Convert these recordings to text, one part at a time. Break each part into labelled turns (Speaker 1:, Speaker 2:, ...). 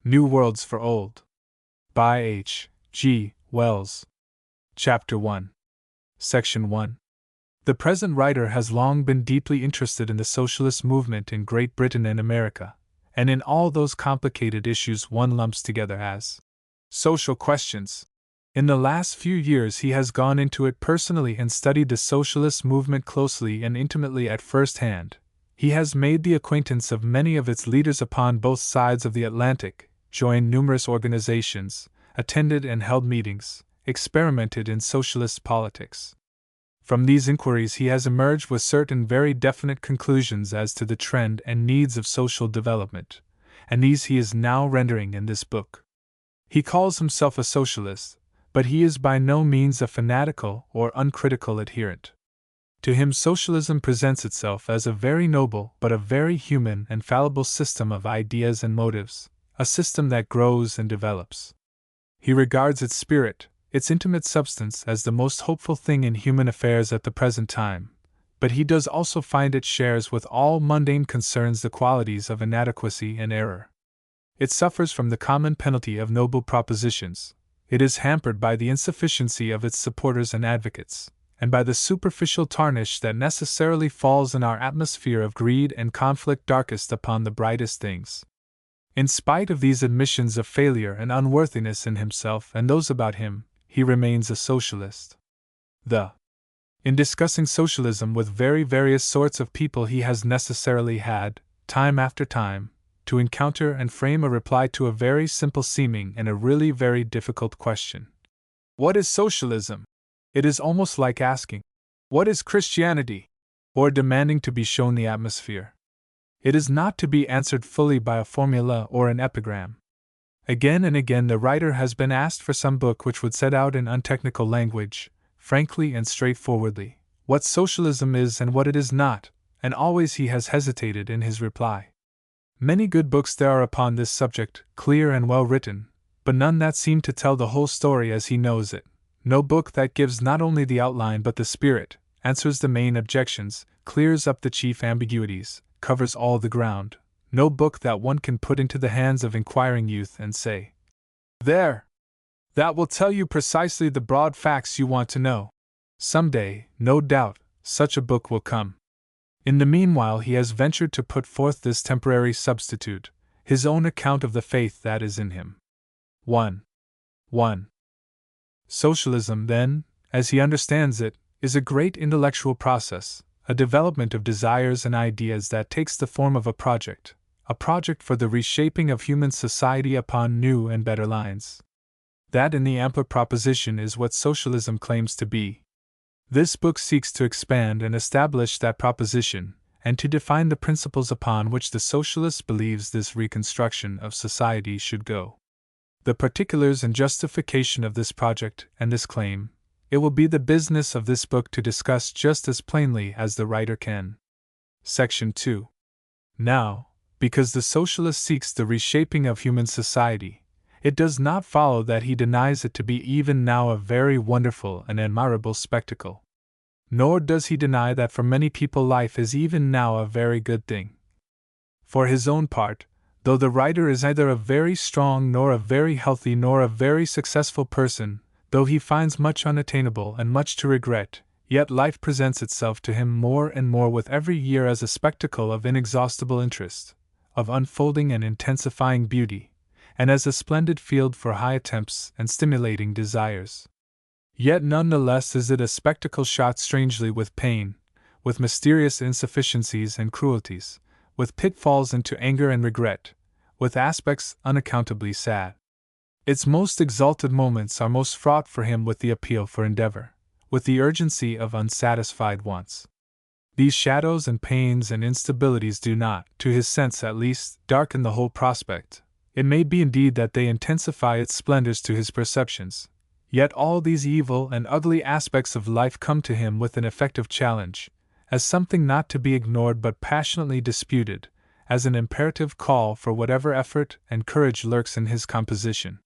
Speaker 1: New Worlds for Old. By H. G. Wells. Chapter 1. Section 1. The present writer has long been deeply interested in the socialist movement in Great Britain and America, and in all those complicated issues one lumps together as social questions. In the last few years he has gone into it personally and studied the socialist movement closely and intimately at first hand. He has made the acquaintance of many of its leaders upon both sides of the Atlantic, joined numerous organizations, attended and held meetings, experimented in socialist politics. From these inquiries he has emerged with certain very definite conclusions as to the trend and needs of social development, and these he is now rendering in this book. He calls himself a socialist, but he is by no means a fanatical or uncritical adherent. To him socialism presents itself as a very noble but a very human and fallible system of ideas and motives, a system that grows and develops. He regards its spirit, its intimate substance, as the most hopeful thing in human affairs at the present time, but he does also find it shares with all mundane concerns the qualities of inadequacy and error. It suffers from the common penalty of noble propositions. It is hampered by the insufficiency of its supporters and advocates, and by the superficial tarnish that necessarily falls in our atmosphere of greed and conflict darkest upon the brightest things. In spite of these admissions of failure and unworthiness in himself and those about him, he remains a socialist. In discussing socialism with very various sorts of people he has necessarily had, time after time, to encounter and frame a reply to a very simple seeming and a really very difficult question. What is socialism? It is almost like asking, what is Christianity? Or demanding to be shown the atmosphere. It is not to be answered fully by a formula or an epigram. Again and again the writer has been asked for some book which would set out in untechnical language, frankly and straightforwardly, what socialism is and what it is not, and always he has hesitated in his reply. Many good books there are upon this subject, clear and well written, but none that seem to tell the whole story as he knows it. No book that gives not only the outline but the spirit, answers the main objections, clears up the chief ambiguities, covers all the ground. No book that one can put into the hands of inquiring youth and say, "There! That will tell you precisely the broad facts you want to know." Some day, no doubt, such a book will come. In the meanwhile he has ventured to put forth this temporary substitute, his own account of the faith that is in him. 1. Socialism, then, as he understands it, is a great intellectual process, a development of desires and ideas that takes the form of a project for the reshaping of human society upon new and better lines. That in the ampler proposition is what socialism claims to be. This book seeks to expand and establish that proposition, and to define the principles upon which the socialist believes this reconstruction of society should go. The particulars and justification of this project and this claim, it will be the business of this book to discuss just as plainly as the writer can. Section 2. Now, because the socialist seeks the reshaping of human society, it does not follow that he denies it to be even now a very wonderful and admirable spectacle. Nor does he deny that for many people life is even now a very good thing. For his own part, though the writer is neither a very strong nor a very healthy nor a very successful person, though he finds much unattainable and much to regret, yet life presents itself to him more and more with every year as a spectacle of inexhaustible interest, of unfolding and intensifying beauty, and as a splendid field for high attempts and stimulating desires. Yet none the less is it a spectacle shot strangely with pain, with mysterious insufficiencies and cruelties, with pitfalls into anger and regret, with aspects unaccountably sad. Its most exalted moments are most fraught for him with the appeal for endeavor, with the urgency of unsatisfied wants. These shadows and pains and instabilities do not, to his sense at least, darken the whole prospect. It may be indeed that they intensify its splendors to his perceptions, yet all these evil and ugly aspects of life come to him with an effective challenge, as something not to be ignored but passionately disputed, as an imperative call for whatever effort and courage lurks in his composition.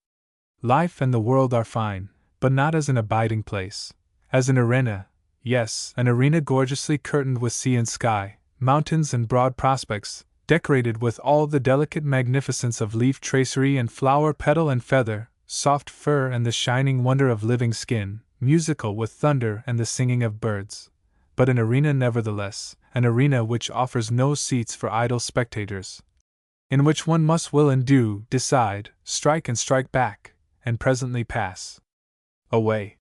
Speaker 1: Life and the world are fine, but not as an abiding place, as an arena, yes, an arena gorgeously curtained with sea and sky, mountains and broad prospects, decorated with all the delicate magnificence of leaf tracery and flower petal and feather, soft fur and the shining wonder of living skin, musical with thunder and the singing of birds. But an arena nevertheless, an arena which offers no seats for idle spectators, in which one must will and do, decide, strike and strike back, and presently pass away.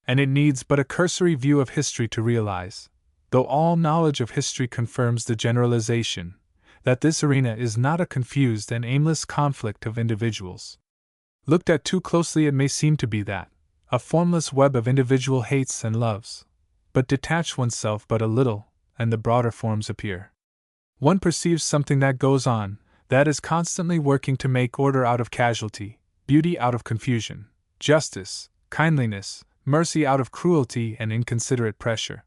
Speaker 1: And it needs but a cursory view of history to realize, though all knowledge of history confirms the generalization, that this arena is not a confused and aimless conflict of individuals. Looked at too closely, it may seem to be that, a formless web of individual hates and loves. But detach oneself but a little, and the broader forms appear. One perceives something that goes on, that is constantly working to make order out of casualty, beauty out of confusion, justice, kindliness, mercy out of cruelty and inconsiderate pressure.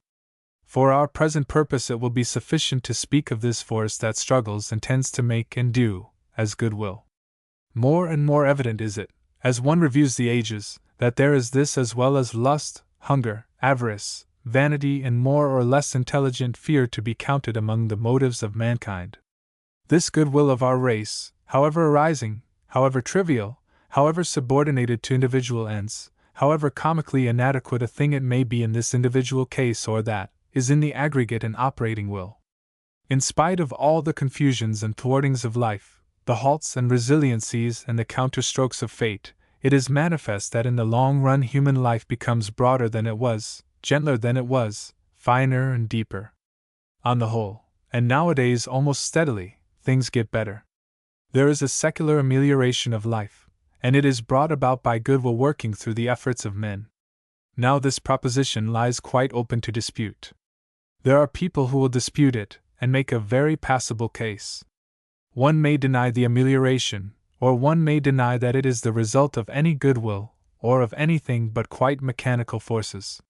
Speaker 1: For our present purpose it will be sufficient to speak of this force that struggles and tends to make and do, as goodwill. More and more evident is it, as one reviews the ages, that there is this as well as lust, hunger, avarice, vanity and more or less intelligent fear to be counted among the motives of mankind. This goodwill of our race, however arising, however trivial, however subordinated to individual ends, however comically inadequate a thing it may be in this individual case or that, is in the aggregate an operating will. In spite of all the confusions and thwartings of life, the halts and resiliencies and the counterstrokes of fate, it is manifest that in the long run human life becomes broader than it was, gentler than it was, finer and deeper. On the whole, and nowadays almost steadily, things get better. There is a secular amelioration of life, and it is brought about by goodwill working through the efforts of men. Now this proposition lies quite open to dispute. There are people who will dispute it, and make a very passable case. One may deny the amelioration, or one may deny that it is the result of any goodwill, or of anything but quite mechanical forces.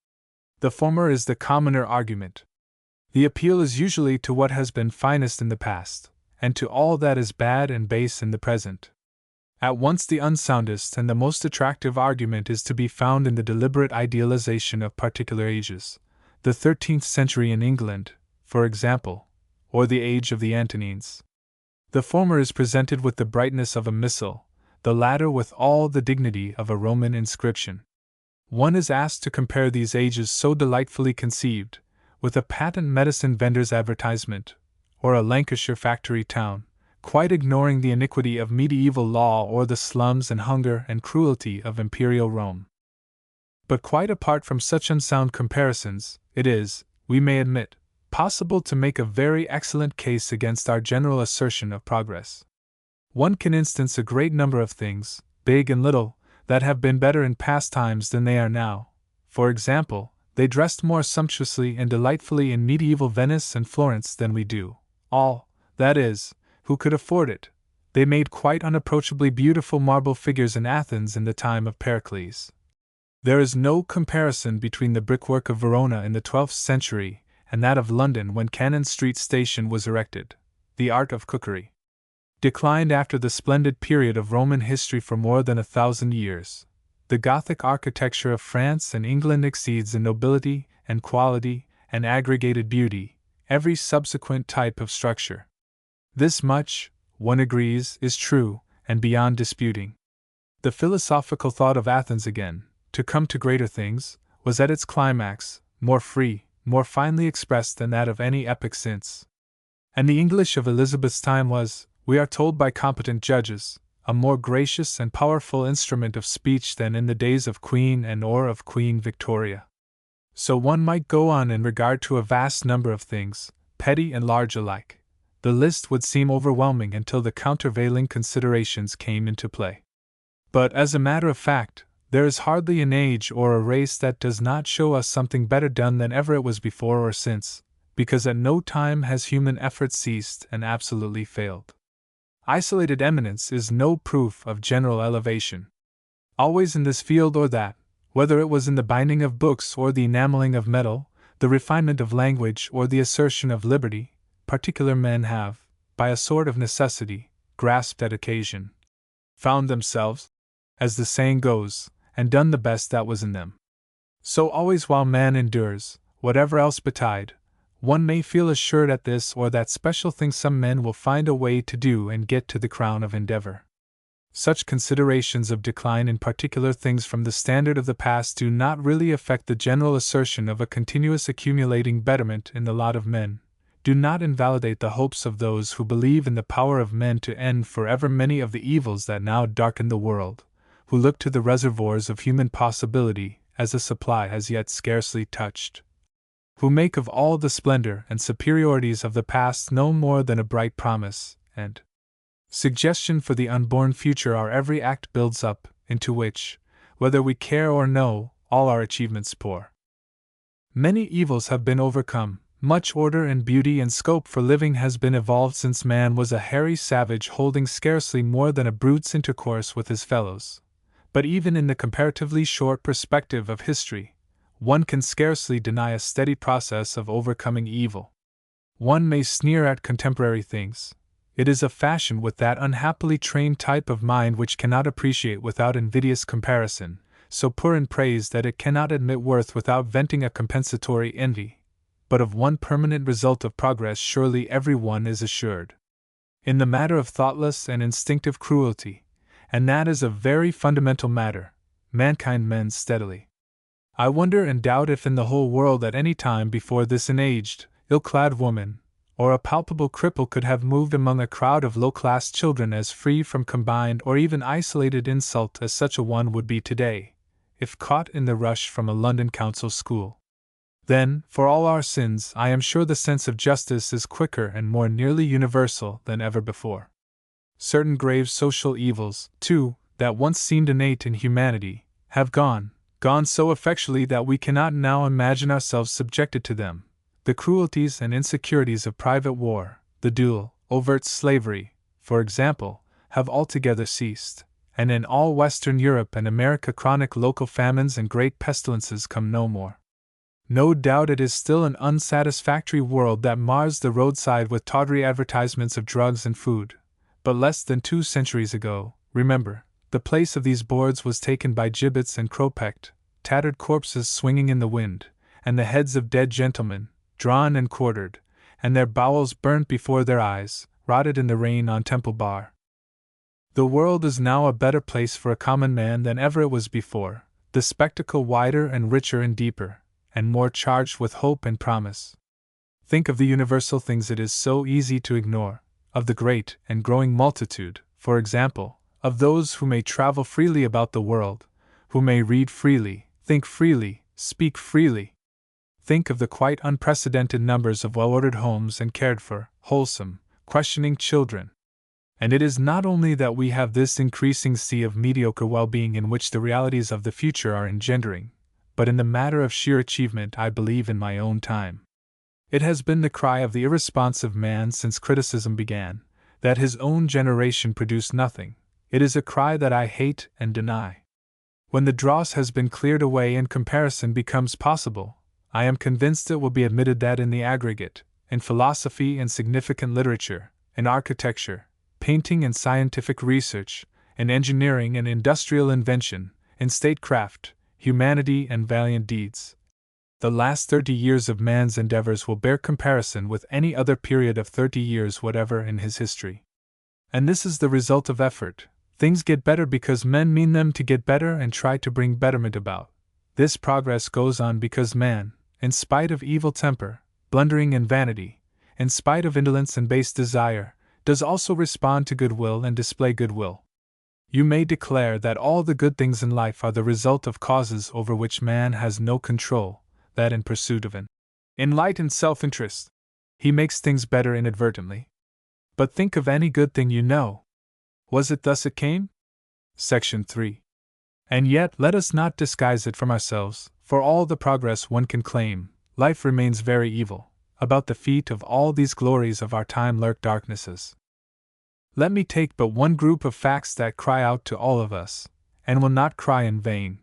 Speaker 1: The former is the commoner argument. The appeal is usually to what has been finest in the past, and to all that is bad and base in the present. At once the unsoundest and the most attractive argument is to be found in the deliberate idealization of particular ages, the 13th century in England, for example, or the age of the Antonines. The former is presented with the brightness of a missal, the latter with all the dignity of a Roman inscription. One is asked to compare these ages so delightfully conceived, with a patent medicine vendor's advertisement, or a Lancashire factory town, quite ignoring the iniquity of medieval law or the slums and hunger and cruelty of imperial Rome. But quite apart from such unsound comparisons, it is, we may admit, possible to make a very excellent case against our general assertion of progress. One can instance a great number of things, big and little, that have been better in past times than they are now. For example, they dressed more sumptuously and delightfully in medieval Venice and Florence than we do. All, that is, who could afford it. They made quite unapproachably beautiful marble figures in Athens in the time of Pericles. There is no comparison between the brickwork of Verona in the 12th century and that of London when Cannon Street Station was erected. The art of cookery declined after the splendid period of Roman history for more than 1,000 years. The Gothic architecture of France and England exceeds in nobility and quality and aggregated beauty every subsequent type of structure. This much, one agrees, is true, and beyond disputing. The philosophical thought of Athens again, to come to greater things, was at its climax, more free, more finely expressed than that of any epoch since. And the English of Elizabeth's time was, we are told by competent judges, a more gracious and powerful instrument of speech than in the days of Queen Anne or of Queen Victoria. So one might go on in regard to a vast number of things, petty and large alike. The list would seem overwhelming until the countervailing considerations came into play. But as a matter of fact, there is hardly an age or a race that does not show us something better done than ever it was before or since, because at no time has human effort ceased and absolutely failed. Isolated eminence is no proof of general elevation. Always in this field or that, whether it was in the binding of books or the enameling of metal, the refinement of language or the assertion of liberty, particular men have, by a sort of necessity, grasped at occasion, found themselves, as the saying goes, and done the best that was in them. So always while man endures, whatever else betide, One may feel assured at this or that special thing some men will find a way to do and get to the crown of endeavor. Such considerations of decline in particular things from the standard of the past do not really affect the general assertion of a continuous accumulating betterment in the lot of men, do not invalidate the hopes of those who believe in the power of men to end forever many of the evils that now darken the world, who look to the reservoirs of human possibility as a supply as yet scarcely touched, who make of all the splendor and superiorities of the past no more than a bright promise and suggestion for the unborn future our every act builds up, into which, whether we care or no, all our achievements pour. Many evils have been overcome, much order and beauty and scope for living has been evolved since man was a hairy savage holding scarcely more than a brute's intercourse with his fellows. But even in the comparatively short perspective of history, one can scarcely deny a steady process of overcoming evil. One may sneer at contemporary things. It is a fashion with that unhappily trained type of mind which cannot appreciate without invidious comparison, so poor in praise that it cannot admit worth without venting a compensatory envy. But of one permanent result of progress surely every one is assured. In the matter of thoughtless and instinctive cruelty, and that is a very fundamental matter, mankind mends steadily. I wonder and doubt if in the whole world at any time before this an aged, ill-clad woman, or a palpable cripple could have moved among a crowd of low-class children as free from combined or even isolated insult as such a one would be today, if caught in the rush from a London council school. Then, for all our sins, I am sure the sense of justice is quicker and more nearly universal than ever before. Certain grave social evils, too, that once seemed innate in humanity, have gone so effectually that we cannot now imagine ourselves subjected to them. The cruelties and insecurities of private war, the duel, overt slavery, for example, have altogether ceased, and in all Western Europe and America chronic local famines and great pestilences come no more. No doubt it is still an unsatisfactory world that mars the roadside with tawdry advertisements of drugs and food, but less than 2 centuries ago, remember, the place of these boards was taken by gibbets and crow-pecked, tattered corpses swinging in the wind, and the heads of dead gentlemen, drawn and quartered, and their bowels burnt before their eyes, rotted in the rain on Temple Bar. The world is now a better place for a common man than ever it was before, the spectacle wider and richer and deeper, and more charged with hope and promise. Think of the universal things it is so easy to ignore, of the great and growing multitude, for example, of those who may travel freely about the world, who may read freely, think freely, speak freely. Think of the quite unprecedented numbers of well-ordered homes and cared-for, wholesome, questioning children. And it is not only that we have this increasing sea of mediocre well-being in which the realities of the future are engendering, but in the matter of sheer achievement I believe in my own time. It has been the cry of the irresponsive man since criticism began, that his own generation produced nothing. It is a cry that I hate and deny. When the dross has been cleared away and comparison becomes possible, I am convinced it will be admitted that in the aggregate, in philosophy and significant literature, in architecture, painting and scientific research, in engineering and industrial invention, in statecraft, humanity and valiant deeds, the last 30 years of man's endeavors will bear comparison with any other period of 30 years whatever in his history. And this is the result of effort. Things get better because men mean them to get better and try to bring betterment about. This progress goes on because man, in spite of evil temper, blundering and vanity, in spite of indolence and base desire, does also respond to goodwill and display goodwill. You may declare that all the good things in life are the result of causes over which man has no control, that in pursuit of an enlightened self-interest, he makes things better inadvertently. But think of any good thing you know. Was it thus it came? Section 3. And yet, let us not disguise it from ourselves, for all the progress one can claim, life remains very evil. About the feet of all these glories of our time lurk darknesses. Let me take but one group of facts that cry out to all of us, and will not cry in vain.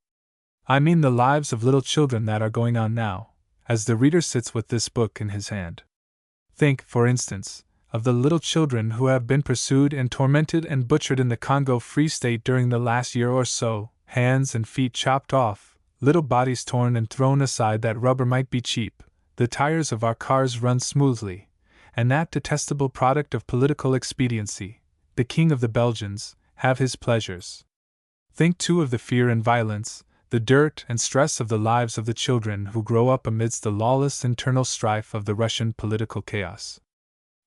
Speaker 1: I mean the lives of little children that are going on now, as the reader sits with this book in his hand. Think, for instance, of the little children who have been pursued and tormented and butchered in the Congo Free State during the last year or so, hands and feet chopped off, little bodies torn and thrown aside that rubber might be cheap, the tires of our cars run smoothly, and that detestable product of political expediency, the King of the Belgians, have his pleasures. Think too of the fear and violence, the dirt and stress of the lives of the children who grow up amidst the lawless internal strife of the Russian political chaos.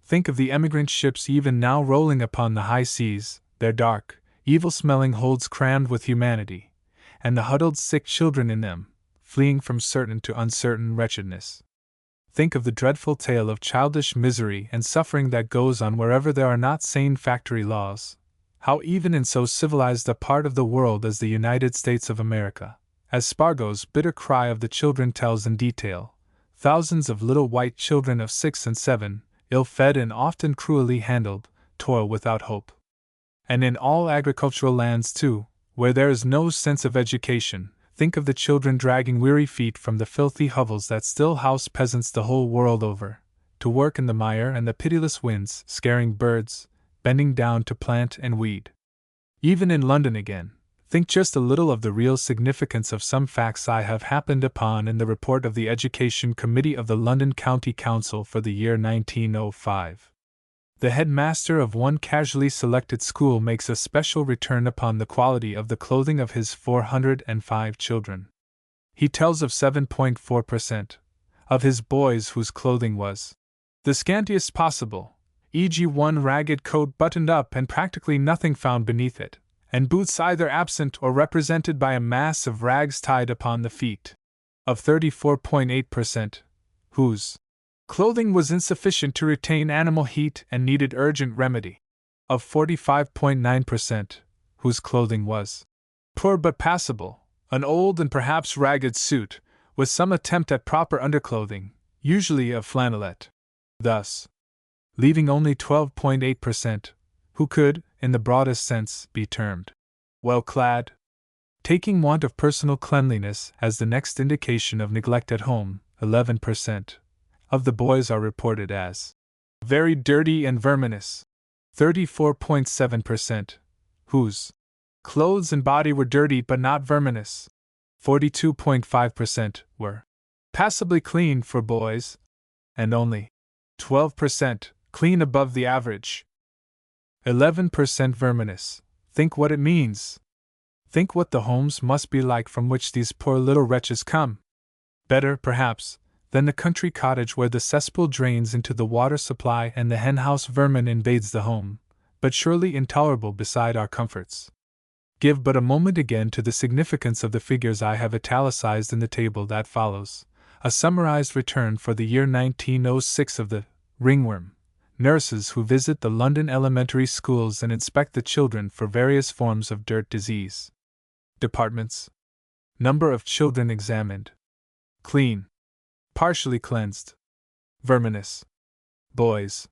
Speaker 1: Think of the emigrant ships even now rolling upon the high seas, their dark, evil-smelling holds crammed with humanity, and the huddled sick children in them, fleeing from certain to uncertain wretchedness. Think of the dreadful tale of childish misery and suffering that goes on wherever there are not sane factory laws. How even in so civilized a part of the world as the United States of America, as Spargo's bitter cry of the children tells in detail, thousands of little white children of 6 and 7, ill-fed and often cruelly handled, toil without hope. And in all agricultural lands too, where there is no sense of education, think of the children dragging weary feet from the filthy hovels that still house peasants the whole world over, to work in the mire and the pitiless winds, scaring birds, bending down to plant and weed. Even in London again, think just a little of the real significance of some facts I have happened upon in the report of the Education Committee of the London County Council for the year 1905. The headmaster of one casually selected school makes a special return upon the quality of the clothing of his 405 children. He tells of 7.4% of his boys whose clothing was the scantiest possible, e.g., one ragged coat buttoned up and practically nothing found beneath it, and boots either absent or represented by a mass of rags tied upon the feet. Of 34.8%, whose clothing was insufficient to retain animal heat and needed urgent remedy. Of 45.9%, whose clothing was poor but passable, an old and perhaps ragged suit, with some attempt at proper underclothing, usually of flannelette. Thus, leaving only 12.8%, who could, in the broadest sense, be termed well clad. Taking want of personal cleanliness as the next indication of neglect at home, 11% of the boys are reported as very dirty and verminous. 34.7%, whose clothes and body were dirty but not verminous. 42.5% were passably clean for boys, and only 12% clean above the average. 11% verminous. Think what it means. Think what the homes must be like from which these poor little wretches come. Better, perhaps, than the country cottage where the cesspool drains into the water supply and the henhouse vermin invades the home, but surely intolerable beside our comforts. Give but a moment again to the significance of the figures I have italicized in the table that follows, a summarized return for the year 1906 of the ringworm nurses who visit the London elementary schools and inspect the children for various forms of dirt disease. Departments. Number of children examined. Clean. Partially cleansed. Verminous. Boys.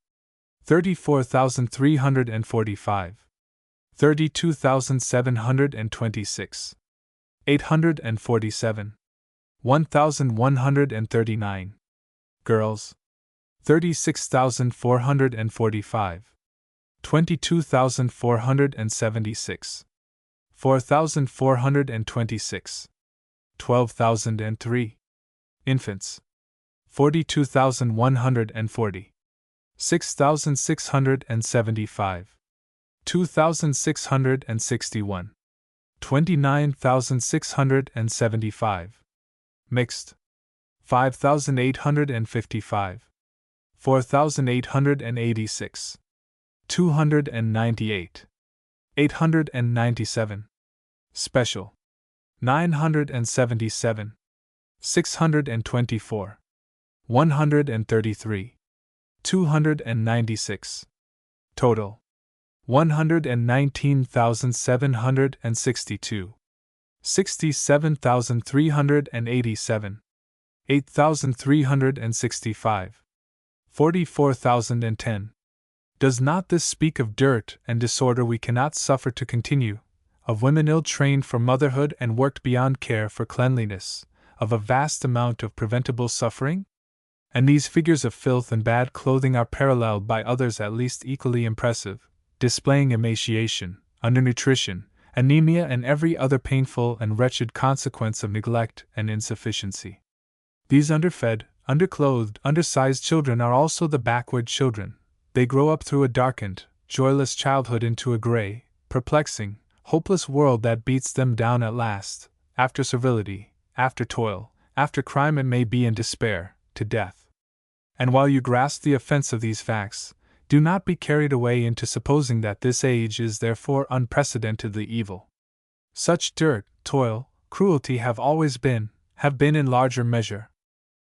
Speaker 1: 34,345. 32,726. 847. 1,139. Girls. 36,445. 22,476. 4,426. 12,003. Infants. 42,140. 6,675. 2,661. 29,675. Mixed. 5,855. 4,886. 298. 897. Special. 977. 624. 133. 296. Total. 119,762. 67,387. 8,365. 44,010. Does not this speak of dirt and disorder we cannot suffer to continue, of women ill-trained for motherhood and worked beyond care for cleanliness, of a vast amount of preventable suffering? And these figures of filth and bad clothing are paralleled by others at least equally impressive, displaying emaciation, undernutrition, anemia and every other painful and wretched consequence of neglect and insufficiency. These underfed, underclothed, undersized children are also the backward children. They grow up through a darkened, joyless childhood into a gray, perplexing, hopeless world that beats them down at last, after servility, after toil, after crime it may be and despair, to death. And while you grasp the offense of these facts, do not be carried away into supposing that this age is therefore unprecedentedly evil. Such dirt, toil, cruelty have been in larger measure.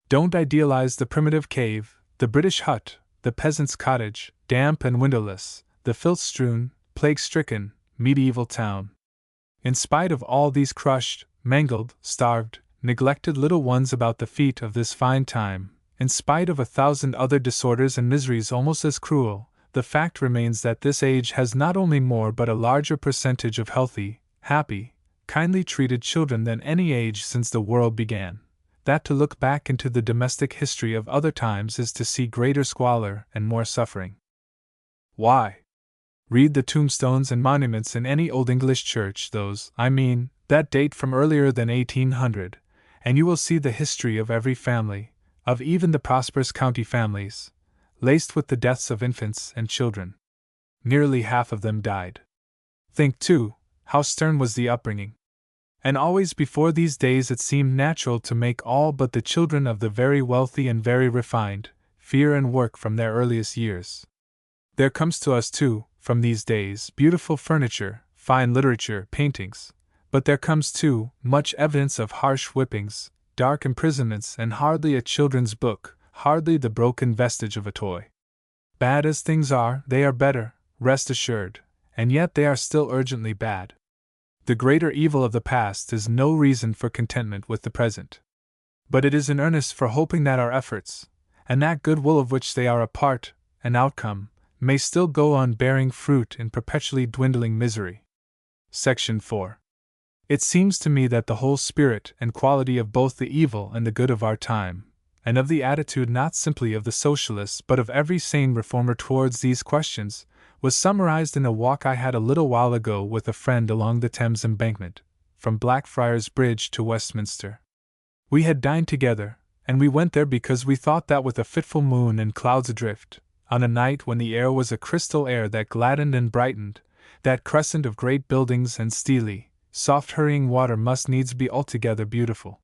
Speaker 1: Don't idealize the primitive cave, the British hut, the peasant's cottage, damp and windowless, the filth-strewn, plague-stricken, medieval town. In spite of all these crushed, mangled, starved, neglected little ones about the feet of this fine time, in spite of 1,000 other disorders and miseries almost as cruel, the fact remains that this age has not only more but a larger percentage of healthy, happy, kindly treated children than any age since the world began. That to look back into the domestic history of other times is to see greater squalor and more suffering. Why? Read the tombstones and monuments in any old English church, those, that date from earlier than 1800, and you will see the history of every family, of even the prosperous county families, laced with the deaths of infants and children. Nearly half of them died. Think, too, how stern was the upbringing. And always before these days it seemed natural to make all but the children of the very wealthy and very refined fear and work from their earliest years. There comes to us, too, from these days, beautiful furniture, fine literature, paintings, but there comes, too, much evidence of harsh whippings, dark imprisonments, and hardly a children's book, hardly the broken vestige of a toy. Bad as things are, they are better, rest assured, and yet they are still urgently bad. The greater evil of the past is no reason for contentment with the present. But it is an earnest for hoping that our efforts, and that goodwill of which they are a part, an outcome, may still go on bearing fruit in perpetually dwindling misery. Section 4. It seems to me that the whole spirit and quality of both the evil and the good of our time, and of the attitude not simply of the socialists but of every sane reformer towards these questions, was summarized in a walk I had a little while ago with a friend along the Thames Embankment, from Blackfriars Bridge to Westminster. We had dined together, and we went there because we thought that with a fitful moon and clouds adrift, on a night when the air was a crystal air that gladdened and brightened, that crescent of great buildings and steely, soft hurrying water must needs be altogether beautiful.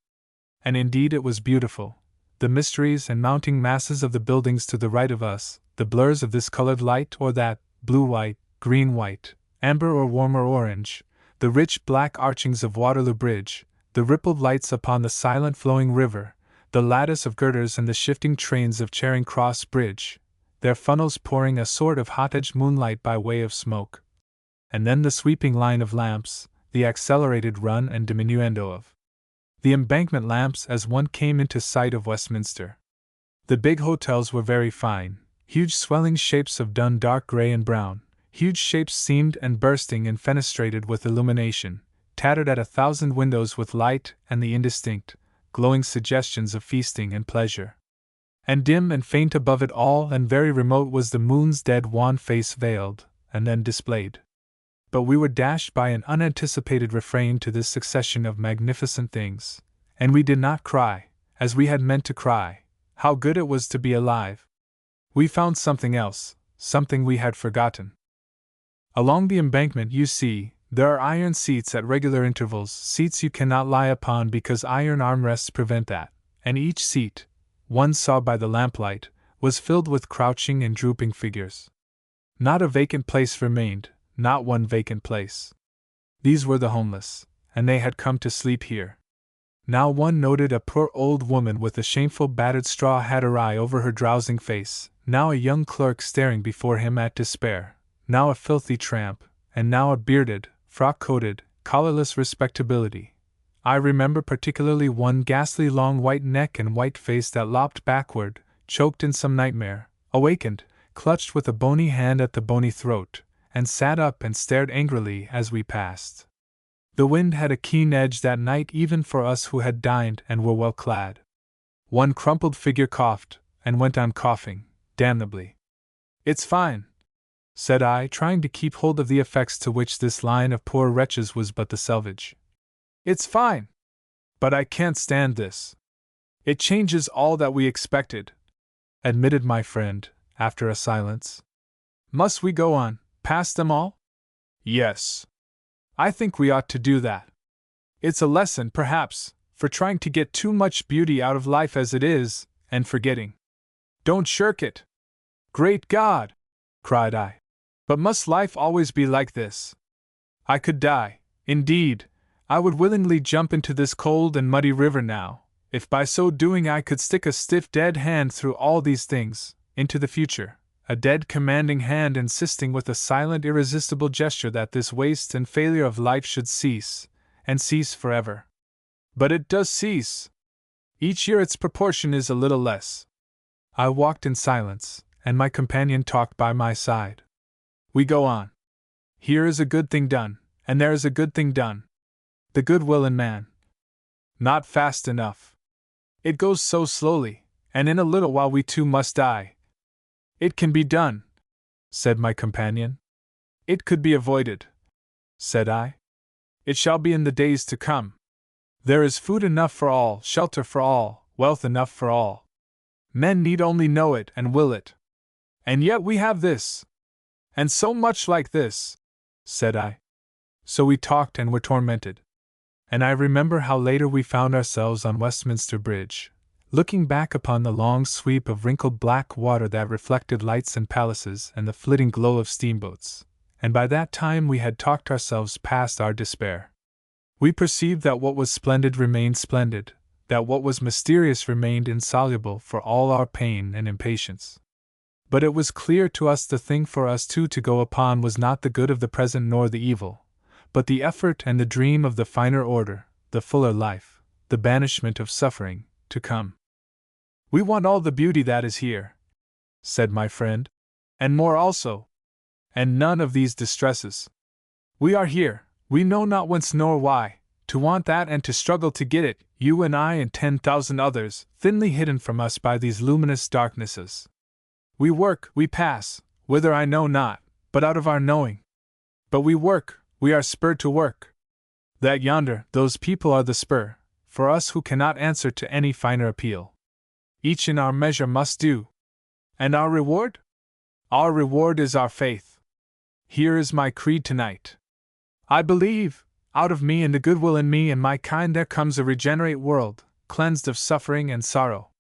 Speaker 1: And indeed it was beautiful. The mysteries and mounting masses of the buildings to the right of us, the blurs of this colored light or that, blue-white, green-white, amber or warmer orange, the rich black archings of Waterloo Bridge, the rippled lights upon the silent flowing river, the lattice of girders and the shifting trains of Charing Cross Bridge, their funnels pouring a sort of hot-edged moonlight by way of smoke. And then the sweeping line of lamps, the accelerated run and diminuendo of the embankment lamps as one came into sight of Westminster. The big hotels were very fine, huge swelling shapes of dun dark grey and brown, huge shapes seamed and bursting and fenestrated with illumination, tattered at 1,000 windows with light and the indistinct, glowing suggestions of feasting and pleasure. And dim and faint above it all and very remote was the moon's dead wan face veiled, and then displayed. But we were dashed by an unanticipated refrain to this succession of magnificent things, and we did not cry, as we had meant to cry, how good it was to be alive. We found something else, something we had forgotten. Along the embankment, you see, there are iron seats at regular intervals, seats you cannot lie upon because iron armrests prevent that, and each seat, one saw by the lamplight, was filled with crouching and drooping figures. Not a vacant place remained, not one vacant place. These were the homeless, and they had come to sleep here. Now one noted a poor old woman with a shameful battered straw hat awry over her drowsing face, now a young clerk staring before him at despair, now a filthy tramp, and now a bearded, frock-coated, collarless respectability. I remember particularly one ghastly long white neck and white face that lopped backward, choked in some nightmare, awakened, clutched with a bony hand at the bony throat, and sat up and stared angrily as we passed. The wind had a keen edge that night even for us who had dined and were well clad. One crumpled figure coughed, and went on coughing, damnably. "It's fine," said I, trying to keep hold of the effects to which this line of poor wretches was but the selvage. "It's fine. But I can't stand this. It changes all that we expected, admitted my friend, after a silence. Must we go on, past them all? Yes. I think we ought to do that. It's a lesson, perhaps, for trying to get too much beauty out of life as it is, and forgetting. Don't shirk it. Great God! Cried I. But must life always be like this? I could die, indeed, I would willingly jump into this cold and muddy river now, if by so doing I could stick a stiff dead hand through all these things, into the future, a dead commanding hand insisting with a silent irresistible gesture that this waste and failure of life should cease, and cease forever. But it does cease. Each year its proportion is a little less. I walked in silence, and my companion talked by my side. We go on. Here is a good thing done, and there is a good thing done. The good will in man. Not fast enough. It goes so slowly, and in a little while we too must die. It can be done, said my companion. It could be avoided, said I. It shall be in the days to come. There is food enough for all, shelter for all, wealth enough for all. Men need only know it and will it. And yet we have this. And so much like this, said I. So we talked and were tormented. And I remember how later we found ourselves on Westminster Bridge, looking back upon the long sweep of wrinkled black water that reflected lights and palaces and the flitting glow of steamboats, and by that time we had talked ourselves past our despair. We perceived that what was splendid remained splendid, that what was mysterious remained insoluble for all our pain and impatience. But it was clear to us the thing for us two to go upon was not the good of the present nor the evil, but the effort and the dream of the finer order, the fuller life, the banishment of suffering, to come. We want all the beauty that is here, said my friend, and more also, and none of these distresses. We are here, we know not whence nor why, to want that and to struggle to get it, you and I and 10,000 others, thinly hidden from us by these luminous darknesses. We work, we pass, whither I know not, but out of our knowing. But we work, we are spurred to work. That yonder, those people are the spur, for us who cannot answer to any finer appeal. Each in our measure must do. And our reward? Our reward is our faith. Here is my creed tonight. I believe, out of me and the goodwill in me and my kind there comes a regenerate world, cleansed of suffering and sorrow.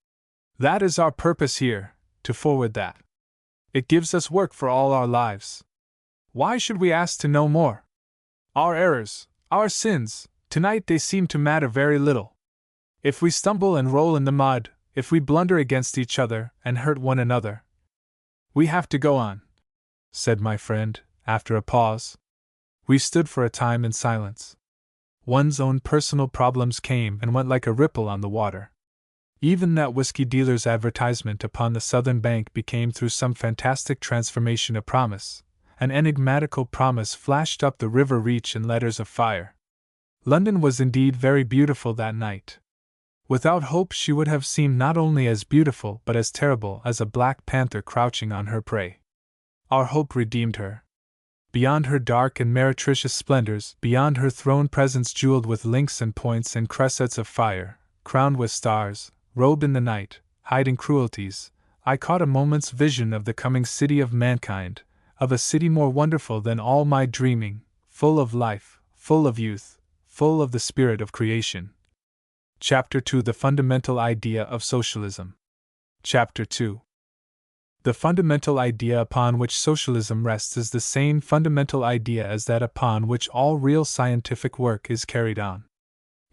Speaker 1: That is our purpose here, to forward that. It gives us work for all our lives. Why should we ask to know more? Our errors, our sins, tonight they seem to matter very little. If we stumble and roll in the mud, if we blunder against each other and hurt one another, we have to go on, said my friend, after a pause. We stood for a time in silence. One's own personal problems came and went like a ripple on the water. Even that whiskey dealer's advertisement upon the southern bank became through some fantastic transformation a promise. An enigmatical promise flashed up the river reach in letters of fire. London was indeed very beautiful that night. Without hope she would have seemed not only as beautiful but as terrible as a black panther crouching on her prey. Our hope redeemed her. Beyond her dark and meretricious splendors, beyond her throne presence jeweled with links and points and cressets of fire, crowned with stars, robed in the night, hiding cruelties, I caught a moment's vision of the coming city of mankind, of a city more wonderful than all my dreaming, full of life, full of youth, full of the spirit of creation. Chapter 2: The Fundamental Idea of Socialism. Chapter 2. The fundamental idea upon which socialism rests is the same fundamental idea as that upon which all real scientific work is carried on.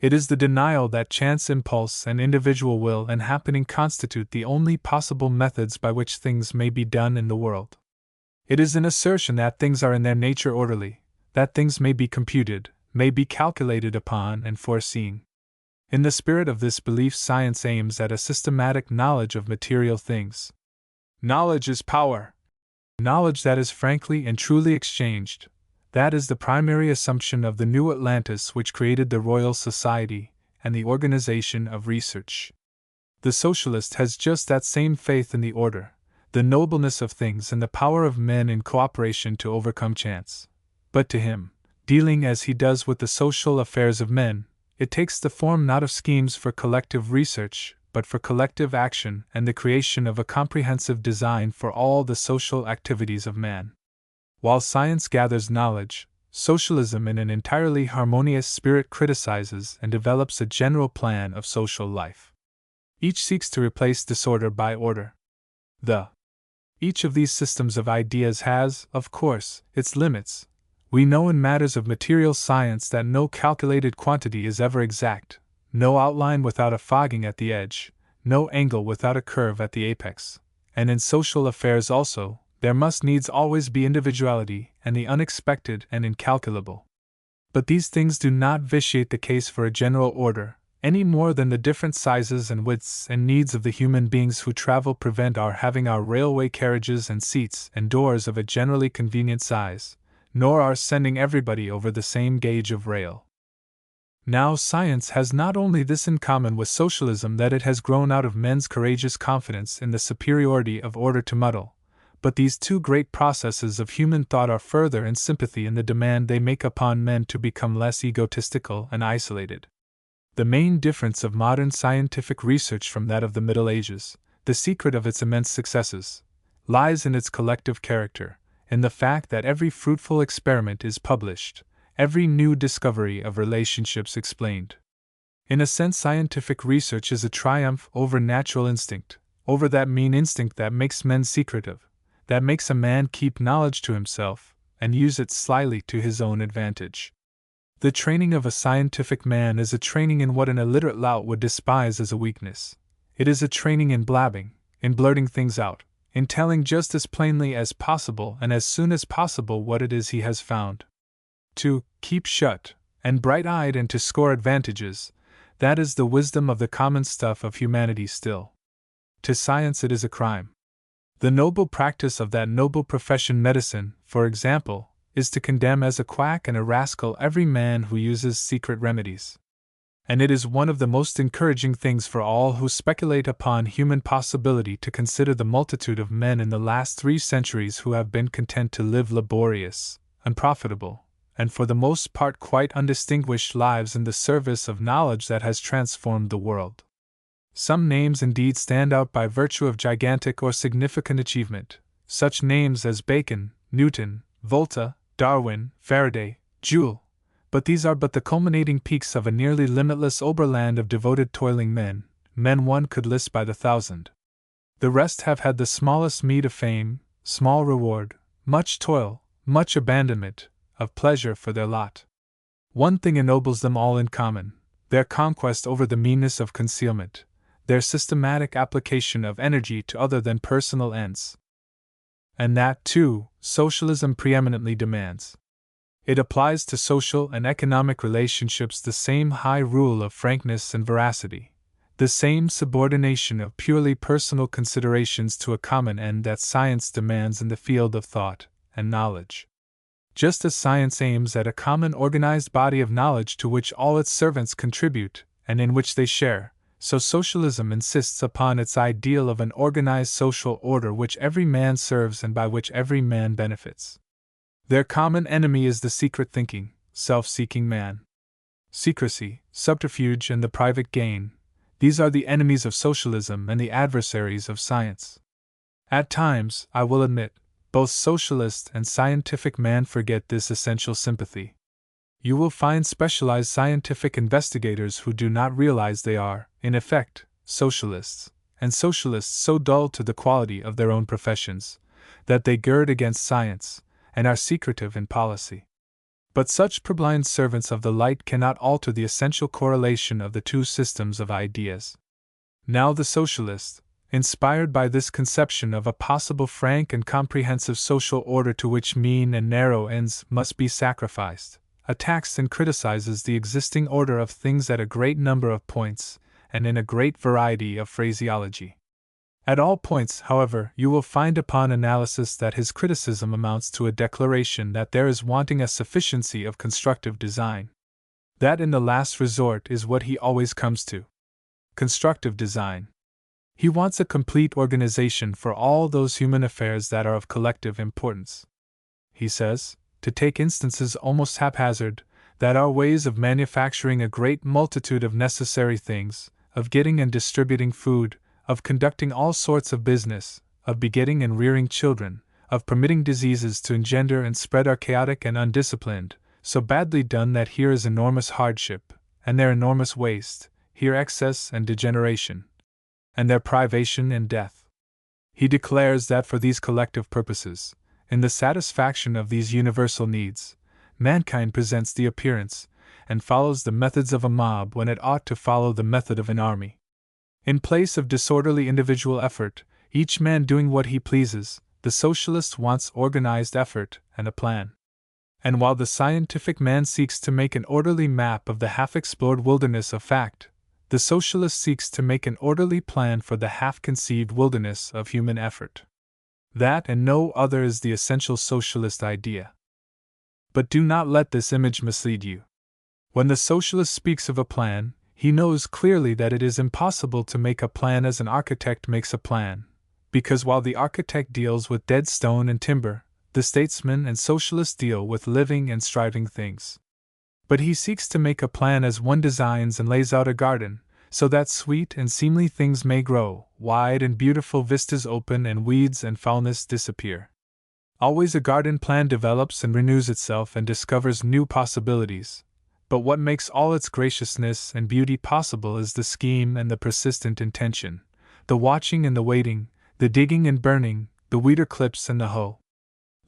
Speaker 1: It is the denial that chance impulse and individual will and happening constitute the only possible methods by which things may be done in the world. It is an assertion that things are in their nature orderly, that things may be computed, may be calculated upon and foreseen. In the spirit of this belief, science aims at a systematic knowledge of material things. Knowledge is power. Knowledge that is frankly and truly exchanged. That is the primary assumption of the new Atlantis which created the Royal Society and the organization of research. The socialist has just that same faith in the order, the nobleness of things and the power of men in cooperation to overcome chance. But to him, dealing as he does with the social affairs of men, it takes the form not of schemes for collective research, but for collective action and the creation of a comprehensive design for all the social activities of man. While science gathers knowledge, socialism in an entirely harmonious spirit criticizes and develops a general plan of social life. Each seeks to replace disorder by order. Each of these systems of ideas has, of course, its limits. We know in matters of material science that no calculated quantity is ever exact, no outline without a fogging at the edge, no angle without a curve at the apex. And in social affairs also, there must needs always be individuality and the unexpected and incalculable. But these things do not vitiate the case for a general order, any more than the different sizes and widths and needs of the human beings who travel prevent our having our railway carriages and seats and doors of a generally convenient size, nor our sending everybody over the same gauge of rail. Now, science has not only this in common with socialism that it has grown out of men's courageous confidence in the superiority of order to muddle, but these two great processes of human thought are further in sympathy in the demand they make upon men to become less egotistical and isolated. The main difference of modern scientific research from that of the Middle Ages, the secret of its immense successes, lies in its collective character, in the fact that every fruitful experiment is published, every new discovery of relationships explained. In a sense, scientific research is a triumph over natural instinct, over that mean instinct that makes men secretive, that makes a man keep knowledge to himself, and use it slyly to his own advantage. The training of a scientific man is a training in what an illiterate lout would despise as a weakness. It is a training in blabbing, in blurting things out, in telling just as plainly as possible and as soon as possible what it is he has found. To keep shut, and bright-eyed, and to score advantages, that is the wisdom of the common stuff of humanity still. To science it is a crime. The noble practice of that noble profession, medicine, for example, is to condemn as a quack and a rascal every man who uses secret remedies. And it is one of the most encouraging things for all who speculate upon human possibility to consider the multitude of men in the last 3 centuries who have been content to live laborious, unprofitable, and for the most part quite undistinguished lives in the service of knowledge that has transformed the world. Some names indeed stand out by virtue of gigantic or significant achievement, such names as Bacon, Newton, Volta, Darwin, Faraday, Joule, but these are but the culminating peaks of a nearly limitless Oberland of devoted toiling men one could list by the thousand. The rest have had the smallest meed of fame, small reward, much toil, much abandonment, of pleasure for their lot. One thing ennobles them all in common: their conquest over the meanness of concealment, their systematic application of energy to other than personal ends. And that, too, socialism preeminently demands. It applies to social and economic relationships the same high rule of frankness and veracity, the same subordination of purely personal considerations to a common end that science demands in the field of thought and knowledge. Just as science aims at a common organized body of knowledge to which all its servants contribute and in which they share, so socialism insists upon its ideal of an organized social order which every man serves and by which every man benefits. Their common enemy is the secret thinking, self-seeking man. Secrecy, subterfuge, and the private gain, these are the enemies of socialism and the adversaries of science. At times, I will admit, both socialist and scientific man forget this essential sympathy. You will find specialized scientific investigators who do not realize they are, in effect, socialists, and socialists so dull to the quality of their own professions, that they gird against science, and are secretive in policy. But such purblind servants of the light cannot alter the essential correlation of the two systems of ideas. Now the socialist, inspired by this conception of a possible frank and comprehensive social order to which mean and narrow ends must be sacrificed, attacks and criticizes the existing order of things at a great number of points, and in a great variety of phraseology. At all points, however, you will find upon analysis that his criticism amounts to a declaration that there is wanting a sufficiency of constructive design. That in the last resort is what he always comes to. Constructive design. He wants a complete organization for all those human affairs that are of collective importance. He says, to take instances almost haphazard, that our ways of manufacturing a great multitude of necessary things, of getting and distributing food, of conducting all sorts of business, of begetting and rearing children, of permitting diseases to engender and spread are chaotic and undisciplined, so badly done that here is enormous hardship, and there enormous waste, here excess and degeneration, and there privation and death. He declares that for these collective purposes, in the satisfaction of these universal needs, mankind presents the appearance, and follows the methods of a mob when it ought to follow the method of an army. In place of disorderly individual effort, each man doing what he pleases, the socialist wants organized effort and a plan. And while the scientific man seeks to make an orderly map of the half-explored wilderness of fact, the socialist seeks to make an orderly plan for the half-conceived wilderness of human effort. That and no other is the essential socialist idea. But do not let this image mislead you. When the socialist speaks of a plan, he knows clearly that it is impossible to make a plan as an architect makes a plan, because while the architect deals with dead stone and timber, the statesman and socialist deal with living and striving things. But he seeks to make a plan as one designs and lays out a garden, so that sweet and seemly things may grow, wide and beautiful vistas open, and weeds and foulness disappear. Always a garden plan develops and renews itself and discovers new possibilities, but what makes all its graciousness and beauty possible is the scheme and the persistent intention, the watching and the waiting, the digging and burning, the weeder clips and the hoe.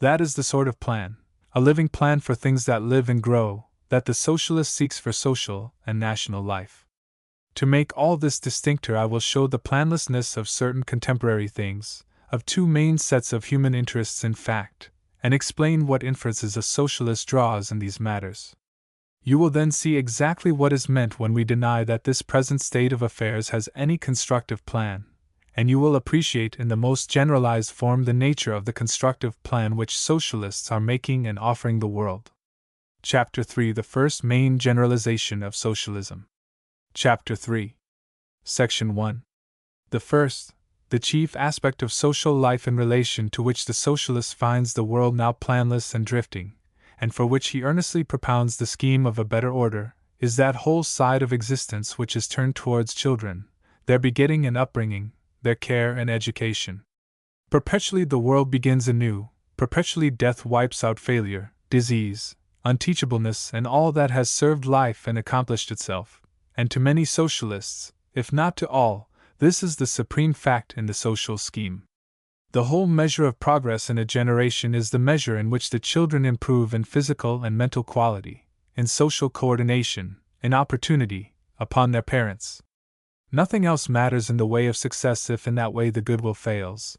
Speaker 1: That is the sort of plan, a living plan for things that live and grow, that the socialist seeks for social and national life. To make all this distincter, I will show the planlessness of certain contemporary things, of two main sets of human interests in fact, and explain what inferences a socialist draws in these matters. You will then see exactly what is meant when we deny that this present state of affairs has any constructive plan, and you will appreciate in the most generalized form the nature of the constructive plan which socialists are making and offering the world. Chapter 3: The first main generalization of socialism. Chapter 3. Section 1. The first, the chief aspect of social life in relation to which the socialist finds the world now planless and drifting, and for which he earnestly propounds the scheme of a better order, is that whole side of existence which is turned towards children, their begetting and upbringing, their care and education. Perpetually the world begins anew, perpetually death wipes out failure, disease, unteachableness, and all that has served life and accomplished itself, and to many socialists, if not to all, this is the supreme fact in the social scheme. The whole measure of progress in a generation is the measure in which the children improve in physical and mental quality, in social coordination, in opportunity, upon their parents. Nothing else matters in the way of success if in that way the goodwill fails.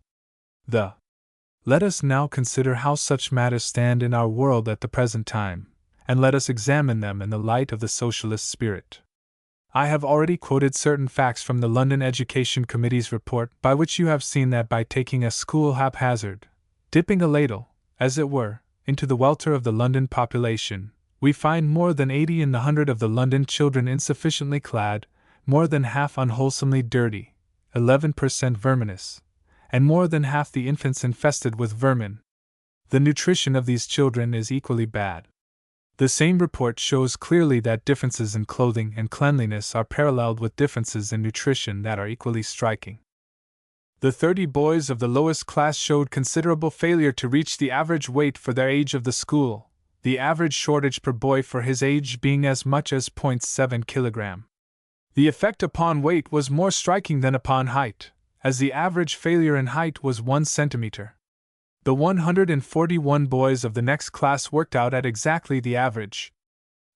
Speaker 1: Let us now consider how such matters stand in our world at the present time, and let us examine them in the light of the socialist spirit. I have already quoted certain facts from the London Education Committee's report, by which you have seen that by taking a school haphazard, dipping a ladle, as it were, into the welter of the London population, we find more than 80 in the 100 of the London children insufficiently clad, more than half unwholesomely dirty, 11% verminous, and more than half the infants infested with vermin. The nutrition of these children is equally bad. The same report shows clearly that differences in clothing and cleanliness are paralleled with differences in nutrition that are equally striking. The 30 boys of the lowest class showed considerable failure to reach the average weight for their age of the school, the average shortage per boy for his age being as much as 0.7 kilogram. The effect upon weight was more striking than upon height, as the average failure in height was 1 centimeter. The 141 boys of the next class worked out at exactly the average.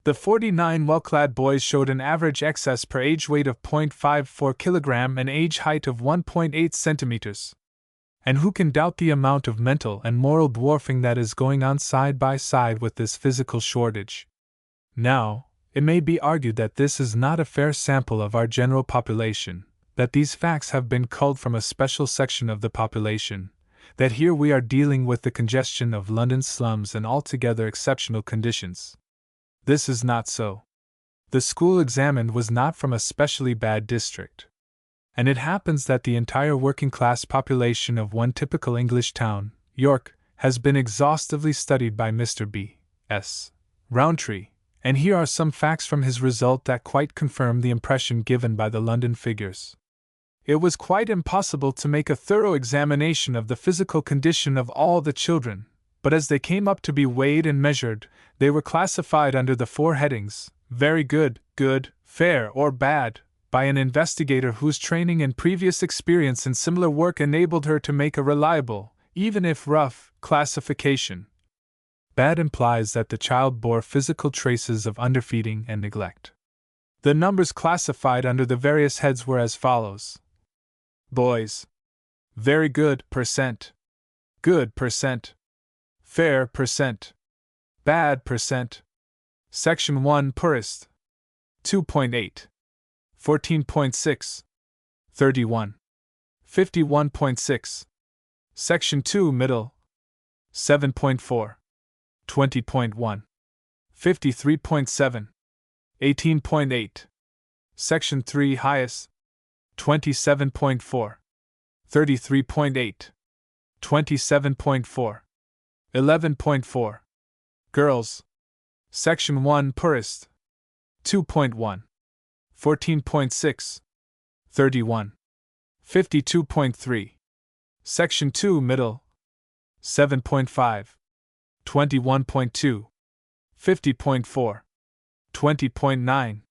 Speaker 1: The 49 well-clad boys showed an average excess per age weight of 0.54 kilogram and age height of 1.8 centimeters. And who can doubt the amount of mental and moral dwarfing that is going on side by side with this physical shortage? Now, it may be argued that this is not a fair sample of our general population, that these facts have been culled from a special section of the population, that here we are dealing with the congestion of London slums and altogether exceptional conditions. This is not so. The school examined was not from a specially bad district. And it happens that the entire working-class population of one typical English town, York, has been exhaustively studied by Mr. B. S. Rowntree, And here are some facts from his result that quite confirm the impression given by the London figures. It was quite impossible to make a thorough examination of the physical condition of all the children, but as they came up to be weighed and measured, they were classified under the 4 headings: very good, good, fair, or bad, by an investigator whose training and previous experience in similar work enabled her to make a reliable, even if rough, classification. Bad implies that the child bore physical traces of underfeeding and neglect. The numbers classified under the various heads were as follows. Boys. Very good, %. Good, %. Fair, %. Bad, %. Section 1 Poorest. 2.8. 14.6. 31. 51.6. Section 2 Middle. 7.4. 20.1. 53.7. 18.8. Section 3 Highest. 27.4. 33.8. 27.4. 11.4. Girls. Section 1 Poorest. 2.1. 14.6. 31. 52.3. Section 2 Middle. 7.5. 21.2. 50.4. 20.9.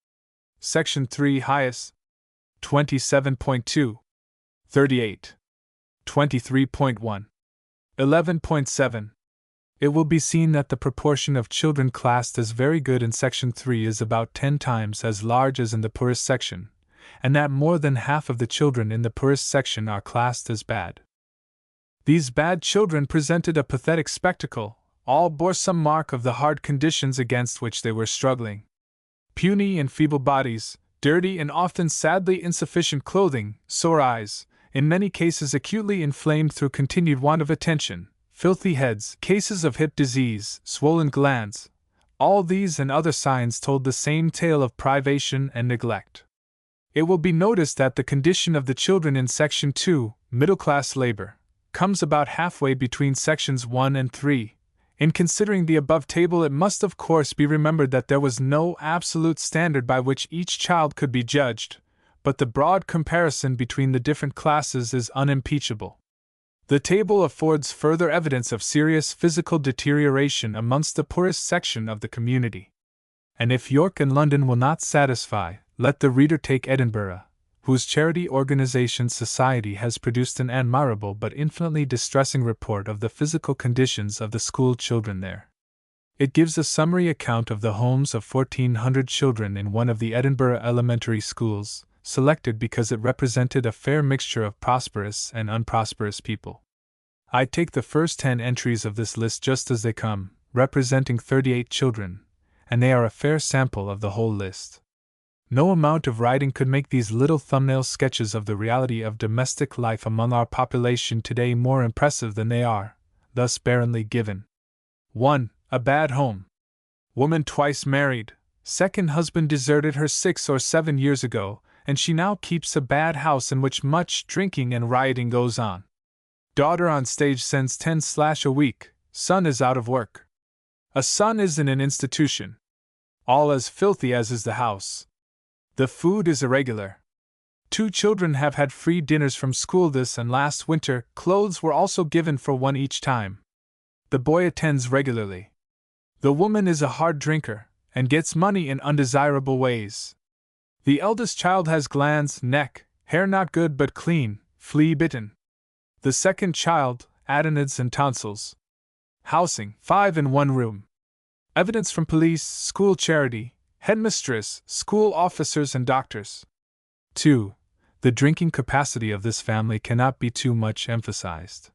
Speaker 1: Section 3 Highest. 27.2. 38. 23.1. 11.7. It will be seen that the proportion of children classed as very good in Section 3 is about 10 times as large as in the poorest section, and that more than half of the children in the poorest section are classed as bad. These bad children presented a pathetic spectacle. All bore some mark of the hard conditions against which they were struggling. Puny and feeble bodies, dirty and often sadly insufficient clothing, sore eyes, in many cases acutely inflamed through continued want of attention, filthy heads, cases of hip disease, swollen glands, all these and other signs told the same tale of privation and neglect. It will be noticed that the condition of the children in Section 2, middle-class labor, comes about halfway between Sections 1 and 3. In considering the above table, it must of course be remembered that there was no absolute standard by which each child could be judged, but the broad comparison between the different classes is unimpeachable. The table affords further evidence of serious physical deterioration amongst the poorest section of the community. And if York and London will not satisfy, let the reader take Edinburgh, whose charity organization Society has produced an admirable but infinitely distressing report of the physical conditions of the school children there. It gives a summary account of the homes of 1,400 children in one of the Edinburgh elementary schools, selected because it represented a fair mixture of prosperous and unprosperous people. I take the first 10 entries of this list just as they come, representing 38 children, and they are a fair sample of the whole list. No amount of writing could make these little thumbnail sketches of the reality of domestic life among our population today more impressive than they are, thus barrenly given. 1. A bad home. Woman twice married. Second husband deserted her 6 or 7 years ago, and she now keeps a bad house in which much drinking and rioting goes on. Daughter on stage sends 10 a week. Son is out of work. A son is in an institution. All as filthy as is the house. The food is irregular. 2 children have had free dinners from school this and last winter. Clothes were also given for one each time. The boy attends regularly. The woman is a hard drinker, and gets money in undesirable ways. The eldest child has glands, neck, hair not good but clean, flea-bitten. The second child, adenoids and tonsils. Housing, 5 in 1 room. Evidence from police, school charity, headmistress, school officers and doctors. 2. The drinking capacity of this family cannot be too much emphasized.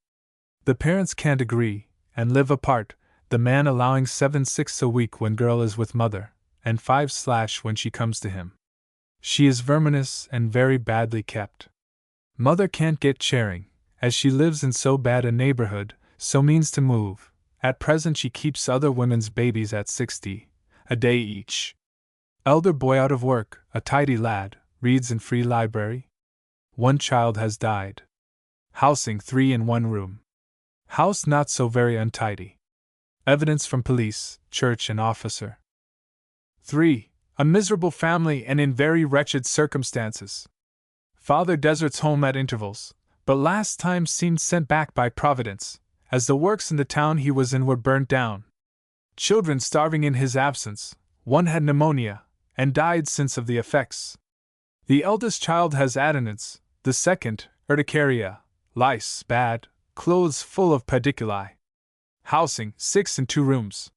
Speaker 1: The parents can't agree, and live apart, the man allowing 7/6 a week when girl is with mother, and 5/ when she comes to him. She is verminous and very badly kept. Mother can't get charing, as she lives in so bad a neighborhood, so means to move. At present she keeps other women's babies at 60 a day each. Elder boy out of work, a tidy lad, reads in free library. 1 child has died. Housing 3 in 1 room. House not so very untidy. Evidence from police, church and officer. 3. A miserable family and in very wretched circumstances. Father deserts home at intervals, but last time seemed sent back by Providence, as the works in the town he was in were burnt down. Children starving in his absence, one had pneumonia, and died since of the effects. The eldest child has adenoids, the second, urticaria, lice, bad, clothes full of pediculi. Housing, 6 and 2 rooms.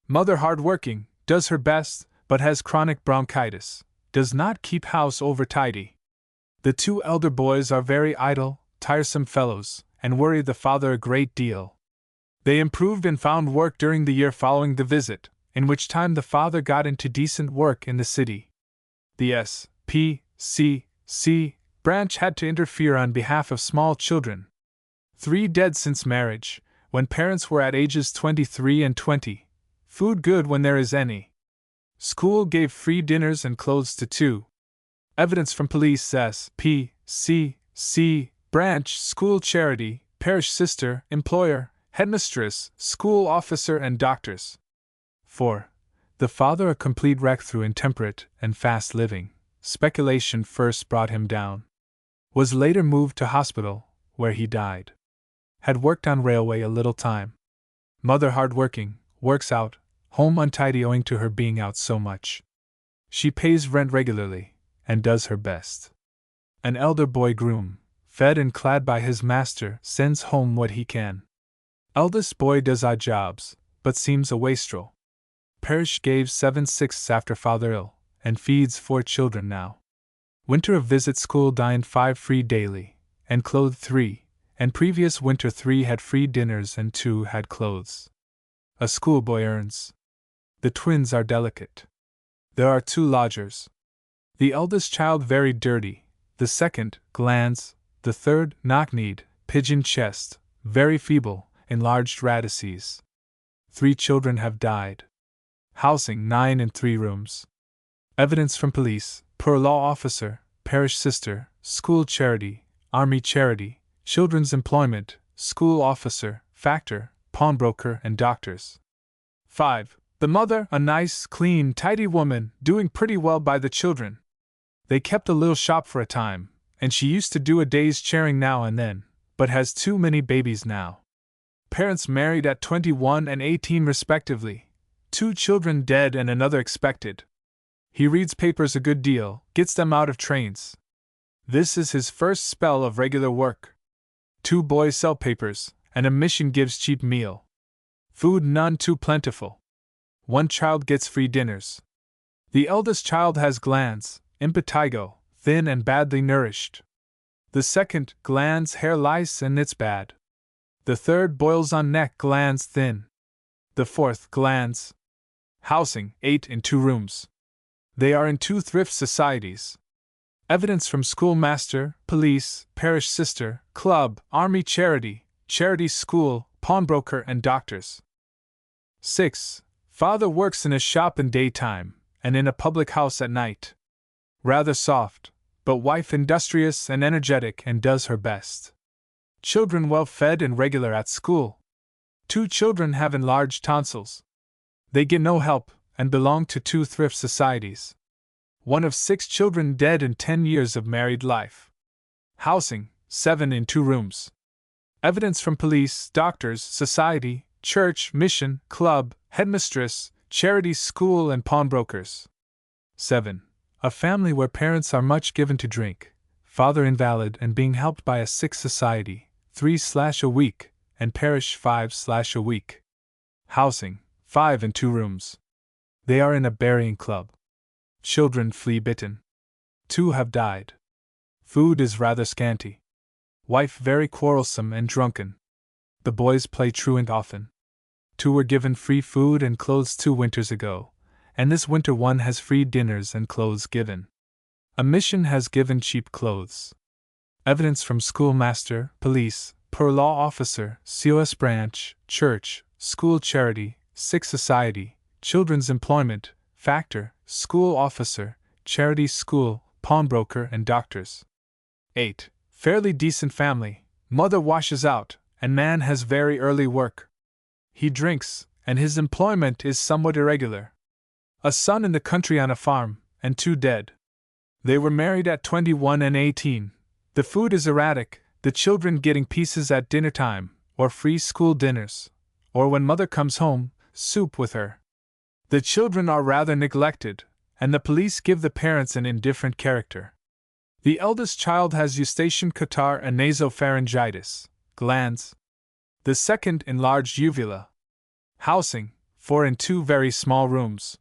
Speaker 1: Mother hard-working, does her best, but has chronic bronchitis, does not keep house over tidy. The 2 elder boys are very idle, tiresome fellows, and worry the father a great deal. They improved and found work during the year following the visit, in which time the father got into decent work in the city. The S.P.C.C. branch had to interfere on behalf of small children. 3 dead since marriage, when parents were at ages 23 and 20. Food good when there is any. School gave free dinners and clothes to 2. Evidence from police S.P.C.C. branch, school charity, parish sister, employer, headmistress, school officer and doctors. 4. The father a complete wreck through intemperate and fast living. Speculation first brought him down. Was later moved to hospital, where he died. Had worked on railway a little time. Mother hard-working, works out, home untidy owing to her being out so much. She pays rent regularly, and does her best. An elder boy groom, fed and clad by his master, sends home what he can. Eldest boy does odd jobs, but seems a wastrel. Parish gave 7/6 after father ill, and feeds 4 children now. Winter of visit school dined 5 free daily, and clothed 3, and previous winter 3 had free dinners and 2 had clothes. A schoolboy earns. The twins are delicate. There are 2 lodgers. The eldest child very dirty, the second, glands, the third, knock-kneed, pigeon chest, very feeble, enlarged radices. 3 children have died. Housing, 9 and 3 rooms. Evidence from police, poor law officer, parish sister, school charity, army charity, children's employment, school officer, factor, pawnbroker and doctors. 5. The mother, a nice, clean, tidy woman, doing pretty well by the children. They kept a little shop for a time, and she used to do a day's charing now and then, but has too many babies now. Parents married at 21 and 18 respectively, 2 children dead and another expected. He reads papers a good deal, gets them out of trains. This is his first spell of regular work. 2 boys sell papers, and a mission gives cheap meal. Food none too plentiful. 1 child gets free dinners. The eldest child has glands, impetigo, thin and badly nourished. The second, glands, hair lice and nits bad. The third, boils on neck, glands thin. The fourth, glands. Housing, 8 in 2 rooms. They are in 2 thrift societies. Evidence from schoolmaster, police, parish sister, club, army charity, charity school, pawnbroker and doctors. 6. Father works in a shop in daytime, and in a public house at night. Rather soft, but wife industrious and energetic and does her best. Children well fed and regular at school. 2 children have enlarged tonsils. They get no help, and belong to 2 thrift societies. 1 of 6 children dead in 10 years of married life. Housing, 7 in 2 rooms. Evidence from police, doctors, society, church, mission, club, headmistress, charity school and pawnbrokers. 7. A family where parents are much given to drink, father invalid and being helped by a sick society, 3/ a week, and parish 5/ a week. Housing, 5 in 2 rooms. They are in a burying club. Children flea-bitten. 2 have died. Food is rather scanty. Wife very quarrelsome and drunken. The boys play truant often. 2 were given free food and clothes 2 winters ago, and this winter 1 has free dinners and clothes given. A mission has given cheap clothes. Evidence from schoolmaster, police, poor law officer, COS branch, church, school charity, sick society, children's employment, factor, school officer, charity school, pawnbroker and doctors. 8. Fairly decent family, mother washes out, and man has very early work. He drinks, and his employment is somewhat irregular. A son in the country on a farm, and 2 dead. They were married at 21 and 18. The food is erratic, the children getting pieces at dinner time, or free school dinners, or when mother comes home, soup with her. The children are rather neglected, and the police give the parents an indifferent character. The eldest child has eustachian catarrh and nasopharyngitis, glands. The second enlarged uvula. Housing, 4 in 2 very small rooms.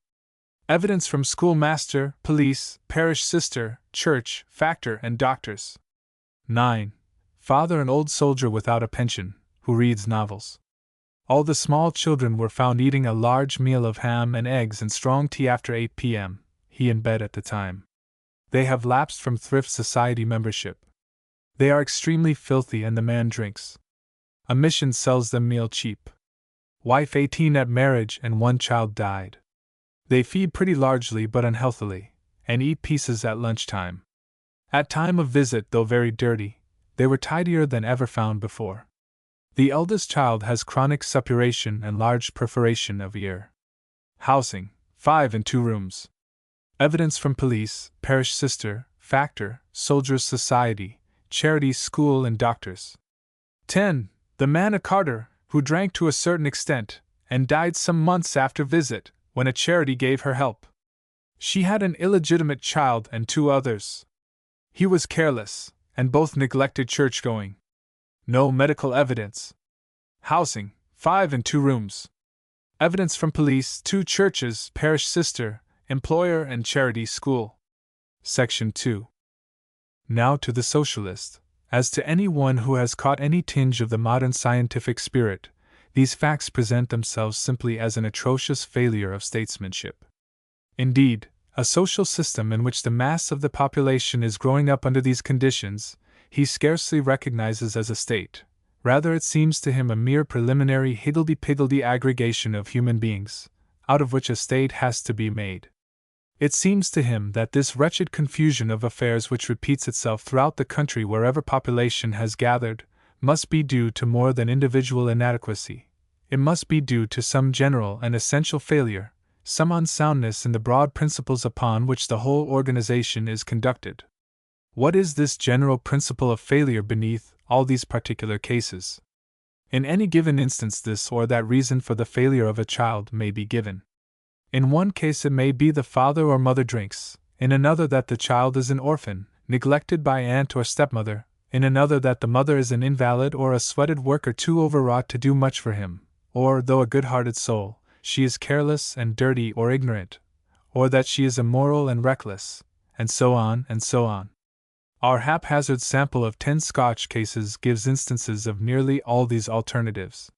Speaker 1: Evidence from schoolmaster, police, parish sister, church, factor, and doctors. 9. Father an old soldier without a pension, who reads novels. All the small children were found eating a large meal of ham and eggs and strong tea after 8 p.m., he in bed at the time. They have lapsed from thrift society membership. They are extremely filthy and the man drinks. A mission sells them meal cheap. Wife 18 at marriage and 1 child died. They feed pretty largely but unhealthily, and eat pieces at lunchtime. At time of visit, though very dirty, they were tidier than ever found before. The eldest child has chronic suppuration and large perforation of ear. Housing, 5 in 2 rooms. Evidence from police, parish sister, factor, soldiers' society, charity school and doctors. 10. The man a carter, who drank to a certain extent, and died some months after visit, when a charity gave her help. She had an illegitimate child and 2 others. He was careless, and both neglected church-going. No medical evidence. Housing, 5 in 2 rooms. Evidence from police, 2 churches, parish sister, employer and charity school. Section 2. Now to the socialist. As to anyone who has caught any tinge of the modern scientific spirit, these facts present themselves simply as an atrocious failure of statesmanship. Indeed, a social system in which the mass of the population is growing up under these conditions, he scarcely recognizes as a state. Rather, it seems to him a mere preliminary higgledy-piggledy aggregation of human beings, out of which a state has to be made. It seems to him that this wretched confusion of affairs which repeats itself throughout the country wherever population has gathered, must be due to more than individual inadequacy. It must be due to some general and essential failure, some unsoundness in the broad principles upon which the whole organization is conducted. What is this general principle of failure beneath all these particular cases? In any given instance, this or that reason for the failure of a child may be given. In one case it may be the father or mother drinks, in another that the child is an orphan, neglected by aunt or stepmother, in another that the mother is an invalid or a sweated worker too overwrought to do much for him, or, though a good-hearted soul, she is careless and dirty or ignorant, or that she is immoral and reckless, and so on and so on. Our haphazard sample of 10 Scotch cases gives instances of nearly all these alternatives.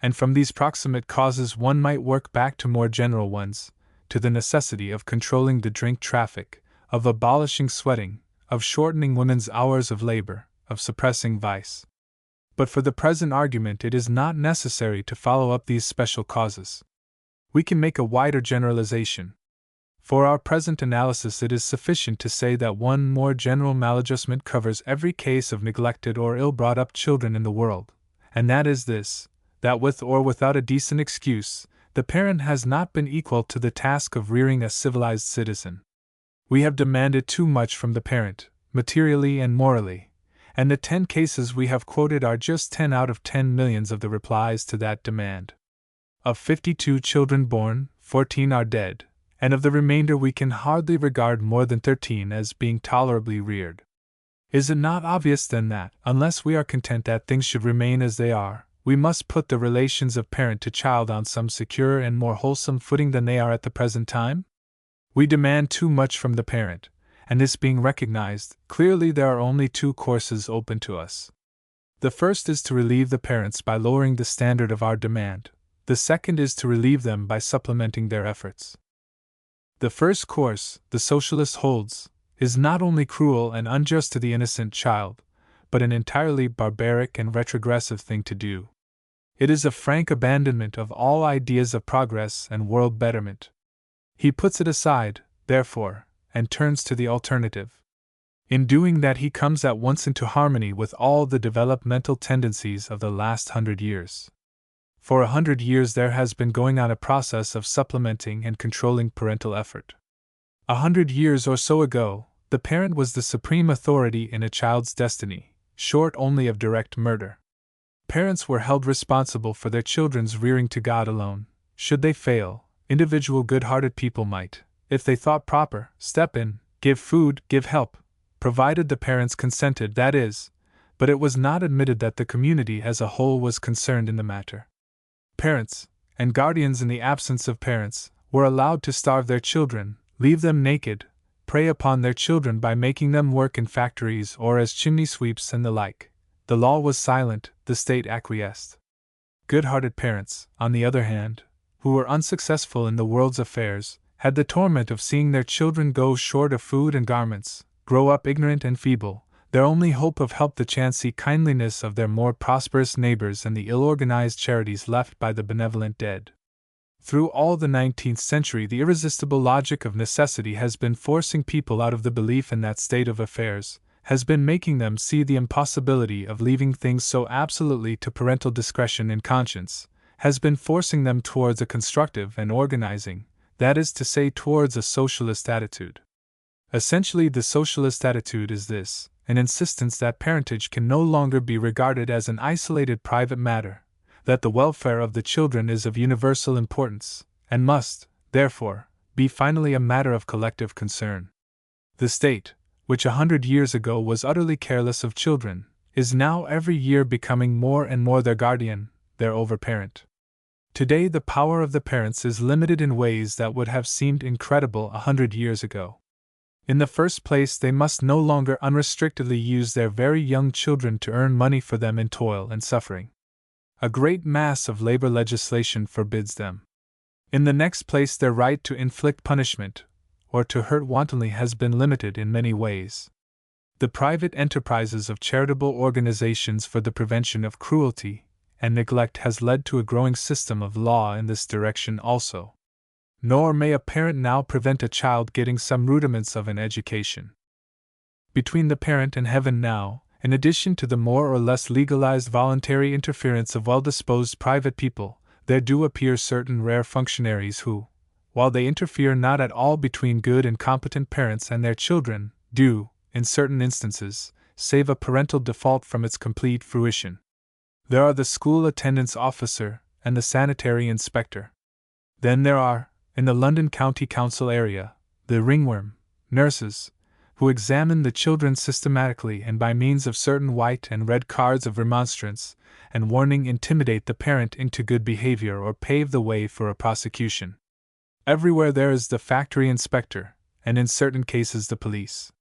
Speaker 1: And from these proximate causes one might work back to more general ones, to the necessity of controlling the drink traffic, of abolishing sweating, of shortening women's hours of labor, of suppressing vice. But for the present argument it is not necessary to follow up these special causes. We can make a wider generalization. For our present analysis it is sufficient to say that one more general maladjustment covers every case of neglected or ill-brought-up children in the world, and that is this: that with or without a decent excuse, the parent has not been equal to the task of rearing a civilized citizen. We have demanded too much from the parent, materially and morally, and the 10 cases we have quoted are just 10 out of 10 millions of the replies to that demand. Of 52 children born, 14 are dead, and of the remainder we can hardly regard more than 13 as being tolerably reared. Is it not obvious then that, unless we are content that things should remain as they are, we must put the relations of parent to child on some secure and more wholesome footing than they are at the present time? We demand too much from the parent, and this being recognized, clearly there are only 2 courses open to us. The first is to relieve the parents by lowering the standard of our demand, the second is to relieve them by supplementing their efforts. The first course, the socialist holds, is not only cruel and unjust to the innocent child, but an entirely barbaric and retrogressive thing to do. It is a frank abandonment of all ideas of progress and world betterment. He puts it aside, therefore, and turns to the alternative. In doing that he comes at once into harmony with all the developmental tendencies of the last 100 years. For 100 years there has been going on a process of supplementing and controlling parental effort. 100 years or so ago, the parent was the supreme authority in a child's destiny, short only of direct murder. Parents were held responsible for their children's rearing to God alone. Should they fail, individual good-hearted people might, if they thought proper, step in, give food, give help, provided the parents consented, that is, but it was not admitted that the community as a whole was concerned in the matter. Parents, and guardians in the absence of parents, were allowed to starve their children, leave them naked, prey upon their children by making them work in factories or as chimney sweeps and the like. The law was silent, the state acquiesced. Good-hearted parents, on the other hand, who were unsuccessful in the world's affairs, had the torment of seeing their children go short of food and garments, grow up ignorant and feeble, their only hope of help the chancy kindliness of their more prosperous neighbors and the ill-organized charities left by the benevolent dead. Through all the 19th century the irresistible logic of necessity has been forcing people out of the belief in that state of affairs, has been making them see the impossibility of leaving things so absolutely to parental discretion and conscience, has been forcing them towards a constructive and organizing, that is to say, towards a socialist attitude. Essentially, the socialist attitude is this: an insistence that parentage can no longer be regarded as an isolated private matter, that the welfare of the children is of universal importance, and must, therefore, be finally a matter of collective concern. The state, which 100 years ago was utterly careless of children, is now every year becoming more and more their guardian, their overparent. Today the power of the parents is limited in ways that would have seemed incredible 100 years ago. In the first place, they must no longer unrestrictedly use their very young children to earn money for them in toil and suffering. A great mass of labor legislation forbids them. In the next place, their right to inflict punishment, or to hurt wantonly, has been limited in many ways. The private enterprises of charitable organizations for the prevention of cruelty and neglect has led to a growing system of law in this direction also. Nor may a parent now prevent a child getting some rudiments of an education. Between the parent and heaven now, in addition to the more or less legalized voluntary interference of well-disposed private people, there do appear certain rare functionaries who, while they interfere not at all between good and competent parents and their children, do, in certain instances, save a parental default from its complete fruition. There are the school attendance officer and the sanitary inspector. Then there are, in the London County Council area, the ringworm nurses, who examine the children systematically and by means of certain white and red cards of remonstrance and warning intimidate the parent into good behavior or pave the way for a prosecution. Everywhere there is the factory inspector, and in certain cases the police.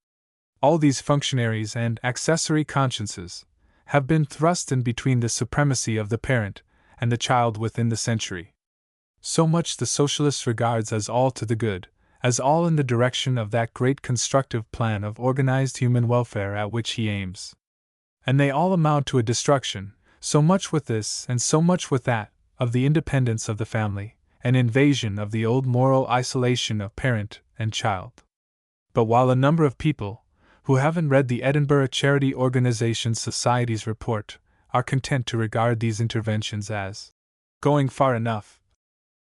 Speaker 1: All these functionaries and accessory consciences have been thrust in between the supremacy of the parent and the child within the century. So much the socialist regards as all to the good, as all in the direction of that great constructive plan of organized human welfare at which he aims. And they all amount to a destruction, so much with this and so much with that, of the independence of the family, an invasion of the old moral isolation of parent and child. But while a number of people, who haven't read the Edinburgh Charity Organization Society's report, are content to regard these interventions as going far enough,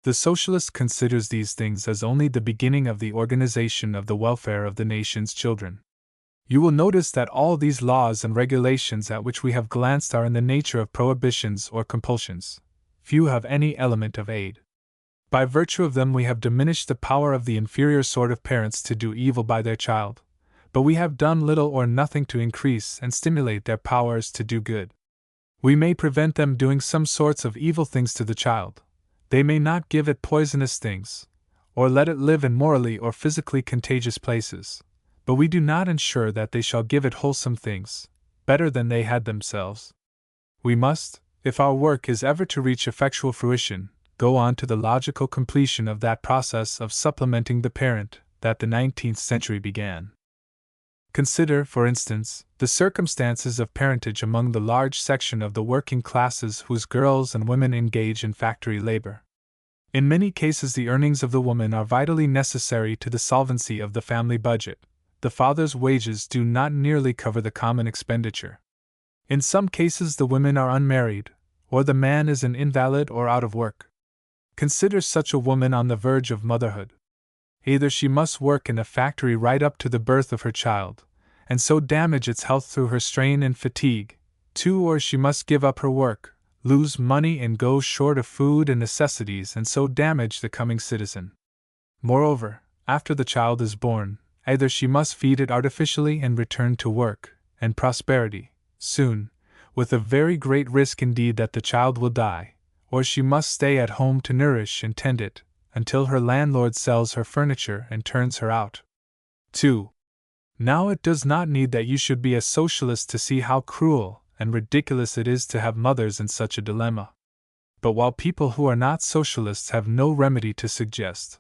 Speaker 1: the socialist considers these things as only the beginning of the organization of the welfare of the nation's children. You will notice that all these laws and regulations at which we have glanced are in the nature of prohibitions or compulsions. Few have any element of aid. By virtue of them we have diminished the power of the inferior sort of parents to do evil by their child, but we have done little or nothing to increase and stimulate their powers to do good. We may prevent them doing some sorts of evil things to the child. They may not give it poisonous things, or let it live in morally or physically contagious places, but we do not ensure that they shall give it wholesome things, better than they had themselves. We must, if our work is ever to reach effectual fruition, go on to the logical completion of that process of supplementing the parent that the 19th century began. Consider, for instance, the circumstances of parentage among the large section of the working classes whose girls and women engage in factory labor. In many cases the earnings of the woman are vitally necessary to the solvency of the family budget. The father's wages do not nearly cover the common expenditure. In some cases the women are unmarried, or the man is an invalid or out of work. Consider such a woman on the verge of motherhood. Either she must work in a factory right up to the birth of her child, and so damage its health through her strain and fatigue, or she must give up her work, lose money and go short of food and necessities and so damage the coming citizen. Moreover, after the child is born, either she must feed it artificially and return to work and prosperity, soon, with a very great risk indeed that the child will die, or she must stay at home to nourish and tend it, until her landlord sells her furniture and turns her out. 2. Now it does not need that you should be a socialist to see how cruel and ridiculous it is to have mothers in such a dilemma. But while people who are not socialists have no remedy to suggest,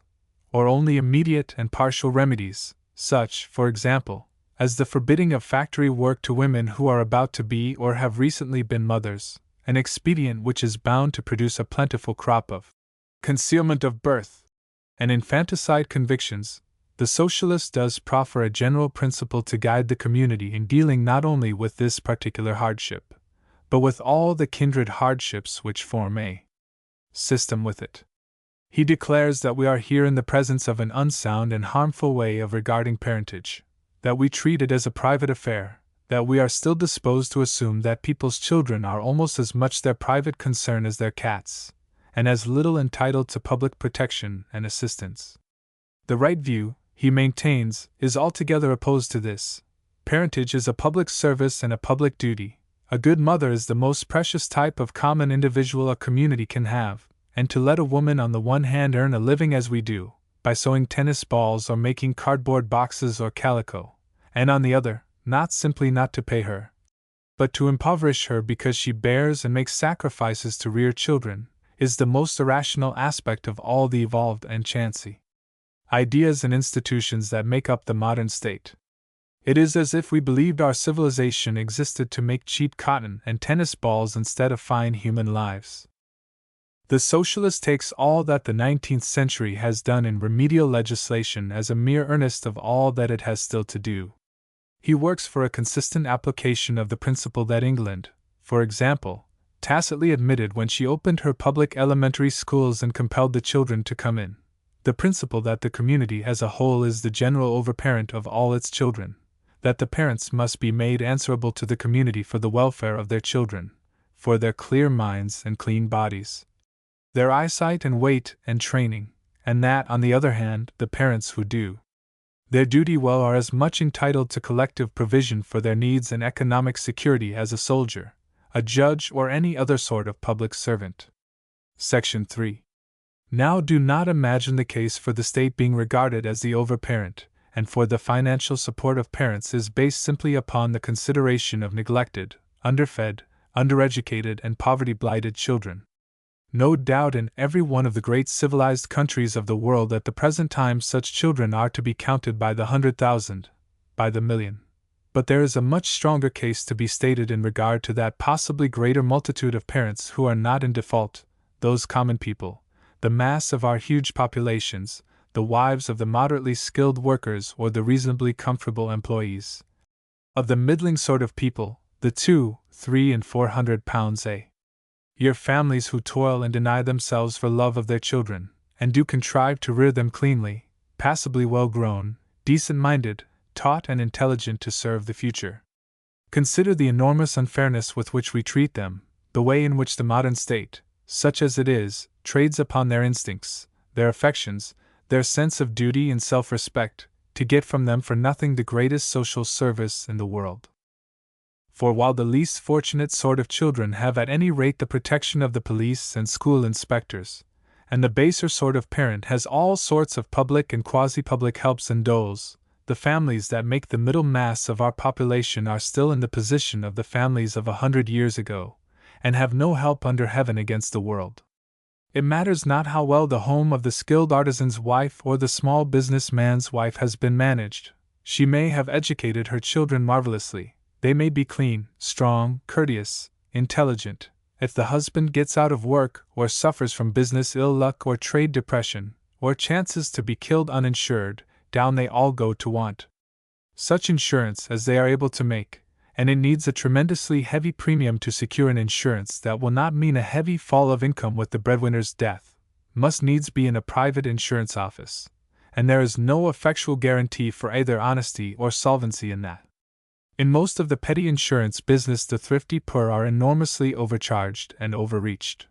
Speaker 1: or only immediate and partial remedies, such, for example, as the forbidding of factory work to women who are about to be or have recently been mothers, an expedient which is bound to produce a plentiful crop of concealment of birth and infanticide convictions, the socialist does proffer a general principle to guide the community in dealing not only with this particular hardship, but with all the kindred hardships which form a system with it. He declares that we are here in the presence of an unsound and harmful way of regarding parentage, that we treat it as a private affair, that we are still disposed to assume that people's children are almost as much their private concern as their cats, and as little entitled to public protection and assistance. The right view, he maintains, is altogether opposed to this. Parentage is a public service and a public duty. A good mother is the most precious type of common individual a community can have, and to let a woman on the one hand earn a living as we do, by sewing tennis balls or making cardboard boxes or calico, and on the other, not simply not to pay her, but to impoverish her because she bears and makes sacrifices to rear children, is the most irrational aspect of all the evolved and chancy ideas and institutions that make up the modern state. It is as if we believed our civilization existed to make cheap cotton and tennis balls instead of fine human lives. The socialist takes all that the 19th century has done in remedial legislation as a mere earnest of all that it has still to do. He works for a consistent application of the principle that England, for example, tacitly admitted when she opened her public elementary schools and compelled the children to come in. The principle that the community as a whole is the general overparent of all its children, that the parents must be made answerable to the community for the welfare of their children, for their clear minds and clean bodies, their eyesight and weight and training, and that, on the other hand, the parents who do their duty well are as much entitled to collective provision for their needs and economic security as a soldier, a judge, or any other sort of public servant. Section 3. Now do not imagine the case for the state being regarded as the overparent, and for the financial support of parents is based simply upon the consideration of neglected, underfed, undereducated, and poverty-blighted children. No doubt in every one of the great civilized countries of the world at the present time such children are to be counted by the 100,000, by the million. But there is a much stronger case to be stated in regard to that possibly greater multitude of parents who are not in default, those common people, the mass of our huge populations, the wives of the moderately skilled workers or the reasonably comfortable employees of the middling sort of people, the 200, 300, and 400 pounds a year families who toil and deny themselves for love of their children, and do contrive to rear them cleanly, passably well grown, decent-minded, taught and intelligent to serve the future. Consider the enormous unfairness with which we treat them, the way in which the modern state, such as it is, trades upon their instincts, their affections, their sense of duty and self-respect, to get from them for nothing the greatest social service in the world. For while the least fortunate sort of children have at any rate the protection of the police and school inspectors, and the baser sort of parent has all sorts of public and quasi-public helps and doles, the families that make the middle mass of our population are still in the position of the families of 100 years ago, and have no help under heaven against the world. It matters not how well the home of the skilled artisan's wife or the small business man's wife has been managed. She may have educated her children marvelously. They may be clean, strong, courteous, intelligent. If the husband gets out of work, or suffers from business ill luck or trade depression, or chances to be killed uninsured, down they all go to want such insurance as they are able to make, and it needs a tremendously heavy premium to secure an insurance that will not mean a heavy fall of income with the breadwinner's death, must needs be in a private insurance office, and there is no effectual guarantee for either honesty or solvency in that. In most of the petty insurance business, the thrifty poor are enormously overcharged and overreached.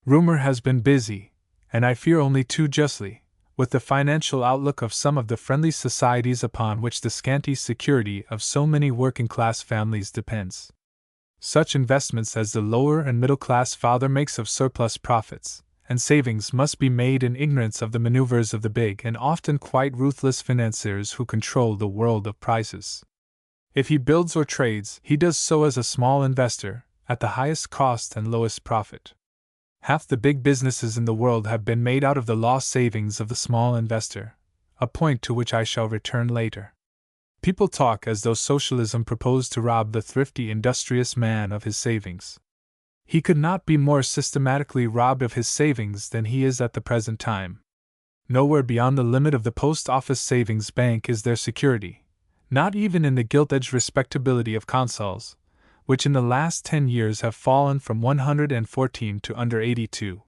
Speaker 1: Rumor has been busy, and I fear only too justly, with the financial outlook of some of the friendly societies upon which the scanty security of so many working-class families depends. Such investments as the lower and middle-class father makes of surplus profits and savings must be made in ignorance of the maneuvers of the big and often quite ruthless financiers who control the world of prices. If he builds or trades, he does so as a small investor, at the highest cost and lowest profit. Half the big businesses in the world have been made out of the lost savings of the small investor, a point to which I shall return later. People talk as though Socialism proposed to rob the thrifty, industrious man of his savings. He could not be more systematically robbed of his savings than he is at the present time. Nowhere beyond the limit of the post office savings bank is there security, not even in the gilt-edged respectability of consols, which in the last 10 years have fallen from 114 to under 82.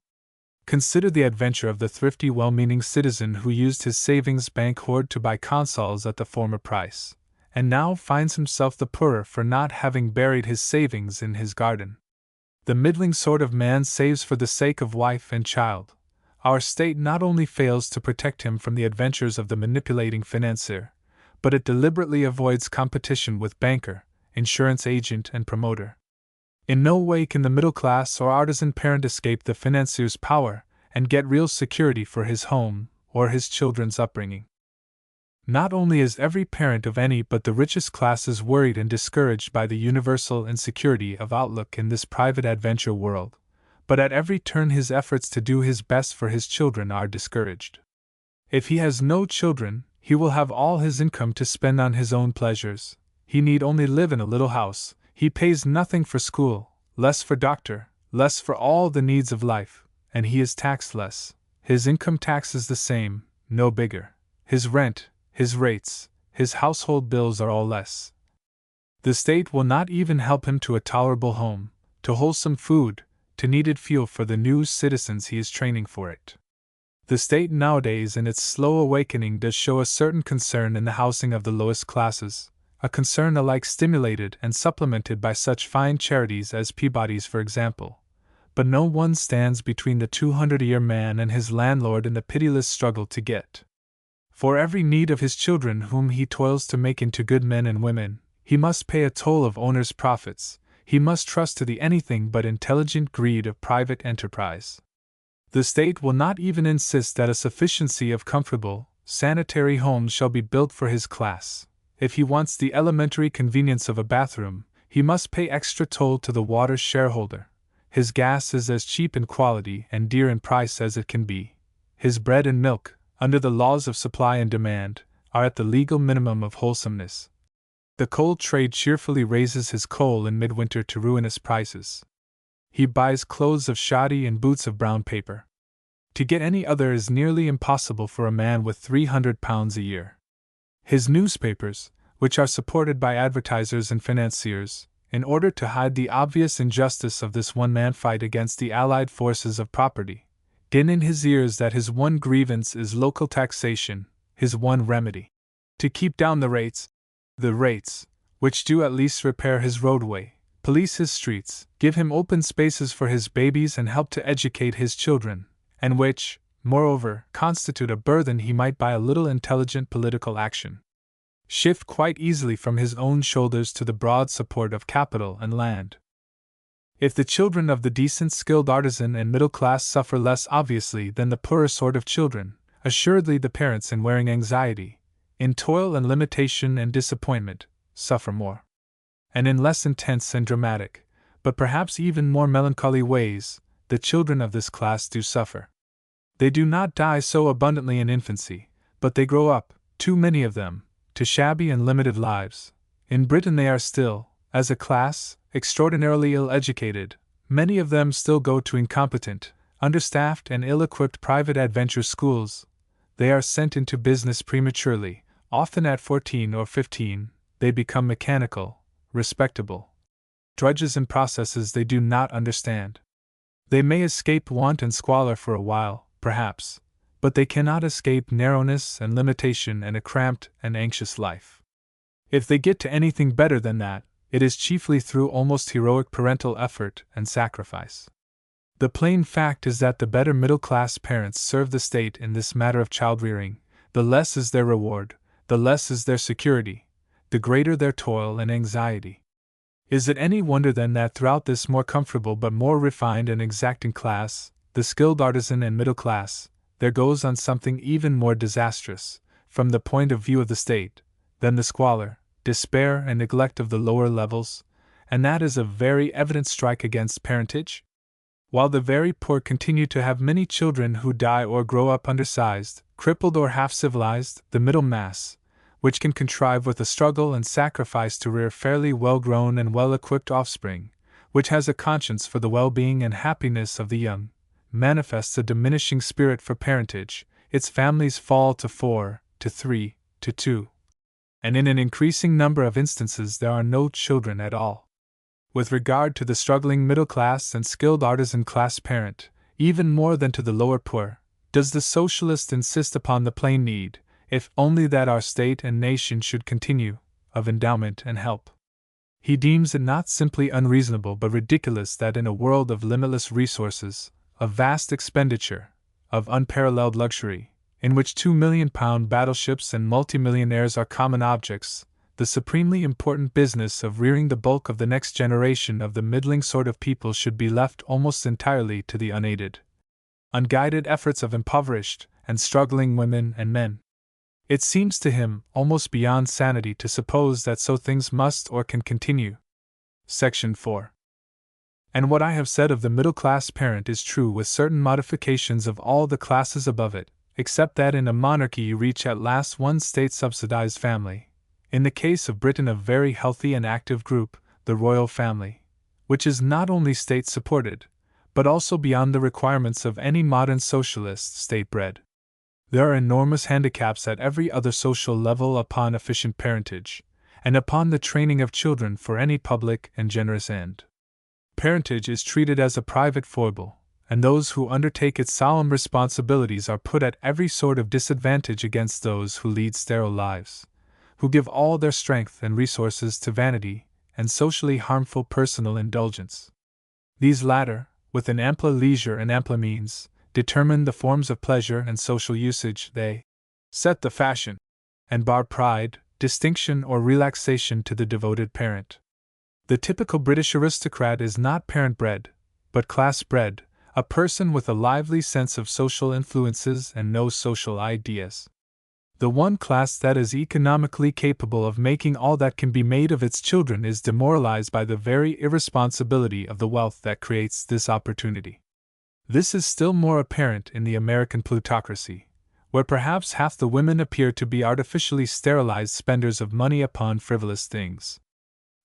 Speaker 1: Consider the adventure of the thrifty, well-meaning citizen who used his savings bank hoard to buy consols at the former price, and now finds himself the poorer for not having buried his savings in his garden. The middling sort of man saves for the sake of wife and child. Our state not only fails to protect him from the adventures of the manipulating financier, but it deliberately avoids competition with banker, insurance agent, and promoter. In no way can the middle class or artisan parent escape the financier's power and get real security for his home or his children's upbringing. Not only is every parent of any but the richest classes worried and discouraged by the universal insecurity of outlook in this private adventure world, but at every turn his efforts to do his best for his children are discouraged. If he has no children, he will have all his income to spend on his own pleasures. He need only live in a little house, he pays nothing for school, less for doctor, less for all the needs of life, and he is taxed less. His income tax is the same, no bigger. His rent, his rates, his household bills are all less. The state will not even help him to a tolerable home, to wholesome food, to needed fuel for the new citizens he is training for it. The state nowadays, in its slow awakening, does show a certain concern in the housing of the lowest classes, a concern alike stimulated and supplemented by such fine charities as Peabody's, for example. But no one stands between the 200-a-year man and his landlord in the pitiless struggle to get. For every need of his children whom he toils to make into good men and women, he must pay a toll of owner's profits, he must trust to the anything but intelligent greed of private enterprise. The state will not even insist that a sufficiency of comfortable, sanitary homes shall be built for his class. If he wants the elementary convenience of a bathroom, he must pay extra toll to the water shareholder. His gas is as cheap in quality and dear in price as it can be. His bread and milk, under the laws of supply and demand, are at the legal minimum of wholesomeness. The coal trade cheerfully raises his coal in midwinter to ruinous prices. He buys clothes of shoddy and boots of brown paper. To get any other is nearly impossible for a man with £300 a year. His newspapers, which are supported by advertisers and financiers, in order to hide the obvious injustice of this one-man fight against the allied forces of property, din in his ears that his one grievance is local taxation, his one remedy to keep down the rates, which do at least repair his roadway, police his streets, give him open spaces for his babies and help to educate his children, and which, moreover, constitute a burthen he might by a little intelligent political action shift quite easily from his own shoulders to the broad support of capital and land. If the children of the decent skilled artisan and middle class suffer less obviously than the poorer sort of children, assuredly the parents in wearing anxiety, in toil and limitation and disappointment, suffer more. And in less intense and dramatic, but perhaps even more melancholy ways, the children of this class do suffer. They do not die so abundantly in infancy, but they grow up, too many of them, to shabby and limited lives. In Britain they are still, as a class, extraordinarily ill-educated. Many of them still go to incompetent, understaffed and ill-equipped private adventure schools. They are sent into business prematurely, often at 14 or 15, they become mechanical, respectable drudges in processes they do not understand. They may escape want and squalor for a while, perhaps, but they cannot escape narrowness and limitation and a cramped and anxious life. If they get to anything better than that, it is chiefly through almost heroic parental effort and sacrifice. The plain fact is that the better middle-class parents serve the state in this matter of child-rearing, the less is their reward, the less is their security, the greater their toil and anxiety. Is it any wonder then that throughout this more comfortable but more refined and exacting class, the skilled artisan and middle class, there goes on something even more disastrous, from the point of view of the state, than the squalor, despair, and neglect of the lower levels, and that is a very evident strike against parentage? While the very poor continue to have many children who die or grow up undersized, crippled, or half-civilized, the middle mass, which can contrive with a struggle and sacrifice to rear fairly well-grown and well-equipped offspring, which has a conscience for the well-being and happiness of the young, manifests a diminishing spirit for parentage, its families fall to 4, to 3, to 2. And in an increasing number of instances there are no children at all. With regard to the struggling middle class and skilled artisan class parent, even more than to the lower poor, does the socialist insist upon the plain need, if only that our state and nation should continue, of endowment and help. He deems it not simply unreasonable but ridiculous that in a world of limitless resources, of vast expenditure, of unparalleled luxury, in which £2 million battleships and multimillionaires are common objects, the supremely important business of rearing the bulk of the next generation of the middling sort of people should be left almost entirely to the unaided, unguided efforts of impoverished and struggling women and men. It seems to him almost beyond sanity to suppose that so things must or can continue. Section 4. And what I have said of the middle-class parent is true with certain modifications of all the classes above it, except that in a monarchy you reach at last one state-subsidized family, in the case of Britain a very healthy and active group, the royal family, which is not only state-supported, but also beyond the requirements of any modern socialist state-bred. There are enormous handicaps at every other social level upon efficient parentage, and upon the training of children for any public and generous end. Parentage is treated as a private foible, and those who undertake its solemn responsibilities are put at every sort of disadvantage against those who lead sterile lives, who give all their strength and resources to vanity and socially harmful personal indulgence. These latter, with an ampler leisure and ampler means, determine the forms of pleasure and social usage, they set the fashion, and bar pride, distinction, or relaxation to the devoted parent. The typical British aristocrat is not parent-bred, but class-bred, a person with a lively sense of social influences and no social ideas. The one class that is economically capable of making all that can be made of its children is demoralized by the very irresponsibility of the wealth that creates this opportunity. This is still more apparent in the American plutocracy, where perhaps half the women appear to be artificially sterilized spenders of money upon frivolous things.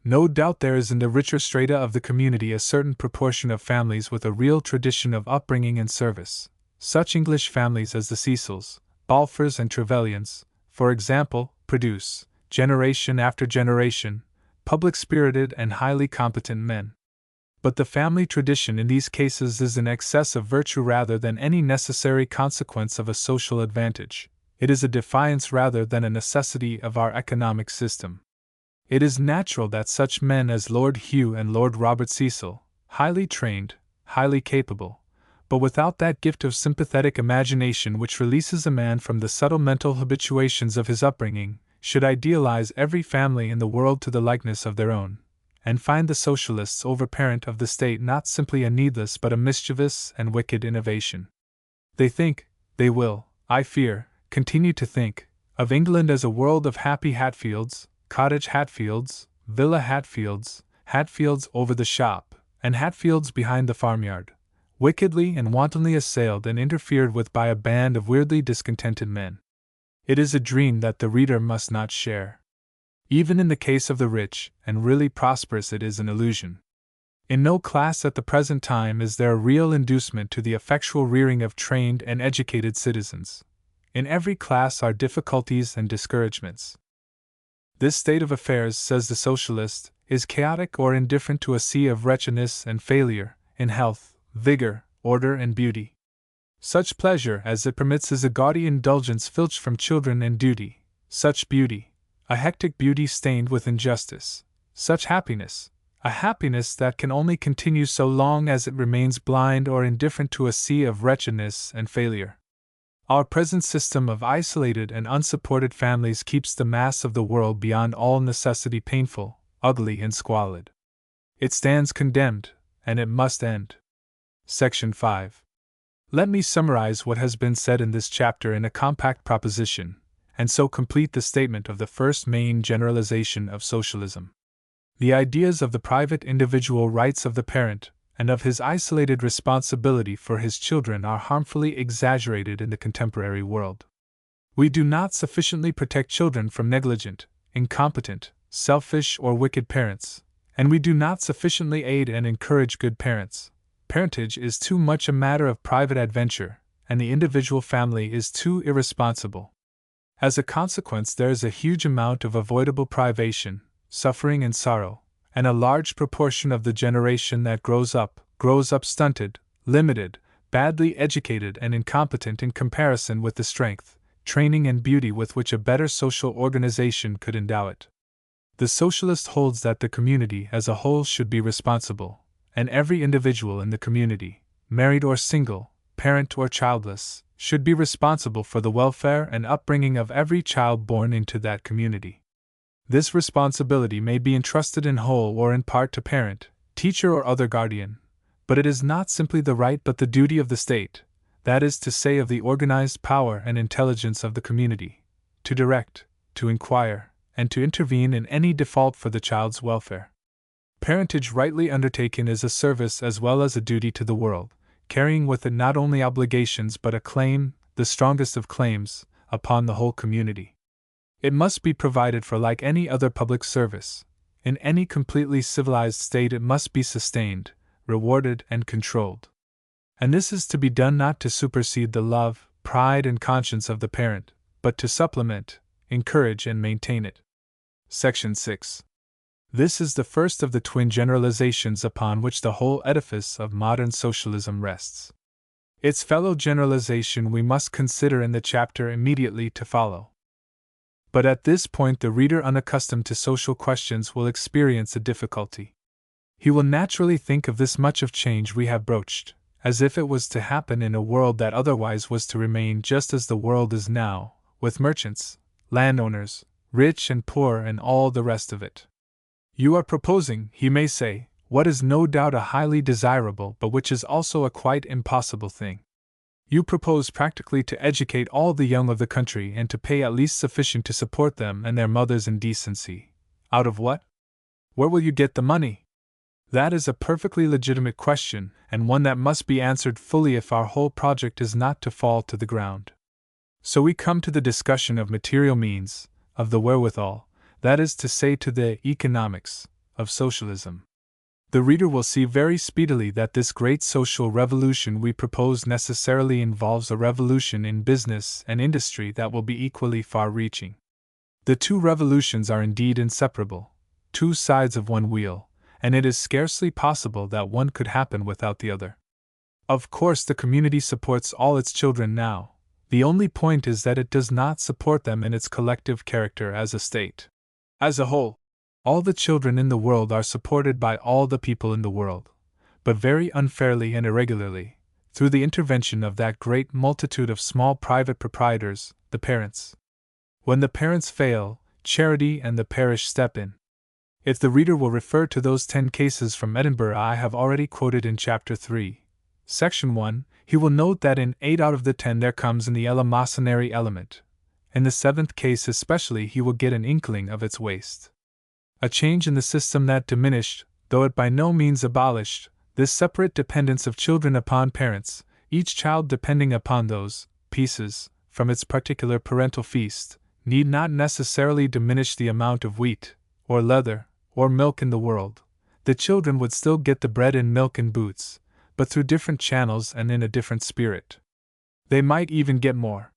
Speaker 1: No doubt there is in the richer strata of the community a certain proportion of families with a real tradition of upbringing and service. Such English families as the Cecils, Balfours, and Trevelyan's, for example, produce, generation after generation, public-spirited and highly competent men. But the family tradition in these cases is an excess of virtue rather than any necessary consequence of a social advantage. It is a defiance rather than a necessity of our economic system. It is natural that such men as Lord Hugh and Lord Robert Cecil, highly trained, highly capable, but without that gift of sympathetic imagination which releases a man from the subtle mental habituations of his upbringing, should idealize every family in the world to the likeness of their own, and find the socialists overparent of the state not simply a needless but a mischievous and wicked innovation. They think, they will, I fear, continue to think, of England as a world of happy Hatfields, cottage Hatfields, villa Hatfields, Hatfields over the shop, and Hatfields behind the farmyard, wickedly and wantonly assailed and interfered with by a band of weirdly discontented men. It is a dream that the reader must not share. Even in the case of the rich and really prosperous it is an illusion. In no class at the present time is there a real inducement to the effectual rearing of trained and educated citizens. In every class are difficulties and discouragements. This state of affairs, says the socialist, is chaotic or indifferent to a sea of wretchedness and failure, in health, vigor, order, and beauty. Such pleasure as it permits is a gaudy indulgence filched from children and duty, such beauty, a hectic beauty stained with injustice, such happiness, a happiness that can only continue so long as it remains blind or indifferent to a sea of wretchedness and failure. Our present system of isolated and unsupported families keeps the mass of the world beyond all necessity painful, ugly, and squalid. It stands condemned, and it must end. Section 5. Let me summarize what has been said in this chapter in a compact proposition, and so complete the statement of the first main generalization of socialism. The ideas of the private individual rights of the parent, and of his isolated responsibility for his children are harmfully exaggerated in the contemporary world. We do not sufficiently protect children from negligent, incompetent, selfish, or wicked parents, and we do not sufficiently aid and encourage good parents. Parentage is too much a matter of private adventure, and the individual family is too irresponsible. As a consequence, there is a huge amount of avoidable privation, suffering, and sorrow, and a large proportion of the generation that grows up stunted, limited, badly educated, and incompetent in comparison with the strength, training, and beauty with which a better social organization could endow it. The socialist holds that the community as a whole should be responsible, and every individual in the community, married or single, parent or childless, should be responsible for the welfare and upbringing of every child born into that community. This responsibility may be entrusted in whole or in part to parent, teacher, or other guardian, but it is not simply the right but the duty of the state, that is to say of the organized power and intelligence of the community, to direct, to inquire, and to intervene in any default for the child's welfare. Parentage rightly undertaken is a service as well as a duty to the world, carrying with it not only obligations but a claim, the strongest of claims, upon the whole community. It must be provided for like any other public service. In any completely civilized state it must be sustained, rewarded, and controlled. And this is to be done not to supersede the love, pride, and conscience of the parent, but to supplement, encourage, and maintain it. Section 6. This is the first of the twin generalizations upon which the whole edifice of modern socialism rests. Its fellow generalization we must consider in the chapter immediately to follow. But at this point the reader unaccustomed to social questions will experience a difficulty. He will naturally think of this much of change we have broached, as if it was to happen in a world that otherwise was to remain just as the world is now, with merchants, landowners, rich and poor, and all the rest of it. You are proposing, he may say, what is no doubt a highly desirable but which is also a quite impossible thing. You propose practically to educate all the young of the country and to pay at least sufficient to support them and their mothers in decency. Out of what? Where will you get the money? That is a perfectly legitimate question, and one that must be answered fully if our whole project is not to fall to the ground. So we come to the discussion of material means, of the wherewithal, that is to say to the economics, of socialism. The reader will see very speedily that this great social revolution we propose necessarily involves a revolution in business and industry that will be equally far-reaching. The two revolutions are indeed inseparable, two sides of one wheel, and it is scarcely possible that one could happen without the other. Of course, the community supports all its children now. The only point is that it does not support them in its collective character as a state. As a whole, all the children in the world are supported by all the people in the world, but very unfairly and irregularly, through the intervention of that great multitude of small private proprietors, the parents. When the parents fail, charity and the parish step in. If the reader will refer to those 10 cases from Edinburgh I have already quoted in Chapter 3, Section 1, he will note that in 8 out of the 10 there comes in the eleemosynary element. In the 7th case especially he will get an inkling of its waste. A change in the system that diminished, though it by no means abolished, this separate dependence of children upon parents, each child depending upon those pieces, from its particular parental feast, need not necessarily diminish the amount of wheat, or leather, or milk in the world. The children would still get the bread and milk and boots, but through different channels and in a different spirit. They might even get more.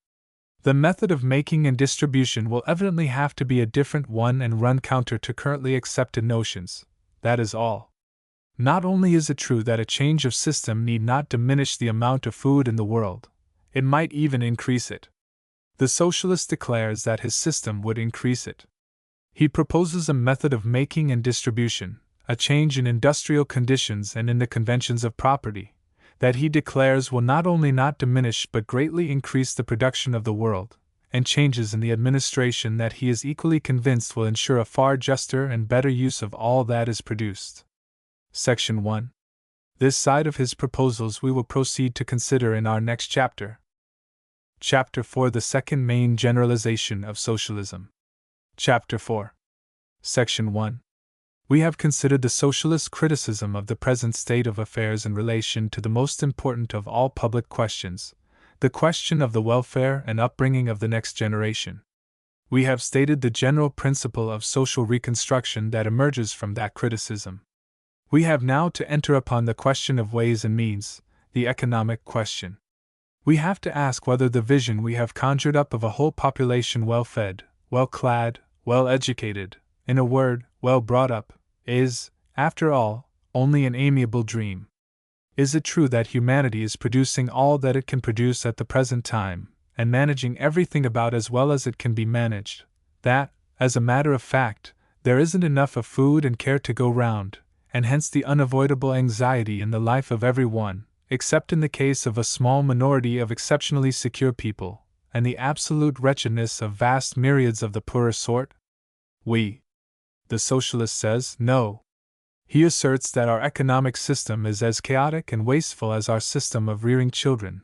Speaker 1: The method of making and distribution will evidently have to be a different one and run counter to currently accepted notions. That is all. Not only is it true that a change of system need not diminish the amount of food in the world, it might even increase it. The socialist declares that his system would increase it. He proposes a method of making and distribution, a change in industrial conditions and in the conventions of property, that he declares will not only not diminish but greatly increase the production of the world, and changes in the administration that he is equally convinced will ensure a far juster and better use of all that is produced. Section 1. This side of his proposals we will proceed to consider in our next chapter. Chapter 4: The second main generalization of socialism. Chapter 4. Section 1. We have considered the socialist criticism of the present state of affairs in relation to the most important of all public questions, the question of the welfare and upbringing of the next generation. We have stated the general principle of social reconstruction that emerges from that criticism. We have now to enter upon the question of ways and means, the economic question. We have to ask whether the vision we have conjured up of a whole population well-fed, well-clad, well-educated, in a word, well brought up, is, after all, only an amiable dream. Is it true that humanity is producing all that it can produce at the present time, and managing everything about as well as it can be managed, that, as a matter of fact, there isn't enough of food and care to go round, and hence the unavoidable anxiety in the life of every one, except in the case of a small minority of exceptionally secure people, and the absolute wretchedness of vast myriads of the poorer sort? The socialist says, no. He asserts that our economic system is as chaotic and wasteful as our system of rearing children,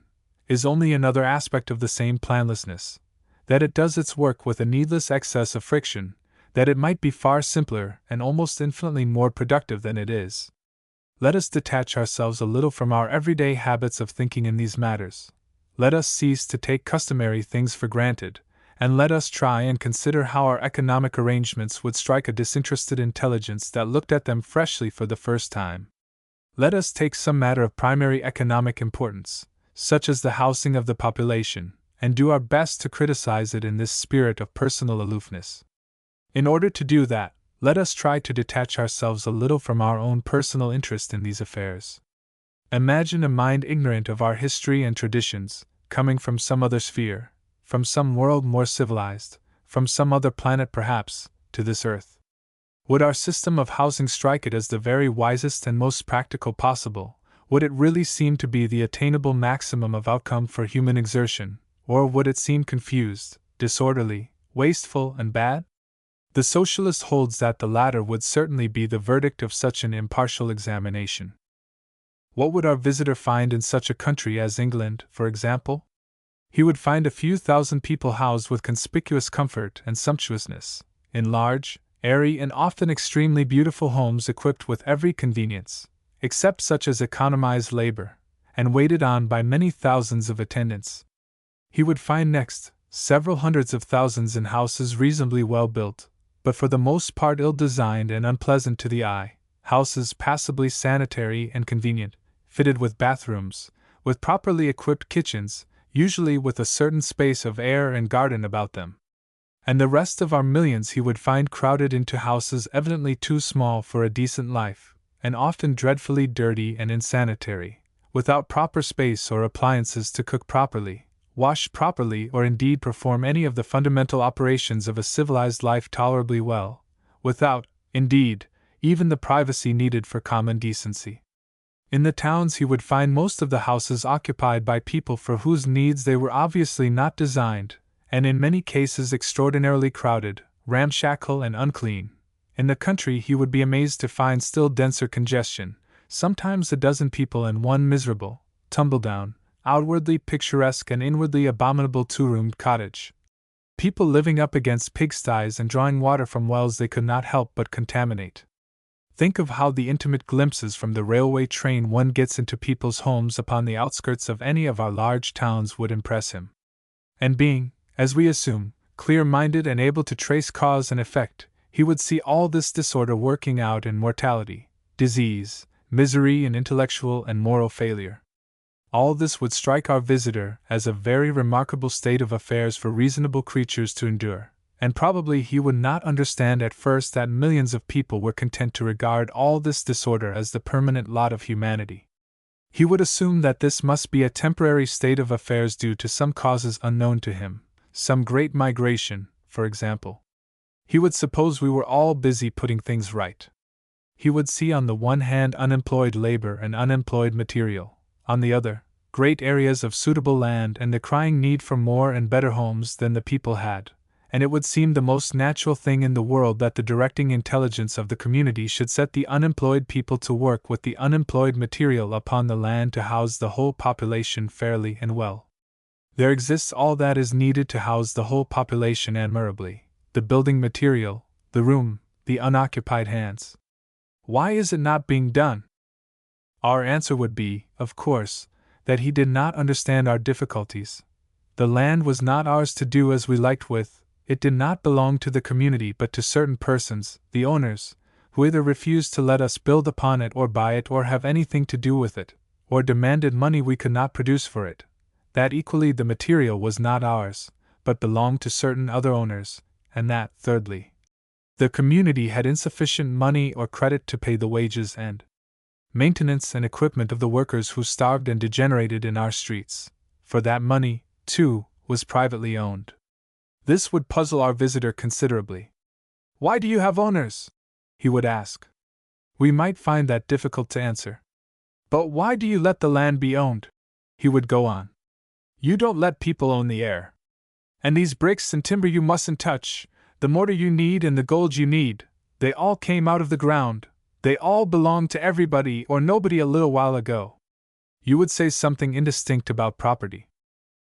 Speaker 1: is only another aspect of the same planlessness, that it does its work with a needless excess of friction, that it might be far simpler and almost infinitely more productive than it is. Let us detach ourselves a little from our everyday habits of thinking in these matters. Let us cease to take customary things for granted, and let us try and consider how our economic arrangements would strike a disinterested intelligence that looked at them freshly for the first time. Let us take some matter of primary economic importance, such as the housing of the population, and do our best to criticize it in this spirit of personal aloofness. In order to do that, let us try to detach ourselves a little from our own personal interest in these affairs. Imagine a mind ignorant of our history and traditions, coming from some other sphere, from some world more civilized, from some other planet perhaps, to this earth. Would our system of housing strike it as the very wisest and most practical possible? Would it really seem to be the attainable maximum of outcome for human exertion, or would it seem confused, disorderly, wasteful, and bad? The socialist holds that the latter would certainly be the verdict of such an impartial examination. What would our visitor find in such a country as England, for example? He would find a few thousand people housed with conspicuous comfort and sumptuousness, in large, airy, and often extremely beautiful homes equipped with every convenience, except such as economize labor, and waited on by many thousands of attendants. He would find next, several hundreds of thousands in houses reasonably well built, but for the most part ill-designed and unpleasant to the eye, houses passably sanitary and convenient, fitted with bathrooms, with properly equipped kitchens, usually with a certain space of air and garden about them. And the rest of our millions he would find crowded into houses evidently too small for a decent life, and often dreadfully dirty and insanitary, without proper space or appliances to cook properly, wash properly, or indeed perform any of the fundamental operations of a civilized life tolerably well, without, indeed, even the privacy needed for common decency. In the towns he would find most of the houses occupied by people for whose needs they were obviously not designed, and in many cases extraordinarily crowded, ramshackle, and unclean. In the country he would be amazed to find still denser congestion, sometimes a dozen people in one miserable, tumble-down, outwardly picturesque and inwardly abominable two-roomed cottage. People living up against pigsties and drawing water from wells they could not help but contaminate. Think of how the intimate glimpses from the railway train one gets into people's homes upon the outskirts of any of our large towns would impress him. And being, as we assume, clear-minded and able to trace cause and effect, he would see all this disorder working out in mortality, disease, misery, and intellectual and moral failure. All this would strike our visitor as a very remarkable state of affairs for reasonable creatures to endure, and probably he would not understand at first that millions of people were content to regard all this disorder as the permanent lot of humanity. He would assume that this must be a temporary state of affairs due to some causes unknown to him, some great migration, for example. He would suppose we were all busy putting things right. He would see on the one hand unemployed labor and unemployed material, on the other, great areas of suitable land and the crying need for more and better homes than the people had, and it would seem the most natural thing in the world that the directing intelligence of the community should set the unemployed people to work with the unemployed material upon the land to house the whole population fairly and well. There exists all that is needed to house the whole population admirably: the building material, the room, the unoccupied hands. Why is it not being done? Our answer would be, of course, that he did not understand our difficulties. The land was not ours to do as we liked with. It did not belong to the community but to certain persons, the owners, who either refused to let us build upon it or buy it or have anything to do with it, or demanded money we could not produce for it. That equally the material was not ours, but belonged to certain other owners, and that, thirdly, the community had insufficient money or credit to pay the wages and maintenance and equipment of the workers who starved and degenerated in our streets, for that money, too, was privately owned. This would puzzle our visitor considerably. "Why do you have owners?" he would ask. We might find that difficult to answer. "But why do you let the land be owned?" he would go on. "You don't let people own the air. And these bricks and timber you mustn't touch, the mortar you need and the gold you need, they all came out of the ground, they all belonged to everybody or nobody a little while ago." You would say something indistinct about property.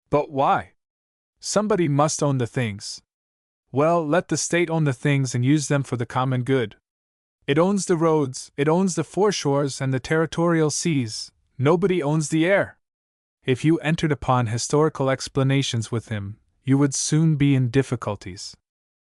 Speaker 1: "But why? Somebody must own the things." "Well, let the state own the things and use them for the common good. It owns the roads, it owns the foreshores and the territorial seas, nobody owns the air." If you entered upon historical explanations with him, you would soon be in difficulties.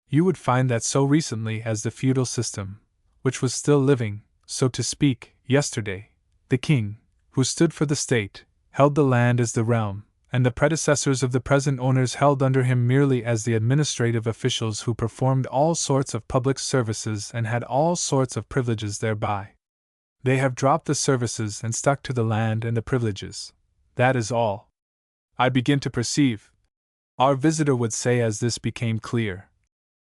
Speaker 1: You would find that so recently as the feudal system, which was still living, so to speak, yesterday, the king, who stood for the state, held the land as the realm, and the predecessors of the present owners held under him merely as the administrative officials who performed all sorts of public services and had all sorts of privileges thereby. They have dropped the services and stuck to the land and the privileges. That is all. "I begin to perceive," our visitor would say as this became clear.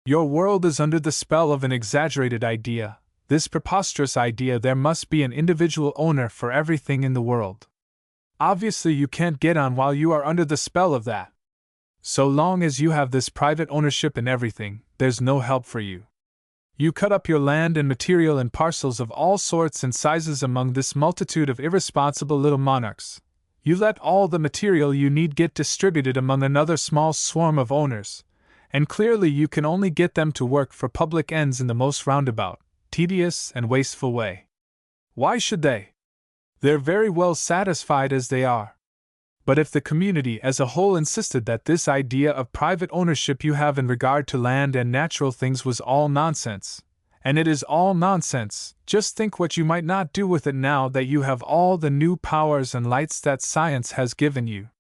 Speaker 1: "Your world is under the spell of an exaggerated idea, this preposterous idea there must be an individual owner for everything in the world. Obviously you can't get on while you are under the spell of that. So long as you have this private ownership in everything, there's no help for you. You cut up your land and material in parcels of all sorts and sizes among this multitude of irresponsible little monarchs. You let all the material you need get distributed among another small swarm of owners, and clearly you can only get them to work for public ends in the most roundabout, tedious, and wasteful way. Why should they? They're very well satisfied as they are. But if the community as a whole insisted that this idea of private ownership you have in regard to land and natural things was all nonsense, and it is all nonsense, just think what you might not do with it now that you have all the new powers and lights that science has given you.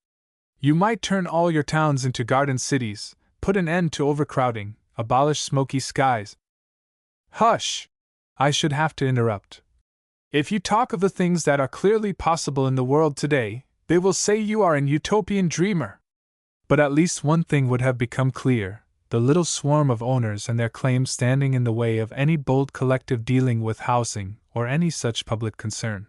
Speaker 1: You might turn all your towns into garden cities, put an end to overcrowding, abolish smoky skies. Hush! I should have to interrupt. If you talk of the things that are clearly possible in the world today, they will say you are an utopian dreamer. But at least one thing would have become clear: the little swarm of owners and their claims standing in the way of any bold collective dealing with housing or any such public concern.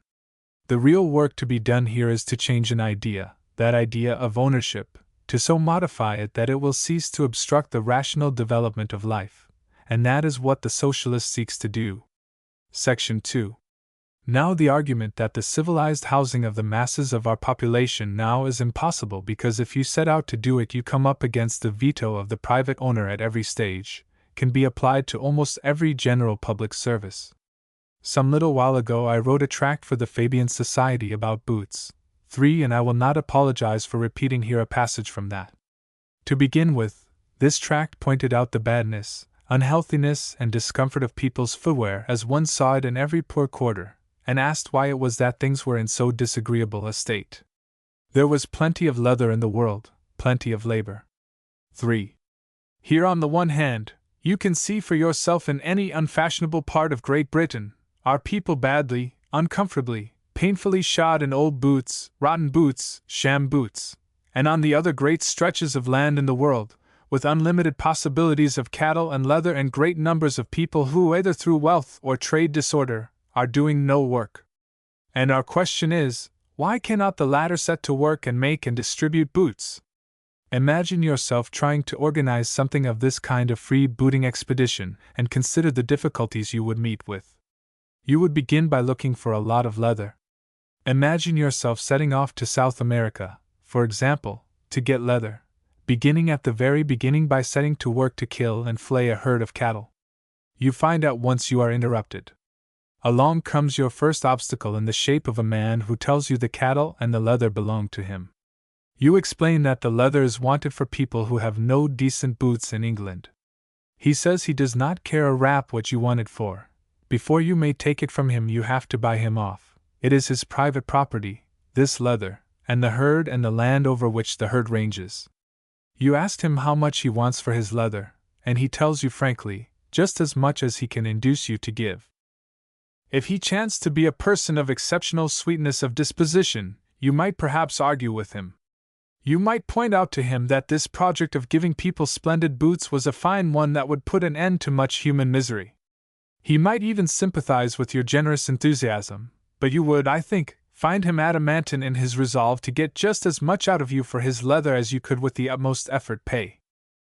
Speaker 1: The real work to be done here is to change an idea, that idea of ownership, to so modify it that it will cease to obstruct the rational development of life, and that is what the socialist seeks to do. Section 2. Now the argument that the civilized housing of the masses of our population now is impossible because if you set out to do it you come up against the veto of the private owner at every stage, can be applied to almost every general public service. Some little while ago I wrote a tract for the Fabian Society about boots, 3, and I will not apologize for repeating here a passage from that. To begin with, this tract pointed out the badness, unhealthiness, and discomfort of people's footwear as one saw it in every poor quarter, and asked why it was that things were in so disagreeable a state. There was plenty of leather in the world, plenty of labor. 3. Here on the one hand, you can see for yourself in any unfashionable part of Great Britain, are people badly, uncomfortably, painfully shod in old boots, rotten boots, sham boots, and on the other great stretches of land in the world, with unlimited possibilities of cattle and leather and great numbers of people who, either through wealth or trade disorder, are doing no work. And our question is, why cannot the latter set to work and make and distribute boots? Imagine yourself trying to organize something of this kind of free booting expedition, and consider the difficulties you would meet with. You would begin by looking for a lot of leather. Imagine yourself setting off to South America, for example, to get leather, beginning at the very beginning by setting to work to kill and flay a herd of cattle. You find at once you are interrupted. Along comes your first obstacle in the shape of a man who tells you the cattle and the leather belong to him. You explain that the leather is wanted for people who have no decent boots in England. He says he does not care a rap what you want it for. Before you may take it from him, you have to buy him off. It is his private property, this leather, and the herd and the land over which the herd ranges. You asked him how much he wants for his leather, and he tells you frankly, just as much as he can induce you to give. If he chanced to be a person of exceptional sweetness of disposition, you might perhaps argue with him. You might point out to him that this project of giving people splendid boots was a fine one that would put an end to much human misery. He might even sympathize with your generous enthusiasm, but you would, I think, find him adamantine in his resolve to get just as much out of you for his leather as you could with the utmost effort pay.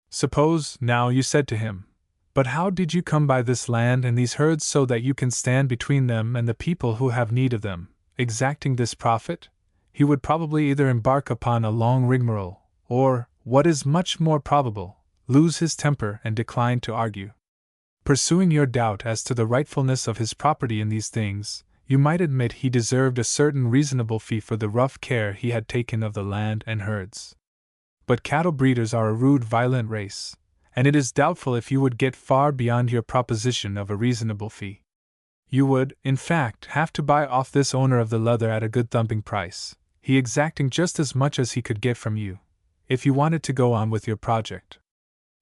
Speaker 1: Suppose, now, you said to him, "But how did you come by this land and these herds so that you can stand between them and the people who have need of them, exacting this profit?" He would probably either embark upon a long rigmarole, or, what is much more probable, lose his temper and decline to argue. Pursuing your doubt as to the rightfulness of his property in these things, you might admit he deserved a certain reasonable fee for the rough care he had taken of the land and herds. But cattle breeders are a rude, violent race, and it is doubtful if you would get far beyond your proposition of a reasonable fee. You would, in fact, have to buy off this owner of the leather at a good thumping price, he exacting just as much as he could get from you, if you wanted to go on with your project.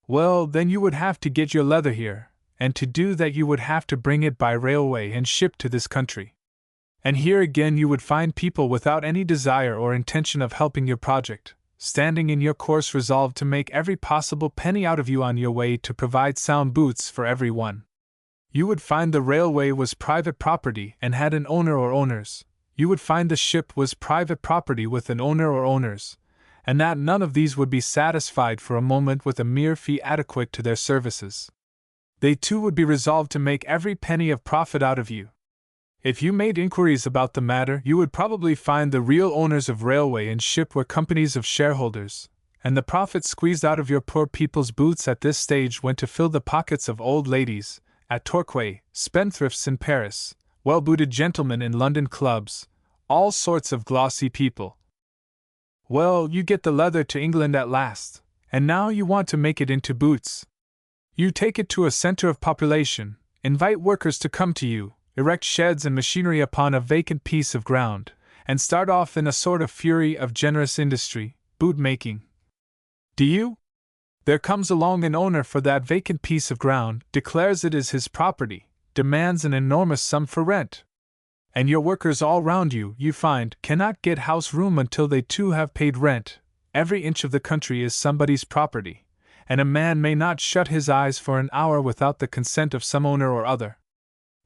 Speaker 1: Well, then you would have to get your leather here, and to do that you would have to bring it by railway and ship to this country. And here again you would find people without any desire or intention of helping your project, standing in your course resolved to make every possible penny out of you on your way to provide sound boots for every one. You would find the railway was private property and had an owner or owners. You would find the ship was private property with an owner or owners, and that none of these would be satisfied for a moment with a mere fee adequate to their services. They too would be resolved to make every penny of profit out of you. If you made inquiries about the matter, you would probably find the real owners of railway and ship were companies of shareholders, and the profit squeezed out of your poor people's boots at this stage went to fill the pockets of old ladies at Torquay, spendthrifts in Paris, well-booted gentlemen in London clubs, all sorts of glossy people. Well, you get the leather to England at last, and now you want to make it into boots. You take it to a center of population, invite workers to come to you, erect sheds and machinery upon a vacant piece of ground, and start off in a sort of fury of generous industry, boot-making. Do you? There comes along an owner for that vacant piece of ground, declares it is his property, demands an enormous sum for rent. And your workers all round you, you find, cannot get house room until they too have paid rent. Every inch of the country is somebody's property, and a man may not shut his eyes for an hour without the consent of some owner or other.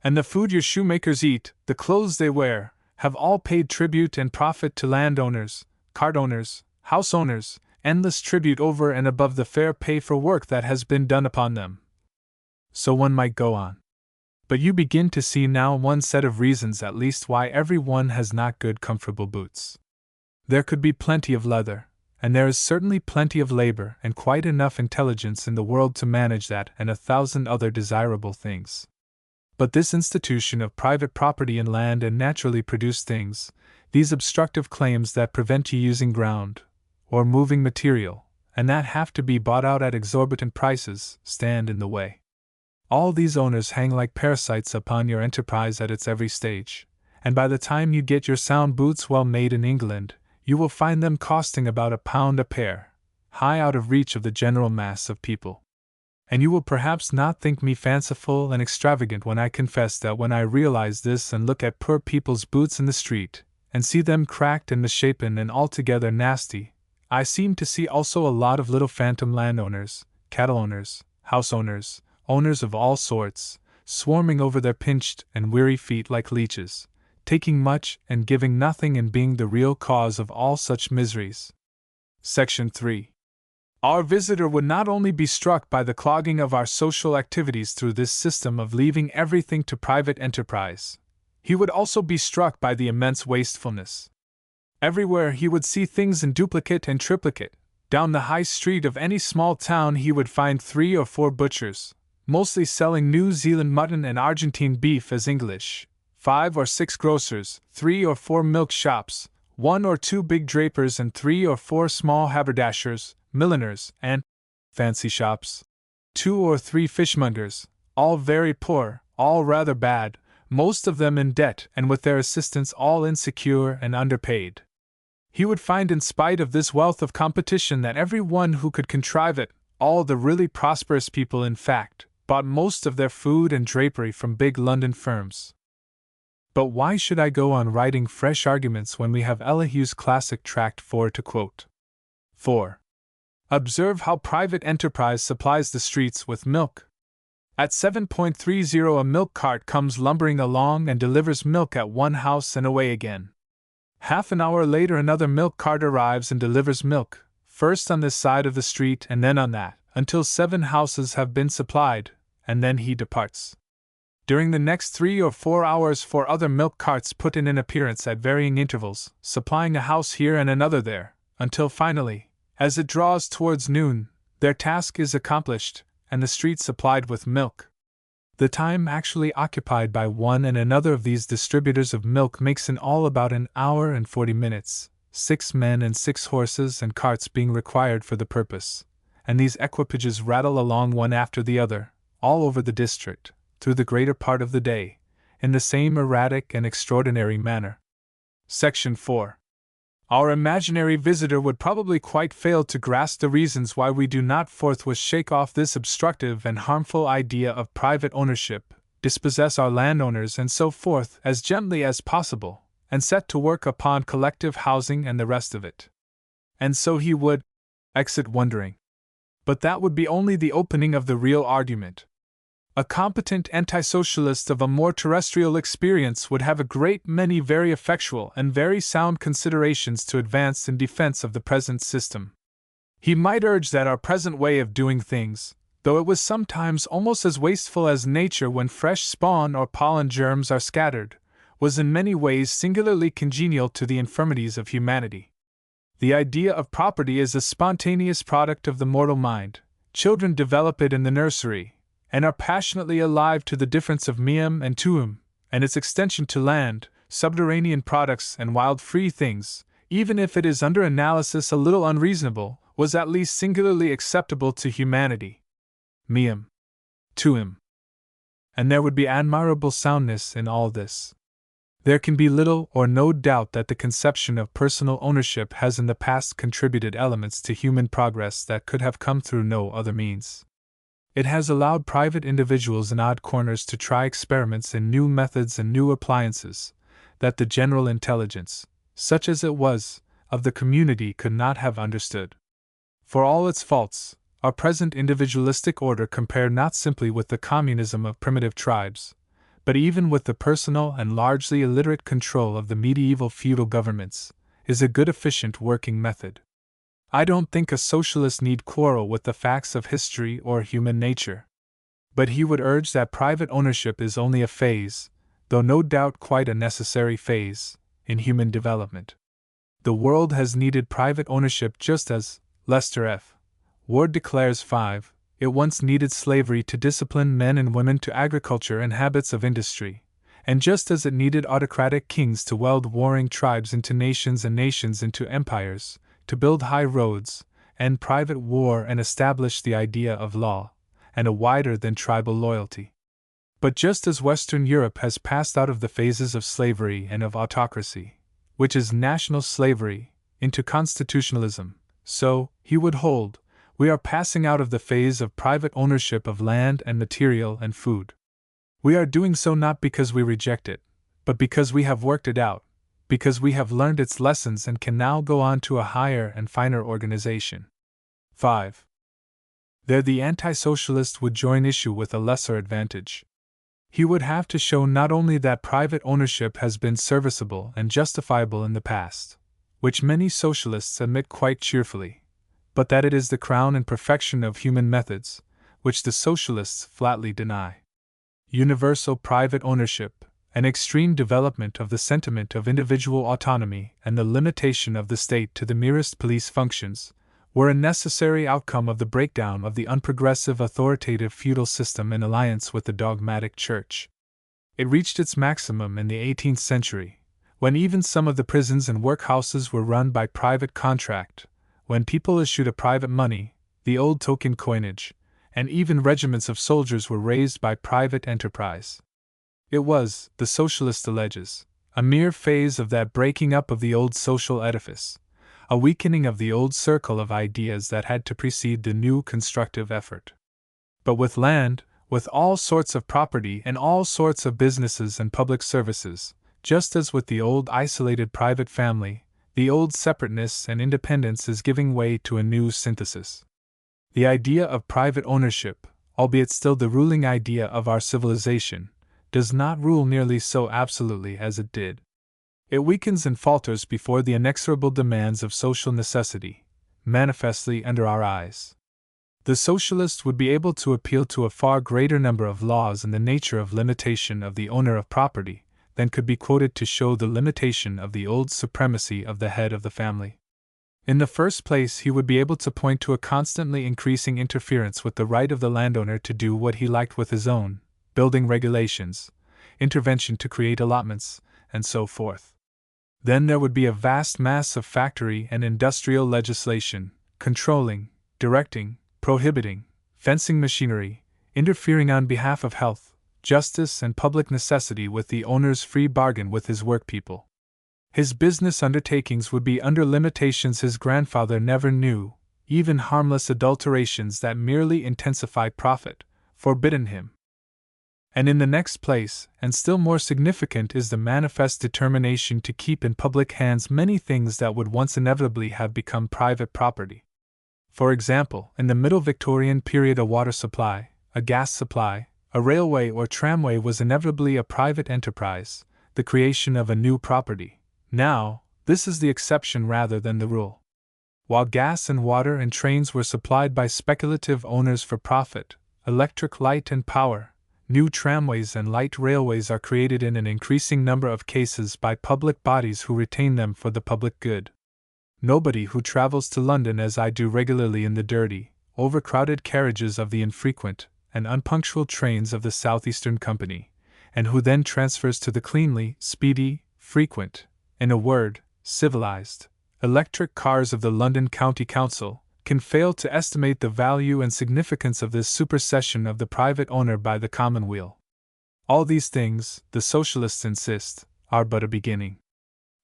Speaker 1: And the food your shoemakers eat, the clothes they wear, have all paid tribute and profit to landowners, cart owners, house owners, endless tribute over and above the fair pay for work that has been done upon them. So one might go on. But you begin to see now one set of reasons at least why every one has not good comfortable boots. There could be plenty of leather, and there is certainly plenty of labor and quite enough intelligence in the world to manage that and 1,000 other desirable things. But this institution of private property in land and naturally produced things, these obstructive claims that prevent you using ground, or moving material, and that have to be bought out at exorbitant prices, stand in the way. All these owners hang like parasites upon your enterprise at its every stage, and by the time you get your sound boots well made in England, you will find them costing about £1 a pair, high out of reach of the general mass of people. And you will perhaps not think me fanciful and extravagant when I confess that when I realize this and look at poor people's boots in the street, and see them cracked and misshapen and altogether nasty, I seem to see also a lot of little phantom landowners, cattle owners, house owners, owners of all sorts, swarming over their pinched and weary feet like leeches, taking much and giving nothing and being the real cause of all such miseries. Section 3. Our visitor would not only be struck by the clogging of our social activities through this system of leaving everything to private enterprise, he would also be struck by the immense wastefulness. Everywhere he would see things in duplicate and triplicate. Down the high street of any small town he would find 3 or 4 butchers, mostly selling New Zealand mutton and Argentine beef as English, 5 or 6 grocers, 3 or 4 milk shops, 1 or 2 big drapers and 3 or 4 small haberdashers, milliners, and fancy shops, 2 or 3 fishmongers, all very poor, all rather bad, most of them in debt and with their assistants all insecure and underpaid. He would find in spite of this wealth of competition that every one who could contrive it, all the really prosperous people in fact, bought most of their food and drapery from big London firms. But why should I go on writing fresh arguments when we have Elihu's classic tract 4 to quote? 4. Observe how private enterprise supplies the streets with milk. At 7.30 a milk cart comes lumbering along and delivers milk at one house and away again. Half an hour later another milk cart arrives and delivers milk, first on this side of the street and then on that, until 7 houses have been supplied, and then he departs. During the next 3 or 4 hours 4 other milk carts put in an appearance at varying intervals, supplying a house here and another there, until finally, as it draws towards noon, their task is accomplished, and the street supplied with milk. The time actually occupied by one and another of these distributors of milk makes in all about an hour and 40 minutes, 6 men and 6 horses and carts being required for the purpose, and these equipages rattle along one after the other, all over the district, through the greater part of the day, in the same erratic and extraordinary manner. Section 4. Our imaginary visitor would probably quite fail to grasp the reasons why we do not forthwith shake off this obstructive and harmful idea of private ownership, dispossess our landowners and so forth as gently as possible, and set to work upon collective housing and the rest of it. And so he would exit wondering. But that would be only the opening of the real argument. A competent anti-socialist of a more terrestrial experience would have a great many very effectual and very sound considerations to advance in defense of the present system. He might urge that our present way of doing things, though it was sometimes almost as wasteful as nature when fresh spawn or pollen germs are scattered, was in many ways singularly congenial to the infirmities of humanity. The idea of property is a spontaneous product of the mortal mind. Children develop it in the nursery, and are passionately alive to the difference of meum and tuum, and its extension to land, subterranean products and wild free things, even if it is under analysis a little unreasonable, was at least singularly acceptable to humanity. Meum. Tuum. And there would be admirable soundness in all this. There can be little or no doubt that the conception of personal ownership has in the past contributed elements to human progress that could have come through no other means. It has allowed private individuals in odd corners to try experiments in new methods and new appliances that the general intelligence, such as it was, of the community could not have understood. For all its faults, our present individualistic order, compared not simply with the communism of primitive tribes, but even with the personal and largely illiterate control of the medieval feudal governments, is a good efficient working method. I don't think a socialist need quarrel with the facts of history or human nature. But he would urge that private ownership is only a phase, though no doubt quite a necessary phase, in human development. The world has needed private ownership just as, Lester F. Ward declares 5, it once needed slavery to discipline men and women to agriculture and habits of industry, and just as it needed autocratic kings to weld warring tribes into nations and nations into empires, to build high roads, end private war and establish the idea of law, and a wider than tribal loyalty. But just as Western Europe has passed out of the phases of slavery and of autocracy, which is national slavery, into constitutionalism, so, he would hold, we are passing out of the phase of private ownership of land and material and food. We are doing so not because we reject it, but because we have worked it out, because we have learned its lessons and can now go on to a higher and finer organization. 5. There the anti-socialist would join issue with a lesser advantage. He would have to show not only that private ownership has been serviceable and justifiable in the past, which many socialists admit quite cheerfully, but that it is the crown and perfection of human methods, which the socialists flatly deny. Universal private ownership, an extreme development of the sentiment of individual autonomy, and the limitation of the state to the merest police functions, were a necessary outcome of the breakdown of the unprogressive authoritative feudal system in alliance with the dogmatic church. It reached its maximum in the 18th century, when even some of the prisons and workhouses were run by private contract, when people issued a private money, the old token coinage, and even regiments of soldiers were raised by private enterprise. It was, the socialist alleges, a mere phase of that breaking up of the old social edifice, a weakening of the old circle of ideas that had to precede the new constructive effort. But with land, with all sorts of property and all sorts of businesses and public services, just as with the old isolated private family, the old separateness and independence is giving way to a new synthesis. The idea of private ownership, albeit still the ruling idea of our civilization, does not rule nearly so absolutely as it did. It weakens and falters before the inexorable demands of social necessity, manifestly under our eyes. The socialist would be able to appeal to a far greater number of laws in the nature of limitation of the owner of property than could be quoted to show the limitation of the old supremacy of the head of the family. In the first place, he would be able to point to a constantly increasing interference with the right of the landowner to do what he liked with his own, building regulations, intervention to create allotments, and so forth. Then there would be a vast mass of factory and industrial legislation, controlling, directing, prohibiting, fencing machinery, interfering on behalf of health, justice, and public necessity with the owner's free bargain with his workpeople. His business undertakings would be under limitations his grandfather never knew, even harmless adulterations that merely intensify profit, forbidden him. And in the next place, and still more significant, is the manifest determination to keep in public hands many things that would once inevitably have become private property. For example, in the Middle Victorian period a water supply, a gas supply, a railway or tramway was inevitably a private enterprise, the creation of a new property. Now, this is the exception rather than the rule. While gas and water and trains were supplied by speculative owners for profit, electric light and power, new tramways and light railways are created in an increasing number of cases by public bodies who retain them for the public good. Nobody who travels to London as I do regularly in the dirty, overcrowded carriages of the infrequent and unpunctual trains of the Southeastern Company, and who then transfers to the cleanly, speedy, frequent, in a word, civilized, electric cars of the London County Council, can fail to estimate the value and significance of this supersession of the private owner by the commonweal. All these things, the socialists insist, are but a beginning.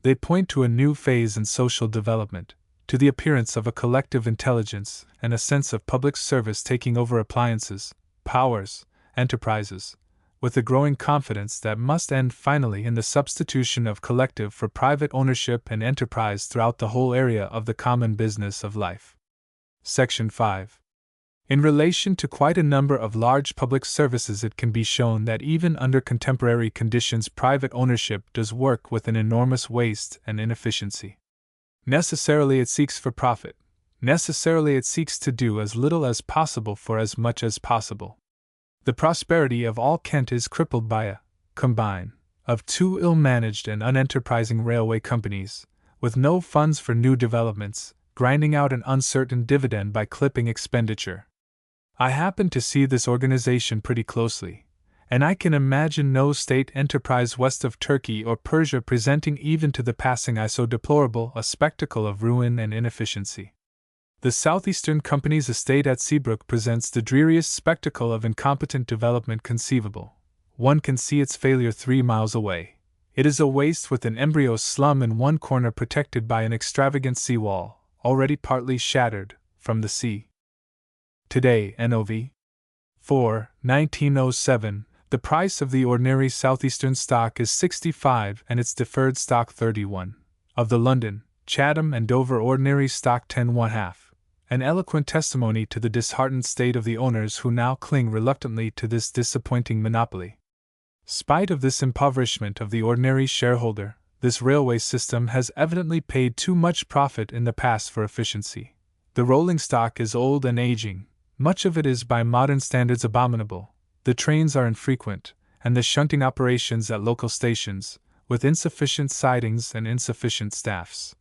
Speaker 1: They point to a new phase in social development, to the appearance of a collective intelligence and a sense of public service taking over appliances, powers, enterprises, with a growing confidence that must end finally in the substitution of collective for private ownership and enterprise throughout the whole area of the common business of life. Section 5. In relation to quite a number of large public services, it can be shown that even under contemporary conditions private ownership does work with an enormous waste and inefficiency. Necessarily it seeks for profit. Necessarily it seeks to do as little as possible for as much as possible. The prosperity of all Kent is crippled by a combine of two ill-managed and unenterprising railway companies, with no funds for new developments, grinding out an uncertain dividend by clipping expenditure. I happen to see this organization pretty closely, and I can imagine no state enterprise west of Turkey or Persia presenting even to the passing eye so deplorable a spectacle of ruin and inefficiency. The Southeastern Company's estate at Seabrook presents the dreariest spectacle of incompetent development conceivable. One can see its failure 3 miles away. It is a waste with an embryo slum in one corner protected by an extravagant seawall, already partly shattered, from the sea. Today, NOV. 4, 1907, the price of the ordinary Southeastern stock is 65 and its deferred stock 31. Of the London, Chatham and Dover ordinary stock 10 1/2. An eloquent testimony to the disheartened state of the owners who now cling reluctantly to this disappointing monopoly. Spite of this impoverishment of the ordinary shareholder, this railway system has evidently paid too much profit in the past for efficiency. The rolling stock is old and aging, much of it is by modern standards abominable, the trains are infrequent, and the shunting operations at local stations, with insufficient sidings and insufficient staffs,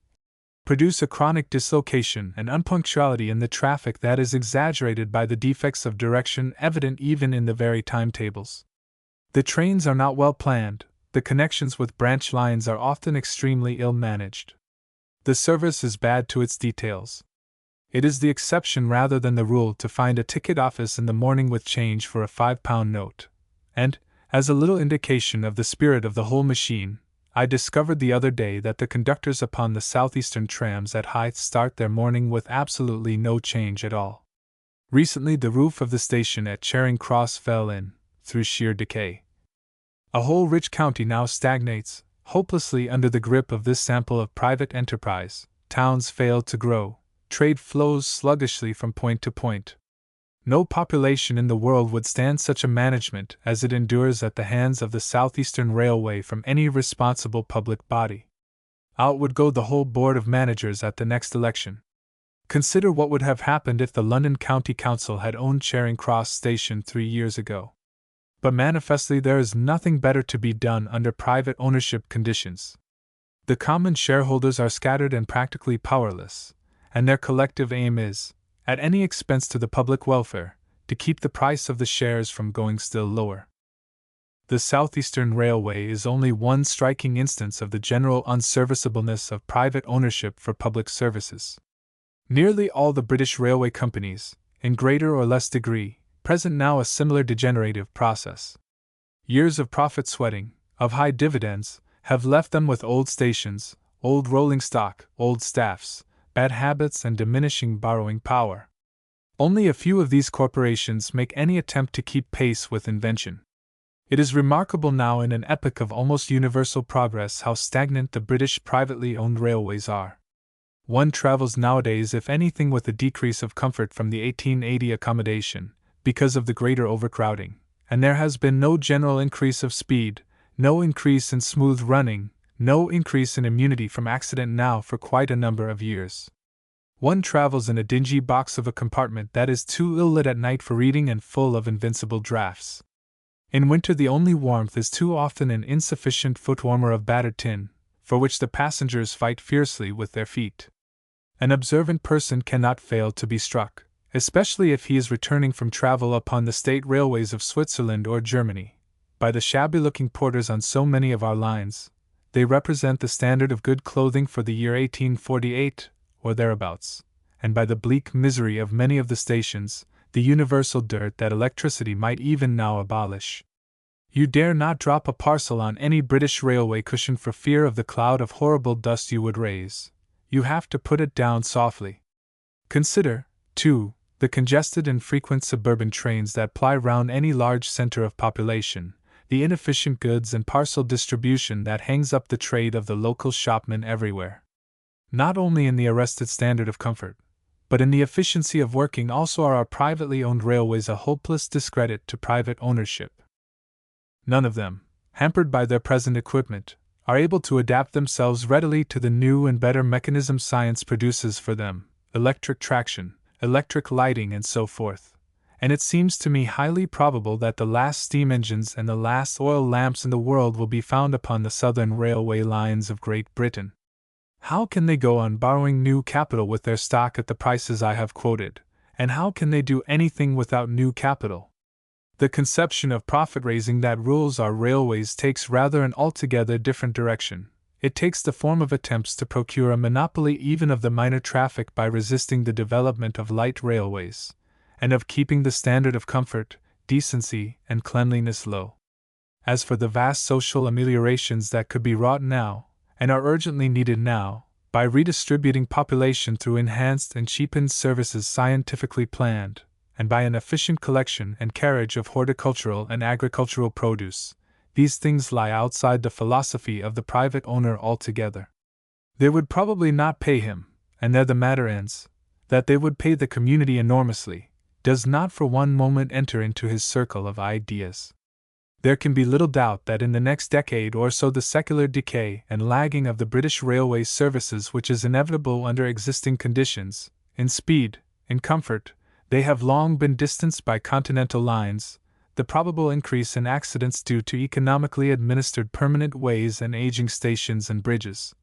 Speaker 1: produce a chronic dislocation and unpunctuality in the traffic that is exaggerated by the defects of direction evident even in the very timetables. The trains are not well planned, the connections with branch lines are often extremely ill managed. The service is bad to its details. It is the exception rather than the rule to find a ticket office in the morning with change for a £5 note. And, as a little indication of the spirit of the whole machine, I discovered the other day that the conductors upon the southeastern trams at Hythe start their morning with absolutely no change at all. Recently the roof of the station at Charing Cross fell in, through sheer decay. A whole rich county now stagnates, hopelessly under the grip of this sample of private enterprise. Towns fail to grow, trade flows sluggishly from point to point. No population in the world would stand such a management as it endures at the hands of the Southeastern Railway from any responsible public body. Out would go the whole board of managers at the next election. Consider what would have happened if the London County Council had owned Charing Cross Station 3 years ago. But manifestly there is nothing better to be done under private ownership conditions. The common shareholders are scattered and practically powerless, and their collective aim is, at any expense to the public welfare, to keep the price of the shares from going still lower. The Southeastern Railway is only one striking instance of the general unserviceableness of private ownership for public services. Nearly all the British railway companies, in greater or less degree, present now a similar degenerative process. Years of profit sweating, of high dividends, have left them with old stations, old rolling stock, old staffs, bad habits and diminishing borrowing power. Only a few of these corporations make any attempt to keep pace with invention. It is remarkable now in an epoch of almost universal progress how stagnant the British privately owned railways are. One travels nowadays if anything with a decrease of comfort from the 1880 accommodation, because of the greater overcrowding, and there has been no general increase of speed, no increase in smooth running, no increase in immunity from accident now for quite a number of years. One travels in a dingy box of a compartment that is too ill lit at night for reading and full of invincible draughts. In winter the only warmth is too often an insufficient foot-warmer of battered tin, for which the passengers fight fiercely with their feet. An observant person cannot fail to be struck, especially if he is returning from travel upon the state railways of Switzerland or Germany, by the shabby-looking porters on so many of our lines. They represent the standard of good clothing for the year 1848, or thereabouts, and by the bleak misery of many of the stations, the universal dirt that electricity might even now abolish. You dare not drop a parcel on any British railway cushion for fear of the cloud of horrible dust you would raise. You have to put it down softly. Consider, too, the congested and frequent suburban trains that ply round any large center of population, the inefficient goods and parcel distribution that hangs up the trade of the local shopman everywhere. Not only in the arrested standard of comfort, but in the efficiency of working also are our privately owned railways a hopeless discredit to private ownership. None of them, hampered by their present equipment, are able to adapt themselves readily to the new and better mechanism science produces for them, electric traction, electric lighting and so forth, and it seems to me highly probable that the last steam engines and the last oil lamps in the world will be found upon the southern railway lines of Great Britain. How can they go on borrowing new capital with their stock at the prices I have quoted, and how can they do anything without new capital? The conception of profit-raising that rules our railways takes rather an altogether different direction. It takes the form of attempts to procure a monopoly even of the minor traffic by resisting the development of light railways, and of keeping the standard of comfort, decency, and cleanliness low. As for the vast social ameliorations that could be wrought now, and are urgently needed now, by redistributing population through enhanced and cheapened services scientifically planned, and by an efficient collection and carriage of horticultural and agricultural produce, these things lie outside the philosophy of the private owner altogether. They would probably not pay him, and there the matter ends. That they would pay the community enormously, does not for one moment enter into his circle of ideas. There can be little doubt that in the next decade or so the secular decay and lagging of the British railway services, which is inevitable under existing conditions, in speed, in comfort, they have long been distanced by continental lines, the probable increase in accidents due to economically administered permanent ways and aging stations and bridges,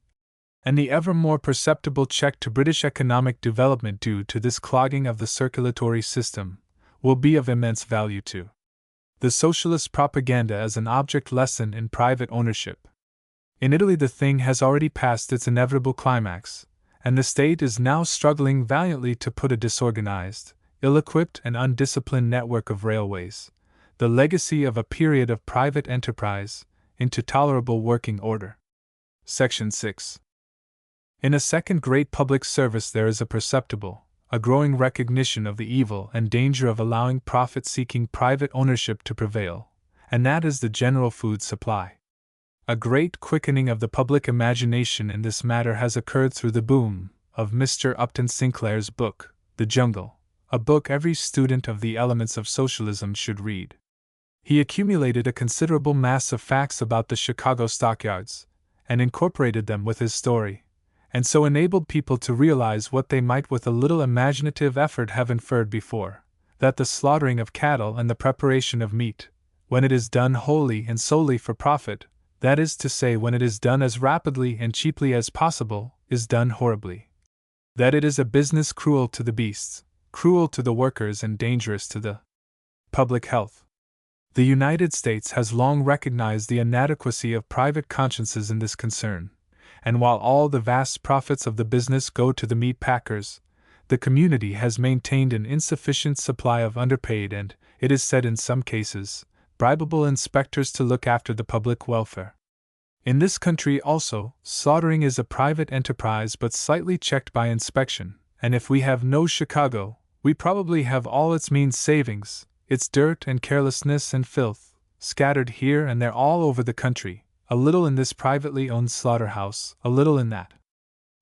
Speaker 1: and the ever more perceptible check to British economic development due to this clogging of the circulatory system, will be of immense value to the socialist propaganda as an object lesson in private ownership. In Italy the thing has already passed its inevitable climax, and the state is now struggling valiantly to put a disorganized, ill-equipped and undisciplined network of railways, the legacy of a period of private enterprise, into tolerable working order. Section 6. In a second great public service there is a perceptible, a growing recognition of the evil and danger of allowing profit-seeking private ownership to prevail, and that is the general food supply. A great quickening of the public imagination in this matter has occurred through the boom of Mr. Upton Sinclair's book, The Jungle, a book every student of the elements of socialism should read. He accumulated a considerable mass of facts about the Chicago stockyards, and incorporated them with his story, and so enabled people to realize what they might with a little imaginative effort have inferred before, that the slaughtering of cattle and the preparation of meat, when it is done wholly and solely for profit, that is to say when it is done as rapidly and cheaply as possible, is done horribly. That it is a business cruel to the beasts, cruel to the workers and dangerous to the public health. The United States has long recognized the inadequacy of private consciences in this concern, and while all the vast profits of the business go to the meat packers, the community has maintained an insufficient supply of underpaid and, it is said in some cases, bribable inspectors to look after the public welfare. In this country also, slaughtering is a private enterprise but slightly checked by inspection, and if we have no Chicago, we probably have all its mean savings, its dirt and carelessness and filth, scattered here and there all over the country, a little in this privately owned slaughterhouse, a little in that.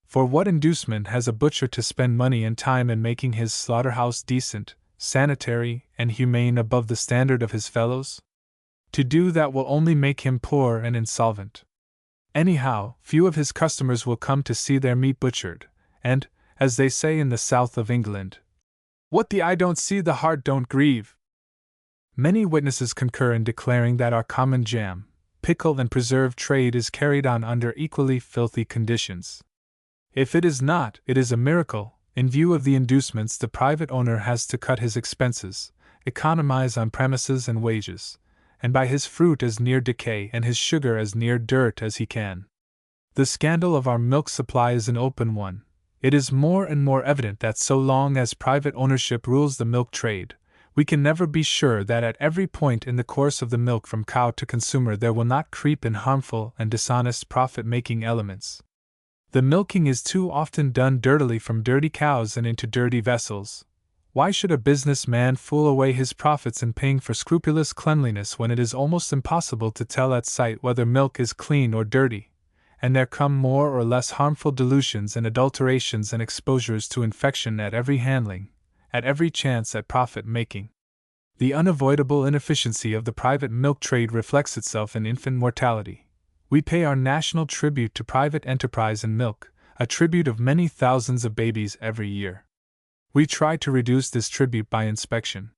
Speaker 1: For what inducement has a butcher to spend money and time in making his slaughterhouse decent, sanitary, and humane above the standard of his fellows? To do that will only make him poor and insolvent. Anyhow, few of his customers will come to see their meat butchered, and, as they say in the south of England, what the eye don't see the heart don't grieve. Many witnesses concur in declaring that our common jam, pickle and preserve trade is carried on under equally filthy conditions. If it is not, it is a miracle, in view of the inducements the private owner has to cut his expenses, economize on premises and wages, and buy his fruit as near decay and his sugar as near dirt as he can. The scandal of our milk supply is an open one. It is more and more evident that so long as private ownership rules the milk trade, we can never be sure that at every point in the course of the milk from cow to consumer there will not creep in harmful and dishonest profit-making elements. The milking is too often done dirtily from dirty cows and into dirty vessels. Why should a businessman fool away his profits in paying for scrupulous cleanliness when it is almost impossible to tell at sight whether milk is clean or dirty, and there come more or less harmful dilutions and adulterations and exposures to infection at every handling, at every chance at profit-making? The unavoidable inefficiency of the private milk trade reflects itself in infant mortality. We pay our national tribute to private enterprise in milk, a tribute of many thousands of babies every year. We try to reduce this tribute by inspection.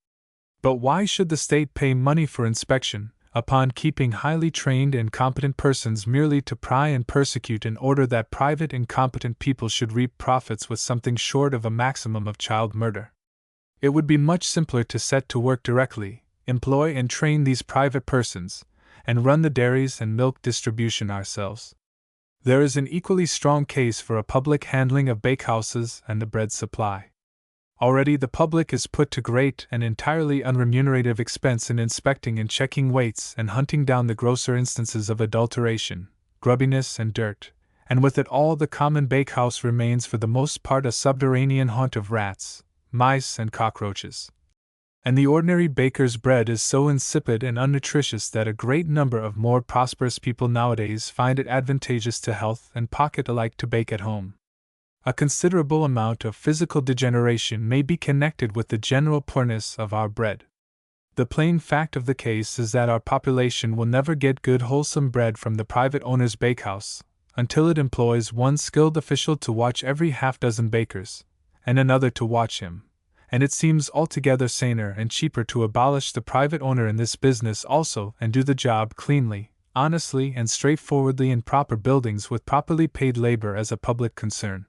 Speaker 1: But why should the state pay money for inspection, upon keeping highly trained and competent persons merely to pry and persecute in order that private incompetent people should reap profits with something short of a maximum of child murder? It would be much simpler to set to work directly, employ and train these private persons, and run the dairies and milk distribution ourselves. There is an equally strong case for a public handling of bakehouses and the bread supply. Already the public is put to great and entirely unremunerative expense in inspecting and checking weights and hunting down the grosser instances of adulteration, grubbiness, and dirt, and with it all the common bakehouse remains for the most part a subterranean haunt of rats, mice, and cockroaches. And the ordinary baker's bread is so insipid and unnutritious that a great number of more prosperous people nowadays find it advantageous to health and pocket alike to bake at home. A considerable amount of physical degeneration may be connected with the general poorness of our bread. The plain fact of the case is that our population will never get good wholesome bread from the private owner's bakehouse, until it employs one skilled official to watch every half-dozen bakers, and another to watch him, and it seems altogether saner and cheaper to abolish the private owner in this business also and do the job cleanly, honestly, and straightforwardly in proper buildings with properly paid labor as a public concern.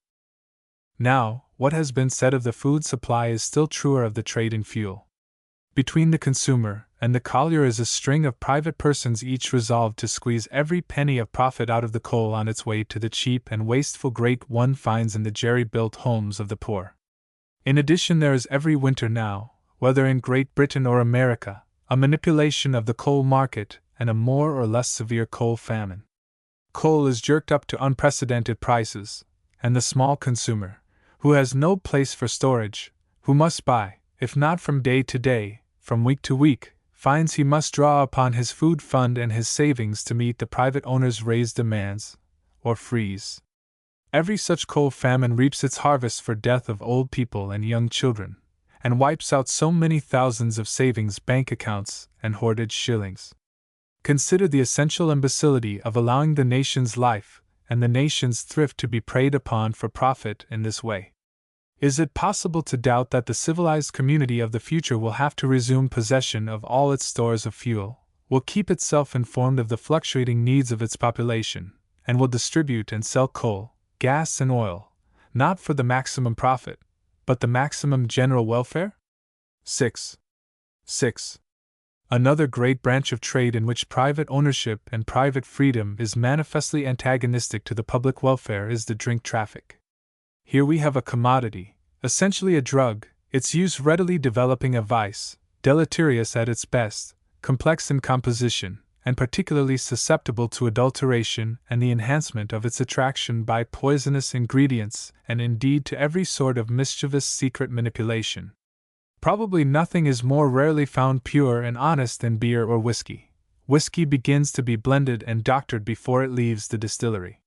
Speaker 1: Now, what has been said of the food supply is still truer of the trade in fuel. Between the consumer and the collier is a string of private persons each resolved to squeeze every penny of profit out of the coal on its way to the cheap and wasteful grate one finds in the jerry-built homes of the poor. In addition, there is every winter now, whether in Great Britain or America, a manipulation of the coal market and a more or less severe coal famine. Coal is jerked up to unprecedented prices, and the small consumer, who has no place for storage, who must buy, if not from day to day, from week to week, finds he must draw upon his food fund and his savings to meet the private owner's raised demands, or freeze. Every such coal famine reaps its harvest for death of old people and young children, and wipes out so many thousands of savings bank accounts and hoarded shillings. Consider the essential imbecility of allowing the nation's life and the nation's thrift to be preyed upon for profit in this way. Is it possible to doubt that the civilized community of the future will have to resume possession of all its stores of fuel, will keep itself informed of the fluctuating needs of its population, and will distribute and sell coal, gas, and oil, not for the maximum profit, but the maximum general welfare? 6. Another great branch of trade in which private ownership and private freedom is manifestly antagonistic to the public welfare is the drink traffic. Here we have a commodity, essentially a drug, its use readily developing a vice, deleterious at its best, complex in composition, and particularly susceptible to adulteration and the enhancement of its attraction by poisonous ingredients, and indeed to every sort of mischievous secret manipulation. Probably nothing is more rarely found pure and honest than beer or whiskey. Whiskey begins to be blended and doctored before it leaves the distillery.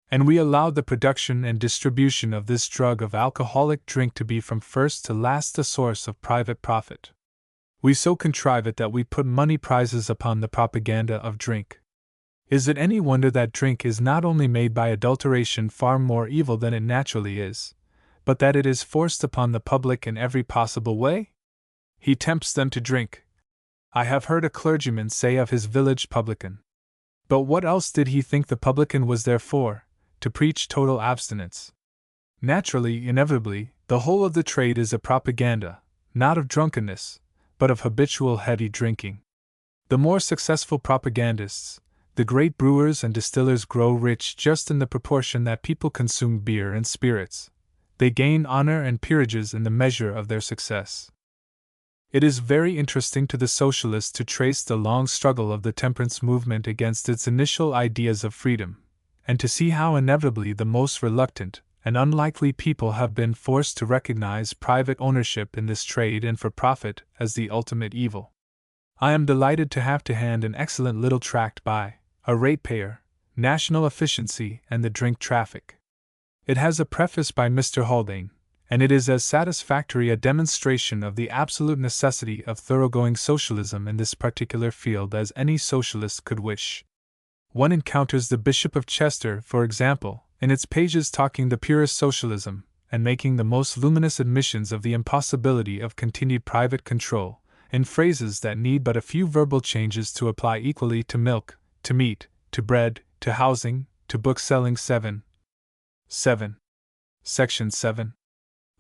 Speaker 1: And we allow the production and distribution of this drug of alcoholic drink to be from first to last a source of private profit. We so contrive it that we put money prizes upon the propaganda of drink. Is it any wonder that drink is not only made by adulteration far more evil than it naturally is, but that it is forced upon the public in every possible way? He tempts them to drink, I have heard a clergyman say of his village publican. But what else did he think the publican was there for? To preach total abstinence. Naturally, inevitably, the whole of the trade is a propaganda, not of drunkenness, but of habitual heavy drinking. The more successful propagandists, the great brewers and distillers, grow rich just in the proportion that people consume beer and spirits. They gain honor and peerages in the measure of their success. It is very interesting to the socialist to trace the long struggle of the temperance movement against its initial ideas of freedom, and to see how inevitably the most reluctant and unlikely people have been forced to recognize private ownership in this trade and for profit as the ultimate evil. I am delighted to have to hand an excellent little tract by A Ratepayer, National Efficiency and the Drink Traffic. It has a preface by Mr. Haldane, and it is as satisfactory a demonstration of the absolute necessity of thoroughgoing socialism in this particular field as any socialist could wish. One encounters the Bishop of Chester, for example, in its pages talking the purest socialism, and making the most luminous admissions of the impossibility of continued private control, in phrases that need but a few verbal changes to apply equally to milk, to meat, to bread, to housing, to bookselling. 7. Section 7.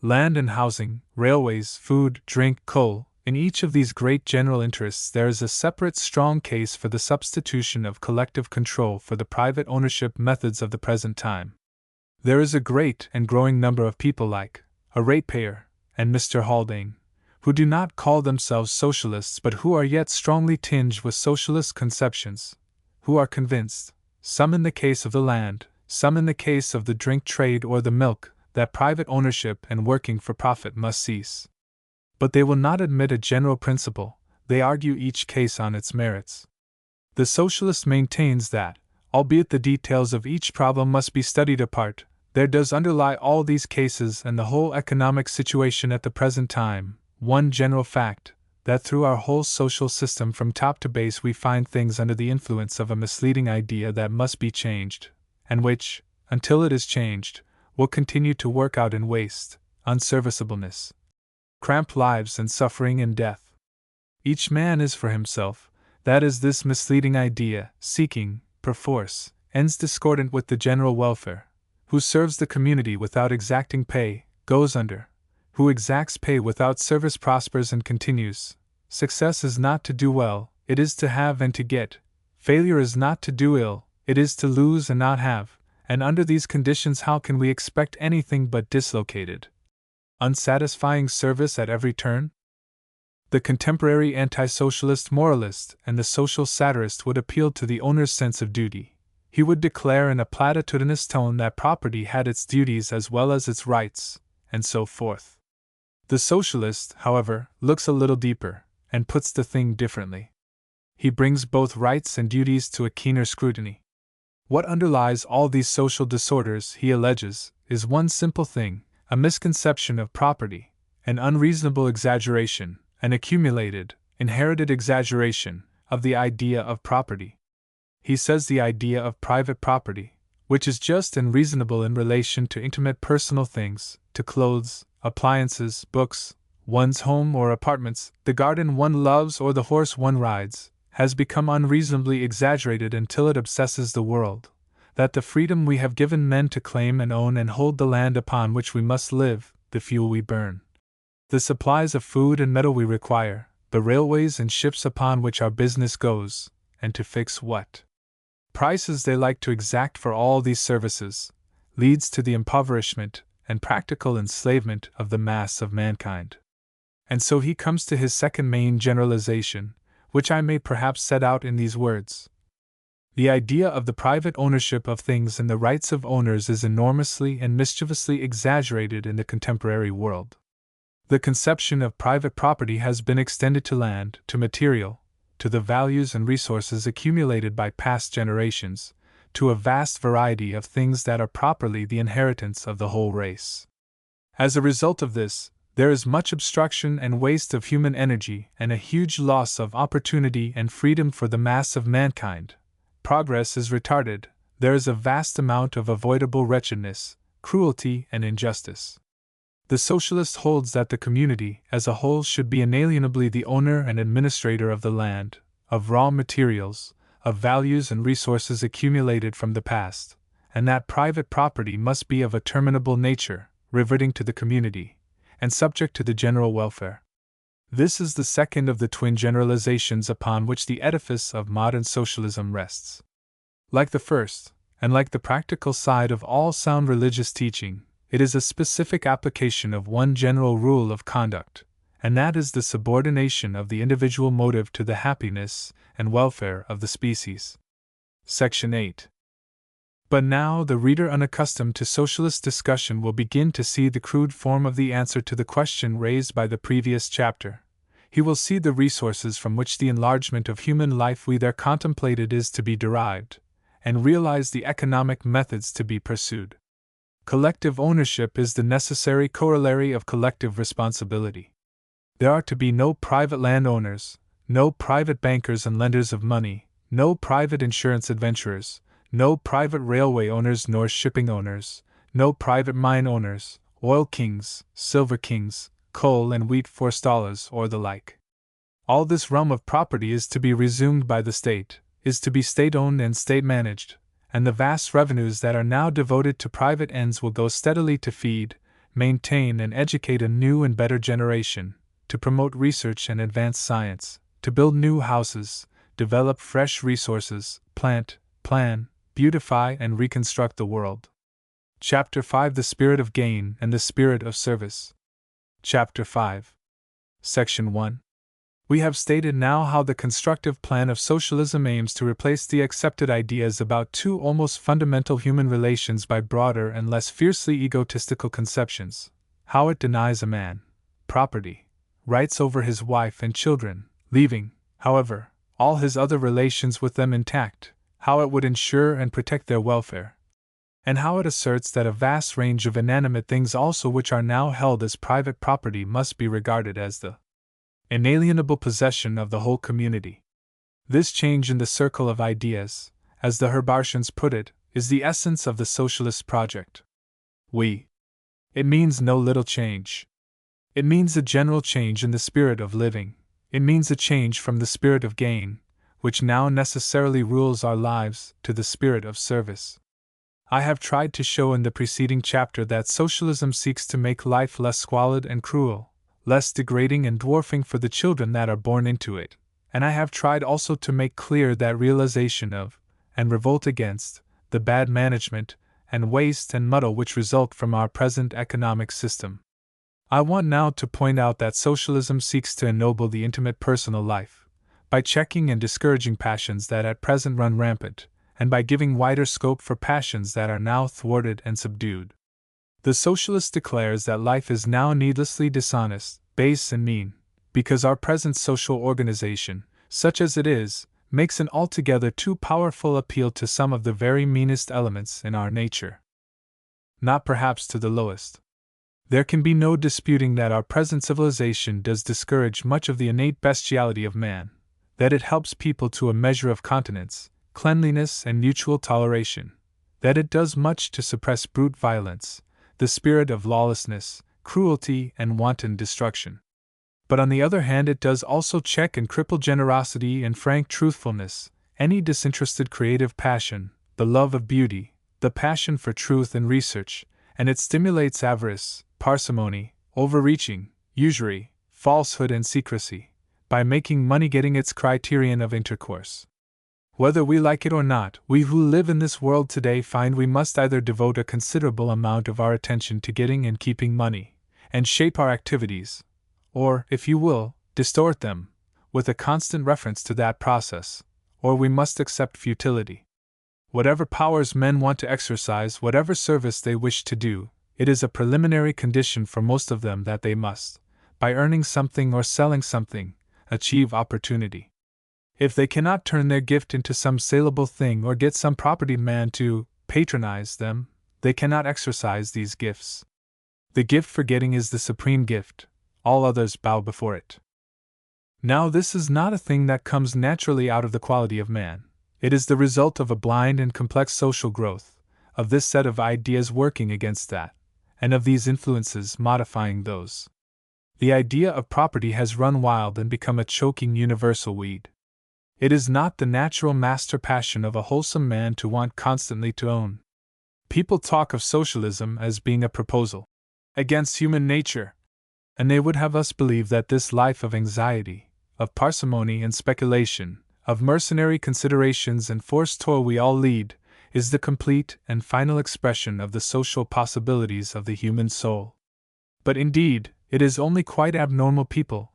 Speaker 1: Land and housing, railways, food, drink, coal. In each of these great general interests there is a separate strong case for the substitution of collective control for the private ownership methods of the present time. There is a great and growing number of people like A Ratepayer and Mr. Haldane, who do not call themselves socialists but who are yet strongly tinged with socialist conceptions, who are convinced, some in the case of the land, some in the case of the drink trade or the milk, that private ownership and working for profit must cease. But they will not admit a general principle, they argue each case on its merits. The socialist maintains that, albeit the details of each problem must be studied apart, there does underlie all these cases and the whole economic situation at the present time, one general fact, that through our whole social system from top to base we find things under the influence of a misleading idea that must be changed, and which, until it is changed, will continue to work out in waste, unserviceableness, cramped lives and suffering and death. Each man is for himself, that is this misleading idea, seeking, perforce, ends discordant with the general welfare. Who serves the community without exacting pay, goes under. Who exacts pay without service prospers and continues. Success is not to do well, it is to have and to get. Failure is not to do ill, it is to lose and not have. And under these conditions how can we expect anything but dislocated, unsatisfying service at every turn? The contemporary anti-socialist moralist and the social satirist would appeal to the owner's sense of duty. He would declare in a platitudinous tone that property had its duties as well as its rights, and so forth. The socialist, however, looks a little deeper, and puts the thing differently. He brings both rights and duties to a keener scrutiny. What underlies all these social disorders, he alleges, is one simple thing, a misconception of property, an unreasonable exaggeration, an accumulated, inherited exaggeration, of the idea of property. He says the idea of private property, which is just and reasonable in relation to intimate personal things, to clothes, appliances, books, one's home or apartments, the garden one loves or the horse one rides, has become unreasonably exaggerated until it obsesses the world, that the freedom we have given men to claim and own and hold the land upon which we must live, the fuel we burn, the supplies of food and metal we require, the railways and ships upon which our business goes, and to fix what prices they like to exact for all these services, leads to the impoverishment and practical enslavement of the mass of mankind. And so he comes to his second main generalization, which I may perhaps set out in these words. The idea of the private ownership of things and the rights of owners is enormously and mischievously exaggerated in the contemporary world. The conception of private property has been extended to land, to material, to the values and resources accumulated by past generations, to a vast variety of things that are properly the inheritance of the whole race. As a result of this, there is much obstruction and waste of human energy and a huge loss of opportunity and freedom for the mass of mankind. Progress is retarded, there is a vast amount of avoidable wretchedness, cruelty, and injustice. The socialist holds that the community, as a whole, should be inalienably the owner and administrator of the land, of raw materials, of values and resources accumulated from the past, and that private property must be of a terminable nature, reverting to the community, and subject to the general welfare. This is the second of the twin generalizations upon which the edifice of modern socialism rests. Like the first, and like the practical side of all sound religious teaching, it is a specific application of one general rule of conduct, and that is the subordination of the individual motive to the happiness and welfare of the species. Section 8. But now the reader unaccustomed to socialist discussion will begin to see the crude form of the answer to the question raised by the previous chapter. He will see the resources from which the enlargement of human life we there contemplated is to be derived, and realize the economic methods to be pursued. Collective ownership is the necessary corollary of collective responsibility. There are to be no private landowners, no private bankers and lenders of money, no private insurance adventurers, no private railway owners nor shipping owners, no private mine owners, oil kings, silver kings, coal and wheat forestallers, or the like. All this realm of property is to be resumed by the state, is to be state-owned and state-managed, and the vast revenues that are now devoted to private ends will go steadily to feed, maintain and educate a new and better generation, to promote research and advance science, to build new houses, develop fresh resources, plant, plan, beautify and reconstruct the world. Chapter 5: The Spirit of Gain and the Spirit of Service. Chapter 5. Section 1. We have stated now how the constructive plan of socialism aims to replace the accepted ideas about two almost fundamental human relations by broader and less fiercely egotistical conceptions, how it denies a man property, rights over his wife and children, leaving, however, all his other relations with them intact, how it would ensure and protect their welfare, and how it asserts that a vast range of inanimate things also which are now held as private property must be regarded as the inalienable possession of the whole community. This change in the circle of ideas, as the Herbartians put it, is the essence of the socialist project. It means no little change. It means a general change in the spirit of living. It means a change from the spirit of gain, which now necessarily rules our lives, to the spirit of service. I have tried to show in the preceding chapter that socialism seeks to make life less squalid and cruel, less degrading and dwarfing for the children that are born into it, and I have tried also to make clear that realization of, and revolt against, the bad management, and waste and muddle which result from our present economic system. I want now to point out that socialism seeks to ennoble the intimate personal life, by checking and discouraging passions that at present run rampant, and by giving wider scope for passions that are now thwarted and subdued. The socialist declares that life is now needlessly dishonest, base and mean, because our present social organization, such as it is, makes an altogether too powerful appeal to some of the very meanest elements in our nature. Not perhaps to the lowest. There can be no disputing that our present civilization does discourage much of the innate bestiality of man, that it helps people to a measure of continence, cleanliness, and mutual toleration, that it does much to suppress brute violence, the spirit of lawlessness, cruelty, and wanton destruction. But on the other hand, it does also check and cripple generosity and frank truthfulness, any disinterested creative passion, the love of beauty, the passion for truth and research, and it stimulates avarice, parsimony, overreaching, usury, falsehood, and secrecy, by making money getting its criterion of intercourse. Whether we like it or not, we who live in this world today find we must either devote a considerable amount of our attention to getting and keeping money, and shape our activities, or, if you will, distort them, with a constant reference to that process, or we must accept futility. Whatever powers men want to exercise, whatever service they wish to do, it is a preliminary condition for most of them that they must, by earning something or selling something, achieve opportunity. If they cannot turn their gift into some saleable thing or get some property man to patronize them, they cannot exercise these gifts. The gift for getting is the supreme gift, all others bow before it. Now, this is not a thing that comes naturally out of the quality of man. It is the result of a blind and complex social growth, of this set of ideas working against that, and of these influences modifying those. The idea of property has run wild and become a choking universal weed. It is not the natural master passion of a wholesome man to want constantly to own. People talk of socialism as being a proposal against human nature, and they would have us believe that this life of anxiety, of parsimony and speculation, of mercenary considerations and forced toil we all lead, is the complete and final expression of the social possibilities of the human soul. But indeed, it is only quite abnormal people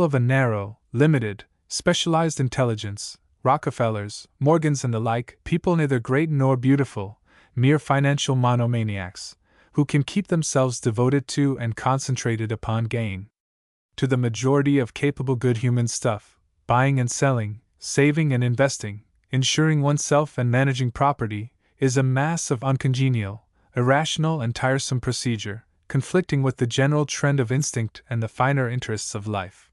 Speaker 1: of a narrow, limited, specialized intelligence, Rockefellers, Morgans, and the like, people neither great nor beautiful, mere financial monomaniacs, who can keep themselves devoted to and concentrated upon gain. To the majority of capable good human stuff, buying and selling, saving and investing, insuring oneself and managing property, is a mass of uncongenial, irrational, and tiresome procedure, conflicting with the general trend of instinct and the finer interests of life.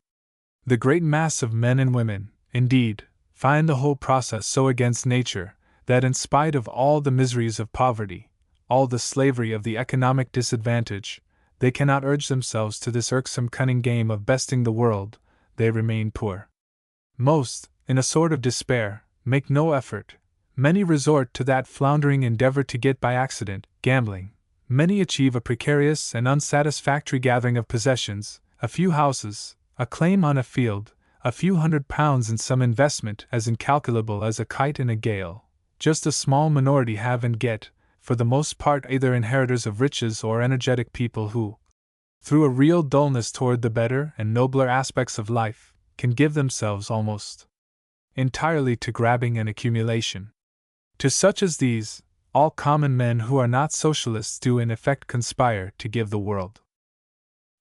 Speaker 1: The great mass of men and women, indeed, find the whole process so against nature, that in spite of all the miseries of poverty, all the slavery of the economic disadvantage, they cannot urge themselves to this irksome cunning game of besting the world, they remain poor. Most, in a sort of despair, make no effort. Many resort to that floundering endeavor to get by accident, gambling. Many achieve a precarious and unsatisfactory gathering of possessions, a few houses, a claim on a field, a few £100 in some investment as incalculable as a kite in a gale. Just a small minority have and get, for the most part, either inheritors of riches or energetic people who, through a real dullness toward the better and nobler aspects of life, can give themselves almost entirely to grabbing and accumulation. To such as these, all common men who are not socialists do in effect conspire to give the world.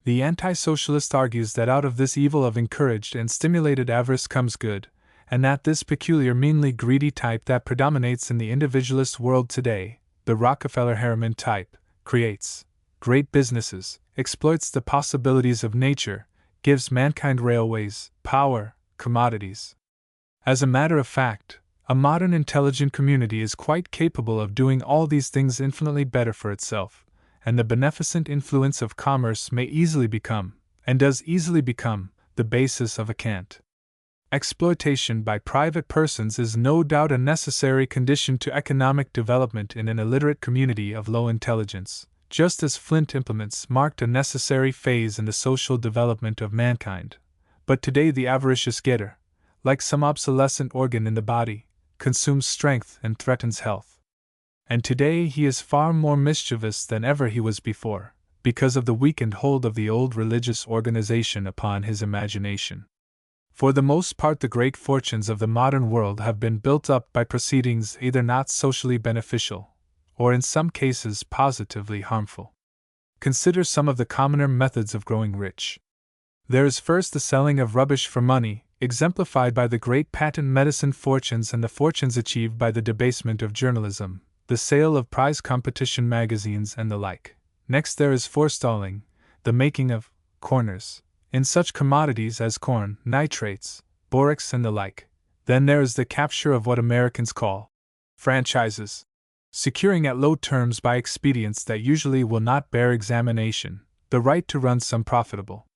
Speaker 1: The anti-socialist argues that out of this evil of encouraged and stimulated avarice comes good, and that this peculiar meanly greedy type that predominates in the individualist world today, the Rockefeller-Harriman type, creates great businesses, exploits the possibilities of nature, gives mankind railways, power, commodities. As a matter of fact, a modern intelligent community is quite capable of doing all these things infinitely better for itself, and the beneficent influence of commerce may easily become, and does easily become, the basis of a cant. Exploitation by private persons is no doubt a necessary condition to economic development in an illiterate community of low intelligence, just as flint implements marked a necessary phase in the social development of mankind. But today the avaricious getter, like some obsolescent organ in the body, consumes strength and threatens health. And today he is far more mischievous than ever he was before, because of the weakened hold of the old religious organization upon his imagination. For the most part, the great fortunes of the modern world have been built up by proceedings either not socially beneficial, or in some cases positively harmful. Consider some of the commoner methods of growing rich. There is first the selling of rubbish for money, exemplified by the great patent medicine fortunes and the fortunes achieved by the debasement of journalism, the sale of prize competition magazines and the like. Next there is forestalling, the making of corners, in such commodities as corn, nitrates, borax and the like. Then there is the capture of what Americans call franchises, securing at low terms by expedients that usually will not bear examination, the right to run some profitable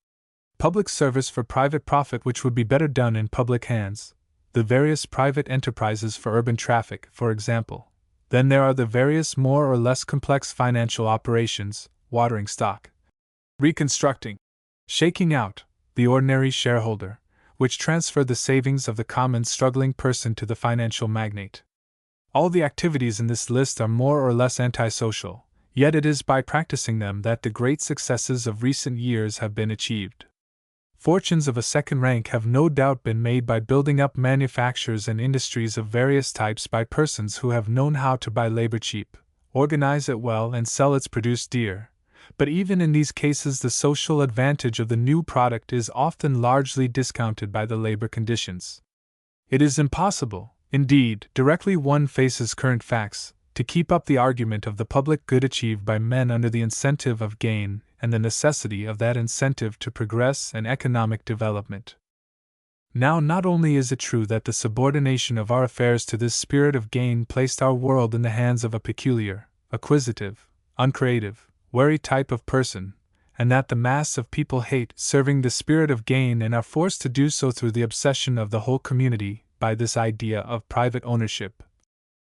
Speaker 1: public service for private profit which would be better done in public hands, the various private enterprises for urban traffic, for example. Then there are the various more or less complex financial operations, watering stock, reconstructing, shaking out, the ordinary shareholder, which transfer the savings of the common struggling person to the financial magnate. All the activities in this list are more or less antisocial, yet it is by practicing them that the great successes of recent years have been achieved. Fortunes of a second rank have no doubt been made by building up manufactures and industries of various types by persons who have known how to buy labor cheap, organize it well, and sell its produce dear. But even in these cases, the social advantage of the new product is often largely discounted by the labor conditions. It is impossible, indeed, directly one faces current facts, to keep up the argument of the public good achieved by men under the incentive of gain and the necessity of that incentive to progress and economic development. Now, not only is it true that the subordination of our affairs to this spirit of gain placed our world in the hands of a peculiar, acquisitive, uncreative, wary type of person, and that the mass of people hate serving the spirit of gain and are forced to do so through the obsession of the whole community by this idea of private ownership.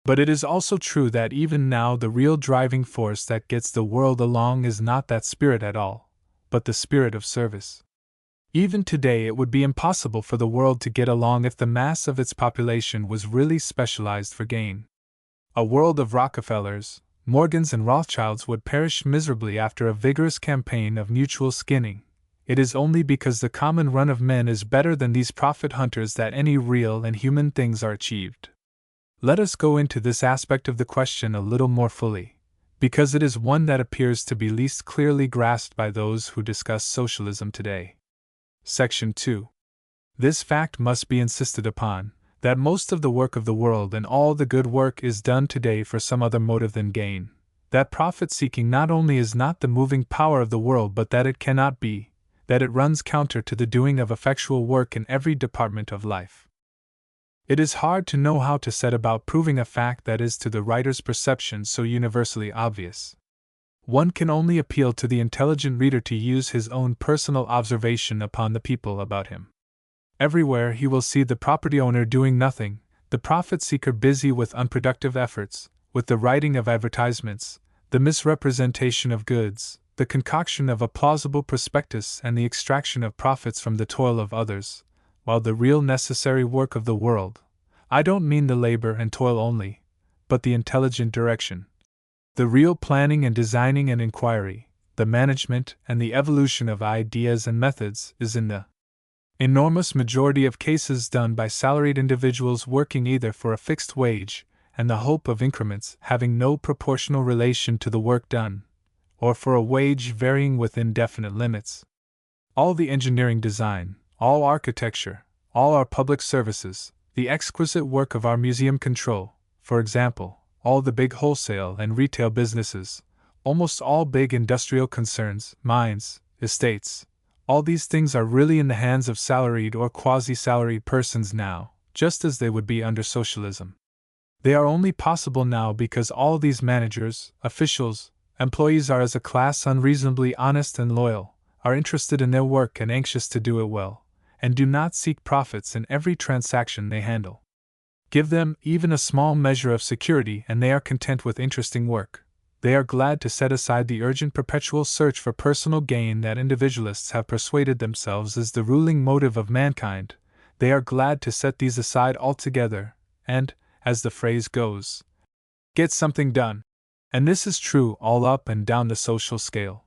Speaker 1: But it is also true that even now the real driving force that gets the world along is not that spirit at all, but the spirit of service. Even today it would be impossible for the world to get along if the mass of its population was really specialized for gain. A world of Rockefellers, Morgans and Rothschilds would perish miserably after a vigorous campaign of mutual skinning. It is only because the common run of men is better than these profit hunters that any real and human things are achieved. Let us go into this aspect of the question a little more fully, because it is one that appears to be least clearly grasped by those who discuss socialism today. Section 2. This fact must be insisted upon, that most of the work of the world and all the good work is done today for some other motive than gain, that profit-seeking not only is not the moving power of the world but that it cannot be, that it runs counter to the doing of effectual work in every department of life. It is hard to know how to set about proving a fact that is to the writer's perception so universally obvious. One can only appeal to the intelligent reader to use his own personal observation upon the people about him. Everywhere he will see the property owner doing nothing, the profit seeker busy with unproductive efforts, with the writing of advertisements, the misrepresentation of goods, the concoction of a plausible prospectus, and the extraction of profits from the toil of others, while the real necessary work of the world, I don't mean the labor and toil only, but the intelligent direction, the real planning and designing and inquiry, the management, and the evolution of ideas and methods is in the enormous majority of cases done by salaried individuals working either for a fixed wage and the hope of increments having no proportional relation to the work done, or for a wage varying within definite limits. All the engineering design, all architecture, all our public services, the exquisite work of our museum control, for example, all the big wholesale and retail businesses, almost all big industrial concerns, mines, estates, all these things are really in the hands of salaried or quasi-salaried persons now, just as they would be under socialism. They are only possible now because all these managers, officials, employees are as a class unreasonably honest and loyal, are interested in their work and anxious to do it well, and do not seek profits in every transaction they handle. Give them even a small measure of security and they are content with interesting work. They are glad to set aside the urgent perpetual search for personal gain that individualists have persuaded themselves is the ruling motive of mankind. They are glad to set these aside altogether, and, as the phrase goes, get something done. And this is true all up and down the social scale.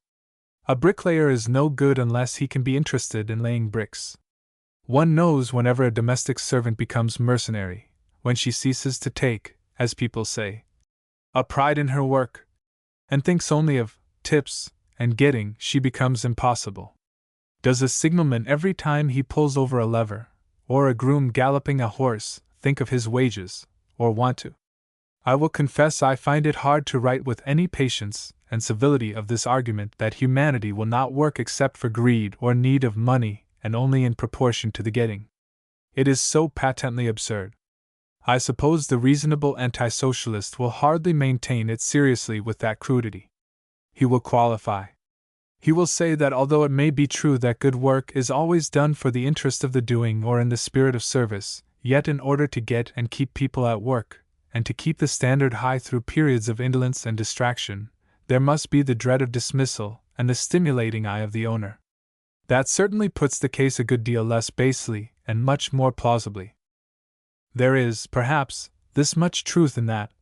Speaker 1: A bricklayer is no good unless he can be interested in laying bricks. One knows whenever a domestic servant becomes mercenary, when she ceases to take, as people say, a pride in her work, and thinks only of tips and getting, she becomes impossible. Does a signalman every time he pulls over a lever, or a groom galloping a horse, think of his wages, or want to? I will confess I find it hard to write with any patience and civility of this argument that humanity will not work except for greed or need of money, and only in proportion to the getting. It is so patently absurd. I suppose the reasonable anti-socialist will hardly maintain it seriously with that crudity. He will qualify. He will say that although it may be true that good work is always done for the interest of the doing or in the spirit of service, yet in order to get and keep people at work, and to keep the standard high through periods of indolence and distraction, there must be the dread of dismissal and the stimulating eye of the owner. That certainly puts the case a good deal less basely and much more plausibly. There is, perhaps, this much truth in that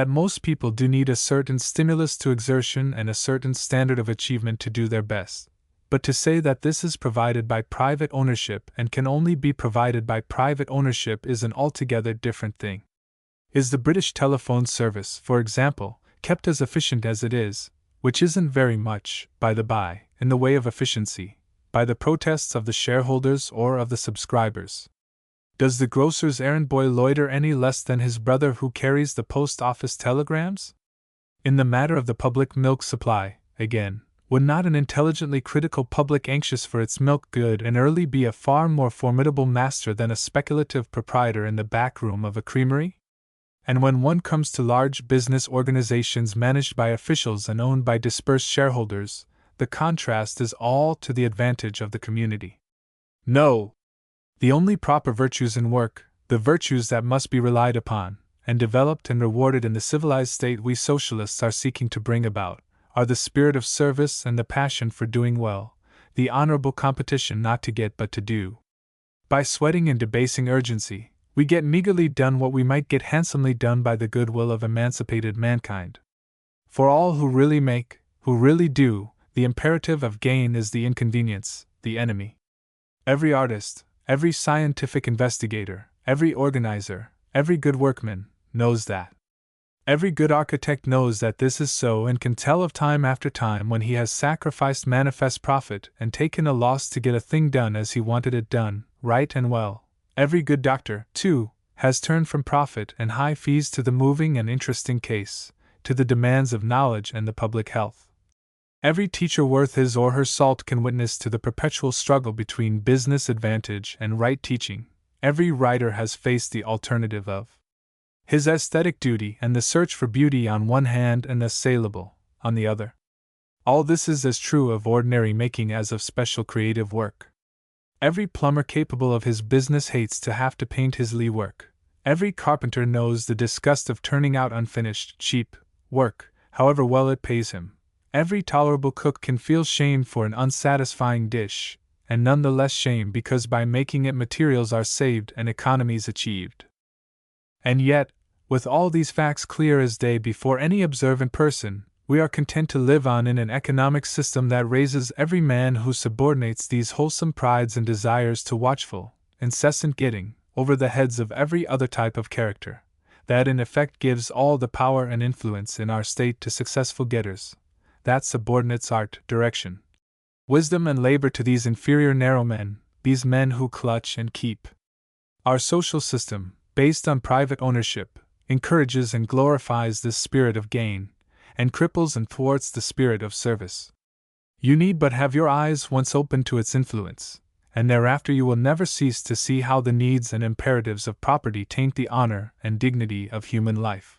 Speaker 1: most people do need a certain stimulus to exertion and a certain standard of achievement to do their best. But to say that this is provided by private ownership and can only be provided by private ownership is an altogether different thing. Is the British telephone service, for example, kept as efficient as it is, which isn't very much, by the by, in the way of efficiency, by the protests of the shareholders or of the subscribers? Does the grocer's errand boy loiter any less than his brother who carries the post office telegrams? In the matter of the public milk supply, again, would not an intelligently critical public anxious for its milk good and early be a far more formidable master than a speculative proprietor in the back room of a creamery? And when one comes to large business organizations managed by officials and owned by dispersed shareholders, the contrast is all to the advantage of the community. No! The only proper virtues in work, the virtues that must be relied upon, and developed and rewarded in the civilized state we socialists are seeking to bring about, are the spirit of service and the passion for doing well, the honorable competition not to get but to do. By sweating and debasing urgency, we get meagerly done what we might get handsomely done by the goodwill of emancipated mankind. For all who really make, who really do, the imperative of gain is the inconvenience, the enemy. Every artist, every scientific investigator, every organizer, every good workman, knows that. Every good architect knows that this is so and can tell of time after time when he has sacrificed manifest profit and taken a loss to get a thing done as he wanted it done, right and well. Every good doctor, too, has turned from profit and high fees to the moving and interesting case, to the demands of knowledge and the public health. Every teacher worth his or her salt can witness to the perpetual struggle between business advantage and right teaching. Every writer has faced the alternative of his aesthetic duty and the search for beauty on one hand and the saleable on the other. All this is as true of ordinary making as of special creative work. Every plumber capable of his business hates to have to paint his lee work. Every carpenter knows the disgust of turning out unfinished, cheap work, however well it pays him. Every tolerable cook can feel shame for an unsatisfying dish, and none the less shame because by making it materials are saved and economies achieved. And yet, with all these facts clear as day before any observant person, We are content to live on in an economic system that raises every man who subordinates these wholesome prides and desires to watchful, incessant getting over the heads of every other type of character, that in effect gives all the power and influence in our state to successful getters, that subordinates art, direction, wisdom, and labor to these inferior narrow men, these men who clutch and keep. Our social system, based on private ownership, encourages and glorifies this spirit of gain, and cripples and thwarts the spirit of service. You need but have your eyes once opened to its influence, and thereafter you will never cease to see how the needs and imperatives of property taint the honor and dignity of human life.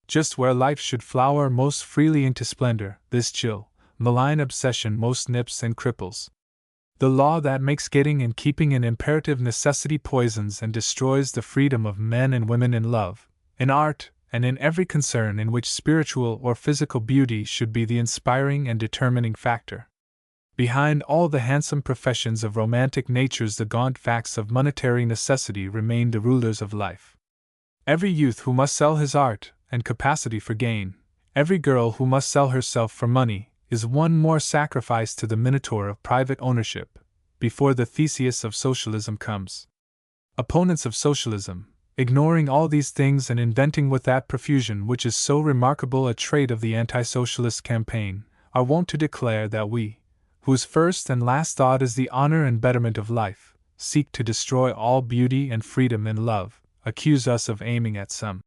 Speaker 1: Just where life should flower most freely into splendor, this chill, malign obsession most nips and cripples. The law that makes getting and keeping an imperative necessity poisons and destroys the freedom of men and women in love, in art, and in every concern in which spiritual or physical beauty should be the inspiring and determining factor. Behind all the handsome professions of romantic natures, the gaunt facts of monetary necessity remain the rulers of life. Every youth who must sell his art and capacity for gain, every girl who must sell herself for money, is one more sacrifice to the minotaur of private ownership, before the Theseus of socialism comes. Opponents of socialism, ignoring all these things and inventing with that profusion which is so remarkable a trait of the anti-socialist campaign, are wont to declare that we, whose first and last thought is the honor and betterment of life, seek to destroy all beauty and freedom in love, accuse us of aiming at some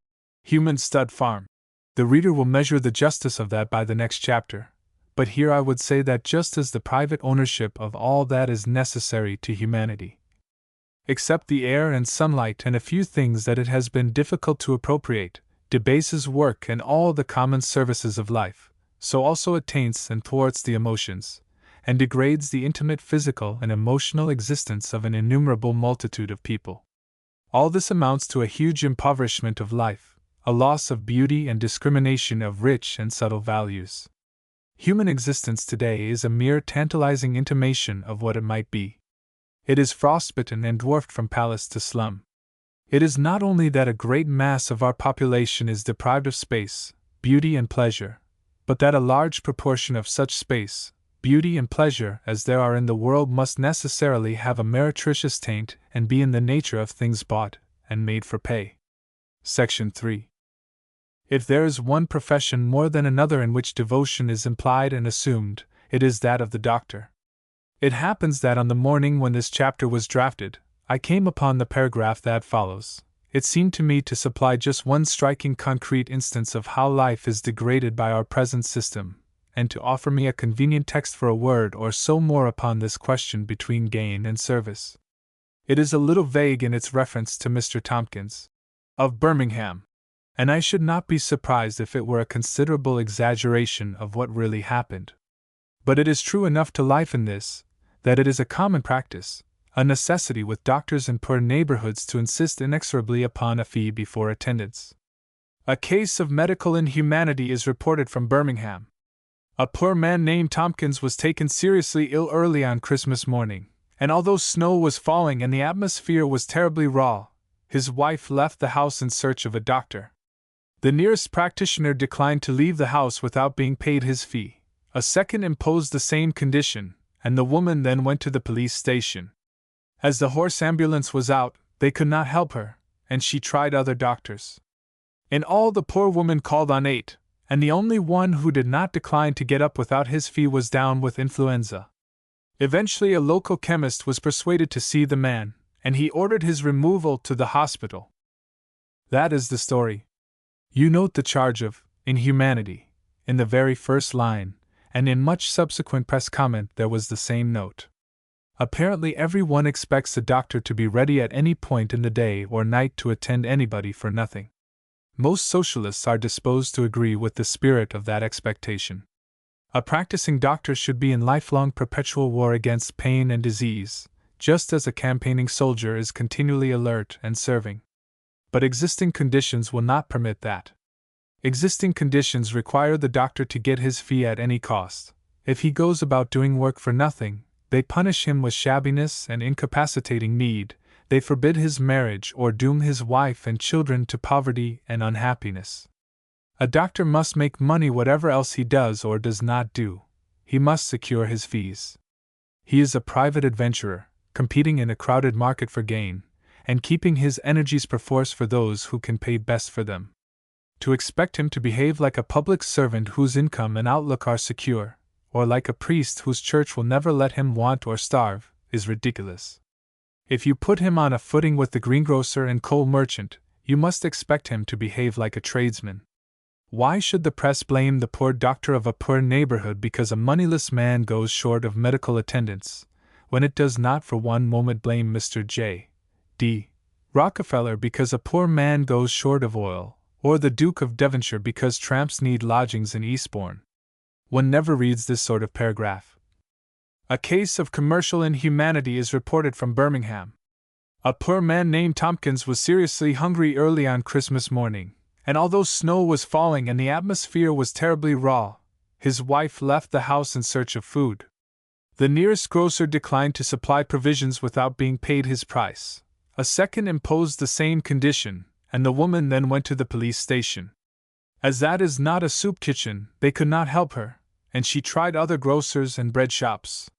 Speaker 1: human stud farm. The reader will measure the justice of that by the next chapter, but here I would say that just as the private ownership of all that is necessary to humanity, except the air and sunlight and a few things that it has been difficult to appropriate, debases work and all the common services of life, so also it taints and thwarts the emotions, and degrades the intimate physical and emotional existence of an innumerable multitude of people. All this amounts to a huge impoverishment of life, a loss of beauty and discrimination of rich and subtle values. Human existence today is a mere tantalizing intimation of what it might be. It is frostbitten and dwarfed from palace to slum. It is not only that a great mass of our population is deprived of space, beauty, and pleasure, but that a large proportion of such space, beauty, and pleasure as there are in the world must necessarily have a meretricious taint and be in the nature of things bought and made for pay. Section 3. If there is one profession more than another in which devotion is implied and assumed, it is that of the doctor. It happens that on the morning when this chapter was drafted, I came upon the paragraph that follows. It seemed to me to supply just one striking concrete instance of how life is degraded by our present system, and to offer me a convenient text for a word or so more upon this question between gain and service. It is a little vague in its reference to Mr. Tompkins, of Birmingham, and I should not be surprised if it were a considerable exaggeration of what really happened. But it is true enough to life in this, that it is a common practice, a necessity with doctors in poor neighborhoods to insist inexorably upon a fee before attendance. A case of medical inhumanity is reported from Birmingham. A poor man named Tompkins was taken seriously ill early on Christmas morning, and although snow was falling and the atmosphere was terribly raw, his wife left the house in search of a doctor. The nearest practitioner declined to leave the house without being paid his fee. A second imposed the same condition, and the woman then went to the police station. As the horse ambulance was out, they could not help her, and she tried other doctors. In all, the poor woman called on 8, and the only one who did not decline to get up without his fee was down with influenza. Eventually, a local chemist was persuaded to see the man, and he ordered his removal to the hospital. That is the story. You note the charge of inhumanity in the very first line, and in much subsequent press comment there was the same note. Apparently everyone expects a doctor to be ready at any point in the day or night to attend anybody for nothing. Most socialists are disposed to agree with the spirit of that expectation. A practicing doctor should be in lifelong perpetual war against pain and disease, just as a campaigning soldier is continually alert and serving. But existing conditions will not permit that. Existing conditions require the doctor to get his fee at any cost. If he goes about doing work for nothing, they punish him with shabbiness and incapacitating need, they forbid his marriage or doom his wife and children to poverty and unhappiness. A doctor must make money whatever else he does or does not do. He must secure his fees. He is a private adventurer, competing in a crowded market for gain, and keeping his energies perforce for those who can pay best for them. To expect him to behave like a public servant whose income and outlook are secure, or like a priest whose church will never let him want or starve, is ridiculous. If you put him on a footing with the greengrocer and coal merchant, you must expect him to behave like a tradesman. Why should the press blame the poor doctor of a poor neighborhood because a moneyless man goes short of medical attendance, when it does not for one moment blame Mr. J. D. Rockefeller because a poor man goes short of oil, or the Duke of Devonshire because tramps need lodgings in Eastbourne? One never reads this sort of paragraph. A case of commercial inhumanity is reported from Birmingham. A poor man named Tompkins was seriously hungry early on Christmas morning, and although snow was falling and the atmosphere was terribly raw, his wife left the house in search of food. The nearest grocer declined to supply provisions without being paid his price. A second imposed the same condition, and the woman then went to the police station. As that is not a soup kitchen, they could not help her, and she tried other grocers and bread shops.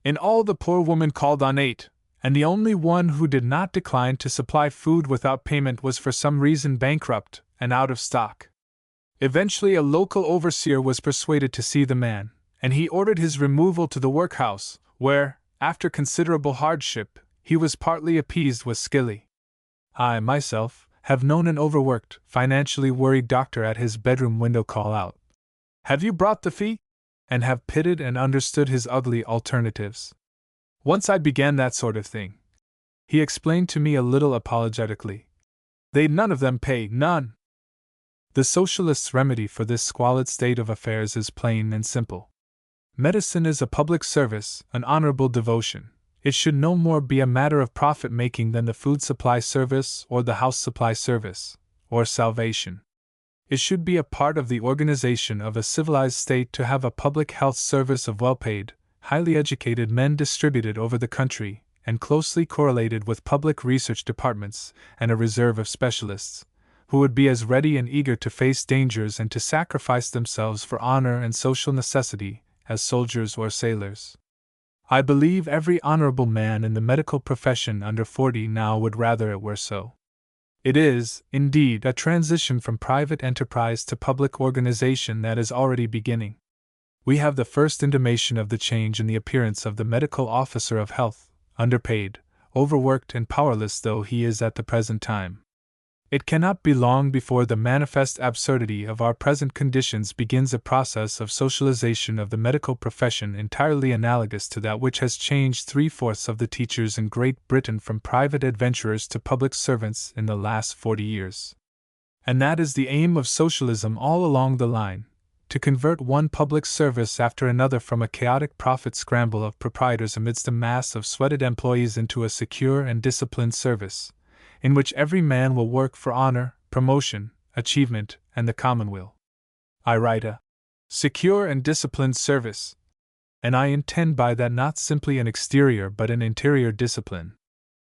Speaker 1: In all, the poor woman called on 8, and the only one who did not decline to supply food without payment was for some reason bankrupt and out of stock. Eventually, a local overseer was persuaded to see the man, and he ordered his removal to the workhouse, where, after considerable hardship, he was partly appeased with skilly. I, myself, have known an overworked, financially worried doctor at his bedroom window call out, "Have you brought the fee?" and have pitied and understood his ugly alternatives. Once I began that sort of thing. He explained to me a little apologetically. They'd none of them pay, none. The Socialists' remedy for this squalid state of affairs is plain and simple. Medicine is a public service, an honorable devotion. It should no more be a matter of profit-making than the food supply service or the house supply service, or salvation. It should be a part of the organization of a civilized state to have a public health service of well-paid, highly educated men distributed over the country, and closely correlated with public research departments, and a reserve of specialists, who would be as ready and eager to face dangers and to sacrifice themselves for honor and social necessity as soldiers or sailors. I believe every honorable man in the medical profession under 40 now would rather it were so. It is, indeed, a transition from private enterprise to public organization that is already beginning. We have the first intimation of the change in the appearance of the medical officer of health, underpaid, overworked, and powerless though he is at the present time. It cannot be long before the manifest absurdity of our present conditions begins a process of socialization of the medical profession entirely analogous to that which has changed 3/4 of the teachers in Great Britain from private adventurers to public servants in the last 40 years. And that is the aim of socialism all along the line, to convert one public service after another from a chaotic profit scramble of proprietors amidst a mass of sweated employees into a secure and disciplined service, in which every man will work for honor, promotion, achievement, and the commonweal. I write a secure and disciplined service, and I intend by that not simply an exterior but an interior discipline.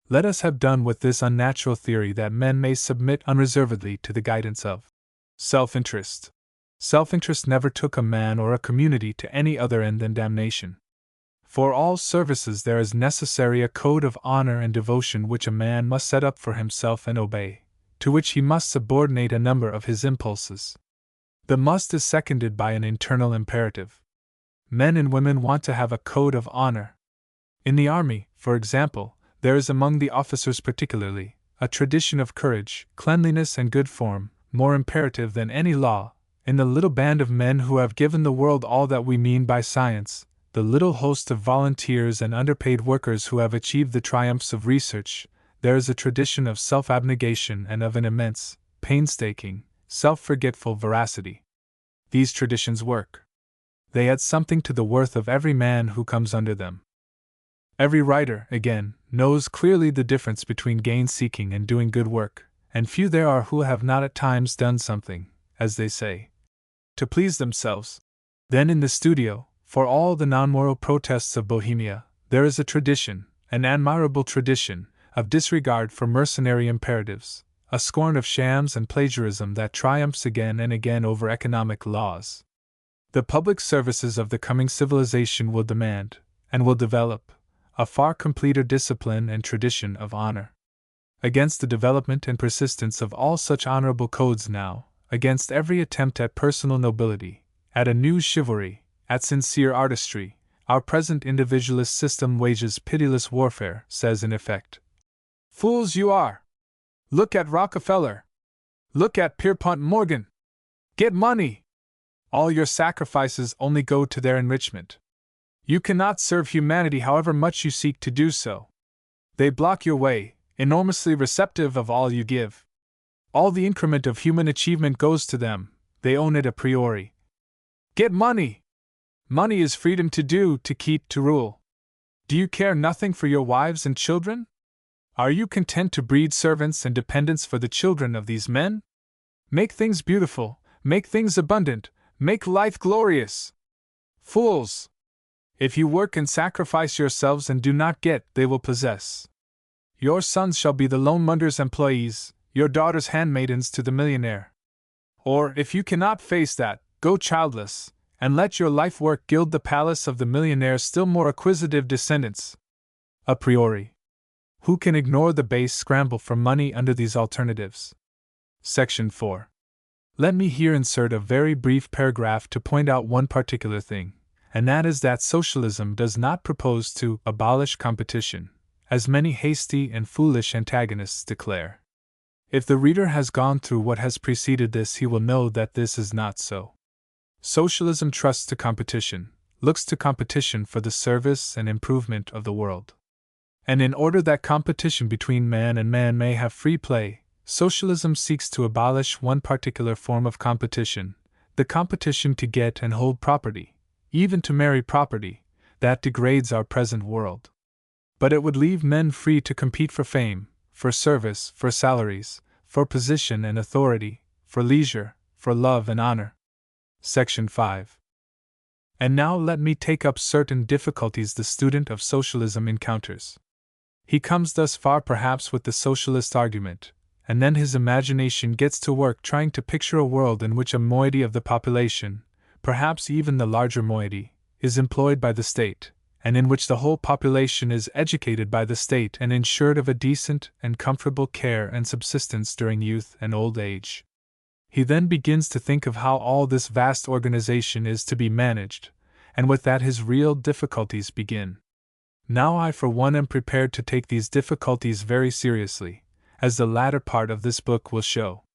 Speaker 1: Let us have done with this unnatural theory that men may submit unreservedly to the guidance of self-interest. Self-interest never took a man or a community to any other end than damnation. For all services there is necessary a code of honor and devotion which a man must set up for himself and obey, to which he must subordinate a number of his impulses. The must is seconded by an internal imperative. Men and women want to have a code of honor. In the army, for example, there is among the officers particularly a tradition of courage, cleanliness, and good form, more imperative than any law. In the little band of men who have given the world all that we mean by science, the little host of volunteers and underpaid workers who have achieved the triumphs of research, there is a tradition of self-abnegation and of an immense, painstaking, self-forgetful veracity. These traditions work. They add something to the worth of every man who comes under them. Every writer, again, knows clearly the difference between gain-seeking and doing good work, and few there are who have not at times done something, as they say, to please themselves. Then in the studio, for all the non-moral protests of Bohemia, there is a tradition, an admirable tradition, of disregard for mercenary imperatives, a scorn of shams and plagiarism that triumphs again and again over economic laws. The public services of the coming civilization will demand, and will develop, a far completer discipline and tradition of honor. Against the development and persistence of all such honorable codes now, against every attempt at personal nobility, at a new chivalry, at sincere artistry, our present individualist system wages pitiless warfare, says in effect, "Fools you are! Look at Rockefeller! Look at Pierpont Morgan! Get money! All your sacrifices only go to their enrichment. You cannot serve humanity however much you seek to do so. They block your way, enormously receptive of all you give. All the increment of human achievement goes to them, they own it a priori. Get money! Money is freedom to do, to keep, to rule. Do you care nothing for your wives and children? Are you content to breed servants and dependents for the children of these men? Make things beautiful, make things abundant, make life glorious. Fools! If you work and sacrifice yourselves and do not get, they will possess. Your sons shall be the loanmonder's employees, your daughters handmaidens to the millionaire. Or, if you cannot face that, go childless, and let your life work gild the palace of the millionaire's still more acquisitive descendants. A priori. Who can ignore the base scramble for money under these alternatives? Section 4. Let me here insert a very brief paragraph to point out one particular thing, and that is that socialism does not propose to abolish competition, as many hasty and foolish antagonists declare. If the reader has gone through what has preceded this, he will know that this is not so. Socialism trusts to competition, looks to competition for the service and improvement of the world. And in order that competition between man and man may have free play, socialism seeks to abolish one particular form of competition, the competition to get and hold property, even to marry property, that degrades our present world. But it would leave men free to compete for fame, for service, for salaries, for position and authority, for leisure, for love and honor. Section 5. And now let me take up certain difficulties the student of socialism encounters. He comes thus far perhaps with the socialist argument, and then his imagination gets to work trying to picture a world in which a moiety of the population, perhaps even the larger moiety, is employed by the state, and in which the whole population is educated by the state and ensured of a decent and comfortable care and subsistence during youth and old age. He then begins to think of how all this vast organization is to be managed, and with that his real difficulties begin. Now I for one am prepared to take these difficulties very seriously, as the latter part of this book will show.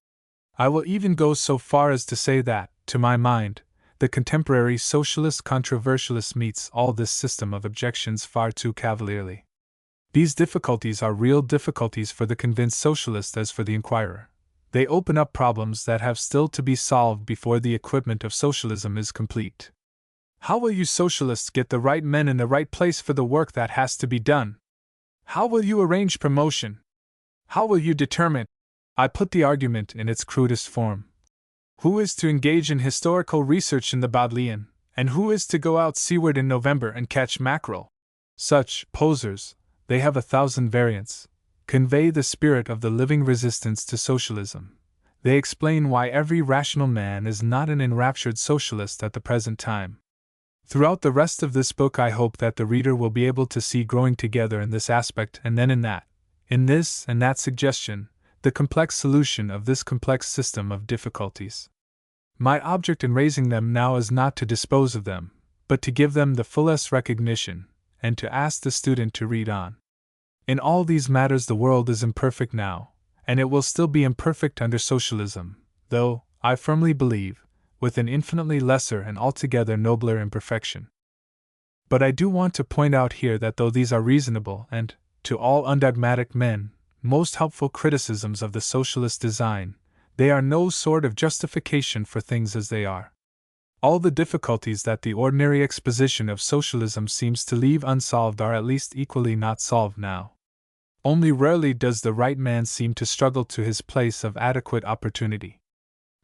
Speaker 1: I will even go so far as to say that, to my mind, the contemporary socialist controversialist meets all this system of objections far too cavalierly. These difficulties are real difficulties for the convinced socialist as for the inquirer. They open up problems that have still to be solved before the equipment of socialism is complete. How will you socialists get the right men in the right place for the work that has to be done? How will you arrange promotion? How will you determine? I put the argument in its crudest form. Who is to engage in historical research in the Bodleian, and who is to go out seaward in November and catch mackerel? Such posers, they have 1,000 variants, convey the spirit of the living resistance to socialism. They explain why every rational man is not an enraptured socialist at the present time. Throughout the rest of this book I hope that the reader will be able to see growing together in this aspect and then in that, in this and that suggestion, the complex solution of this complex system of difficulties. My object in raising them now is not to dispose of them, but to give them the fullest recognition, and to ask the student to read on. In all these matters the world is imperfect now, and it will still be imperfect under socialism, though, I firmly believe, with an infinitely lesser and altogether nobler imperfection. But I do want to point out here that though these are reasonable and, to all undogmatic men, most helpful criticisms of the socialist design, they are no sort of justification for things as they are. All the difficulties that the ordinary exposition of socialism seems to leave unsolved are at least equally not solved now. Only rarely does the right man seem to struggle to his place of adequate opportunity.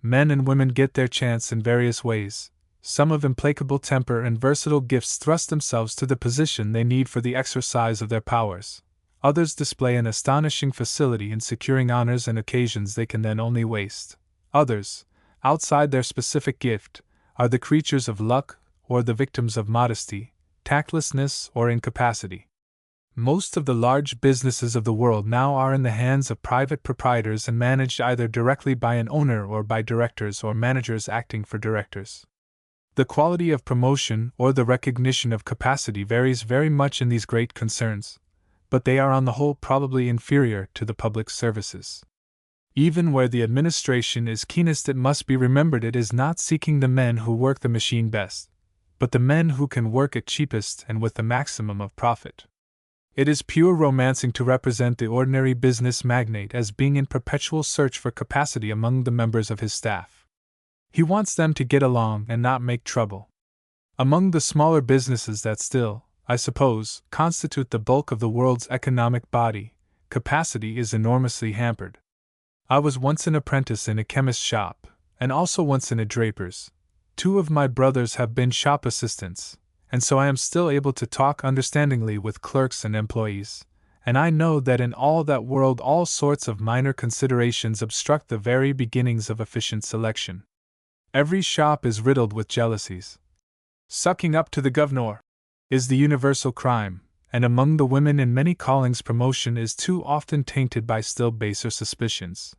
Speaker 1: Men and women get their chance in various ways. Some of implacable temper and versatile gifts thrust themselves to the position they need for the exercise of their powers. Others display an astonishing facility in securing honors and occasions they can then only waste. Others, outside their specific gift, are the creatures of luck or the victims of modesty, tactlessness, or incapacity. Most of the large businesses of the world now are in the hands of private proprietors and managed either directly by an owner or by directors or managers acting for directors. The quality of promotion or the recognition of capacity varies very much in these great concerns, but they are on the whole probably inferior to the public services. Even where the administration is keenest, it must be remembered it is not seeking the men who work the machine best, but the men who can work it cheapest and with the maximum of profit. It is pure romancing to represent the ordinary business magnate as being in perpetual search for capacity among the members of his staff. He wants them to get along and not make trouble. Among the smaller businesses that still, I suppose, constitute the bulk of the world's economic body, capacity is enormously hampered. I was once an apprentice in a chemist's shop, and also once in a draper's. 2 of my brothers have been shop assistants, and so I am still able to talk understandingly with clerks and employees, and I know that in all that world all sorts of minor considerations obstruct the very beginnings of efficient selection. Every shop is riddled with jealousies. Sucking up to the governor is the universal crime, and among the women in many callings promotion is too often tainted by still baser suspicions.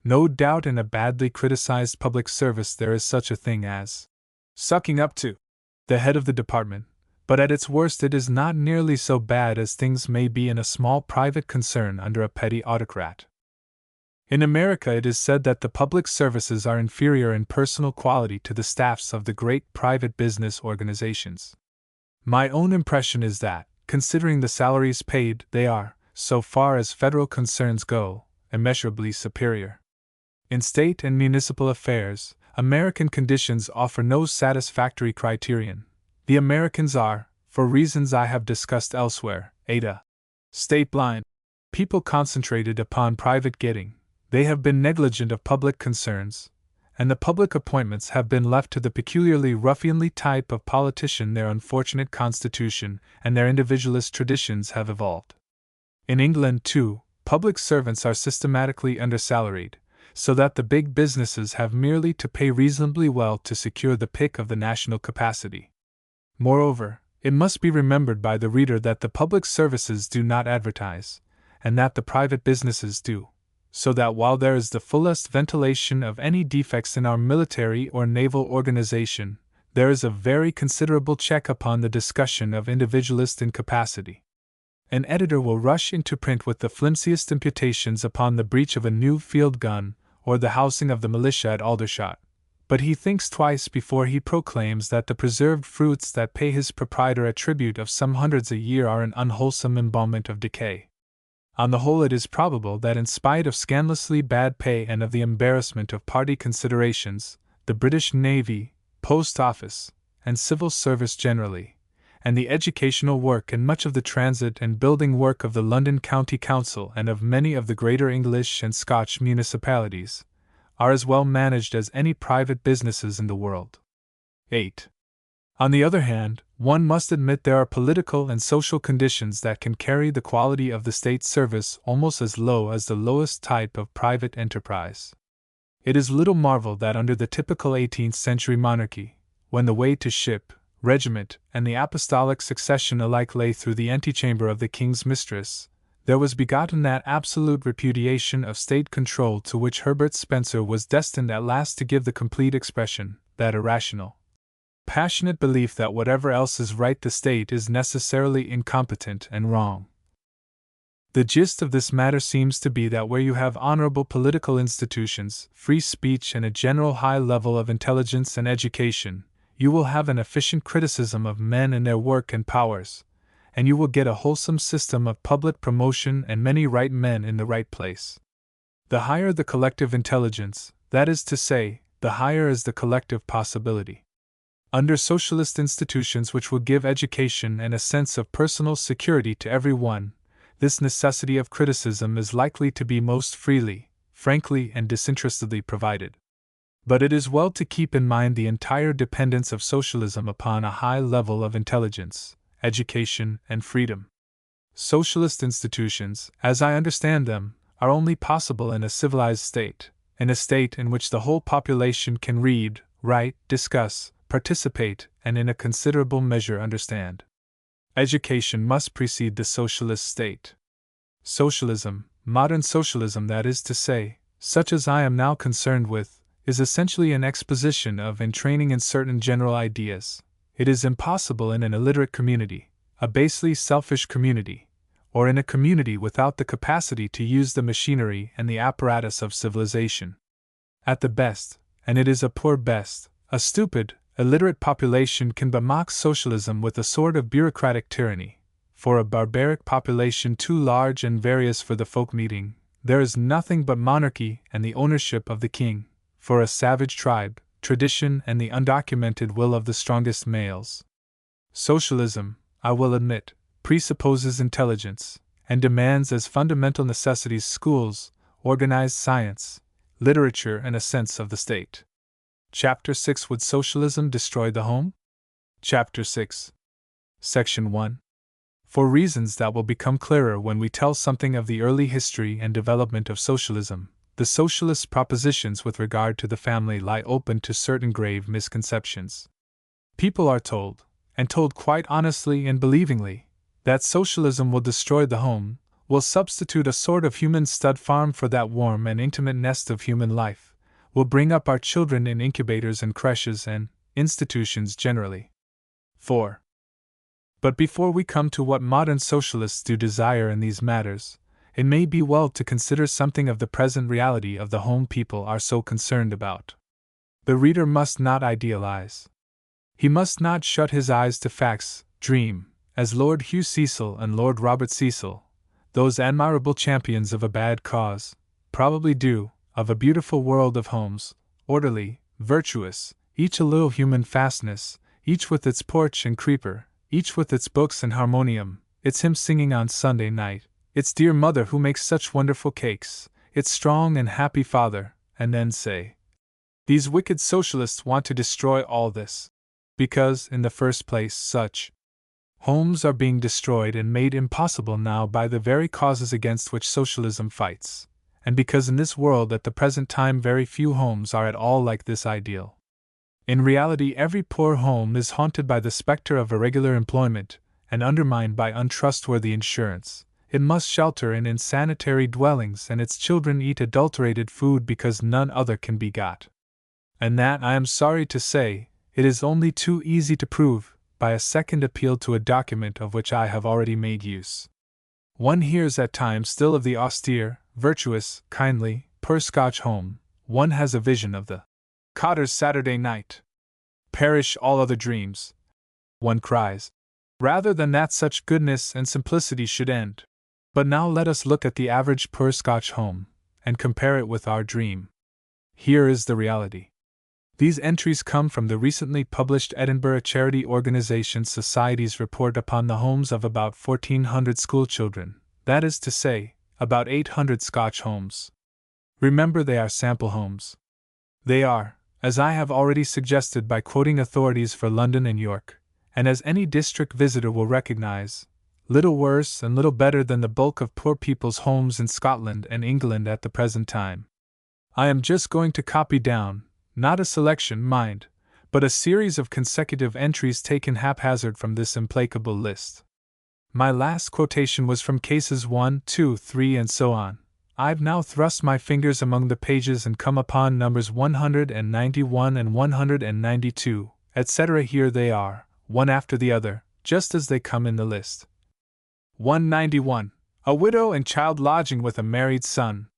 Speaker 1: No doubt in a badly criticized public service there is such a thing as sucking up to the head of the department, but at its worst it is not nearly so bad as things may be in a small private concern under a petty autocrat. In America it is said that the public services are inferior in personal quality to the staffs of the great private business organizations. My own impression is that, considering the salaries paid, they are, so far as federal concerns go, immeasurably superior. In state and municipal affairs, American conditions offer no satisfactory criterion. The Americans are, for reasons I have discussed elsewhere, state blind. People concentrated upon private getting, they have been negligent of public concerns, and the public appointments have been left to the peculiarly ruffianly type of politician their unfortunate constitution and their individualist traditions have evolved. In England, too, public servants are systematically undersalaried, so that the big businesses have merely to pay reasonably well to secure the pick of the national capacity. Moreover, it must be remembered by the reader that the public services do not advertise, and that the private businesses do, so that while there is the fullest ventilation of any defects in our military or naval organization, there is a very considerable check upon the discussion of individualist incapacity. An editor will rush into print with the flimsiest imputations upon the breach of a new field gun, or the housing of the militia at Aldershot, but he thinks twice before he proclaims that the preserved fruits that pay his proprietor a tribute of some hundreds a year are an unwholesome embalmment of decay. On the whole, it is probable that in spite of scandalously bad pay and of the embarrassment of party considerations, the British Navy, Post Office, and Civil Service generally, and the educational work and much of the transit and building work of the London County Council and of many of the greater English and Scotch municipalities, are as well managed as any private businesses in the world. 8. On the other hand, one must admit there are political and social conditions that can carry the quality of the state service almost as low as the lowest type of private enterprise. It is little marvel that under the typical 18th century monarchy, when the way to ship, regiment, and the apostolic succession alike lay through the antechamber of the king's mistress, there was begotten that absolute repudiation of state control to which Herbert Spencer was destined at last to give the complete expression, that irrational, passionate belief that whatever else is right the state is necessarily incompetent and wrong. The gist of this matter seems to be that where you have honorable political institutions, free speech, and a general high level of intelligence and education, you will have an efficient criticism of men and their work and powers, and you will get a wholesome system of public promotion and many right men in the right place. The higher the collective intelligence, that is to say, the higher is the collective possibility. Under socialist institutions which will give education and a sense of personal security to every one, this necessity of criticism is likely to be most freely, frankly, and disinterestedly provided. But it is well to keep in mind the entire dependence of socialism upon a high level of intelligence, education, and freedom. Socialist institutions, as I understand them, are only possible in a civilized state, in a state in which the whole population can read, write, discuss, participate, and in a considerable measure understand. Education must precede the socialist state. Socialism, modern socialism that is to say, such as I am now concerned with, is essentially an exposition of and training in certain general ideas. It is impossible in an illiterate community, a basely selfish community, or in a community without the capacity to use the machinery and the apparatus of civilization. At the best, and it is a poor best, a stupid, illiterate population can but mock socialism with a sort of bureaucratic tyranny. For a barbaric population too large and various for the folk meeting, there is nothing but monarchy and the ownership of the king. For a savage tribe, tradition and the undocumented will of the strongest males. Socialism, I will admit, presupposes intelligence, and demands as fundamental necessities schools, organized science, literature, and a sense of the state. Chapter 6 Would Socialism Destroy the Home? Chapter 6. Section 1. For reasons that will become clearer when we tell something of the early history and development of socialism, the socialist propositions with regard to the family lie open to certain grave misconceptions. People are told, and told quite honestly and believingly, that socialism will destroy the home, will substitute a sort of human stud farm for that warm and intimate nest of human life, will bring up our children in incubators and creches and institutions generally. 4. But before we come to what modern socialists do desire in these matters, it may be well to consider something of the present reality of the home people are so concerned about. The reader must not idealize. He must not shut his eyes to facts, dream, as Lord Hugh Cecil and Lord Robert Cecil, those admirable champions of a bad cause, probably do, of a beautiful world of homes, orderly, virtuous, each a little human fastness, each with its porch and creeper, each with its books and harmonium, its hymn singing on Sunday night, its dear mother who makes such wonderful cakes, its strong and happy father, and then say, these wicked socialists want to destroy all this. Because, in the first place, such homes are being destroyed and made impossible now by the very causes against which socialism fights, and because in this world at the present time very few homes are at all like this ideal. In reality, every poor home is haunted by the specter of irregular employment, and undermined by untrustworthy insurance. It must shelter in insanitary dwellings, and its children eat adulterated food because none other can be got. And that, I am sorry to say, it is only too easy to prove, by a second appeal to a document of which I have already made use. One hears at times still of the austere, virtuous, kindly, poor Scotch home. One has a vision of the cotter's Saturday night. Perish all other dreams. One cries, rather than that such goodness and simplicity should end. But now let us look at the average poor Scotch home, and compare it with our dream. Here is the reality. These entries come from the recently published Edinburgh Charity Organisation Society's report upon the homes of about 1,400 schoolchildren, that is to say, about 800 Scotch homes. Remember, they are sample homes. They are, as I have already suggested by quoting authorities for London and York, and as any district visitor will recognize, little worse and little better than the bulk of poor people's homes in Scotland and England at the present time. I am just going to copy down, not a selection, mind, but a series of consecutive entries taken haphazard from this implacable list. My last quotation was from cases 1, 2, 3, and so on. I've now thrust my fingers among the pages and come upon numbers 191 and 192, etc. Here they are, one after the other, just as they come in the list. 191. A widow and child lodging with a married son.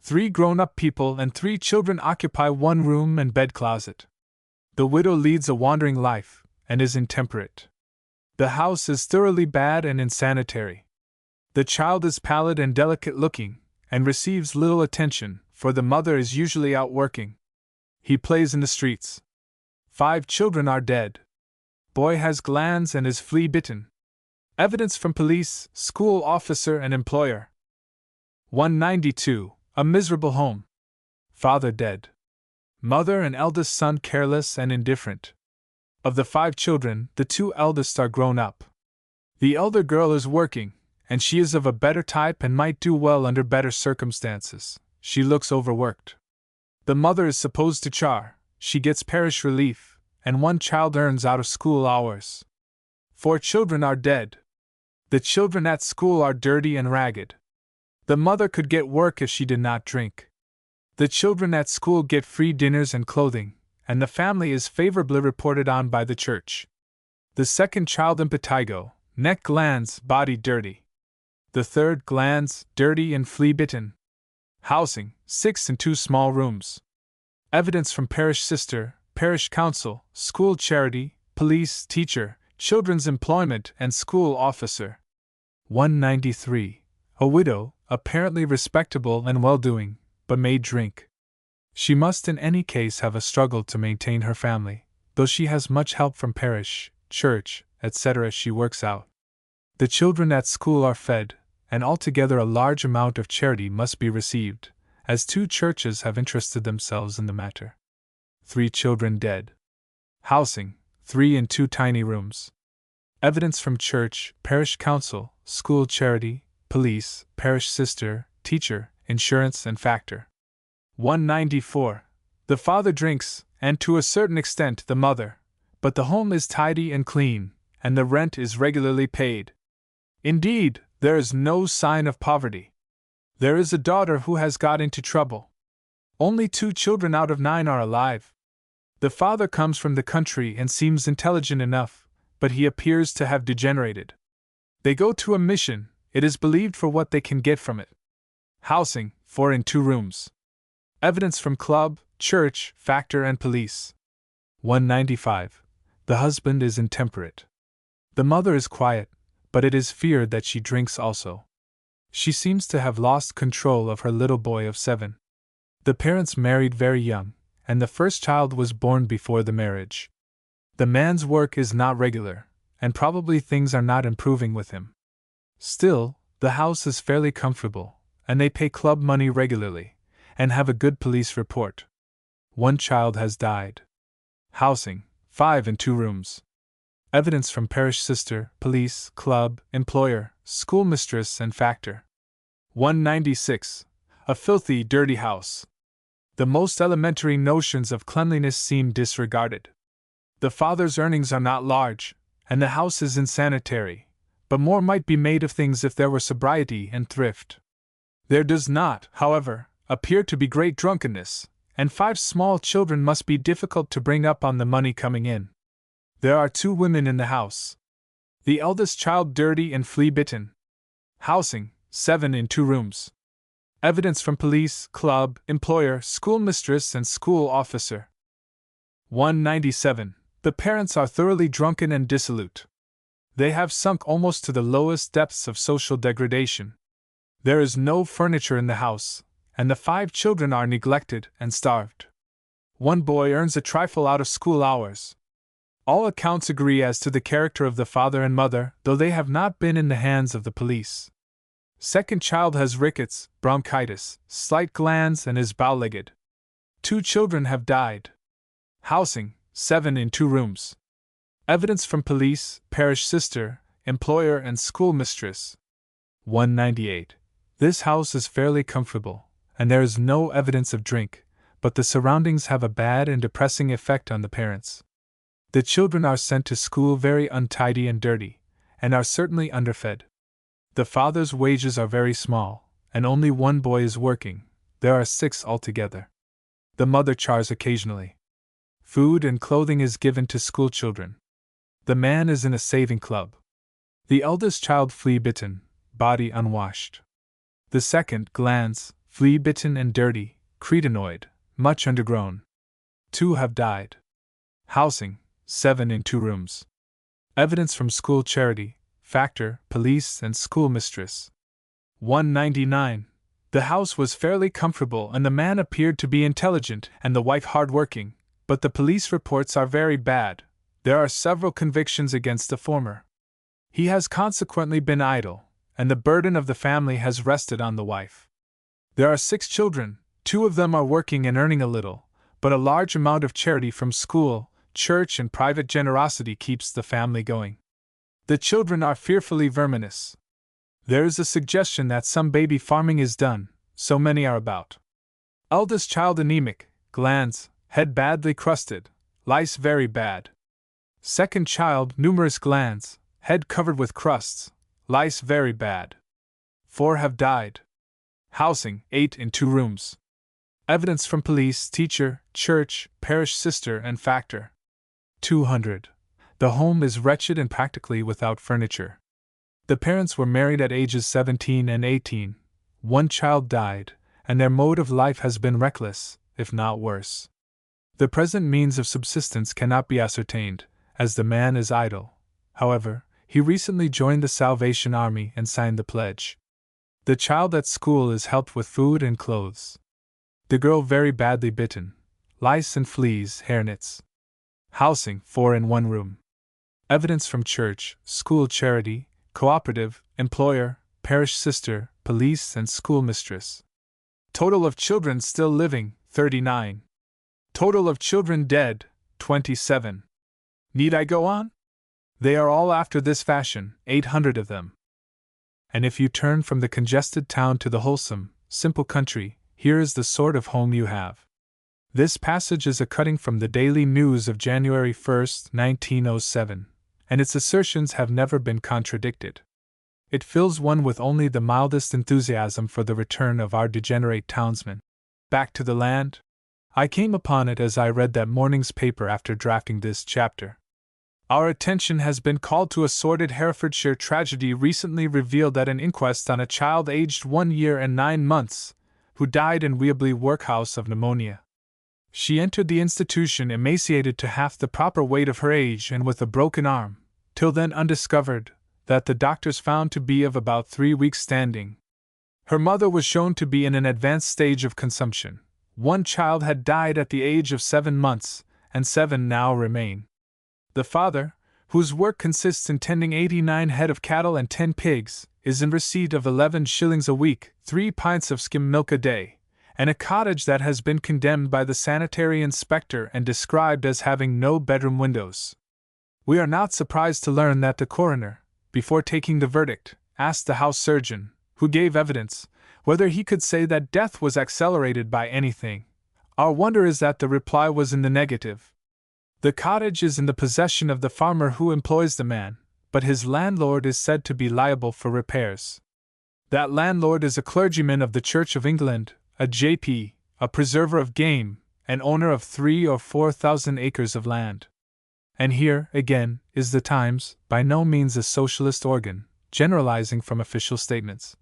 Speaker 1: 3 grown-up people and 3 children occupy one room and bed-closet. The widow leads a wandering life, and is intemperate. The house is thoroughly bad and insanitary. The child is pallid and delicate-looking, and receives little attention, for the mother is usually out working. He plays in the streets. 5 children are dead. Boy has glands and is flea-bitten. Evidence from police, school officer, and employer. 192. A miserable home. Father dead. Mother and eldest son careless and indifferent. Of the 5 children, the 2 eldest are grown up. The elder girl is working, and she is of a better type and might do well under better circumstances. She looks overworked. The mother is supposed to char, she gets parish relief, and one child earns out of school hours. 4 children are dead. The children at school are dirty and ragged. The mother could get work if she did not drink. The children at school get free dinners and clothing, and the family is favorably reported on by the church. The second child impetigo, neck glands, body dirty. The third glands, dirty and flea-bitten. Housing, 6 in 2 small rooms. Evidence from parish sister, parish council, school charity, police, teacher, children's employment, and school officer. 193. A widow, apparently respectable and well-doing, but may drink. She must in any case have a struggle to maintain her family, though she has much help from parish, church, etc. She works out. The children at school are fed, and altogether a large amount of charity must be received, as 2 churches have interested themselves in the matter. 3 children dead. Housing, 3 in 2 tiny rooms. Evidence from church, parish council, school charity, police, parish sister, teacher, insurance, and factor. 194. The father drinks, and to a certain extent the mother, but the home is tidy and clean, and the rent is regularly paid. Indeed, there is no sign of poverty. There is a daughter who has got into trouble. Only 2 children out of 9 are alive. The father comes from the country and seems intelligent enough, but he appears to have degenerated. They go to a mission, it is believed, for what they can get from it. Housing, 4 in 2 rooms. Evidence from club, church, factor, and police. 195. The husband is intemperate. The mother is quiet, but it is feared that she drinks also. She seems to have lost control of her little boy of 7. The parents married very young, and the first child was born before the marriage. The man's work is not regular, and probably things are not improving with him. Still, the house is fairly comfortable, and they pay club money regularly, and have a good police report. 1 child has died. Housing, 5 in 2 rooms. Evidence from parish sister, police, club, employer, schoolmistress, and factor. 196. A filthy, dirty house. The most elementary notions of cleanliness seem disregarded. The father's earnings are not large, and the house is insanitary, but more might be made of things if there were sobriety and thrift. There does not, however, appear to be great drunkenness, and 5 small children must be difficult to bring up on the money coming in. There are 2 women in the house. The eldest child dirty and flea-bitten. Housing, 7 in 2 rooms. Evidence from police, club, employer, schoolmistress, and school officer. 197. The parents are thoroughly drunken and dissolute. They have sunk almost to the lowest depths of social degradation. There is no furniture in the house, and the 5 children are neglected and starved. 1 boy earns a trifle out of school hours. All accounts agree as to the character of the father and mother, though they have not been in the hands of the police. Second child has rickets, bronchitis, slight glands, and is bow-legged. 2 children have died. Housing, 7 in 2 rooms. Evidence from police, parish sister, employer, and schoolmistress. 198. This house is fairly comfortable, and there is no evidence of drink, but the surroundings have a bad and depressing effect on the parents. The children are sent to school very untidy and dirty, and are certainly underfed. The father's wages are very small, and only 1 boy is working. There are 6 altogether. The mother chars occasionally. Food and clothing is given to school children. The man is in a saving club. The eldest child flea-bitten, body unwashed. The second, glands, flea-bitten and dirty, cretinoid, much undergrown. 2 have died. Housing, 7 in 2 rooms. Evidence from school charity, factor, police, and schoolmistress. 199. The house was fairly comfortable and the man appeared to be intelligent and the wife hard-working, but the police reports are very bad. There are several convictions against the former. He has consequently been idle, and the burden of the family has rested on the wife. There are 6 children, 2 of them are working and earning a little, but a large amount of charity from school, church, and private generosity keeps the family going. The children are fearfully verminous. There is a suggestion that some baby farming is done, so many are about. Eldest child anemic, glands, head badly crusted, lice very bad. Second child numerous glands, head covered with crusts, lice very bad. 4 have died. Housing, 8 in 2 rooms. Evidence from police, teacher, church, parish sister, and factor. 200. The home is wretched and practically without furniture. The parents were married at ages 17 and 18. 1 child died, and their mode of life has been reckless, if not worse. The present means of subsistence cannot be ascertained, as the man is idle. However, he recently joined the Salvation Army and signed the pledge. The child at school is helped with food and clothes. The girl very badly bitten. Lice and fleas, hair nits. Housing, 4 in 1 room. Evidence from church, school charity, cooperative, employer, parish sister, police, and schoolmistress. Total of children still living, 39. Total of children dead, 27. Need I go on? They are all after this fashion, 800 of them. And if you turn from the congested town to the wholesome, simple country, here is the sort of home you have. This passage is a cutting from the Daily News of January 1, 1907, and its assertions have never been contradicted. It fills one with only the mildest enthusiasm for the return of our degenerate townsmen. Back to the land? I came upon it as I read that morning's paper after drafting this chapter. Our attention has been called to a sordid Herefordshire tragedy recently revealed at an inquest on a child aged 1 year and 9 months, who died in Weobley workhouse of pneumonia. She entered the institution emaciated to half the proper weight of her age and with a broken arm, till then undiscovered, that the doctors found to be of about 3 weeks' standing. Her mother was shown to be in an advanced stage of consumption. 1 child had died at the age of 7 months, and 7 now remain. The father, whose work consists in tending 89 head of cattle and 10 pigs, is in receipt of 11 shillings a week, 3 pints of skim milk a day, and a cottage that has been condemned by the sanitary inspector and described as having no bedroom windows. We are not surprised to learn that the coroner, before taking the verdict, asked the house surgeon, who gave evidence, whether he could say that death was accelerated by anything. Our wonder is that the reply was in the negative. The cottage is in the possession of the farmer who employs the man, but his landlord is said to be liable for repairs. That landlord is a clergyman of the Church of England, a J.P., a preserver of game, and owner of 3,000 or 4,000 acres of land. And here, again, is the Times, by no means a socialist organ, generalizing from official statements.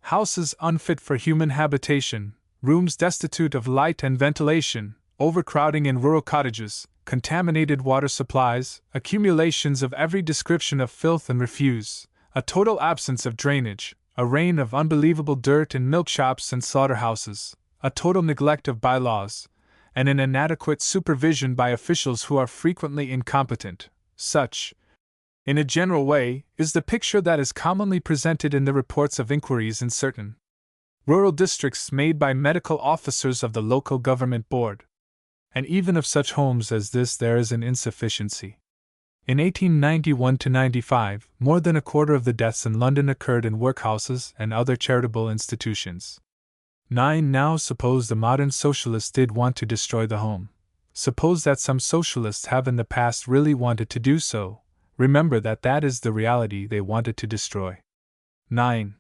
Speaker 1: Houses unfit for human habitation, rooms destitute of light and ventilation, overcrowding in rural cottages, contaminated water supplies, accumulations of every description of filth and refuse, a total absence of drainage, a reign of unbelievable dirt in milkshops and slaughterhouses, a total neglect of bylaws, and an inadequate supervision by officials who are frequently incompetent. Such, in a general way, is the picture that is commonly presented in the reports of inquiries in certain rural districts made by medical officers of the local government board. And even of such homes as this there is an insufficiency. In 1891-95, more than a quarter of the deaths in London occurred in workhouses and other charitable institutions. 9. Now suppose the modern socialists did want to destroy the home. Suppose that some socialists have in the past really wanted to do so. Remember that that is the reality they wanted to destroy. 9.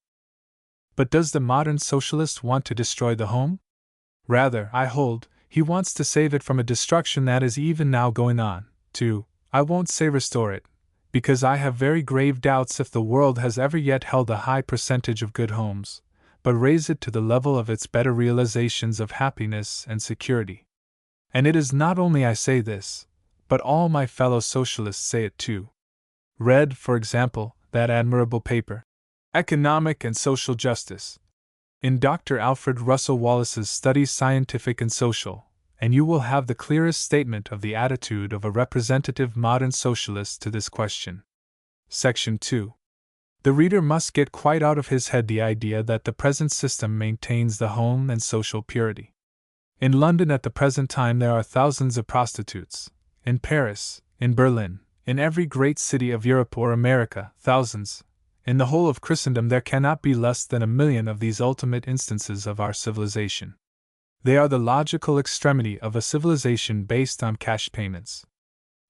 Speaker 1: But does the modern socialist want to destroy the home? Rather, I hold, he wants to save it from a destruction that is even now going on, to, I won't say restore it, because I have very grave doubts if the world has ever yet held a high percentage of good homes, but raise it to the level of its better realizations of happiness and security. And it is not only I say this, but all my fellow socialists say it too. Read, for example, that admirable paper, Economic and Social Justice, in Dr. Alfred Russel Wallace's Studies Scientific and Social, and you will have the clearest statement of the attitude of a representative modern socialist to this question. Section 2. The reader must get quite out of his head the idea that the present system maintains the home and social purity. In London at the present time there are thousands of prostitutes. In Paris, in Berlin, in every great city of Europe or America, thousands. In the whole of Christendom there cannot be less than 1,000,000 of these ultimate instances of our civilization. They are the logical extremity of a civilization based on cash payments.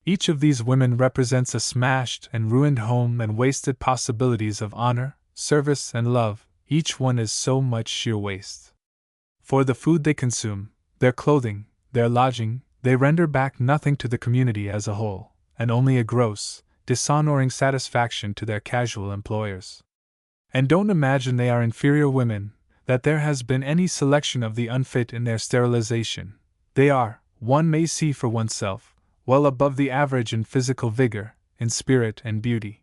Speaker 1: Each of these women represents a smashed and ruined home and wasted possibilities of honor, service, and love. Each one is so much sheer waste. For the food they consume, their clothing, their lodging, they render back nothing to the community as a whole, and only a gross, dishonoring satisfaction to their casual employers. And don't imagine they are inferior women, that there has been any selection of the unfit in their sterilization. They are, one may see for oneself, well above the average in physical vigor, in spirit and beauty.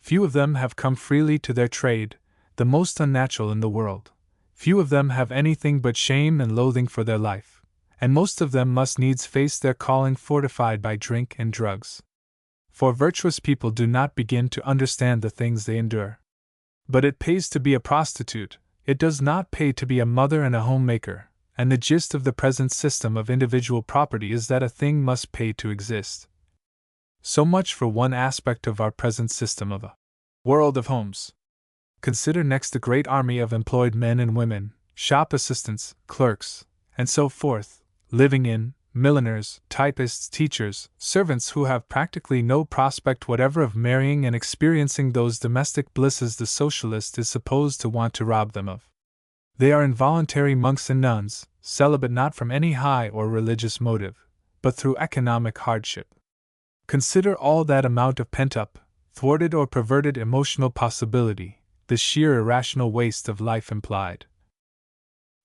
Speaker 1: Few of them have come freely to their trade, the most unnatural in the world. Few of them have anything but shame and loathing for their life, and most of them must needs face their calling fortified by drink and drugs. For virtuous people do not begin to understand the things they endure. But it pays to be a prostitute, it does not pay to be a mother and a homemaker, and the gist of the present system of individual property is that a thing must pay to exist. So much for one aspect of our present system of a world of homes. Consider next the great army of employed men and women, shop assistants, clerks, and so forth, living in, milliners, typists, teachers, servants who have practically no prospect whatever of marrying and experiencing those domestic blisses the socialist is supposed to want to rob them of. They are involuntary monks and nuns, celibate not from any high or religious motive, but through economic hardship. Consider all that amount of pent-up, thwarted or perverted emotional possibility, the sheer irrational waste of life implied.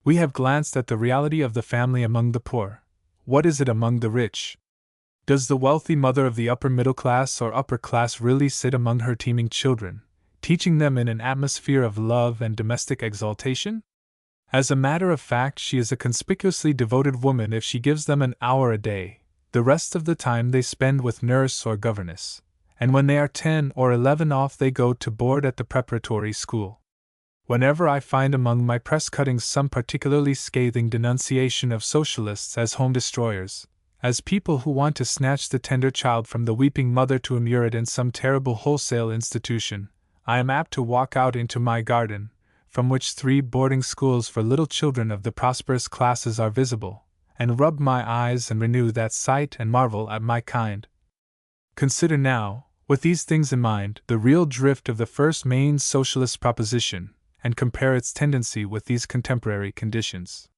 Speaker 1: We have glanced at the reality of the family among the poor. What is it among the rich? Does the wealthy mother of the upper middle class or upper class really sit among her teeming children, teaching them in an atmosphere of love and domestic exaltation? As a matter of fact, she is a conspicuously devoted woman if she gives them an hour a day. The rest of the time they spend with nurse or governess, and when they are 10 or 11 off they go to board at the preparatory school. Whenever I find among my press cuttings some particularly scathing denunciation of socialists as home destroyers, as people who want to snatch the tender child from the weeping mother to immure it in some terrible wholesale institution, I am apt to walk out into my garden, from which 3 boarding schools for little children of the prosperous classes are visible, and rub my eyes and renew that sight and marvel at my kind. Consider now, with these things in mind, the real drift of the first main socialist proposition, and compare its tendency with these contemporary conditions.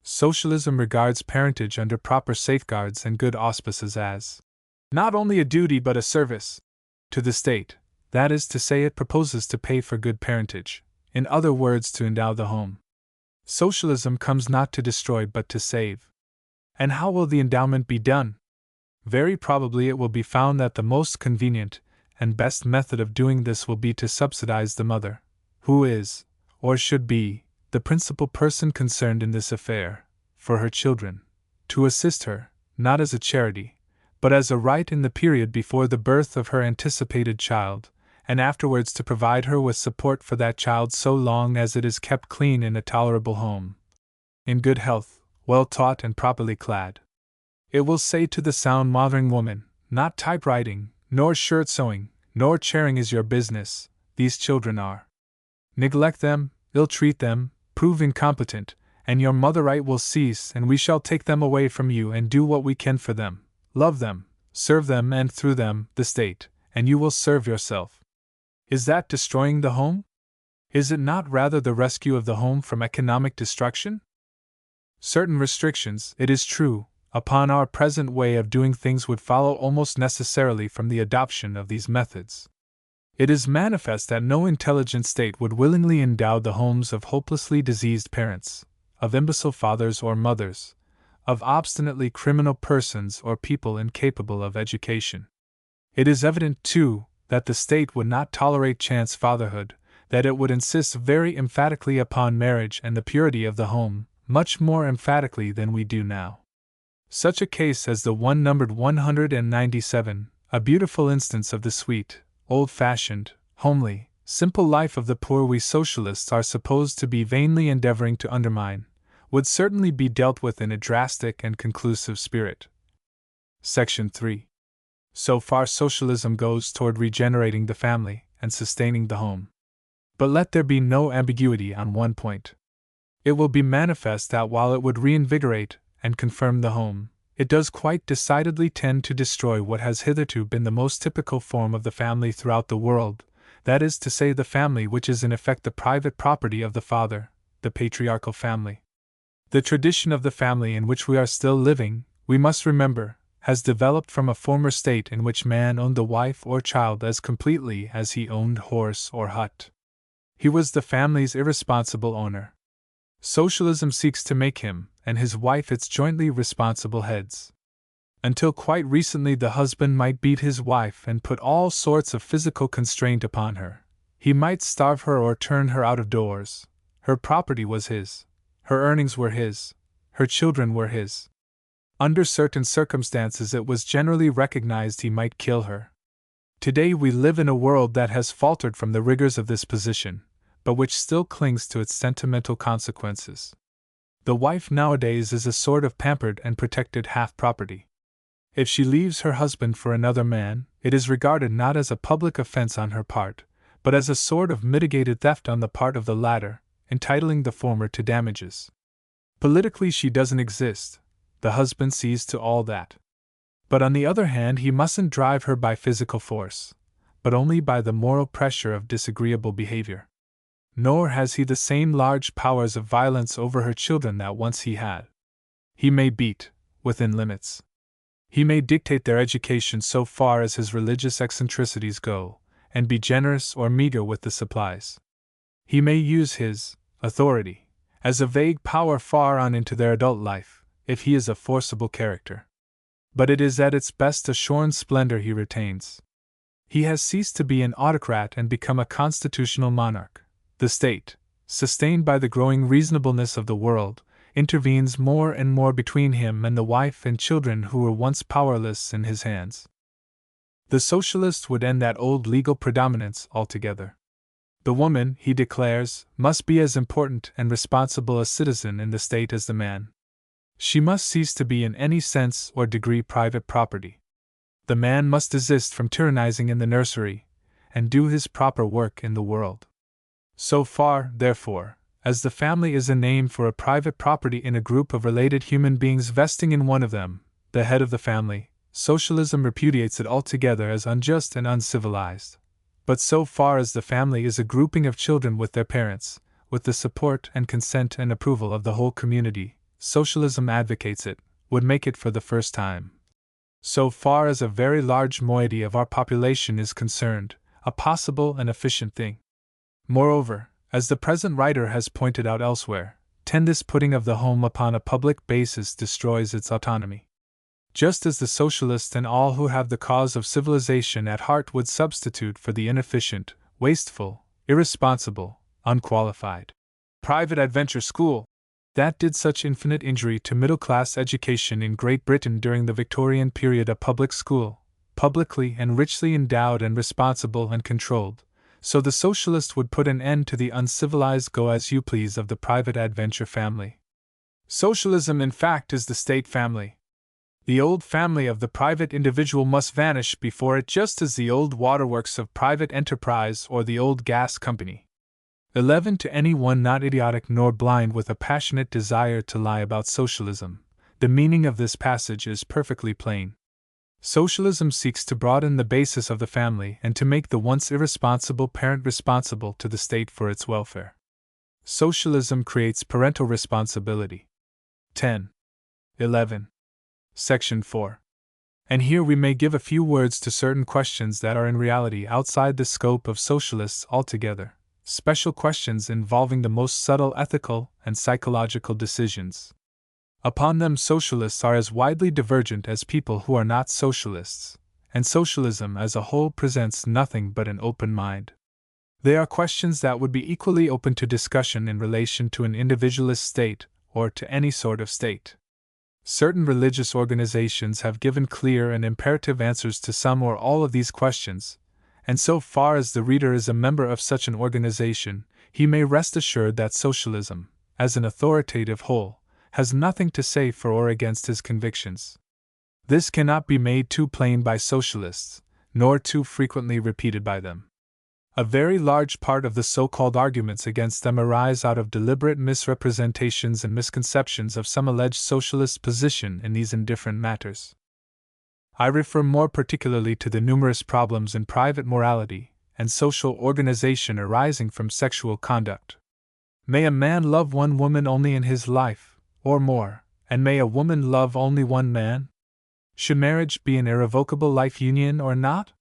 Speaker 1: Socialism regards parentage under proper safeguards and good auspices as not only a duty but a service to the state, that is to say, it proposes to pay for good parentage, in other words, to endow the home. Socialism comes not to destroy but to save. And how will the endowment be done? Very probably it will be found that the most convenient and best method of doing this will be to subsidize the mother, who is, or should be, the principal person concerned in this affair, for her children, to assist her, not as a charity, but as a right in the period before the birth of her anticipated child, and afterwards to provide her with support for that child so long as it is kept clean in a tolerable home, in good health, well taught and properly clad. It will say to the sound mothering woman, not typewriting, nor shirt sewing, nor chairing is your business, these children are. Neglect them, ill-treat them, prove incompetent, and your mother right will cease, and we shall take them away from you and do what we can for them, love them, serve them, and through them, the state, and you will serve yourself. Is that destroying the home? Is it not rather the rescue of the home from economic destruction? Certain restrictions, it is true, upon our present way of doing things would follow almost necessarily from the adoption of these methods. It is manifest that no intelligent state would willingly endow the homes of hopelessly diseased parents, of imbecile fathers or mothers, of obstinately criminal persons or people incapable of education. It is evident, too, that the state would not tolerate chance fatherhood, that it would insist very emphatically upon marriage and the purity of the home, much more emphatically than we do now. Such a case as the one numbered 197, a beautiful instance of the sweet, old-fashioned, homely, simple life of the poor we socialists are supposed to be vainly endeavoring to undermine, would certainly be dealt with in a drastic and conclusive spirit. Section 3. So far socialism goes toward regenerating the family, and sustaining the home. But let there be no ambiguity on one point. It will be manifest that while it would reinvigorate and confirm the home, it does quite decidedly tend to destroy what has hitherto been the most typical form of the family throughout the world, that is to say, the family which is in effect the private property of the father, the patriarchal family. The tradition of the family in which we are still living, we must remember, has developed from a former state in which man owned the wife or child as completely as he owned horse or hut. He was the family's irresponsible owner. Socialism seeks to make him and his wife its jointly responsible heads. Until quite recently, the husband might beat his wife and put all sorts of physical constraint upon her. He might starve her or turn her out of doors. Her property was his. Her earnings were his. Her children were his. Under certain circumstances, it was generally recognized he might kill her. Today we live in a world that has faltered from the rigors of this position, but which still clings to its sentimental consequences. The wife nowadays is a sort of pampered and protected half-property. If she leaves her husband for another man, it is regarded not as a public offense on her part, but as a sort of mitigated theft on the part of the latter, entitling the former to damages. Politically she doesn't exist, the husband sees to all that. But on the other hand, he mustn't drive her by physical force, but only by the moral pressure of disagreeable behavior. Nor has he the same large powers of violence over her children that once he had. He may beat, within limits. He may dictate their education so far as his religious eccentricities go, and be generous or meager with the supplies. He may use his authority as a vague power far on into their adult life, if he is a forcible character. But it is at its best a shorn splendor he retains. He has ceased to be an autocrat and become a constitutional monarch. The state, sustained by the growing reasonableness of the world, intervenes more and more between him and the wife and children who were once powerless in his hands. The socialist would end that old legal predominance altogether. The woman, he declares, must be as important and responsible a citizen in the state as the man. She must cease to be in any sense or degree private property. The man must desist from tyrannizing in the nursery, and do his proper work in the world. So far, therefore, as the family is a name for a private property in a group of related human beings vesting in one of them, the head of the family, socialism repudiates it altogether as unjust and uncivilized. But so far as the family is a grouping of children with their parents, with the support and consent and approval of the whole community, socialism advocates it, would make it for the first time. So far as a very large moiety of our population is concerned, a possible and efficient thing. Moreover, as the present writer has pointed out elsewhere, this putting of the home upon a public basis destroys its autonomy. Just as the socialist and all who have the cause of civilization at heart would substitute for the inefficient, wasteful, irresponsible, unqualified private adventure school that did such infinite injury to middle-class education in Great Britain during the Victorian period, a public school, publicly and richly endowed and responsible and controlled, so the socialist would put an end to the uncivilized go-as-you-please of the private adventure family. Socialism, in fact, is the state family. The old family of the private individual must vanish before it, just as the old waterworks of private enterprise or the old gas company. 11. To anyone not idiotic nor blind with a passionate desire to lie about socialism, the meaning of this passage is perfectly plain. Socialism seeks to broaden the basis of the family and to make the once irresponsible parent responsible to the state for its welfare. Socialism creates parental responsibility. 10. 11. Section 4. And here we may give a few words to certain questions that are in reality outside the scope of socialists altogether, special questions involving the most subtle ethical and psychological decisions. Upon them socialists are as widely divergent as people who are not socialists, and socialism as a whole presents nothing but an open mind. They are questions that would be equally open to discussion in relation to an individualist state or to any sort of state. Certain religious organizations have given clear and imperative answers to some or all of these questions, and so far as the reader is a member of such an organization, he may rest assured that socialism, as an authoritative whole, has nothing to say for or against his convictions. This cannot be made too plain by socialists, nor too frequently repeated by them. A very large part of the so-called arguments against them arise out of deliberate misrepresentations and misconceptions of some alleged socialist position in these indifferent matters. I refer more particularly to the numerous problems in private morality and social organization arising from sexual conduct. May a man love one woman only in his life, or more, and may a woman love only one man? Should marriage be an irrevocable life union or not?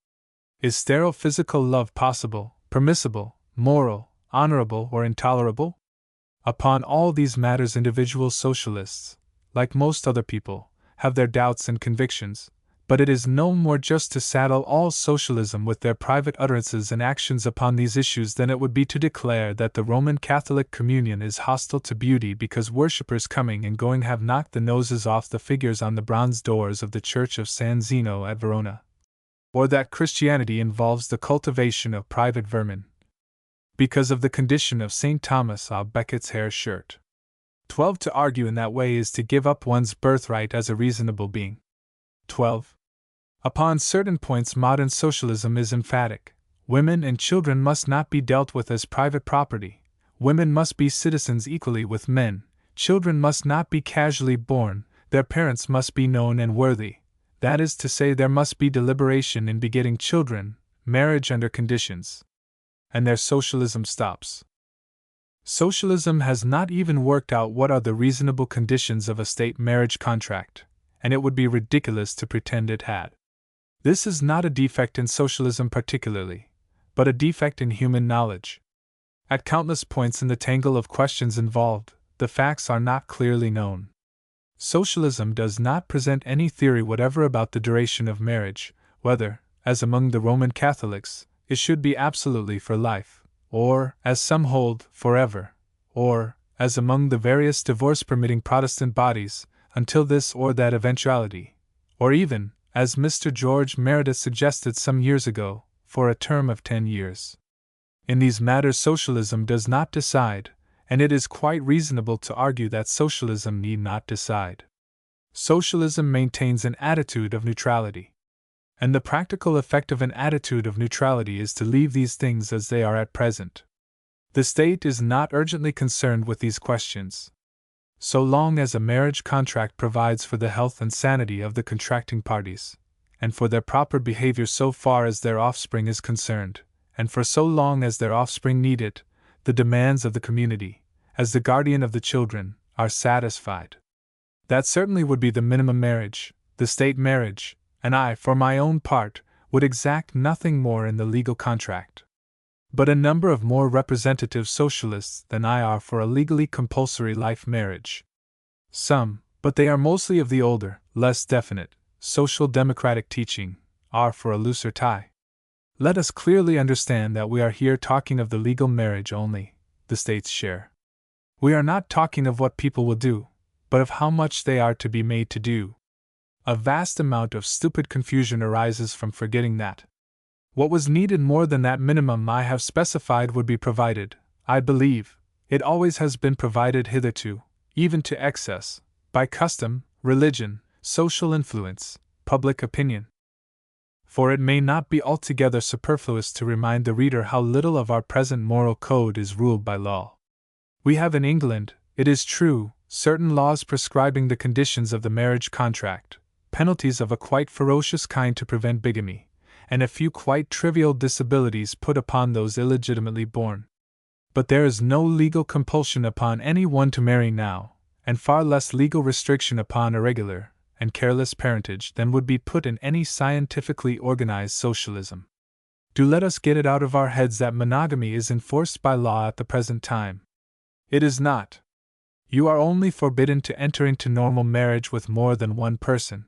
Speaker 1: Is sterile physical love possible, permissible, moral, honorable, or intolerable? Upon all these matters, individual socialists, like most other people, have their doubts and convictions, but it is no more just to saddle all socialism with their private utterances and actions upon these issues than it would be to declare that the Roman Catholic communion is hostile to beauty because worshippers coming and going have knocked the noses off the figures on the bronze doors of the Church of San Zeno at Verona, or that Christianity involves the cultivation of private vermin, because of the condition of St. Thomas à Becket's hair shirt. 12. To argue in that way is to give up one's birthright as a reasonable being. 12. Upon certain points modern socialism is emphatic. Women and children must not be dealt with as private property. Women must be citizens equally with men. Children must not be casually born. Their parents must be known and worthy. That is to say, there must be deliberation in begetting children, marriage under conditions. And there socialism stops. Socialism has not even worked out what are the reasonable conditions of a state marriage contract, and it would be ridiculous to pretend it had. This is not a defect in socialism particularly, but a defect in human knowledge. At countless points in the tangle of questions involved, the facts are not clearly known. Socialism does not present any theory whatever about the duration of marriage, whether, as among the Roman Catholics, it should be absolutely for life, or, as some hold, forever, or, as among the various divorce-permitting Protestant bodies, until this or that eventuality, or even, as Mr. George Meredith suggested some years ago, for a term of 10 years. In these matters socialism does not decide, and it is quite reasonable to argue that socialism need not decide. Socialism maintains an attitude of neutrality. And the practical effect of an attitude of neutrality is to leave these things as they are at present. The state is not urgently concerned with these questions. So long as a marriage contract provides for the health and sanity of the contracting parties, and for their proper behavior so far as their offspring is concerned, and for so long as their offspring need it, the demands of the community, as the guardian of the children, are satisfied. That certainly would be the minimum marriage, the state marriage, and I, for my own part, would exact nothing more in the legal contract. But a number of more representative socialists than I are for a legally compulsory life marriage. Some, but they are mostly of the older, less definite, social democratic teaching, are for a looser tie. Let us clearly understand that we are here talking of the legal marriage only, the state's share. We are not talking of what people will do, but of how much they are to be made to do. A vast amount of stupid confusion arises from forgetting that. What was needed more than that minimum I have specified would be provided, I believe, it always has been provided hitherto, even to excess, by custom, religion, social influence, public opinion. For it may not be altogether superfluous to remind the reader how little of our present moral code is ruled by law. We have in England, it is true, certain laws prescribing the conditions of the marriage contract, penalties of a quite ferocious kind to prevent bigamy, and a few quite trivial disabilities put upon those illegitimately born. But there is no legal compulsion upon any one to marry now, and far less legal restriction upon irregular and careless parentage than would be put in any scientifically organized socialism. Do let us get it out of our heads that monogamy is enforced by law at the present time. It is not. You are only forbidden to enter into normal marriage with more than one person.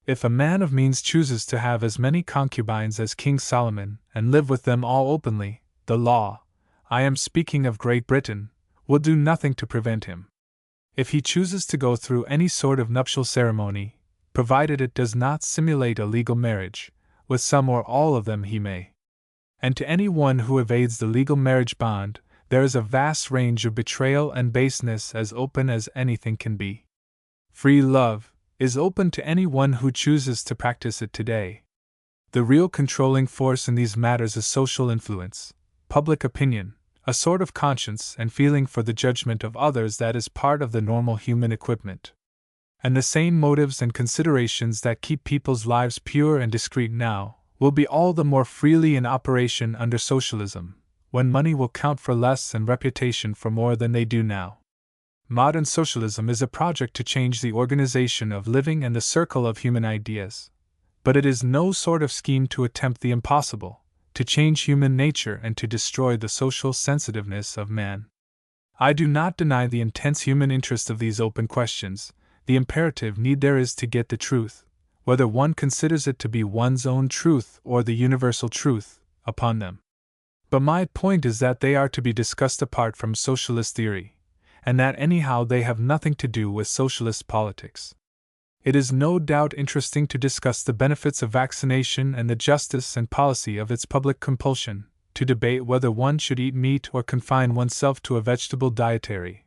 Speaker 1: If a man of means chooses to have as many concubines as King Solomon and live with them all openly, the law, I am speaking of Great Britain, will do nothing to prevent him. If he chooses to go through any sort of nuptial ceremony, provided it does not simulate a legal marriage, with some or all of them he may. And to any one who evades the legal marriage bond, there is a vast range of betrayal and baseness as open as anything can be. Free love is open to any one who chooses to practice it today. The real controlling force in these matters is social influence, public opinion, a sort of conscience and feeling for the judgment of others that is part of the normal human equipment. And the same motives and considerations that keep people's lives pure and discreet now will be all the more freely in operation under socialism, when money will count for less and reputation for more than they do now. Modern socialism is a project to change the organization of living and the circle of human ideas. But it is no sort of scheme to attempt the impossible, to change human nature and to destroy the social sensitiveness of man. I do not deny the intense human interest of these open questions, the imperative need there is to get the truth, whether one considers it to be one's own truth or the universal truth, upon them. But my point is that they are to be discussed apart from socialist theory, and that anyhow they have nothing to do with socialist politics. It is no doubt interesting to discuss the benefits of vaccination and the justice and policy of its public compulsion, to debate whether one should eat meat or confine oneself to a vegetable dietary,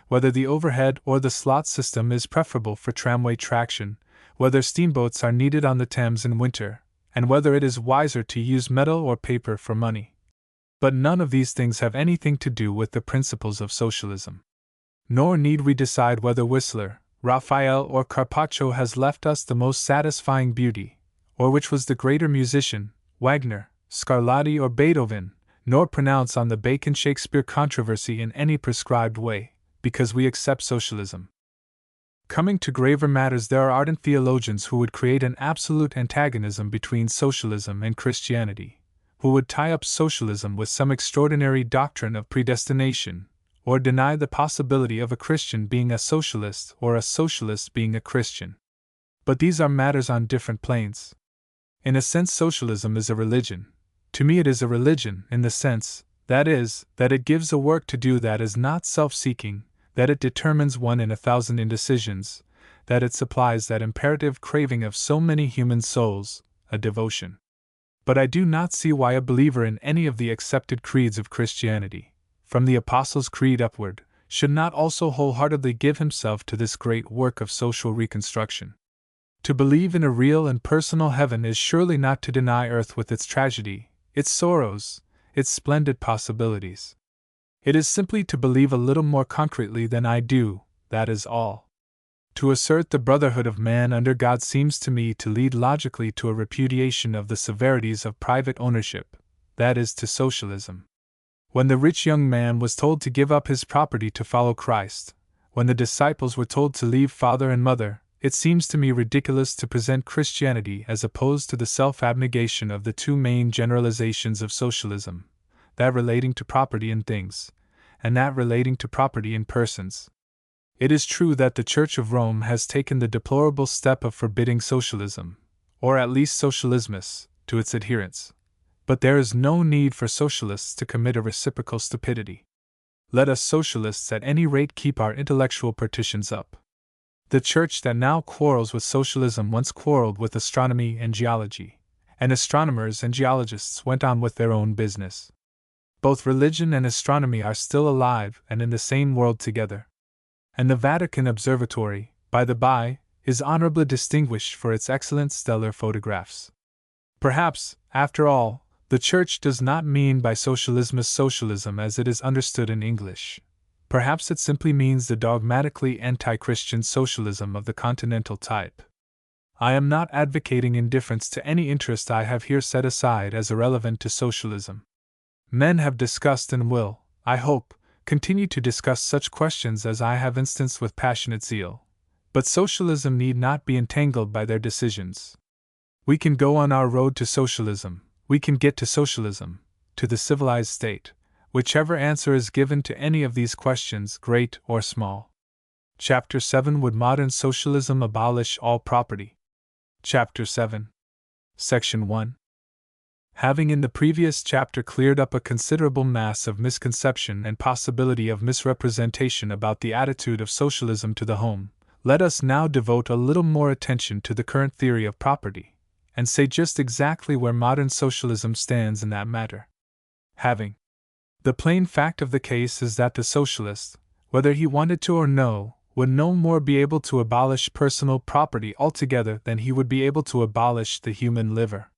Speaker 1: whether the overhead or the slot system is preferable for tramway traction, whether steamboats are needed on the Thames in winter, and whether it is wiser to use metal or paper for money. But none of these things have anything to do with the principles of socialism. Nor need we decide whether Whistler, Raphael, or Carpaccio has left us the most satisfying beauty, or which was the greater musician, Wagner, Scarlatti, or Beethoven, nor pronounce on the Bacon-Shakespeare controversy in any prescribed way, because we accept socialism. Coming to graver matters, there are ardent theologians who would create an absolute antagonism between socialism and Christianity, who would tie up socialism with some extraordinary doctrine of predestination, or deny the possibility of a Christian being a socialist or a socialist being a Christian. But these are matters on different planes. In a sense, socialism is a religion. To me, it is a religion in the sense, that is, that it gives a work to do that is not self-seeking, that it determines one in 1,000 indecisions, that it supplies that imperative craving of so many human souls, a devotion. But I do not see why a believer in any of the accepted creeds of Christianity, from the Apostles' Creed upward, should not also wholeheartedly give himself to this great work of social reconstruction. To believe in a real and personal heaven is surely not to deny earth with its tragedy, its sorrows, its splendid possibilities. It is simply to believe a little more concretely than I do, that is all. To assert the brotherhood of man under God seems to me to lead logically to a repudiation of the severities of private ownership, that is, to socialism. When the rich young man was told to give up his property to follow Christ, when the disciples were told to leave father and mother, it seems to me ridiculous to present Christianity as opposed to the self-abnegation of the two main generalizations of socialism, that relating to property in things, and that relating to property in persons. It is true that the Church of Rome has taken the deplorable step of forbidding socialism, or at least socialismus, to its adherents. But there is no need for socialists to commit a reciprocal stupidity. Let us socialists at any rate keep our intellectual partitions up. The Church that now quarrels with socialism once quarreled with astronomy and geology, and astronomers and geologists went on with their own business. Both religion and astronomy are still alive and in the same world together. And the Vatican Observatory, by the by, is honorably distinguished for its excellent stellar photographs. Perhaps, after all, the Church does not mean by socialismus socialism as it is understood in English. Perhaps it simply means the dogmatically anti-Christian socialism of the continental type. I am not advocating indifference to any interest I have here set aside as irrelevant to socialism. Men have discussed and will, I hope, continue to discuss such questions as I have instanced with passionate zeal. But socialism need not be entangled by their decisions. We can go on our road to socialism, we can get to socialism, to the civilized state, whichever answer is given to any of these questions, great or small. Chapter 7: Would Modern Socialism Abolish All Property? Chapter 7. Section 1. Having in the previous chapter cleared up a considerable mass of misconception and possibility of misrepresentation about the attitude of socialism to the home, let us now devote a little more attention to the current theory of property, and say just exactly where modern socialism stands in that matter. Having. The plain fact of the case is that the socialist, whether he wanted to or no, would no more be able to abolish personal property altogether than he would be able to abolish the human liver.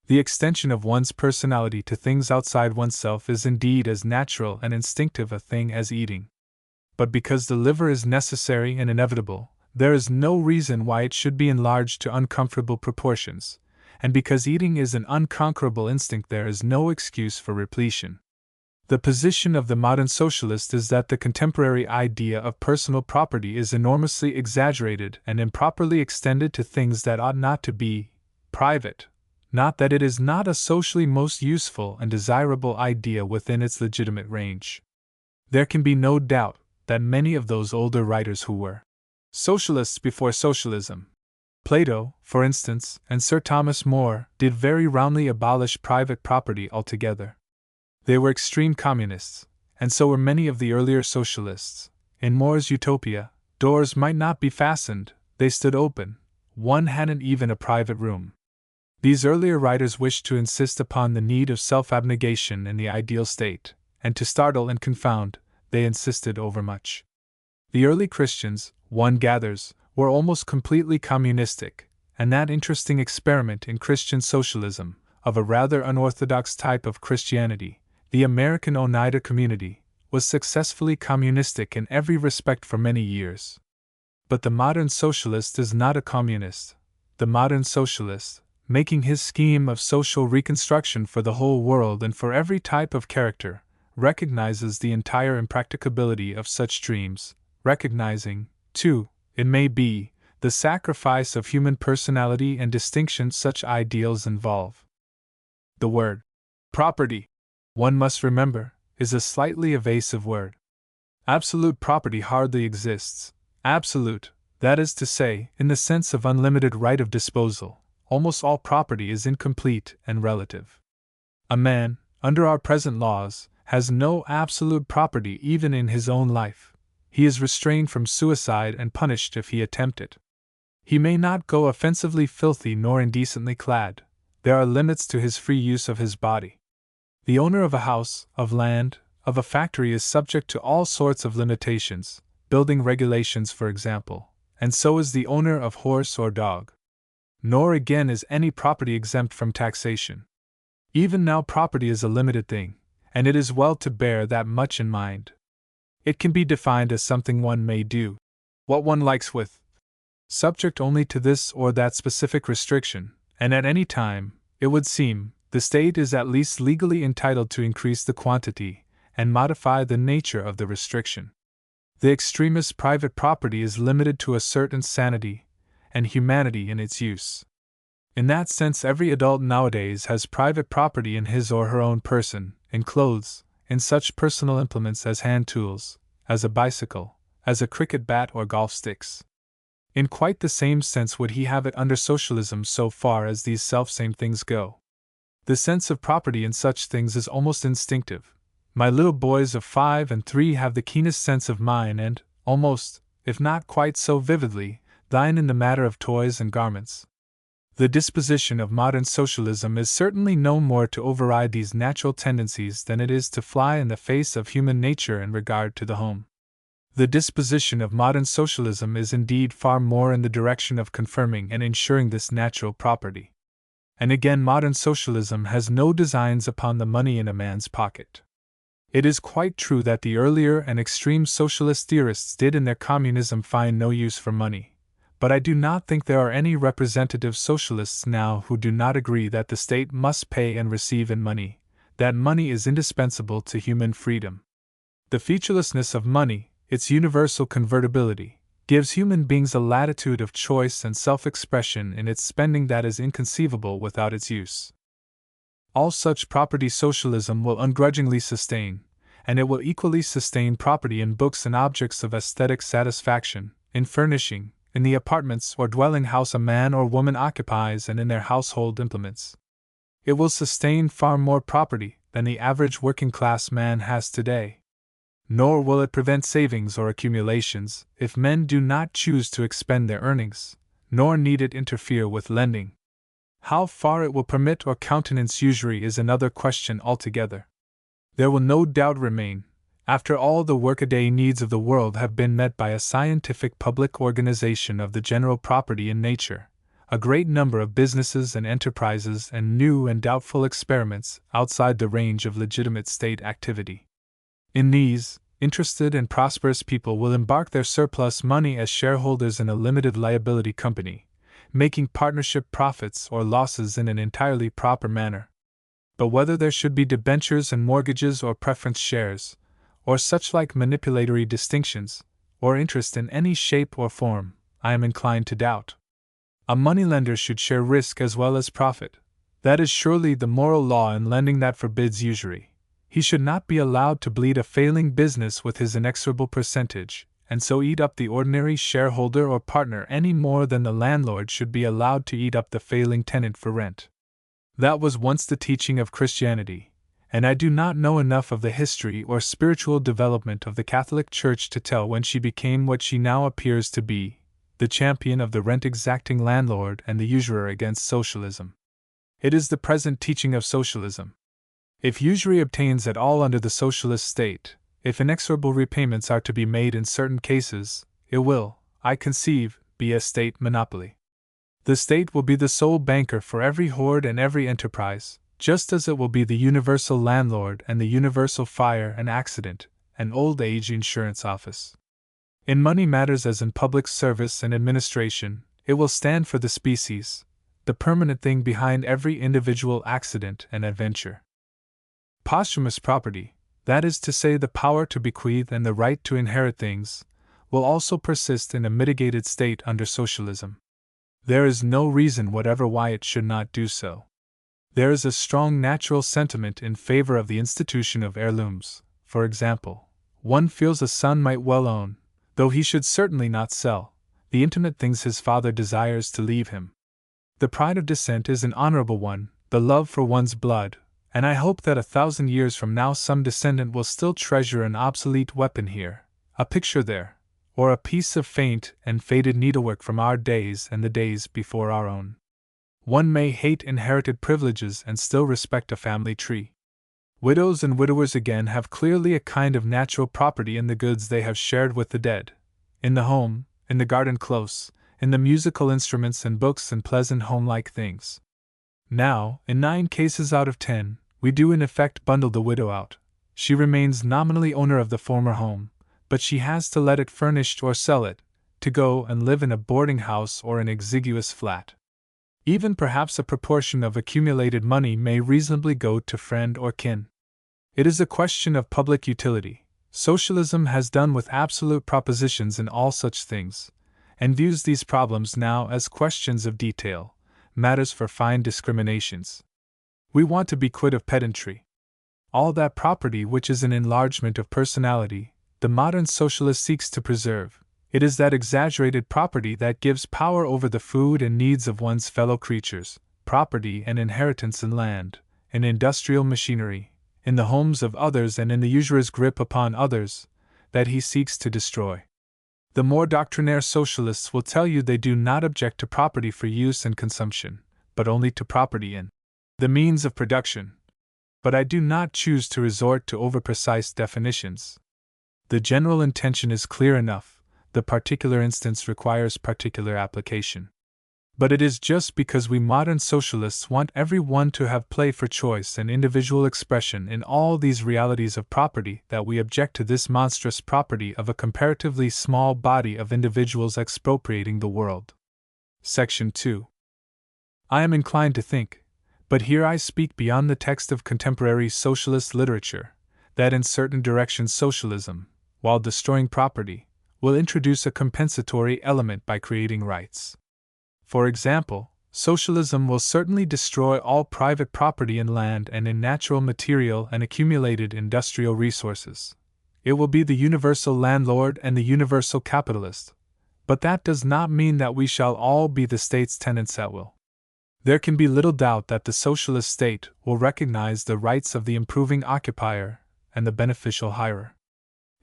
Speaker 1: The extension of one's personality to things outside oneself is indeed as natural and instinctive a thing as eating. But because the liver is necessary and inevitable, there is no reason why it should be enlarged to uncomfortable proportions, and because eating is an unconquerable instinct, there is no excuse for repletion. The position of the modern socialist is that the contemporary idea of personal property is enormously exaggerated and improperly extended to things that ought not to be private, not that it is not a socially most useful and desirable idea within its legitimate range. There can be no doubt that many of those older writers who were socialists before socialism, Plato, for instance, and Sir Thomas More, did very roundly abolish private property altogether. They were extreme communists, and so were many of the earlier socialists. In More's Utopia, doors might not be fastened, they stood open, one hadn't even a private room. These earlier writers wished to insist upon the need of self-abnegation in the ideal state, and to startle and confound, they insisted overmuch. The early Christians, one gathers, were almost completely communistic, and that interesting experiment in Christian socialism, of a rather unorthodox type of Christianity, the American Oneida Community, was successfully communistic in every respect for many years. But the modern socialist is not a communist. The modern socialist, making his scheme of social reconstruction for the whole world and for every type of character, recognizes the entire impracticability of such dreams, recognizing, too, it may be, the sacrifice of human personality and distinction such ideals involve. The word property, one must remember, is a slightly evasive word. Absolute property hardly exists. Absolute, that is to say, in the sense of unlimited right of disposal, almost all property is incomplete and relative. A man, under our present laws, has no absolute property even in his own life. He is restrained from suicide and punished if he attempt it. He may not go offensively filthy nor indecently clad. There are limits to his free use of his body. The owner of a house, of land, of a factory is subject to all sorts of limitations, building regulations for example, and so is the owner of horse or dog. Nor again is any property exempt from taxation. Even now property is a limited thing, and it is well to bear that much in mind. It can be defined as something one may do what one likes with, subject only to this or that specific restriction, and at any time, it would seem, the state is at least legally entitled to increase the quantity and modify the nature of the restriction. The extremist private property is limited to a certain sanity and humanity in its use. In that sense, every adult nowadays has private property in his or her own person, in clothes, in such personal implements as hand tools, as a bicycle, as a cricket bat or golf sticks. In quite the same sense would he have it under socialism so far as these selfsame things go. The sense of property in such things is almost instinctive. My little boys of 5 and 3 have the keenest sense of mine and, almost, if not quite so vividly, thine in the matter of toys and garments. The disposition of modern socialism is certainly no more to override these natural tendencies than it is to fly in the face of human nature in regard to the home. The disposition of modern socialism is indeed far more in the direction of confirming and ensuring this natural property. And again, modern socialism has no designs upon the money in a man's pocket. It is quite true that the earlier and extreme socialist theorists did in their communism find no use for money, but I do not think there are any representative socialists now who do not agree that the state must pay and receive in money, that money is indispensable to human freedom. The featurelessness of money, its universal convertibility, gives human beings a latitude of choice and self-expression in its spending that is inconceivable without its use. All such property socialism will ungrudgingly sustain, and it will equally sustain property in books and objects of aesthetic satisfaction, in furnishing, in the apartments or dwelling house a man or woman occupies and in their household implements. It will sustain far more property than the average working-class man has today. Nor will it prevent savings or accumulations if men do not choose to expend their earnings, nor need it interfere with lending. How far it will permit or countenance usury is another question altogether. There will no doubt remain, after all the workaday needs of the world have been met by a scientific public organization of the general property in nature, a great number of businesses and enterprises and new and doubtful experiments outside the range of legitimate state activity. In these, interested and prosperous people will embark their surplus money as shareholders in a limited liability company, making partnership profits or losses in an entirely proper manner. But whether there should be debentures and mortgages or preference shares, or such like manipulatory distinctions, or interest in any shape or form, I am inclined to doubt. A moneylender should share risk as well as profit. That is surely the moral law in lending that forbids usury. He should not be allowed to bleed a failing business with his inexorable percentage, and so eat up the ordinary shareholder or partner any more than the landlord should be allowed to eat up the failing tenant for rent. That was once the teaching of Christianity, and I do not know enough of the history or spiritual development of the Catholic Church to tell when she became what she now appears to be, the champion of the rent-exacting landlord and the usurer against socialism. It is the present teaching of socialism. If usury obtains at all under the socialist state, if inexorable repayments are to be made in certain cases, it will, I conceive, be a state monopoly. The state will be the sole banker for every hoard and every enterprise, just as it will be the universal landlord and the universal fire and accident and old age insurance office. In money matters as in public service and administration, it will stand for the species, the permanent thing behind every individual accident and adventure. Posthumous property, that is to say the power to bequeath and the right to inherit things, will also persist in a mitigated state under socialism. There is no reason whatever why it should not do so. There is a strong natural sentiment in favor of the institution of heirlooms. For example, one feels a son might well own, though he should certainly not sell, the intimate things his father desires to leave him. The pride of descent is an honorable one, the love for one's blood, and I hope that 1,000 years from now some descendant will still treasure an obsolete weapon here, a picture there, or a piece of faint and faded needlework from our days and the days before our own. One may hate inherited privileges and still respect a family tree. Widows and widowers again have clearly a kind of natural property in the goods they have shared with the dead, in the home, in the garden close, in the musical instruments and books and pleasant home-like things. Now, in 9 cases out of 10, we do in effect bundle the widow out. She remains nominally owner of the former home, but she has to let it furnished or sell it, to go and live in a boarding house or an exiguous flat. Even perhaps a proportion of accumulated money may reasonably go to friend or kin. It is a question of public utility. Socialism has done with absolute propositions in all such things, and views these problems now as questions of detail, matters for fine discriminations. We want to be quit of pedantry. All that property which is an enlargement of personality, the modern socialist seeks to preserve. It is that exaggerated property that gives power over the food and needs of one's fellow creatures, property and inheritance in land, in industrial machinery, in the homes of others and in the usurer's grip upon others, that he seeks to destroy. The more doctrinaire socialists will tell you they do not object to property for use and consumption, but only to property in the means of production. But I do not choose to resort to over-precise definitions. The general intention is clear enough, the particular instance requires particular application. But it is just because we modern socialists want every one to have play for choice and individual expression in all these realities of property that we object to this monstrous property of a comparatively small body of individuals expropriating the world. Section 2. I am inclined to think, but here I speak beyond the text of contemporary socialist literature, that in certain directions socialism, while destroying property, will introduce a compensatory element by creating rights. For example, socialism will certainly destroy all private property in land and in natural material and accumulated industrial resources. It will be the universal landlord and the universal capitalist, but that does not mean that we shall all be the state's tenants at will. There can be little doubt that the socialist state will recognize the rights of the improving occupier and the beneficial hirer.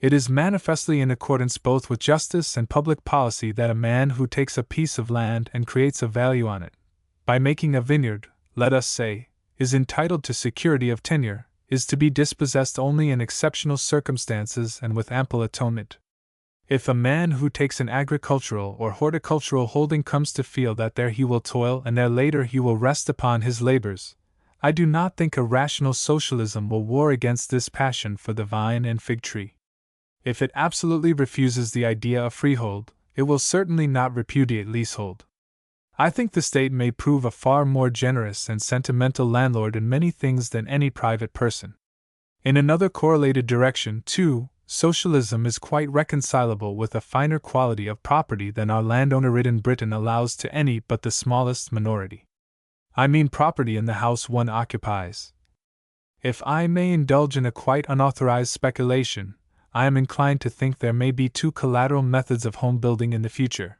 Speaker 1: It is manifestly in accordance both with justice and public policy that a man who takes a piece of land and creates a value on it, by making a vineyard, let us say, is entitled to security of tenure, is to be dispossessed only in exceptional circumstances and with ample atonement. If a man who takes an agricultural or horticultural holding comes to feel that there he will toil and there later he will rest upon his labors, I do not think a rational socialism will war against this passion for the vine and fig tree. If it absolutely refuses the idea of freehold, it will certainly not repudiate leasehold. I think the state may prove a far more generous and sentimental landlord in many things than any private person. In another correlated direction, too, socialism is quite reconcilable with a finer quality of property than our landowner-ridden Britain allows to any but the smallest minority. I mean property in the house one occupies. If I may indulge in a quite unauthorized speculation, I am inclined to think there may be two collateral methods of home building in the future.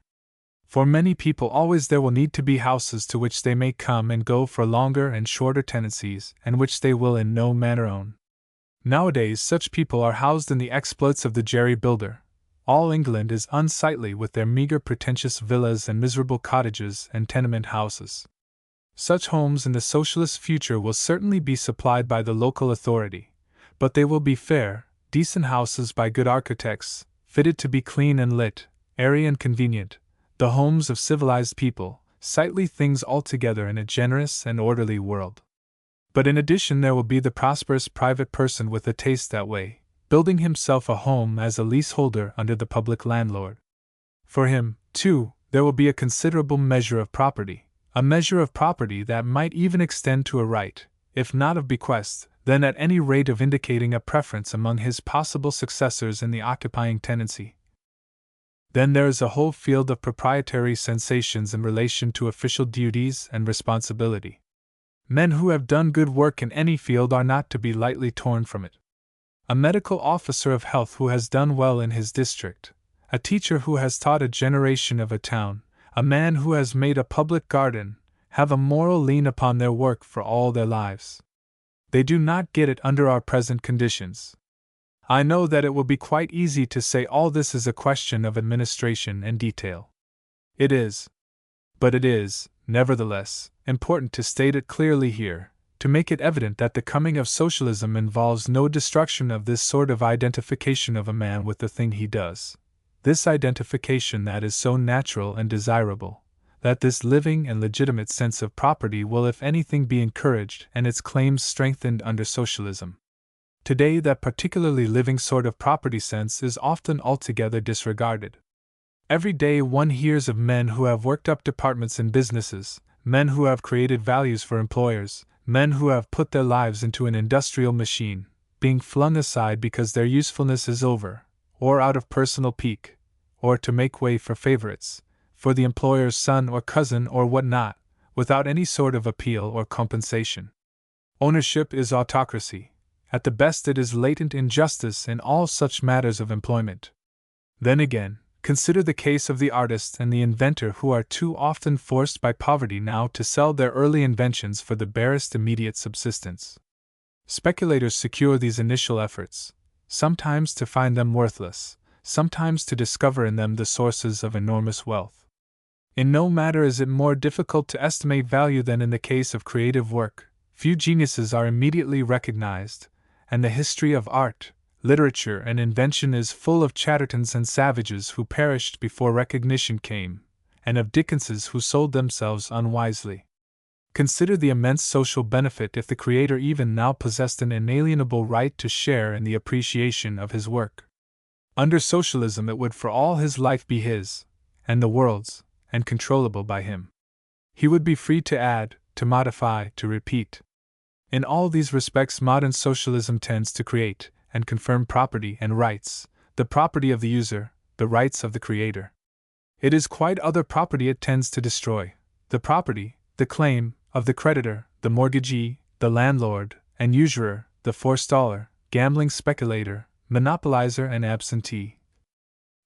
Speaker 1: For many people always there will need to be houses to which they may come and go for longer and shorter tenancies, and which they will in no manner own. Nowadays such people are housed in the exploits of the jerry builder. All England is unsightly with their meagre pretentious villas and miserable cottages and tenement houses. Such homes in the socialist future will certainly be supplied by the local authority, but they will be fair, decent houses by good architects, fitted to be clean and lit, airy and convenient, the homes of civilized people, sightly things altogether in a generous and orderly world. But in addition there will be the prosperous private person with a taste that way, building himself a home as a leaseholder under the public landlord. For him, too, there will be a considerable measure of property, a measure of property that might even extend to a right, if not of bequest, then at any rate of indicating a preference among his possible successors in the occupying tenancy. Then there is a whole field of proprietary sensations in relation to official duties and responsibility. Men who have done good work in any field are not to be lightly torn from it. A medical officer of health who has done well in his district, a teacher who has taught a generation of a town, a man who has made a public garden, have a moral lien upon their work for all their lives. They do not get it under our present conditions. I know that it will be quite easy to say all this is a question of administration and detail. It is. But it is, nevertheless, important to state it clearly here, to make it evident that the coming of socialism involves no destruction of this sort of identification of a man with the thing he does, this identification that is so natural and desirable, that this living and legitimate sense of property will if anything be encouraged and its claims strengthened under socialism. Today that particularly living sort of property sense is often altogether disregarded. Every day one hears of men who have worked up departments in businesses, men who have created values for employers, men who have put their lives into an industrial machine, being flung aside because their usefulness is over, or out of personal pique, or to make way for favorites, for the employer's son or cousin or what not, without any sort of appeal or compensation. Ownership is autocracy. At the best it is latent injustice in all such matters of employment. Then again, consider the case of the artist and the inventor who are too often forced by poverty now to sell their early inventions for the barest immediate subsistence. Speculators secure these initial efforts, sometimes to find them worthless, sometimes to discover in them the sources of enormous wealth. In no matter is it more difficult to estimate value than in the case of creative work. Few geniuses are immediately recognized, and the history of art, literature, and invention is full of Chattertons and Savages who perished before recognition came, and of Dickenses who sold themselves unwisely. Consider the immense social benefit if the creator even now possessed an inalienable right to share in the appreciation of his work. Under socialism it would for all his life be his, and the world's, and controllable by him. He would be free to add, to modify, to repeat. In all these respects modern socialism tends to create and confirm property and rights, the property of the user, the rights of the creator. It is quite other property it tends to destroy, the property, the claim, of the creditor, the mortgagee, the landlord and usurer, the forestaller, gambling speculator, monopolizer and absentee.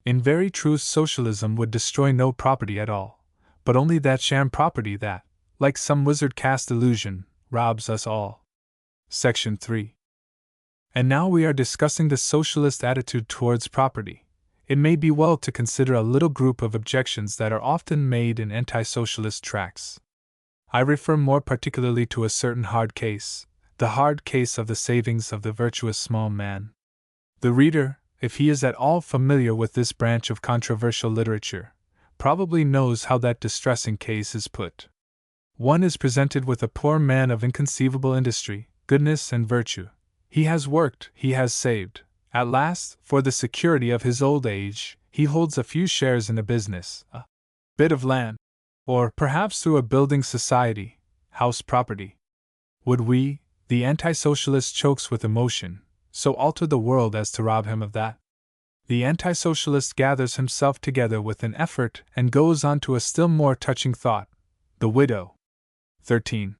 Speaker 1: In very truth socialism would destroy no property at all, but only that sham property that, like some wizard-cast illusion, robs us all. Section 3. And now we are discussing the socialist attitude towards property. It may be well to consider a little group of objections that are often made in anti-socialist tracts. I refer more particularly to a certain hard case, the hard case of the savings of the virtuous small man. The reader, if he is at all familiar with this branch of controversial literature, probably knows how that distressing case is put. One is presented with a poor man of inconceivable industry, goodness, and virtue. He has worked, he has saved. At last, for the security of his old age, he holds a few shares in a business, a bit of land, or perhaps through a building society, house property. Would we, the anti-socialist chokes with emotion, so alter the world as to rob him of that? The anti-socialist gathers himself together with an effort and goes on to a still more touching thought. The widow. 13.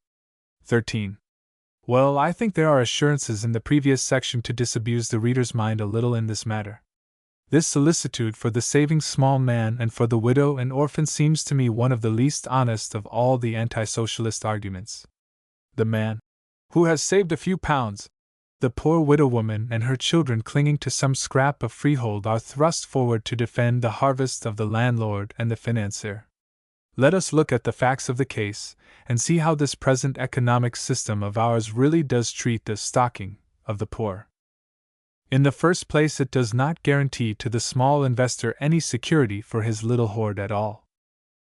Speaker 1: Well, I think there are assurances in the previous section to disabuse the reader's mind a little in this matter. This solicitude for the saving small man and for the widow and orphan seems to me one of the least honest of all the anti-socialist arguments. The man who has saved a few pounds, the poor widow woman and her children clinging to some scrap of freehold are thrust forward to defend the harvest of the landlord and the financier. Let us look at the facts of the case, and see how this present economic system of ours really does treat the stocking of the poor. In the first place, it does not guarantee to the small investor any security for his little hoard at all.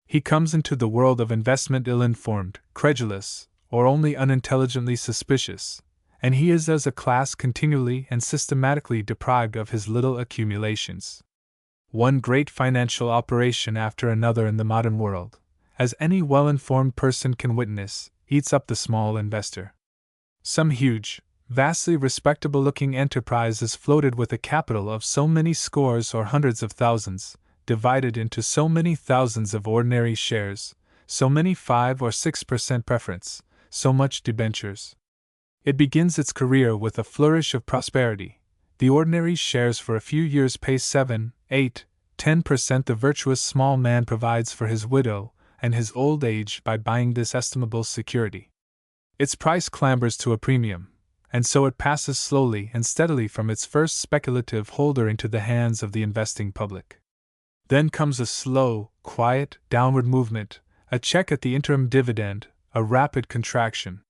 Speaker 1: He comes into the world of investment ill-informed, credulous, or only unintelligently suspicious, and he is as a class continually and systematically deprived of his little accumulations. One great financial operation after another in the modern world, as any well-informed person can witness, eats up the small investor. Some huge, vastly respectable-looking enterprise is floated with a capital of so many scores or hundreds of thousands, divided into so many thousands of ordinary shares, so many 5 or 6% preference, so much debentures. It begins its career with a flourish of prosperity. The ordinary shares for a few years pay 7, 8, 10%. The virtuous small man provides for his widow and his old age by buying this estimable security. Its price clambers to a premium, and so it passes slowly and steadily from its first speculative holder into the hands of the investing public. Then comes a slow, quiet, downward movement, a check at the interim dividend, a rapid contraction.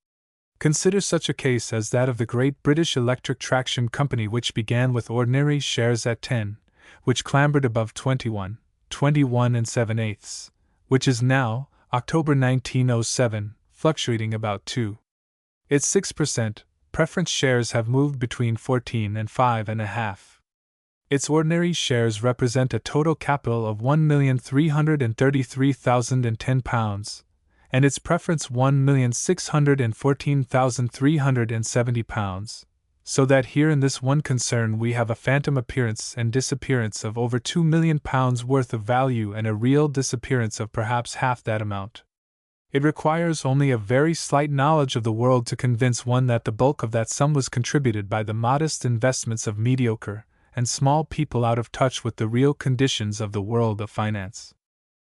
Speaker 1: Consider such a case as that of the great British Electric Traction Company, which began with ordinary shares at 10, which clambered above 21 and 7/8, which is now, October 1907, fluctuating about 2. Its 6% preference shares have moved between 14 and 5.5. Its ordinary shares represent a total capital of £1,333,010, and its preference £1,614,370, so that here in this one concern we have a phantom appearance and disappearance of over £2 million worth of value and a real disappearance of perhaps half that amount. It requires only a very slight knowledge of the world to convince one that the bulk of that sum was contributed by the modest investments of mediocre and small people out of touch with the real conditions of the world of finance.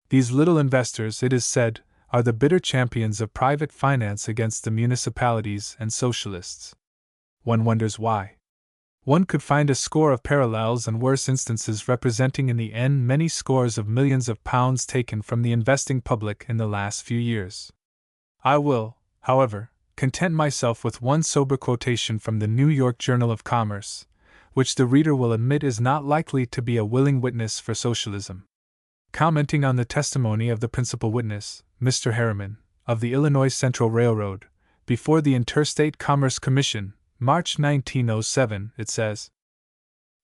Speaker 1: These little investors, it is said, are the bitter champions of private finance against the municipalities and socialists. One wonders why. One could find a score of parallels and worse instances representing in the end many scores of millions of pounds taken from the investing public in the last few years. I will, however, content myself with one sober quotation from the New York Journal of Commerce, which the reader will admit is not likely to be a willing witness for socialism. Commenting on the testimony of the principal witness, Mr. Harriman, of the Illinois Central Railroad, before the Interstate Commerce Commission, March 1907, it says,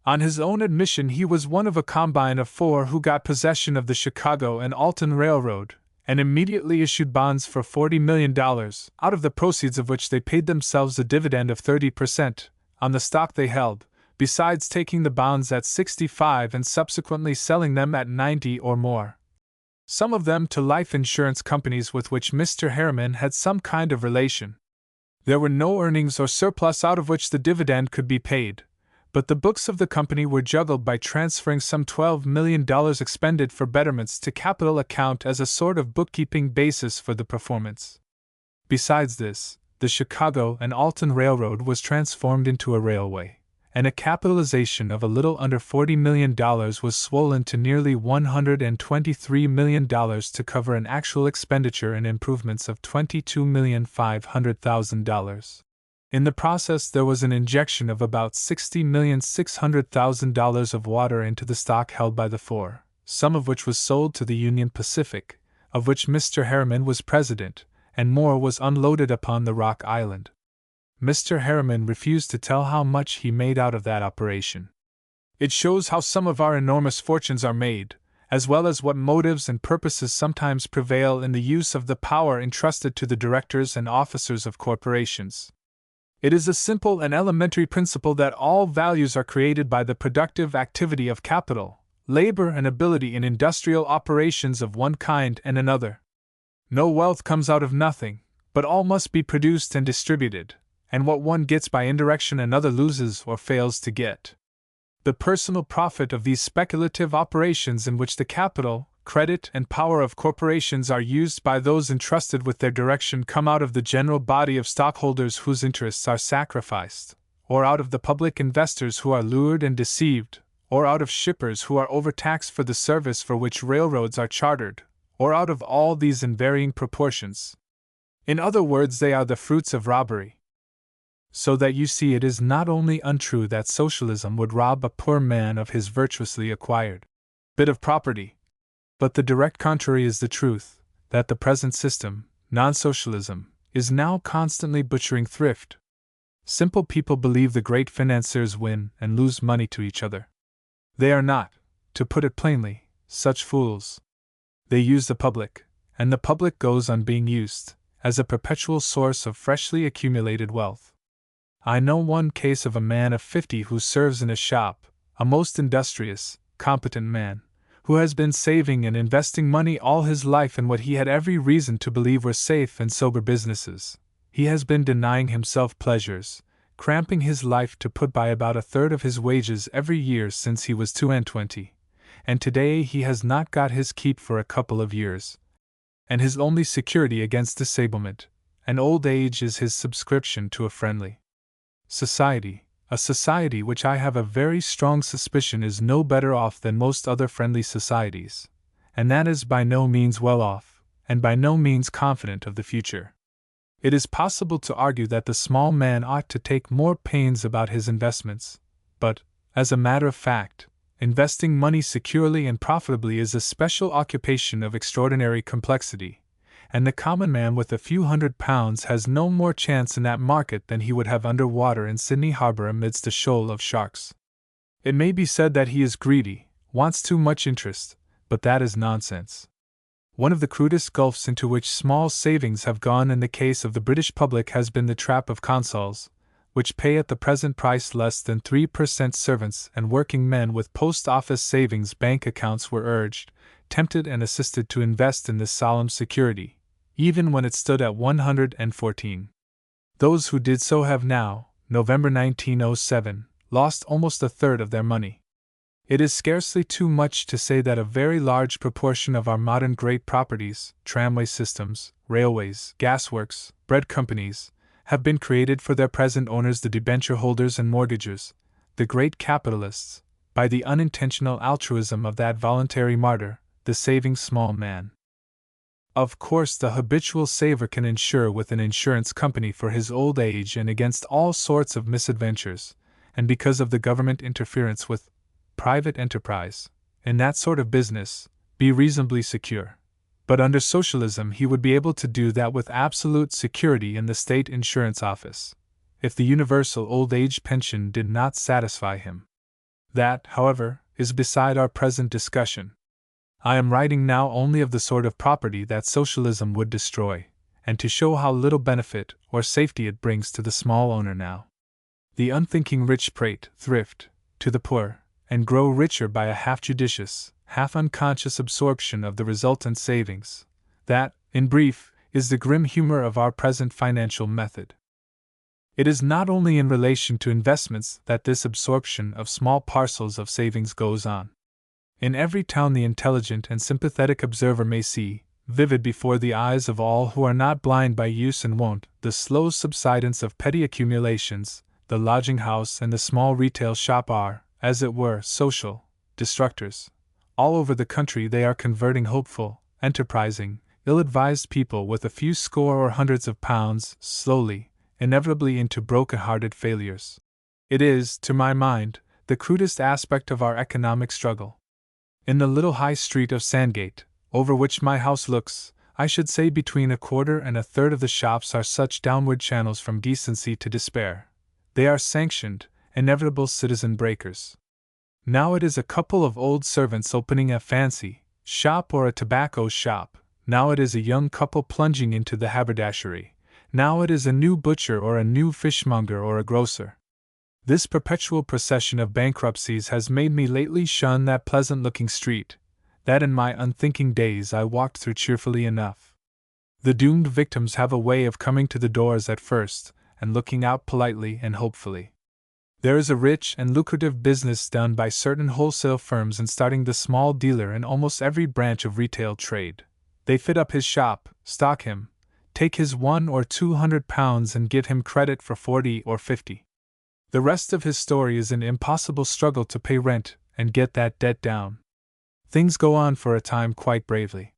Speaker 1: "On his own admission, he was one of a combine of 4 who got possession of the Chicago and Alton Railroad, and immediately issued bonds for $40 million, out of the proceeds of which they paid themselves a dividend of 30% on the stock they held, besides taking the bonds at 65 and subsequently selling them at 90 or more. Some of them to life insurance companies with which Mr. Harriman had some kind of relation. There were no earnings or surplus out of which the dividend could be paid, but the books of the company were juggled by transferring some $12 million expended for betterments to capital account as a sort of bookkeeping basis for the performance. Besides this, the Chicago and Alton Railroad was transformed into a railway, and a capitalization of a little under $40 million was swollen to nearly $123 million to cover an actual expenditure in improvements of $22,500,000. In the process, there was an injection of about $60,600,000 of water into the stock held by the four, some of which was sold to the Union Pacific, of which Mr. Harriman was president, and more was unloaded upon the Rock Island. Mr. Harriman refused to tell how much he made out of that operation. It shows how some of our enormous fortunes are made, as well as what motives and purposes sometimes prevail in the use of the power entrusted to the directors and officers of corporations. It is a simple and elementary principle that all values are created by the productive activity of capital, labor, and ability in industrial operations of one kind and another. No wealth comes out of nothing, but all must be produced and distributed, and what one gets by indirection another loses or fails to get. The personal profit of these speculative operations in which the capital, credit, and power of corporations are used by those entrusted with their direction come out of the general body of stockholders whose interests are sacrificed, or out of the public investors who are lured and deceived, or out of shippers who are overtaxed for the service for which railroads are chartered, or out of all these in varying proportions. In other words, they are the fruits of robbery. So that you see, it is not only untrue that socialism would rob a poor man of his virtuously acquired bit of property, but the direct contrary is the truth, that the present system, non-socialism, is now constantly butchering thrift. Simple people believe the great financiers win and lose money to each other. They are not, to put it plainly, such fools. They use the public, and the public goes on being used, as a perpetual source of freshly accumulated wealth. I know one case of a man of 50 who serves in a shop, a most industrious, competent man, who has been saving and investing money all his life in what he had every reason to believe were safe and sober businesses. He has been denying himself pleasures, cramping his life to put by about a third of his wages every year since he was 22, and today he has not got his keep for a couple of years. And his only security against disablement and old age is his subscription to a friendly society, a society which I have a very strong suspicion is no better off than most other friendly societies, and that is by no means well off, and by no means confident of the future. It is possible to argue that the small man ought to take more pains about his investments, but, as a matter of fact, investing money securely and profitably is a special occupation of extraordinary complexity, and the common man with a few £100 has no more chance in that market than he would have under water in Sydney Harbour amidst a shoal of sharks. It may be said that he is greedy, wants too much interest, but that is nonsense. One of the crudest gulfs into which small savings have gone in the case of the British public has been the trap of consols, which pay at the present price less than 3%. Servants and working men with post office savings bank accounts were urged, tempted and assisted to invest in this solemn security, even when it stood at 114. Those who did so have now, November 1907, lost almost a third of their money. It is scarcely too much to say that a very large proportion of our modern great properties, tramway systems, railways, gasworks, bread companies, have been created for their present owners, the debenture holders and mortgagers, the great capitalists, by the unintentional altruism of that voluntary martyr, the saving small man. Of course, the habitual saver can insure with an insurance company for his old age and against all sorts of misadventures, and because of the government interference with private enterprise, in that sort of business, be reasonably secure. But under socialism he would be able to do that with absolute security in the state insurance office, if the universal old age pension did not satisfy him. That, however, is beside our present discussion. I am writing now only of the sort of property that socialism would destroy, and to show how little benefit or safety it brings to the small owner now. The unthinking rich prate, thrift, to the poor, and grow richer by a half-judicious, half-unconscious absorption of the resultant savings. That, in brief, is the grim humor of our present financial method. It is not only in relation to investments that this absorption of small parcels of savings goes on. In every town the intelligent and sympathetic observer may see, vivid before the eyes of all who are not blind by use and wont, the slow subsidence of petty accumulations. The lodging house and the small retail shop are, as it were, social destructors. All over the country they are converting hopeful, enterprising, ill-advised people with a few score or hundreds of pounds, slowly, inevitably into broken-hearted failures. It is, to my mind, the crudest aspect of our economic struggle. In the little high street of Sandgate, over which my house looks, I should say between a quarter and a third of the shops are such downward channels from decency to despair. They are sanctioned, inevitable citizen breakers. Now it is a couple of old servants opening a fancy shop or a tobacco shop, now it is a young couple plunging into the haberdashery, now it is a new butcher or a new fishmonger or a grocer. This perpetual procession of bankruptcies has made me lately shun that pleasant-looking street, that in my unthinking days I walked through cheerfully enough. The doomed victims have a way of coming to the doors at first, and looking out politely and hopefully. There is a rich and lucrative business done by certain wholesale firms in starting the small dealer in almost every branch of retail trade. They fit up his shop, stock him, take his £100 or £200 and give him credit for 40 or 50. The rest of his story is an impossible struggle to pay rent and get that debt down. Things go on for a time quite bravely.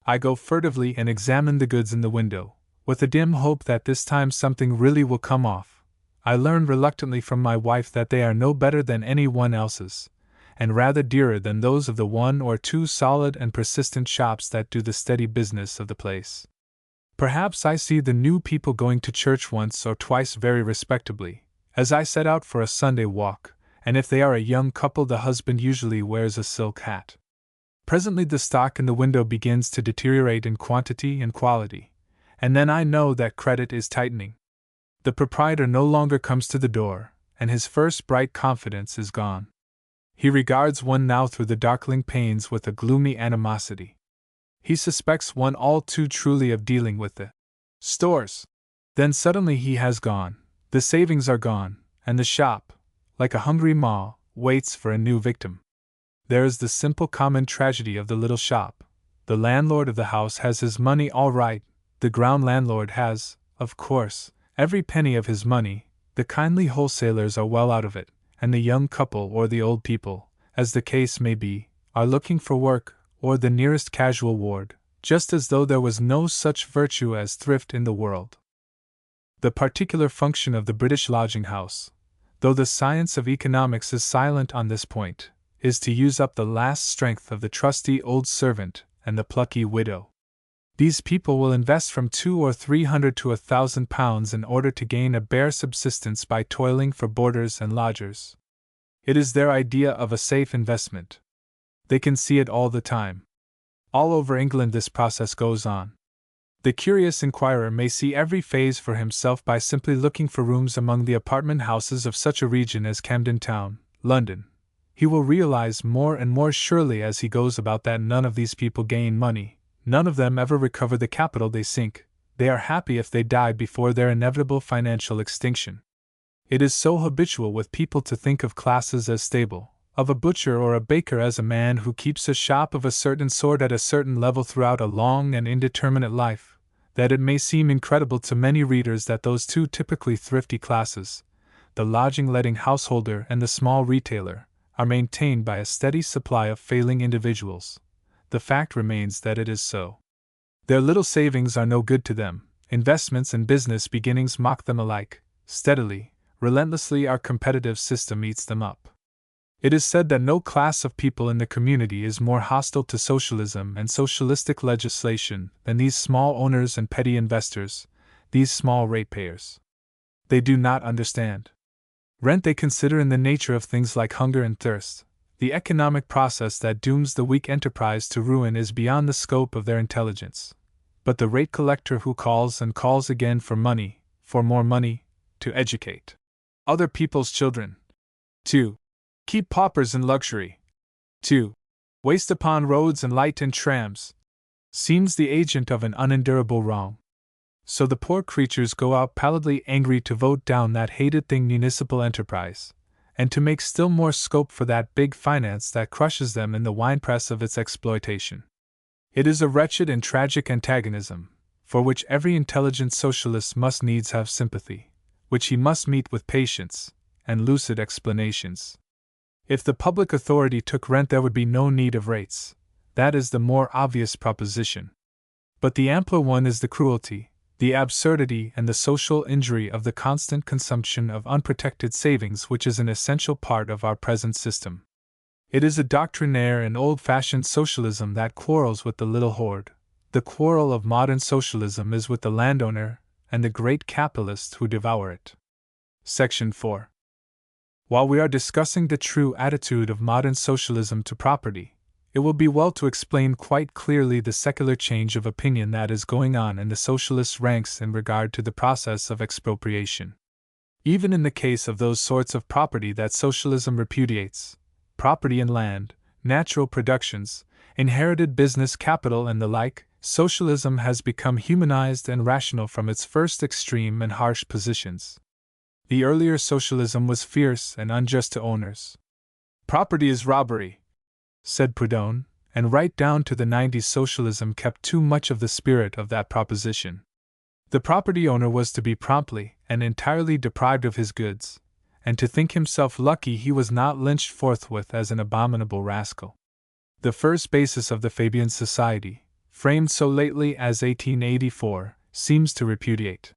Speaker 1: I go furtively and examine the goods in the window, with a dim hope that this time something really will come off. I learn reluctantly from my wife that they are no better than anyone else's, and rather dearer than those of the 1 or 2 solid and persistent shops that do the steady business of the place. Perhaps I see the new people going to church once or twice very respectably, as I set out for a Sunday walk, and if they are a young couple the husband usually wears a silk hat. Presently the stock in the window begins to deteriorate in quantity and quality, and then I know that credit is tightening. The proprietor no longer comes to the door, and his first bright confidence is gone. He regards one now through the darkling panes with a gloomy animosity. He suspects one all too truly of dealing with the stores. Then suddenly he has gone, the savings are gone, and the shop, like a hungry maw, waits for a new victim. There is the simple common tragedy of the little shop. The landlord of the house has his money all right, the ground landlord has, of course, every penny of his money, the kindly wholesalers are well out of it, and the young couple or the old people, as the case may be, are looking for work, or the nearest casual ward, just as though there was no such virtue as thrift in the world. The particular function of the British lodging house, though the science of economics is silent on this point, is to use up the last strength of the trusty old servant and the plucky widow. These people will invest from £200 or £300 to £1,000 in order to gain a bare subsistence by toiling for boarders and lodgers. It is their idea of a safe investment. They can see it all the time. All over England this process goes on. The curious inquirer may see every phase for himself by simply looking for rooms among the apartment houses of such a region as Camden Town, London. He will realize more and more surely as he goes about that none of these people gain money, none of them ever recover the capital they sink, they are happy if they die before their inevitable financial extinction. It is so habitual with people to think of classes as stable, of a butcher or a baker as a man who keeps a shop of a certain sort at a certain level throughout a long and indeterminate life, that it may seem incredible to many readers that those two typically thrifty classes, the lodging-letting householder and the small retailer, are maintained by a steady supply of failing individuals. The fact remains that it is so. Their little savings are no good to them, investments and business beginnings mock them alike, steadily, relentlessly our competitive system eats them up. It is said that no class of people in the community is more hostile to socialism and socialistic legislation than these small owners and petty investors, these small ratepayers. They do not understand. Rent they consider in the nature of things like hunger and thirst. The economic process that dooms the weak enterprise to ruin is beyond the scope of their intelligence. But the rate collector who calls and calls again for money, for more money, to educate other people's children, to keep paupers in luxury, to waste upon roads and light and trams, seems the agent of an unendurable wrong. So the poor creatures go out pallidly angry to vote down that hated thing municipal enterprise, and to make still more scope for that big finance that crushes them in the winepress of its exploitation. It is a wretched and tragic antagonism, for which every intelligent socialist must needs have sympathy, which he must meet with patience and lucid explanations. If the public authority took rent there would be no need of rates. That is the more obvious proposition. But the ampler one is the cruelty, the absurdity and the social injury of the constant consumption of unprotected savings, which is an essential part of our present system. It is a doctrinaire and old-fashioned socialism that quarrels with the little horde. The quarrel of modern socialism is with the landowner and the great capitalists who devour it. Section 4. While we are discussing the true attitude of modern socialism to property, it will be well to explain quite clearly the secular change of opinion that is going on in the socialist ranks in regard to the process of expropriation. Even in the case of those sorts of property that socialism repudiates, property in land, natural productions, inherited business capital and the like, socialism has become humanized and rational from its first extreme and harsh positions. The earlier socialism was fierce and unjust to owners. Property is robbery, said Proudhon, and right down to the 90s socialism kept too much of the spirit of that proposition. The property owner was to be promptly and entirely deprived of his goods, and to think himself lucky he was not lynched forthwith as an abominable rascal. The first basis of the Fabian Society, framed so lately as 1884, seems to repudiate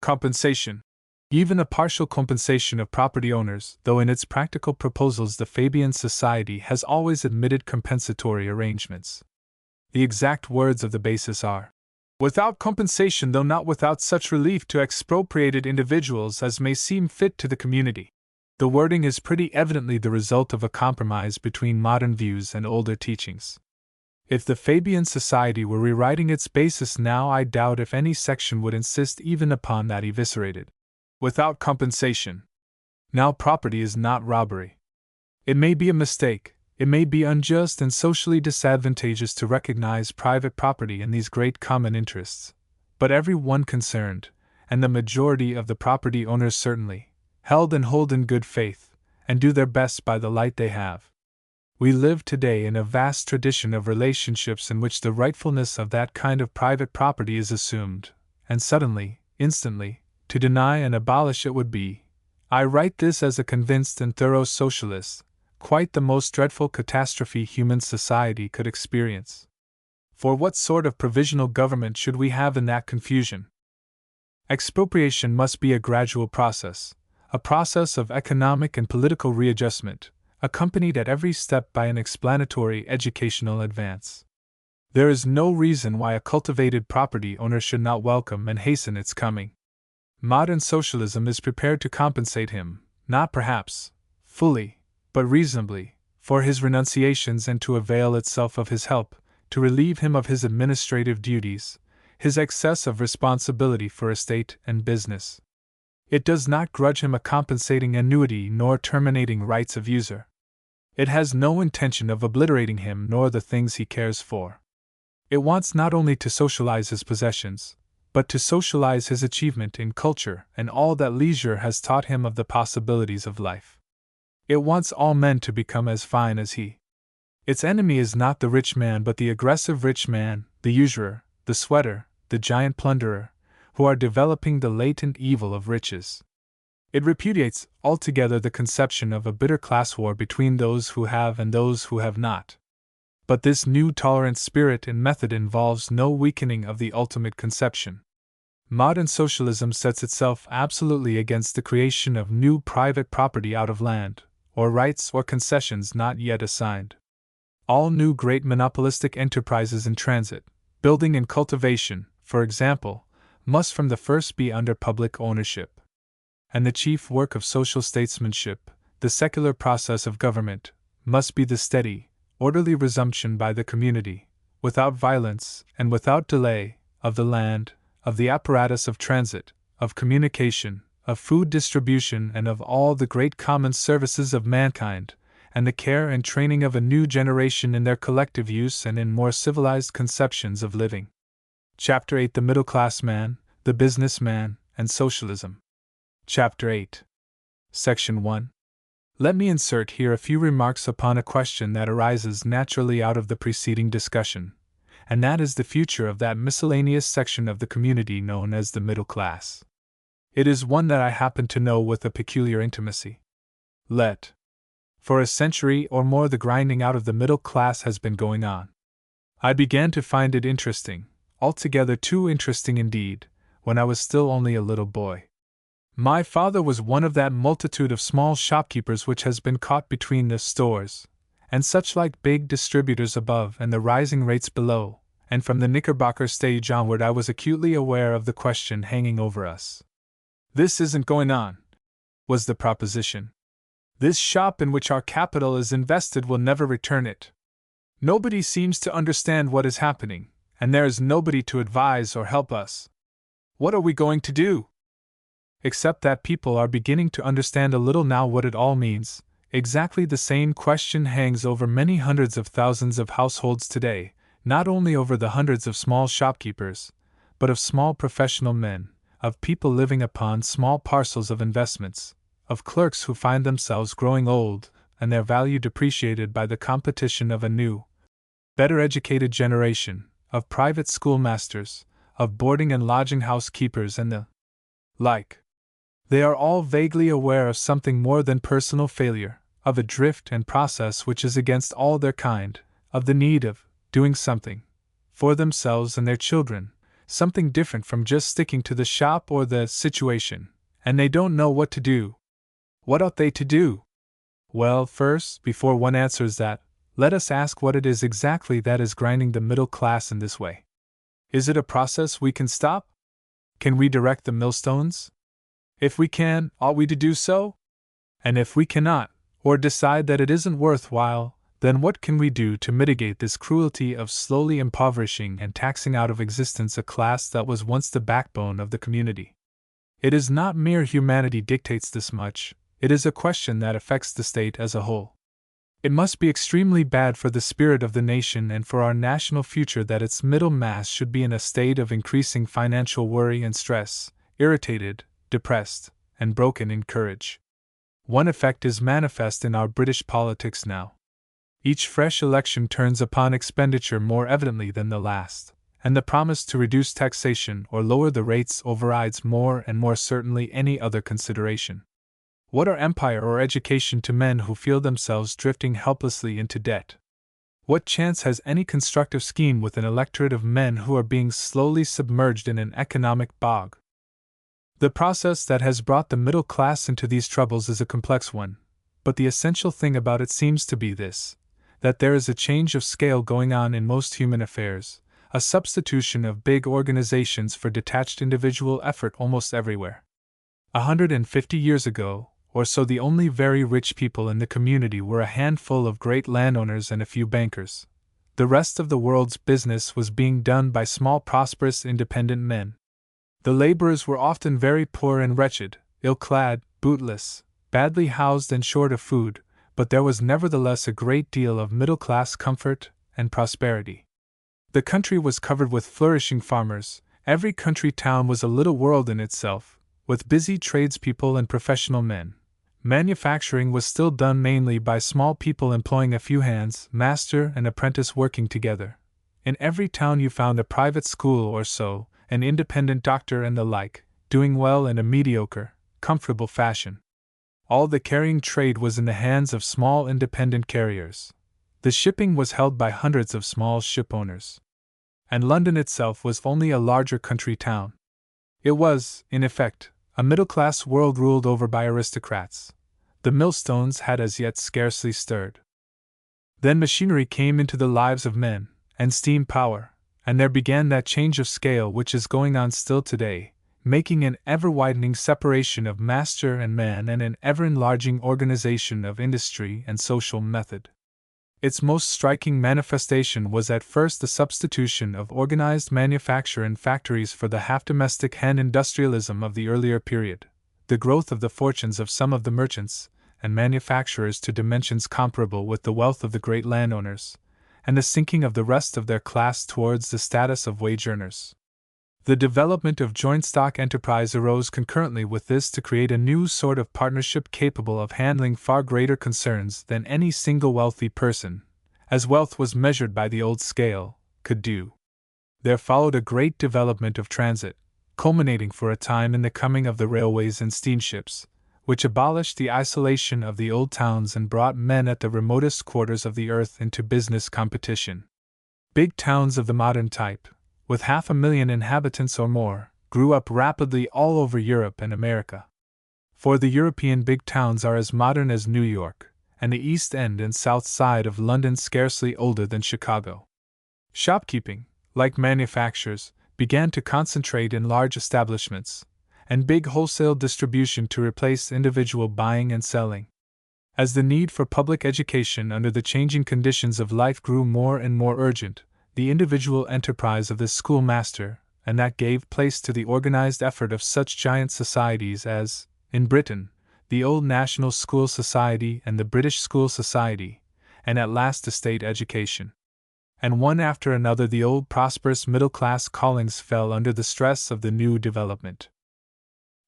Speaker 1: compensation, even a partial compensation of property owners, though in its practical proposals the Fabian Society has always admitted compensatory arrangements. The exact words of the basis are, "Without compensation, though not without such relief to expropriated individuals as may seem fit to the community." The wording is pretty evidently the result of a compromise between modern views and older teachings. If the Fabian Society were rewriting its basis now, I doubt if any section would insist even upon that eviscerated. Without compensation. Now property is not robbery. It may be a mistake, it may be unjust and socially disadvantageous to recognize private property in these great common interests, but every one concerned, and the majority of the property owners certainly, held and hold in good faith, and do their best by the light they have. We live today in a vast tradition of relationships in which the rightfulness of that kind of private property is assumed, and suddenly, instantly, to deny and abolish it would be, I write this as a convinced and thorough socialist, quite the most dreadful catastrophe human society could experience. For what sort of provisional government should we have in that confusion? Expropriation must be a gradual process, a process of economic and political readjustment, accompanied at every step by an explanatory educational advance. There is no reason why a cultivated property owner should not welcome and hasten its coming. Modern socialism is prepared to compensate him, not perhaps fully, but reasonably, for his renunciations and to avail itself of his help, to relieve him of his administrative duties, his excess of responsibility for estate and business. It does not grudge him a compensating annuity nor terminating rights of user. It has no intention of obliterating him nor the things he cares for. It wants not only to socialize his possessions, but to socialize his achievement in culture and all that leisure has taught him of the possibilities of life. It wants all men to become as fine as he. Its enemy is not the rich man but the aggressive rich man, the usurer, the sweater, the giant plunderer, who are developing the latent evil of riches. It repudiates altogether the conception of a bitter class war between those who have and those who have not. But this new tolerant spirit and method involves no weakening of the ultimate conception. Modern socialism sets itself absolutely against the creation of new private property out of land, or rights or concessions not yet assigned. All new great monopolistic enterprises in transit, building and cultivation, for example, must from the first be under public ownership. And the chief work of social statesmanship, the secular process of government, must be the steady, orderly resumption by the community, without violence and without delay, of the land, of the apparatus of transit, of communication, of food distribution, and of all the great common services of mankind, and the care and training of a new generation in their collective use and in more civilized conceptions of living. Chapter 8: The Middle Class Man, the Business Man, and Socialism. Chapter 8. Section 1. Let me insert here a few remarks upon a question that arises naturally out of the preceding discussion, and that is the future of that miscellaneous section of the community known as the middle class. It is one that I happen to know with a peculiar intimacy. For a century or more the grinding out of the middle class has been going on. I began to find it interesting, altogether too interesting indeed, when I was still only a little boy. My father was one of that multitude of small shopkeepers which has been caught between the stores and such like big distributors above and the rising rates below, and from the Knickerbocker stage onward I was acutely aware of the question hanging over us. "This isn't going on," was the proposition. "This shop in which our capital is invested will never return it. Nobody seems to understand what is happening, and there is nobody to advise or help us. What are we going to do?" Except that people are beginning to understand a little now what it all means, exactly the same question hangs over many hundreds of thousands of households today, not only over the hundreds of small shopkeepers, but of small professional men, of people living upon small parcels of investments, of clerks who find themselves growing old and their value depreciated by the competition of a new, better educated generation, of private schoolmasters, of boarding and lodging house keepers and the like. They are all vaguely aware of something more than personal failure, of a drift and process which is against all their kind, of the need of doing something for themselves and their children, something different from just sticking to the shop or the situation, and they don't know what to do. What ought they to do? Well, first, before one answers that, let us ask what it is exactly that is grinding the middle class in this way. Is it a process we can stop? Can we direct the millstones? If we can, ought we to do so? And if we cannot, or decide that it isn't worthwhile, then what can we do to mitigate this cruelty of slowly impoverishing and taxing out of existence a class that was once the backbone of the community? It is not mere humanity dictates this much, it is a question that affects the state as a whole. It must be extremely bad for the spirit of the nation and for our national future that its middle mass should be in a state of increasing financial worry and stress, irritated, depressed, and broken in courage. One effect is manifest in our British politics now. Each fresh election turns upon expenditure more evidently than the last, and the promise to reduce taxation or lower the rates overrides more and more certainly any other consideration. What are empire or education to men who feel themselves drifting helplessly into debt? What chance has any constructive scheme with an electorate of men who are being slowly submerged in an economic bog? The process that has brought the middle class into these troubles is a complex one, but the essential thing about it seems to be this: that there is a change of scale going on in most human affairs, a substitution of big organizations for detached individual effort almost everywhere. 150 years ago, or so, the only very rich people in the community were a handful of great landowners and a few bankers. The rest of the world's business was being done by small, prosperous, independent men. The laborers were often very poor and wretched, ill-clad, bootless, badly housed and short of food, but there was nevertheless a great deal of middle-class comfort and prosperity. The country was covered with flourishing farmers, every country town was a little world in itself, with busy tradespeople and professional men. Manufacturing was still done mainly by small people employing a few hands, master and apprentice working together. In every town you found a private school or so, an independent doctor and the like, doing well in a mediocre, comfortable fashion. All the carrying trade was in the hands of small independent carriers. The shipping was held by hundreds of small ship owners. And London itself was only a larger country town. It was, in effect, a middle-class world ruled over by aristocrats. The millstones had as yet scarcely stirred. Then machinery came into the lives of men, and steam power, and there began that change of scale which is going on still today, making an ever-widening separation of master and man and an ever-enlarging organization of industry and social method. Its most striking manifestation was at first the substitution of organized manufacture in factories for the half-domestic hand-industrialism of the earlier period, the growth of the fortunes of some of the merchants and manufacturers to dimensions comparable with the wealth of the great landowners, and the sinking of the rest of their class towards the status of wage earners. The development of joint stock enterprise arose concurrently with this to create a new sort of partnership capable of handling far greater concerns than any single wealthy person, as wealth was measured by the old scale, could do. There followed a great development of transit, culminating for a time in the coming of the railways and steamships, which abolished the isolation of the old towns and brought men at the remotest quarters of the earth into business competition. Big towns of the modern type, with 500,000 inhabitants or more, grew up rapidly all over Europe and America. For the European big towns are as modern as New York, and the East End and South Side of London scarcely older than Chicago. Shopkeeping, like manufactures, began to concentrate in large establishments, and big wholesale distribution to replace individual buying and selling. As the need for public education under the changing conditions of life grew more and more urgent, the individual enterprise of this schoolmaster, and that gave place to the organized effort of such giant societies as, in Britain, the old National School Society and the British School Society, and at last to state education. And one after another the old prosperous middle-class callings fell under the stress of the new development.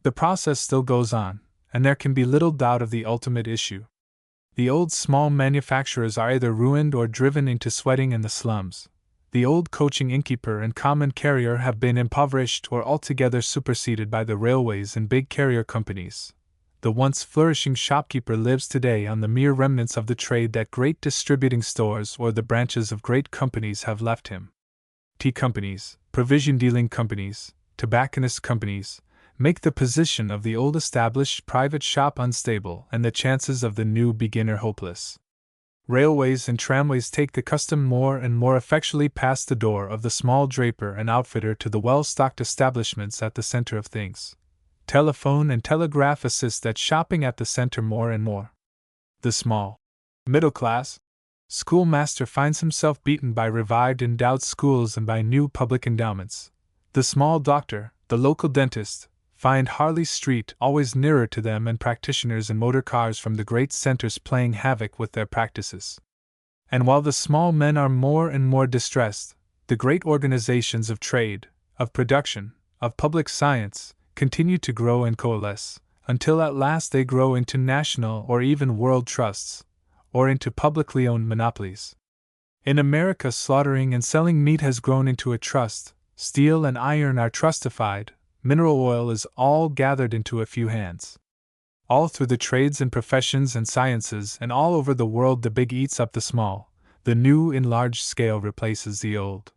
Speaker 1: The process still goes on, and there can be little doubt of the ultimate issue. The old small manufacturers are either ruined or driven into sweating in the slums. The old coaching innkeeper and common carrier have been impoverished or altogether superseded by the railways and big carrier companies. The once flourishing shopkeeper lives today on the mere remnants of the trade that great distributing stores or the branches of great companies have left him. Tea companies, provision dealing companies, tobacconist companies, make the position of the old established private shop unstable and the chances of the new beginner hopeless. Railways and tramways take the custom more and more effectually past the door of the small draper and outfitter to the well-stocked establishments at the center of things. Telephone and telegraph assist at shopping at the center more and more. The small, middle-class schoolmaster finds himself beaten by revived endowed schools and by new public endowments. The small doctor, the local dentist, find Harley Street always nearer to them and practitioners in motor cars from the great centers playing havoc with their practices. And while the small men are more and more distressed, the great organizations of trade, of production, of public science, continue to grow and coalesce, until at last they grow into national or even world trusts, or into publicly owned monopolies. In America, slaughtering and selling meat has grown into a trust, steel and iron are trustified, mineral oil is all gathered into a few hands. All through the trades and professions and sciences and all over the world the big eats up the small, the new in large scale replaces the old.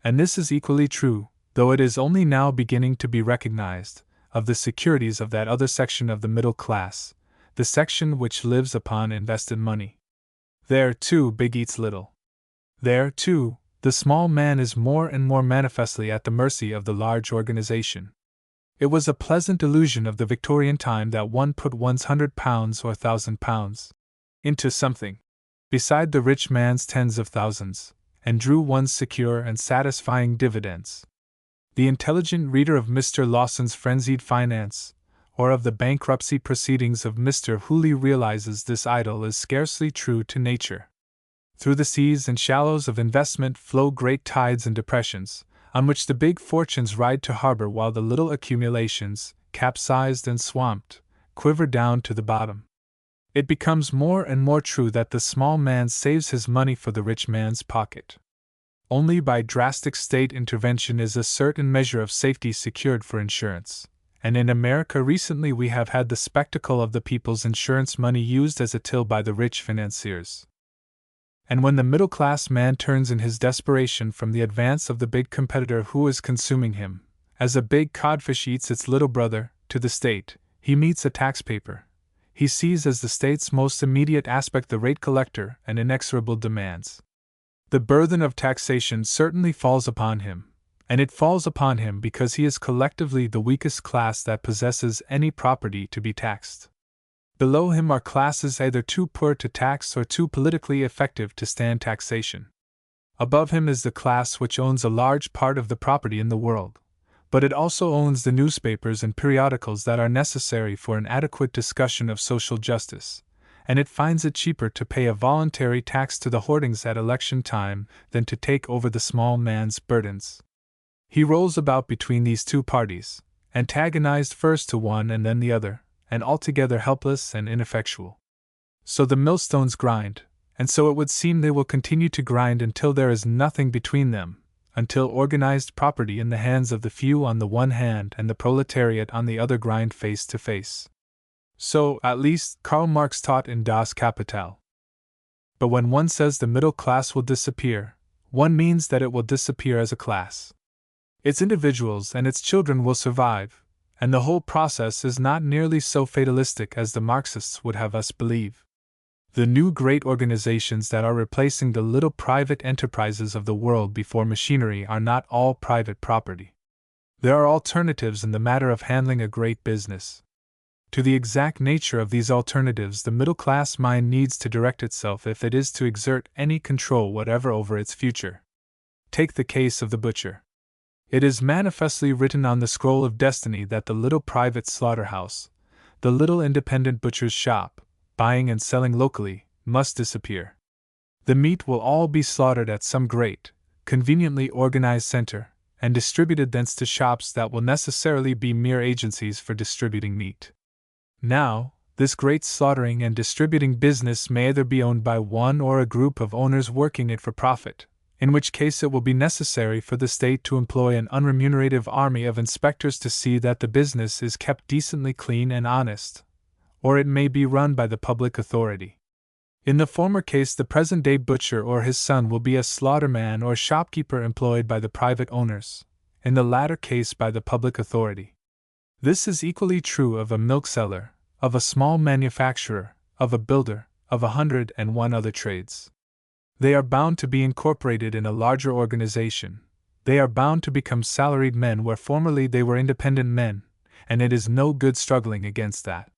Speaker 1: And this is equally true, though it is only now beginning to be recognized, of the securities of that other section of the middle class, the section which lives upon invested money. There, too, big eats little. There, too, the small man is more and more manifestly at the mercy of the large organization. It was a pleasant illusion of the Victorian time that one put one's £100 or £1,000 into something, beside the rich man's tens of thousands, and drew one's secure and satisfying dividends. The intelligent reader of Mr. Lawson's Frenzied Finance, or of the bankruptcy proceedings of Mr. Hooley realizes this idyll is scarcely true to nature. Through the seas and shallows of investment flow great tides and depressions, on which the big fortunes ride to harbor while the little accumulations, capsized and swamped, quiver down to the bottom. It becomes more and more true that the small man saves his money for the rich man's pocket. Only by drastic state intervention is a certain measure of safety secured for insurance, and in America recently we have had the spectacle of the people's insurance money used as a till by the rich financiers. And when the middle-class man turns in his desperation from the advance of the big competitor who is consuming him, as a big codfish eats its little brother, to the state, he meets a tax paper. He sees as the state's most immediate aspect the rate collector and inexorable demands. The burthen of taxation certainly falls upon him, and it falls upon him because he is collectively the weakest class that possesses any property to be taxed. Below him are classes either too poor to tax or too politically effective to stand taxation. Above him is the class which owns a large part of the property in the world, but it also owns the newspapers and periodicals that are necessary for an adequate discussion of social justice, and it finds it cheaper to pay a voluntary tax to the hoardings at election time than to take over the small man's burdens. He rolls about between these two parties, antagonized first to one and then the other, and altogether helpless and ineffectual. So the millstones grind, and so it would seem they will continue to grind until there is nothing between them, until organized property in the hands of the few on the one hand and the proletariat on the other grind face to face. So, at least, Karl Marx taught in Das Kapital. But when one says the middle class will disappear, one means that it will disappear as a class. Its individuals and its children will survive, and the whole process is not nearly so fatalistic as the Marxists would have us believe. The new great organizations that are replacing the little private enterprises of the world before machinery are not all private property. There are alternatives in the matter of handling a great business. To the exact nature of these alternatives the middle-class mind needs to direct itself if it is to exert any control whatever over its future. Take the case of the butcher. It is manifestly written on the scroll of destiny that the little private slaughterhouse, the little independent butcher's shop, buying and selling locally, must disappear. The meat will all be slaughtered at some great, conveniently organized center, and distributed thence to shops that will necessarily be mere agencies for distributing meat. Now, this great slaughtering and distributing business may either be owned by one or a group of owners working it for profit, in which case it will be necessary for the state to employ an unremunerative army of inspectors to see that the business is kept decently clean and honest, or it may be run by the public authority. In the former case the present-day butcher or his son will be a slaughterman or shopkeeper employed by the private owners, in the latter case by the public authority. This is equally true of a milk seller, of a small manufacturer, of a builder, of 101 other trades. They are bound to be incorporated in a larger organization. They are bound to become salaried men where formerly they were independent men, and it is no good struggling against that.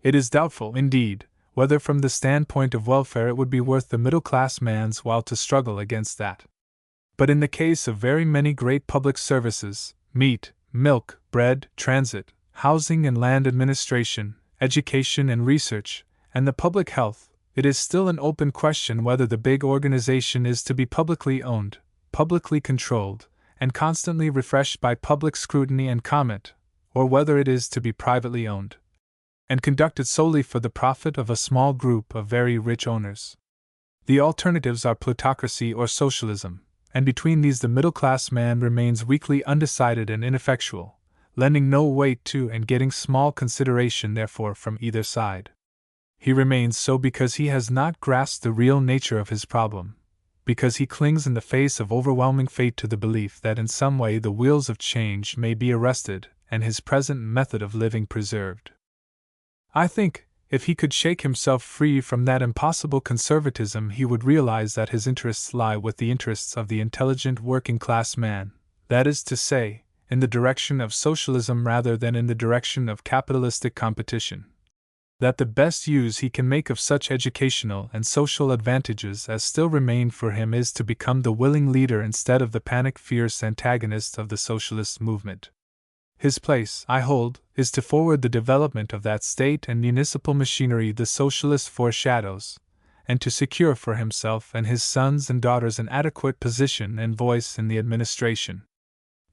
Speaker 1: It is doubtful, indeed, whether from the standpoint of welfare it would be worth the middle-class man's while to struggle against that. But in the case of very many great public services, meat, milk, bread, transit, housing and land administration, education and research, and the public health, it is still an open question whether the big organization is to be publicly owned, publicly controlled, and constantly refreshed by public scrutiny and comment, or whether it is to be privately owned, and conducted solely for the profit of a small group of very rich owners. The alternatives are plutocracy or socialism, and between these the middle-class man remains weakly undecided and ineffectual, lending no weight to and getting small consideration therefore from either side. He remains so because he has not grasped the real nature of his problem, because he clings in the face of overwhelming fate to the belief that in some way the wheels of change may be arrested and his present method of living preserved. I think, if he could shake himself free from that impossible conservatism he would realize that his interests lie with the interests of the intelligent working-class man, that is to say, in the direction of socialism rather than in the direction of capitalistic competition. That the best use he can make of such educational and social advantages as still remain for him is to become the willing leader instead of the panic-fierce antagonist of the socialist movement. His place, I hold, is to forward the development of that state and municipal machinery the socialist foreshadows, and to secure for himself and his sons and daughters an adequate position and voice in the administration.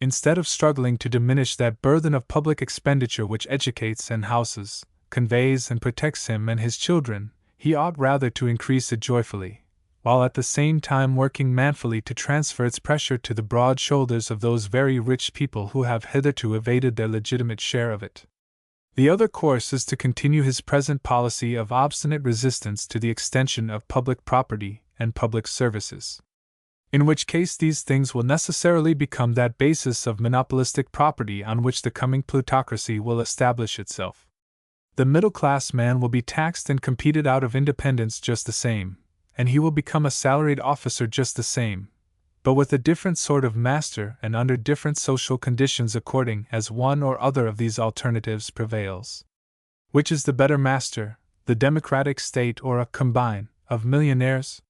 Speaker 1: Instead of struggling to diminish that burden of public expenditure which educates and houses, conveys and protects him and his children, he ought rather to increase it joyfully, while at the same time working manfully to transfer its pressure to the broad shoulders of those very rich people who have hitherto evaded their legitimate share of it. The other course is to continue his present policy of obstinate resistance to the extension of public property and public services. In which case these things will necessarily become that basis of monopolistic property on which the coming plutocracy will establish itself. The middle-class man will be taxed and competed out of independence just the same, and he will become a salaried officer just the same, but with a different sort of master and under different social conditions according as one or other of these alternatives prevails. Which is the better master, the democratic state or a combine of millionaires?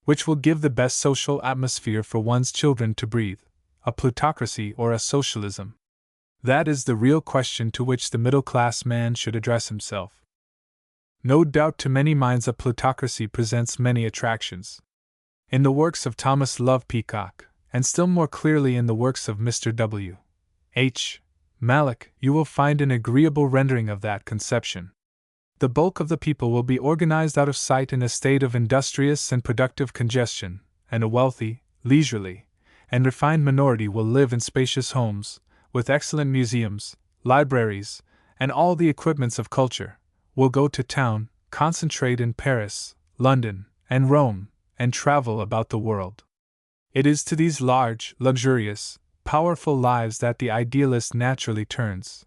Speaker 1: Which will give the best social atmosphere for one's children to breathe, a plutocracy or a socialism? That is the real question to which the middle-class man should address himself. No doubt to many minds a plutocracy presents many attractions. In the works of Thomas Love Peacock, and still more clearly in the works of Mr. W. H. Mallock, you will find an agreeable rendering of that conception. The bulk of the people will be organized out of sight in a state of industrious and productive congestion, and a wealthy, leisurely, and refined minority will live in spacious homes, with excellent museums, libraries, and all the equipments of culture, will go to town, concentrate in Paris, London, and Rome, and travel about the world. It is to these large, luxurious, powerful lives that the idealist naturally turns.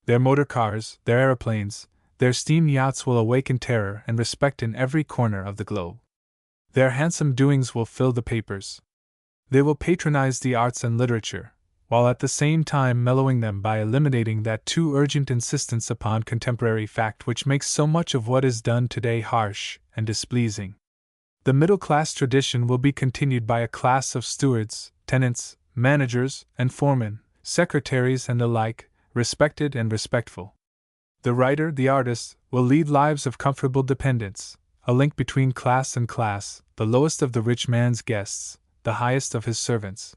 Speaker 1: Their motor cars, their aeroplanes, their steam yachts will awaken terror and respect in every corner of the globe. Their handsome doings will fill the papers. They will patronize the arts and literature, while at the same time mellowing them by eliminating that too urgent insistence upon contemporary fact which makes so much of what is done today harsh and displeasing. The middle-class tradition will be continued by a class of stewards, tenants, managers, and foremen, secretaries and the like, respected and respectful. The writer, the artist, will lead lives of comfortable dependence, a link between class and class, the lowest of the rich man's guests, the highest of his servants.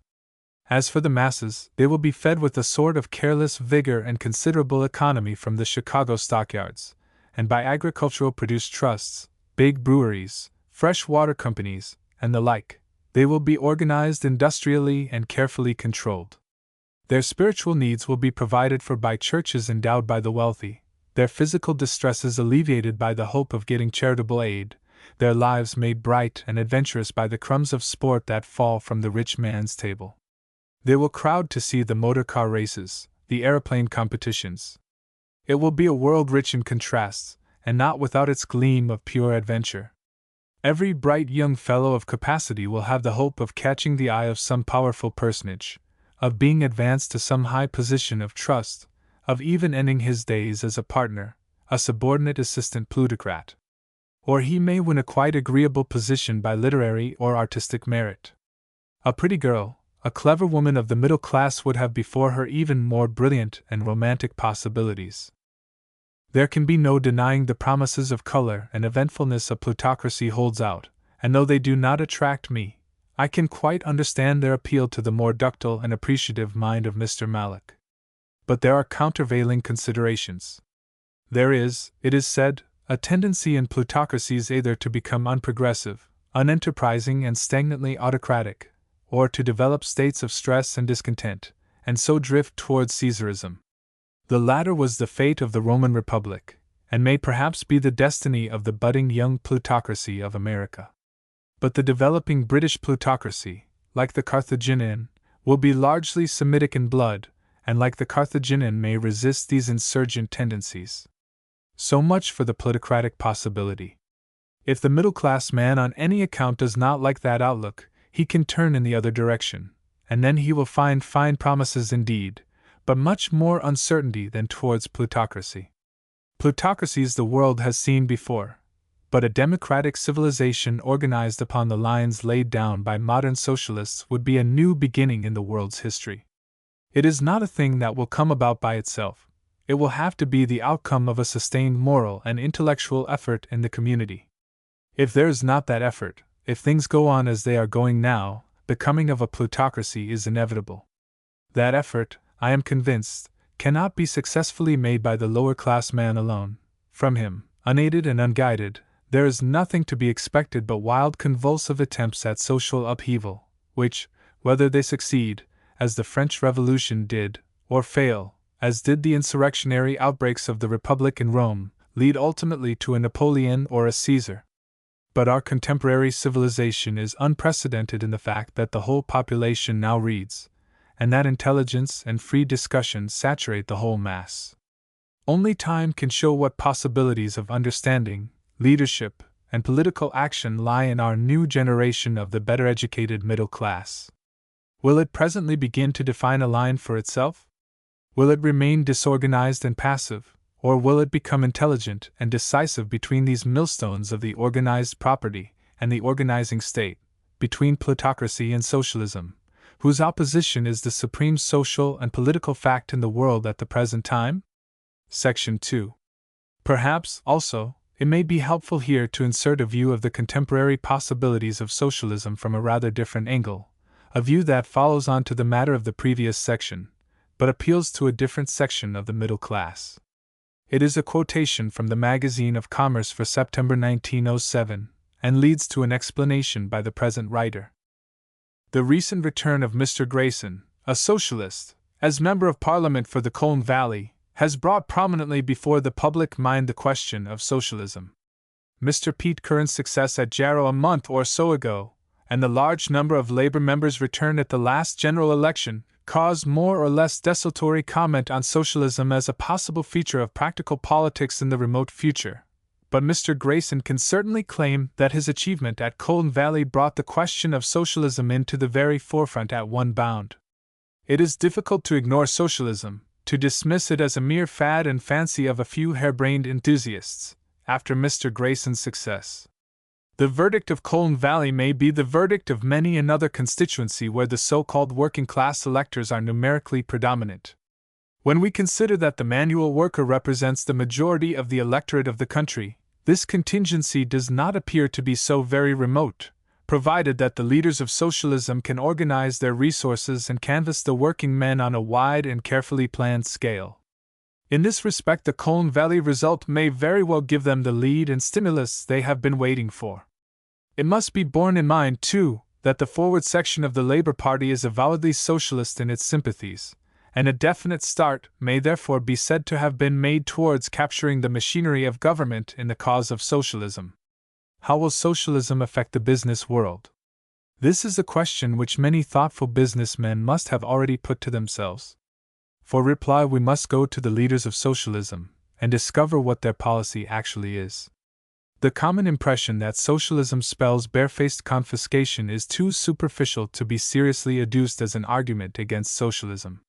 Speaker 1: As for the masses, they will be fed with a sort of careless vigor and considerable economy from the Chicago stockyards, and by agricultural produce trusts, big breweries, fresh water companies, and the like. They will be organized industrially and carefully controlled. Their spiritual needs will be provided for by churches endowed by the wealthy, their physical distresses alleviated by the hope of getting charitable aid, their lives made bright and adventurous by the crumbs of sport that fall from the rich man's table. They will crowd to see the motor car races, the aeroplane competitions. It will be a world rich in contrasts, and not without its gleam of pure adventure. Every bright young fellow of capacity will have the hope of catching the eye of some powerful personage, of being advanced to some high position of trust, of even ending his days as a partner, a subordinate assistant plutocrat. Or he may win a quite agreeable position by literary or artistic merit. A pretty girl, a clever woman of the middle class would have before her even more brilliant and romantic possibilities. There can be no denying the promises of color and eventfulness a plutocracy holds out, and though they do not attract me, I can quite understand their appeal to the more ductile and appreciative mind of Mr. Mallock. But there are countervailing considerations. There is, it is said, a tendency in plutocracies either to become unprogressive, unenterprising, and stagnantly autocratic, or to develop states of stress and discontent, and so drift towards Caesarism. The latter was the fate of the Roman Republic, and may perhaps be the destiny of the budding young plutocracy of America. But the developing British plutocracy, like the Carthaginian, will be largely Semitic in blood, and like the Carthaginian may resist these insurgent tendencies. So much for the plutocratic possibility. If the middle-class man on any account does not like that outlook, he can turn in the other direction, and then he will find fine promises indeed, but much more uncertainty than towards plutocracy. Plutocracies the world has seen before, but a democratic civilization organized upon the lines laid down by modern socialists would be a new beginning in the world's history. It is not a thing that will come about by itself. It will have to be the outcome of a sustained moral and intellectual effort in the community. If there is not that effort, if things go on as they are going now, the coming of a plutocracy is inevitable. That effort, I am convinced, cannot be successfully made by the lower-class man alone. From him, unaided and unguided, there is nothing to be expected but wild convulsive attempts at social upheaval, which, whether they succeed, as the French Revolution did, or fail, as did the insurrectionary outbreaks of the Republic in Rome, lead ultimately to a Napoleon or a Caesar. But our contemporary civilization is unprecedented in the fact that the whole population now reads, and that intelligence and free discussion saturate the whole mass. Only time can show what possibilities of understanding, leadership, and political action lie in our new generation of the better educated middle class. Will it presently begin to define a line for itself? Will it remain disorganized and passive, or will it become intelligent and decisive between these millstones of the organized property and the organizing state, between plutocracy and socialism, whose opposition is the supreme social and political fact in the world at the present time? Section 2. Perhaps, also, it may be helpful here to insert a view of the contemporary possibilities of socialism from a rather different angle, a view that follows on to the matter of the previous section, but appeals to a different section of the middle class. It is a quotation from the Magazine of Commerce for September 1907, and leads to an explanation by the present writer. The recent return of Mr. Grayson, a socialist, as Member of Parliament for the Colne Valley, has brought prominently before the public mind the question of socialism. Mr. Pete Curran's success at Jarrow a month or so ago, and the large number of Labour members returned at the last general election, cause more or less desultory comment on socialism as a possible feature of practical politics in the remote future, but Mr. Grayson can certainly claim that his achievement at Colne Valley brought the question of socialism into the very forefront at one bound. It is difficult to ignore socialism, to dismiss it as a mere fad and fancy of a few harebrained enthusiasts, after Mr. Grayson's success. The verdict of Colne Valley may be the verdict of many another constituency where the so-called working-class electors are numerically predominant. When we consider that the manual worker represents the majority of the electorate of the country, this contingency does not appear to be so very remote, provided that the leaders of socialism can organize their resources and canvass the working men on a wide and carefully planned scale. In this respect, the Colne Valley result may very well give them the lead and stimulus they have been waiting for. It must be borne in mind, too, that the forward section of the Labour Party is avowedly socialist in its sympathies, and a definite start may therefore be said to have been made towards capturing the machinery of government in the cause of socialism. How will socialism affect the business world? This is a question which many thoughtful businessmen must have already put to themselves. For reply, we must go to the leaders of socialism and discover what their policy actually is. The common impression that socialism spells barefaced confiscation is too superficial to be seriously adduced as an argument against socialism.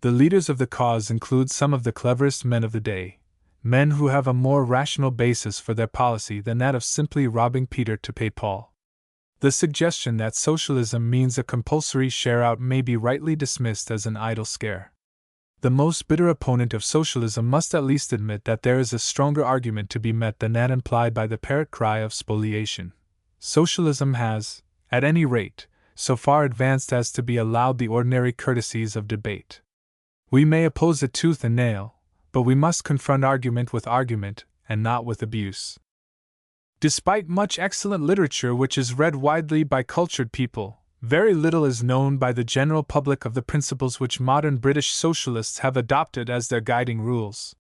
Speaker 1: The leaders of the cause include some of the cleverest men of the day, men who have a more rational basis for their policy than that of simply robbing Peter to pay Paul. The suggestion that socialism means a compulsory share-out may be rightly dismissed as an idle scare. The most bitter opponent of socialism must at least admit that there is a stronger argument to be met than that implied by the parrot cry of spoliation. Socialism has, at any rate, so far advanced as to be allowed the ordinary courtesies of debate. We may oppose it tooth and nail, but we must confront argument with argument, and not with abuse. Despite much excellent literature which is read widely by cultured people, very little is known by the general public of the principles which modern British socialists have adopted as their guiding rules.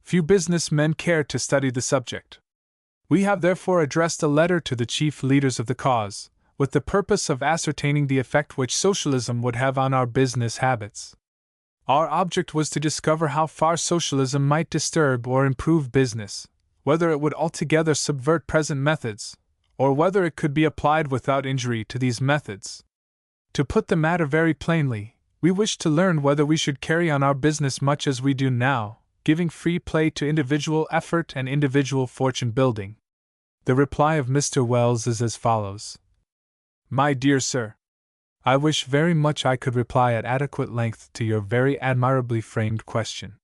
Speaker 1: Few businessmen care to study the subject. We have therefore addressed a letter to the chief leaders of the cause, with the purpose of ascertaining the effect which socialism would have on our business habits. Our object was to discover how far socialism might disturb or improve business, whether it would altogether subvert present methods, or whether it could be applied without injury to these methods. To put the matter very plainly, we wished to learn whether we should carry on our business much as we do now, giving free play to individual effort and individual fortune building. The reply of Mr. Wells is as follows. My dear sir, I wish very much I could reply at adequate length to your very admirably framed question.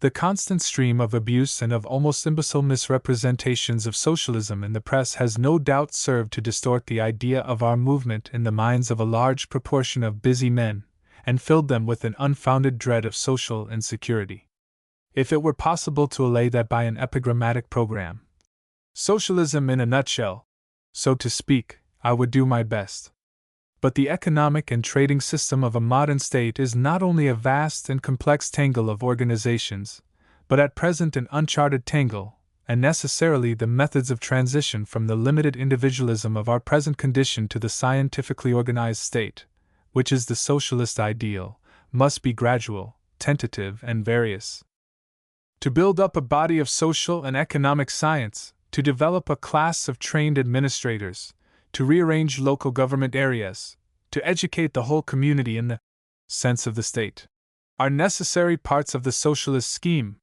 Speaker 1: The constant stream of abuse and of almost imbecile misrepresentations of socialism in the press has no doubt served to distort the idea of our movement in the minds of a large proportion of busy men, and filled them with an unfounded dread of social insecurity. If it were possible to allay that by an epigrammatic program, socialism in a nutshell, so to speak, I would do my best. But the economic and trading system of a modern state is not only a vast and complex tangle of organizations, but at present an uncharted tangle, and necessarily the methods of transition from the limited individualism of our present condition to the scientifically organized state, which is the socialist ideal, must be gradual, tentative, and various. To build up a body of social and economic science, to develop a class of trained administrators, to rearrange local government areas, to educate the whole community in the sense of the state, are necessary parts of the socialist scheme.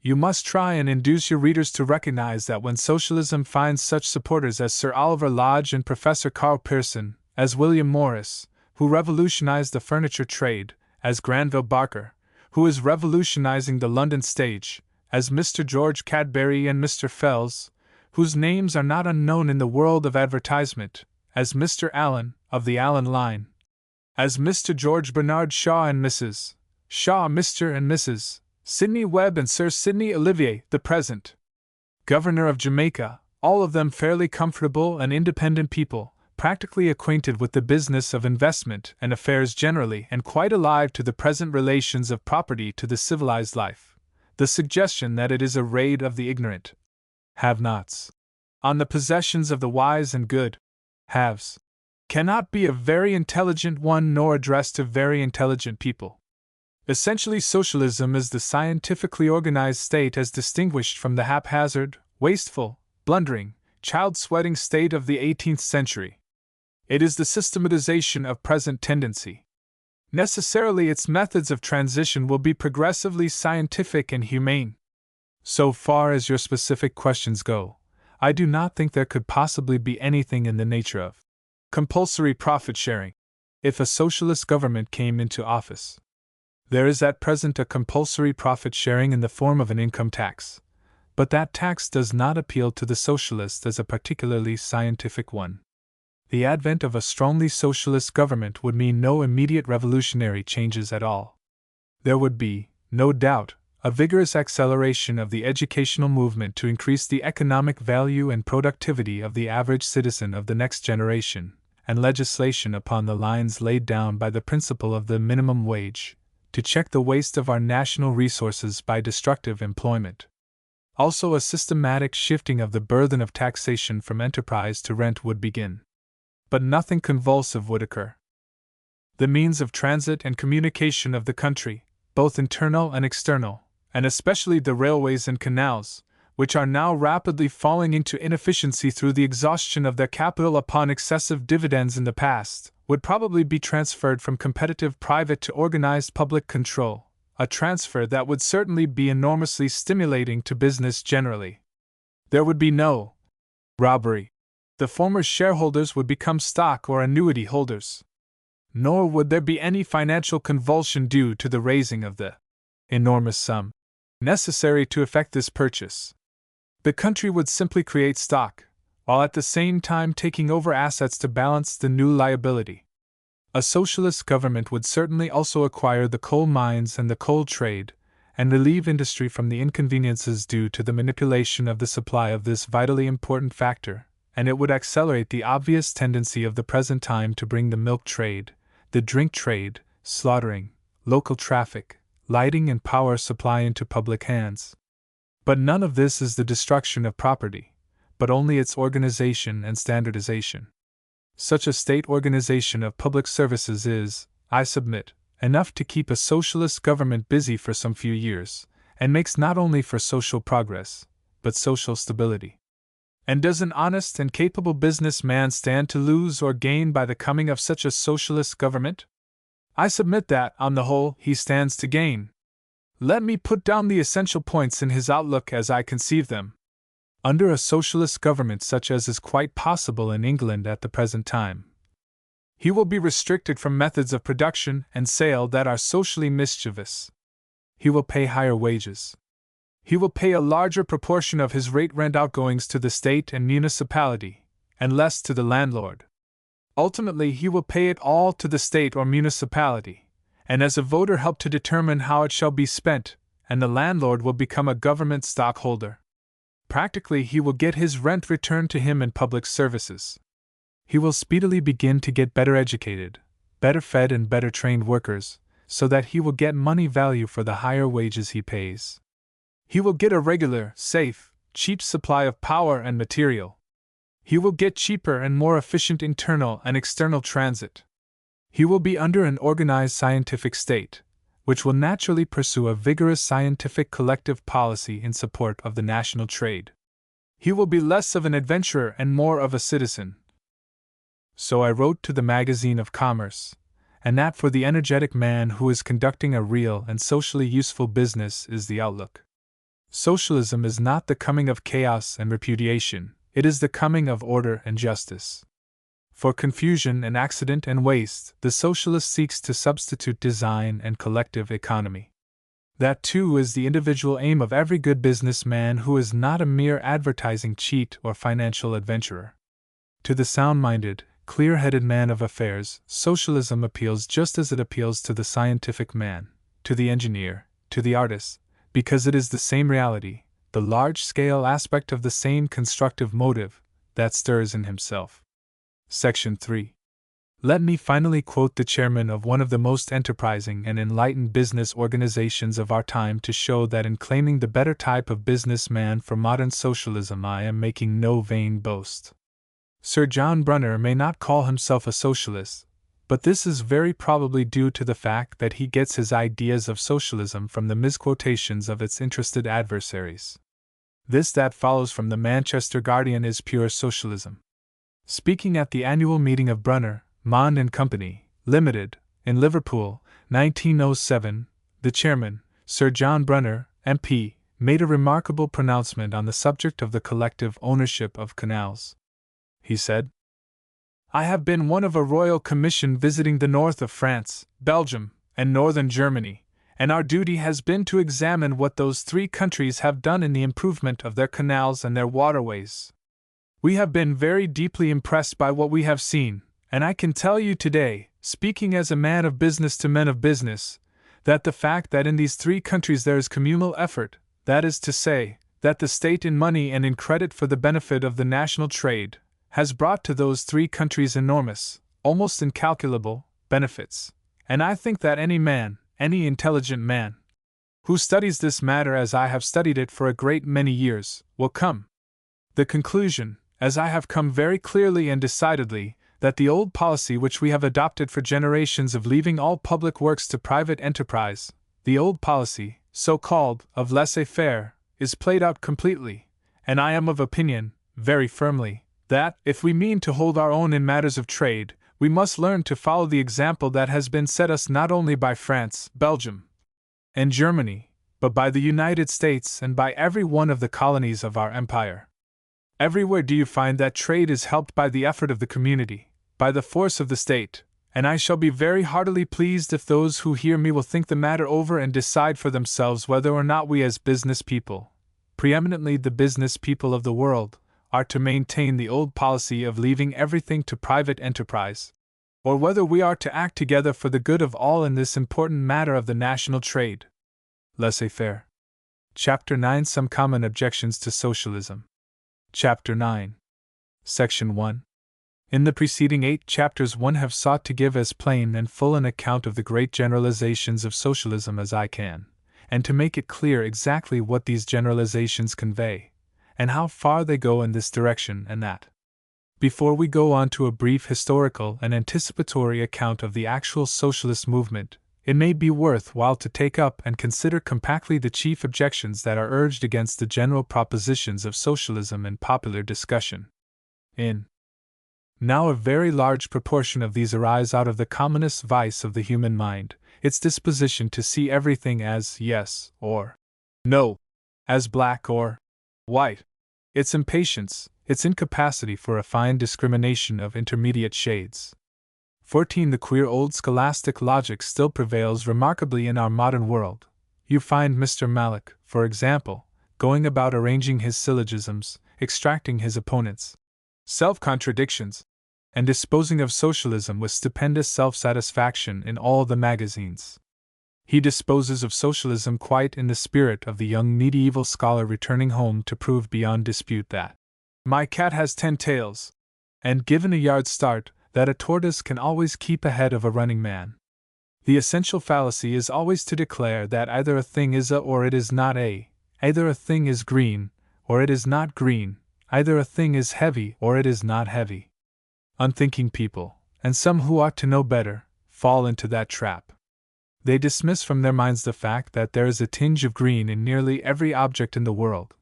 Speaker 1: You must try and induce your readers to recognize that when socialism finds such supporters as Sir Oliver Lodge and Professor Karl Pearson, as William Morris, who revolutionized the furniture trade, as Granville Barker, who is revolutionizing the London stage, as Mr. George Cadbury and Mr. Fells, whose names are not unknown in the world of advertisement, as Mr. Allen, of the Allen line, as Mr. George Bernard Shaw and Mrs. Shaw, Mr. and Mrs. Sidney Webb and Sir Sidney Olivier, the present Governor of Jamaica, all of them fairly comfortable and independent people, practically acquainted with the business of investment and affairs generally, and quite alive to the present relations of property to the civilized life. The suggestion that it is a raid of the ignorant have-nots on the possessions of the wise and good haves cannot be a very intelligent one nor addressed to very intelligent people. Essentially, socialism is the scientifically organized state as distinguished from the haphazard, wasteful, blundering, child-sweating state of the 18th century. It is the systematization of present tendency. Necessarily, its methods of transition will be progressively scientific and humane. So far as your specific questions go, I do not think there could possibly be anything in the nature of compulsory profit sharing if a socialist government came into office. There is at present a compulsory profit sharing in the form of an income tax, but that tax does not appeal to the socialist as a particularly scientific one. The advent of a strongly socialist government would mean no immediate revolutionary changes at all. There would be, no doubt, a vigorous acceleration of the educational movement to increase the economic value and productivity of the average citizen of the next generation, and legislation upon the lines laid down by the principle of the minimum wage, to check the waste of our national resources by destructive employment. Also, a systematic shifting of the burden of taxation from enterprise to rent would begin. But nothing convulsive would occur. The means of transit and communication of the country, both internal and external, and especially the railways and canals, which are now rapidly falling into inefficiency through the exhaustion of their capital upon excessive dividends in the past, would probably be transferred from competitive private to organized public control, a transfer that would certainly be enormously stimulating to business generally. There would be no robbery. The former shareholders would become stock or annuity holders. Nor would there be any financial convulsion due to the raising of the enormous sum necessary to effect this purchase. The country would simply create stock, while at the same time taking over assets to balance the new liability. A socialist government would certainly also acquire the coal mines and the coal trade, and relieve industry from the inconveniences due to the manipulation of the supply of this vitally important factor, and it would accelerate the obvious tendency of the present time to bring the milk trade, the drink trade, slaughtering, local traffic, lighting and power supply into public hands. But none of this is the destruction of property, but only its organization and standardization. Such a state organization of public services is, I submit, enough to keep a socialist government busy for some few years, and makes not only for social progress, but social stability. And does an honest and capable businessman stand to lose or gain by the coming of such a socialist government? I submit that, on the whole, he stands to gain. Let me put down the essential points in his outlook as I conceive them. Under a socialist government such as is quite possible in England at the present time, he will be restricted from methods of production and sale that are socially mischievous. He will pay higher wages. He will pay a larger proportion of his rent outgoings to the state and municipality, and less to the landlord. Ultimately, he will pay it all to the state or municipality, and as a voter help to determine how it shall be spent, and the landlord will become a government stockholder. Practically, he will get his rent returned to him in public services. He will speedily begin to get better educated, better fed and better trained workers, so that he will get money value for the higher wages he pays. He will get a regular, safe, cheap supply of power and material. He will get cheaper and more efficient internal and external transit. He will be under an organized scientific state, which will naturally pursue a vigorous scientific collective policy in support of the national trade. He will be less of an adventurer and more of a citizen. So I wrote to the Magazine of Commerce, and that for the energetic man who is conducting a real and socially useful business is the outlook. Socialism is not the coming of chaos and repudiation, it is the coming of order and justice. For confusion and accident and waste, the socialist seeks to substitute design and collective economy. That too is the individual aim of every good businessman who is not a mere advertising cheat or financial adventurer. To the sound-minded, clear-headed man of affairs, socialism appeals just as it appeals to the scientific man, to the engineer, to the artist, because it is the same reality, the large-scale aspect of the same constructive motive, that stirs in himself. Section 3. Let me finally quote the chairman of one of the most enterprising and enlightened business organizations of our time to show that in claiming the better type of businessman for modern socialism I am making no vain boast. Sir John Brunner may not call himself a socialist, but this is very probably due to the fact that he gets his ideas of socialism from the misquotations of its interested adversaries. This that follows from the Manchester Guardian is pure socialism. Speaking at the annual meeting of Brunner, Mond and Company, Limited, in Liverpool, 1907, the chairman, Sir John Brunner, MP, made a remarkable pronouncement on the subject of the collective ownership of canals. He said, "I have been one of a royal commission visiting the north of France, Belgium, and northern Germany, and our duty has been to examine what those three countries have done in the improvement of their canals and their waterways. We have been very deeply impressed by what we have seen, and I can tell you today, speaking as a man of business to men of business, that the fact that in these three countries there is communal effort, that is to say, that the state in money and in credit for the benefit of the national trade, has brought to those three countries enormous, almost incalculable, benefits, and I think that any man, any intelligent man, who studies this matter as I have studied it for a great many years, will come the conclusion, as I have come very clearly and decidedly, that the old policy which we have adopted for generations of leaving all public works to private enterprise, the old policy, so called, of laissez-faire, is played out completely, and I am of opinion, very firmly, that, if we mean to hold our own in matters of trade, we must learn to follow the example that has been set us not only by France, Belgium, and Germany, but by the United States and by every one of the colonies of our empire. Everywhere do you find that trade is helped by the effort of the community, by the force of the state, and I shall be very heartily pleased if those who hear me will think the matter over and decide for themselves whether or not we as business people, preeminently the business people of the world, are to maintain the old policy of leaving everything to private enterprise, or whether we are to act together for the good of all in this important matter of the national trade. Laissez-faire. Chapter 9 Some Common Objections to Socialism. Chapter 9. Section 1. In the preceding 8 chapters, one have sought to give as plain and full an account of the great generalizations of socialism as I can, and to make it clear exactly what these generalizations convey, and how far they go in this direction and that. Before we go on to a brief historical and anticipatory account of the actual socialist movement, it may be worth while to take up and consider compactly the chief objections that are urged against the general propositions of socialism in popular discussion. Now a very large proportion of these arise out of the commonest vice of the human mind, its disposition to see everything as yes or no, as black or white, its impatience, its incapacity for a fine discrimination of intermediate shades. 14. The queer old scholastic logic still prevails remarkably in our modern world. You find Mr. Mallock, for example, going about arranging his syllogisms, extracting his opponents' self-contradictions, and disposing of socialism with stupendous self-satisfaction in all the magazines. He disposes of socialism quite in the spirit of the young medieval scholar returning home to prove beyond dispute that my cat has 10 tails, and given a yard's start, that a tortoise can always keep ahead of a running man. The essential fallacy is always to declare that either a thing is a or it is not a, either a thing is green or it is not green, either a thing is heavy or it is not heavy. Unthinking people, and some who ought to know better, fall into that trap. They dismiss from their minds the fact that there is a tinge of green in nearly every object in the world,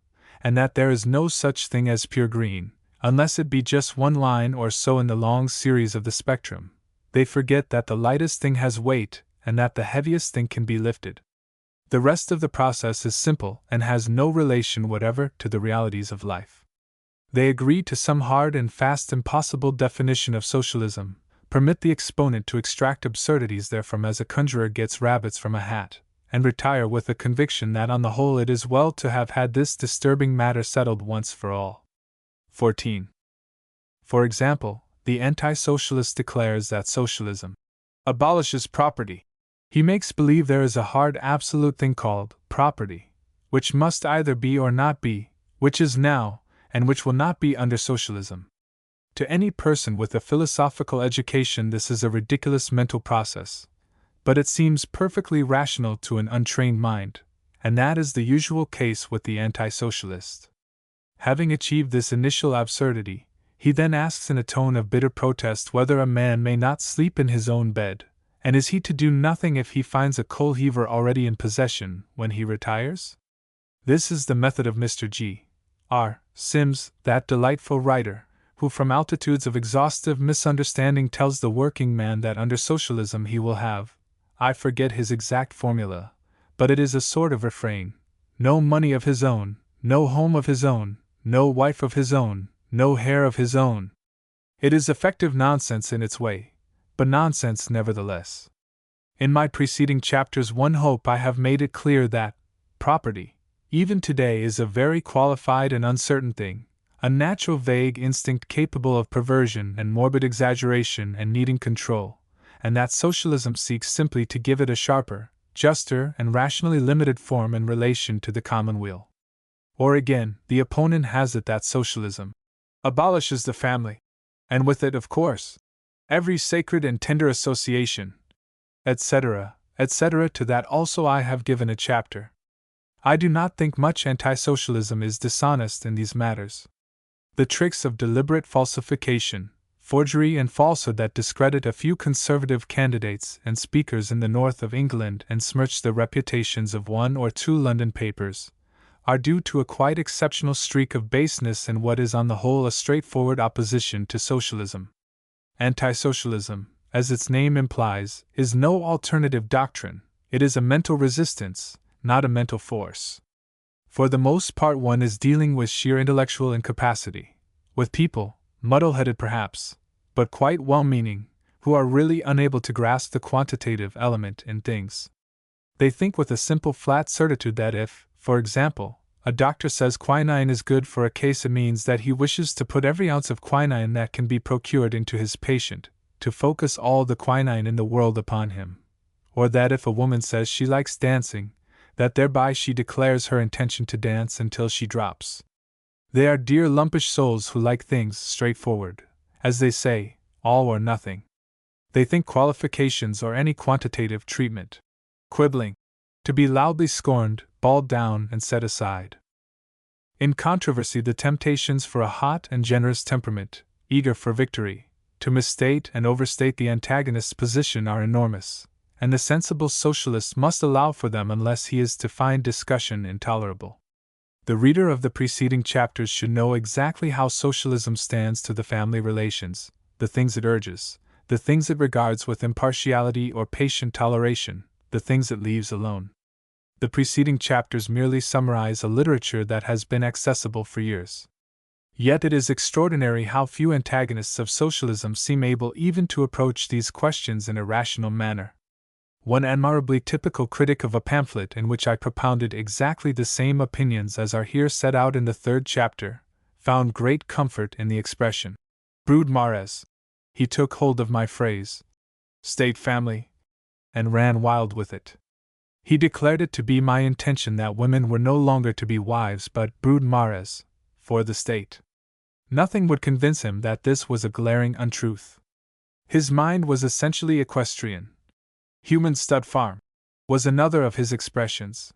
Speaker 1: and that there is no such thing as pure green, unless it be just one line or so in the long series of the spectrum. They forget that the lightest thing has weight, and that the heaviest thing can be lifted. The rest of the process is simple and has no relation whatever to the realities of life. They agree to some hard and fast impossible definition of socialism, permit the exponent to extract absurdities therefrom as a conjurer gets rabbits from a hat, and retire with the conviction that on the whole it is well to have had this disturbing matter settled once for all. 14. For example, the anti-socialist declares that socialism abolishes property. He makes believe there is a hard absolute thing called property, which must either be or not be, which is now, and which will not be under socialism. To any person with a philosophical education this is a ridiculous mental process, but it seems perfectly rational to an untrained mind, and that is the usual case with the anti-socialist. Having achieved this initial absurdity, He then asks in a tone of bitter protest whether a man may not sleep in his own bed, and is he to do nothing if he finds a coal heaver already in possession when he retires? This is the method of Mr. G. R. Sims, that delightful writer, who from altitudes of exhaustive misunderstanding tells the working man that under socialism he will have, I forget his exact formula, but it is a sort of refrain, no money of his own, no home of his own, no wife of his own, no hair of his own. It is effective nonsense in its way, but nonsense nevertheless. In my preceding chapters, one hope I have made it clear that property, even today, is a very qualified and uncertain thing, a natural vague instinct capable of perversion and morbid exaggeration and needing control, and that socialism seeks simply to give it a sharper, juster, and rationally limited form in relation to the commonweal. Or again, the opponent has it that socialism abolishes the family, and with it, of course, every sacred and tender association, etc., etc. To that also I have given a chapter. I do not think much anti-socialism is dishonest in these matters. The tricks of deliberate falsification, forgery, and falsehood that discredit a few conservative candidates and speakers in the north of England and smirch the reputations of one or two London papers, are due to a quite exceptional streak of baseness in what is on the whole a straightforward opposition to socialism. Anti-socialism, as its name implies, is no alternative doctrine, it is a mental resistance, not a mental force. For the most part one is dealing with sheer intellectual incapacity, with people, muddle-headed perhaps, but quite well-meaning, who are really unable to grasp the quantitative element in things. They think with a simple flat certitude that if, for example, a doctor says quinine is good for a case, it means that he wishes to put every ounce of quinine that can be procured into his patient, to focus all the quinine in the world upon him. Or that if a woman says she likes dancing, that thereby she declares her intention to dance until she drops. They are dear lumpish souls who like things straightforward, as they say, all or nothing. They think qualifications or any quantitative treatment, quibbling, to be loudly scorned, bawled down, and set aside. In controversy, the temptations for a hot and generous temperament, eager for victory, to misstate and overstate the antagonist's position are enormous, and the sensible socialist must allow for them unless he is to find discussion intolerable. The reader of the preceding chapters should know exactly how socialism stands to the family relations, the things it urges, the things it regards with impartiality or patient toleration, the things it leaves alone. The preceding chapters merely summarize a literature that has been accessible for years. Yet it is extraordinary how few antagonists of socialism seem able even to approach these questions in a rational manner. One admirably typical critic of a pamphlet in which I propounded exactly the same opinions as are here set out in the third chapter, found great comfort in the expression, brood mares. He took hold of my phrase, state family, and ran wild with it. He declared it to be my intention that women were no longer to be wives but brood mares, for the state. Nothing would convince him that this was a glaring untruth. His mind was essentially equestrian. Human stud farm was another of his expressions.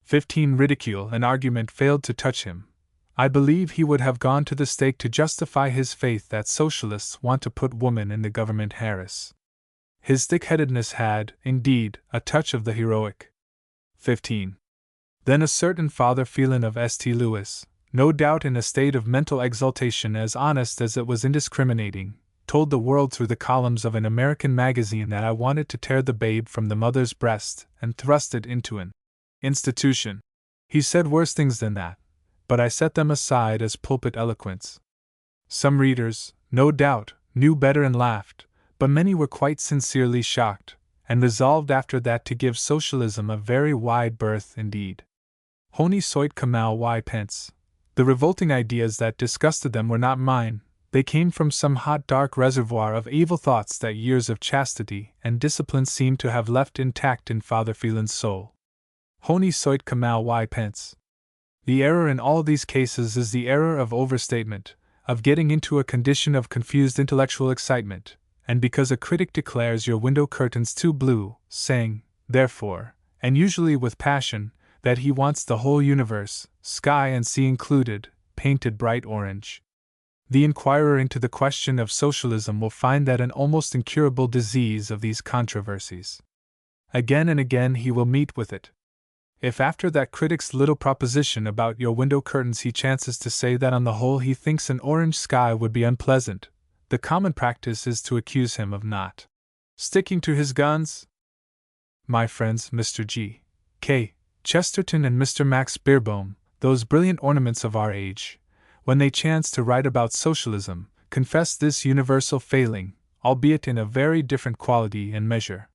Speaker 1: 15 Ridicule and argument failed to touch him. I believe he would have gone to the stake to justify his faith that socialists want to put woman in the government Harris. His thick-headedness had, indeed, a touch of the heroic. 15. Then a certain Father Phelan of St. Louis, no doubt in a state of mental exaltation as honest as it was indiscriminating, told the world through the columns of an American magazine that I wanted to tear the babe from the mother's breast and thrust it into an institution. He said worse things than that, but I set them aside as pulpit eloquence. Some readers, no doubt, knew better and laughed, but many were quite sincerely shocked, and resolved after that to give socialism a very wide berth indeed. Honi soit Kamal y pence. The revolting ideas that disgusted them were not mine, they came from some hot dark reservoir of evil thoughts that years of chastity and discipline seemed to have left intact in Father Phelan's soul. Honi soit Kamal y pence. The error in all these cases is the error of overstatement, of getting into a condition of confused intellectual excitement, and because a critic declares your window curtains too blue, saying, therefore, and usually with passion, that he wants the whole universe, sky and sea included, painted bright orange. The inquirer into the question of socialism will find that an almost incurable disease of these controversies. Again and again he will meet with it. If after that critic's little proposition about your window curtains he chances to say that on the whole he thinks an orange sky would be unpleasant, the common practice is to accuse him of not sticking to his guns. My friends Mr. G. K. Chesterton and Mr. Max Beerbohm, those brilliant ornaments of our age, when they chance to write about socialism, confess this universal failing, albeit in a very different quality and measure.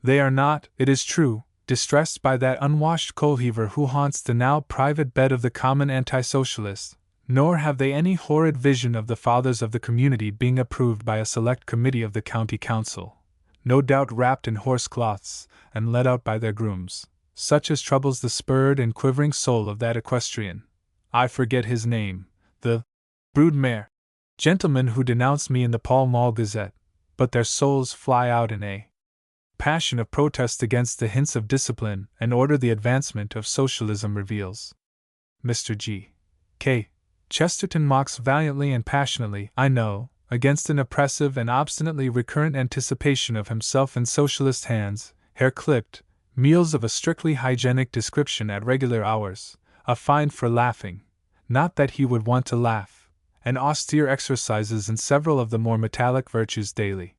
Speaker 1: They are not, it is true, distressed by that unwashed coal-heaver who haunts the now private bed of the common anti-socialist, nor have they any horrid vision of the fathers of the community being approved by a select committee of the county council, no doubt wrapped in horse cloths, and led out by their grooms, such as troubles the spurred and quivering soul of that equestrian, I forget his name, the broodmare, gentlemen who denounced me in the Pall Mall Gazette, but their souls fly out in a passion of protest against the hints of discipline and order the advancement of socialism reveals. Mr. G. K. Chesterton mocks valiantly and passionately, I know, against an oppressive and obstinately recurrent anticipation of himself in socialist hands, hair clipped, meals of a strictly hygienic description at regular hours, a fine for laughing, not that he would want to laugh, and austere exercises in several of the more metallic virtues daily.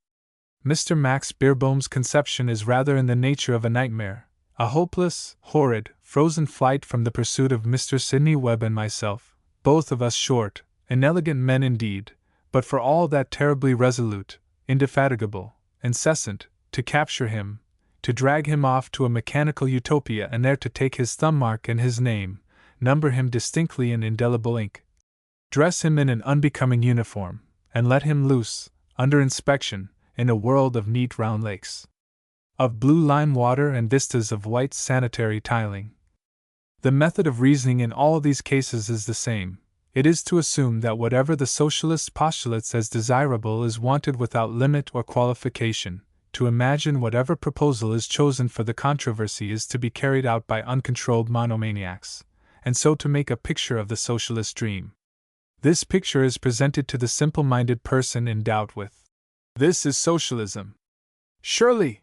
Speaker 1: Mr. Max Beerbohm's conception is rather in the nature of a nightmare, a hopeless, horrid, frozen flight from the pursuit of Mr. Sidney Webb and myself, both of us short, inelegant men indeed, but for all that terribly resolute, indefatigable, incessant, to capture him, to drag him off to a mechanical utopia and there to take his thumb mark and his name, number him distinctly in indelible ink, dress him in an unbecoming uniform, and let him loose, under inspection, in a world of neat round lakes, of blue lime water and vistas of white sanitary tiling. The method of reasoning in all these cases is the same. It is to assume that whatever the socialist postulates as desirable is wanted without limit or qualification, to imagine whatever proposal is chosen for the controversy is to be carried out by uncontrolled monomaniacs, and so to make a picture of the socialist dream. This picture is presented to the simple-minded person in doubt with, "This is socialism. Surely!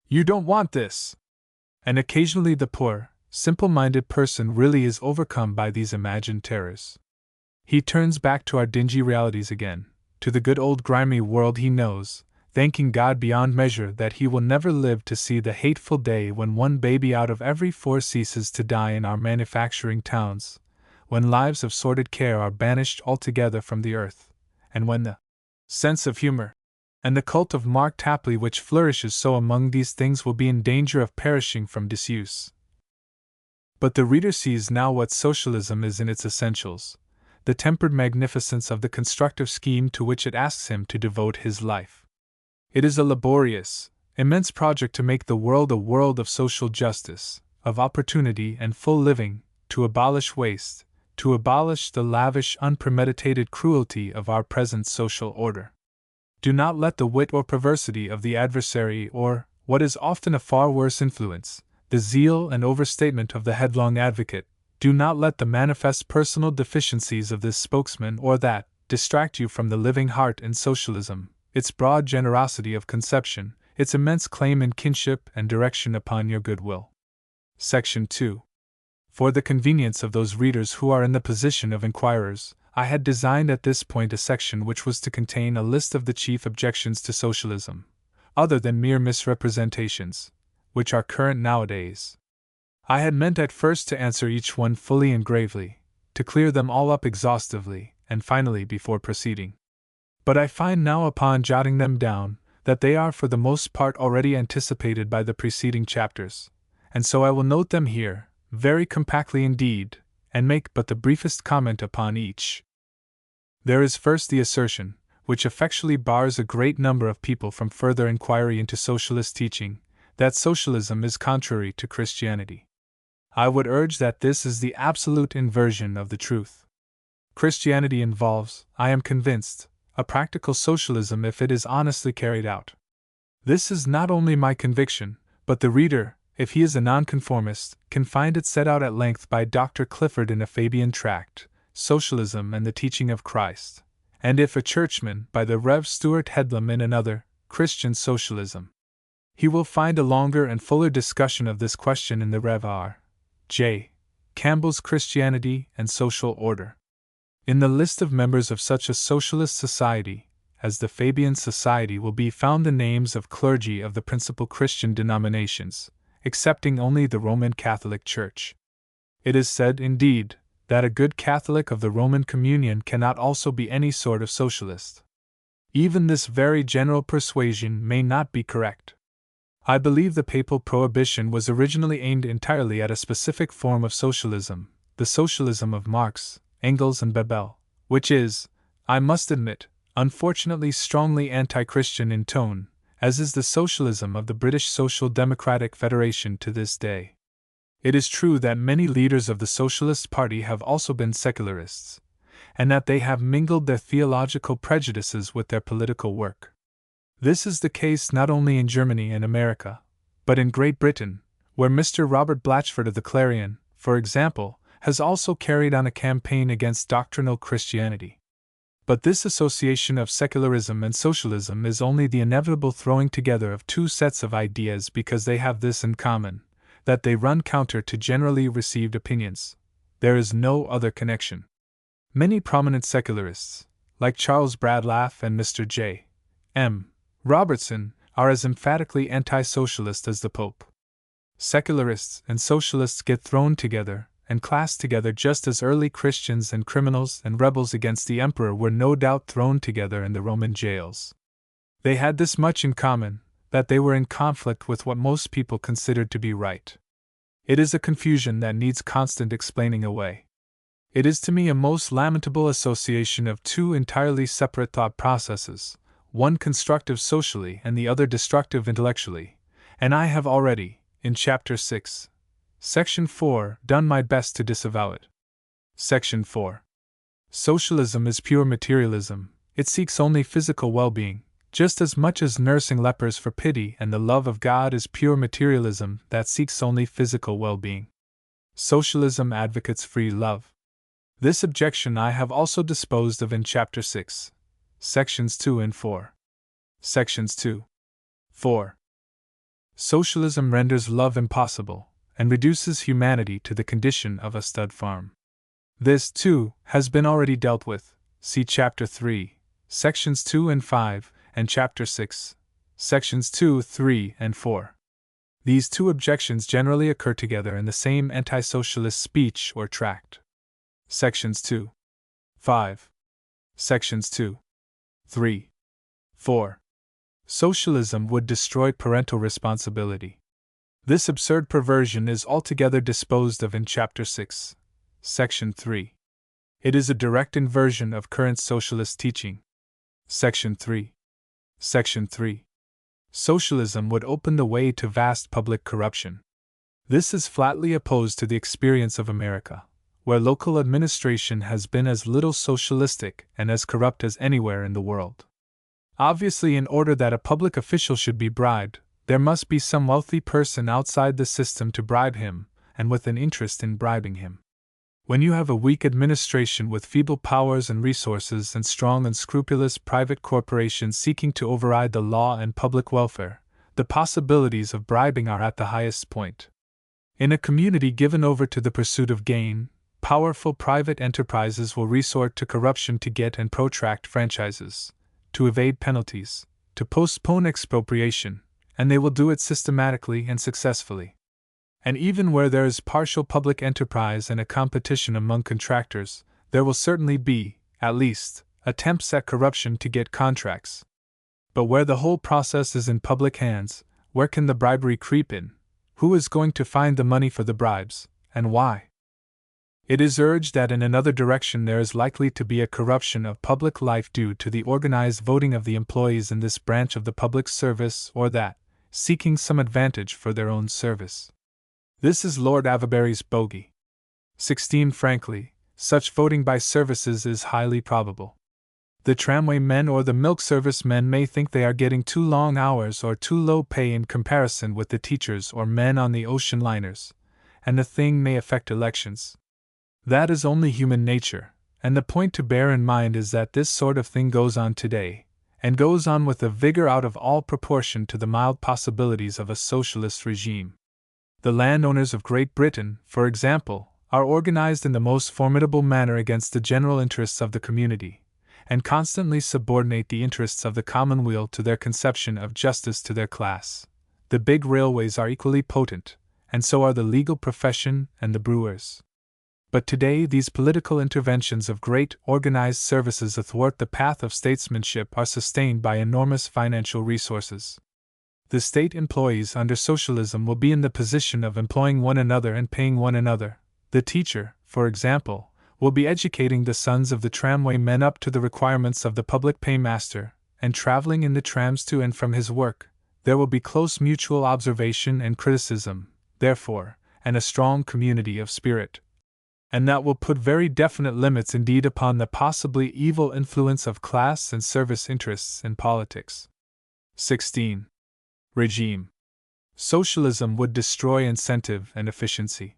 Speaker 1: You don't want this!" And occasionally the poor, simple-minded person really is overcome by these imagined terrors. He turns back to our dingy realities again, to the good old grimy world he knows, thanking God beyond measure that he will never live to see the hateful day when one baby out of every 4 ceases to die in our manufacturing towns, when lives of sordid care are banished altogether from the earth, and when the sense of humor and the cult of Mark Tapley which flourishes so among these things will be in danger of perishing from disuse. But the reader sees now what socialism is in its essentials, the tempered magnificence of the constructive scheme to which it asks him to devote his life. It is a laborious, immense project to make the world a world of social justice, of opportunity and full living, to abolish waste, to abolish the lavish, unpremeditated cruelty of our present social order. Do not let the wit or perversity of the adversary or, what is often a far worse influence, the zeal and overstatement of the headlong advocate, do not let the manifest personal deficiencies of this spokesman or that distract you from the living heart in socialism, its broad generosity of conception, its immense claim in kinship and direction upon your goodwill. Section 2. For the convenience of those readers who are in the position of inquirers, I had designed at this point a section which was to contain a list of the chief objections to socialism, other than mere misrepresentations, which are current nowadays. I had meant at first to answer each one fully and gravely, to clear them all up exhaustively, and finally before proceeding. But I find now upon jotting them down, that they are for the most part already anticipated by the preceding chapters, and so I will note them here, very compactly indeed, and make but the briefest comment upon each. There is first the assertion, which effectually bars a great number of people from further inquiry into socialist teaching, that socialism is contrary to Christianity. I would urge that this is the absolute inversion of the truth. Christianity involves, I am convinced, a practical socialism if it is honestly carried out. This is not only my conviction, but the reader, if he is a nonconformist, can find it set out at length by Dr. Clifford in a Fabian tract, Socialism and the Teaching of Christ, and if a churchman, by the Rev. Stuart Headlam in another, Christian Socialism. He will find a longer and fuller discussion of this question in the Rev. R. J. Campbell's Christianity and Social Order. In the list of members of such a socialist society, as the Fabian Society, will be found the names of clergy of the principal Christian denominations, excepting only the Roman Catholic Church. It is said, indeed, that a good Catholic of the Roman Communion cannot also be any sort of socialist. Even this very general persuasion may not be correct. I believe the papal prohibition was originally aimed entirely at a specific form of socialism, the socialism of Marx, Engels, and Bebel, which is, I must admit, unfortunately strongly anti-Christian in tone, as is the socialism of the British Social Democratic Federation to this day. It is true that many leaders of the Socialist Party have also been secularists, and that they have mingled their theological prejudices with their political work. This is the case not only in Germany and America, but in Great Britain, where Mr. Robert Blatchford of the Clarion, for example, has also carried on a campaign against doctrinal Christianity. But this association of secularism and socialism is only the inevitable throwing together of two sets of ideas because they have this in common, that they run counter to generally received opinions. There is no other connection. Many prominent secularists, like Charles Bradlaugh and Mr. J. M. Robertson, are as emphatically anti-socialist as the Pope. Secularists and socialists get thrown together and classed together just as early Christians and criminals and rebels against the emperor were no doubt thrown together in the Roman jails. They had this much in common, that they were in conflict with what most people considered to be right. It is a confusion that needs constant explaining away. It is to me a most lamentable association of two entirely separate thought processes, one constructive socially and the other destructive intellectually, and I have already, in Chapter 6, Section 4, done my best to disavow it. Section 4. Socialism is pure materialism, it seeks only physical well-being, just as much as nursing lepers for pity and the love of God is pure materialism that seeks only physical well-being. Socialism advocates free love. This objection I have also disposed of in Chapter 6, Sections 2 and 4. Sections 2. 4. Socialism renders love impossible, and reduces humanity to the condition of a stud farm. This, too, has been already dealt with, see Chapter 3, Sections 2 and 5, and Chapter 6, Sections 2, 3, and 4. These two objections generally occur together in the same anti-socialist speech or tract. Sections 2, 5. Sections 2, 3, 4. Socialism would destroy parental responsibility. This absurd perversion is altogether disposed of in Chapter 6, Section 3. It is a direct inversion of current socialist teaching. Section 3. Section 3. Socialism would open the way to vast public corruption. This is flatly opposed to the experience of America, where local administration has been as little socialistic and as corrupt as anywhere in the world. Obviously, in order that a public official should be bribed, there must be some wealthy person outside the system to bribe him, and with an interest in bribing him. When you have a weak administration with feeble powers and resources and strong unscrupulous private corporations seeking to override the law and public welfare, the possibilities of bribing are at the highest point. In a community given over to the pursuit of gain, powerful private enterprises will resort to corruption to get and protract franchises, to evade penalties, to postpone expropriation, and they will do it systematically and successfully. And even where there is partial public enterprise and a competition among contractors, there will certainly be, at least, attempts at corruption to get contracts. But where the whole process is in public hands, where can the bribery creep in? Who is going to find the money for the bribes, and why? It is urged that in another direction there is likely to be a corruption of public life due to the organized voting of the employees in this branch of the public service or that, seeking some advantage for their own service. This is Lord Avebury's bogey. 16. Frankly, such voting by services is highly probable. The tramway men or the milk service men may think they are getting too long hours or too low pay in comparison with the teachers or men on the ocean liners, and the thing may affect elections. That is only human nature, and the point to bear in mind is that this sort of thing goes on today, and goes on with a vigor out of all proportion to the mild possibilities of a socialist regime. The landowners of Great Britain, for example, are organized in the most formidable manner against the general interests of the community, and constantly subordinate the interests of the commonweal to their conception of justice to their class. The big railways are equally potent, and so are the legal profession and the brewers. But today these political interventions of great organized services athwart the path of statesmanship are sustained by enormous financial resources. The state employees under socialism will be in the position of employing one another and paying one another. The teacher, for example, will be educating the sons of the tramway men up to the requirements of the public paymaster, and traveling in the trams to and from his work. There will be close mutual observation and criticism, therefore, and a strong community of spirit. And that will put very definite limits indeed upon the possibly evil influence of class and service interests in politics. 16. Regime. Socialism would destroy incentive and efficiency.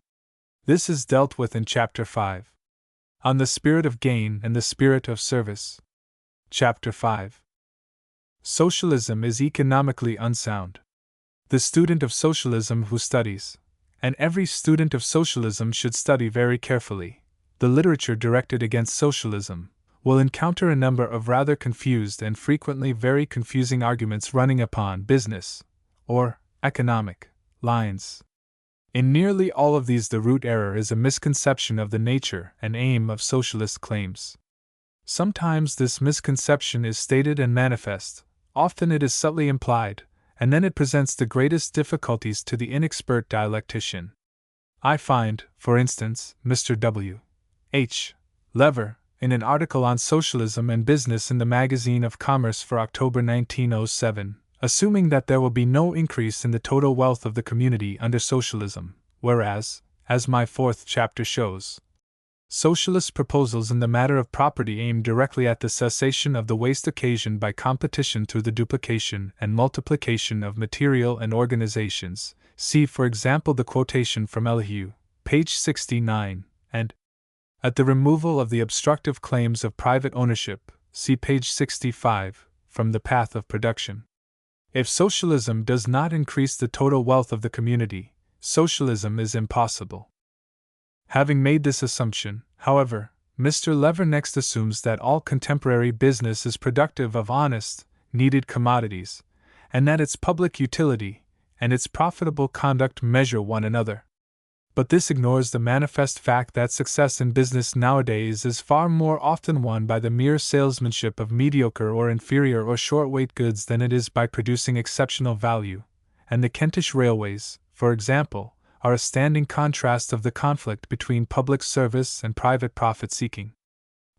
Speaker 1: This is dealt with in Chapter 5. On the spirit of gain and the spirit of service. Chapter 5. Socialism is economically unsound. The student of socialism who studies, and every student of socialism should study very carefully, the literature directed against socialism, will encounter a number of rather confused and frequently very confusing arguments running upon business, or economic, lines. In nearly all of these the root error is a misconception of the nature and aim of socialist claims. Sometimes this misconception is stated and manifest, often it is subtly implied, and then it presents the greatest difficulties to the inexpert dialectician. I find, for instance, Mr. W. H. Lever, in an article on socialism and business in the Magazine of Commerce for October 1907, assuming that there will be no increase in the total wealth of the community under socialism, whereas, as my fourth chapter shows, socialist proposals in the matter of property aim directly at the cessation of the waste occasioned by competition through the duplication and multiplication of material and organizations. See, for example, the quotation from Elihu, page 69, and at the removal of the obstructive claims of private ownership, see page 65, from the path of production. If socialism does not increase the total wealth of the community, socialism is impossible. Having made this assumption, however, Mr. Lever next assumes that all contemporary business is productive of honest, needed commodities, and that its public utility and its profitable conduct measure one another. But this ignores the manifest fact that success in business nowadays is far more often won by the mere salesmanship of mediocre or inferior or short-weight goods than it is by producing exceptional value, and the Kentish railways, for example, are a standing contrast of the conflict between public service and private profit-seeking.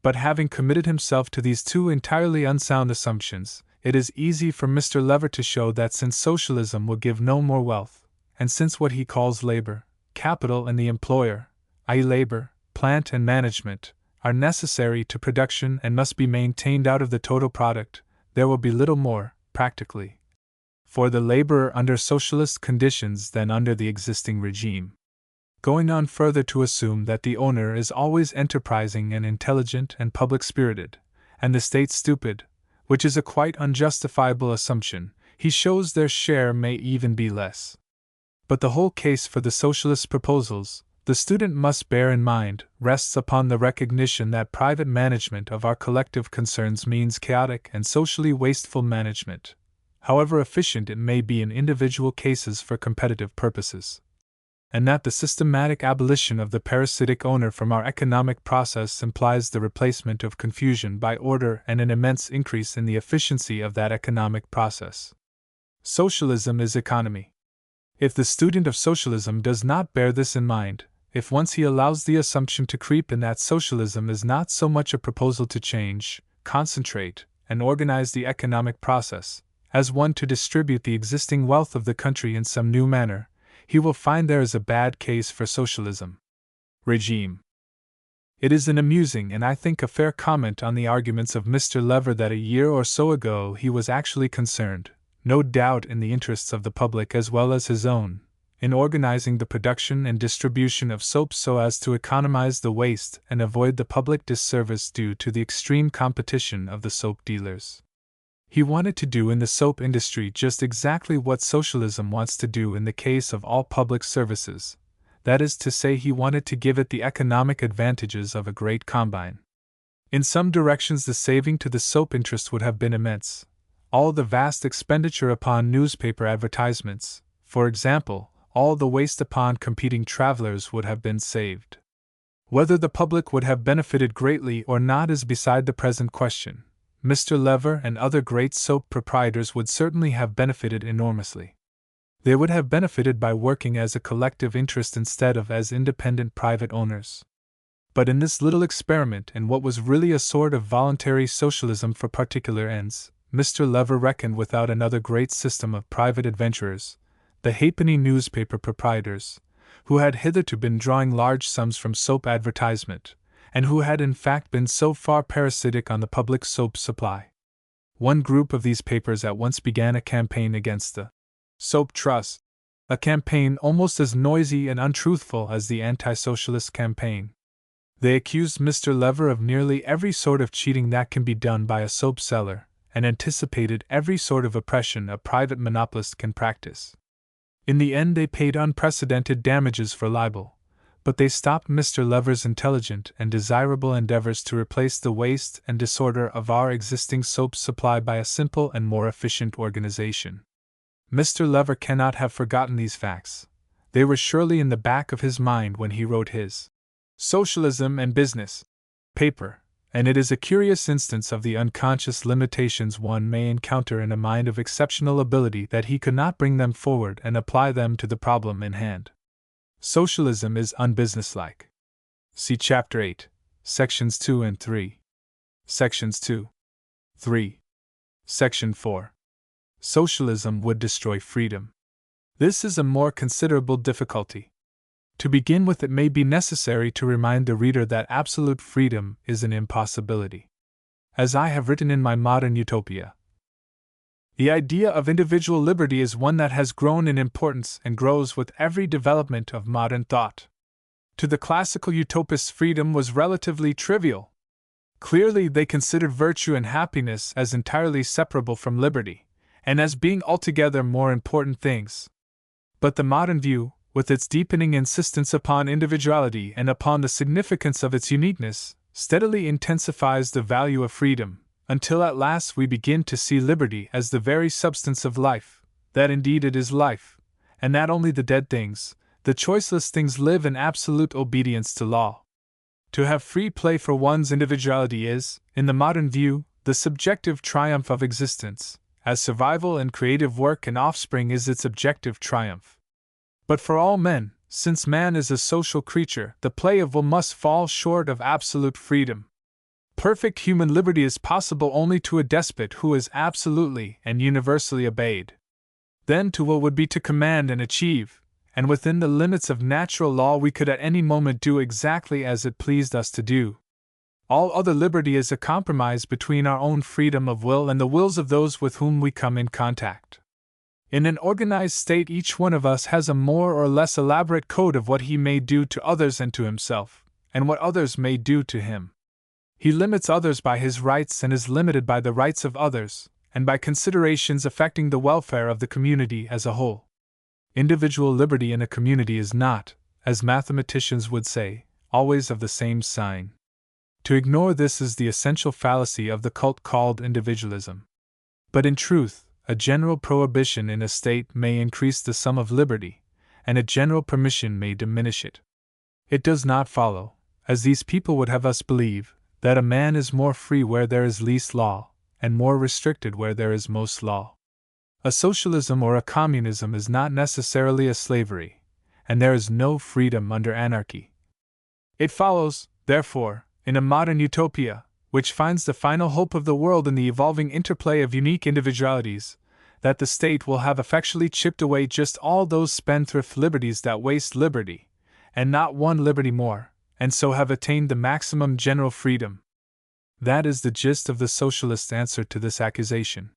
Speaker 1: But having committed himself to these two entirely unsound assumptions, it is easy for Mr. Lever to show that since socialism will give no more wealth, and since what he calls labor, capital and the employer, i.e. labor, plant and management, are necessary to production and must be maintained out of the total product, there will be little more, practically, for the laborer under socialist conditions than under the existing regime. Going on further to assume that the owner is always enterprising and intelligent and public-spirited, and the state stupid, which is a quite unjustifiable assumption, he shows their share may even be less. But the whole case for the socialist proposals, the student must bear in mind, rests upon the recognition that private management of our collective concerns means chaotic and socially wasteful management, however efficient it may be in individual cases for competitive purposes, and that the systematic abolition of the parasitic owner from our economic process implies the replacement of confusion by order and an immense increase in the efficiency of that economic process. Socialism is economy. If the student of socialism does not bear this in mind, if once he allows the assumption to creep in that socialism is not so much a proposal to change, concentrate, and organize the economic process, as one to distribute the existing wealth of the country in some new manner, he will find there is a bad case for socialism. Regime. It is an amusing and I think a fair comment on the arguments of Mr. Lever that a year or so ago he was actually concerned, no doubt in the interests of the public as well as his own, in organizing the production and distribution of soap so as to economize the waste and avoid the public disservice due to the extreme competition of the soap dealers. He wanted to do in the soap industry just exactly what socialism wants to do in the case of all public services. That is to say, he wanted to give it the economic advantages of a great combine. In some directions the saving to the soap interest would have been immense. All the vast expenditure upon newspaper advertisements, for example, all the waste upon competing travelers would have been saved. Whether the public would have benefited greatly or not is beside the present question. Mr. Lever and other great soap proprietors would certainly have benefited enormously. They would have benefited by working as a collective interest instead of as independent private owners. But in this little experiment, in what was really a sort of voluntary socialism for particular ends, Mr. Lever reckoned without another great system of private adventurers, the halfpenny newspaper proprietors, who had hitherto been drawing large sums from soap advertisement, and who had in fact been so far parasitic on the public soap supply. One group of these papers at once began a campaign against the Soap Trust, a campaign almost as noisy and untruthful as the anti-socialist campaign. They accused Mr. Lever of nearly every sort of cheating that can be done by a soap seller, and anticipated every sort of oppression a private monopolist can practice. In the end they paid unprecedented damages for libel, but they stopped Mr. Lever's intelligent and desirable endeavors to replace the waste and disorder of our existing soap supply by a simple and more efficient organization. Mr. Lever cannot have forgotten these facts. They were surely in the back of his mind when he wrote his Socialism and Business paper, and it is a curious instance of the unconscious limitations one may encounter in a mind of exceptional ability that he could not bring them forward and apply them to the problem in hand. Socialism is unbusinesslike. See Chapter 8, Sections 2 and 3. Sections 2, 3. Section 4. Socialism would destroy freedom. This is a more considerable difficulty. To begin with, it may be necessary to remind the reader that absolute freedom is an impossibility. As I have written in my Modern Utopia, the idea of individual liberty is one that has grown in importance and grows with every development of modern thought. To the classical utopists, freedom was relatively trivial. Clearly, they considered virtue and happiness as entirely separable from liberty, and as being altogether more important things. But the modern view, with its deepening insistence upon individuality and upon the significance of its uniqueness, steadily intensifies the value of freedom, until at last we begin to see liberty as the very substance of life, that indeed it is life, and that only the dead things, the choiceless things, live in absolute obedience to law. To have free play for one's individuality is, in the modern view, the subjective triumph of existence, as survival and creative work and offspring is its objective triumph. But for all men, since man is a social creature, the play of will must fall short of absolute freedom. Perfect human liberty is possible only to a despot who is absolutely and universally obeyed. Then to will would be to command and achieve, and within the limits of natural law we could at any moment do exactly as it pleased us to do. All other liberty is a compromise between our own freedom of will and the wills of those with whom we come in contact. In an organized state, each one of us has a more or less elaborate code of what he may do to others and to himself, and what others may do to him. He limits others by his rights and is limited by the rights of others, and by considerations affecting the welfare of the community as a whole. Individual liberty in a community is not, as mathematicians would say, always of the same sign. To ignore this is the essential fallacy of the cult called individualism. But in truth, a general prohibition in a state may increase the sum of liberty, and a general permission may diminish it. It does not follow, as these people would have us believe, that a man is more free where there is least law, and more restricted where there is most law. A socialism or a communism is not necessarily a slavery, and there is no freedom under anarchy. It follows, therefore, in a modern utopia, which finds the final hope of the world in the evolving interplay of unique individualities, that the state will have effectually chipped away just all those spendthrift liberties that waste liberty, and not one liberty more, and so have attained the maximum general freedom. That is the gist of the socialist's answer to this accusation.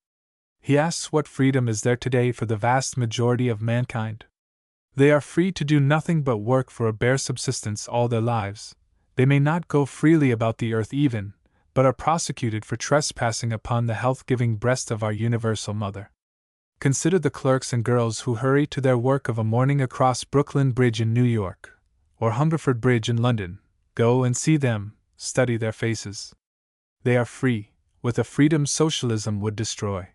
Speaker 1: He asks what freedom is there today for the vast majority of mankind. They are free to do nothing but work for a bare subsistence all their lives. They may not go freely about the earth even, but are prosecuted for trespassing upon the health-giving breast of our universal mother. Consider the clerks and girls who hurry to their work of a morning across Brooklyn Bridge in New York, or Hungerford Bridge in London. Go and see them, study their faces. They are free, with a freedom socialism would destroy.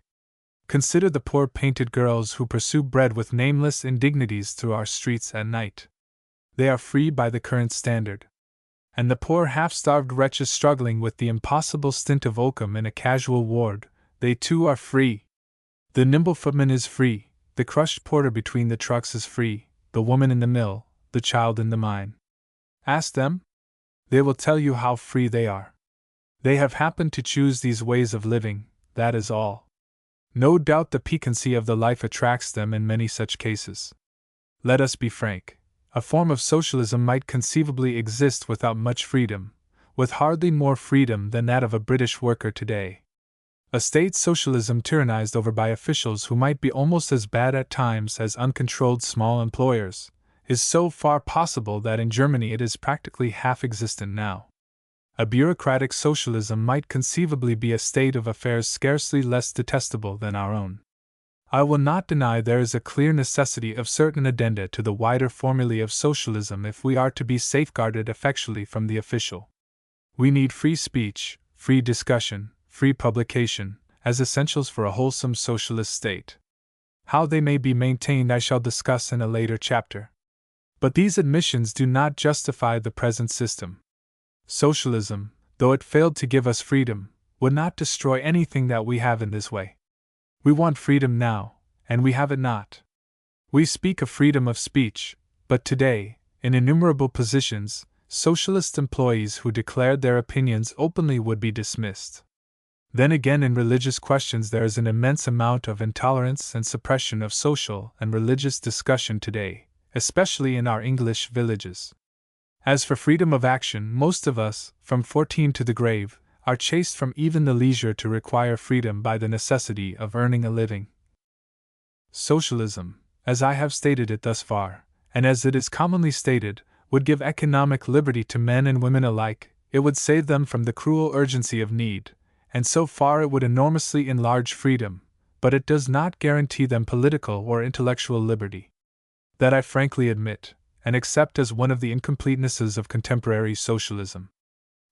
Speaker 1: Consider the poor painted girls who pursue bread with nameless indignities through our streets at night. They are free by the current standard. And the poor half-starved wretches struggling with the impossible stint of oakum in a casual ward, they too are free. The nimble footman is free, the crushed porter between the trucks is free, the woman in the mill, the child in the mine. Ask them? They will tell you how free they are. They have happened to choose these ways of living, that is all. No doubt the piquancy of the life attracts them in many such cases. Let us be frank. A form of socialism might conceivably exist without much freedom, with hardly more freedom than that of a British worker today. A state socialism tyrannized over by officials who might be almost as bad at times as uncontrolled small employers, is so far possible that in Germany it is practically half-existent now. A bureaucratic socialism might conceivably be a state of affairs scarcely less detestable than our own. I will not deny there is a clear necessity of certain addenda to the wider formulae of socialism if we are to be safeguarded effectually from the official. We need free speech, free discussion, free publication, as essentials for a wholesome socialist state. How they may be maintained I shall discuss in a later chapter. But these admissions do not justify the present system. Socialism, though it failed to give us freedom, would not destroy anything that we have in this way. We want freedom now, and we have it not. We speak of freedom of speech, but today, in innumerable positions, socialist employees who declared their opinions openly would be dismissed. Then again, in religious questions there is an immense amount of intolerance and suppression of social and religious discussion today, especially in our English villages. As for freedom of action, most of us, from 14 to the grave, are chased from even the leisure to require freedom by the necessity of earning a living. Socialism, as I have stated it thus far, and as it is commonly stated, would give economic liberty to men and women alike. It would save them from the cruel urgency of need, and so far it would enormously enlarge freedom, but it does not guarantee them political or intellectual liberty. That I frankly admit, and accept as one of the incompletenesses of contemporary socialism.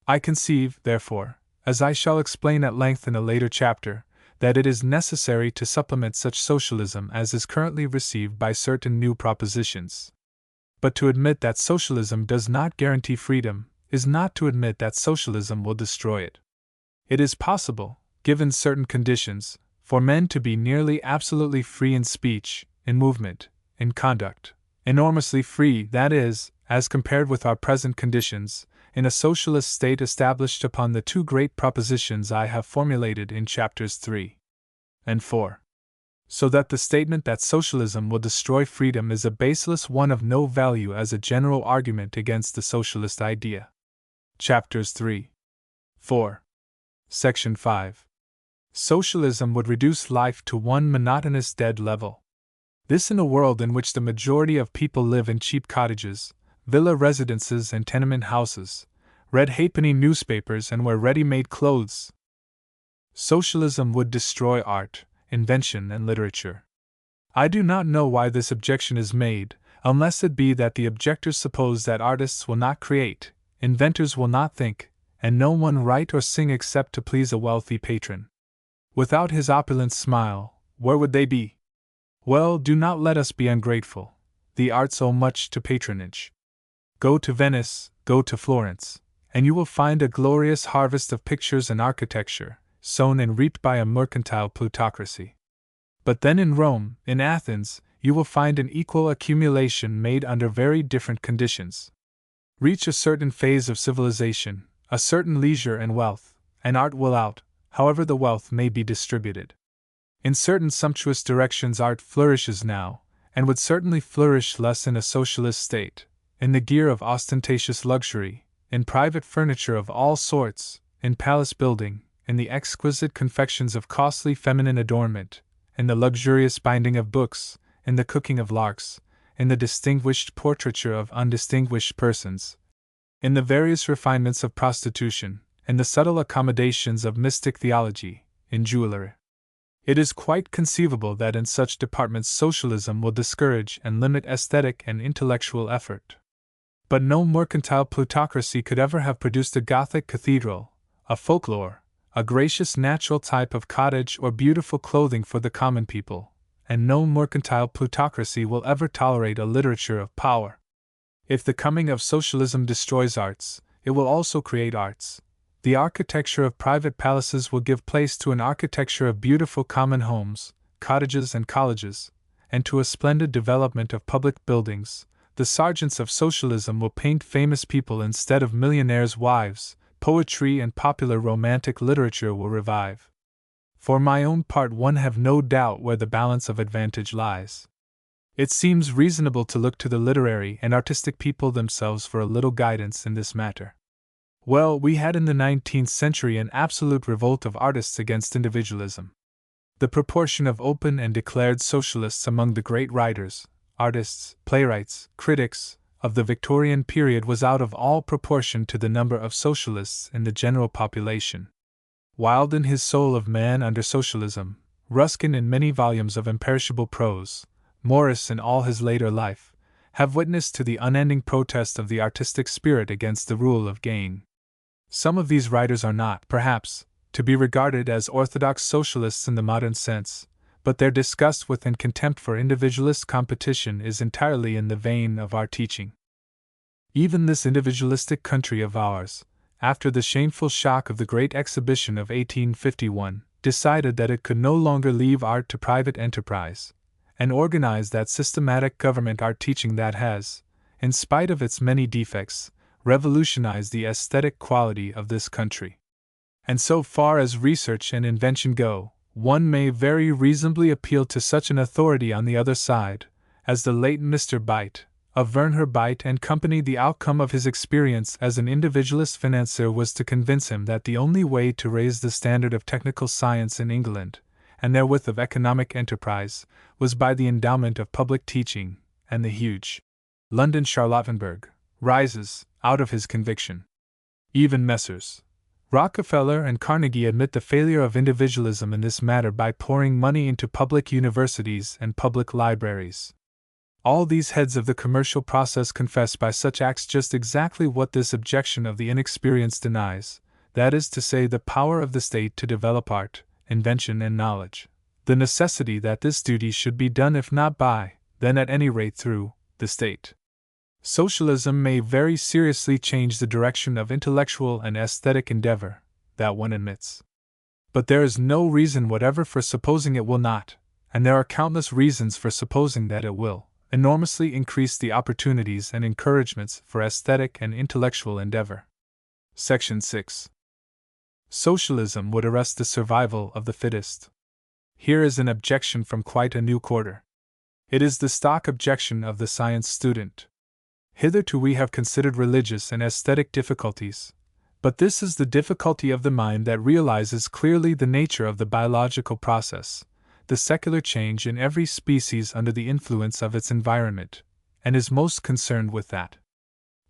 Speaker 1: I conceive, therefore, as I shall explain at length in a later chapter, that it is necessary to supplement such socialism as is currently received by certain new propositions. But to admit that socialism does not guarantee freedom is not to admit that socialism will destroy it. It is possible, given certain conditions, for men to be nearly absolutely free in speech, in movement, in conduct, enormously free, that is, as compared with our present conditions, in a socialist state established upon the two great propositions I have formulated in chapters 3 and 4. So that the statement that socialism will destroy freedom is a baseless one of no value as a general argument against the socialist idea. Chapters 3, 4. Section 5. Socialism would reduce life to one monotonous dead level. This in a world in which the majority of people live in cheap cottages, villa residences and tenement houses, read halfpenny newspapers and wear ready-made clothes. Socialism would destroy art, invention and literature. I do not know why this objection is made, unless it be that the objectors suppose that artists will not create, inventors will not think, and no one write or sing except to please a wealthy patron. Without his opulent smile, where would they be? Well, do not let us be ungrateful. The arts owe much to patronage. Go to Venice, go to Florence, and you will find a glorious harvest of pictures and architecture, sown and reaped by a mercantile plutocracy. But then in Rome, in Athens, you will find an equal accumulation made under very different conditions. Reach a certain phase of civilization, a certain leisure and wealth, and art will out, however the wealth may be distributed. In certain sumptuous directions art flourishes now, and would certainly flourish less in a socialist state, in the gear of ostentatious luxury, in private furniture of all sorts, in palace building, in the exquisite confections of costly feminine adornment, in the luxurious binding of books, in the cooking of larks, in the distinguished portraiture of undistinguished persons, in the various refinements of prostitution, in the subtle accommodations of mystic theology, in jewelry. It is quite conceivable that in such departments socialism will discourage and limit aesthetic and intellectual effort. But no mercantile plutocracy could ever have produced a Gothic cathedral, a folklore, a gracious natural type of cottage or beautiful clothing for the common people, and no mercantile plutocracy will ever tolerate a literature of power. If the coming of socialism destroys arts, it will also create arts. The architecture of private palaces will give place to an architecture of beautiful common homes, cottages and colleges, and to a splendid development of public buildings. The sergeants of socialism will paint famous people instead of millionaires' wives. Poetry and popular romantic literature will revive. For my own part, one have no doubt where the balance of advantage lies. It seems reasonable to look to the literary and artistic people themselves for a little guidance in this matter. Well, we had in the 19th century an absolute revolt of artists against individualism. The proportion of open and declared socialists among the great writers, artists, playwrights, critics, of the Victorian period was out of all proportion to the number of socialists in the general population. Wilde in his Soul of Man under Socialism, Ruskin in many volumes of imperishable prose, Morris in all his later life, have witnessed to the unending protest of the artistic spirit against the rule of gain. Some of these writers are not, perhaps, to be regarded as orthodox socialists in the modern sense, but their disgust with and contempt for individualist competition is entirely in the vein of our teaching. Even this individualistic country of ours, after the shameful shock of the Great Exhibition of 1851, decided that it could no longer leave art to private enterprise, and organized that systematic government art teaching that has, in spite of its many defects, revolutionized the aesthetic quality of this country. And so far as research and invention go, one may very reasonably appeal to such an authority on the other side, as the late Mr. Byte, of Verner Byte and Company. The outcome of his experience as an individualist financier was to convince him that the only way to raise the standard of technical science in England, and therewith of economic enterprise, was by the endowment of public teaching, and the huge London Charlottenburg rises out of his conviction. Even Messrs. Rockefeller and Carnegie admit the failure of individualism in this matter by pouring money into public universities and public libraries. All these heads of the commercial process confess by such acts just exactly what this objection of the inexperienced denies, that is to say, the power of the state to develop art, invention, and knowledge, the necessity that this duty should be done if not by, then at any rate through, the state. Socialism may very seriously change the direction of intellectual and aesthetic endeavor, that one admits. But there is no reason whatever for supposing it will not, and there are countless reasons for supposing that it will, enormously increase the opportunities and encouragements for aesthetic and intellectual endeavor. Section 6. Socialism would arrest the survival of the fittest. Here is an objection from quite a new quarter. It is the stock objection of the science student. Hitherto we have considered religious and aesthetic difficulties, but this is the difficulty of the mind that realizes clearly the nature of the biological process, the secular change in every species under the influence of its environment, and is most concerned with that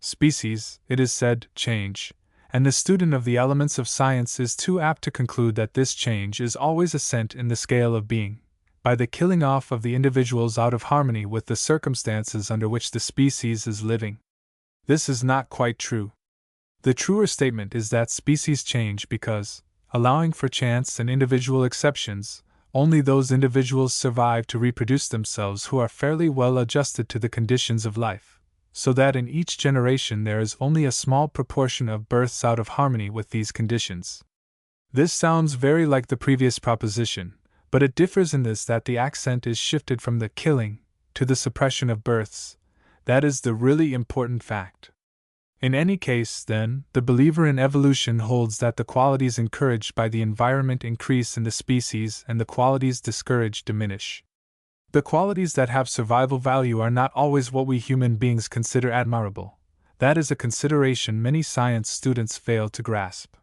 Speaker 1: species, it is said, change, and the student of the elements of science is too apt to conclude that this change is always ascent in the scale of being, by the killing off of the individuals out of harmony with the circumstances under which the species is living. This is not quite true. The truer statement is that species change because, allowing for chance and individual exceptions, only those individuals survive to reproduce themselves who are fairly well adjusted to the conditions of life, so that in each generation there is only a small proportion of births out of harmony with these conditions. This sounds very like the previous proposition, but it differs in this that the accent is shifted from the killing to the suppression of births. That is the really important fact. In any case, then, the believer in evolution holds that the qualities encouraged by the environment increase in the species and the qualities discouraged diminish. The qualities that have survival value are not always what we human beings consider admirable. That is a consideration many science students fail to grasp.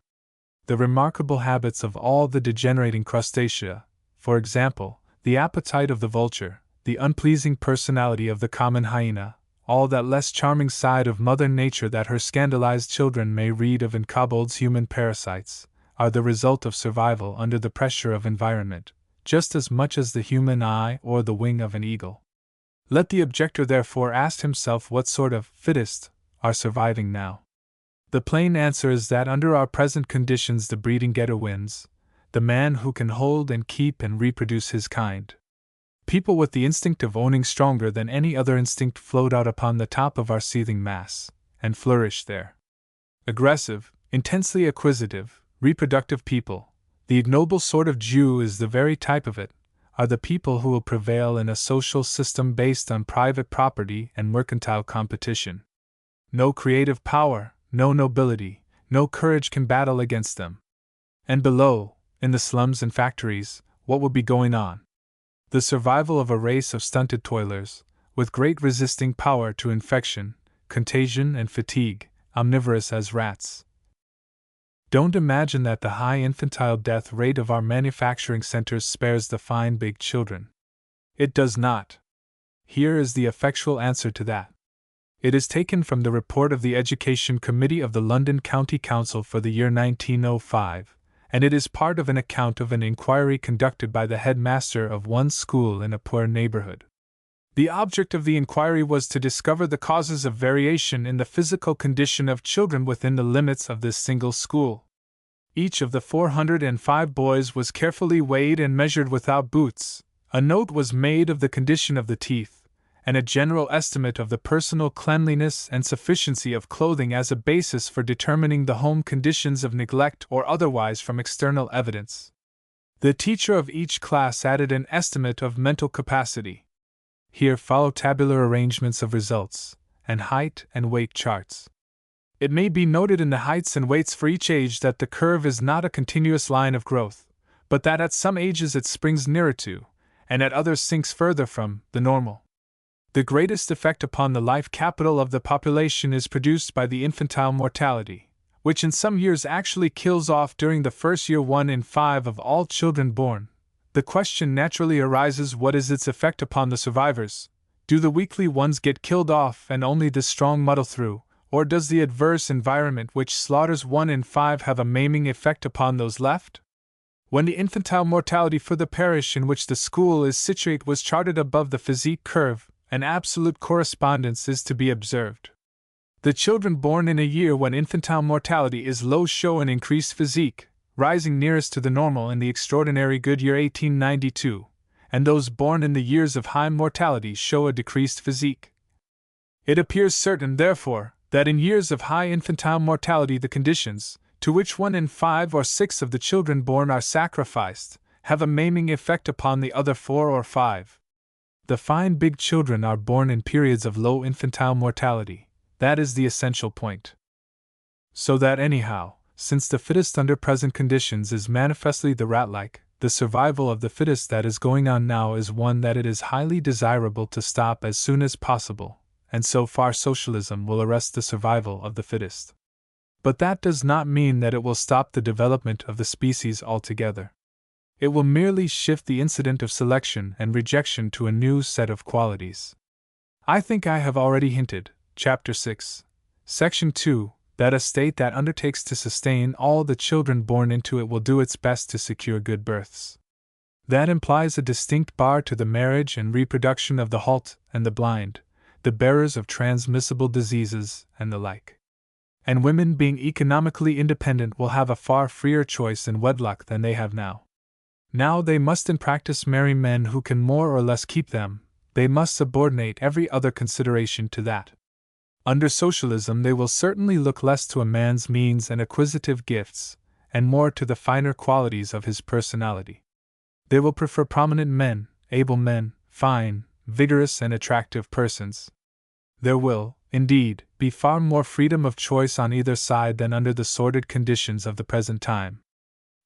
Speaker 1: The remarkable habits of all the degenerating crustacea, for example, the appetite of the vulture, the unpleasing personality of the common hyena, all that less charming side of Mother Nature that her scandalized children may read of in Cobble's Human Parasites, are the result of survival under the pressure of environment, just as much as the human eye or the wing of an eagle. Let the objector therefore ask himself what sort of fittest are surviving now. The plain answer is that under our present conditions the breeding getter wins, the man who can hold and keep and reproduce his kind. People with the instinct of owning stronger than any other instinct float out upon the top of our seething mass, and flourish there. Aggressive, intensely acquisitive, reproductive people, the ignoble sort of Jew is the very type of it, are the people who will prevail in a social system based on private property and mercantile competition. No creative power, no nobility, no courage can battle against them. And below, in the slums and factories, what will be going on? The survival of a race of stunted toilers, with great resisting power to infection, contagion, and fatigue, omnivorous as rats. Don't imagine that the high infantile death rate of our manufacturing centers spares the fine big children. It does not. Here is the effectual answer to that. It is taken from the report of the Education Committee of the London County Council for the year 1905, and it is part of an account of an inquiry conducted by the headmaster of one school in a poor neighborhood. The object of the inquiry was to discover the causes of variation in the physical condition of children within the limits of this single school. Each of the 405 boys was carefully weighed and measured without boots, a note was made of the condition of the teeth, and a general estimate of the personal cleanliness and sufficiency of clothing as a basis for determining the home conditions of neglect or otherwise from external evidence. The teacher of each class added an estimate of mental capacity. Here follow tabular arrangements of results, and height and weight charts. It may be noted in the heights and weights for each age that the curve is not a continuous line of growth, but that at some ages it springs nearer to, and at others sinks further from, the normal. The greatest effect upon the life capital of the population is produced by the infantile mortality, which in some years actually kills off during the first year 1 in 5 of all children born. The question naturally arises, what is its effect upon the survivors? Do the weakly ones get killed off and only the strong muddle through, or does the adverse environment which slaughters 1 in 5 have a maiming effect upon those left? When the infantile mortality for the parish in which the school is situate was charted above the physique curve, an absolute correspondence is to be observed. The children born in a year when infantile mortality is low show an increased physique, rising nearest to the normal in the extraordinary good year 1892, and those born in the years of high mortality show a decreased physique. It appears certain, therefore, that in years of high infantile mortality the conditions, to which 1 in 5 or 6 of the children born are sacrificed, have a maiming effect upon the other 4 or 5. The fine big children are born in periods of low infantile mortality. That is the essential point. So that anyhow, since the fittest under present conditions is manifestly the rat-like, the survival of the fittest that is going on now is one that it is highly desirable to stop as soon as possible, and so far socialism will arrest the survival of the fittest. But that does not mean that it will stop the development of the species altogether. It will merely shift the incident of selection and rejection to a new set of qualities. I think I have already hinted, Chapter 6, Section 2, that a state that undertakes to sustain all the children born into it will do its best to secure good births. That implies a distinct bar to the marriage and reproduction of the halt and the blind, the bearers of transmissible diseases, and the like. And women, being economically independent, will have a far freer choice in wedlock than they have now. Now they must in practice marry men who can more or less keep them, they must subordinate every other consideration to that. Under socialism they will certainly look less to a man's means and acquisitive gifts, and more to the finer qualities of his personality. They will prefer prominent men, able men, fine, vigorous and attractive persons. There will, indeed, be far more freedom of choice on either side than under the sordid conditions of the present time.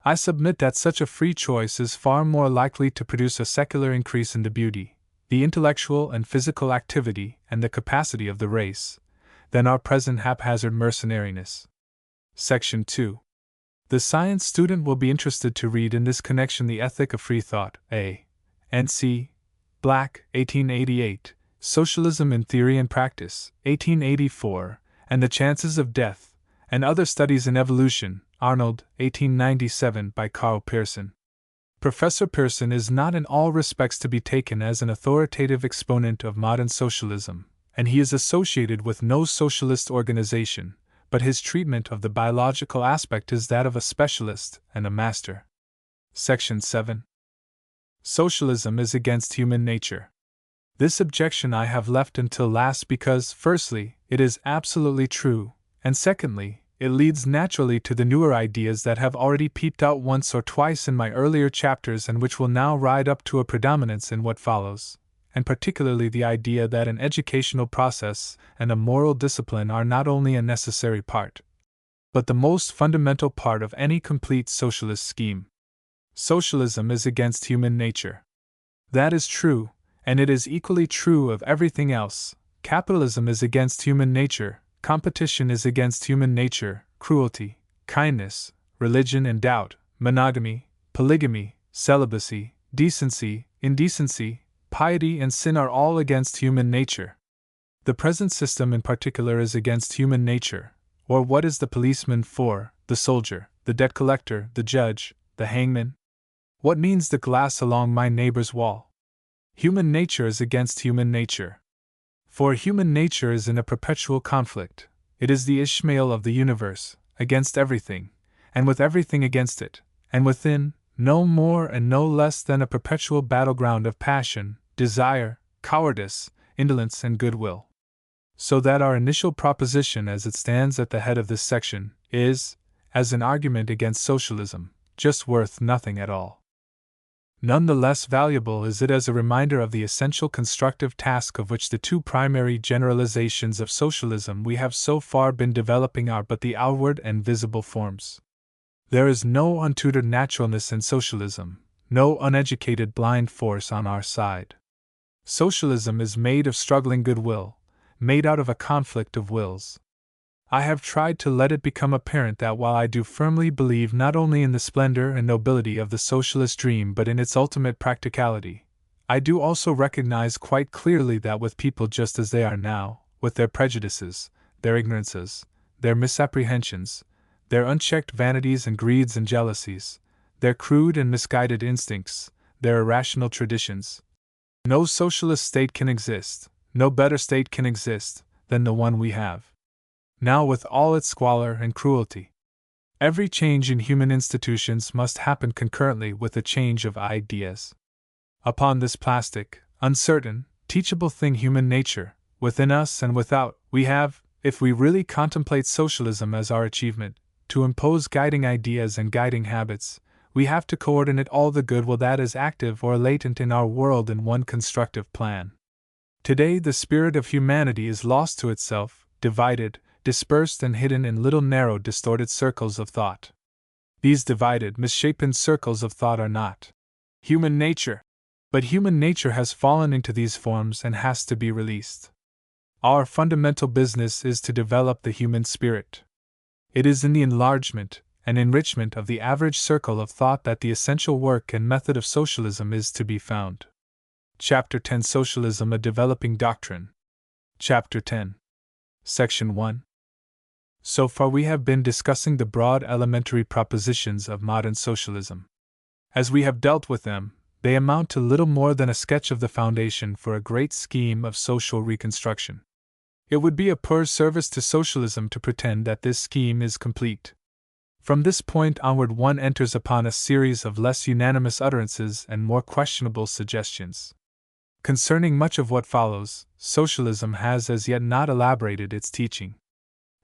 Speaker 1: I submit that such a free choice is far more likely to produce a secular increase in the beauty, the intellectual and physical activity, and the capacity of the race, than our present haphazard mercenariness. Section 2. The science student will be interested to read in this connection The Ethic of Free Thought, A. and C. Black, 1888, Socialism in Theory and Practice, 1884, and The Chances of Death, and Other Studies in Evolution, Arnold, 1897, by Carl Pearson. Professor Pearson is not in all respects to be taken as an authoritative exponent of modern socialism, and he is associated with no socialist organization, but his treatment of the biological aspect is that of a specialist and a master. Section 7. Socialism is against human nature. This objection I have left until last because, firstly, it is absolutely true, and secondly, it leads naturally to the newer ideas that have already peeped out once or twice in my earlier chapters and which will now ride up to a predominance in what follows, and particularly the idea that an educational process and a moral discipline are not only a necessary part, but the most fundamental part of any complete socialist scheme. Socialism is against human nature. That is true, and it is equally true of everything else. Capitalism is against human nature, competition is against human nature, cruelty, kindness, religion and doubt, monogamy, polygamy, celibacy, decency, indecency, piety and sin are all against human nature. The present system in particular is against human nature, or what is the policeman for, the soldier, the debt collector, the judge, the hangman? What means the glass along my neighbor's wall? Human nature is against human nature. For human nature is in a perpetual conflict. It is the Ishmael of the universe, against everything, and with everything against it, and within, no more and no less than a perpetual battleground of passion, desire, cowardice, indolence, and goodwill. So that our initial proposition as it stands at the head of this section is, as an argument against socialism, just worth nothing at all. None the less valuable is it as a reminder of the essential constructive task of which the two primary generalizations of socialism we have so far been developing are but the outward and visible forms. There is no untutored naturalness in socialism, no uneducated blind force on our side. Socialism is made of struggling goodwill, made out of a conflict of wills. I have tried to let it become apparent that while I do firmly believe not only in the splendor and nobility of the socialist dream but in its ultimate practicality, I do also recognize quite clearly that with people just as they are now, with their prejudices, their ignorances, their misapprehensions, their unchecked vanities and greeds and jealousies, their crude and misguided instincts, their irrational traditions, no socialist state can exist, no better state can exist, than the one we have now with all its squalor and cruelty. Every change in human institutions must happen concurrently with a change of ideas. Upon this plastic, uncertain, teachable thing human nature, within us and without, we have, if we really contemplate socialism as our achievement, to impose guiding ideas and guiding habits, we have to coordinate all the goodwill that is active or latent in our world in one constructive plan. Today the spirit of humanity is lost to itself, divided, dispersed and hidden in little narrow distorted circles of thought. These divided, misshapen circles of thought are not human nature, but human nature has fallen into these forms and has to be released. Our fundamental business is to develop the human spirit. It is in the enlargement and enrichment of the average circle of thought that the essential work and method of socialism is to be found. Chapter 10 Socialism, a Developing Doctrine. Chapter 10. Section 1. So far we have been discussing the broad elementary propositions of modern socialism. As we have dealt with them, they amount to little more than a sketch of the foundation for a great scheme of social reconstruction. It would be a poor service to socialism to pretend that this scheme is complete. From this point onward one enters upon a series of less unanimous utterances and more questionable suggestions. Concerning much of what follows, socialism has as yet not elaborated its teaching.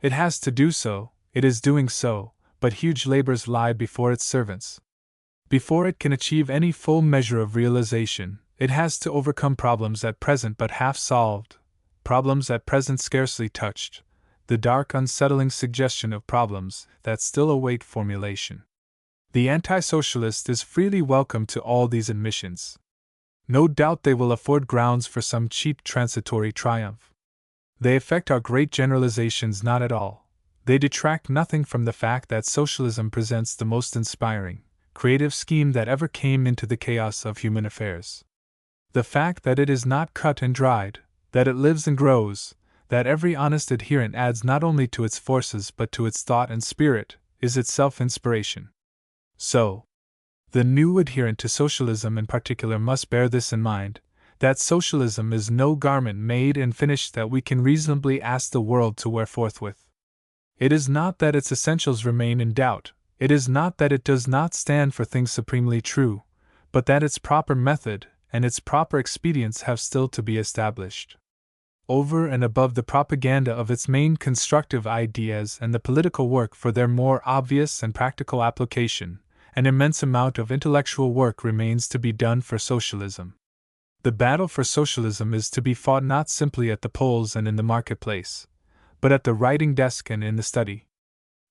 Speaker 1: It has to do so, it is doing so, but huge labors lie before its servants. Before it can achieve any full measure of realization, it has to overcome problems at present but half solved, problems at present scarcely touched, the dark unsettling suggestion of problems that still await formulation. The anti-socialist is freely welcome to all these admissions. No doubt they will afford grounds for some cheap transitory triumph. They affect our great generalizations not at all. They detract nothing from the fact that socialism presents the most inspiring, creative scheme that ever came into the chaos of human affairs. The fact that it is not cut and dried, that it lives and grows, that every honest adherent adds not only to its forces but to its thought and spirit, is itself inspiration. So, the new adherent to socialism in particular must bear this in mind, that socialism is no garment made and finished that we can reasonably ask the world to wear forthwith. It is not that its essentials remain in doubt, it is not that it does not stand for things supremely true, but that its proper method and its proper expedients have still to be established. Over and above the propaganda of its main constructive ideas and the political work for their more obvious and practical application, an immense amount of intellectual work remains to be done for socialism. The battle for socialism is to be fought not simply at the polls and in the marketplace, but at the writing desk and in the study.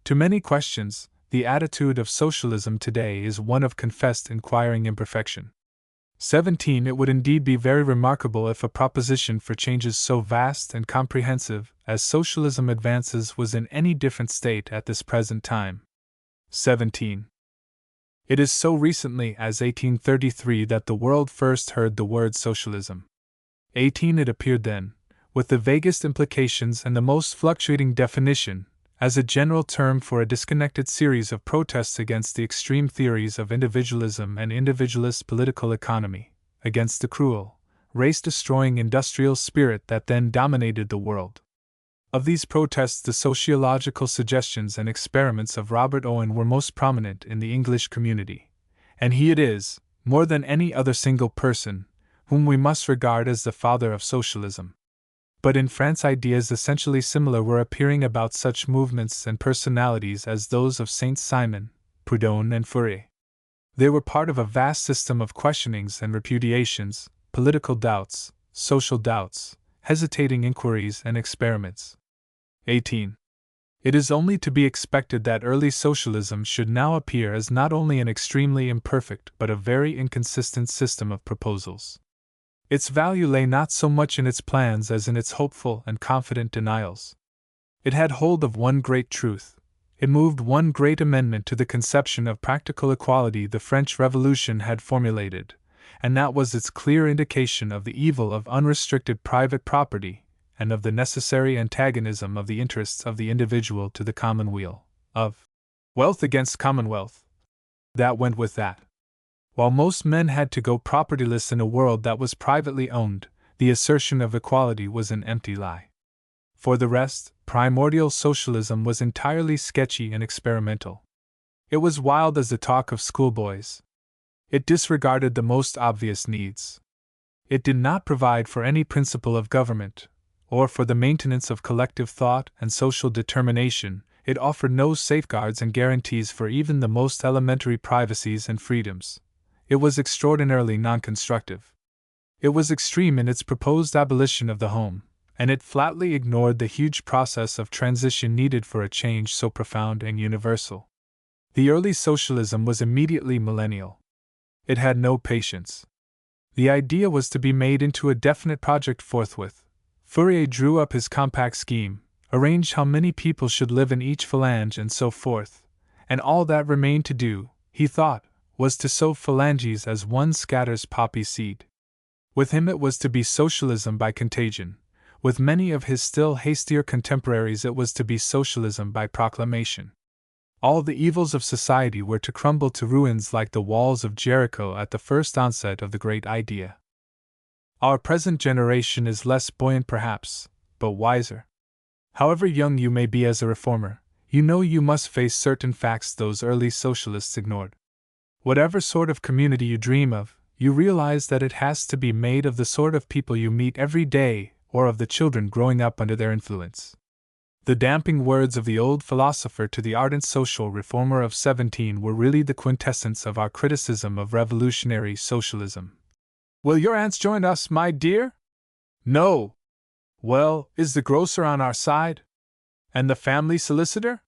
Speaker 1: To many questions, the attitude of socialism today is one of confessed inquiring imperfection. 17. It would indeed be very remarkable if a proposition for changes so vast and comprehensive as socialism advances was in any different state at this present time. 17. It is so recently as 1833 that the world first heard the word socialism. 18. It appeared then, with the vaguest implications and the most fluctuating definition, as a general term for a disconnected series of protests against the extreme theories of individualism and individualist political economy, against the cruel, race-destroying industrial spirit that then dominated the world. Of these protests, the sociological suggestions and experiments of Robert Owen were most prominent in the English community, and he it is, more than any other single person, whom we must regard as the father of socialism. But in France ideas essentially similar were appearing about such movements and personalities as those of Saint-Simon, Proudhon and Fourier. They were part of a vast system of questionings and repudiations, political doubts, social doubts, hesitating inquiries and experiments. 18. It is only to be expected that early socialism should now appear as not only an extremely imperfect but a very inconsistent system of proposals. Its value lay not so much in its plans as in its hopeful and confident denials. It had hold of one great truth. It moved one great amendment to the conception of practical equality the French Revolution had formulated, and that was its clear indication of the evil of unrestricted private property and of the necessary antagonism of the interests of the individual to the commonweal, of wealth against commonwealth. That went with that. While most men had to go propertyless in a world that was privately owned, the assertion of equality was an empty lie. For the rest, primordial socialism was entirely sketchy and experimental. It was wild as the talk of schoolboys. It disregarded the most obvious needs. It did not provide for any principle of government, or for the maintenance of collective thought and social determination. It offered no safeguards and guarantees for even the most elementary privacies and freedoms. It was extraordinarily non-constructive. It was extreme in its proposed abolition of the home, and it flatly ignored the huge process of transition needed for a change so profound and universal. The early socialism was immediately millennial. It had no patience. The idea was to be made into a definite project forthwith. Fourier drew up his compact scheme, arranged how many people should live in each phalange and so forth, and all that remained to do, he thought, was to sow phalanges as one scatters poppy seed. With him it was to be socialism by contagion. With many of his still hastier contemporaries it was to be socialism by proclamation. All the evils of society were to crumble to ruins like the walls of Jericho at the first onset of the great idea. Our present generation is less buoyant perhaps, but wiser. However young you may be as a reformer, you know you must face certain facts those early socialists ignored. Whatever sort of community you dream of, you realize that it has to be made of the sort of people you meet every day or of the children growing up under their influence. The damping words of the old philosopher to the ardent social reformer of 17 were really the quintessence of our criticism of revolutionary socialism. Will your aunts join us, my dear? No. Well, is the grocer on our side? And the family solicitor?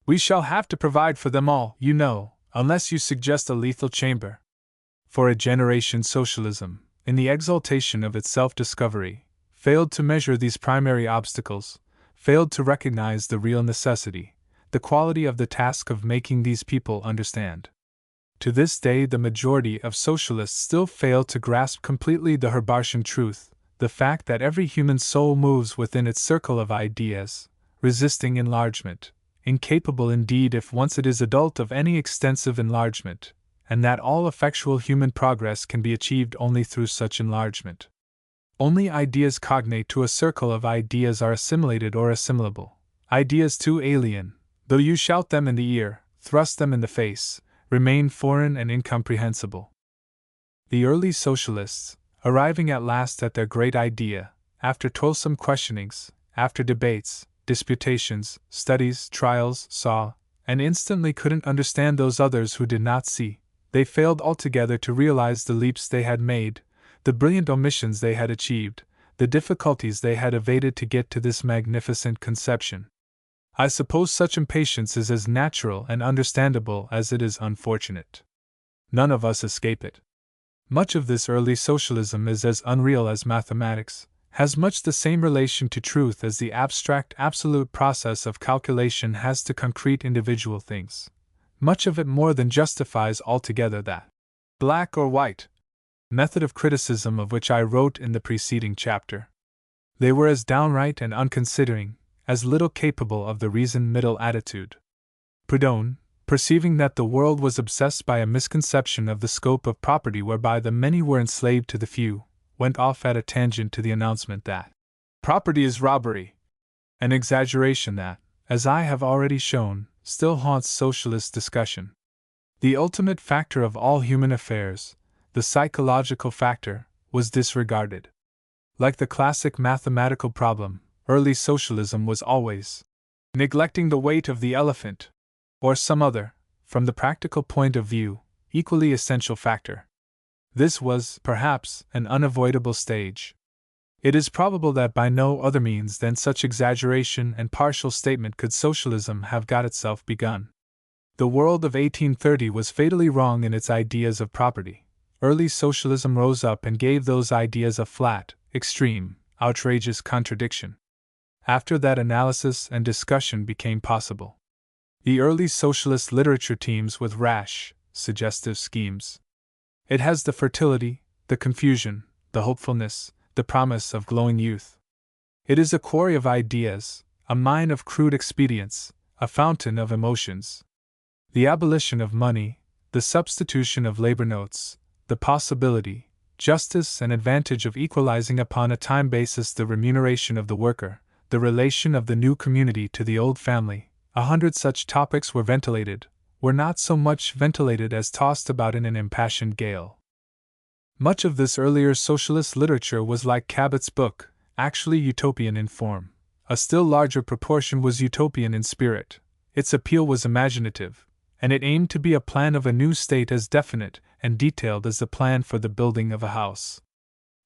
Speaker 1: We shall have to provide for them all, you know, unless you suggest a lethal chamber. For a generation socialism, in the exaltation of its self-discovery, failed to measure these primary obstacles, failed to recognize the real necessity, the quality of the task of making these people understand. To this day, the majority of socialists still fail to grasp completely the Herbartian truth, the fact that every human soul moves within its circle of ideas, resisting enlargement, incapable indeed if once it is adult of any extensive enlargement, and that all effectual human progress can be achieved only through such enlargement. Only ideas cognate to a circle of ideas are assimilated or assimilable. Ideas too alien, though you shout them in the ear, thrust them in the face, remain foreign and incomprehensible. The early socialists, arriving at last at their great idea, after toilsome questionings, after debates, disputations, studies, trials, saw, and instantly couldn't understand those others who did not see. They failed altogether to realize the leaps they had made, the brilliant omissions they had achieved, the difficulties they had evaded to get to this magnificent conception. I suppose such impatience is as natural and understandable as it is unfortunate. None of us escape it. Much of this early socialism is as unreal as mathematics, has much the same relation to truth as the abstract absolute process of calculation has to concrete individual things. Much of it more than justifies altogether that black or white method of criticism of which I wrote in the preceding chapter. They were as downright and unconsidering, as little capable of the reason-middle attitude. Proudhon, perceiving that the world was obsessed by a misconception of the scope of property whereby the many were enslaved to the few, went off at a tangent to the announcement that property is robbery, an exaggeration that, as I have already shown, still haunts socialist discussion. The ultimate factor of all human affairs, the psychological factor, was disregarded. Like the classic mathematical problem, early socialism was always neglecting the weight of the elephant, or some other, from the practical point of view, equally essential factor. This was, perhaps, an unavoidable stage. It is probable that by no other means than such exaggeration and partial statement could socialism have got itself begun. The world of 1830 was fatally wrong in its ideas of property. Early socialism rose up and gave those ideas a flat, extreme, outrageous contradiction. After that, analysis and discussion became possible. The early socialist literature teems with rash, suggestive schemes. It has the fertility, the confusion, the hopefulness, the promise of glowing youth. It is a quarry of ideas, a mine of crude expedients, a fountain of emotions. The abolition of money, the substitution of labor notes, the possibility, justice, and advantage of equalizing upon a time basis the remuneration of the worker, the relation of the new community to the old family, 100 such topics were ventilated, were not so much ventilated as tossed about in an impassioned gale. Much of this earlier socialist literature was like Cabot's book, actually utopian in form. A still larger proportion was utopian in spirit. Its appeal was imaginative, and it aimed to be a plan of a new state as definite and detailed as the plan for the building of a house.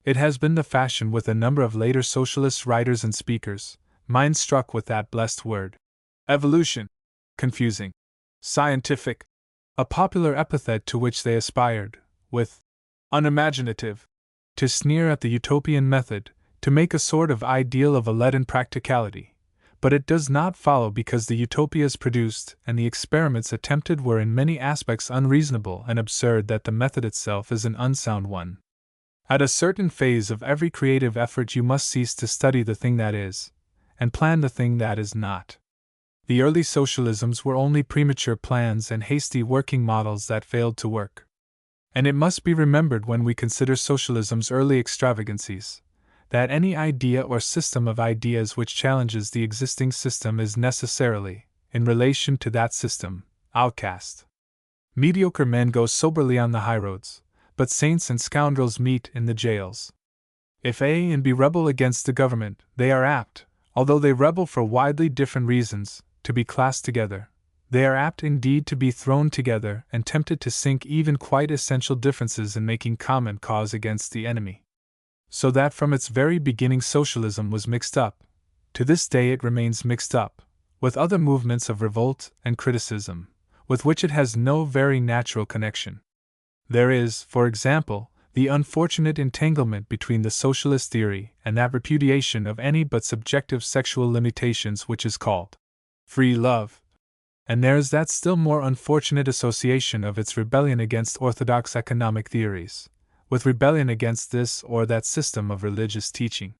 Speaker 1: It has been the fashion with a number of later socialist writers and speakers, mind struck with that blessed word, evolution, confusing, scientific, a popular epithet to which they aspired, with unimaginative, to sneer at the utopian method, to make a sort of ideal of a leaden practicality. But it does not follow because the utopias produced and the experiments attempted were in many aspects unreasonable and absurd that the method itself is an unsound one. At a certain phase of every creative effort you must cease to study the thing that is, and plan the thing that is not. The early socialisms were only premature plans and hasty working models that failed to work. And it must be remembered when we consider socialism's early extravagancies, that any idea or system of ideas which challenges the existing system is necessarily, in relation to that system, outcast. Mediocre men go soberly on the highroads, but saints and scoundrels meet in the jails. If A and B rebel against the government, they are apt, although they rebel for widely different reasons, to be classed together. They are apt indeed to be thrown together and tempted to sink even quite essential differences in making common cause against the enemy. So that from its very beginning socialism was mixed up, to this day it remains mixed up, with other movements of revolt and criticism, with which it has no very natural connection. There is, for example, the unfortunate entanglement between the socialist theory and that repudiation of any but subjective sexual limitations which is called free love. And there is that still more unfortunate association of its rebellion against orthodox economic theories, with rebellion against this or that system of religious teaching.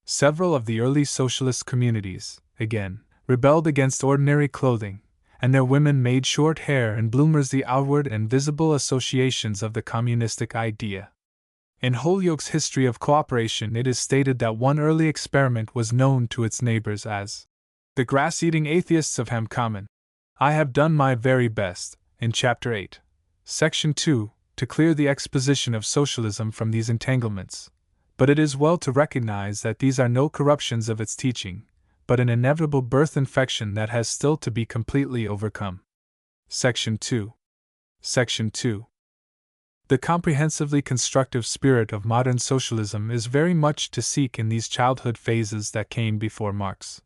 Speaker 1: Several of the early socialist communities, again, rebelled against ordinary clothing, and their women made short hair and bloomers the outward and visible associations of the communistic idea. In Holyoake's History of Cooperation, it is stated that one early experiment was known to its neighbors as the grass-eating atheists of Ham Common. I have done my very best, in Chapter 8, Section 2, to clear the exposition of socialism from these entanglements, but it is well to recognize that these are no corruptions of its teaching, but an inevitable birth infection that has still to be completely overcome. Section 2. Section 2. The comprehensively constructive spirit of modern socialism is very much to seek in these childhood phases that came before Marx.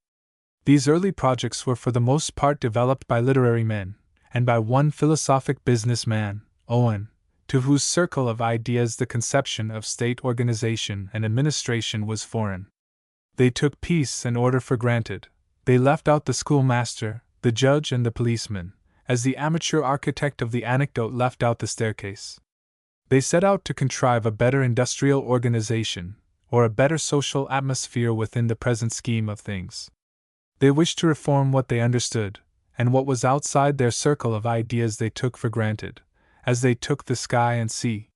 Speaker 1: These early projects were for the most part developed by literary men, and by one philosophic businessman, Owen, to whose circle of ideas the conception of state organization and administration was foreign. They took peace and order for granted. They left out the schoolmaster, the judge, and the policeman, as the amateur architect of the anecdote left out the staircase. They set out to contrive a better industrial organization, or a better social atmosphere within the present scheme of things. They wished to reform what they understood, and what was outside their circle of ideas they took for granted, as they took the sky and sea.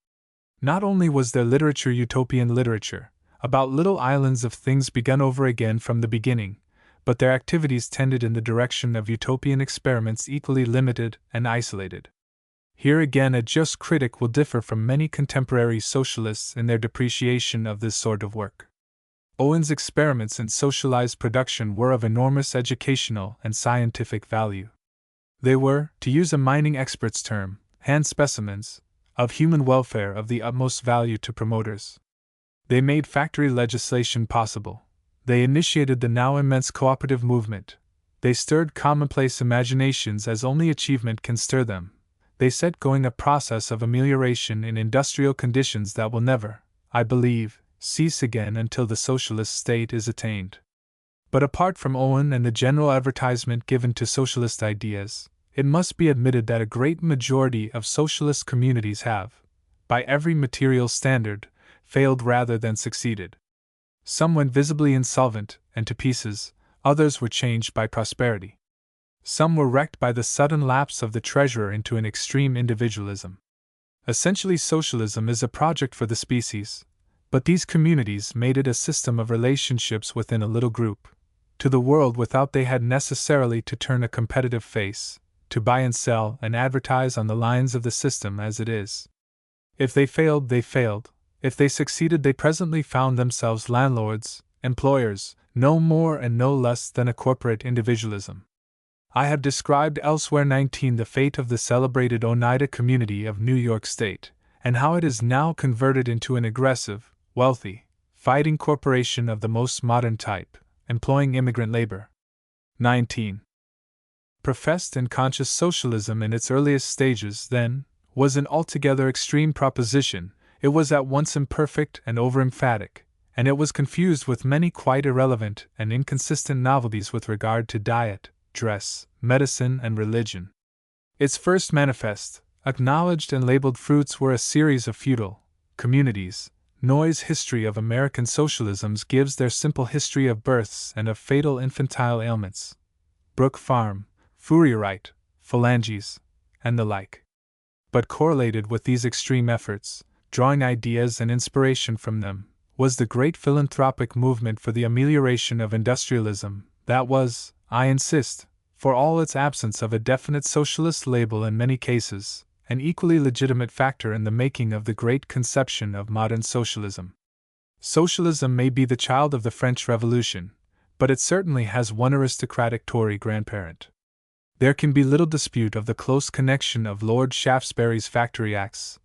Speaker 1: Not only was their literature utopian literature, about little islands of things begun over again from the beginning, but their activities tended in the direction of utopian experiments equally limited and isolated. Here again a just critic will differ from many contemporary socialists in their depreciation of this sort of work. Owen's experiments in socialized production were of enormous educational and scientific value. They were, to use a mining expert's term, hand specimens of human welfare of the utmost value to promoters. They made factory legislation possible. They initiated the now immense cooperative movement. They stirred commonplace imaginations as only achievement can stir them. They set going a process of amelioration in industrial conditions that will never, I believe, cease again until the socialist state is attained. But apart from Owen and the general advertisement given to socialist ideas, it must be admitted that a great majority of socialist communities have, by every material standard, failed rather than succeeded. Some went visibly insolvent and to pieces, others were changed by prosperity. Some were wrecked by the sudden lapse of the treasurer into an extreme individualism. Essentially, socialism is a project for the species, but these communities made it a system of relationships within a little group, to the world without they had necessarily to turn a competitive face, to buy and sell and advertise on the lines of the system as it is. If they failed, they failed. If they succeeded, they presently found themselves landlords, employers, no more and no less than a corporate individualism. I have described elsewhere 19 the fate of the celebrated Oneida community of New York State, and how it is now converted into an aggressive, wealthy, fighting corporation of the most modern type, employing immigrant labor. 19. Professed and conscious socialism in its earliest stages, then, was an altogether extreme proposition. It was at once imperfect and over-emphatic, and it was confused with many quite irrelevant and inconsistent novelties with regard to diet, dress, medicine, and religion. Its first manifest, acknowledged and labeled fruits were a series of feudal communities. Noyes' History of American Socialisms gives their simple history of births and of fatal infantile ailments. Brook Farm, Fourierite, Phalanges, and the like. But correlated with these extreme efforts, drawing ideas and inspiration from them, was the great philanthropic movement for the amelioration of industrialism, that was, I insist, for all its absence of a definite socialist label in many cases, an equally legitimate factor in the making of the great conception of modern socialism. Socialism may be the child of the French Revolution, but it certainly has one aristocratic Tory grandparent. There can be little dispute of the close connection of Lord Shaftesbury's Factory Acts,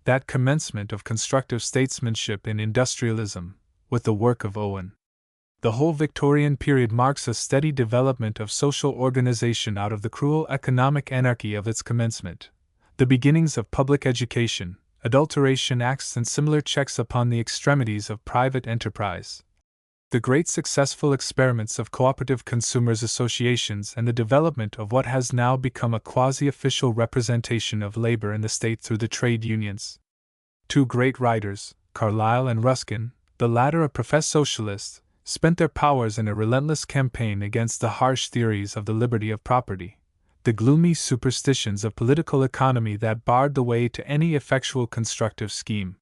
Speaker 1: that commencement of constructive statesmanship in industrialism, with the work of Owen. The whole Victorian period marks a steady development of social organization out of the cruel economic anarchy of its commencement. The beginnings of public education, adulteration acts, and similar checks upon the extremities of private enterprise. The great successful experiments of cooperative consumers' associations and the development of what has now become a quasi-official representation of labor in the state through the trade unions. Two great writers, Carlyle and Ruskin, the latter a professed socialist, spent their powers in a relentless campaign against the harsh theories of the liberty of property, the gloomy superstitions of political economy that barred the way to any effectual constructive scheme.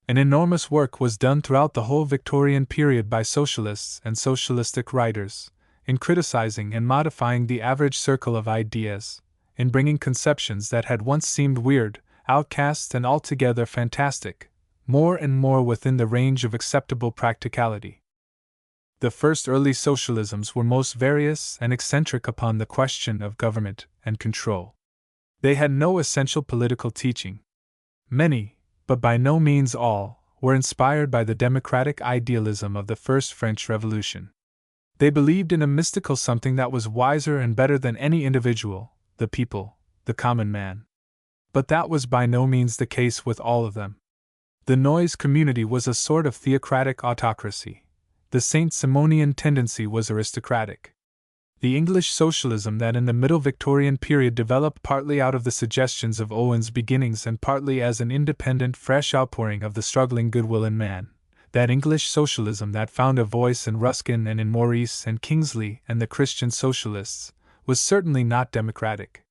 Speaker 1: An enormous work was done throughout the whole Victorian period by socialists and socialistic writers, in criticizing and modifying the average circle of ideas, in bringing conceptions that had once seemed weird, outcast, and altogether fantastic, more and more within the range of acceptable practicality. The first early socialisms were most various and eccentric upon the question of government and control. They had no essential political teaching. Many, but by no means all, were inspired by the democratic idealism of the first French Revolution. They believed in a mystical something that was wiser and better than any individual, the people, the common man. But that was by no means the case with all of them. The Noyes community was a sort of theocratic autocracy. The Saint Simonian tendency was aristocratic. The English socialism that in the Middle Victorian period developed partly out of the suggestions of Owen's beginnings and partly as an independent, fresh outpouring of the struggling goodwill in man, that English socialism that found a voice in Ruskin and in Maurice and Kingsley and the Christian socialists, was certainly not democratic.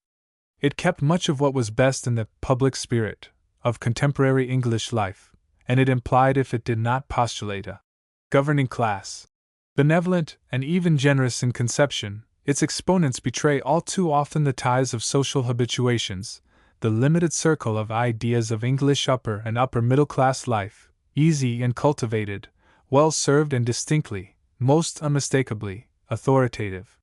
Speaker 1: It kept much of what was best in the public spirit of contemporary English life, and it implied, if it did not postulate a governing class, benevolent and even generous in conception, its exponents betray all too often the ties of social habituations, the limited circle of ideas of English upper and upper middle class life, easy and cultivated, well served and distinctly, most unmistakably, authoritative.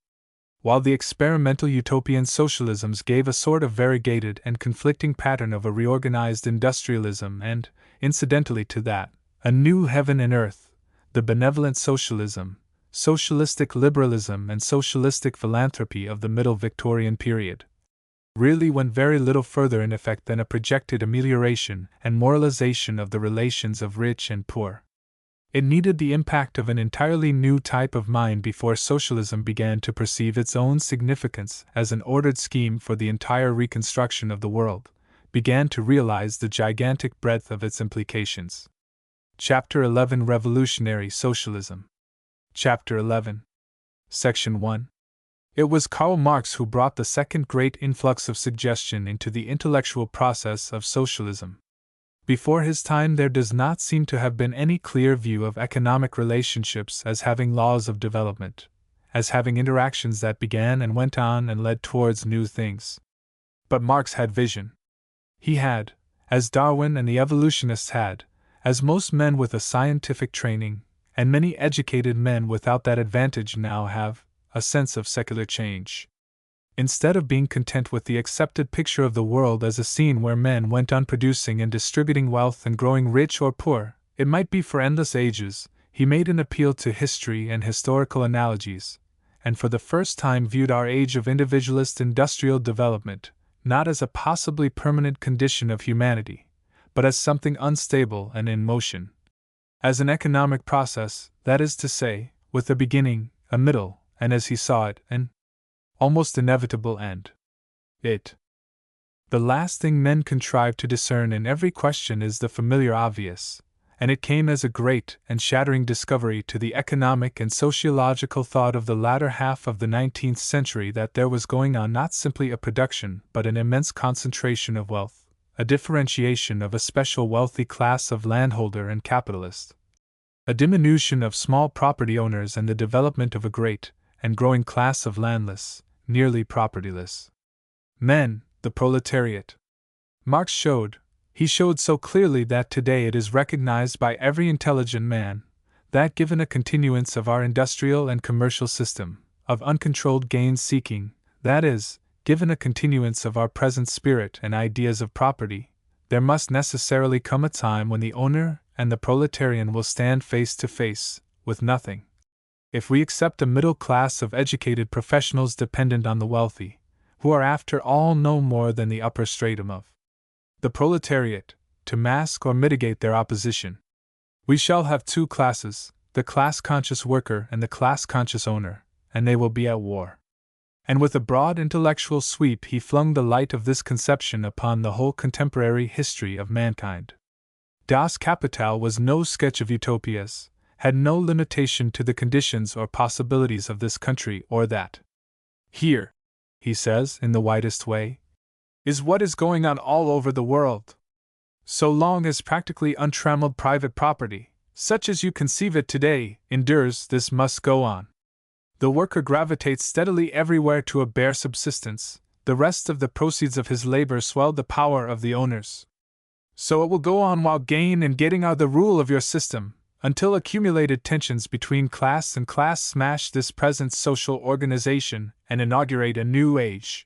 Speaker 1: While the experimental utopian socialisms gave a sort of variegated and conflicting pattern of a reorganized industrialism and, incidentally to that, a new heaven and earth, the benevolent socialism, socialistic liberalism, and socialistic philanthropy of the Middle Victorian period really went very little further in effect than a projected amelioration and moralization of the relations of rich and poor. It needed the impact of an entirely new type of mind before socialism began to perceive its own significance as an ordered scheme for the entire reconstruction of the world, began to realize the gigantic breadth of its implications. Chapter 11 Revolutionary Socialism. Chapter 11. Section 1. It was Karl Marx who brought the second great influx of suggestion into the intellectual process of socialism. Before his time there does not seem to have been any clear view of economic relationships as having laws of development, as having interactions that began and went on and led towards new things. But Marx had vision. He had, as Darwin and the evolutionists had, as most men with a scientific training, and many educated men without that advantage now have, a sense of secular change. Instead of being content with the accepted picture of the world as a scene where men went on producing and distributing wealth and growing rich or poor, it might be for endless ages, he made an appeal to history and historical analogies, and for the first time viewed our age of individualist industrial development, not as a possibly permanent condition of humanity, but as something unstable and in motion. As an economic process, that is to say, with a beginning, a middle, and as he saw it, an almost inevitable end. The last thing men contrive to discern in every question is the familiar obvious, and it came as a great and shattering discovery to the economic and sociological thought of the latter half of the 19th century that there was going on not simply a production but an immense concentration of wealth, a differentiation of a special wealthy class of landholder and capitalist, a diminution of small property owners and the development of a great and growing class of landless, nearly propertyless men, the proletariat. Marx showed, he showed so clearly that today it is recognized by every intelligent man, that given a continuance of our industrial and commercial system, of uncontrolled gain-seeking, that is, given a continuance of our present spirit and ideas of property, there must necessarily come a time when the owner and the proletarian will stand face to face with nothing. If we accept a middle class of educated professionals dependent on the wealthy, who are after all no more than the upper stratum of the proletariat, to mask or mitigate their opposition, we shall have two classes, the class-conscious worker and the class-conscious owner, and they will be at war. And with a broad intellectual sweep he flung the light of this conception upon the whole contemporary history of mankind. Das Kapital was no sketch of utopias, had no limitation to the conditions or possibilities of this country or that. Here, he says in the widest way, is what is going on all over the world. So long as practically untrammeled private property, such as you conceive it today, endures, this must go on. The worker gravitates steadily everywhere to a bare subsistence, the rest of the proceeds of his labor swell the power of the owners. So it will go on while gain and getting are the rule of your system, until accumulated tensions between class and class smash this present social organization and inaugurate a new age.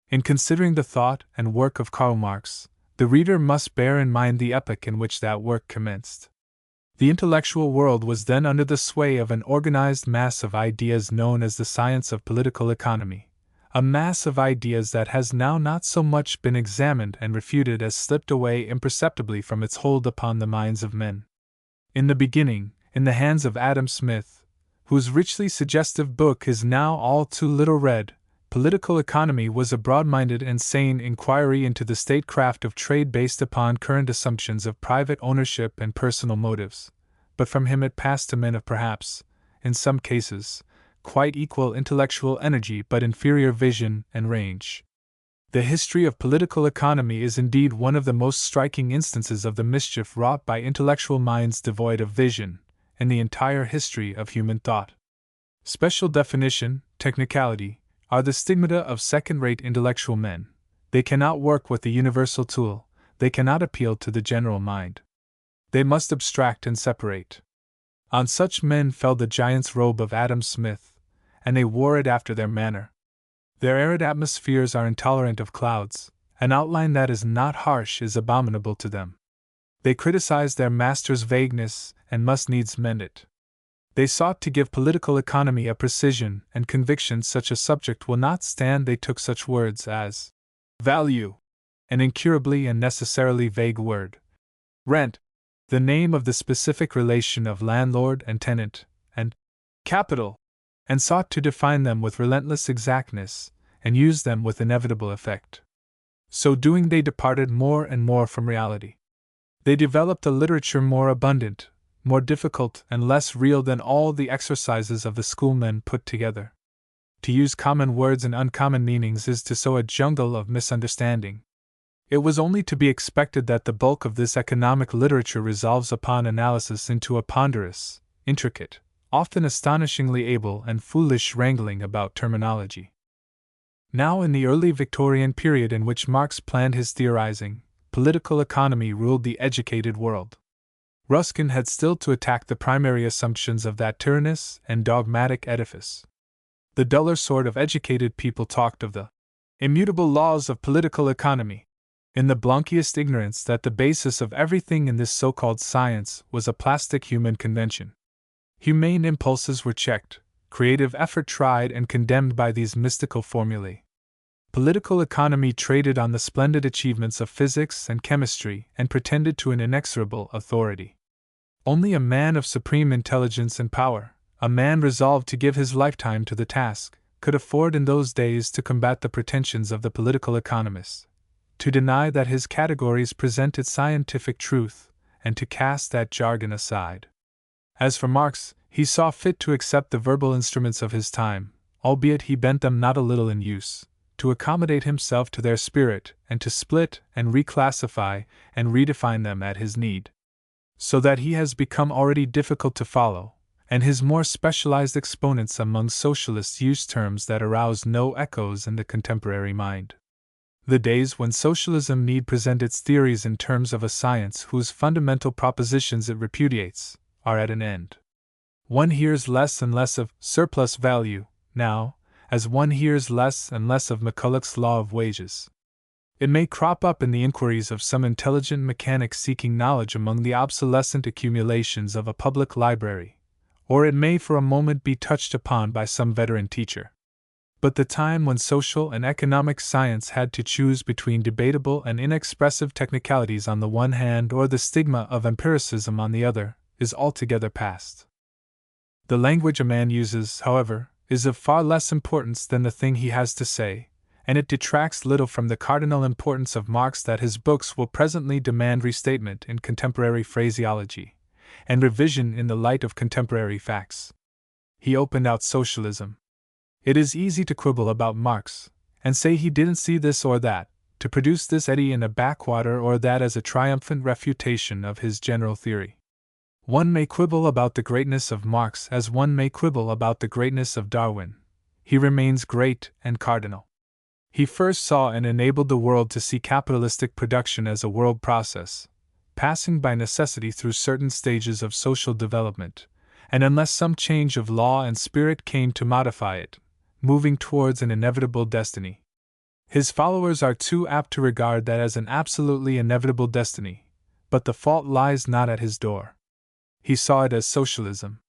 Speaker 1: In considering the thought and work of Karl Marx, the reader must bear in mind the epoch in which that work commenced. The intellectual world was then under the sway of an organized mass of ideas known as the science of political economy, a mass of ideas that has now not so much been examined and refuted as slipped away imperceptibly from its hold upon the minds of men. In the beginning, in the hands of Adam Smith, whose richly suggestive book is now all too little read, political economy was a broad-minded and sane inquiry into the statecraft of trade based upon current assumptions of private ownership and personal motives, but from him it passed to men of perhaps, in some cases, quite equal intellectual energy but inferior vision and range. The history of political economy is indeed one of the most striking instances of the mischief wrought by intellectual minds devoid of vision, in the entire history of human thought. Special definition, technicality, are the stigmata of second-rate intellectual men. They cannot work with the universal tool, they cannot appeal to the general mind. They must abstract and separate. On such men fell the giant's robe of Adam Smith, and they wore it after their manner. Their arid atmospheres are intolerant of clouds, an outline that is not harsh is abominable to them. They criticize their master's vagueness and must needs mend it. They sought to give political economy a precision and conviction such a subject will not stand. They took such words as value, an incurably and necessarily vague word, rent, the name of the specific relation of landlord and tenant, and capital, and sought to define them with relentless exactness, and use them with inevitable effect. So doing, they departed more and more from reality. They developed a literature more abundant, more difficult, and less real than all the exercises of the schoolmen put together. To use common words and uncommon meanings is to sow a jungle of misunderstanding. It was only to be expected that the bulk of this economic literature resolves upon analysis into a ponderous, intricate, often astonishingly able and foolish wrangling about terminology. Now, in the early Victorian period in which Marx planned his theorizing, political economy ruled the educated world. Ruskin had still to attack the primary assumptions of that tyrannous and dogmatic edifice. The duller sort of educated people talked of the immutable laws of political economy, in the blankiest ignorance that the basis of everything in this so-called science was a plastic human convention. Humane impulses were checked, creative effort tried and condemned by these mystical formulae. Political economy traded on the splendid achievements of physics and chemistry and pretended to an inexorable authority. Only a man of supreme intelligence and power, a man resolved to give his lifetime to the task, could afford in those days to combat the pretensions of the political economist, to deny that his categories presented scientific truth, and to cast that jargon aside. As for Marx, he saw fit to accept the verbal instruments of his time, albeit he bent them not a little in use, to accommodate himself to their spirit, and to split and reclassify and redefine them at his need. So that he has become already difficult to follow, and his more specialized exponents among socialists use terms that arouse no echoes in the contemporary mind. The days when socialism need present its theories in terms of a science whose fundamental propositions it repudiates are at an end. One hears less and less of surplus value now, as one hears less and less of McCulloch's law of wages. It may crop up in the inquiries of some intelligent mechanic seeking knowledge among the obsolescent accumulations of a public library, or it may for a moment be touched upon by some veteran teacher. But the time when social and economic science had to choose between debatable and inexpressive technicalities on the one hand or the stigma of empiricism on the other, is altogether past. The language a man uses, however, is of far less importance than the thing he has to say, and it detracts little from the cardinal importance of Marx that his books will presently demand restatement in contemporary phraseology, and revision in the light of contemporary facts. He opened out socialism. It is easy to quibble about Marx, and say he didn't see this or that, to produce this eddy in a backwater or that as a triumphant refutation of his general theory. One may quibble about the greatness of Marx as one may quibble about the greatness of Darwin. He remains great and cardinal. He first saw and enabled the world to see capitalistic production as a world process, passing by necessity through certain stages of social development, and unless some change of law and spirit came to modify it, moving towards an inevitable destiny. His followers are too apt to regard that as an absolutely inevitable destiny, but the fault lies not at his door. He saw it as socialism.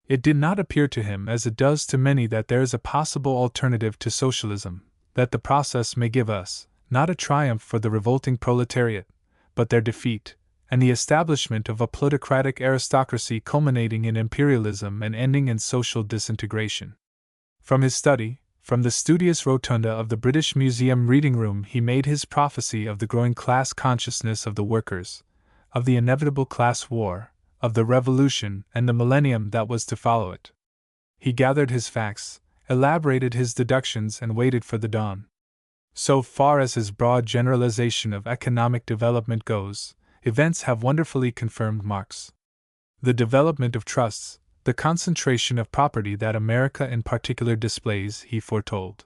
Speaker 1: It did not appear to him, as it does to many, that there is a possible alternative to socialism, that the process may give us, not a triumph for the revolting proletariat, but their defeat, and the establishment of a plutocratic aristocracy culminating in imperialism and ending in social disintegration. From his study, from the studious rotunda of the British Museum reading room, he made his prophecy of the growing class consciousness of the workers, of the inevitable class war, of the revolution and the millennium that was to follow it. He gathered his facts, elaborated his deductions, and waited for the dawn. So far as his broad generalization of economic development goes, events have wonderfully confirmed Marx. The development of trusts, the concentration of property that America in particular displays, he foretold.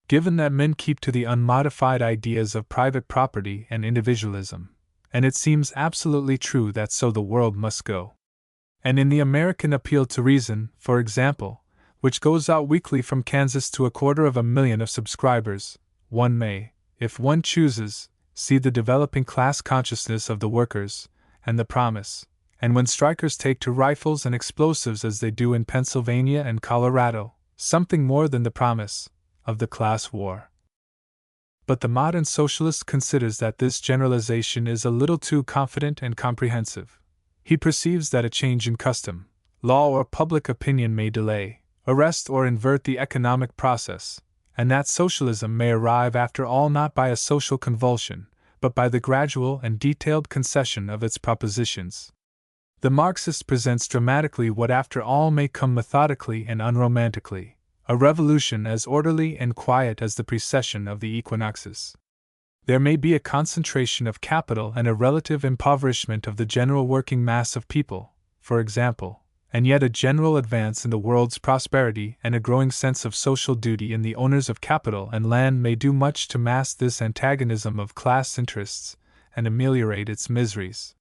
Speaker 1: Given that men keep to the unmodified ideas of private property and individualism, and it seems absolutely true that so the world must go. And in the American appeal to reason, for example, which goes out weekly from Kansas to 250,000 of subscribers, one may, if one chooses, see the developing class consciousness of the workers, and the promise, and when strikers take to rifles and explosives as they do in Pennsylvania and Colorado, something more than the promise, of the class war. But the modern socialist considers that this generalization is a little too confident and comprehensive. He perceives that a change in custom, law, or public opinion may delay, arrest, or invert the economic process, and that socialism may arrive after all not by a social convulsion, but by the gradual and detailed concession of its propositions. The Marxist presents dramatically what after all may come methodically and unromantically, a revolution as orderly and quiet as the precession of the equinoxes. There may be a concentration of capital and a relative impoverishment of the general working mass of people, for example, and yet a general advance in the world's prosperity and a growing sense of social duty in the owners of capital and land may do much to mask this antagonism of class interests and ameliorate its miseries.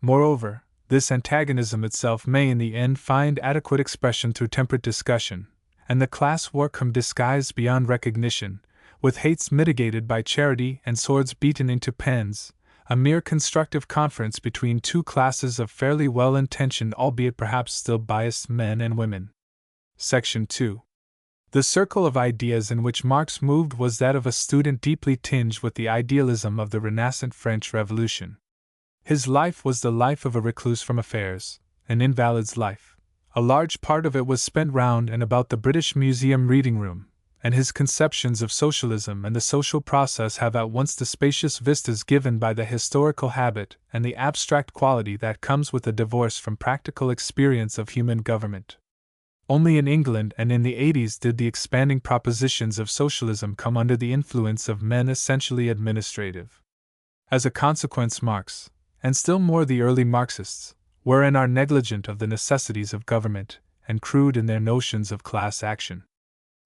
Speaker 1: Moreover, this antagonism itself may in the end find adequate expression through temperate discussion, and the class war come disguised beyond recognition, with hates mitigated by charity and swords beaten into pens, a mere constructive conference between two classes of fairly well-intentioned, albeit perhaps still biased, men and women. Section 2. The circle of ideas in which Marx moved was that of a student deeply tinged with the idealism of the renascent French Revolution. His life was the life of a recluse from affairs, an invalid's life. A large part of it was spent round and about the British Museum reading room, and his conceptions of socialism and the social process have at once the spacious vistas given by the historical habit and the abstract quality that comes with a divorce from practical experience of human government. Only in England and in the 80s did the expanding propositions of socialism come under the influence of men essentially administrative. As a consequence, Marx, and still more the early Marxists, were and are negligent of the necessities of government, and crude in their notions of class action.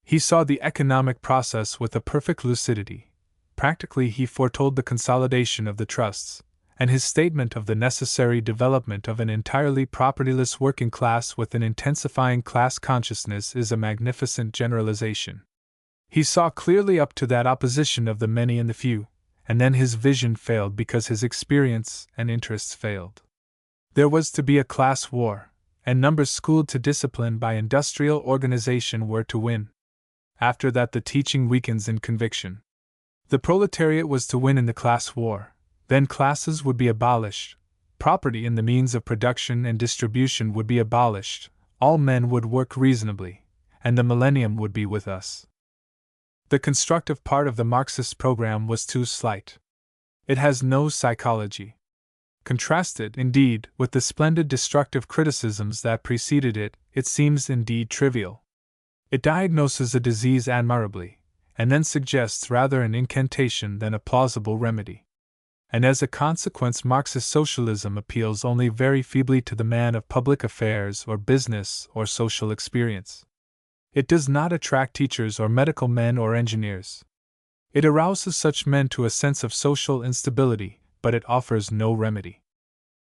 Speaker 1: He saw the economic process with a perfect lucidity. Practically, he foretold the consolidation of the trusts, and his statement of the necessary development of an entirely propertyless working class with an intensifying class consciousness is a magnificent generalization. He saw clearly up to that opposition of the many and the few, and then his vision failed because his experience and interests failed. There was to be a class war, and numbers schooled to discipline by industrial organization were to win. After that, the teaching weakens in conviction. The proletariat was to win in the class war, then classes would be abolished, property and the means of production and distribution would be abolished, all men would work reasonably, and the millennium would be with us. The constructive part of the Marxist program was too slight. It has no psychology. Contrasted, indeed, with the splendid destructive criticisms that preceded it, it seems indeed trivial. It diagnoses a disease admirably, and then suggests rather an incantation than a plausible remedy. And as a consequence, Marxist socialism appeals only very feebly to the man of public affairs or business or social experience. It does not attract teachers or medical men or engineers. It arouses such men to a sense of social instability, but it offers no remedy.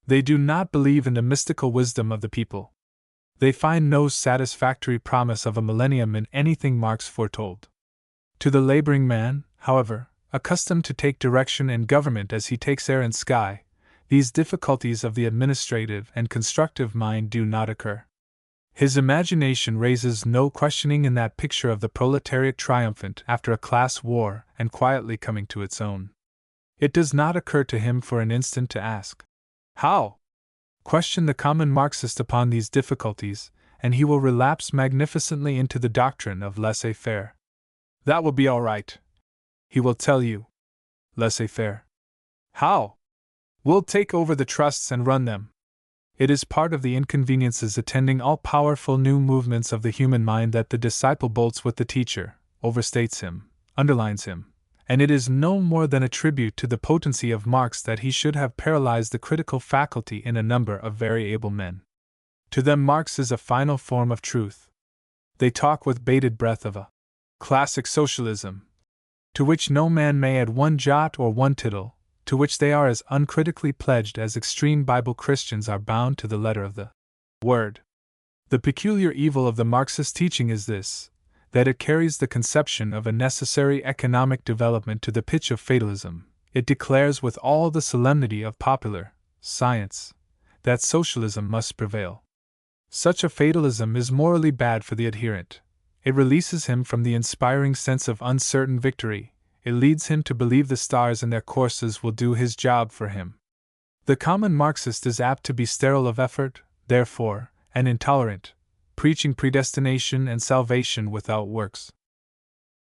Speaker 1: They do not believe in the mystical wisdom of the people. They find no satisfactory promise of a millennium in anything Marx foretold. To the laboring man, however, accustomed to take direction and government as he takes air and sky, these difficulties of the administrative and constructive mind do not occur. His imagination raises no questioning in that picture of the proletariat triumphant after a class war and quietly coming to its own. It does not occur to him for an instant to ask, "How?" Question the common Marxist upon these difficulties, and he will relapse magnificently into the doctrine of laissez-faire. "That will be all right," he will tell you. Laissez-faire. How? We'll take over the trusts and run them. It is part of the inconveniences attending all powerful new movements of the human mind that the disciple bolts with the teacher, overstates him, underlines him, and it is no more than a tribute to the potency of Marx that he should have paralyzed the critical faculty in a number of very able men. To them Marx is a final form of truth. They talk with bated breath of a classic socialism, to which no man may add one jot or one tittle, to which they are as uncritically pledged as extreme Bible Christians are bound to the letter of the word. The peculiar evil of the Marxist teaching is this, that it carries the conception of a necessary economic development to the pitch of fatalism. It declares with all the solemnity of popular science that socialism must prevail. Such a fatalism is morally bad for the adherent. It releases him from the inspiring sense of uncertain victory. It leads him to believe the stars in their courses will do his job for him. The common Marxist is apt to be sterile of effort, therefore, and intolerant, preaching predestination and salvation without works.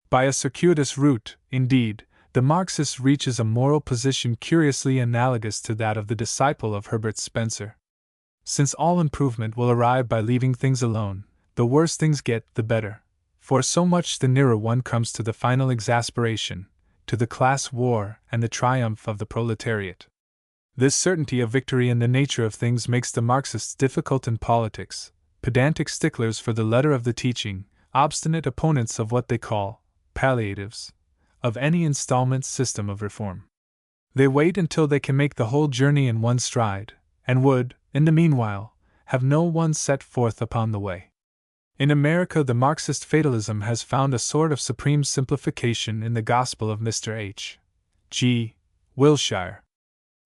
Speaker 1: By a circuitous route, indeed, the Marxist reaches a moral position curiously analogous to that of the disciple of Herbert Spencer. Since all improvement will arrive by leaving things alone, the worse things get, the better. For so much the nearer one comes to the final exasperation, to the class war and the triumph of the proletariat. This certainty of victory in the nature of things makes the Marxists difficult in politics, pedantic sticklers for the letter of the teaching, obstinate opponents of what they call palliatives, of any installment system of reform. They wait until they can make the whole journey in one stride, and would, in the meanwhile, have no one set forth upon the way. In America, the Marxist fatalism has found a sort of supreme simplification in the gospel of Mr. H. G. Wilshire.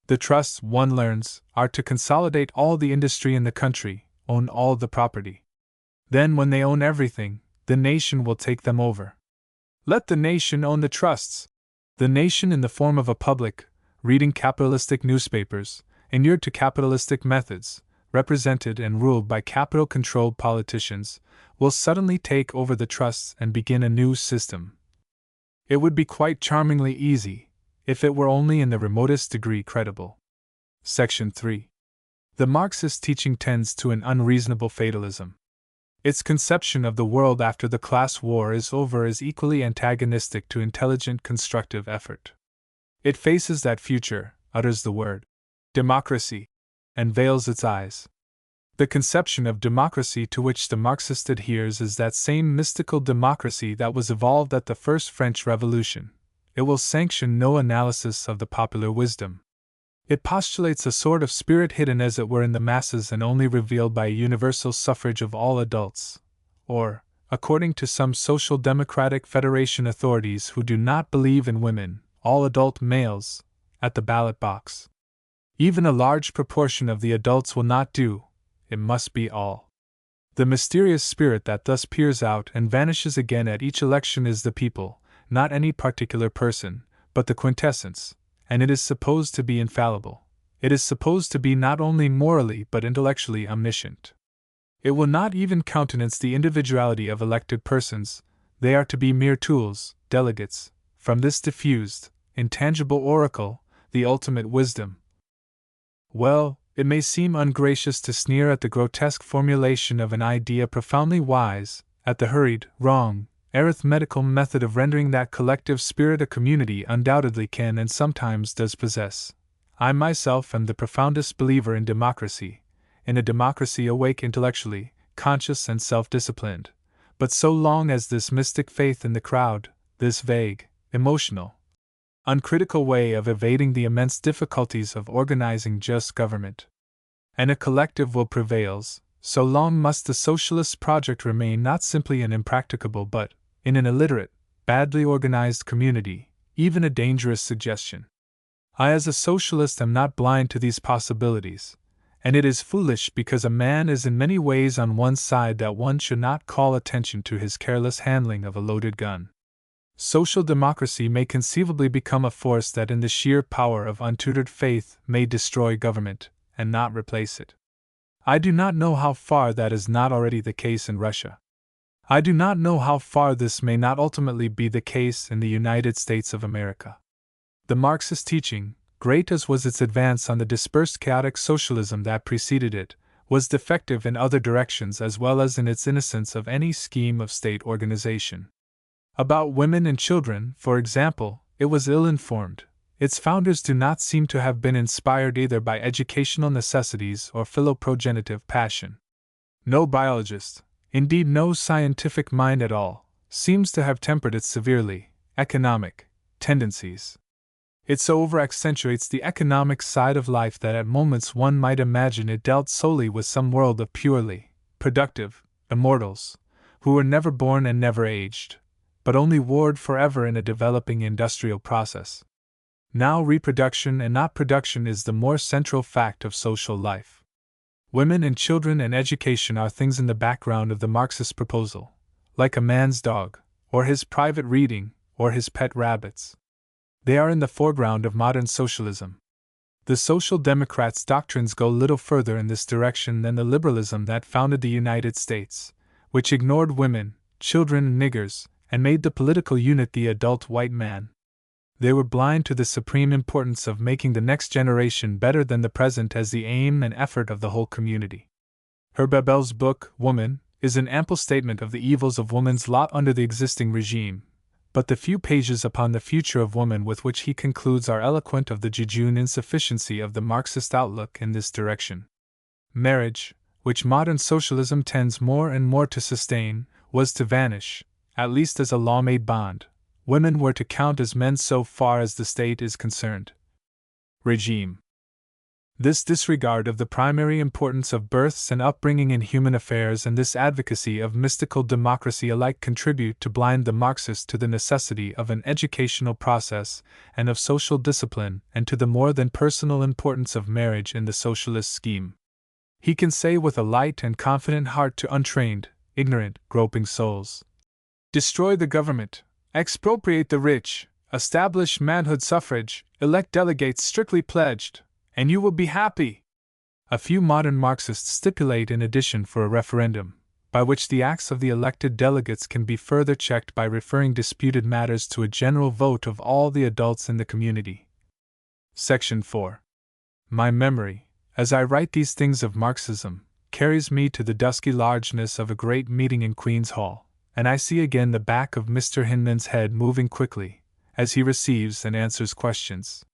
Speaker 1: The trusts, one learns, are to consolidate all the industry in the country, own all the property. Then, when they own everything, the nation will take them over. Let the nation own the trusts. The nation, in the form of a public, reading capitalistic newspapers, inured to capitalistic methods, represented and ruled by capital-controlled politicians, will suddenly take over the trusts and begin a new system. It would be quite charmingly easy, if it were only in the remotest degree credible. Section 3. The Marxist teaching tends to an unreasonable fatalism. Its conception of the world after the class war is over is equally antagonistic to intelligent constructive effort. It faces that future, utters the word democracy, and veils its eyes. The conception of democracy to which the Marxist adheres is that same mystical democracy that was evolved at the first French Revolution. It will sanction no analysis of the popular wisdom. It postulates a sort of spirit hidden as it were in the masses and only revealed by a universal suffrage of all adults, or, according to some social democratic federation authorities who do not believe in women, all adult males, at the ballot box. Even a large proportion of the adults will not do. It must be all. The mysterious spirit that thus peers out and vanishes again at each election is the people, not any particular person, but the quintessence, and it is supposed to be infallible. It is supposed to be not only morally but intellectually omniscient. It will not even countenance the individuality of elected persons. They are to be mere tools, delegates, from this diffused, intangible oracle, the ultimate wisdom. Well, it may seem ungracious to sneer at the grotesque formulation of an idea profoundly wise, at the hurried, wrong, arithmetical method of rendering that collective spirit a community undoubtedly can and sometimes does possess. I myself am the profoundest believer in democracy, in a democracy awake intellectually, conscious and self-disciplined. But so long as this mystic faith in the crowd, this vague, emotional, uncritical way of evading the immense difficulties of organizing just government, and a collective will prevails, so long must the socialist project remain not simply an impracticable but, in an illiterate, badly organized community, even a dangerous suggestion. I as a socialist am not blind to these possibilities, and it is foolish because a man is in many ways on one side that one should not call attention to his careless handling of a loaded gun. Social democracy may conceivably become a force that in the sheer power of untutored faith may destroy government, and not replace it. I do not know how far that is not already the case in Russia. I do not know how far this may not ultimately be the case in the United States of America. The Marxist teaching, great as was its advance on the dispersed chaotic socialism that preceded it, was defective in other directions as well as in its innocence of any scheme of state organization. About women and children, for example, it was ill-informed. Its founders do not seem to have been inspired either by educational necessities or philoprogenitive passion. No biologist, indeed no scientific mind at all, seems to have tempered its severely economic tendencies. It so over-accentuates the economic side of life that at moments one might imagine it dealt solely with some world of purely productive immortals, who were never born and never aged, but only warred forever in a developing industrial process. Now reproduction and not production is the more central fact of social life. Women and children and education are things in the background of the Marxist proposal, like a man's dog, or his private reading, or his pet rabbits. They are in the foreground of modern socialism. The Social Democrats' doctrines go little further in this direction than the liberalism that founded the United States, which ignored women, children, and niggers, and made the political unit the adult white man. They were blind to the supreme importance of making the next generation better than the present as the aim and effort of the whole community. Herr Bebel's book, Woman, is an ample statement of the evils of woman's lot under the existing regime, but the few pages upon the future of woman with which he concludes are eloquent of the jejune insufficiency of the Marxist outlook in this direction. Marriage, which modern socialism tends more and more to sustain, was to vanish, at least as a law-made bond. Women were to count as men so far as the state is concerned. Regime. This disregard of the primary importance of births and upbringing in human affairs and this advocacy of mystical democracy alike contribute to blind the Marxist to the necessity of an educational process and of social discipline and to the more than personal importance of marriage in the socialist scheme. He can say with a light and confident heart to untrained, ignorant, groping souls, "Destroy the government, expropriate the rich, establish manhood suffrage, elect delegates strictly pledged, and you will be happy." A few modern Marxists stipulate in addition for a referendum, by which the acts of the elected delegates can be further checked by referring disputed matters to a general vote of all the adults in the community. Section 4. My memory, as I write these things of Marxism, carries me to the dusky largeness of a great meeting in Queen's Hall, and I see again the back of Mr. Hinman's head moving quickly, as he receives and answers questions.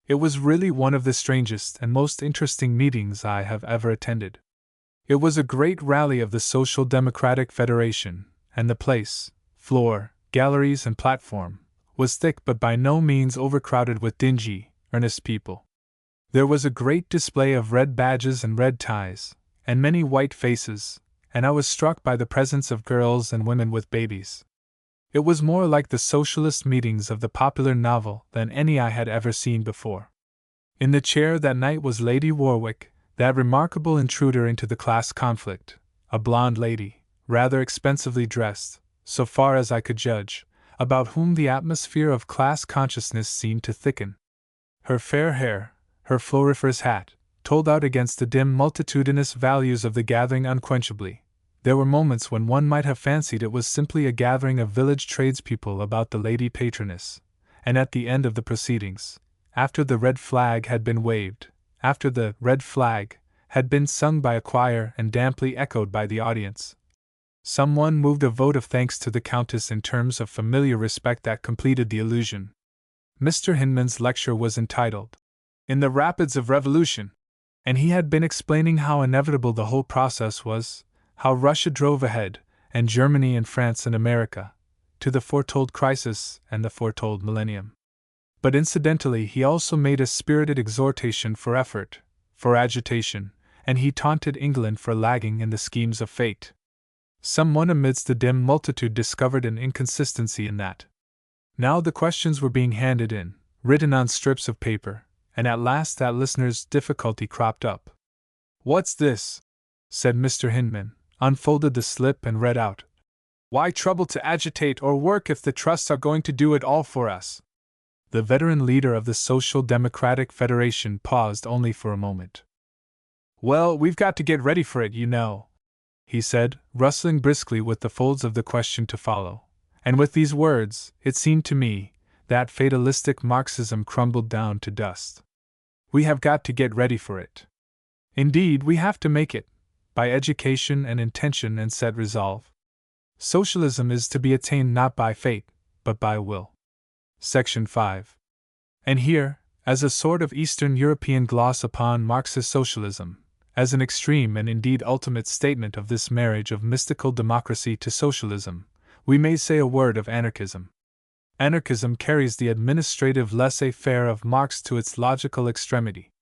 Speaker 1: It was really one of the strangest and most interesting meetings I have ever attended. It was a great rally of the Social Democratic Federation, and the place, floor, galleries, and platform, was thick but by no means overcrowded with dingy, earnest people. There was a great display of red badges and red ties, and many white faces, and I was struck by the presence of girls and women with babies. It was more like the socialist meetings of the popular novel than any I had ever seen before. In the chair that night was Lady Warwick, that remarkable intruder into the class conflict, a blonde lady, rather expensively dressed, so far as I could judge, about whom the atmosphere of class consciousness seemed to thicken. Her fair hair, her floriferous hat, told out against the dim multitudinous values of the gathering unquenchably. There were moments when one might have fancied it was simply a gathering of village tradespeople about the lady patroness, and at the end of the proceedings, after the red flag had been waved, after the red flag had been sung by a choir and damply echoed by the audience, someone moved a vote of thanks to the Countess in terms of familiar respect that completed the illusion. Mr. Hinman's lecture was entitled, "In the Rapids of Revolution," and he had been explaining how inevitable the whole process was, how Russia drove ahead, and Germany and France and America, to the foretold crisis and the foretold millennium. But incidentally he also made a spirited exhortation for effort, for agitation, and he taunted England for lagging in the schemes of fate. Someone amidst the dim multitude discovered an inconsistency in that. Now the questions were being handed in, written on strips of paper, and at last that listener's difficulty cropped up. "What's this?" said Mr. Hinman, unfolded the slip and read out. "Why trouble to agitate or work if the trusts are going to do it all for us?" The veteran leader of the Social Democratic Federation paused only for a moment. "Well, we've got to get ready for it, you know," he said, rustling briskly with the folds of the question to follow. And with these words, it seemed to me, that fatalistic Marxism crumbled down to dust. We have got to get ready for it. Indeed, we have to make it, by education and intention and set resolve. Socialism is to be attained not by fate, but by will. Section 5. And here, as a sort of Eastern European gloss upon Marxist socialism, as an extreme and indeed ultimate statement of this marriage of mystical democracy to socialism, we may say a word of anarchism. Anarchism carries the administrative laissez-faire of Marx to its logical extremity.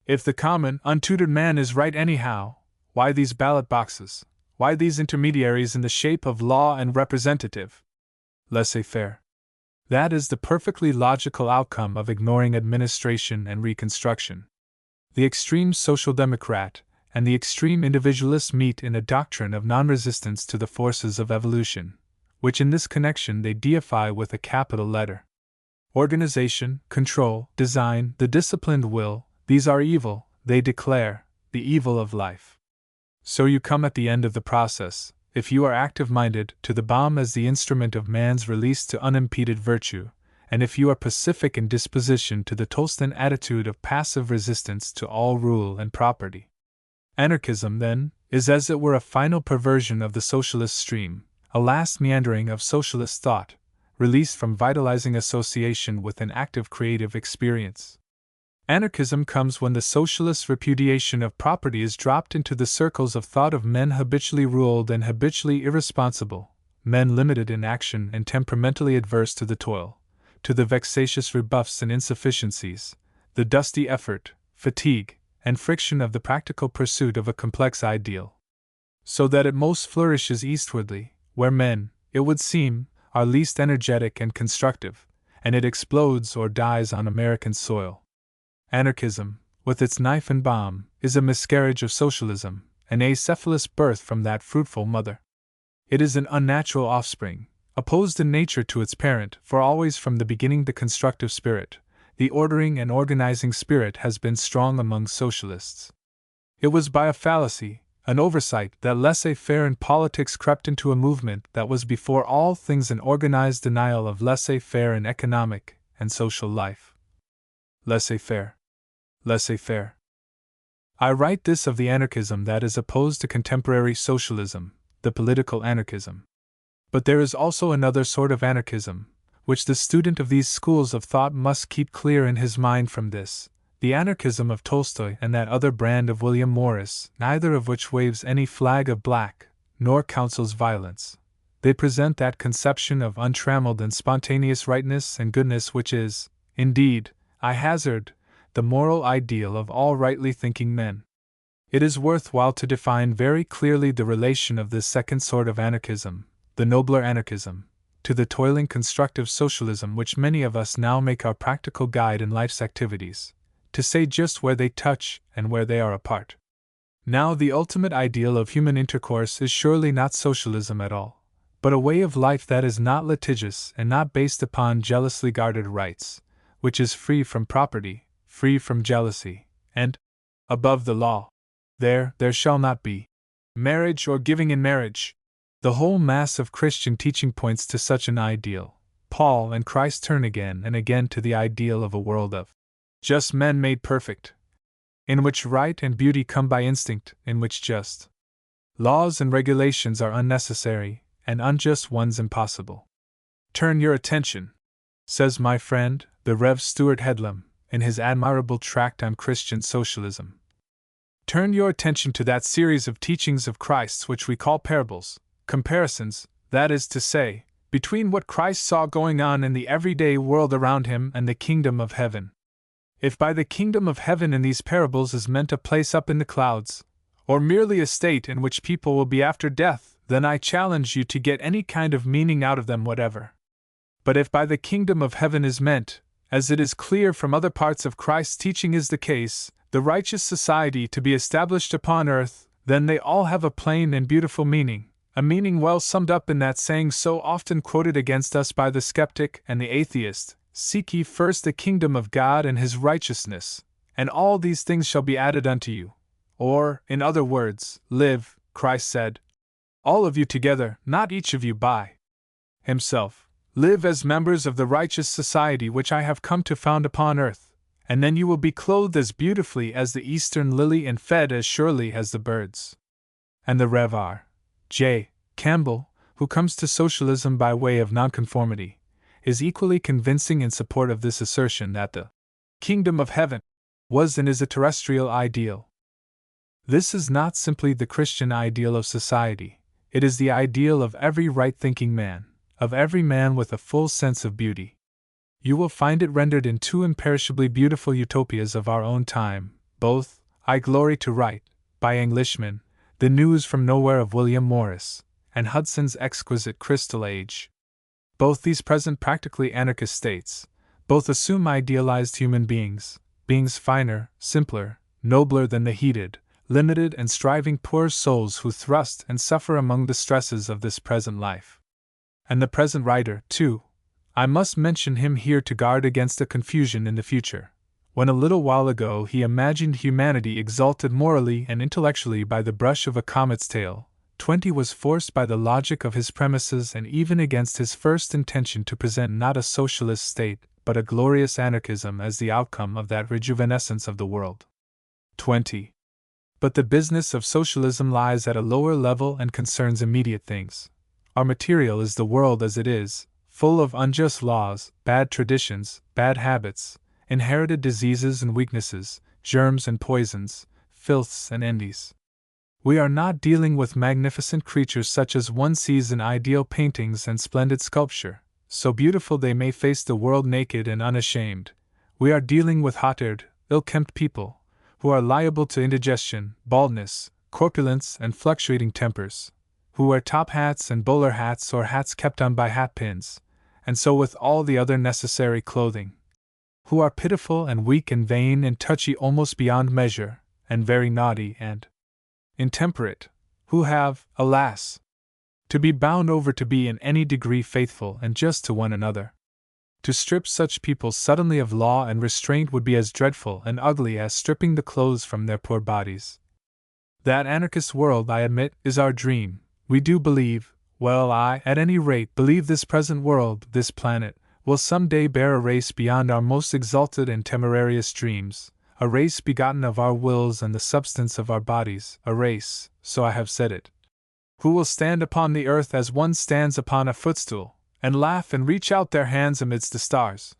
Speaker 1: If the common, untutored man is right anyhow, why these ballot boxes? Why these intermediaries in the shape of law and representative? Laissez-faire. That is the perfectly logical outcome of ignoring administration and reconstruction. The extreme social democrat and the extreme individualist meet in a doctrine of non-resistance to the forces of evolution, which in this connection they deify with a capital letter. Organization, control, design, the disciplined will, these are evil, they declare, the evil of life. So you come at the end of the process, if you are active-minded, to the bomb as the instrument of man's release to unimpeded virtue, and if you are pacific in disposition to the Tolstoyan attitude of passive resistance to all rule and property. Anarchism, then, is as it were a final perversion of the socialist stream, a last meandering of socialist thought, released from vitalizing association with an active creative experience. Anarchism comes when the socialist repudiation of property is dropped into the circles of thought of men habitually ruled and habitually irresponsible, men limited in action and temperamentally adverse to the toil, to the vexatious rebuffs and insufficiencies, the dusty effort, fatigue, and friction of the practical pursuit of a complex ideal. So that it most flourishes eastwardly, where men, it would seem, are least energetic and constructive, and it explodes or dies on American soil. Anarchism, with its knife and bomb, is a miscarriage of socialism, an acephalous birth from that fruitful mother. It is an unnatural offspring, opposed in nature to its parent, for always from the beginning the constructive spirit, the ordering and organizing spirit has been strong among socialists. It was by a fallacy, an oversight, that laissez-faire in politics crept into a movement that was before all things an organized denial of laissez-faire in economic and social life. Laissez-faire. Laissez-faire. I write this of the anarchism that is opposed to contemporary socialism, the political anarchism. But there is also another sort of anarchism, which the student of these schools of thought must keep clear in his mind from this, the anarchism of Tolstoy and that other brand of William Morris, neither of which waves any flag of black, nor counsels violence. They present that conception of untrammeled and spontaneous rightness and goodness which is, indeed, I hazard, the moral ideal of all rightly thinking men. It is worthwhile to define very clearly the relation of this second sort of anarchism, the nobler anarchism, to the toiling constructive socialism which many of us now make our practical guide in life's activities, to say just where they touch and where they are apart. Now, the ultimate ideal of human intercourse is surely not socialism at all, but a way of life that is not litigious and not based upon jealously guarded rights, which is free from property, free from jealousy, and above the law. There shall not be marriage or giving in marriage. The whole mass of Christian teaching points to such an ideal. Paul and Christ turn again and again to the ideal of a world of just men made perfect, in which right and beauty come by instinct, in which just laws and regulations are unnecessary, and unjust ones impossible. Turn your attention, says my friend, the Rev. Stuart Headlam, in his admirable tract on Christian Socialism. Turn your attention to that series of teachings of Christ's which we call parables, comparisons, that is to say, between what Christ saw going on in the everyday world around him and the kingdom of heaven. If by the kingdom of heaven in these parables is meant a place up in the clouds, or merely a state in which people will be after death, then I challenge you to get any kind of meaning out of them whatever. But if by the kingdom of heaven is meant, as it is clear from other parts of Christ's teaching is the case, the righteous society to be established upon earth, then they all have a plain and beautiful meaning, a meaning well summed up in that saying so often quoted against us by the skeptic and the atheist, "Seek ye first the kingdom of God and his righteousness, and all these things shall be added unto you." Or, in other words, live, Christ said, all of you together, not each of you by himself, live as members of the righteous society which I have come to found upon earth, and then you will be clothed as beautifully as the eastern lily and fed as surely as the birds. And the Rev. R. J. Campbell, who comes to socialism by way of nonconformity, is equally convincing in support of this assertion that the kingdom of heaven was and is a terrestrial ideal. This is not simply the Christian ideal of society, it is the ideal of every right-thinking man, of every man with a full sense of beauty. You will find it rendered in two imperishably beautiful utopias of our own time, both, I Glory to Write, by Englishmen, The News from Nowhere of William Morris, and Hudson's Exquisite Crystal Age. Both these present practically anarchist states, both assume idealized human beings, beings finer, simpler, nobler than the heated, limited and striving poor souls who thrust and suffer among the stresses of this present life. And the present writer, too, I must mention him here to guard against a confusion in the future. When a little while ago he imagined humanity exalted morally and intellectually by the brush of a comet's tail, 20 was forced by the logic of his premises and even against his first intention to present not a socialist state, but a glorious anarchism as the outcome of that rejuvenescence of the world. 20. But the business of socialism lies at a lower level and concerns immediate things. Our material is the world as it is, full of unjust laws, bad traditions, bad habits, inherited diseases and weaknesses, germs and poisons, filths and envies. We are not dealing with magnificent creatures such as one sees in ideal paintings and splendid sculpture, so beautiful they may face the world naked and unashamed. We are dealing with hot-aired, ill-kempt people, who are liable to indigestion, baldness, corpulence, and fluctuating tempers, who wear top hats and bowler hats or hats kept on by hat pins, and so with all the other necessary clothing, who are pitiful and weak and vain and touchy almost beyond measure, and very naughty and intemperate, who have, alas, to be bound over to be in any degree faithful and just to one another. To strip such people suddenly of law and restraint would be as dreadful and ugly as stripping the clothes from their poor bodies. That anarchist world, I admit, is our dream. We do believe, well, I, at any rate, believe this present world, this planet, will some day bear a race beyond our most exalted and temerarious dreams, a race begotten of our wills and the substance of our bodies, a race, so I have said it, who will stand upon the earth as one stands upon a footstool, and laugh and reach out their hands amidst the stars.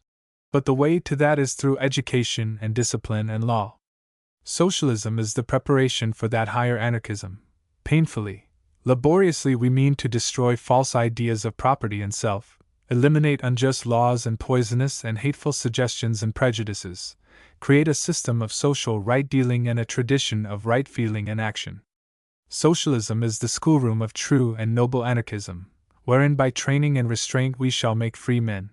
Speaker 1: But the way to that is through education and discipline and law. Socialism is the preparation for that higher anarchism. Painfully, laboriously we mean to destroy false ideas of property and self, eliminate unjust laws and poisonous and hateful suggestions and prejudices, create a system of social right-dealing and a tradition of right feeling and action. Socialism is the schoolroom of true and noble anarchism, wherein by training and restraint we shall make free men.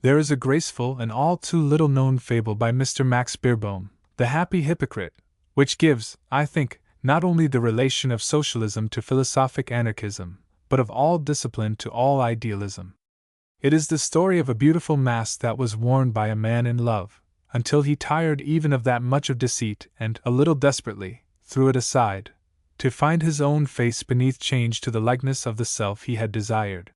Speaker 1: There is a graceful and all too little known fable by Mr. Max Beerbohm, The Happy Hypocrite, which gives, I think, not only the relation of socialism to philosophic anarchism, but of all discipline to all idealism. It is the story of a beautiful mask that was worn by a man in love, until he tired even of that much of deceit and, a little desperately, threw it aside, to find his own face beneath changed to the likeness of the self he had desired.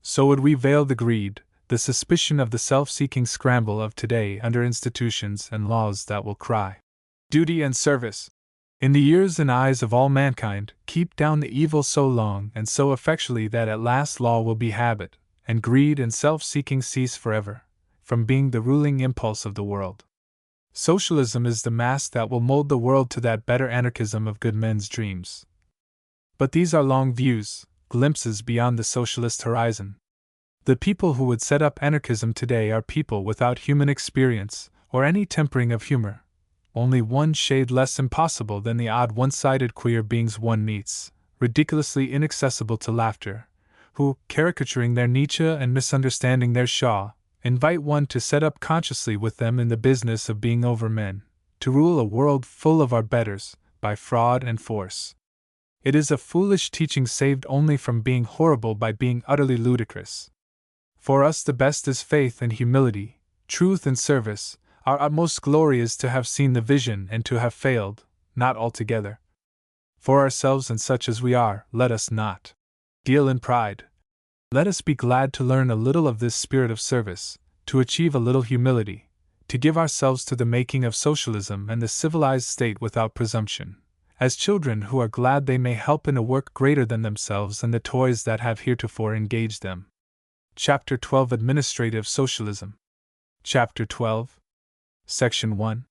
Speaker 1: So would we veil the greed, the suspicion of the self-seeking scramble of today under institutions and laws that will cry, duty and service, in the ears and eyes of all mankind, keep down the evil so long and so effectually that at last law will be habit, and greed and self-seeking cease forever from being the ruling impulse of the world. Socialism is the mask that will mold the world to that better anarchism of good men's dreams. But these are long views, glimpses beyond the socialist horizon. The people who would set up anarchism today are people without human experience or any tempering of humor, only one shade less impossible than the odd one-sided queer beings one meets, ridiculously inaccessible to laughter, who, caricaturing their Nietzsche and misunderstanding their Shaw, invite one to set up consciously with them in the business of being over men, to rule a world full of our betters, by fraud and force. It is a foolish teaching saved only from being horrible by being utterly ludicrous. For us the best is faith and humility, truth and service. Our utmost glory is to have seen the vision and to have failed, not altogether. For ourselves and such as we are, let us not deal in pride. Let us be glad to learn a little of this spirit of service, to achieve a little humility, to give ourselves to the making of socialism and the civilized state without presumption, as children who are glad they may help in a work greater than themselves and the toys that have heretofore engaged them. Chapter 12 Administrative Socialism. Chapter 12. Section 1.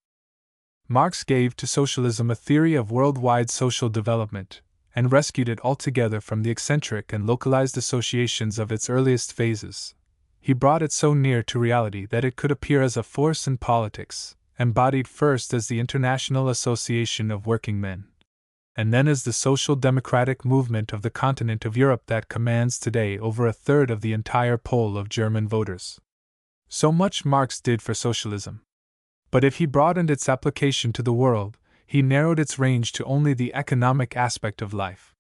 Speaker 1: Marx gave to socialism a theory of worldwide social development, and rescued it altogether from the eccentric and localized associations of its earliest phases. He brought it so near to reality that it could appear as a force in politics, embodied first as the International Association of Working Men, and then as the social democratic movement of the continent of Europe that commands today over a third of the entire poll of German voters. So much Marx did for socialism. But if he broadened its application to the world, he narrowed its range to only the economic aspect of life.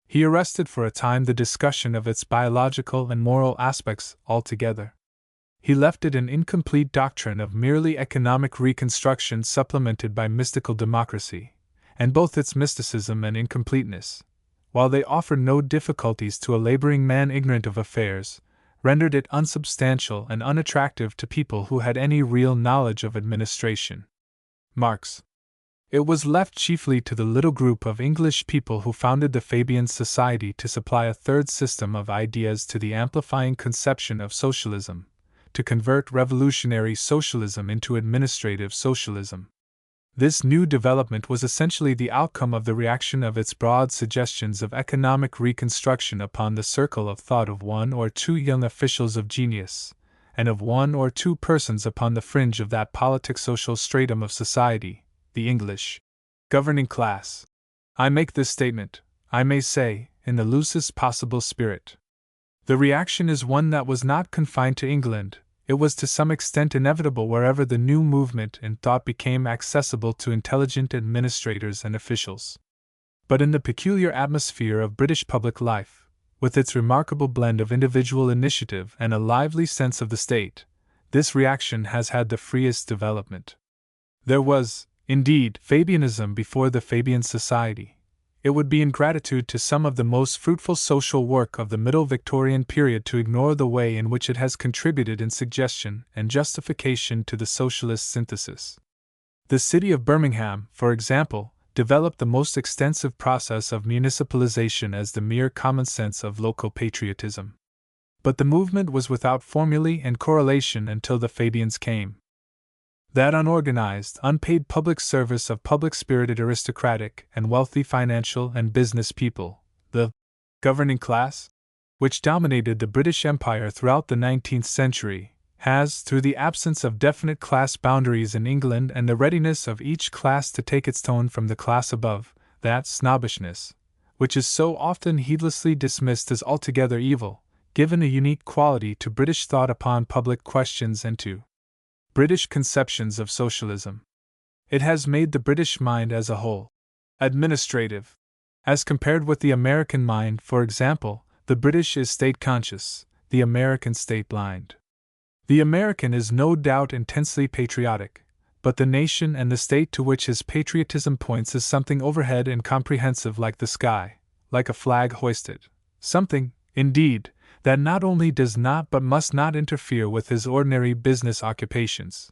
Speaker 1: He arrested for a time the discussion of its biological and moral aspects altogether. He left it an incomplete doctrine of merely economic reconstruction supplemented by mystical democracy, and both its mysticism and incompleteness, while they offered no difficulties to a laboring man ignorant of affairs, rendered it unsubstantial and unattractive to people who had any real knowledge of administration. Marx. It was left chiefly to the little group of English people who founded the Fabian Society to supply a third system of ideas to the amplifying conception of socialism, to convert revolutionary socialism into administrative socialism. This new development was essentially the outcome of the reaction of its broad suggestions of economic reconstruction upon the circle of thought of one or two young officials of genius, and of one or two persons upon the fringe of that politic-social stratum of society, the English governing class. I make this statement, I may say, in the loosest possible spirit. The reaction is one that was not confined to England. It was to some extent inevitable wherever the new movement in thought became accessible to intelligent administrators and officials. But in the peculiar atmosphere of British public life, with its remarkable blend of individual initiative and a lively sense of the state, this reaction has had the freest development. There was, indeed, Fabianism before the Fabian Society. It would be ingratitude to some of the most fruitful social work of the Middle Victorian period to ignore the way in which it has contributed in suggestion and justification to the socialist synthesis. The city of Birmingham, for example, developed the most extensive process of municipalization as the mere common sense of local patriotism. But the movement was without formulae and correlation until the Fabians came. That unorganized, unpaid public service of public-spirited aristocratic and wealthy financial and business people, the governing class, which dominated the British Empire throughout the 19th century, has, through the absence of definite class boundaries in England and the readiness of each class to take its tone from the class above, that snobbishness, which is so often heedlessly dismissed as altogether evil, given a unique quality to British thought upon public questions and to British conceptions of socialism. It has made the British mind as a whole administrative. As compared with the American mind, for example, the British is state-conscious, the American state-blind. The American is no doubt intensely patriotic, but the nation and the state to which his patriotism points is something overhead and comprehensive like the sky, like a flag hoisted. Something, indeed, that not only does not but must not interfere with his ordinary business occupations.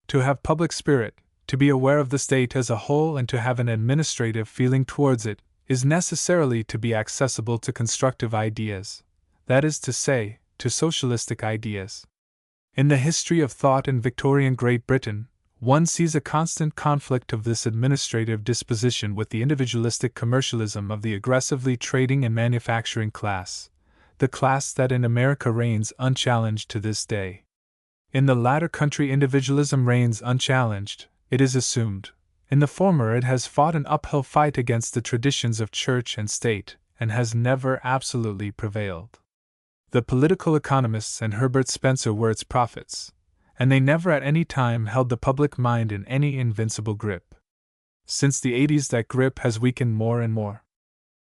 Speaker 1: To have public spirit, to be aware of the state as a whole and to have an administrative feeling towards it, is necessarily to be accessible to constructive ideas, that is to say, to socialistic ideas. In the history of thought in Victorian Great Britain, one sees a constant conflict of this administrative disposition with the individualistic commercialism of the aggressively trading and manufacturing class, the class that in America reigns unchallenged to this day. In the latter country, individualism reigns unchallenged, it is assumed. In the former, it has fought an uphill fight against the traditions of church and state, and has never absolutely prevailed. The political economists and Herbert Spencer were its prophets, and they never at any time held the public mind in any invincible grip. Since the 80s, that grip has weakened more and more.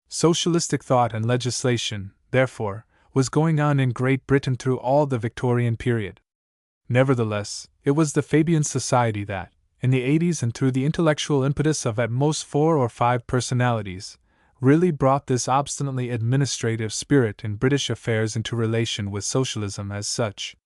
Speaker 1: Socialistic thought and legislation, therefore, was going on in Great Britain through all the Victorian period. Nevertheless, it was the Fabian Society that, in the 80s and through the intellectual impetus of at most 4 or 5 personalities, really brought this obstinately administrative spirit in British affairs into relation with socialism as such.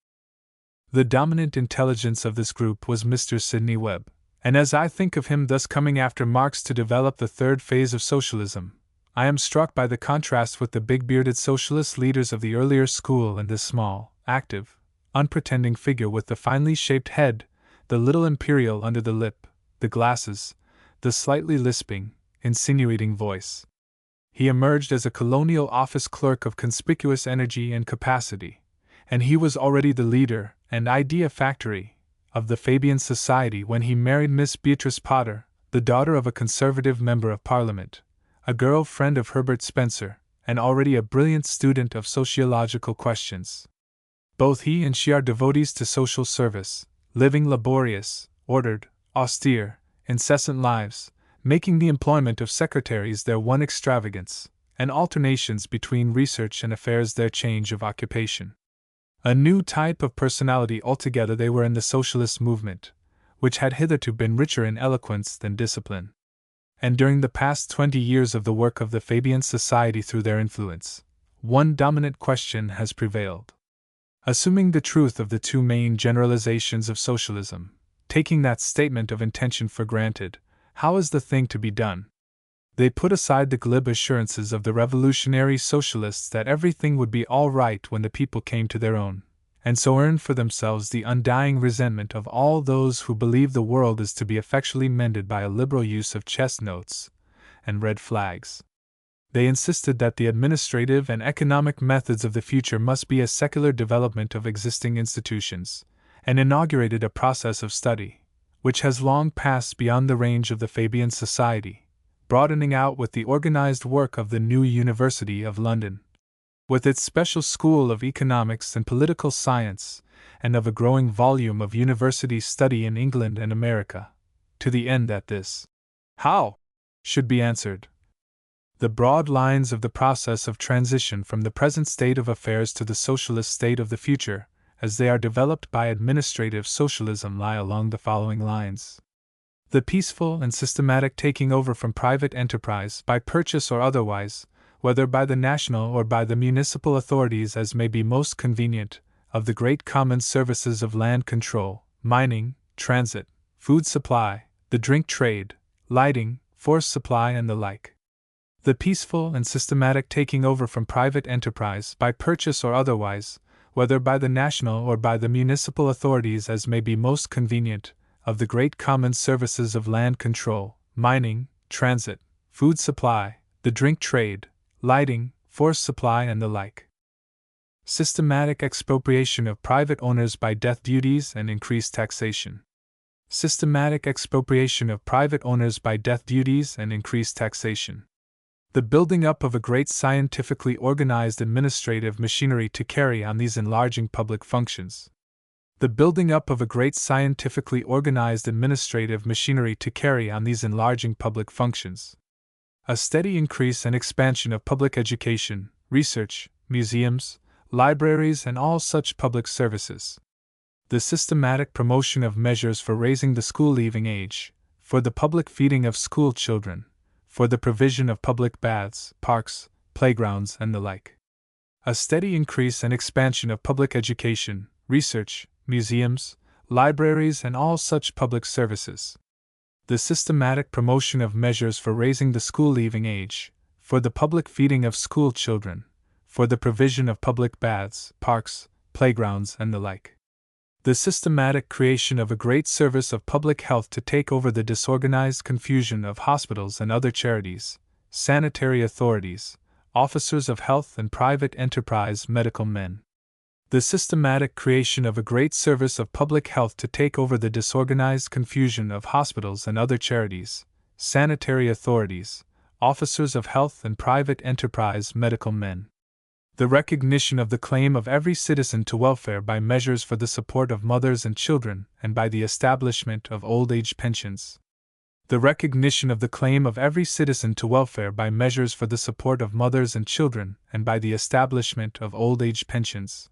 Speaker 1: The dominant intelligence of this group was Mr. Sidney Webb, and as I think of him thus coming after Marx to develop the third phase of socialism, I am struck by the contrast with the big-bearded socialist leaders of the earlier school and this small, active, unpretending figure with the finely shaped head, the little imperial under the lip, the glasses, the slightly lisping, insinuating voice. He emerged as a colonial office clerk of conspicuous energy and capacity, and he was already the leader and idea factory of the Fabian Society when he married Miss Beatrice Potter, the daughter of a Conservative Member of Parliament, a girl friend of Herbert Spencer, and already a brilliant student of sociological questions. Both he and she are devotees to social service, living laborious, ordered, austere, incessant lives, making the employment of secretaries their one extravagance, and alternations between research and affairs their change of occupation. A new type of personality altogether they were in the socialist movement, which had hitherto been richer in eloquence than discipline. And during the past 20 years of the work of the Fabian Society through their influence, one dominant question has prevailed. Assuming the truth of the two main generalizations of socialism, taking that statement of intention for granted, how is the thing to be done? They put aside the glib assurances of the revolutionary socialists that everything would be all right when the people came to their own, and so earn for themselves the undying resentment of all those who believe the world is to be effectually mended by a liberal use of chest notes and red flags. They insisted that the administrative and economic methods of the future must be a secular development of existing institutions, and inaugurated a process of study, which has long passed beyond the range of the Fabian Society, broadening out with the organized work of the new University of London, with its special school of economics and political science, and of a growing volume of university study in England and America, to the end that this "how?" should be answered. The broad lines of the process of transition from the present state of affairs to the socialist state of the future, as they are developed by administrative socialism, lie along the following lines. The peaceful and systematic taking over from private enterprise, by purchase or otherwise, whether by the national or by the municipal authorities as may be most convenient, of the great common services of land control, mining, transit, food supply, the drink trade, lighting, force supply, and the like. The peaceful and systematic taking over from private enterprise, by purchase or otherwise, whether by the national or by the municipal authorities as may be most convenient, of the great common services of land control, mining, transit, food supply, the drink trade, lighting, force supply, and the like. Systematic expropriation of private owners by death duties and increased taxation. Systematic expropriation of private owners by death duties and increased taxation. The building up of a great scientifically organized administrative machinery to carry on these enlarging public functions. The building up of a great scientifically organized administrative machinery to carry on these enlarging public functions. A steady increase and expansion of public education, research, museums, libraries, and all such public services. the systematic promotion of measures for raising the school-leaving age, for the public feeding of school children, for the provision of public baths, parks, playgrounds, and the like. A steady increase and expansion of public education, research, museums, libraries, and all such public services. The systematic promotion of measures for raising the school-leaving age, for the public feeding of school children, for the provision of public baths, parks, playgrounds, and the like. The systematic creation of a great service of public health to take over the disorganized confusion of hospitals and other charities, sanitary authorities, officers of health and private enterprise medical men. The systematic creation of a great service of public health to take over the disorganized confusion of hospitals and other charities, sanitary authorities, officers of health and private enterprise medical men. The recognition of the claim of every citizen to welfare by measures for the support of mothers and children and by the establishment of old age pensions. The recognition of the claim of every citizen to welfare by measures for the support of mothers and children and by the establishment of old age pensions.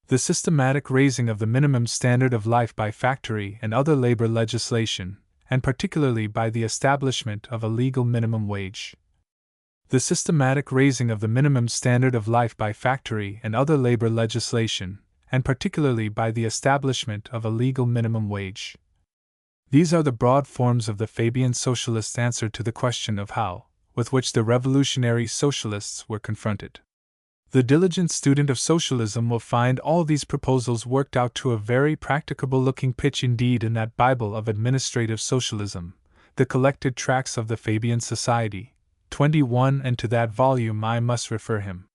Speaker 1: The systematic raising of the minimum standard of life by factory and other labor legislation, and particularly by the establishment of a legal minimum wage. The systematic raising of the minimum standard of life by factory and other labor legislation, and particularly by the establishment of a legal minimum wage. These are the broad forms of the Fabian socialist answer to the question of how, with which the revolutionary socialists were confronted. The diligent student of socialism will find all these proposals worked out to a very practicable-looking pitch indeed in that Bible of administrative socialism, the collected tracts of the Fabian Society, 21, and to that volume I must refer him.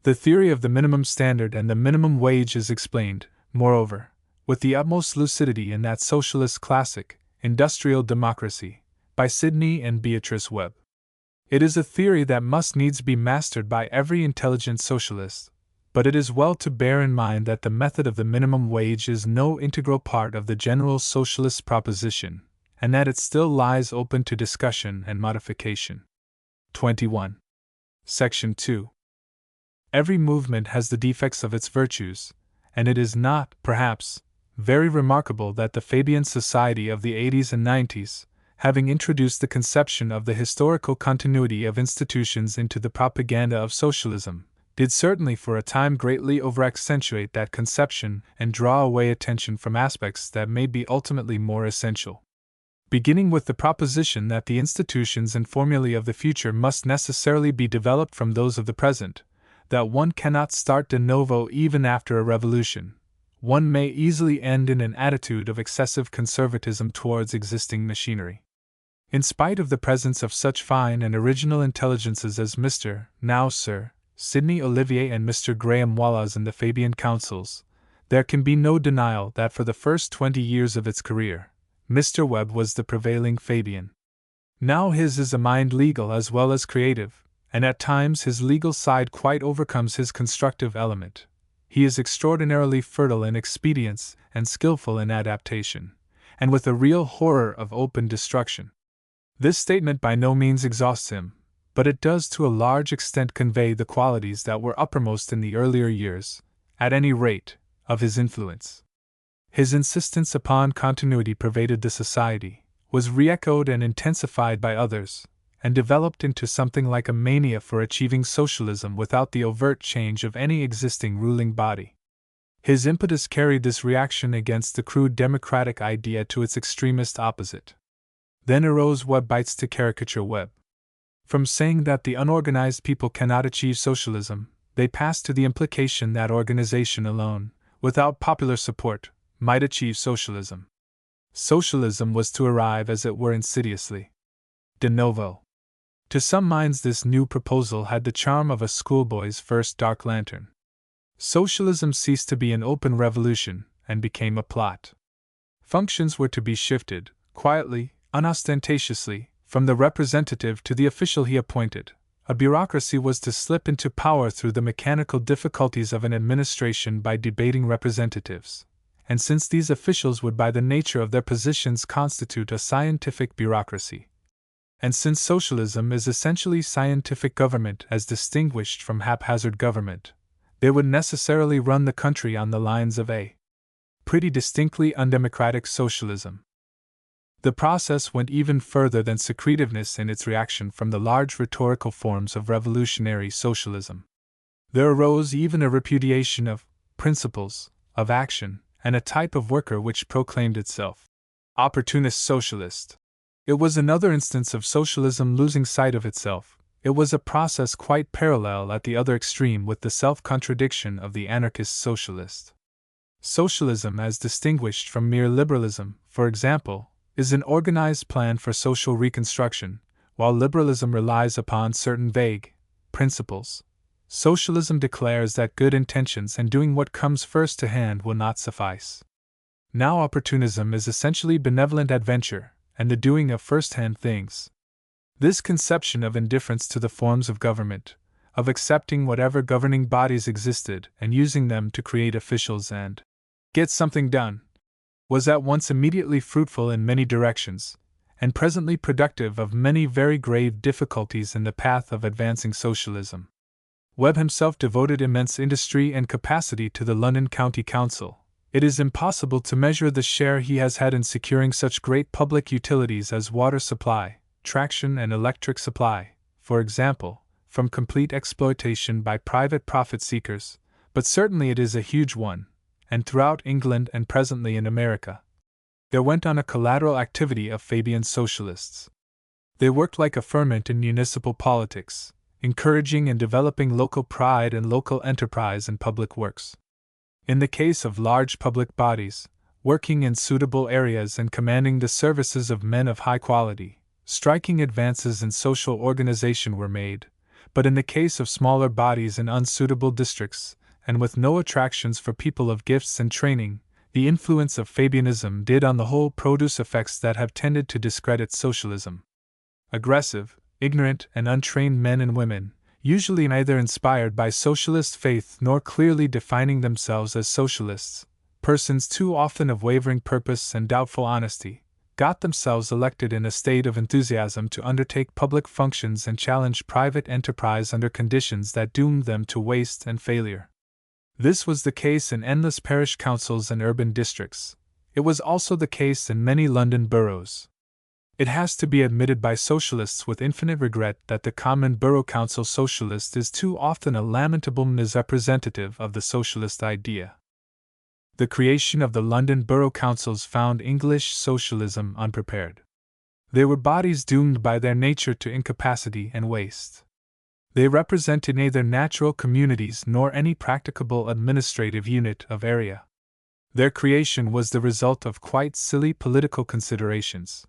Speaker 1: The theory of the minimum standard and the minimum wage is explained, moreover, with the utmost lucidity in that socialist classic, Industrial Democracy, by Sidney and Beatrice Webb. It is a theory that must needs be mastered by every intelligent socialist, but it is well to bear in mind that the method of the minimum wage is no integral part of the general socialist proposition, and that it still lies open to discussion and modification. 21. Section 2. Every movement has the defects of its virtues, and it is not, perhaps, very remarkable that the Fabian Society of the 80s and 90s, having introduced the conception of the historical continuity of institutions into the propaganda of socialism, did certainly for a time greatly over-accentuate that conception and draw away attention from aspects that may be ultimately more essential. Beginning with the proposition that the institutions and formulae of the future must necessarily be developed from those of the present, that one cannot start de novo even after a revolution, one may easily end in an attitude of excessive conservatism towards existing machinery. In spite of the presence of such fine and original intelligences as Mr. now Sir Sidney Olivier and Mr. Graham Wallace in the Fabian Councils, there can be no denial that for the first 20 years of its career, Mr. Webb was the prevailing Fabian. Now his is a mind legal as well as creative, and at times his legal side quite overcomes his constructive element. He is extraordinarily fertile in expedients and skillful in adaptation, and with a real horror of open destruction. This statement by no means exhausts him, but it does to a large extent convey the qualities that were uppermost in the earlier years, at any rate, of his influence. His insistence upon continuity pervaded the society, was re-echoed and intensified by others, and developed into something like a mania for achieving socialism without the overt change of any existing ruling body. His impetus carried this reaction against the crude democratic idea to its extremist opposite. Then arose what bites to caricature Webb. From saying that the unorganized people cannot achieve socialism, they passed to the implication that organization alone, without popular support, might achieve socialism. Socialism was to arrive as it were insidiously, de novo. To some minds this new proposal had the charm of a schoolboy's first dark lantern. Socialism ceased to be an open revolution, and became a plot. Functions were to be shifted, quietly, unostentatiously, from the representative to the official he appointed. A bureaucracy was to slip into power through the mechanical difficulties of an administration by debating representatives. And since these officials would by the nature of their positions constitute a scientific bureaucracy, and since socialism is essentially scientific government as distinguished from haphazard government, they would necessarily run the country on the lines of A. pretty distinctly undemocratic socialism. The process went even further than secretiveness in its reaction from the large rhetorical forms of revolutionary socialism. There arose even a repudiation of principles, of action, and a type of worker which proclaimed itself opportunist socialist. It was another instance of socialism losing sight of itself. It was a process quite parallel at the other extreme with the self-contradiction of the anarchist socialist. Socialism, as distinguished from mere liberalism, for example, is an organized plan for social reconstruction, while liberalism relies upon certain vague principles. Socialism declares that good intentions and doing what comes first to hand will not suffice. Now opportunism is essentially benevolent adventure, and the doing of first-hand things. This conception of indifference to the forms of government, of accepting whatever governing bodies existed and using them to create officials and get something done, was at once immediately fruitful in many directions, and presently productive of many very grave difficulties in the path of advancing socialism. Webb himself devoted immense industry and capacity to the London County Council. It is impossible to measure the share he has had in securing such great public utilities as water supply, traction, and electric supply, for example, from complete exploitation by private profit seekers, but certainly it is a huge one, and throughout England and presently in America. There went on a collateral activity of Fabian socialists. They worked like a ferment in municipal politics, encouraging and developing local pride and local enterprise in public works. In the case of large public bodies, working in suitable areas and commanding the services of men of high quality, striking advances in social organization were made, but in the case of smaller bodies in unsuitable districts, and with no attractions for people of gifts and training, the influence of Fabianism did on the whole produce effects that have tended to discredit socialism. Aggressive, ignorant, and untrained men and women, usually neither inspired by socialist faith nor clearly defining themselves as socialists, persons too often of wavering purpose and doubtful honesty, got themselves elected in a state of enthusiasm to undertake public functions and challenge private enterprise under conditions that doomed them to waste and failure. This was the case in endless parish councils and urban districts. It was also the case in many London boroughs. It has to be admitted by socialists with infinite regret that the common borough council socialist is too often a lamentable misrepresentative of the socialist idea. The creation of the London borough councils found English socialism unprepared. They were bodies doomed by their nature to incapacity and waste. They represented neither natural communities nor any practicable administrative unit of area. Their creation was the result of quite silly political considerations.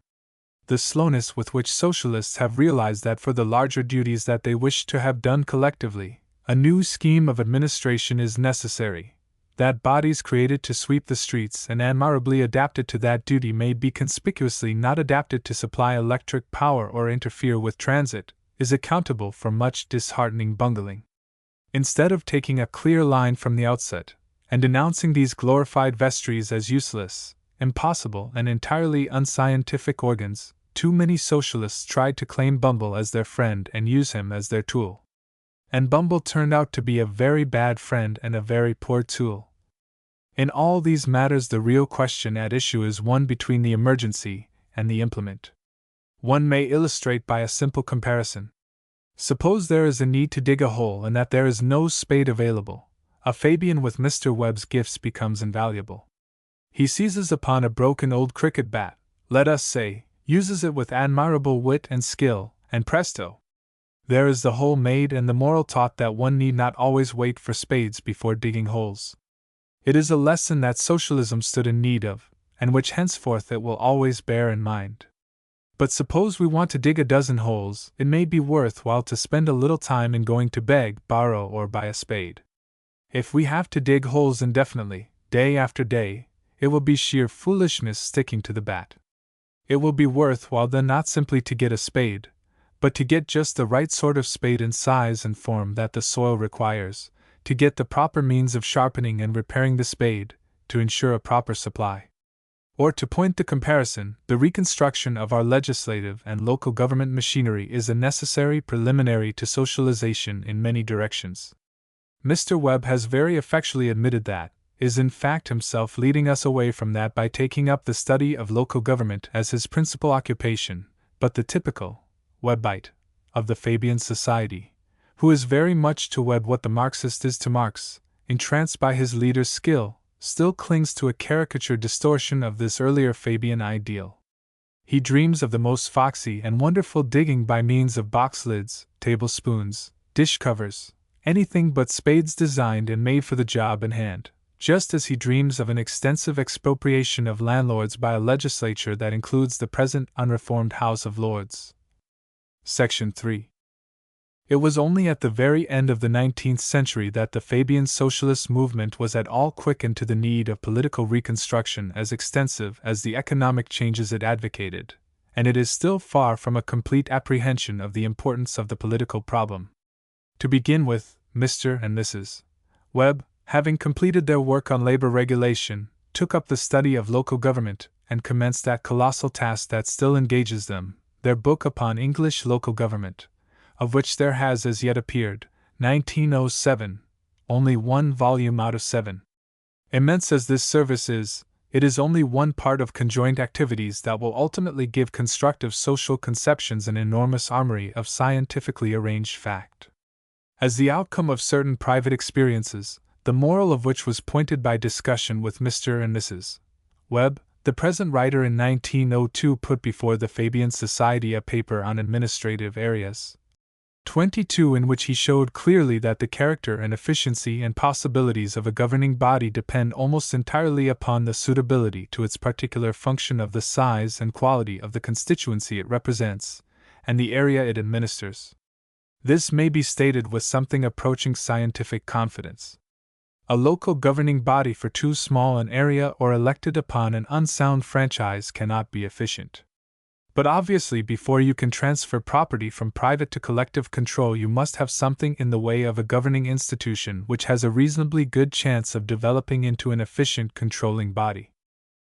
Speaker 1: The slowness with which socialists have realized that for the larger duties that they wish to have done collectively, a new scheme of administration is necessary, that bodies created to sweep the streets and admirably adapted to that duty may be conspicuously not adapted to supply electric power or interfere with transit, is accountable for much disheartening bungling. Instead of taking a clear line from the outset, and denouncing these glorified vestries as useless, impossible, and entirely unscientific organs, too many socialists tried to claim Bumble as their friend and use him as their tool. And Bumble turned out to be a very bad friend and a very poor tool. In all these matters, the real question at issue is one between the emergency and the implement. One may illustrate by a simple comparison. Suppose there is a need to dig a hole and that there is no spade available. A Fabian with Mr. Webb's gifts becomes invaluable. He seizes upon a broken old cricket bat, let us say, uses it with admirable wit and skill, and presto! There is the hole made and the moral taught that one need not always wait for spades before digging holes. It is a lesson that socialism stood in need of, and which henceforth it will always bear in mind. But suppose we want to dig a dozen holes, it may be worth while to spend a little time in going to beg, borrow, or buy a spade. If we have to dig holes indefinitely, day after day, it will be sheer foolishness sticking to the bat. It will be worth while then not simply to get a spade, but to get just the right sort of spade in size and form that the soil requires, to get the proper means of sharpening and repairing the spade, to ensure a proper supply. Or to point the comparison, the reconstruction of our legislative and local government machinery is a necessary preliminary to socialization in many directions. Mr. Webb has very effectually admitted that, is in fact himself leading us away from that by taking up the study of local government as his principal occupation, but the typical Webbite of the Fabian society, who is very much to Webb what the Marxist is to Marx, entranced by his leader's skill, still clings to a caricature distortion of this earlier Fabian ideal. He dreams of the most foxy and wonderful digging by means of box lids, tablespoons, dish covers, anything but spades designed and made for the job in hand, just as he dreams of an extensive expropriation of landlords by a legislature that includes the present unreformed House of Lords. Section 3. It was only at the very end of the 19th century that the Fabian socialist movement was at all quickened to the need of political reconstruction as extensive as the economic changes it advocated, and it is still far from a complete apprehension of the importance of the political problem. To begin with, Mr. and Mrs. Webb, having completed their work on labor regulation, took up the study of local government and commenced that colossal task that still engages them, their book upon English local government, of which there has as yet appeared, 1907, only one volume out of 7. Immense as this service is, it is only one part of conjoined activities that will ultimately give constructive social conceptions an enormous armory of scientifically arranged fact. As the outcome of certain private experiences, the moral of which was pointed by discussion with Mr. and Mrs. Webb, the present writer in 1902 put before the Fabian Society a paper on administrative areas. 22 in which he showed clearly that the character and efficiency and possibilities of a governing body depend almost entirely upon the suitability to its particular function of the size and quality of the constituency it represents, and the area it administers. This may be stated with something approaching scientific confidence. A local governing body for too small an area or elected upon an unsound franchise cannot be efficient. But obviously, before you can transfer property from private to collective control, you must have something in the way of a governing institution which has a reasonably good chance of developing into an efficient controlling body.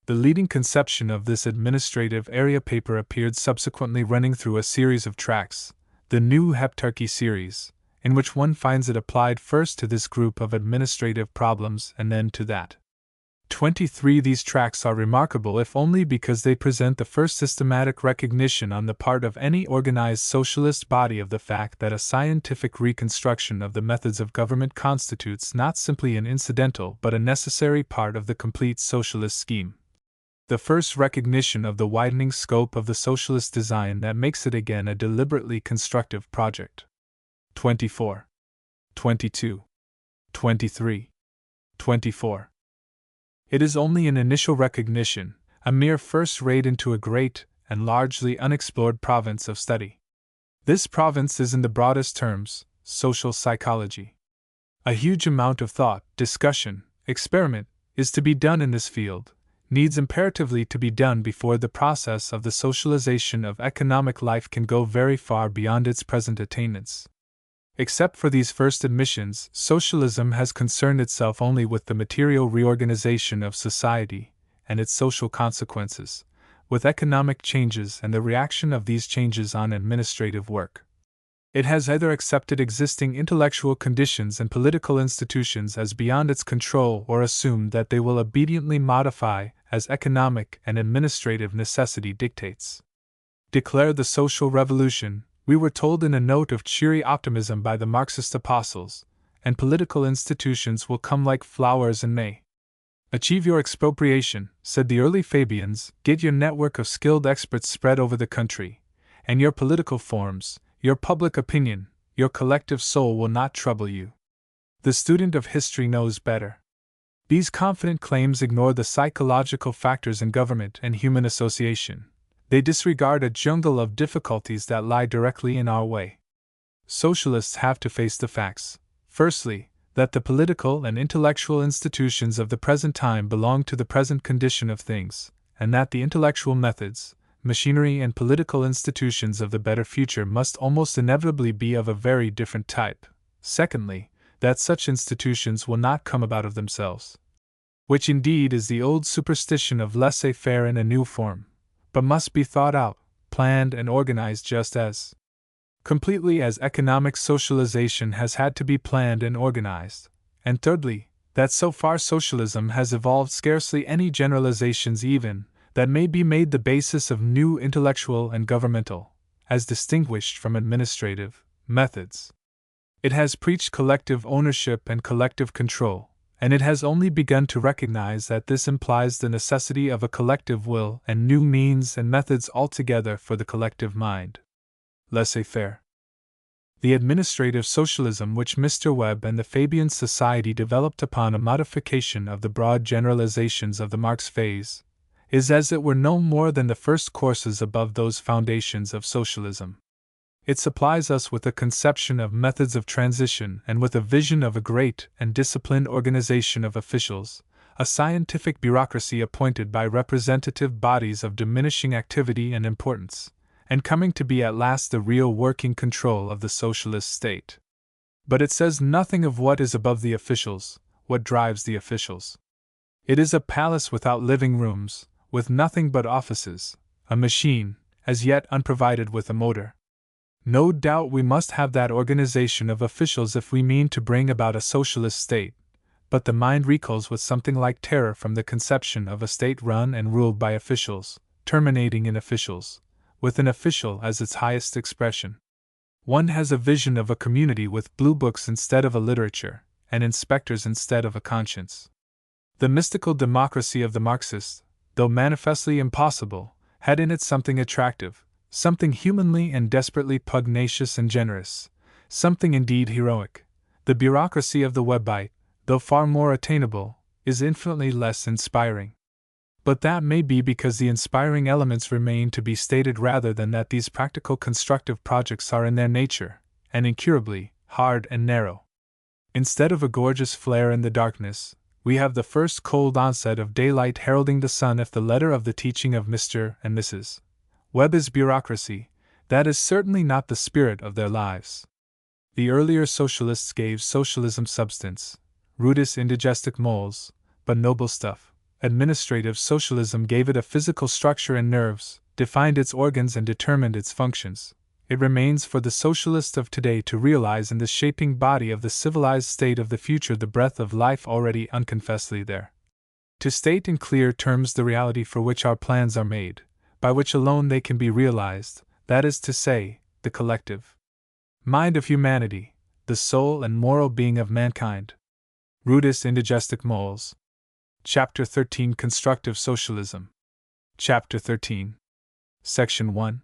Speaker 1: The leading conception of this administrative area paper appeared subsequently running through a series of tracts, the New Heptarchy series, in which one finds it applied first to this group of administrative problems and then to that. 23 These tracts are remarkable if only because they present the first systematic recognition on the part of any organized socialist body of the fact that a scientific reconstruction of the methods of government constitutes not simply an incidental but a necessary part of the complete socialist scheme. The first recognition of the widening scope of the socialist design that makes it again a deliberately constructive project. 24. 22. 23. 24. It is only an initial recognition, a mere first raid into a great and largely unexplored province of study. This province is in the broadest terms, social psychology. A huge amount of thought, discussion, experiment is to be done in this field, needs imperatively to be done before the process of the socialization of economic life can go very far beyond its present attainments. Except for these first admissions, socialism has concerned itself only with the material reorganization of society and its social consequences, with economic changes and the reaction of these changes on administrative work. It has either accepted existing intellectual conditions and political institutions as beyond its control or assumed that they will obediently modify as economic and administrative necessity dictates. Declare the social revolution, we were told in a note of cheery optimism by the Marxist apostles, and political institutions will come like flowers in May. Achieve your expropriation, said the early Fabians, get your network of skilled experts spread over the country, and your political forms, your public opinion, your collective soul will not trouble you. The student of history knows better. These confident claims ignore the psychological factors in government and human association. They disregard a jungle of difficulties that lie directly in our way. Socialists have to face the facts. Firstly, that the political and intellectual institutions of the present time belong to the present condition of things, and that the intellectual methods, machinery, and political institutions of the better future must almost inevitably be of a very different type. Secondly, that such institutions will not come about of themselves, which indeed is the old superstition of laissez-faire in a new form, but must be thought out, planned, and organized just as completely as economic socialization has had to be planned and organized. And thirdly, that so far socialism has evolved scarcely any generalizations even that may be made the basis of new intellectual and governmental, as distinguished from administrative, methods. It has preached collective ownership and collective control, and it has only begun to recognize that this implies the necessity of a collective will and new means and methods altogether for the collective mind. Laissez-faire. The administrative socialism which Mr. Webb and the Fabian Society developed upon a modification of the broad generalizations of the Marx phase, is as it were no more than the first courses above those foundations of socialism. It supplies us with a conception of methods of transition and with a vision of a great and disciplined organization of officials, a scientific bureaucracy appointed by representative bodies of diminishing activity and importance, and coming to be at last the real working control of the socialist state. But it says nothing of what is above the officials, what drives the officials. It is a palace without living rooms, with nothing but offices, a machine, as yet unprovided with a motor. No doubt we must have that organization of officials if we mean to bring about a socialist state, but the mind recoils with something like terror from the conception of a state run and ruled by officials, terminating in officials, with an official as its highest expression. One has a vision of a community with blue books instead of a literature, and inspectors instead of a conscience. The mystical democracy of the Marxists, though manifestly impossible, had in it something attractive, something humanly and desperately pugnacious and generous, something indeed heroic. The bureaucracy of the Webbite, though far more attainable, is infinitely less inspiring. But that may be because the inspiring elements remain to be stated rather than that these practical constructive projects are in their nature, and incurably, hard and narrow. Instead of a gorgeous flare in the darkness, we have the first cold onset of daylight heralding the sun. If the letter of the teaching of Mr. and Mrs. Webb is bureaucracy, that is certainly not the spirit of their lives. The earlier socialists gave socialism substance, rudis indigestic moles, but noble stuff. Administrative socialism gave it a physical structure and nerves, defined its organs and determined its functions. It remains for the socialist of today to realize in the shaping body of the civilized state of the future the breath of life already unconfessedly there. To state in clear terms the reality for which our plans are made, by which alone they can be realized, that is to say, the collective mind of humanity, the soul and moral being of mankind. Rudis indigestic moles. Chapter 13 Constructive Socialism. Chapter 13. Section 1.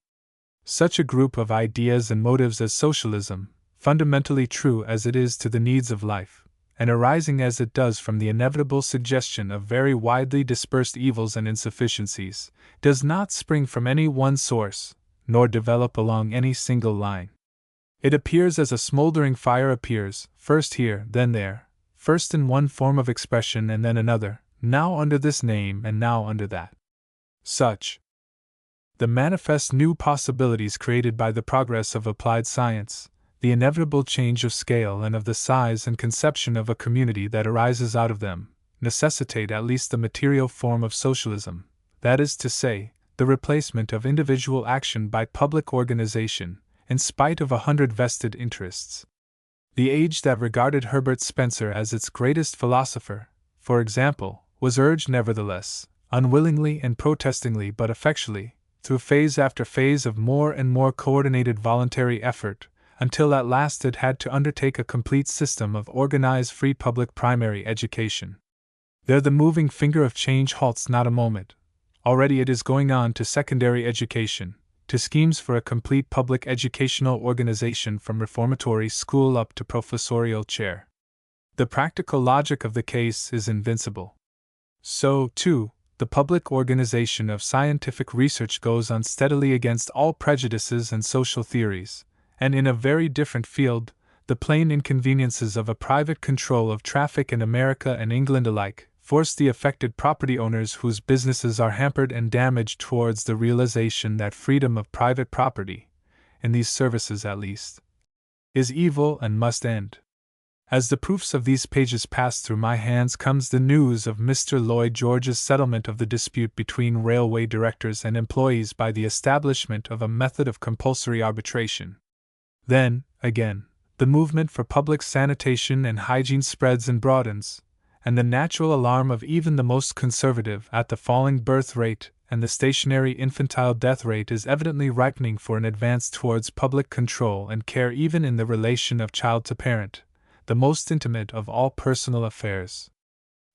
Speaker 1: Such a group of ideas and motives as socialism, fundamentally true as it is to the needs of life, and arising as it does from the inevitable suggestion of very widely dispersed evils and insufficiencies, does not spring from any one source, nor develop along any single line. It appears as a smoldering fire appears, first here, then there, first in one form of expression and then another, now under this name and now under that. Such the manifest new possibilities created by the progress of applied science, the inevitable change of scale and of the size and conception of a community that arises out of them, necessitate at least the material form of socialism, that is to say, the replacement of individual action by public organization, in spite of 100 vested interests. The age that regarded Herbert Spencer as its greatest philosopher, for example, was urged nevertheless, unwillingly and protestingly but effectually, through phase after phase of more and more coordinated voluntary effort, until at last it had to undertake a complete system of organized free public primary education. There the moving finger of change halts not a moment. Already it is going on to secondary education, to schemes for a complete public educational organization from reformatory school up to professorial chair. The practical logic of the case is invincible. So, too, the public organization of scientific research goes on steadily against all prejudices and social theories, and in a very different field, the plain inconveniences of a private control of traffic in America and England alike force the affected property owners whose businesses are hampered and damaged towards the realization that freedom of private property, in these services at least, is evil and must end. As the proofs of these pages pass through my hands comes the news of Mr. Lloyd George's settlement of the dispute between railway directors and employees by the establishment of a method of compulsory arbitration. Then, again, the movement for public sanitation and hygiene spreads and broadens, and the natural alarm of even the most conservative at the falling birth rate and the stationary infantile death rate is evidently ripening for an advance towards public control and care even in the relation of child to parent, the most intimate of all personal affairs.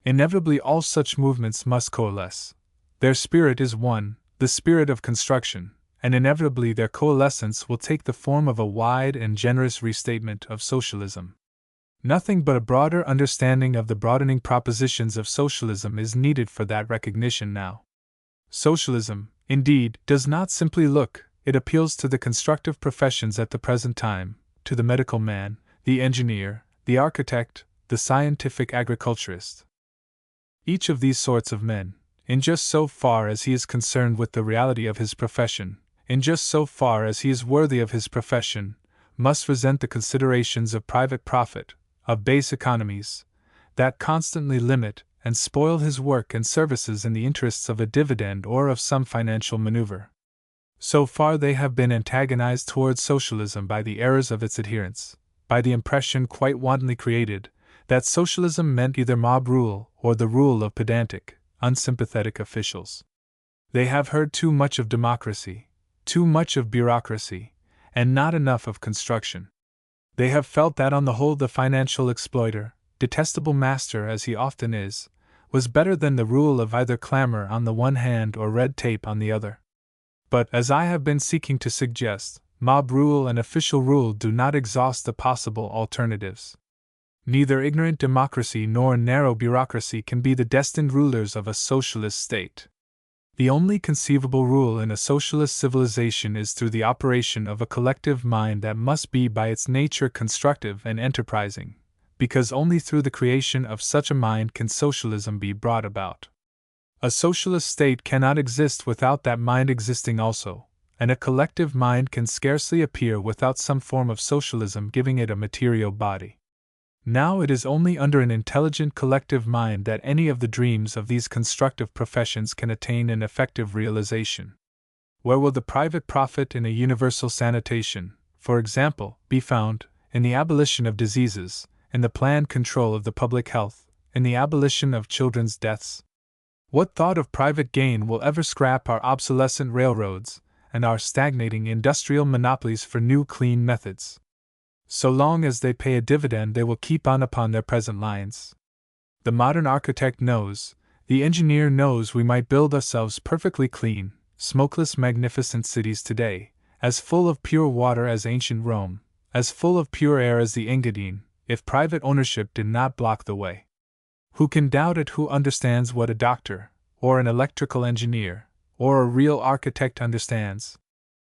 Speaker 1: Inevitably all such movements must coalesce. Their spirit is one, the spirit of construction, and inevitably their coalescence will take the form of a wide and generous restatement of socialism. Nothing but a broader understanding of the broadening propositions of socialism is needed for that recognition now. Socialism, indeed, does not simply look, it appeals to the constructive professions at the present time, to the medical man, the engineer, the architect, the scientific agriculturist. Each of these sorts of men, in just so far as he is concerned with the reality of his profession, in just so far as he is worthy of his profession, must resent the considerations of private profit, of base economies, that constantly limit and spoil his work and services in the interests of a dividend or of some financial maneuver. So far they have been antagonized towards socialism by the errors of its adherents, by the impression quite wantonly created that socialism meant either mob rule or the rule of pedantic, unsympathetic officials. They have heard too much of democracy, too much of bureaucracy, and not enough of construction. They have felt that on the whole the financial exploiter, detestable master as he often is, was better than the rule of either clamor on the one hand or red tape on the other. But, as I have been seeking to suggest, mob rule and official rule do not exhaust the possible alternatives. Neither ignorant democracy nor narrow bureaucracy can be the destined rulers of a socialist state. The only conceivable rule in a socialist civilization is through the operation of a collective mind that must be by its nature constructive and enterprising, because only through the creation of such a mind can socialism be brought about. A socialist state cannot exist without that mind existing also, and a collective mind can scarcely appear without some form of socialism giving it a material body. Now it is only under an intelligent collective mind that any of the dreams of these constructive professions can attain an effective realization. Where will the private profit in a universal sanitation, for example, be found? In the abolition of diseases, in the planned control of the public health, in the abolition of children's deaths? What thought of private gain will ever scrap our obsolescent railroads and our stagnating industrial monopolies for new clean methods? So long as they pay a dividend, they will keep on upon their present lines. The modern architect knows, the engineer knows we might build ourselves perfectly clean, smokeless, magnificent cities today, as full of pure water as ancient Rome, as full of pure air as the Engadine, if private ownership did not block the way. Who can doubt it who understands what a doctor, or an electrical engineer, or a real architect understands?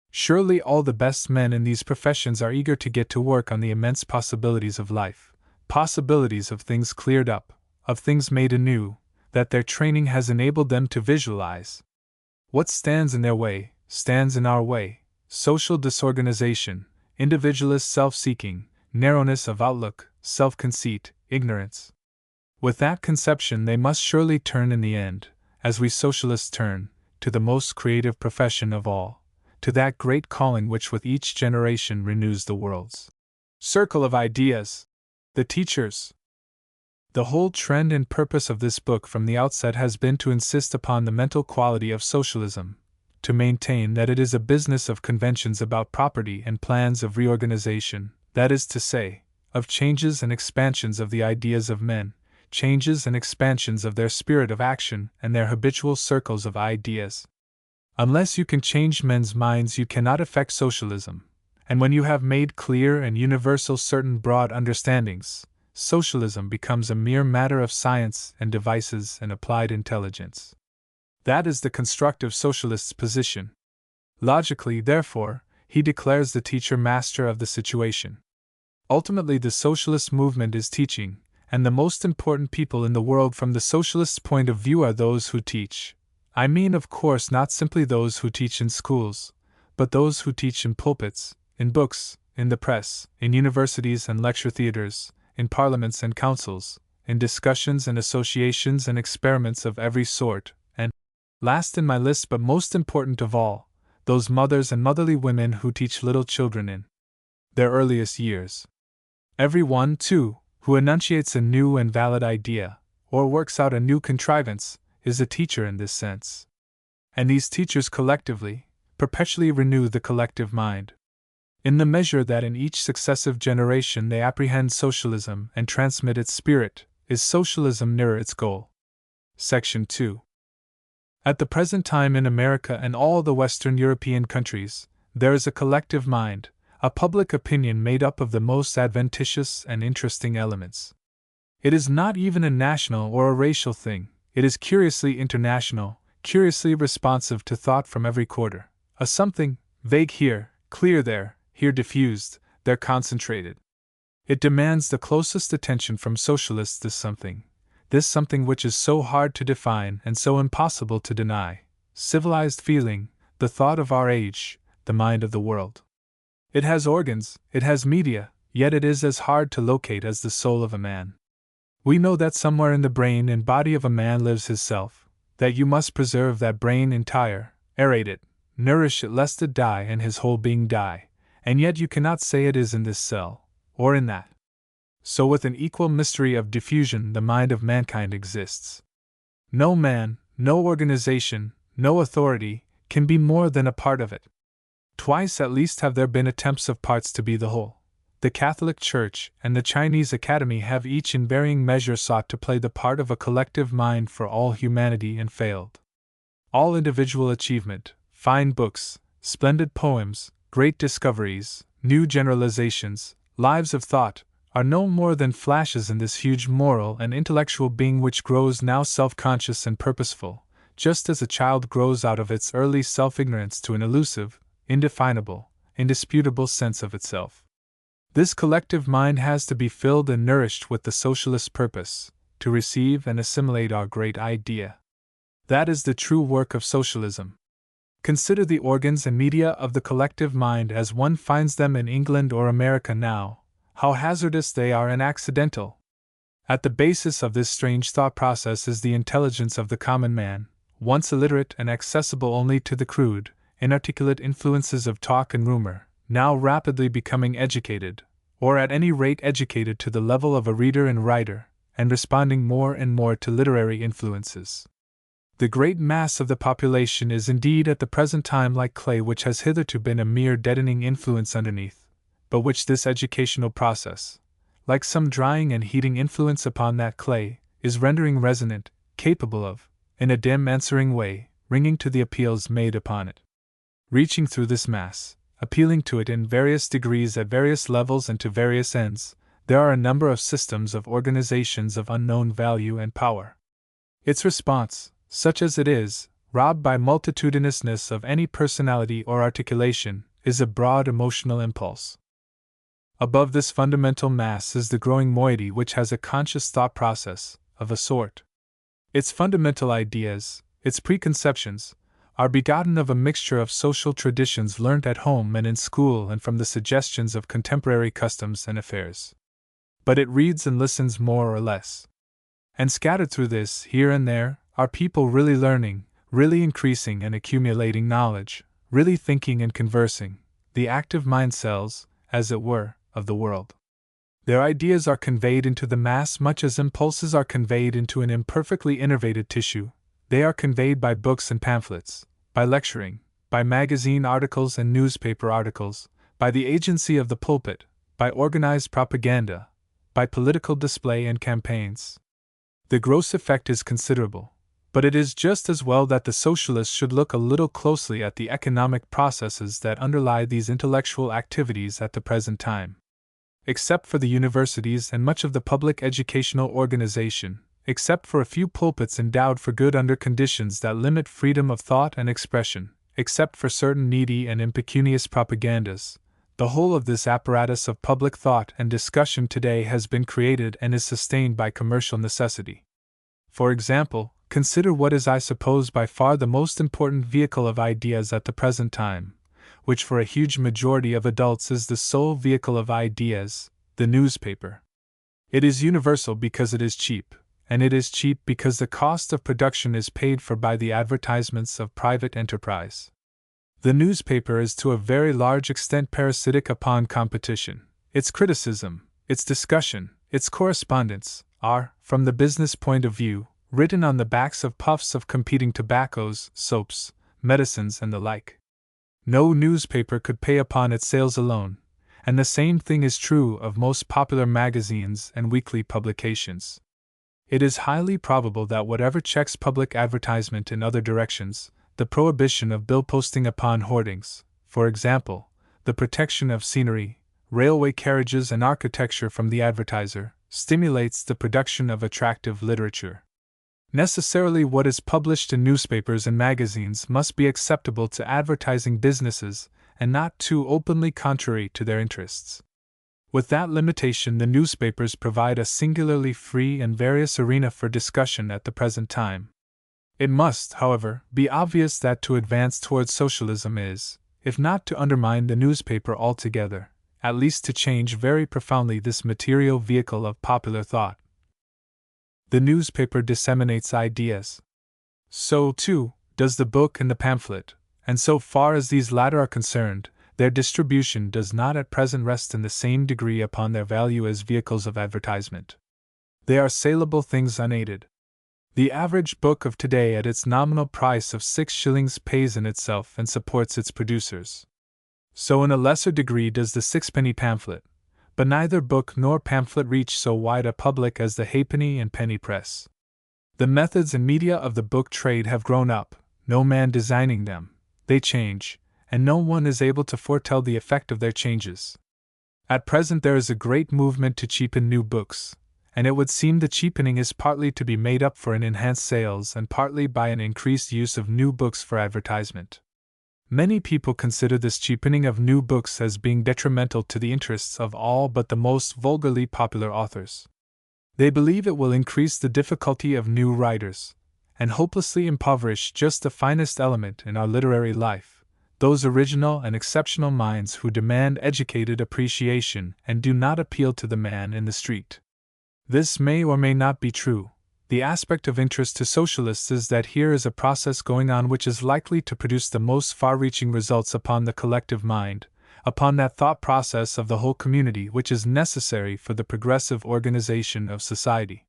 Speaker 1: Surely all the best men in these professions are eager to get to work on the immense possibilities of life, possibilities of things cleared up, of things made anew, that their training has enabled them to visualize. What stands in their way, stands in our way: social disorganization, individualist self-seeking, narrowness of outlook, self-conceit, ignorance. With that conception they must surely turn in the end, as we socialists turn, to the most creative profession of all, to that great calling which with each generation renews the world's circle of ideas, the teachers. The whole trend and purpose of this book from the outset has been to insist upon the mental quality of socialism, to maintain that it is a business of conventions about property and plans of reorganization, that is to say, of changes and expansions of the ideas of men, changes and expansions of their spirit of action and their habitual circles of ideas. Unless you can change men's minds, you cannot effect socialism, and when you have made clear and universal certain broad understandings, socialism becomes a mere matter of science and devices and applied intelligence. That is the constructive socialist's position. Logically, therefore, he declares the teacher master of the situation. Ultimately, the socialist movement is teaching, and the most important people in the world from the socialist's point of view are those who teach. I mean, of course, not simply those who teach in schools, but those who teach in pulpits, in books, in the press, in universities and lecture theaters, in parliaments and councils, in discussions and associations and experiments of every sort, and, last in my list but most important of all, those mothers and motherly women who teach little children in their earliest years. Every one, too, who enunciates a new and valid idea, or works out a new contrivance, is a teacher in this sense. And these teachers collectively, perpetually renew the collective mind. In the measure that in each successive generation they apprehend socialism and transmit its spirit, is socialism nearer its goal. Section 2. At the present time in America and all the Western European countries, there is a collective mind, a public opinion made up of the most adventitious and interesting elements. It is not even a national or a racial thing, it is curiously international, curiously responsive to thought from every quarter, a something, vague here, clear there, here diffused, there concentrated. It demands the closest attention from socialists, this something which is so hard to define and so impossible to deny, civilized feeling, the thought of our age, the mind of the world. It has organs, it has media, yet it is as hard to locate as the soul of a man. We know that somewhere in the brain and body of a man lives his self, that you must preserve that brain entire, aerate it, nourish it lest it die and his whole being die, and yet you cannot say it is in this cell, or in that. So with an equal mystery of diffusion the mind of mankind exists. No man, no organization, no authority, can be more than a part of it. Twice at least have there been attempts of parts to be the whole. The Catholic Church and the Chinese Academy have each in varying measure sought to play the part of a collective mind for all humanity and failed. All individual achievement, fine books, splendid poems, great discoveries, new generalizations, lives of thought, are no more than flashes in this huge moral and intellectual being which grows now self-conscious and purposeful, just as a child grows out of its early self-ignorance to an elusive, indefinable, indisputable sense of itself. This collective mind has to be filled and nourished with the socialist purpose, to receive and assimilate our great idea. That is the true work of socialism. Consider the organs and media of the collective mind as one finds them in England or America now, how hazardous they are and accidental. At the basis of this strange thought process is the intelligence of the common man, once illiterate and accessible only to the crude, inarticulate influences of talk and rumor, now rapidly becoming educated, or at any rate educated to the level of a reader and writer, and responding more and more to literary influences. The great mass of the population is indeed at the present time like clay which has hitherto been a mere deadening influence underneath, but which this educational process, like some drying and heating influence upon that clay, is rendering resonant, capable of, in a dim answering way, ringing to the appeals made upon it. Reaching through this mass, appealing to it in various degrees at various levels and to various ends, there are a number of systems of organizations of unknown value and power. Its response, such as it is, robbed by multitudinousness of any personality or articulation, is a broad emotional impulse. Above this fundamental mass is the growing moiety which has a conscious thought process, of a sort. Its fundamental ideas, its preconceptions, are begotten of a mixture of social traditions learnt at home and in school and from the suggestions of contemporary customs and affairs. But it reads and listens more or less. And scattered through this, here and there, are people really learning, really increasing and accumulating knowledge, really thinking and conversing, the active mind cells, as it were, of the world. Their ideas are conveyed into the mass much as impulses are conveyed into an imperfectly innervated tissue. They are conveyed by books and pamphlets, by lecturing, by magazine articles and newspaper articles, by the agency of the pulpit, by organized propaganda, by political display and campaigns. The gross effect is considerable, but it is just as well that the socialists should look a little closely at the economic processes that underlie these intellectual activities at the present time. Except for the universities and much of the public educational organization, except for a few pulpits endowed for good under conditions that limit freedom of thought and expression, except for certain needy and impecunious propagandas, the whole of this apparatus of public thought and discussion today has been created and is sustained by commercial necessity. For example, consider what is, I suppose, by far the most important vehicle of ideas at the present time, which for a huge majority of adults is the sole vehicle of ideas, the newspaper. It is universal because it is cheap, and it is cheap because the cost of production is paid for by the advertisements of private enterprise. The newspaper is to a very large extent parasitic upon competition. Its criticism, its discussion, its correspondence, are, from the business point of view, written on the backs of puffs of competing tobaccos, soaps, medicines, and the like. No newspaper could pay upon its sales alone, and the same thing is true of most popular magazines and weekly publications. It is highly probable that whatever checks public advertisement in other directions, the prohibition of bill posting upon hoardings, for example, the protection of scenery, railway carriages, and architecture from the advertiser, stimulates the production of attractive literature. Necessarily, what is published in newspapers and magazines must be acceptable to advertising businesses and not too openly contrary to their interests. With that limitation, the newspapers provide a singularly free and various arena for discussion at the present time. It must, however, be obvious that to advance towards socialism is, if not to undermine the newspaper altogether, at least to change very profoundly this material vehicle of popular thought. The newspaper disseminates ideas. So, too, does the book and the pamphlet, and so far as these latter are concerned, their distribution does not at present rest in the same degree upon their value as vehicles of advertisement. They are saleable things unaided. The average book of today at its nominal price of 6 shillings pays in itself and supports its producers. So in a lesser degree does the sixpenny pamphlet, but neither book nor pamphlet reach so wide a public as the halfpenny and penny press. The methods and media of the book trade have grown up, no man designing them, they change, and no one is able to foretell the effect of their changes. At present there is a great movement to cheapen new books, and it would seem the cheapening is partly to be made up for in enhanced sales and partly by an increased use of new books for advertisement. Many people consider this cheapening of new books as being detrimental to the interests of all but the most vulgarly popular authors. They believe it will increase the difficulty of new writers, and hopelessly impoverish just the finest element in our literary life, those original and exceptional minds who demand educated appreciation and do not appeal to the man in the street. This may or may not be true. The aspect of interest to socialists is that here is a process going on which is likely to produce the most far-reaching results upon the collective mind, upon that thought process of the whole community which is necessary for the progressive organization of society.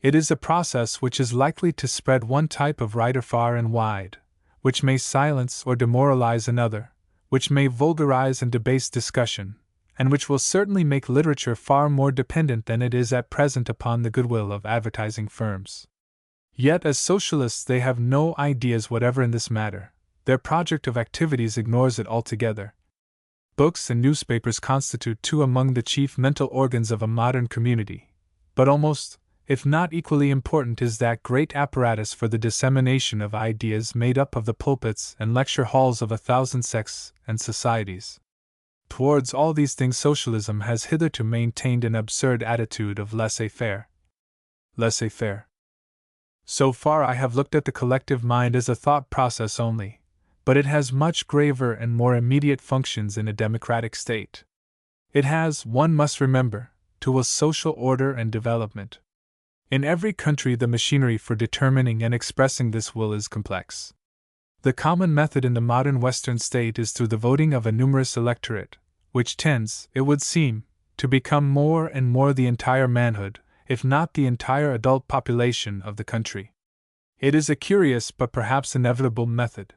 Speaker 1: It is a process which is likely to spread one type of writer far and wide, which may silence or demoralize another, which may vulgarize and debase discussion, and which will certainly make literature far more dependent than it is at present upon the goodwill of advertising firms. Yet as socialists they have no ideas whatever in this matter, their project of activities ignores it altogether. Books and newspapers constitute two among the chief mental organs of a modern community, but almost, if not equally important, is that great apparatus for the dissemination of ideas made up of the pulpits and lecture halls of 1,000 sects and societies. Towards all these things socialism has hitherto maintained an absurd attitude of laissez-faire. Laissez-faire. So far I have looked at the collective mind as a thought process only, but it has much graver and more immediate functions in a democratic state. It has, one must remember, to a social order and development. In every country the machinery for determining and expressing this will is complex. The common method in the modern Western state is through the voting of a numerous electorate, which tends, it would seem, to become more and more the entire manhood, if not the entire adult population of the country. It is a curious but perhaps inevitable method.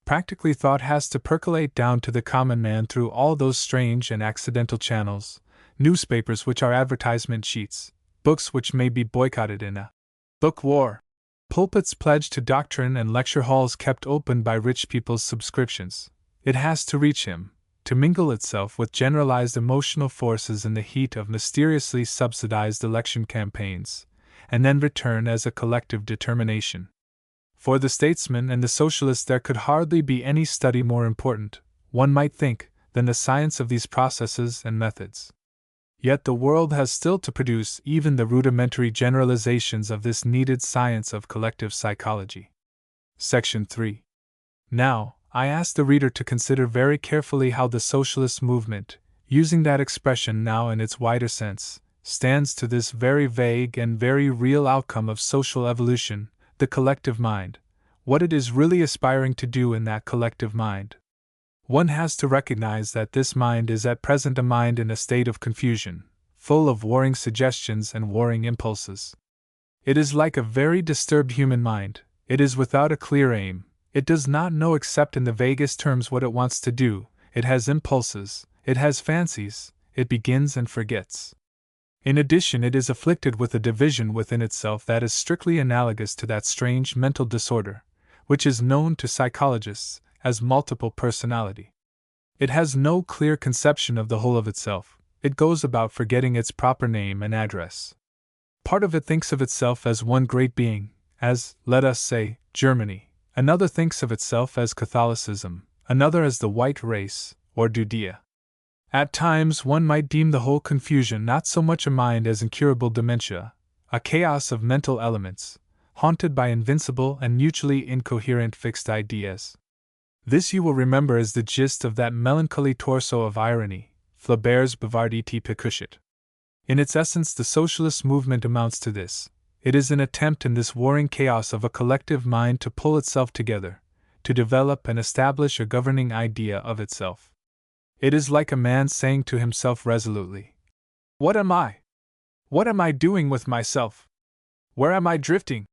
Speaker 1: Practically thought has to percolate down to the common man through all those strange and accidental channels, newspapers which are advertisement sheets, books which may be boycotted in a book war, pulpits pledged to doctrine and lecture halls kept open by rich people's subscriptions. It has to reach him, to mingle itself with generalized emotional forces in the heat of mysteriously subsidized election campaigns, and then return as a collective determination. For the statesman and the socialist there could hardly be any study more important, one might think, than the science of these processes and methods. Yet the world has still to produce even the rudimentary generalizations of this needed science of collective psychology. Section 3. Now, I ask the reader to consider very carefully how the socialist movement, using that expression now in its wider sense, stands to this very vague and very real outcome of social evolution, the collective mind, what it is really aspiring to do in that collective mind. One has to recognize that this mind is at present a mind in a state of confusion, full of warring suggestions and warring impulses. It is like a very disturbed human mind. It is without a clear aim. It does not know except in the vaguest terms what it wants to do. It has impulses. It has fancies. It begins and forgets. In addition, it is afflicted with a division within itself that is strictly analogous to that strange mental disorder, which is known to psychologists as multiple personality. It has no clear conception of the whole of itself. It goes about forgetting its proper name and address. Part of it thinks of itself as one great being, as, let us say, Germany. Another thinks of itself as Catholicism, another as the white race, or Judea. At times one might deem the whole confusion not so much a mind as incurable dementia, a chaos of mental elements, haunted by invincible and mutually incoherent fixed ideas. This you will remember is the gist of that melancholy torso of irony, Flaubert's Bavard et Pécuchet. In its essence, the socialist movement amounts to this. It is an attempt in this warring chaos of a collective mind to pull itself together, to develop and establish a governing idea of itself. It is like a man saying to himself resolutely, "What am I? What am I doing with myself? Where am I drifting?"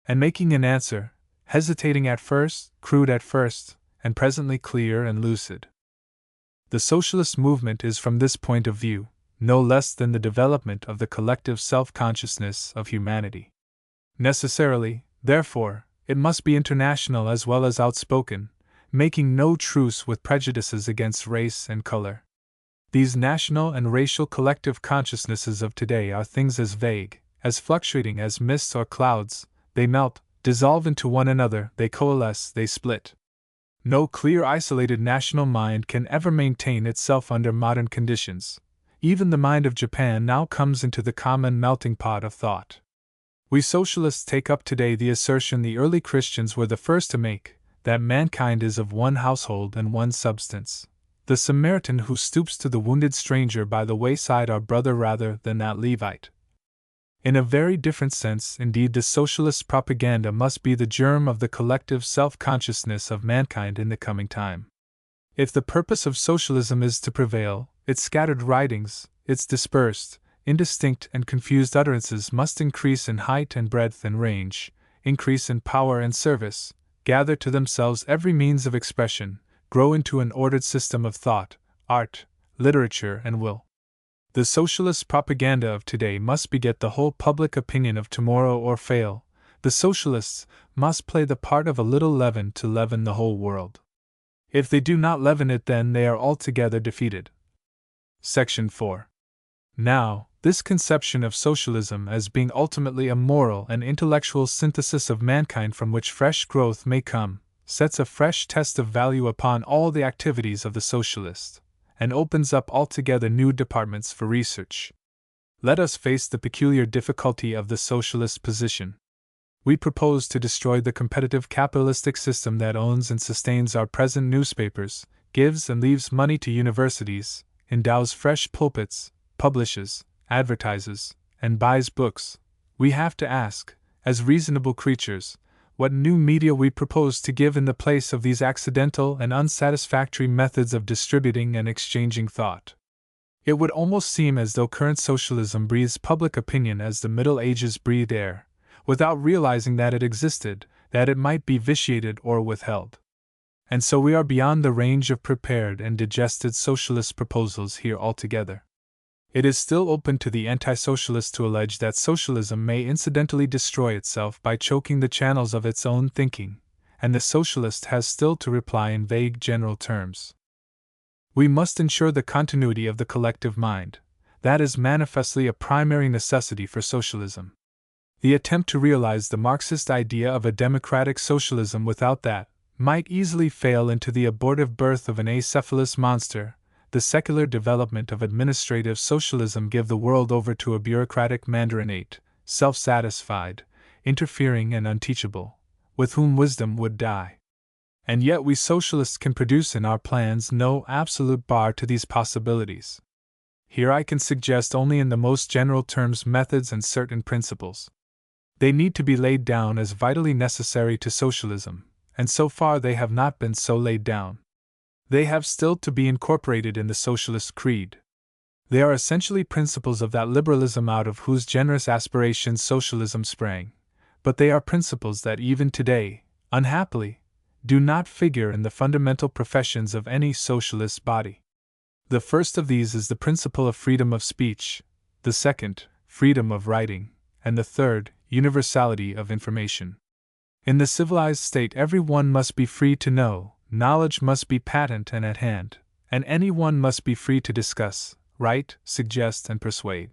Speaker 1: And making an answer, hesitating at first, crude at first, and presently clear and lucid. The socialist movement is from this point of view no less than the development of the collective self-consciousness of humanity. Necessarily, therefore, it must be international as well as outspoken, making no truce with prejudices against race and color. These national and racial collective consciousnesses of today are things as vague, as fluctuating as mists or clouds. They melt, dissolve into one another, they coalesce, they split. No clear isolated national mind can ever maintain itself under modern conditions. Even the mind of Japan now comes into the common melting pot of thought. We socialists take up today the assertion the early Christians were the first to make, that mankind is of one household and one substance. The Samaritan who stoops to the wounded stranger by the wayside are brother rather than that Levite. In a very different sense, indeed, the socialist propaganda must be the germ of the collective self-consciousness of mankind in the coming time. If the purpose of socialism is to prevail, its scattered writings, its dispersed, indistinct and confused utterances must increase in height and breadth and range, increase in power and service, gather to themselves every means of expression, grow into an ordered system of thought, art, literature, and will. The socialist propaganda of today must beget the whole public opinion of tomorrow or fail. The socialists must play the part of a little leaven to leaven the whole world. If they do not leaven it, then they are altogether defeated. Section 4. Now, this conception of socialism as being ultimately a moral and intellectual synthesis of mankind from which fresh growth may come, sets a fresh test of value upon all the activities of the socialist, and opens up altogether new departments for research. Let us face the peculiar difficulty of the socialist position. We propose to destroy the competitive capitalistic system that owns and sustains our present newspapers, gives and leaves money to universities, endows fresh pulpits, publishes, advertises, and buys books. We have to ask, as reasonable creatures, what new media we propose to give in the place of these accidental and unsatisfactory methods of distributing and exchanging thought. It would almost seem as though current socialism breathes public opinion as the Middle Ages breathed air, without realizing that it existed, that it might be vitiated or withheld. And so we are beyond the range of prepared and digested socialist proposals here altogether. It is still open to the anti-socialist to allege that socialism may incidentally destroy itself by choking the channels of its own thinking, and the socialist has still to reply in vague general terms. We must ensure the continuity of the collective mind. That is manifestly a primary necessity for socialism. The attempt to realize the Marxist idea of a democratic socialism without that might easily fail into the abortive birth of an acephalous monster. The secular development of administrative socialism give the world over to a bureaucratic mandarinate, self-satisfied, interfering and unteachable, with whom wisdom would die. And yet we socialists can produce in our plans no absolute bar to these possibilities. Here I can suggest only in the most general terms methods and certain principles. They need to be laid down as vitally necessary to socialism, and so far they have not been so laid down. They have still to be incorporated in the socialist creed. They are essentially principles of that liberalism out of whose generous aspirations socialism sprang, but they are principles that even today, unhappily, do not figure in the fundamental professions of any socialist body. The first of these is the principle of freedom of speech, the second, freedom of writing, and the third, universality of information. In the civilized state, everyone must be free to know, knowledge must be patent and at hand, and anyone must be free to discuss, write, suggest, and persuade.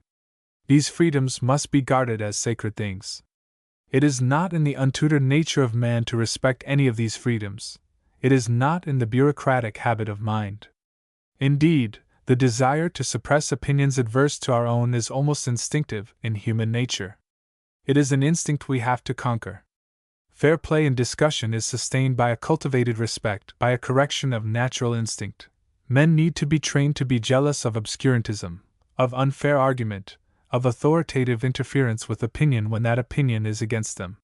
Speaker 1: These freedoms must be guarded as sacred things. It is not in the untutored nature of man to respect any of these freedoms. It is not in the bureaucratic habit of mind. Indeed, the desire to suppress opinions adverse to our own is almost instinctive in human nature. It is an instinct we have to conquer. Fair play in discussion is sustained by a cultivated respect, by a correction of natural instinct. Men need to be trained to be jealous of obscurantism, of unfair argument, of authoritative interference with opinion when that opinion is against them.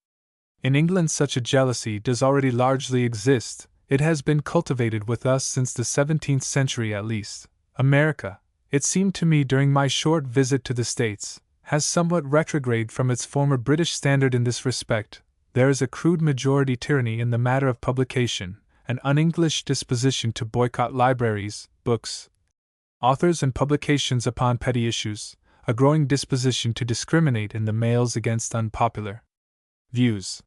Speaker 1: In England, such a jealousy does already largely exist. It has been cultivated with us since the 17th century at least. America, it seemed to me during my short visit to the States, has somewhat retrograded from its former British standard in this respect. There is a crude majority tyranny in the matter of publication, an un-English disposition to boycott libraries, books, authors, and publications upon petty issues, a growing disposition to discriminate in the mails against unpopular views.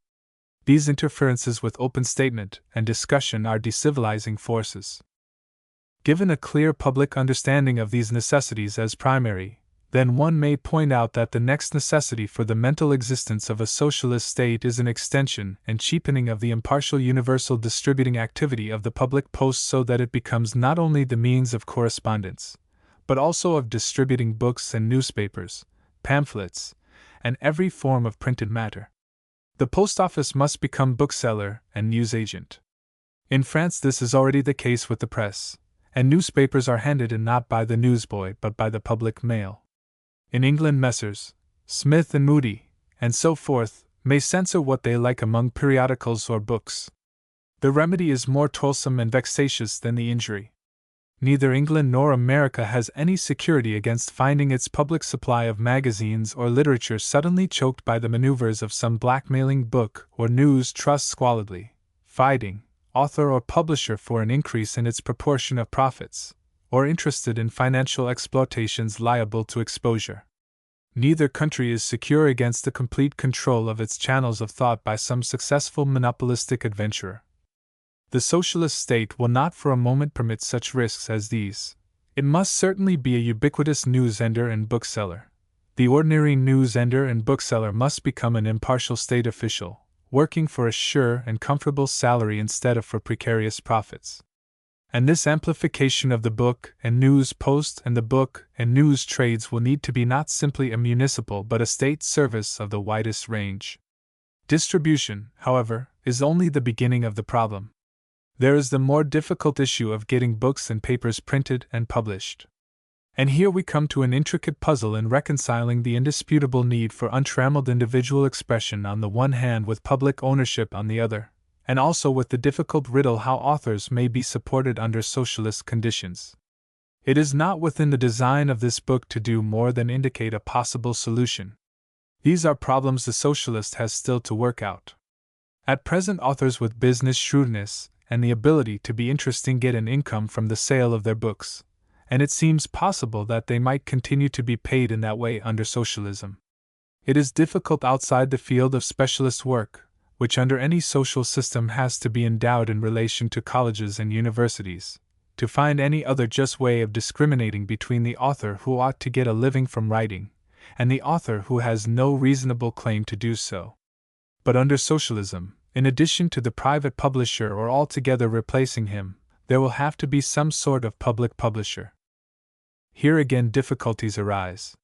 Speaker 1: These interferences with open statement and discussion are decivilizing forces. Given a clear public understanding of these necessities as primary, then one may point out that the next necessity for the mental existence of a socialist state is an extension and cheapening of the impartial universal distributing activity of the public post so that it becomes not only the means of correspondence, but also of distributing books and newspapers, pamphlets, and every form of printed matter. The post office must become bookseller and newsagent. In France, this is already the case with the press, and newspapers are handed in not by the newsboy but by the public mail. In England, Messrs. Smith and Moody, and so forth, may censor what they like among periodicals or books. The remedy is more toilsome and vexatious than the injury. Neither England nor America has any security against finding its public supply of magazines or literature suddenly choked by the maneuvers of some blackmailing book or news trust squalidly fighting author or publisher for an increase in its proportion of profits, or interested in financial exploitations liable to exposure. Neither country is secure against the complete control of its channels of thought by some successful monopolistic adventurer. The socialist state will not for a moment permit such risks as these. It must certainly be a ubiquitous newsender and bookseller. The ordinary newsender and bookseller must become an impartial state official, working for a sure and comfortable salary instead of for precarious profits. And this amplification of the book and news post and the book and news trades will need to be not simply a municipal but a state service of the widest range. Distribution, however, is only the beginning of the problem. There is the more difficult issue of getting books and papers printed and published. And here we come to an intricate puzzle in reconciling the indisputable need for untrammeled individual expression on the one hand with public ownership on the other, and also with the difficult riddle how authors may be supported under socialist conditions. It is not within the design of this book to do more than indicate a possible solution. These are problems the socialist has still to work out. At present, authors with business shrewdness and the ability to be interesting get an income from the sale of their books, and it seems possible that they might continue to be paid in that way under socialism. It is difficult outside the field of specialist work, which under any social system has to be endowed in relation to colleges and universities, to find any other just way of discriminating between the author who ought to get a living from writing, and the author who has no reasonable claim to do so. But under socialism, in addition to the private publisher or altogether replacing him, there will have to be some sort of public publisher. Here again difficulties arise.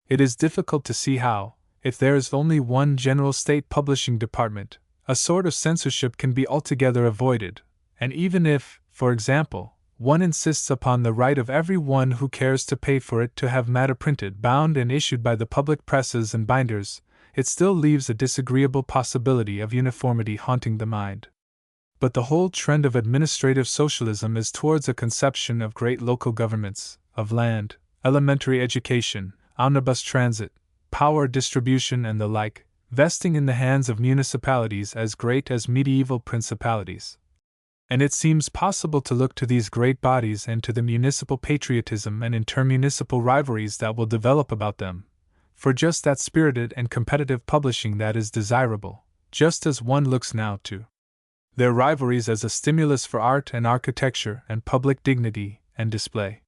Speaker 1: It is difficult to see how, if there is only one general state publishing department, a sort of censorship can be altogether avoided, and even if, for example, one insists upon the right of every one who cares to pay for it to have matter printed, bound, and issued by the public presses and binders, it still leaves a disagreeable possibility of uniformity haunting the mind. But the whole trend of administrative socialism is towards a conception of great local governments, of land, elementary education, omnibus transit, power distribution, and the like, vesting in the hands of municipalities as great as medieval principalities. And it seems possible to look to these great bodies and to the municipal patriotism and intermunicipal rivalries that will develop about them, for just that spirited and competitive publishing that is desirable, just as one looks now to their rivalries as a stimulus for art and architecture and public dignity and display.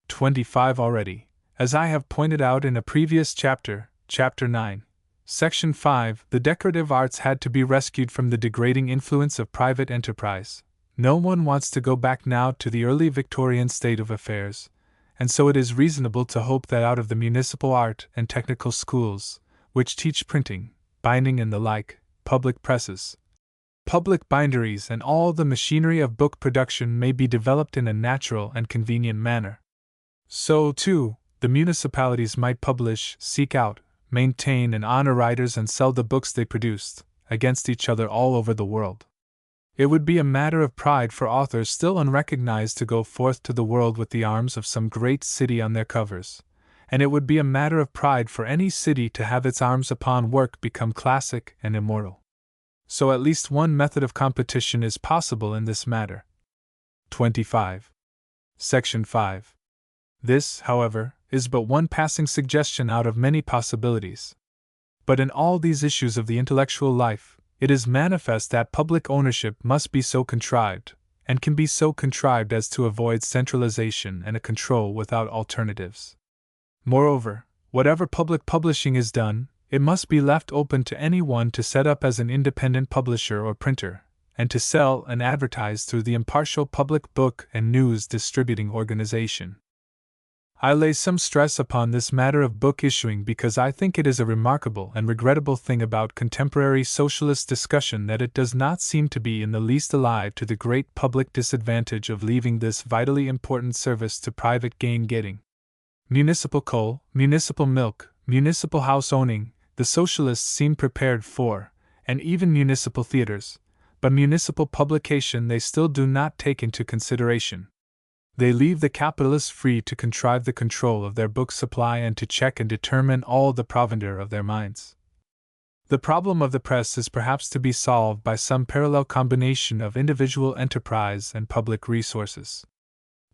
Speaker 1: 25 already, as I have pointed out in a previous chapter, Chapter 9, Section 5, the decorative arts had to be rescued from the degrading influence of private enterprise. No one wants to go back now to the early Victorian state of affairs, and so it is reasonable to hope that out of the municipal art and technical schools, which teach printing, binding, and the like, public presses, public binderies, and all the machinery of book production may be developed in a natural and convenient manner. So, too, the municipalities might publish, seek out, maintain, and honor writers and sell the books they produced, against each other all over the world. It would be a matter of pride for authors still unrecognized to go forth to the world with the arms of some great city on their covers, and it would be a matter of pride for any city to have its arms upon work become classic and immortal. So at least one method of competition is possible in this matter. 25. Section 5. This, however, is but one passing suggestion out of many possibilities. But in all these issues of the intellectual life, it is manifest that public ownership must be so contrived, and can be so contrived as to avoid centralization and a control without alternatives. Moreover, whatever public publishing is done, it must be left open to any one to set up as an independent publisher or printer, and to sell and advertise through the impartial public book and news distributing organization. I lay some stress upon this matter of book issuing because I think it is a remarkable and regrettable thing about contemporary socialist discussion that it does not seem to be in the least alive to the great public disadvantage of leaving this vitally important service to private gain-getting. Municipal coal, municipal milk, municipal house owning, the socialists seem prepared for, and even municipal theaters, but municipal publication they still do not take into consideration. They leave the capitalists free to contrive the control of their book supply and to check and determine all the provender of their minds. The problem of the press is perhaps to be solved by some parallel combination of individual enterprise and public resources.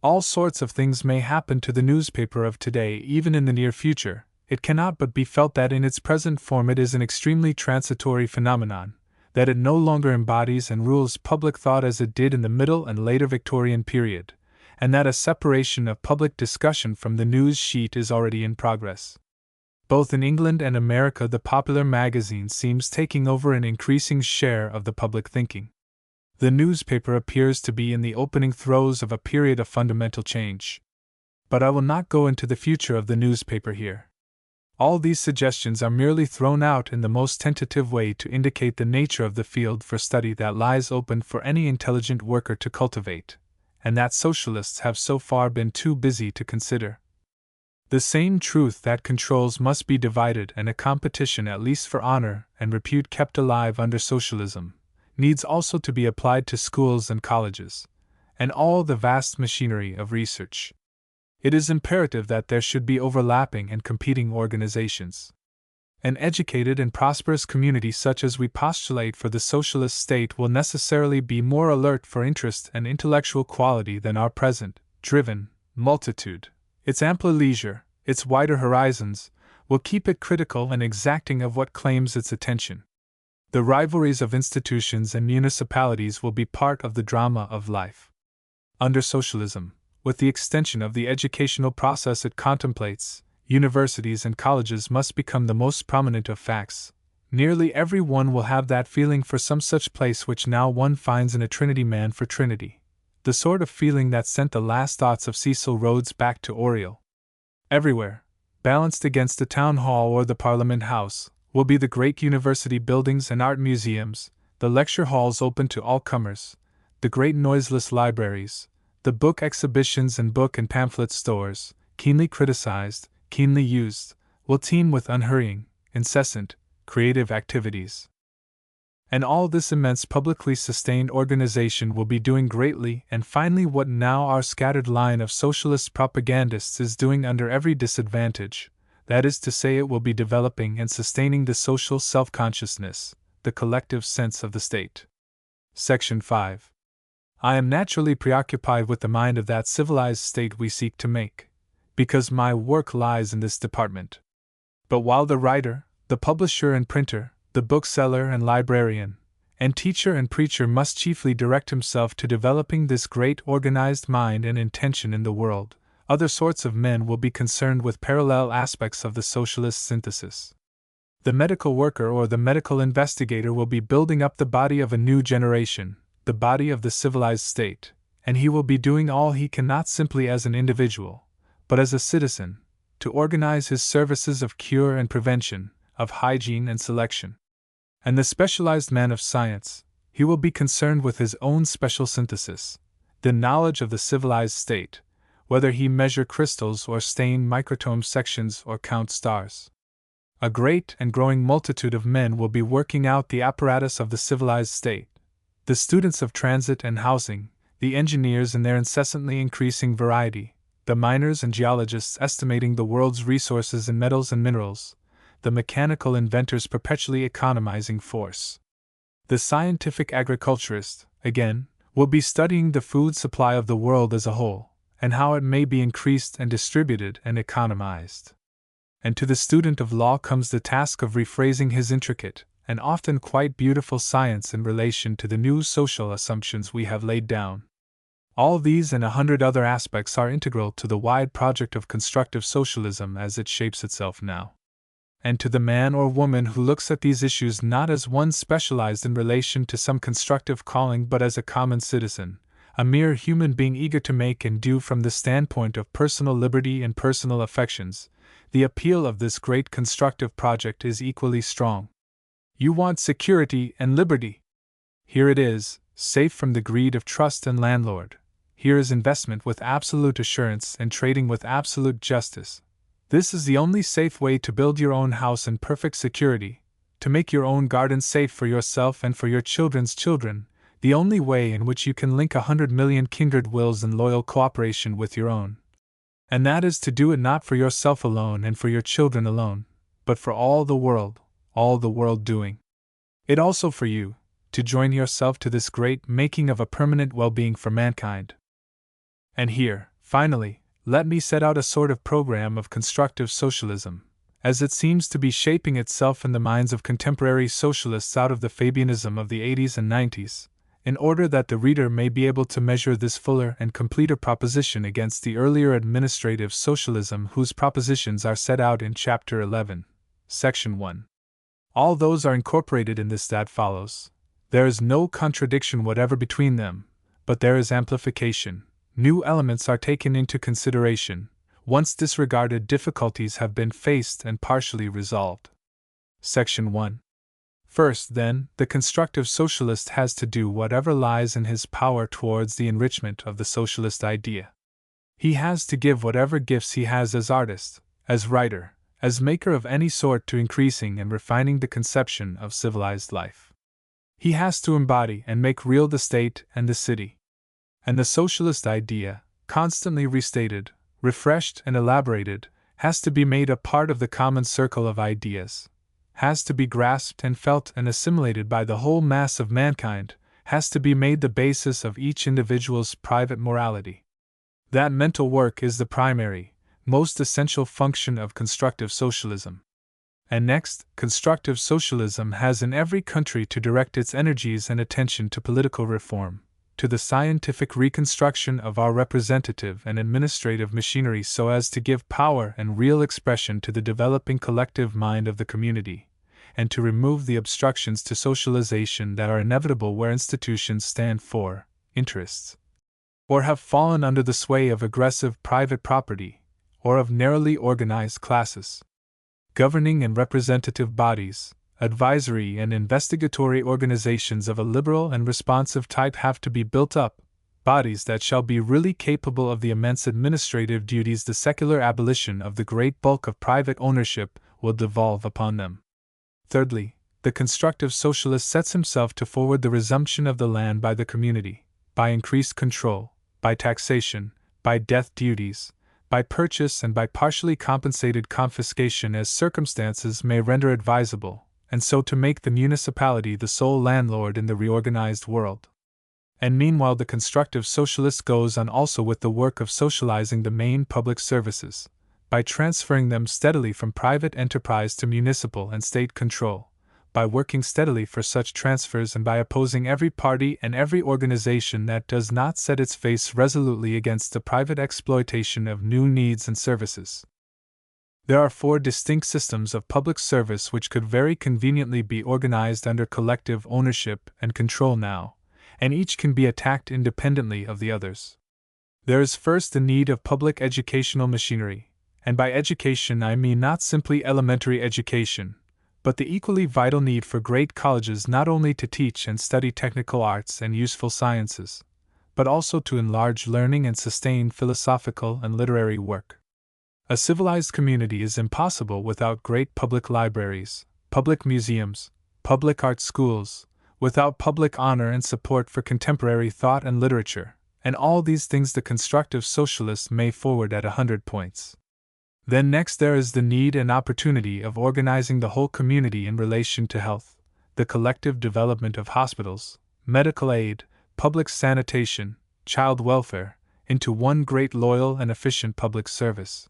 Speaker 1: All sorts of things may happen to the newspaper of today even in the near future. It cannot but be felt that in its present form it is an extremely transitory phenomenon, that it no longer embodies and rules public thought as it did in the Middle and later Victorian period, and that a separation of public discussion from the news sheet is already in progress. Both in England and America the popular magazine seems taking over an increasing share of the public thinking. The newspaper appears to be in the opening throes of a period of fundamental change. But I will not go into the future of the newspaper here. All these suggestions are merely thrown out in the most tentative way to indicate the nature of the field for study that lies open for any intelligent worker to cultivate, and that socialists have so far been too busy to consider. The same truth that controls must be divided and a competition at least for honor and repute kept alive under socialism, needs also to be applied to schools and colleges, and all the vast machinery of research. It is imperative that there should be overlapping and competing organizations. An educated and prosperous community such as we postulate for the socialist state will necessarily be more alert for interest and intellectual quality than our present, driven, multitude. Its ampler leisure, its wider horizons, will keep it critical and exacting of what claims its attention. The rivalries of institutions and municipalities will be part of the drama of life. Under socialism, with the extension of the educational process it contemplates, universities and colleges must become the most prominent of facts. Nearly every one will have that feeling for some such place which now one finds in a Trinity man for Trinity, the sort of feeling that sent the last thoughts of Cecil Rhodes back to Oriel. Everywhere, balanced against the town hall or the Parliament House, will be the great university buildings and art museums, the lecture halls open to all comers, the great noiseless libraries, the book exhibitions and book and pamphlet stores, keenly criticized, keenly used, will teem with unhurrying, incessant, creative activities. And all this immense publicly sustained organization will be doing greatly and finely what now our scattered line of socialist propagandists is doing under every disadvantage, that is to say, it will be developing and sustaining the social self-consciousness, the collective sense of the state. Section 5. I am naturally preoccupied with the mind of that civilized state we seek to make, because my work lies in this department. But while the writer, the publisher and printer, the bookseller and librarian, and teacher and preacher must chiefly direct himself to developing this great organized mind and intention in the world, other sorts of men will be concerned with parallel aspects of the socialist synthesis. The medical worker or the medical investigator will be building up the body of a new generation, the body of the civilized state, and he will be doing all he can not simply as an individual, but as a citizen, to organize his services of cure and prevention, of hygiene and selection. And the specialized man of science, he will be concerned with his own special synthesis, the knowledge of the civilized state, whether he measure crystals or stain microtome sections or count stars. A great and growing multitude of men will be working out the apparatus of the civilized state, the students of transit and housing, the engineers in their incessantly increasing variety, the miners and geologists estimating the world's resources in metals and minerals, the mechanical inventors perpetually economizing force. The scientific agriculturist, again, will be studying the food supply of the world as a whole, and how it may be increased and distributed and economized. And to the student of law comes the task of rephrasing his intricate, and often quite beautiful science in relation to the new social assumptions we have laid down. All these and 100 other aspects are integral to the wide project of constructive socialism as it shapes itself now. And to the man or woman who looks at these issues not as one specialized in relation to some constructive calling but as a common citizen, a mere human being eager to make and do from the standpoint of personal liberty and personal affections, the appeal of this great constructive project is equally strong. You want security and liberty. Here it is, safe from the greed of trust and landlord. Here is investment with absolute assurance and trading with absolute justice. This is the only safe way to build your own house in perfect security, to make your own garden safe for yourself and for your children's children, the only way in which you can link 100 million kindred wills in loyal cooperation with your own. And that is to do it not for yourself alone and for your children alone, but for all the world doing it also for you, to join yourself to this great making of a permanent well-being for mankind. And here, finally, let me set out a sort of program of constructive socialism, as it seems to be shaping itself in the minds of contemporary socialists out of the Fabianism of the 80s and 90s, in order that the reader may be able to measure this fuller and completer proposition against the earlier administrative socialism whose propositions are set out in Chapter 11, Section 1. All those are incorporated in this that follows. There is no contradiction whatever between them, but there is amplification. New elements are taken into consideration, once disregarded difficulties have been faced and partially resolved. Section 1. First, then, the constructive socialist has to do whatever lies in his power towards the enrichment of the socialist idea. He has to give whatever gifts he has as artist, as writer, as maker of any sort to increasing and refining the conception of civilized life. He has to embody and make real the state and the city. And the socialist idea, constantly restated, refreshed and elaborated, has to be made a part of the common circle of ideas, has to be grasped and felt and assimilated by the whole mass of mankind, has to be made the basis of each individual's private morality. That mental work is the primary, most essential function of constructive socialism. And next, constructive socialism has in every country to direct its energies and attention to political reform, to the scientific reconstruction of our representative and administrative machinery so as to give power and real expression to the developing collective mind of the community, and to remove the obstructions to socialization that are inevitable where institutions stand for interests, or have fallen under the sway of aggressive private property, or of narrowly organized classes. Governing and representative bodies, advisory and investigatory organizations of a liberal and responsive type have to be built up, bodies that shall be really capable of the immense administrative duties the secular abolition of the great bulk of private ownership will devolve upon them. Thirdly, the constructive socialist sets himself to forward the resumption of the land by the community, by increased control, by taxation, by death duties, by purchase and by partially compensated confiscation as circumstances may render advisable, and so to make the municipality the sole landlord in the reorganized world. And meanwhile the constructive socialist goes on also with the work of socializing the main public services, by transferring them steadily from private enterprise to municipal and state control, by working steadily for such transfers and by opposing every party and every organization that does not set its face resolutely against the private exploitation of new needs and services. There are 4 distinct systems of public service which could very conveniently be organized under collective ownership and control now, and each can be attacked independently of the others. There is first the need of public educational machinery, and by education I mean not simply elementary education, but the equally vital need for great colleges not only to teach and study technical arts and useful sciences, but also to enlarge learning and sustain philosophical and literary work. A civilized community is impossible without great public libraries, public museums, public art schools, without public honor and support for contemporary thought and literature, and all these things the constructive socialist may forward at 100 points. Then next there is the need and opportunity of organizing the whole community in relation to health, the collective development of hospitals, medical aid, public sanitation, child welfare, into one great loyal and efficient public service.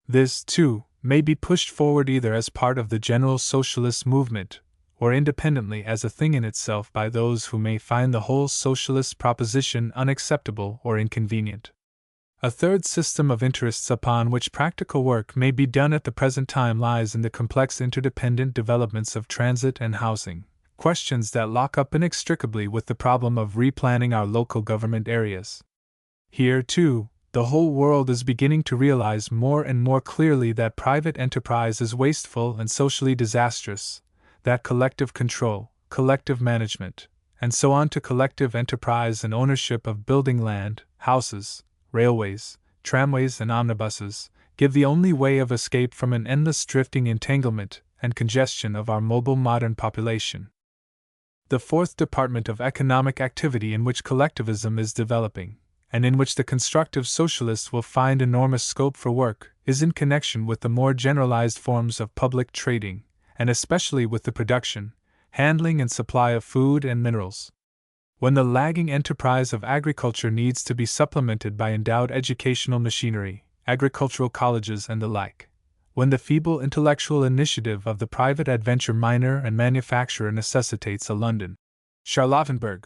Speaker 1: This, too, may be pushed forward either as part of the general socialist movement, or independently as a thing in itself by those who may find the whole socialist proposition unacceptable or inconvenient. A third system of interests upon which practical work may be done at the present time lies in the complex interdependent developments of transit and housing, questions that lock up inextricably with the problem of replanning our local government areas. Here, too, the whole world is beginning to realize more and more clearly that private enterprise is wasteful and socially disastrous, that collective control, collective management, and so on to collective enterprise and ownership of building land, houses, railways, tramways, and omnibuses, give the only way of escape from an endless drifting entanglement and congestion of our mobile modern population. The fourth department of economic activity in which collectivism is developing, and in which the constructive socialists will find enormous scope for work, is in connection with the more generalized forms of public trading, and especially with the production, handling, and supply of food and minerals. When the lagging enterprise of agriculture needs to be supplemented by endowed educational machinery, agricultural colleges, and the like, when the feeble intellectual initiative of the private adventure miner and manufacturer necessitates a London Charlottenburg,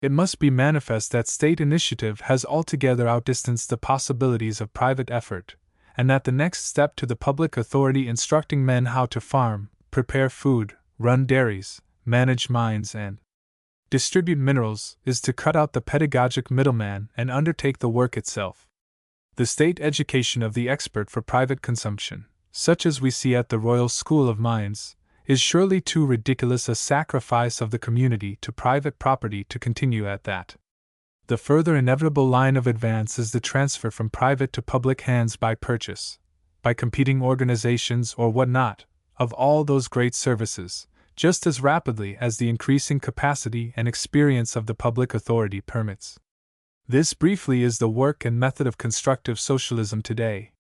Speaker 1: it must be manifest that state initiative has altogether outdistanced the possibilities of private effort, and that the next step to the public authority instructing men how to farm, prepare food, run dairies, manage mines, and distribute minerals is to cut out the pedagogic middleman and undertake the work itself. The state education of the expert for private consumption, such as we see at the Royal School of Mines, is surely too ridiculous a sacrifice of the community to private property to continue at that. The further inevitable line of advance is the transfer from private to public hands by purchase, by competing organizations or what not, of all those great services, just as rapidly as the increasing capacity and experience of the public authority permits. This briefly is the work and method of constructive socialism today.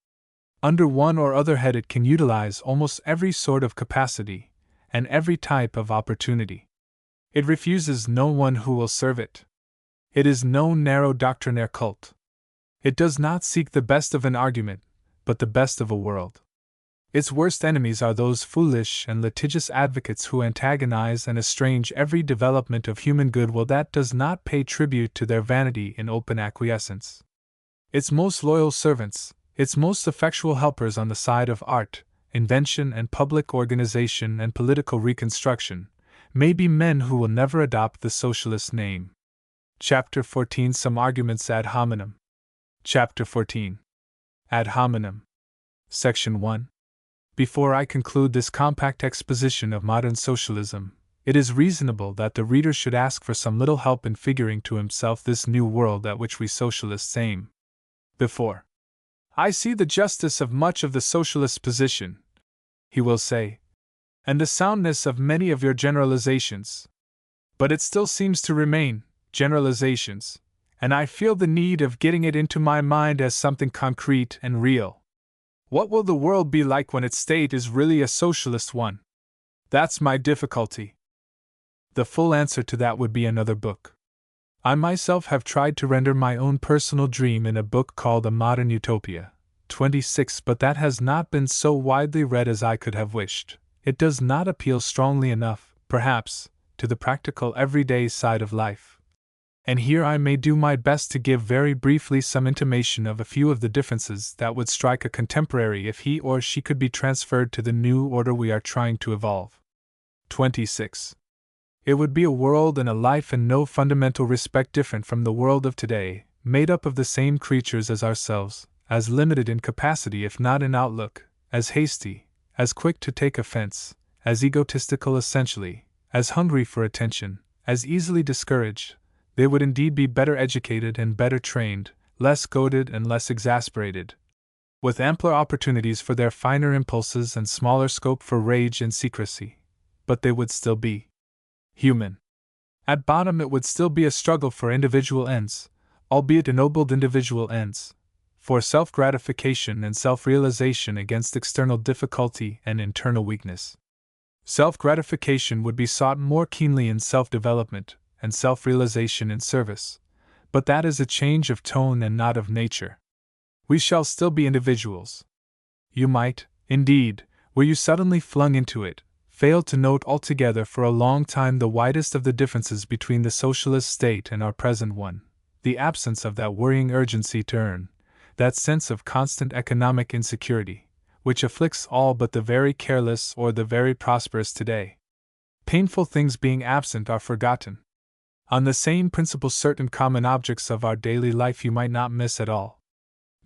Speaker 1: Under one or other head it can utilize almost every sort of capacity and every type of opportunity. It refuses no one who will serve it. It is no narrow doctrinaire cult. It does not seek the best of an argument, but the best of a world. Its worst enemies are those foolish and litigious advocates who antagonize and estrange every development of human goodwill that does not pay tribute to their vanity in open acquiescence. Its most loyal servants, its most effectual helpers on the side of art, invention, and public organization and political reconstruction, may be men who will never adopt the socialist name. Chapter 14 Some Arguments ad hominem. Chapter 14 Ad hominem. Section 1. Before I conclude this compact exposition of modern socialism, it is reasonable that the reader should ask for some little help in figuring to himself this new world at which we socialists aim. Before I see the justice of much of the socialist position, he will say, and the soundness of many of your generalizations. But it still seems to remain generalizations, and I feel the need of getting it into my mind as something concrete and real. What will the world be like when its state is really a socialist one? That's my difficulty. The full answer to that would be another book. I myself have tried to render my own personal dream in a book called A Modern Utopia, 26, but that has not been so widely read as I could have wished. It does not appeal strongly enough, perhaps, to the practical everyday side of life. And here I may do my best to give very briefly some intimation of a few of the differences that would strike a contemporary if he or she could be transferred to the new order we are trying to evolve. 26. It would be a world and a life in no fundamental respect different from the world of today, made up of the same creatures as ourselves, as limited in capacity if not in outlook, as hasty, as quick to take offense, as egotistical essentially, as hungry for attention, as easily discouraged. They would indeed be better educated and better trained, less goaded and less exasperated, with ampler opportunities for their finer impulses and smaller scope for rage and secrecy. But they would still be human. At bottom, it would still be a struggle for individual ends, albeit ennobled individual ends, for self-gratification and self-realization against external difficulty and internal weakness. Self-gratification would be sought more keenly in self-development, and self-realization in service, but that is a change of tone and not of nature. We shall still be individuals. You might, indeed, were you suddenly flung into it, fail to note altogether for a long time the widest of the differences between the socialist state and our present one, the absence of that worrying urgency to earn, that sense of constant economic insecurity, which afflicts all but the very careless or the very prosperous today. Painful things being absent are forgotten. On the same principle, certain common objects of our daily life you might not miss at all.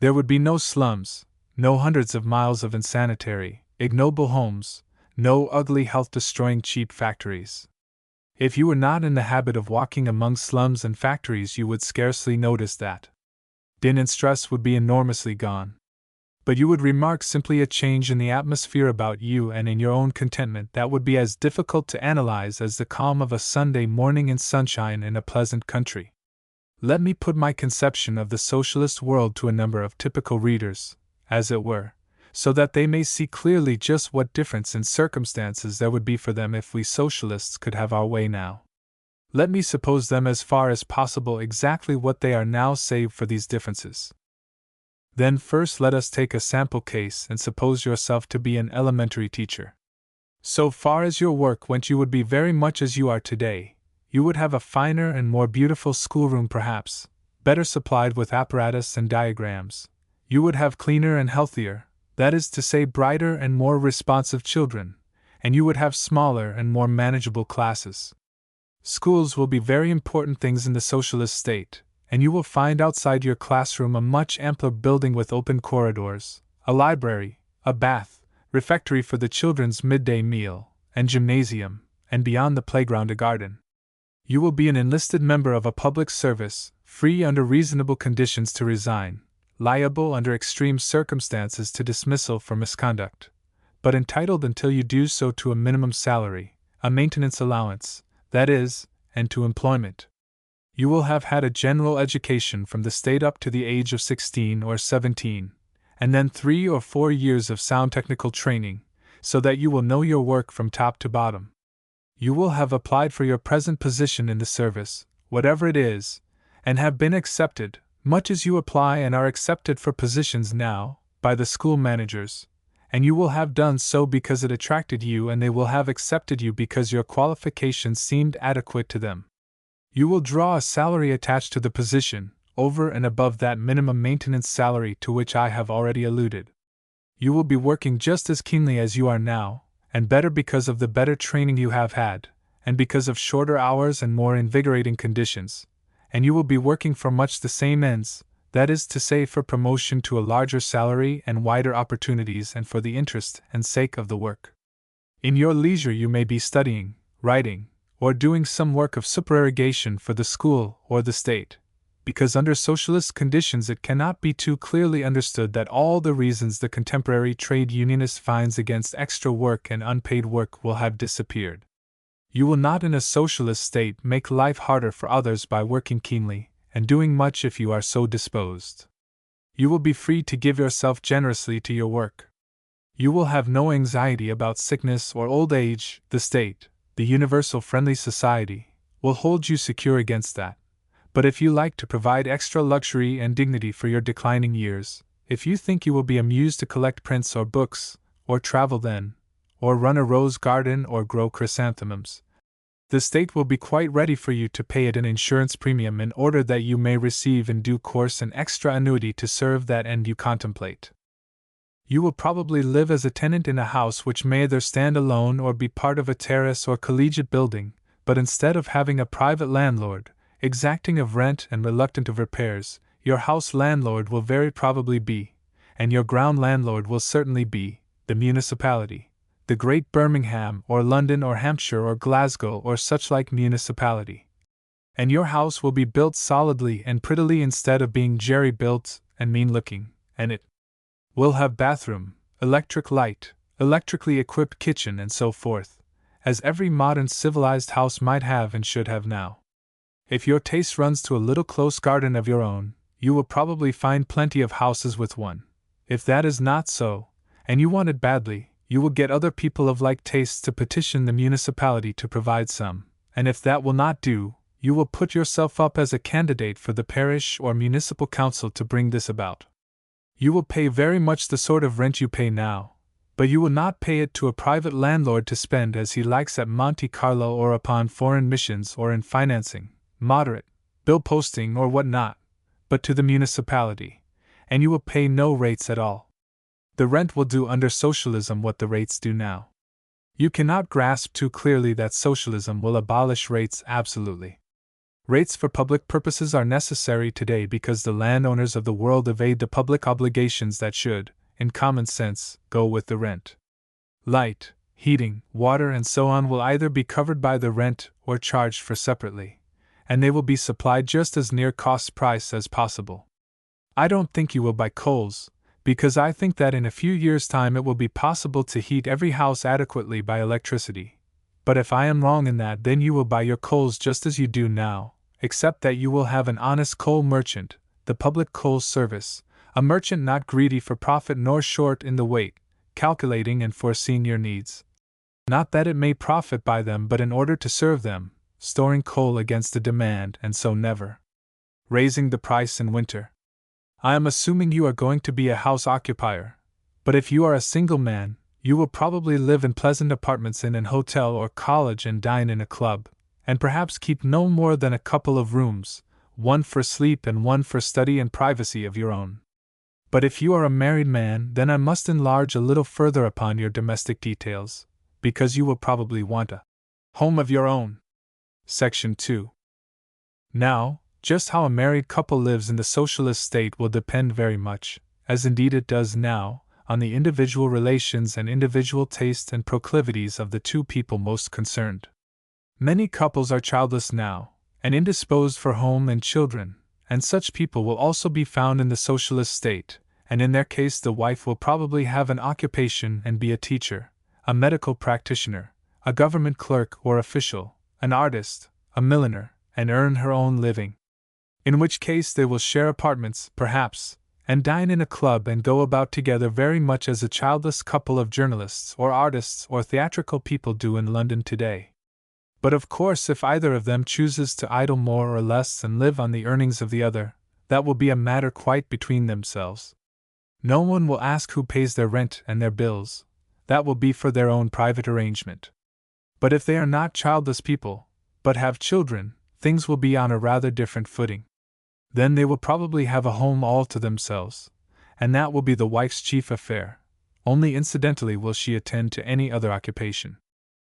Speaker 1: There would be no slums, no hundreds of miles of insanitary, ignoble homes, no ugly health-destroying cheap factories. If you were not in the habit of walking among slums and factories, you would scarcely notice that. Din and stress would be enormously gone. But you would remark simply a change in the atmosphere about you and in your own contentment that would be as difficult to analyze as the calm of a Sunday morning in sunshine in a pleasant country. Let me put my conception of the socialist world to a number of typical readers, as it were, so that they may see clearly just what difference in circumstances there would be for them if we socialists could have our way now. Let me suppose them as far as possible exactly what they are now, save for these differences. Then first let us take a sample case and suppose yourself to be an elementary teacher. So far as your work went, you would be very much as you are today. You would have a finer and more beautiful schoolroom perhaps, better supplied with apparatus and diagrams. You would have cleaner and healthier, that is to say brighter and more responsive children, and you would have smaller and more manageable classes. Schools will be very important things in the socialist state, and you will find outside your classroom a much ampler building with open corridors, a library, a bath, refectory for the children's midday meal, and gymnasium, and beyond the playground a garden. You will be an enlisted member of a public service, free under reasonable conditions to resign, liable under extreme circumstances to dismissal for misconduct, but entitled until you do so to a minimum salary, a maintenance allowance, that is, and to employment. You will have had a general education from the state up to the age of 16 or 17, and then 3 or 4 years of sound technical training, so that you will know your work from top to bottom. You will have applied for your present position in the service, whatever it is, and have been accepted, much as you apply and are accepted for positions now, by the school managers, and you will have done so because it attracted you, and they will have accepted you because your qualifications seemed adequate to them. You will draw a salary attached to the position, over and above that minimum maintenance salary to which I have already alluded. You will be working just as keenly as you are now, and better because of the better training you have had, and because of shorter hours and more invigorating conditions, and you will be working for much the same ends, that is to say for promotion to a larger salary and wider opportunities and for the interest and sake of the work. In your leisure you may be studying, writing, or doing some work of supererogation for the school or the state, because under socialist conditions it cannot be too clearly understood that all the reasons the contemporary trade unionist finds against extra work and unpaid work will have disappeared. You will not in a socialist state make life harder for others by working keenly and doing much if you are so disposed. You will be free to give yourself generously to your work. You will have no anxiety about sickness or old age. The state, the universal friendly society, will hold you secure against that. But if you like to provide extra luxury and dignity for your declining years, if you think you will be amused to collect prints or books, or travel then, or run a rose garden or grow chrysanthemums, the state will be quite ready for you to pay it an insurance premium in order that you may receive in due course an extra annuity to serve that end you contemplate. You will probably live as a tenant in a house which may either stand alone or be part of a terrace or collegiate building, but instead of having a private landlord, exacting of rent and reluctant of repairs, your house landlord will very probably be, and your ground landlord will certainly be, the municipality, the great Birmingham or London or Hampshire or Glasgow or such like municipality. And your house will be built solidly and prettily instead of being jerry-built and mean-looking, and it will have bathroom, electric light, electrically equipped kitchen and so forth, as every modern civilized house might have and should have now. If your taste runs to a little close garden of your own, you will probably find plenty of houses with one. If that is not so, and you want it badly, you will get other people of like tastes to petition the municipality to provide some, and if that will not do, you will put yourself up as a candidate for the parish or municipal council to bring this about. You will pay very much the sort of rent you pay now, but you will not pay it to a private landlord to spend as he likes at Monte Carlo or upon foreign missions or in financing, moderate, bill posting or what not, but to the municipality, and you will pay no rates at all. The rent will do under socialism what the rates do now. You cannot grasp too clearly that socialism will abolish rates absolutely. Rates for public purposes are necessary today because the landowners of the world evade the public obligations that should, in common sense, go with the rent. Light, heating, water, and so on will either be covered by the rent or charged for separately, and they will be supplied just as near cost price as possible. I don't think you will buy coals, because I think that in a few years' time it will be possible to heat every house adequately by electricity. But if I am wrong in that, then you will buy your coals just as you do now, except that you will have an honest coal merchant, the public coal service, a merchant not greedy for profit nor short in the weight, calculating and foreseeing your needs. Not that it may profit by them, but in order to serve them, storing coal against the demand and so never raising the price in winter. I am assuming you are going to be a house occupier, but if you are a single man, you will probably live in pleasant apartments in an hotel or college and dine in a club, and perhaps keep no more than a couple of rooms, one for sleep and one for study and privacy of your own. But if you are a married man, then I must enlarge a little further upon your domestic details, because you will probably want a home of your own. Section 2. Now, just how a married couple lives in the socialist state will depend very much, as indeed it does now, on the individual relations and individual tastes and proclivities of the two people most concerned. Many couples are childless now, and indisposed for home and children, and such people will also be found in the socialist state, and in their case the wife will probably have an occupation and be a teacher, a medical practitioner, a government clerk or official, an artist, a milliner, and earn her own living. In which case they will share apartments, perhaps, and dine in a club and go about together very much as a childless couple of journalists or artists or theatrical people do in London today. But of course, if either of them chooses to idle more or less and live on the earnings of the other, that will be a matter quite between themselves. No one will ask who pays their rent and their bills. That will be for their own private arrangement. But if they are not childless people, but have children, things will be on a rather different footing. Then they will probably have a home all to themselves, and that will be the wife's chief affair. Only incidentally will she attend to any other occupation.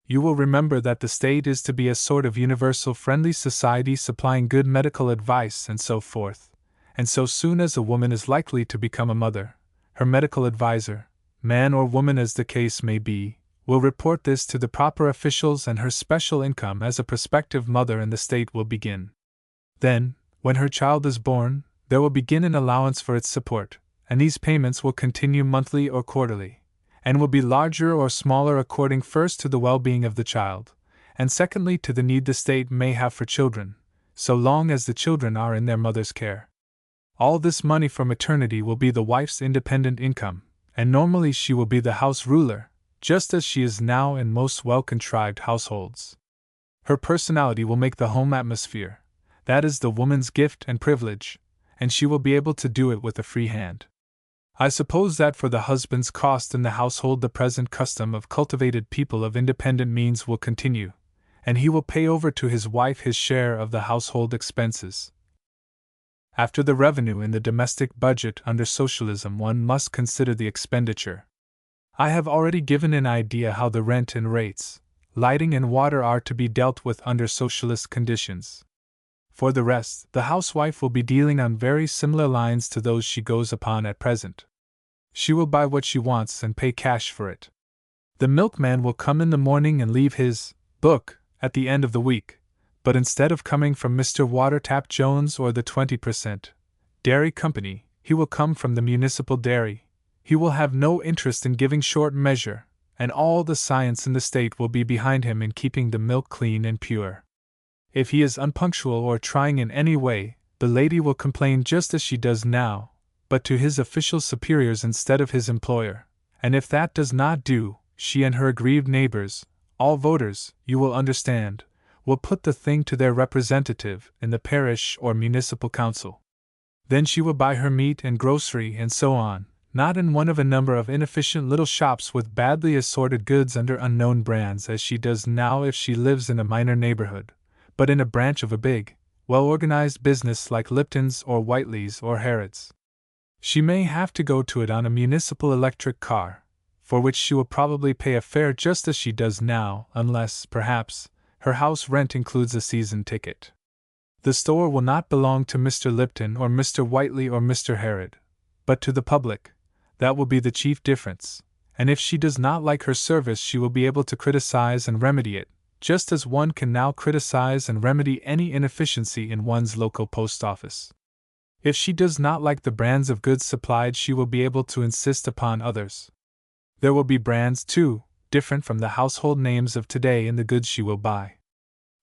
Speaker 1: You will remember that the state is to be a sort of universal friendly society supplying good medical advice and so forth, and so soon as a woman is likely to become a mother, her medical adviser, man or woman as the case may be, will report this to the proper officials, and her special income as a prospective mother and the state will begin. Then, When her child is born, there will begin an allowance for its support, and these payments will continue monthly or quarterly, and will be larger or smaller according first to the well-being of the child, and secondly to the need the state may have for children, so long as the children are in their mother's care. All this money for maternity will be the wife's independent income, and normally she will be the house ruler, just as she is now in most well-contrived households. Her personality will make the home atmosphere. That is the woman's gift and privilege, and she will be able to do it with a free hand. I suppose that for the husband's cost in the household the present custom of cultivated people of independent means will continue, and he will pay over to his wife his share of the household expenses. After the revenue in the domestic budget under socialism, one must consider the expenditure. I have already given an idea how the rent and rates, lighting and water are to be dealt with under socialist conditions. For the rest, the housewife will be dealing on very similar lines to those she goes upon at present. She will buy what she wants and pay cash for it. The milkman will come in the morning and leave his book at the end of the week, but instead of coming from Mr. Watertap Jones or the 20% Dairy Company, he will come from the municipal dairy. He will have no interest in giving short measure, and all the science in the state will be behind him in keeping the milk clean and pure. If he is unpunctual or trying in any way, the lady will complain just as she does now, but to his official superiors instead of his employer, and if that does not do, she and her aggrieved neighbors, all voters, you will understand, will put the thing to their representative in the parish or municipal council. Then she will buy her meat and grocery and so on, not in one of a number of inefficient little shops with badly assorted goods under unknown brands as she does now if she lives in a minor neighborhood, but in a branch of a big, well-organized business like Lipton's or Whiteley's or Harrod's. She may have to go to it on a municipal electric car, for which she will probably pay a fare just as she does now, unless, perhaps, her house rent includes a season ticket. The store will not belong to Mr. Lipton or Mr. Whiteley or Mr. Harrod, but to the public. That will be the chief difference, and if she does not like her service she will be able to criticize and remedy it, just as one can now criticize and remedy any inefficiency in one's local post office. If she does not like the brands of goods supplied she will be able to insist upon others. There will be brands, too, different from the household names of today in the goods she will buy.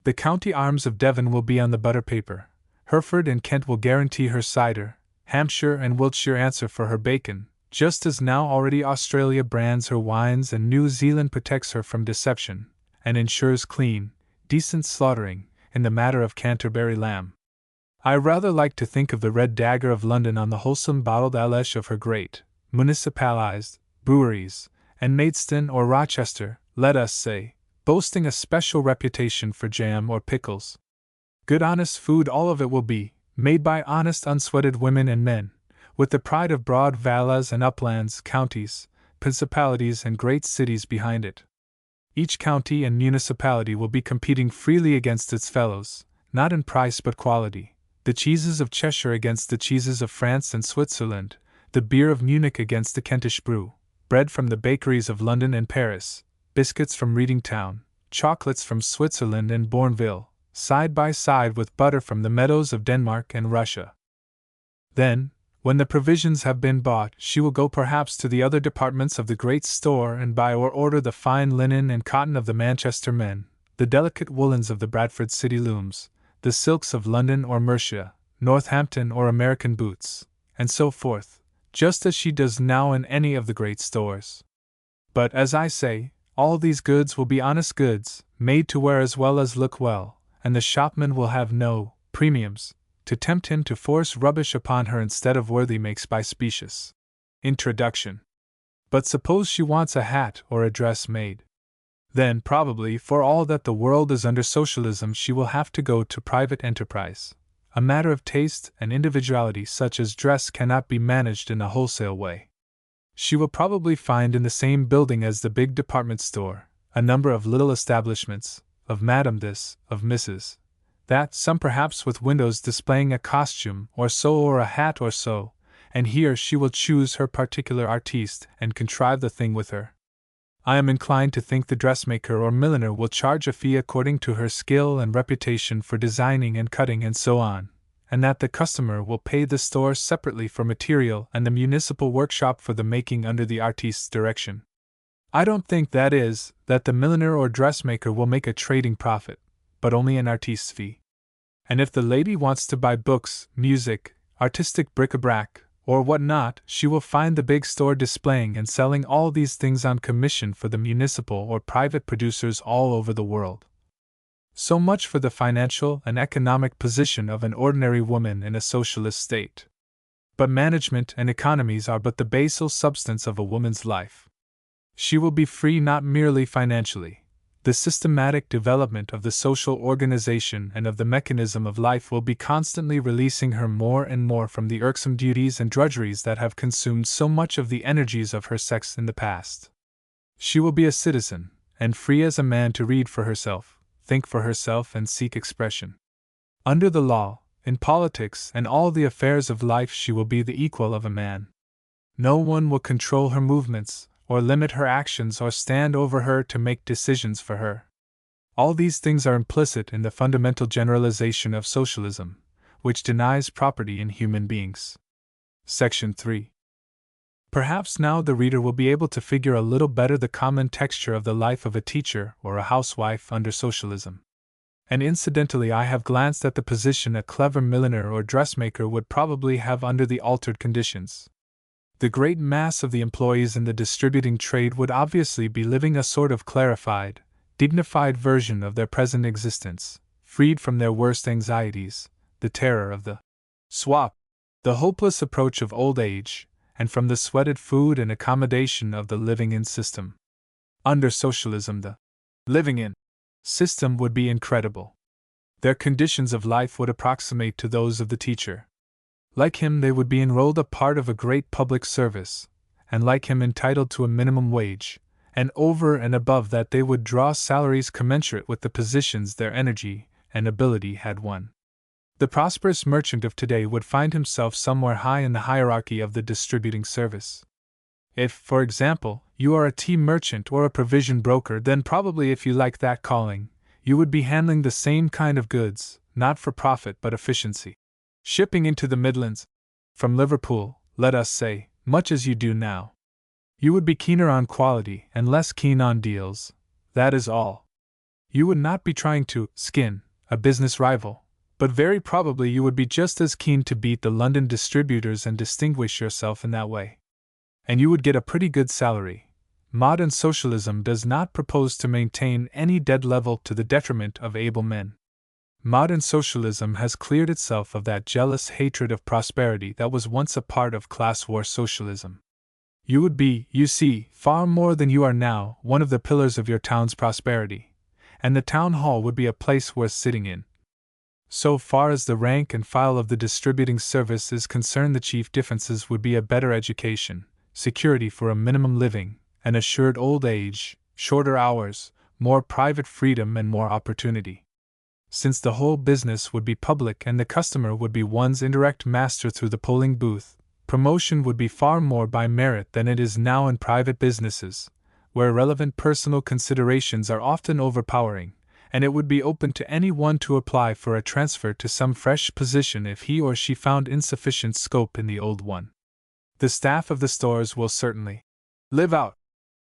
Speaker 1: The county arms of Devon will be on the butter paper, Hereford and Kent will guarantee her cider, Hampshire and Wiltshire answer for her bacon, just as now already Australia brands her wines and New Zealand protects her from deception, and ensures clean, decent slaughtering, in the matter of Canterbury lamb. I rather like to think of the Red Dagger of London on the wholesome bottled Alesh of her great, municipalized, breweries, and Maidstone or Rochester, let us say, boasting a special reputation for jam or pickles. Good honest food all of it will be, made by honest unsweated women and men, with the pride of broad valleys and uplands, counties, principalities and great cities behind it. Each county and municipality will be competing freely against its fellows, not in price but quality, the cheeses of Cheshire against the cheeses of France and Switzerland, the beer of Munich against the Kentish brew, bread from the bakeries of London and Paris, biscuits from Reading Town, chocolates from Switzerland and Bourneville, side by side with butter from the meadows of Denmark and Russia. Then, when the provisions have been bought, she will go perhaps to the other departments of the great store and buy or order the fine linen and cotton of the Manchester men, the delicate woolens of the Bradford city looms, the silks of London or Mercia, Northampton or American boots, and so forth, just as she does now in any of the great stores. But, as I say, all these goods will be honest goods, made to wear as well as look well, and the shopman will have no premiums to tempt him to force rubbish upon her instead of worthy makes by specious introduction. But suppose she wants a hat or a dress made. Then, probably, for all that the world is under socialism, she will have to go to private enterprise. A matter of taste and individuality such as dress cannot be managed in a wholesale way. She will probably find in the same building as the big department store a number of little establishments, of Madame this, of Mrs. that, some perhaps with windows displaying a costume or so or a hat or so, and here she will choose her particular artiste and contrive the thing with her. I am inclined to think the dressmaker or milliner will charge a fee according to her skill and reputation for designing and cutting and so on, and that the customer will pay the store separately for material and the municipal workshop for the making under the artiste's direction. I don't think, that is, that the milliner or dressmaker will make a trading profit, but only an artiste's fee. And if the lady wants to buy books, music, artistic bric-a-brac, or what not, she will find the big store displaying and selling all these things on commission for the municipal or private producers all over the world. So much for the financial and economic position of an ordinary woman in a socialist state. But management and economies are but the basal substance of a woman's life. She will be free not merely financially. The systematic development of the social organization and of the mechanism of life will be constantly releasing her more and more from the irksome duties and drudgeries that have consumed so much of the energies of her sex in the past. She will be a citizen, and free as a man to read for herself, think for herself, and seek expression. Under the law, in politics, and all the affairs of life she will be the equal of a man. No one will control her movements, or limit her actions, or stand over her to make decisions for her. All these things are implicit in the fundamental generalization of socialism, which denies property in human beings. Section 3. Perhaps now the reader will be able to figure a little better the common texture of the life of a teacher or a housewife under socialism. And incidentally, I have glanced at the position a clever milliner or dressmaker would probably have under the altered conditions. The great mass of the employees in the distributing trade would obviously be living a sort of clarified, dignified version of their present existence, freed from their worst anxieties, the terror of the swap, the hopeless approach of old age, and from the sweated food and accommodation of the living-in system. Under socialism, the living-in system would be incredible. Their conditions of life would approximate to those of the teacher. Like him, they would be enrolled a part of a great public service, and like him entitled to a minimum wage, and over and above that they would draw salaries commensurate with the positions their energy and ability had won. The prosperous merchant of today would find himself somewhere high in the hierarchy of the distributing service. If, for example, you are a tea merchant or a provision broker, then probably, if you like that calling, you would be handling the same kind of goods, not for profit but efficiency. Shipping into the Midlands, from Liverpool, let us say, much as you do now. You would be keener on quality and less keen on deals, that is all. You would not be trying to skin a business rival, but very probably you would be just as keen to beat the London distributors and distinguish yourself in that way. And you would get a pretty good salary. Modern socialism does not propose to maintain any dead level to the detriment of able men. Modern socialism has cleared itself of that jealous hatred of prosperity that was once a part of class war socialism. You would be, you see, far more than you are now, one of the pillars of your town's prosperity, and the town hall would be a place worth sitting in. So far as the rank and file of the distributing service is concerned, the chief differences would be a better education, security for a minimum living, an assured old age, shorter hours, more private freedom, and more opportunity. Since the whole business would be public and the customer would be one's indirect master through the polling booth, promotion would be far more by merit than it is now in private businesses, where irrelevant personal considerations are often overpowering, and it would be open to any one to apply for a transfer to some fresh position if he or she found insufficient scope in the old one. The staff of the stores will certainly live out,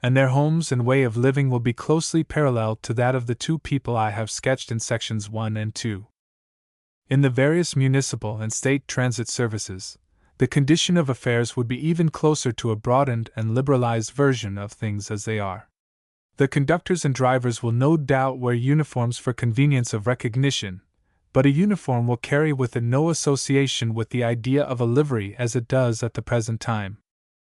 Speaker 1: and their homes and way of living will be closely parallel to that of the two people I have sketched in sections 1 and 2. In the various municipal and state transit services, the condition of affairs would be even closer to a broadened and liberalized version of things as they are. The conductors and drivers will no doubt wear uniforms for convenience of recognition, but a uniform will carry with it no association with the idea of a livery as it does at the present time.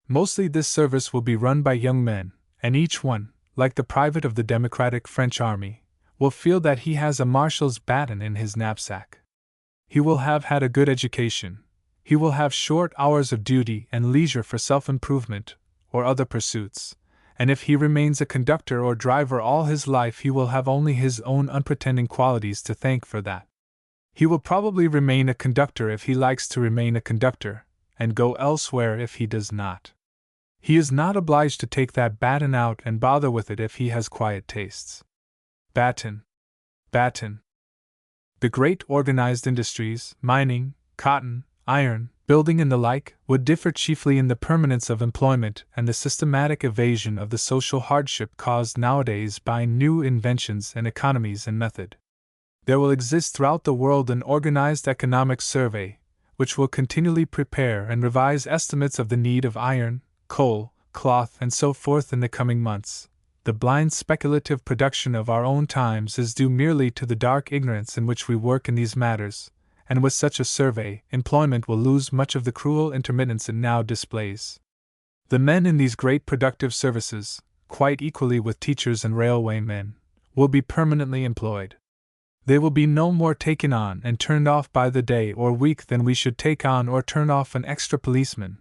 Speaker 1: Mostly this service will be run by young men, and each one, like the private of the democratic French army, will feel that he has a marshal's baton in his knapsack. He will have had a good education. He will have short hours of duty and leisure for self-improvement or other pursuits, and if he remains a conductor or driver all his life he will have only his own unpretending qualities to thank for that. He will probably remain a conductor if he likes to remain a conductor, and go elsewhere if he does not. He is not obliged to take that baton out and bother with it if he has quiet tastes. Baton. Baton. The great organized industries, mining, cotton, iron, building and the like, would differ chiefly in the permanence of employment and the systematic evasion of the social hardship caused nowadays by new inventions and economies in method. There will exist throughout the world an organized economic survey, which will continually prepare and revise estimates of the need of iron, coal, cloth, and so forth in the coming months. The blind speculative production of our own times is due merely to the dark ignorance in which we work in these matters, and with such a survey, employment will lose much of the cruel intermittence it now displays. The men in these great productive services, quite equally with teachers and railway men, will be permanently employed. They will be no more taken on and turned off by the day or week than we should take on or turn off an extra policeman,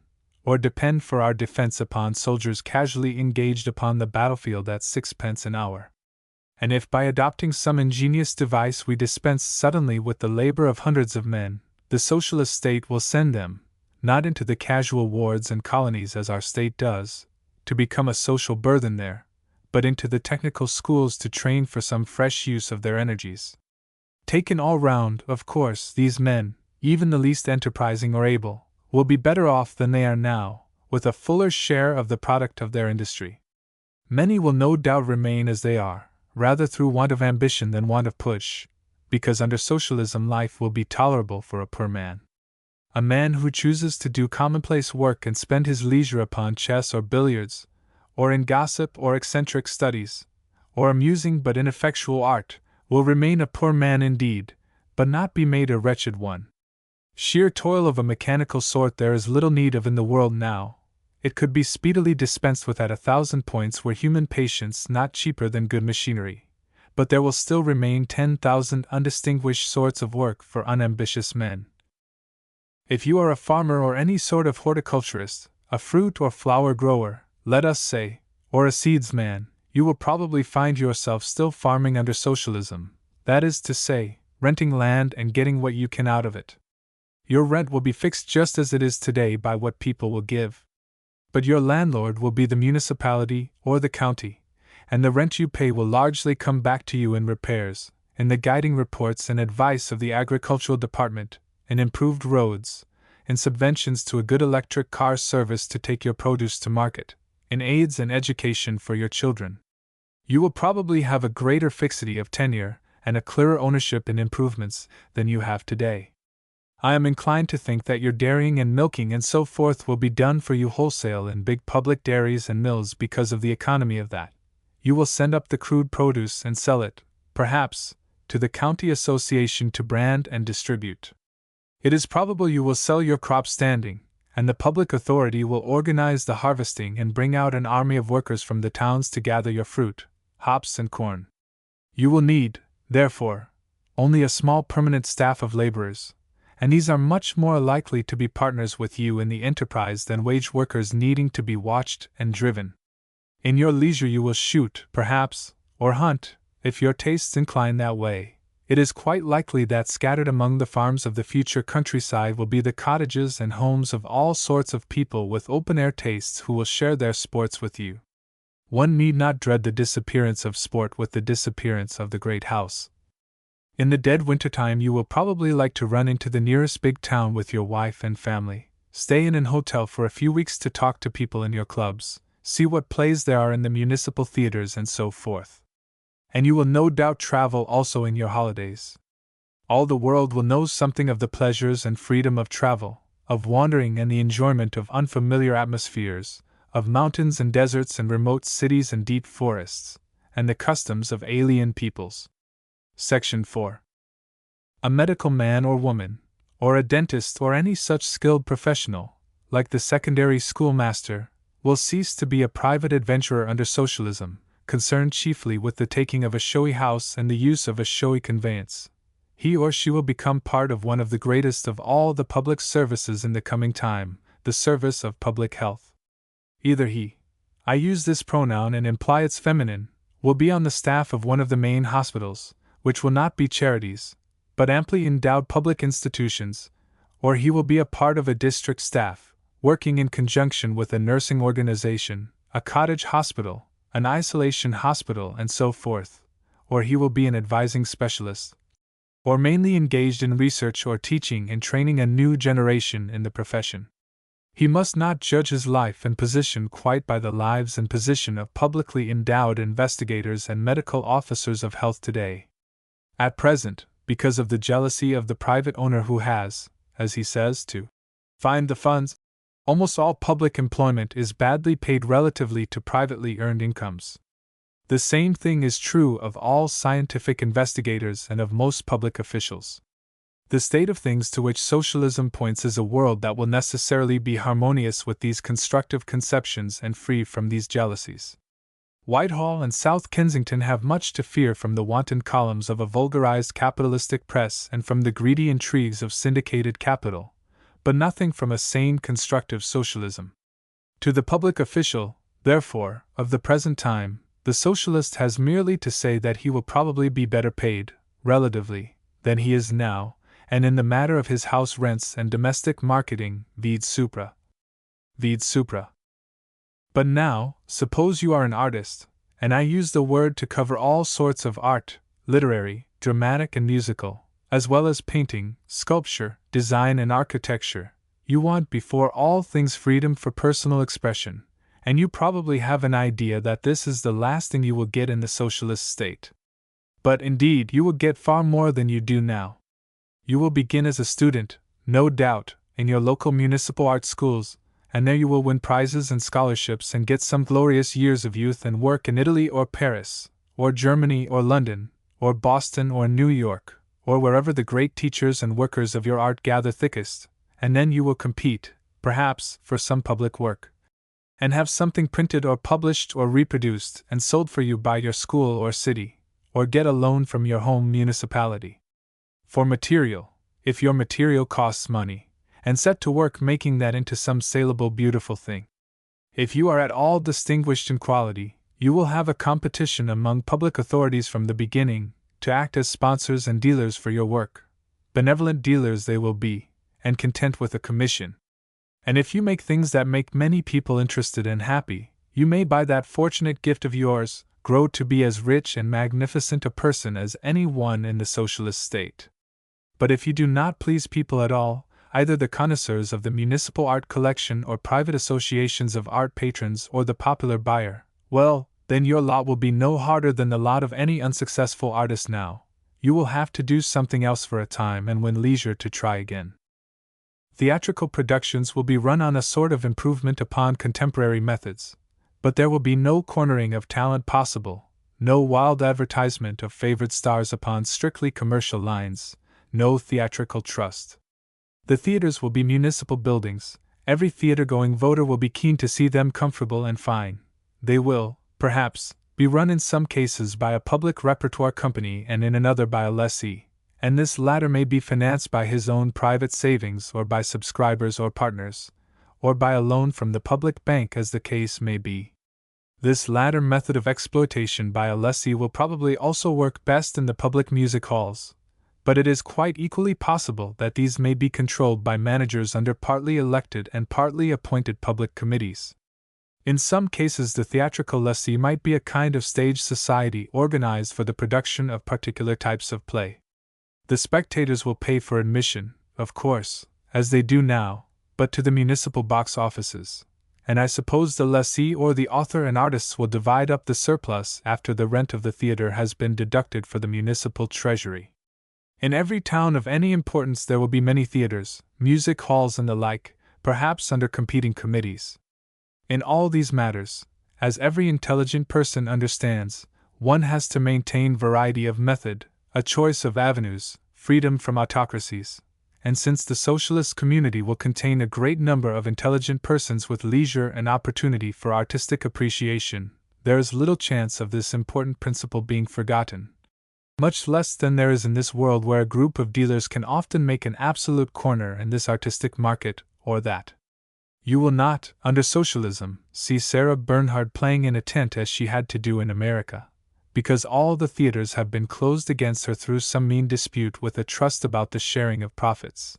Speaker 1: or depend for our defense upon soldiers casually engaged upon the battlefield at 6 pence an hour. And if by adopting some ingenious device we dispense suddenly with the labor of hundreds of men, the socialist state will send them, not into the casual wards and colonies as our state does, to become a social burthen there, but into the technical schools to train for some fresh use of their energies. Taken all round, of course, these men, even the least enterprising or able, will be better off than they are now, with a fuller share of the product of their industry. Many will no doubt remain as they are, rather through want of ambition than want of push, because under socialism life will be tolerable for a poor man. A man who chooses to do commonplace work and spend his leisure upon chess or billiards, or in gossip or eccentric studies, or amusing but ineffectual art, will remain a poor man indeed, but not be made a wretched one. Sheer toil of a mechanical sort there is little need of in the world now. It could be speedily dispensed with at 1,000 points were human patience not cheaper than good machinery, but there will still remain 10,000 undistinguished sorts of work for unambitious men. If you are a farmer or any sort of horticulturist, a fruit or flower grower, let us say, or a seedsman, you will probably find yourself still farming under socialism, that is to say, renting land and getting what you can out of it. Your rent will be fixed just as it is today by what people will give. But your landlord will be the municipality or the county, and the rent you pay will largely come back to you in repairs, in the guiding reports and advice of the agricultural department, in improved roads, in subventions to a good electric car service to take your produce to market, in aids and education for your children. You will probably have a greater fixity of tenure and a clearer ownership in improvements than you have today. I am inclined to think that your dairying and milking and so forth will be done for you wholesale in big public dairies and mills because of the economy of that. You will send up the crude produce and sell it, perhaps, to the county association to brand and distribute. It is probable you will sell your crop standing, and the public authority will organize the harvesting and bring out an army of workers from the towns to gather your fruit, hops, and corn. You will need, therefore, only a small permanent staff of laborers, and these are much more likely to be partners with you in the enterprise than wage workers needing to be watched and driven. In your leisure you will shoot, perhaps, or hunt, if your tastes incline that way. It is quite likely that scattered among the farms of the future countryside will be the cottages and homes of all sorts of people with open-air tastes who will share their sports with you. One need not dread the disappearance of sport with the disappearance of the great house. In the dead wintertime you will probably like to run into the nearest big town with your wife and family, stay in an hotel for a few weeks to talk to people in your clubs, see what plays there are in the municipal theaters and so forth. And you will no doubt travel also in your holidays. All the world will know something of the pleasures and freedom of travel, of wandering and the enjoyment of unfamiliar atmospheres, of mountains and deserts and remote cities and deep forests, and the customs of alien peoples. Section 4. A medical man or woman, or a dentist or any such skilled professional, like the secondary schoolmaster, will cease to be a private adventurer under socialism, concerned chiefly with the taking of a showy house and the use of a showy conveyance. He or she will become part of one of the greatest of all the public services in the coming time, the service of public health. Either he, I use this pronoun and imply its feminine, will be on the staff of one of the main hospitals, which will not be charities, but amply endowed public institutions, or he will be a part of a district staff, working in conjunction with a nursing organization, a cottage hospital, an isolation hospital, and so forth, or he will be an advising specialist. or mainly engaged in research or teaching and training a new generation in the profession. He must not judge his life and position quite by the lives and position of publicly endowed investigators and medical officers of health today. At present, because of the jealousy of the private owner who has, as he says, to find the funds, almost all public employment is badly paid relatively to privately earned incomes. The same thing is true of all scientific investigators and of most public officials. The state of things to which socialism points is a world that will necessarily be harmonious with these constructive conceptions and free from these jealousies. Whitehall and South Kensington have much to fear from the wanton columns of a vulgarized capitalistic press and from the greedy intrigues of syndicated capital, but nothing from a sane constructive socialism. To the public official, therefore, of the present time, the socialist has merely to say that he will probably be better paid, relatively, than he is now, and in the matter of his house rents and domestic marketing, vide supra. But now, suppose you are an artist, and I use the word to cover all sorts of art, literary, dramatic and musical, as well as painting, sculpture, design and architecture. You want before all things freedom for personal expression, and you probably have an idea that this is the last thing you will get in the socialist state. But indeed you will get far more than you do now. You will begin as a student, no doubt, in your local municipal art schools, and there you will win prizes and scholarships and get some glorious years of youth and work in Italy or Paris, or Germany or London, or Boston or New York, or wherever the great teachers and workers of your art gather thickest, and then you will compete, perhaps, for some public work, and have something printed or published or reproduced and sold for you by your school or city, or get a loan from your home municipality. For material, if your material costs money, and set to work making that into some saleable beautiful thing. If you are at all distinguished in quality, you will have a competition among public authorities from the beginning, to act as sponsors and dealers for your work. Benevolent dealers they will be, and content with a commission. And if you make things that make many people interested and happy, you may by that fortunate gift of yours, grow to be as rich and magnificent a person as any one in the socialist state. But if you do not please people at all, either the connoisseurs of the municipal art collection or private associations of art patrons or the popular buyer, well, then your lot will be no harder than the lot of any unsuccessful artist now. You will have to do something else for a time and when leisure to try again. Theatrical productions will be run on a sort of improvement upon contemporary methods, but there will be no cornering of talent possible, no wild advertisement of favored stars upon strictly commercial lines, no theatrical trust. The theaters will be municipal buildings. Every theater-going voter will be keen to see them comfortable and fine. They will, perhaps, be run in some cases by a public repertoire company and in another by a lessee, and this latter may be financed by his own private savings or by subscribers or partners, or by a loan from the public bank as the case may be. This latter method of exploitation by a lessee will probably also work best in the public music halls, but it is quite equally possible that these may be controlled by managers under partly elected and partly appointed public committees. In some cases the theatrical lessee might be a kind of stage society organized for the production of particular types of play. The spectators will pay for admission, of course, as they do now, but to the municipal box offices, and I suppose the lessee or the author and artists will divide up the surplus after the rent of the theater has been deducted for the municipal treasury. In every town of any importance there will be many theaters, music halls and the like, perhaps under competing committees. In all these matters, as every intelligent person understands, one has to maintain variety of method, a choice of avenues, freedom from autocracies, and since the socialist community will contain a great number of intelligent persons with leisure and opportunity for artistic appreciation, there is little chance of this important principle being forgotten. Much less than there is in this world where a group of dealers can often make an absolute corner in this artistic market or that. You will not, under socialism, see Sarah Bernhardt playing in a tent as she had to do in America, because all the theaters have been closed against her through some mean dispute with a trust about the sharing of profits.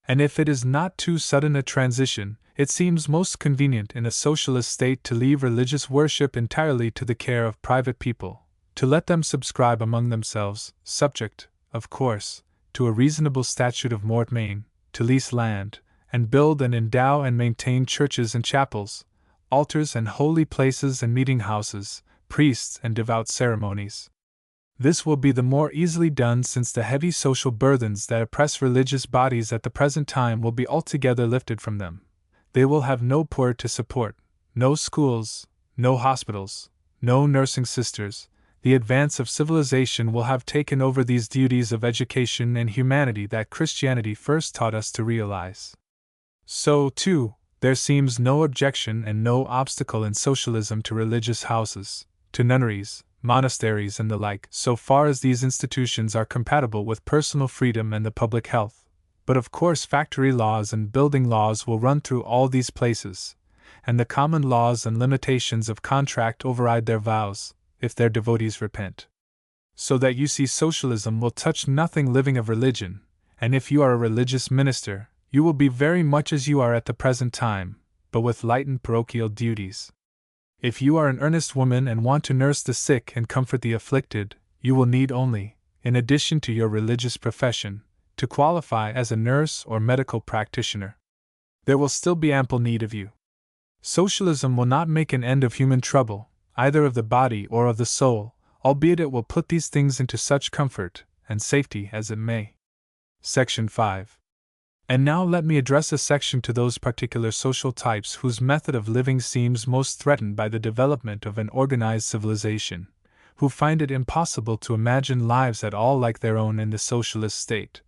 Speaker 1: And if it is not too sudden a transition, it seems most convenient in a socialist state to leave religious worship entirely to the care of private people, to let them subscribe among themselves, subject, of course, to a reasonable statute of mortmain, to lease land, and build and endow and maintain churches and chapels, altars and holy places and meeting houses, priests and devout ceremonies. This will be the more easily done since the heavy social burdens that oppress religious bodies at the present time will be altogether lifted from them. They will have no poor to support, no schools, no hospitals, no nursing sisters. The advance of civilization will have taken over these duties of education and humanity that Christianity first taught us to realize. So, too, there seems no objection and no obstacle in socialism to religious houses, to nunneries, monasteries, and the like, so far as these institutions are compatible with personal freedom and the public health. But of course, factory laws and building laws will run through all these places, and the common laws and limitations of contract override their vows, if their devotees repent. So that you see, socialism will touch nothing living of religion, and if you are a religious minister, you will be very much as you are at the present time, but with lightened parochial duties. If you are an earnest woman and want to nurse the sick and comfort the afflicted, you will need only, in addition to your religious profession, to qualify as a nurse or medical practitioner. There will still be ample need of you. Socialism will not make an end of human trouble, either of the body or of the soul, albeit it will put these things into such comfort and safety as it may. Section 5. And now let me address a section to those particular social types whose method of living seems most threatened by the development of an organized civilization, who find it impossible to imagine lives at all like their own in the socialist state.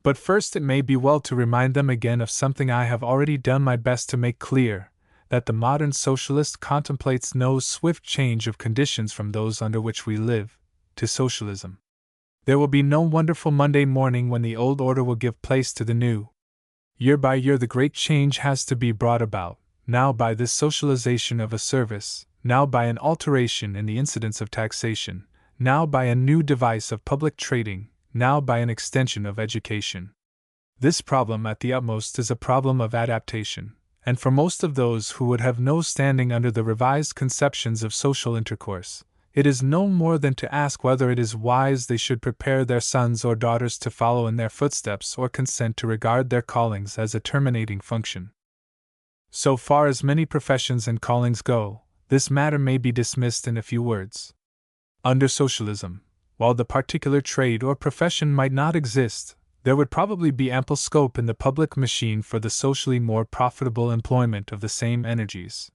Speaker 1: But first it may be well to remind them again of something I have already done my best to make clear, that the modern socialist contemplates no swift change of conditions from those under which we live, to socialism. There will be no wonderful Monday morning when the old order will give place to the new. Year by year the great change has to be brought about, now by this socialization of a service, now by an alteration in the incidence of taxation, now by a new device of public trading, now by an extension of education. This problem at the utmost is a problem of adaptation, and for most of those who would have no standing under the revised conceptions of social intercourse, it is no more than to ask whether it is wise they should prepare their sons or daughters to follow in their footsteps or consent to regard their callings as a terminating function. So far as many professions and callings go, this matter may be dismissed in a few words. Under socialism, while the particular trade or profession might not exist, there would probably be ample scope in the public machine for the socially more profitable employment of the same energies.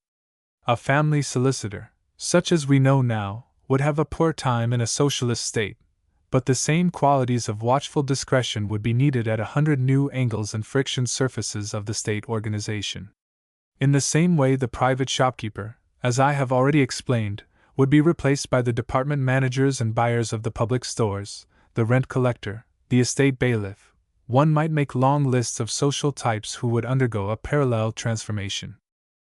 Speaker 1: A family solicitor, such as we know now, would have a poor time in a socialist state, but the same qualities of watchful discretion would be needed at 100 new angles and friction surfaces of the state organization. In the same way, the private shopkeeper, as I have already explained, would be replaced by the department managers and buyers of the public stores, the rent collector, the estate bailiff. One might make long lists of social types who would undergo a parallel transformation.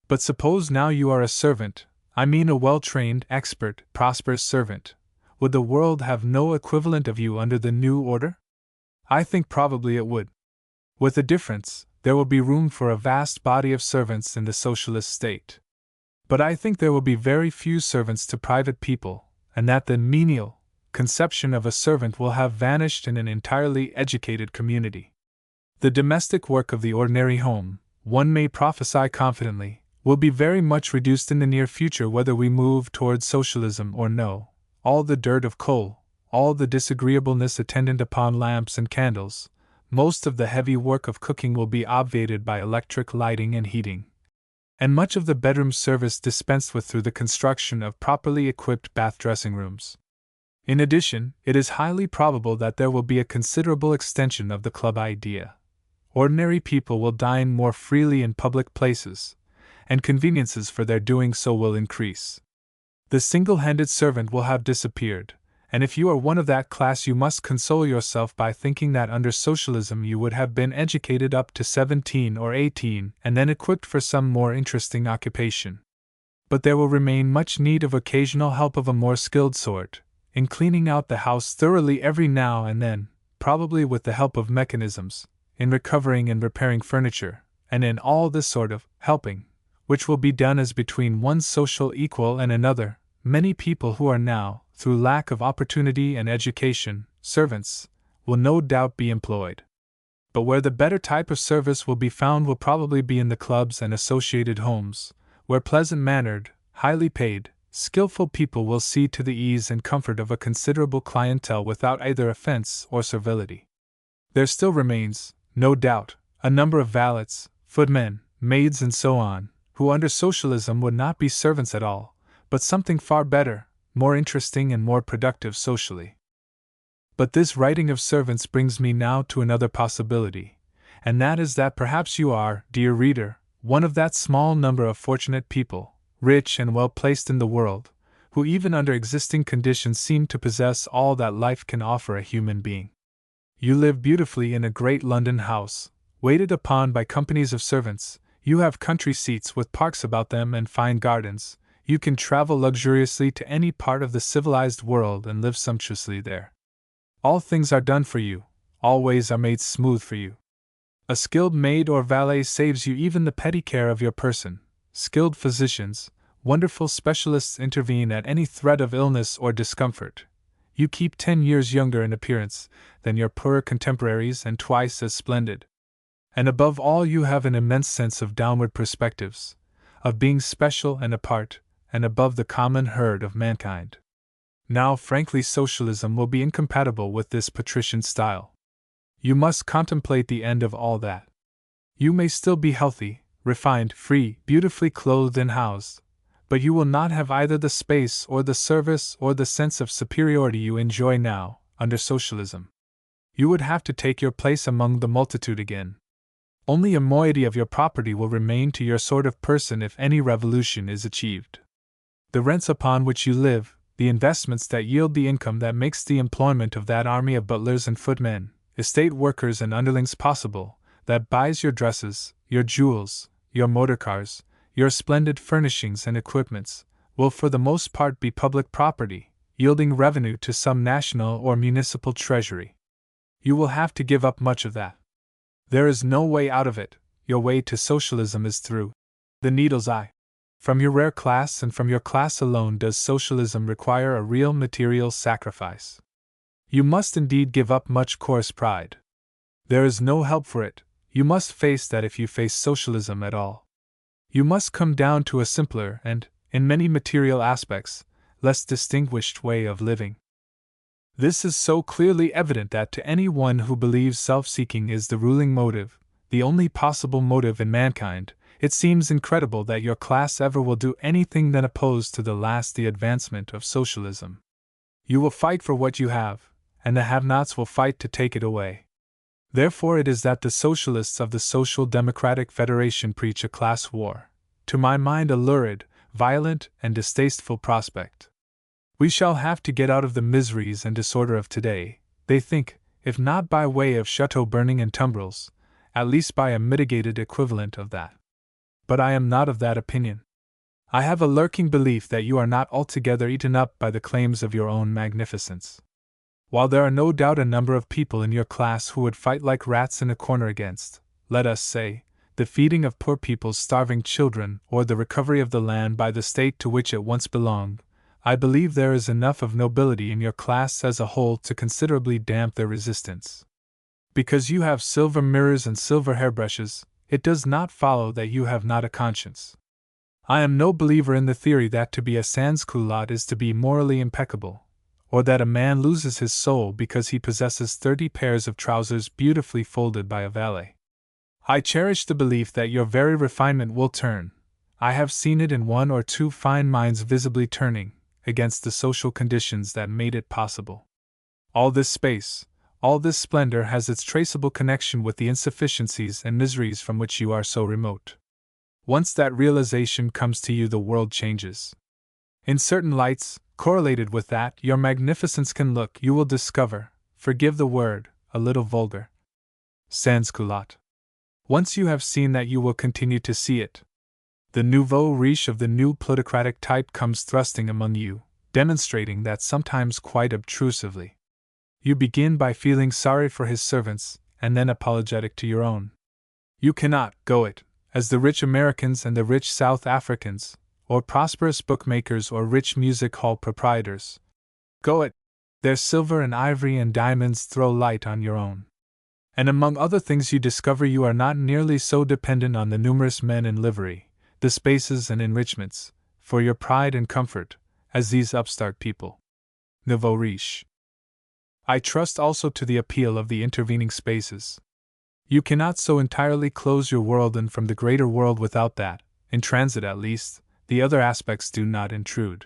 Speaker 1: But suppose now you are a servant, I mean a well-trained, expert, prosperous servant. Would the world have no equivalent of you under the new order? I think probably it would. With a difference, there will be room for a vast body of servants in the socialist state. But I think there will be very few servants to private people, and that the menial conception of a servant will have vanished in an entirely educated community. The domestic work of the ordinary home, one may prophesy confidently, will be very much reduced in the near future whether we move towards socialism or no. All the dirt of coal, all the disagreeableness attendant upon lamps and candles, most of the heavy work of cooking will be obviated by electric lighting and heating, and much of the bedroom service dispensed with through the construction of properly equipped bath dressing rooms. In addition, it is highly probable that there will be a considerable extension of the club idea. Ordinary people will dine more freely in public places, and conveniences for their doing so will increase. The single-handed servant will have disappeared, and if you are one of that class you must console yourself by thinking that under socialism you would have been educated up to 17 or 18 and then equipped for some more interesting occupation. But there will remain much need of occasional help of a more skilled sort, in cleaning out the house thoroughly every now and then, probably with the help of mechanisms, in recovering and repairing furniture, and in all this sort of helping, which will be done as between one social equal and another, many people who are now, through lack of opportunity and education, servants, will no doubt be employed. But where the better type of service will be found will probably be in the clubs and associated homes, where pleasant-mannered, highly paid, skillful people will see to the ease and comfort of a considerable clientele without either offense or servility. There still remains, no doubt, a number of valets, footmen, maids and so on, who under socialism would not be servants at all, but something far better, more interesting and more productive socially. But this writing of servants brings me now to another possibility, and that is that perhaps you are, dear reader, one of that small number of fortunate people, rich and well placed in the world, who even under existing conditions seem to possess all that life can offer a human being. You live beautifully in a great London house, waited upon by companies of servants, you have country seats with parks about them and fine gardens, you can travel luxuriously to any part of the civilized world and live sumptuously there. All things are done for you, all ways are made smooth for you. A skilled maid or valet saves you even the petty care of your person, skilled physicians, wonderful specialists intervene at any threat of illness or discomfort. You keep 10 years younger in appearance than your poorer contemporaries and twice as splendid. And above all you have an immense sense of downward perspectives, of being special and apart, and above the common herd of mankind. Now, frankly, socialism will be incompatible with this patrician style. You must contemplate the end of all that. You may still be healthy, refined, free, beautifully clothed and housed, but you will not have either the space or the service or the sense of superiority you enjoy now, under socialism. You would have to take your place among the multitude again. Only a moiety of your property will remain to your sort of person if any revolution is achieved. The rents upon which you live, the investments that yield the income that makes the employment of that army of butlers and footmen, estate workers and underlings possible, that buys your dresses, your jewels, your motor cars, your splendid furnishings and equipments, will for the most part be public property, yielding revenue to some national or municipal treasury. You will have to give up much of that. There is no way out of it, your way to socialism is through the needle's eye. From your rare class and from your class alone does socialism require a real material sacrifice. You must indeed give up much coarse pride. There is no help for it, you must face that if you face socialism at all. You must come down to a simpler and, in many material aspects, less distinguished way of living. This is so clearly evident that to any one who believes self-seeking is the ruling motive, the only possible motive in mankind, it seems incredible that your class ever will do anything than oppose to the last the advancement of socialism. You will fight for what you have, and the have-nots will fight to take it away. Therefore it is that the socialists of the Social Democratic Federation preach a class war, to my mind a lurid, violent, and distasteful prospect. We shall have to get out of the miseries and disorder of today, they think, if not by way of chateau burning and tumbrils, at least by a mitigated equivalent of that. But I am not of that opinion. I have a lurking belief that you are not altogether eaten up by the claims of your own magnificence. While there are no doubt a number of people in your class who would fight like rats in a corner against, let us say, the feeding of poor people's starving children or the recovery of the land by the state to which it once belonged, I believe there is enough of nobility in your class as a whole to considerably damp their resistance. Because you have silver mirrors and silver hairbrushes, it does not follow that you have not a conscience. I am no believer in the theory that to be a sans-culotte is to be morally impeccable, or that a man loses his soul because he possesses 30 pairs of trousers beautifully folded by a valet. I cherish the belief that your very refinement will turn, I have seen it in one or two fine minds visibly turning, against the social conditions that made it possible. All this space, all this splendor has its traceable connection with the insufficiencies and miseries from which you are so remote. Once that realization comes to you, the world changes. In certain lights, correlated with that, your magnificence can look, you will discover, forgive the word, a little vulgar. Sans-culotte. Once you have seen that, you will continue to see it. The nouveau riche of the new plutocratic type comes thrusting among you, demonstrating that sometimes quite obtrusively. You begin by feeling sorry for his servants, and then apologetic to your own. You cannot go it, as the rich Americans and the rich South Africans, or prosperous bookmakers or rich music hall proprietors. Go it! Their silver and ivory and diamonds throw light on your own. And among other things you discover you are not nearly so dependent on the numerous men in livery, the spaces and enrichments, for your pride and comfort, as these upstart people. Nouveau riche. I trust also to the appeal of the intervening spaces. You cannot so entirely close your world in from the greater world without that, in transit at least, the other aspects do not intrude.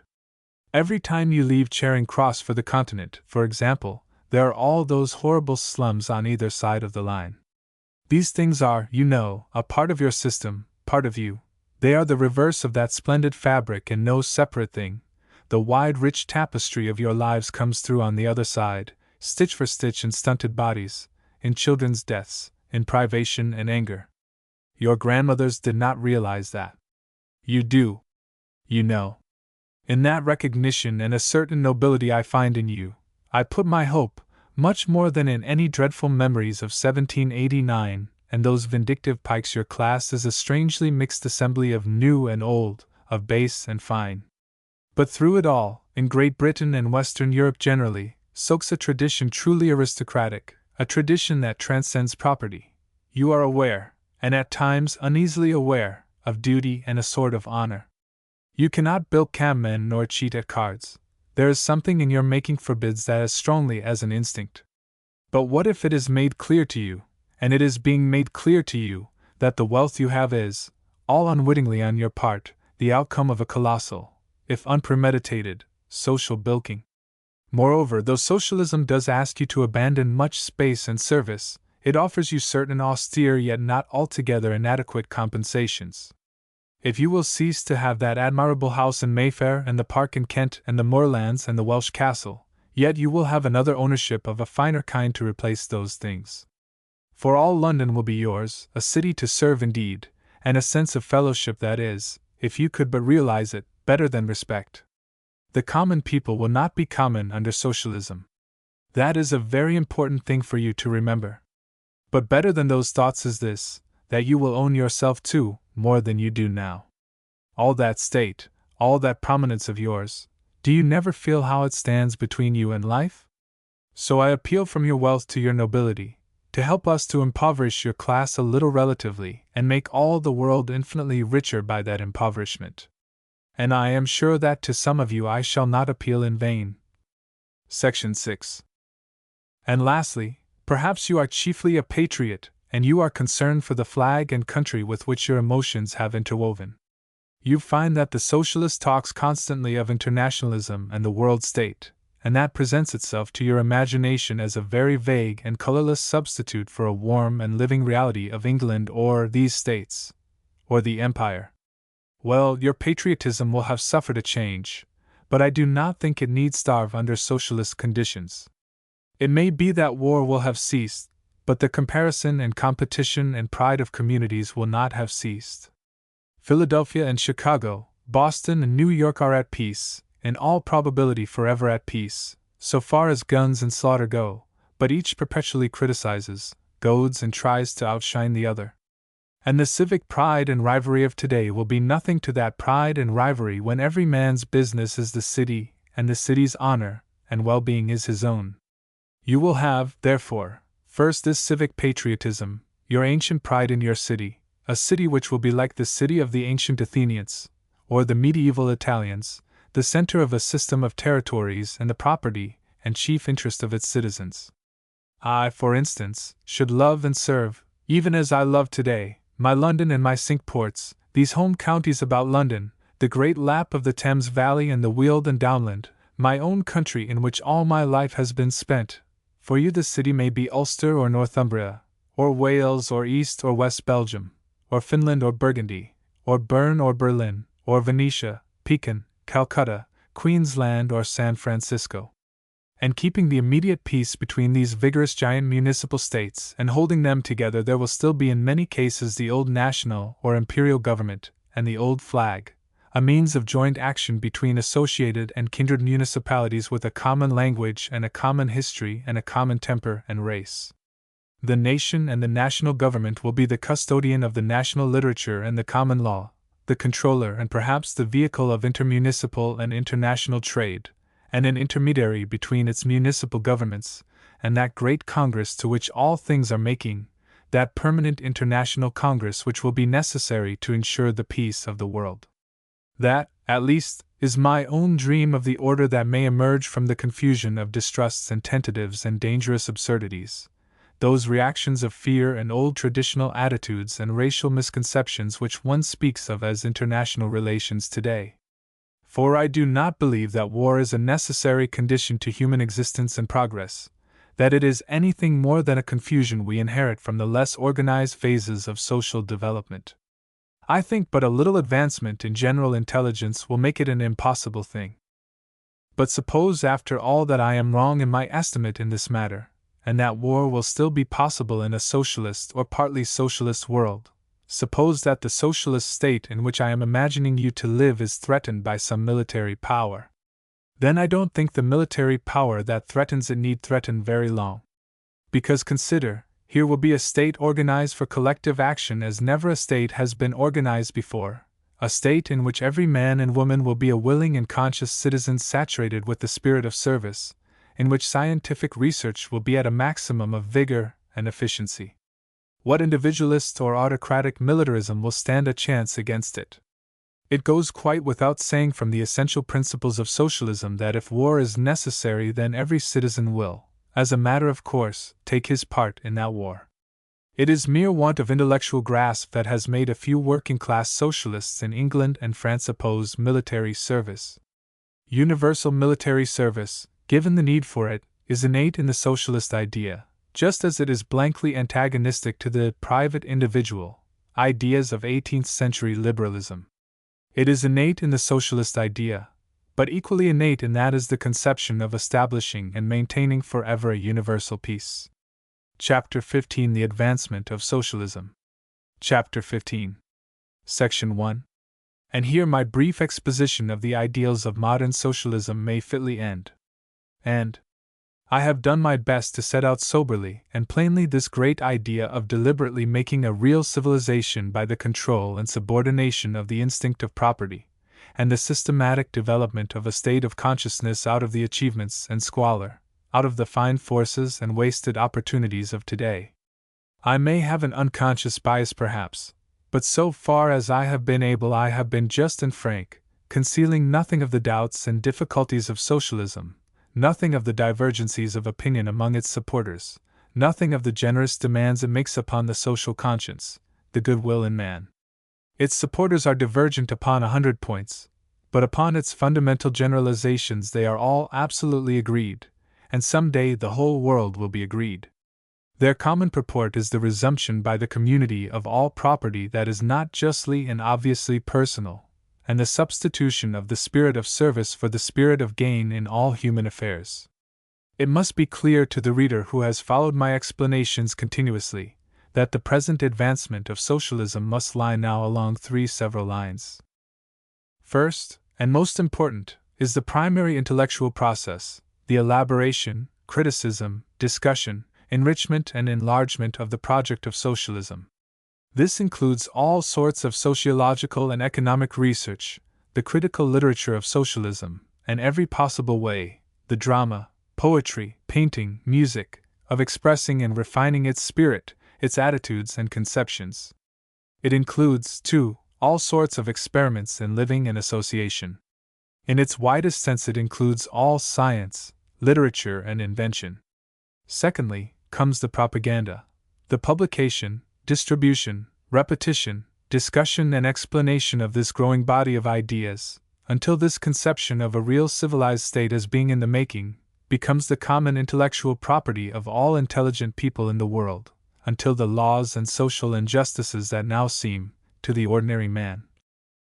Speaker 1: Every time you leave Charing Cross for the Continent, for example, there are all those horrible slums on either side of the line. These things are, you know, a part of your system, part of you. They are the reverse of that splendid fabric and no separate thing. The wide, rich tapestry of your lives comes through on the other side, stitch for stitch in stunted bodies, in children's deaths, in privation and anger. Your grandmothers did not realize that. You do. You know. In that recognition and a certain nobility I find in you, I put my hope, much more than in any dreadful memories of 1789 and those vindictive pikes. Your class is a strangely mixed assembly of new and old, of base and fine. But through it all, in Great Britain and Western Europe generally, soaks a tradition truly aristocratic, a tradition that transcends property. You are aware, and at times uneasily aware, of duty and a sort of honor. You cannot bilk cabmen nor cheat at cards. There is something in your making forbids that as strongly as an instinct. But what if it is made clear to you, and it is being made clear to you, that the wealth you have is, all unwittingly on your part, the outcome of a colossal, if unpremeditated, social bilking? Moreover, though Socialism does ask you to abandon much space and service, it offers you certain austere yet not altogether inadequate compensations. If you will cease to have that admirable house in Mayfair and the park in Kent and the moorlands and the Welsh castle, yet you will have another ownership of a finer kind to replace those things. For all London will be yours, a city to serve indeed, and a sense of fellowship that is, if you could but realize it, better than respect. The common people will not be common under Socialism. That is a very important thing for you to remember. But better than those thoughts is this, that you will own yourself too, more than you do now. All that state, all that prominence of yours, do you never feel how it stands between you and life? So I appeal from your wealth to your nobility, to help us to impoverish your class a little relatively, and make all the world infinitely richer by that impoverishment. And I am sure that to some of you I shall not appeal in vain. Section 6. And lastly, perhaps you are chiefly a patriot, and you are concerned for the flag and country with which your emotions have interwoven. You find that the socialist talks constantly of internationalism and the world state, and that presents itself to your imagination as a very vague and colorless substitute for a warm and living reality of England or these states, or the Empire. Well, your patriotism will have suffered a change, but I do not think it need starve under socialist conditions. It may be that war will have ceased, but the comparison and competition and pride of communities will not have ceased. Philadelphia and Chicago, Boston and New York are at peace, in all probability forever at peace, so far as guns and slaughter go, but each perpetually criticizes, goads and tries to outshine the other. And the civic pride and rivalry of today will be nothing to that pride and rivalry when every man's business is the city, and the city's honor and well-being is his own. You will have, therefore, first this civic patriotism, your ancient pride in your city, a city which will be like the city of the ancient Athenians, or the medieval Italians, the center of a system of territories and the property and chief interest of its citizens. I, for instance, should love and serve, even as I love today, my London and my Cinque Ports, these home counties about London, the great lap of the Thames Valley and the Weald and Downland, my own country in which all my life has been spent. For you the city may be Ulster or Northumbria, or Wales or East or West Belgium, or Finland or Burgundy, or Bern or Berlin, or Venetia, Pekin, Calcutta, Queensland or San Francisco. And keeping the immediate peace between these vigorous giant municipal states and holding them together, there will still be in many cases the old national or imperial government, and the old flag, a means of joint action between associated and kindred municipalities with a common language and a common history and a common temper and race. The nation and the national government will be the custodian of the national literature and the common law, the controller and perhaps the vehicle of intermunicipal and international trade, and an intermediary between its municipal governments and that great Congress to which all things are making, that permanent international Congress which will be necessary to ensure the peace of the world. That, at least, is my own dream of the order that may emerge from the confusion of distrusts and tentatives and dangerous absurdities, those reactions of fear and old traditional attitudes and racial misconceptions which one speaks of as international relations today. For I do not believe that war is a necessary condition to human existence and progress, that it is anything more than a confusion we inherit from the less organized phases of social development. I think but a little advancement in general intelligence will make it an impossible thing. But suppose after all that I am wrong in my estimate in this matter, and that war will still be possible in a socialist or partly socialist world. Suppose that the socialist state in which I am imagining you to live is threatened by some military power. Then I don't think the military power that threatens it need threaten very long. Because consider, here will be a state organized for collective action as never a state has been organized before, a state in which every man and woman will be a willing and conscious citizen saturated with the spirit of service, in which scientific research will be at a maximum of vigor and efficiency. What individualist or autocratic militarism will stand a chance against it? It goes quite without saying from the essential principles of socialism that if war is necessary, then every citizen will, as a matter of course, take his part in that war. It is mere want of intellectual grasp that has made a few working-class socialists in England and France oppose military service. Universal military service, given the need for it, is innate in the socialist idea, just as it is blankly antagonistic to the private individual ideas of 18th-century liberalism. It is innate in the socialist idea, but equally innate in that is the conception of establishing and maintaining forever a universal peace. Chapter 15: The Advancement of Socialism. Chapter 15. Section 1. And here my brief exposition of the ideals of modern socialism may fitly end. And I have done my best to set out soberly and plainly this great idea of deliberately making a real civilization by the control and subordination of the instinct of property, and the systematic development of a state of consciousness out of the achievements and squalor, out of the fine forces and wasted opportunities of today. I may have an unconscious bias perhaps, but so far as I have been able I have been just and frank, concealing nothing of the doubts and difficulties of socialism, nothing of the divergencies of opinion among its supporters, nothing of the generous demands it makes upon the social conscience, the goodwill in man. Its supporters are divergent upon 100 points, but upon its fundamental generalizations they are all absolutely agreed, and some day the whole world will be agreed. Their common purport is the resumption by the community of all property that is not justly and obviously personal, and the substitution of the spirit of service for the spirit of gain in all human affairs. It must be clear to the reader who has followed my explanations continuously that the present advancement of socialism must lie now along three several lines. First, and most important, is the primary intellectual process, the elaboration, criticism, discussion, enrichment and enlargement of the project of socialism. This includes all sorts of sociological and economic research, the critical literature of socialism, and every possible way, the drama, poetry, painting, music, of expressing and refining its spirit, its attitudes and conceptions. It includes, too, all sorts of experiments in living and association. In its widest sense it includes all science, literature and invention. Secondly, comes the propaganda, the publication, distribution, repetition, discussion and explanation of this growing body of ideas, until this conception of a real civilized state as being in the making, becomes the common intellectual property of all intelligent people in the world, until the laws and social injustices that now seem, to the ordinary man,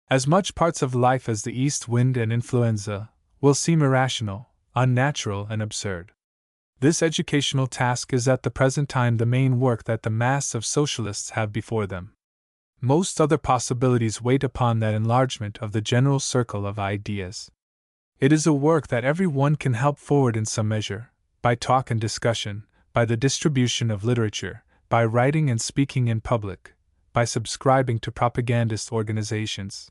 Speaker 1: as much parts of life as the east wind and influenza, will seem irrational, unnatural and absurd. This educational task is at the present time the main work that the mass of socialists have before them. Most other possibilities wait upon that enlargement of the general circle of ideas. It is a work that every one can help forward in some measure, by talk and discussion, by the distribution of literature, by writing and speaking in public, by subscribing to propagandist organizations.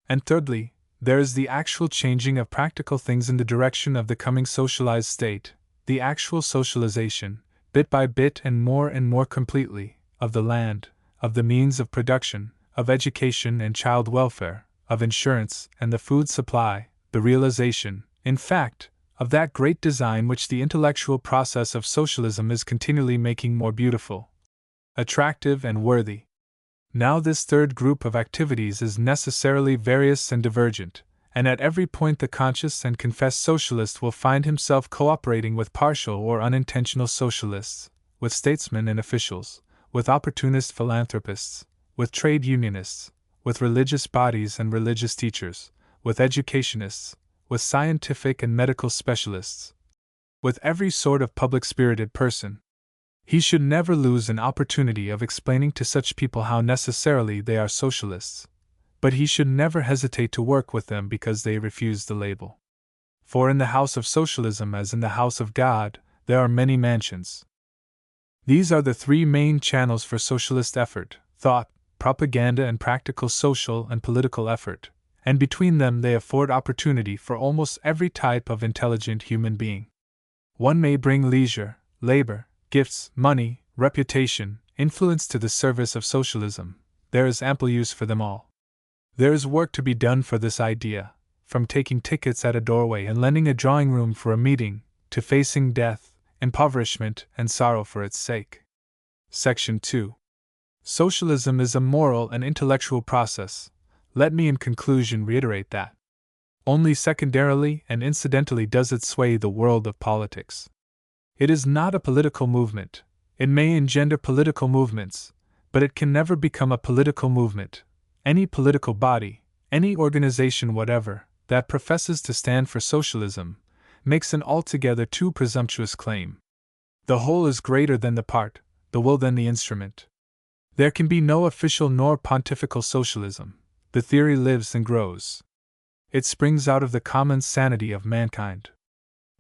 Speaker 1: And thirdly, there is the actual changing of practical things in the direction of the coming socialized state, the actual socialization, bit by bit and more completely, of the land, of the means of production, of education and child welfare, of insurance and the food supply, the realization, in fact, of that great design which the intellectual process of socialism is continually making more beautiful, attractive, and worthy. Now, this third group of activities is necessarily various and divergent, and at every point the conscious and confessed socialist will find himself cooperating with partial or unintentional socialists, with statesmen and officials, with opportunist philanthropists, with trade unionists, with religious bodies and religious teachers, with educationists, with scientific and medical specialists, with every sort of public-spirited person. He should never lose an opportunity of explaining to such people how necessarily they are socialists, but he should never hesitate to work with them because they refuse the label. For in the house of socialism, as in the house of God, there are many mansions. These are the three main channels for socialist effort: thought, propaganda, and practical social and political effort, and between them they afford opportunity for almost every type of intelligent human being. One may bring leisure, labor, gifts, money, reputation, influence to the service of socialism. There is ample use for them all. There is work to be done for this idea, from taking tickets at a doorway and lending a drawing room for a meeting, to facing death, impoverishment, and sorrow for its sake. Section 2. Socialism is a moral and intellectual process. Let me in conclusion reiterate that. Only secondarily and incidentally does it sway the world of politics. It is not a political movement. It may engender political movements, but it can never become a political movement. Any political body, any organization whatever, that professes to stand for socialism, makes an altogether too presumptuous claim. The whole is greater than the part, the will than the instrument. There can be no official nor pontifical socialism. The theory lives and grows. It springs out of the common sanity of mankind.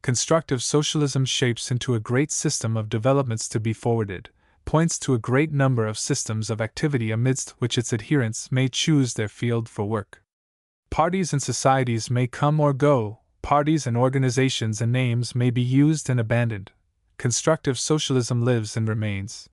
Speaker 1: Constructive socialism shapes into a great system of developments to be forwarded, points to a great number of systems of activity amidst which its adherents may choose their field for work. Parties and societies may come or go, parties and organizations and names may be used and abandoned. Constructive socialism lives and remains.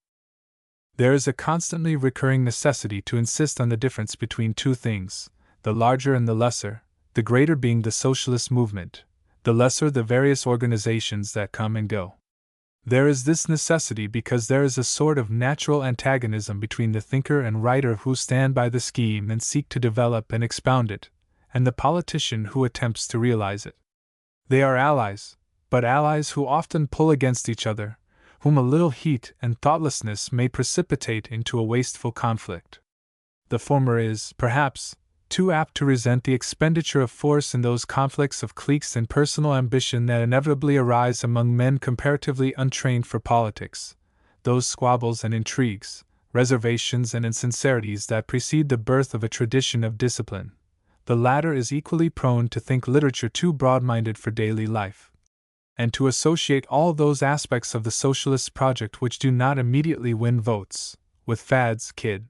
Speaker 1: There is a constantly recurring necessity to insist on the difference between two things, the larger and the lesser, the greater being the socialist movement, the lesser the various organizations that come and go. There is this necessity because there is a sort of natural antagonism between the thinker and writer who stand by the scheme and seek to develop and expound it, and the politician who attempts to realize it. They are allies, but allies who often pull against each other, whom a little heat and thoughtlessness may precipitate into a wasteful conflict. The former is, perhaps, too apt to resent the expenditure of force in those conflicts of cliques and personal ambition that inevitably arise among men comparatively untrained for politics, those squabbles and intrigues, reservations and insincerities that precede the birth of a tradition of discipline. The latter is equally prone to think literature too broad-minded for daily life, and to associate all those aspects of the socialist project which do not immediately win votes, with fads, kid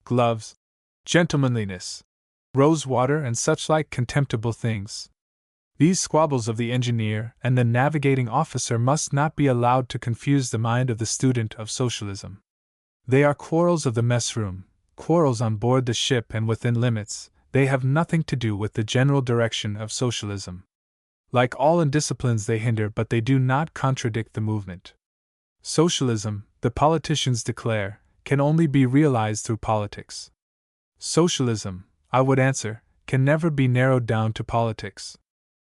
Speaker 1: gloves, gentlemanliness, rose-water, and such-like contemptible things. These squabbles of the engineer and the navigating officer must not be allowed to confuse the mind of the student of socialism. They are quarrels of the mess-room, quarrels on board the ship and within limits. They have nothing to do with the general direction of socialism. Like all indisciplines, they hinder, but they do not contradict the movement. Socialism, the politicians declare, can only be realized through politics. Socialism, I would answer, can never be narrowed down to politics.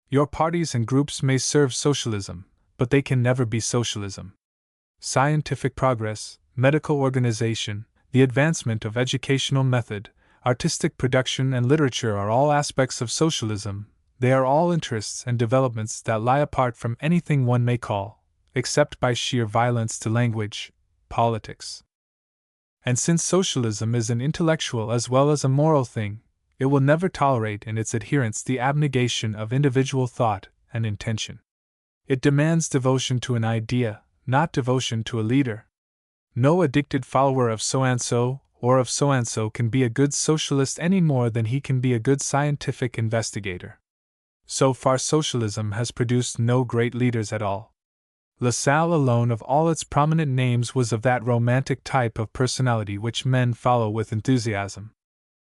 Speaker 1: Your parties and groups may serve socialism, but they can never be socialism. Scientific progress, medical organization, the advancement of educational method, artistic production, and literature are all aspects of socialism. They are all interests and developments that lie apart from anything one may call, except by sheer violence to language, politics. And since socialism is an intellectual as well as a moral thing, it will never tolerate in its adherents the abnegation of individual thought and intention. It demands devotion to an idea, not devotion to a leader. No addicted follower of so-and-so, or of so-and-so can be a good socialist any more than he can be a good scientific investigator. So far, socialism has produced no great leaders at all. LaSalle alone of all its prominent names was of that romantic type of personality which men follow with enthusiasm.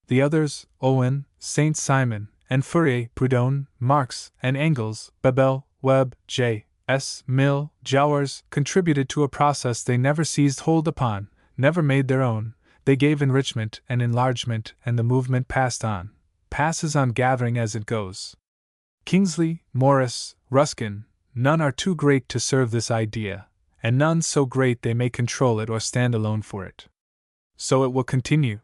Speaker 1: The others, Owen, Saint-Simon, and Fourier, Proudhon, Marx, and Engels, Bebel, Webb, J. S. Mill, Jowers, contributed to a process they never seized hold upon, never made their own. They gave enrichment and enlargement, and the movement passes on gathering as it goes. Kingsley, Morris, Ruskin, none are too great to serve this idea, and none so great they may control it or stand alone for it. So it will continue.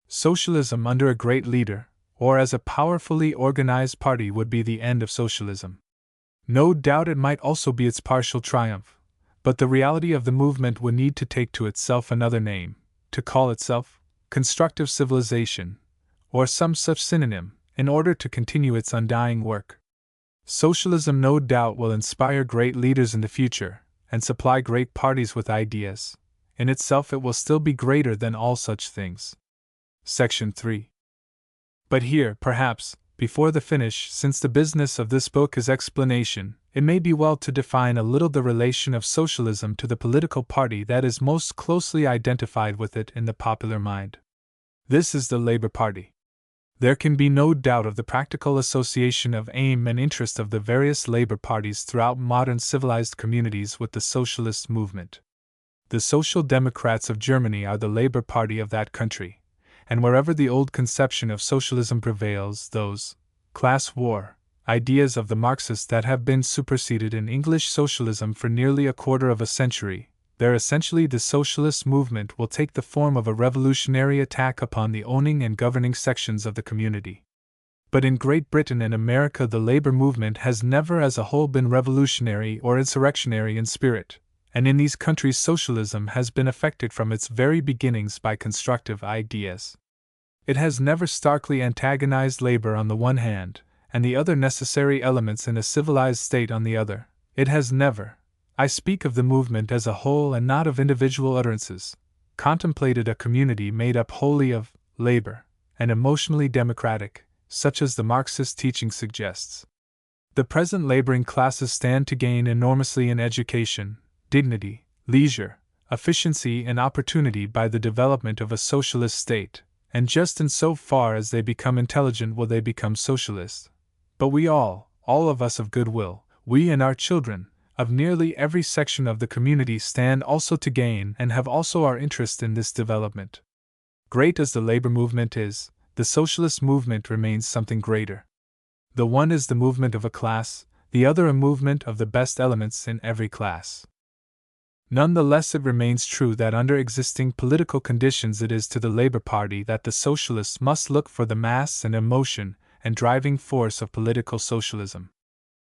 Speaker 1: Socialism under a great leader, or as a powerfully organized party, would be the end of socialism. No doubt it might also be its partial triumph, but the reality of the movement would need to take to itself another name, to call itself constructive civilization, or some such synonym, in order to continue its undying work. Socialism no doubt will inspire great leaders in the future, and supply great parties with ideas. In itself it will still be greater than all such things. Section 3. But here, perhaps, before the finish, since the business of this book is explanation, it may be well to define a little the relation of socialism to the political party that is most closely identified with it in the popular mind. This is the Labor Party. There can be no doubt of the practical association of aim and interest of the various labor parties throughout modern civilized communities with the socialist movement. The Social Democrats of Germany are the Labor Party of that country, and wherever the old conception of socialism prevails, those class war ideas of the Marxists that have been superseded in English socialism for nearly a quarter of a century, there essentially the socialist movement will take the form of a revolutionary attack upon the owning and governing sections of the community. But in Great Britain and America the labor movement has never as a whole been revolutionary or insurrectionary in spirit, and in these countries socialism has been affected from its very beginnings by constructive ideas. It has never starkly antagonized labor on the one hand, and the other necessary elements in a civilized state on the other. It has never, I speak of the movement as a whole and not of individual utterances, contemplated a community made up wholly of labor, and emotionally democratic, such as the Marxist teaching suggests. The present laboring classes stand to gain enormously in education, dignity, leisure, efficiency, and opportunity by the development of a socialist state, and just in so far as they become intelligent will they become socialists. But we all of us of goodwill, we and our children, of nearly every section of the community stand also to gain and have also our interest in this development. Great as the labor movement is, the socialist movement remains something greater. The one is the movement of a class, the other a movement of the best elements in every class. None the less it remains true that under existing political conditions it is to the Labor Party that the socialists must look for the mass and emotion and driving force of political socialism.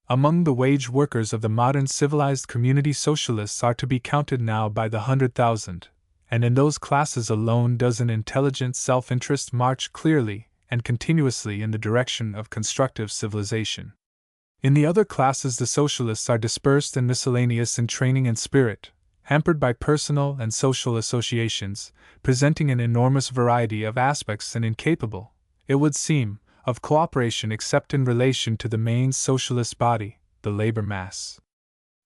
Speaker 1: Among the wage workers of the modern civilized community socialists are to be counted now by the 100,000, and in those classes alone does an intelligent self-interest march clearly and continuously in the direction of constructive civilization. In the other classes the socialists are dispersed and miscellaneous in training and spirit, hampered by personal and social associations, presenting an enormous variety of aspects and incapable, it would seem, of cooperation except in relation to the main socialist body, the labor mass.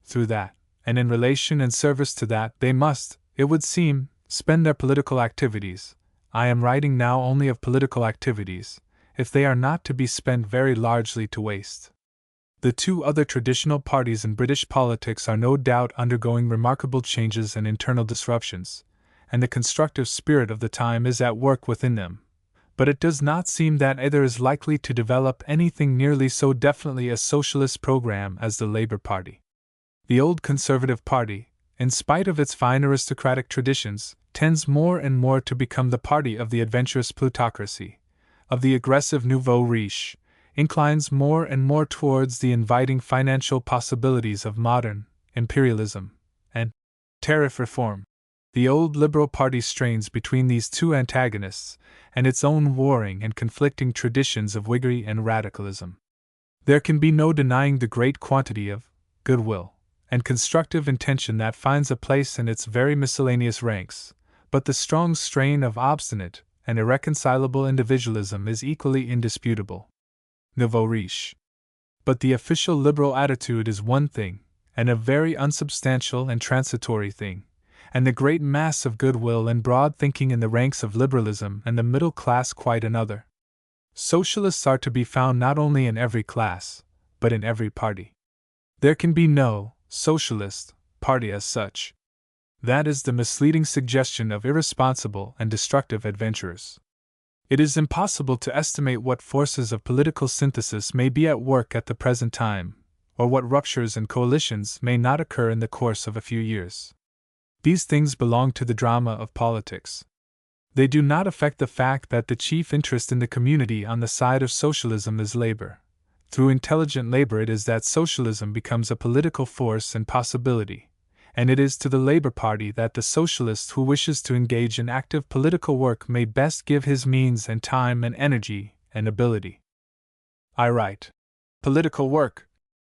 Speaker 1: Through that, and in relation and service to that, they must, it would seem, spend their political activities. I am writing now only of political activities, if they are not to be spent very largely to waste. The two other traditional parties in British politics are no doubt undergoing remarkable changes and internal disruptions, and the constructive spirit of the time is at work within them. But it does not seem that either is likely to develop anything nearly so definitely a socialist program as the Labour Party. The old Conservative Party, in spite of its fine aristocratic traditions, tends more and more to become the party of the adventurous plutocracy, of the aggressive nouveau riche, inclines more and more towards the inviting financial possibilities of modern imperialism and tariff reform. The old Liberal Party strains between these two antagonists and its own warring and conflicting traditions of Whiggery and radicalism. There can be no denying the great quantity of goodwill and constructive intention that finds a place in its very miscellaneous ranks, but the strong strain of obstinate and irreconcilable individualism is equally indisputable. Nouveau riche. But the official liberal attitude is one thing, and a very unsubstantial and transitory thing, and the great mass of goodwill and broad thinking in the ranks of liberalism and the middle class quite another. Socialists are to be found not only in every class, but in every party. There can be no socialist party as such. That is the misleading suggestion of irresponsible and destructive adventurers. It is impossible to estimate what forces of political synthesis may be at work at the present time, or what ruptures and coalitions may not occur in the course of a few years. These things belong to the drama of politics. They do not affect the fact that the chief interest in the community on the side of socialism is labor. Through intelligent labor it is that socialism becomes a political force and possibility, and it is to the Labor Party that the socialist who wishes to engage in active political work may best give his means and time and energy and ability. I write political work,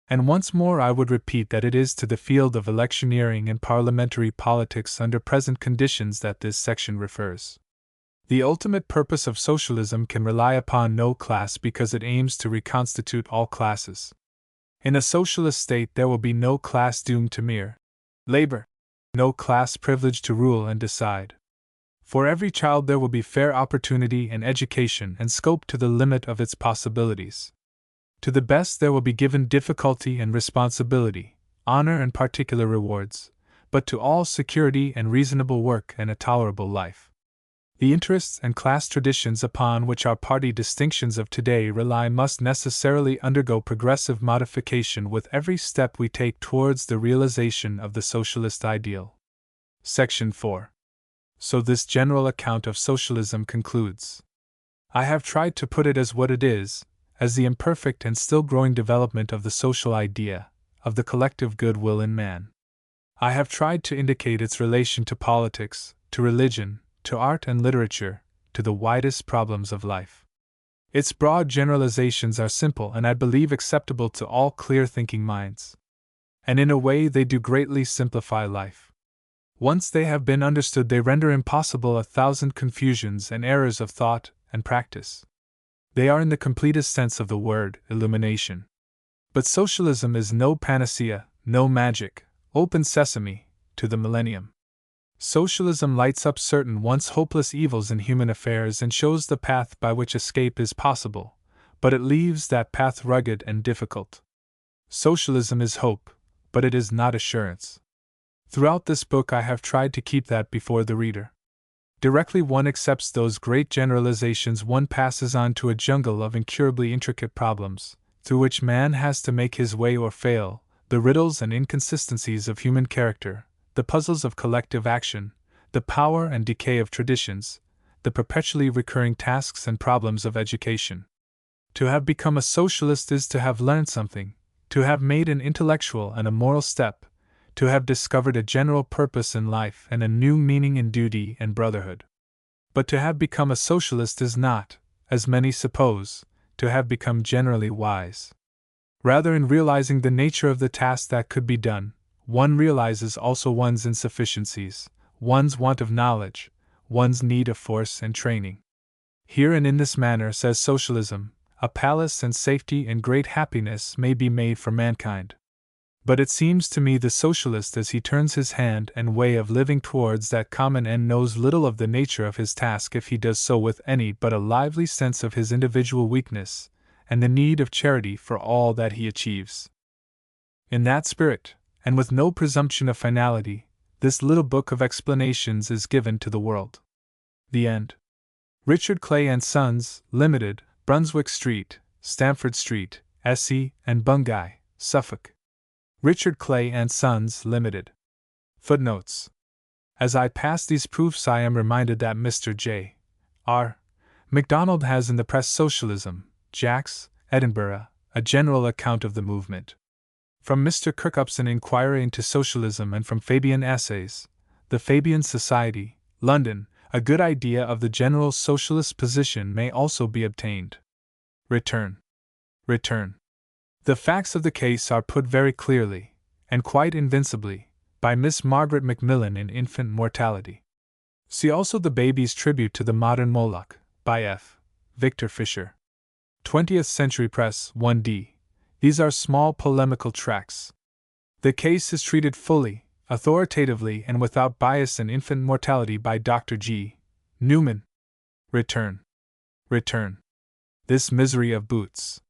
Speaker 1: and once more I would repeat that it is to the field of electioneering and parliamentary politics under present conditions that this section refers. The ultimate purpose of socialism can rely upon no class because it aims to reconstitute all classes. In a socialist state there will be no class doomed to mere labor, no class privileged to rule and decide. For every child there will be fair opportunity and education and scope to the limit of its possibilities. To the best there will be given difficulty and responsibility, honor and particular rewards, but to all security and reasonable work and a tolerable life. The interests and class traditions upon which our party distinctions of today rely must necessarily undergo progressive modification with every step we take towards the realization of the socialist ideal. Section 4. So this general account of socialism concludes. I have tried to put it as what it is, as the imperfect and still growing development of the social idea, of the collective goodwill in man. I have tried to indicate its relation to politics, to religion, to art and literature, to the widest problems of life. Its broad generalizations are simple and I believe acceptable to all clear-thinking minds. And in a way they do greatly simplify life. Once they have been understood they render impossible 1,000 confusions and errors of thought and practice. They are in the completest sense of the word, illumination. But socialism is no panacea, no magic, open sesame, to the millennium. Socialism lights up certain once hopeless evils in human affairs and shows the path by which escape is possible, but it leaves that path rugged and difficult. Socialism is hope, but it is not assurance. Throughout this book I have tried to keep that before the reader. Directly one accepts those great generalizations one passes on to a jungle of incurably intricate problems, through which man has to make his way or fail, the riddles and inconsistencies of human character, the puzzles of collective action, the power and decay of traditions, the perpetually recurring tasks and problems of education. To have become a socialist is to have learned something, to have made an intellectual and a moral step, to have discovered a general purpose in life and a new meaning in duty and brotherhood. But to have become a socialist is not, as many suppose, to have become generally wise. Rather, in realizing the nature of the task that could be done, one realizes also one's insufficiencies, one's want of knowledge, one's need of force and training. Here and in this manner, says socialism, a palace and safety and great happiness may be made for mankind. But it seems to me the socialist, as he turns his hand and way of living towards that common end, knows little of the nature of his task if he does so with any but a lively sense of his individual weakness, and the need of charity for all that he achieves. In that spirit, and with no presumption of finality, this little book of explanations is given to the world. The End. Richard Clay and Sons, Limited, Brunswick Street, Stamford Street, S.E., and Bungay, Suffolk. Richard Clay and Sons, Limited. Footnotes. As I pass these proofs I am reminded that Mr. J. R. MacDonald has in the press Socialism, Jacks, Edinburgh, a general account of the movement. From Mr. Kirkup's An Inquiry into Socialism, and from Fabian Essays, The Fabian Society, London, a good idea of the general socialist position may also be obtained. Return. The facts of the case are put very clearly, and quite invincibly, by Miss Margaret Macmillan in Infant Mortality. See also The Baby's Tribute to the Modern Moloch, by F. Victor Fisher. 20th Century Press, 1d. These are small polemical tracts. The case is treated fully, authoritatively, and without bias in Infant Mortality by Dr. G. Newman. Return. This Misery of Boots.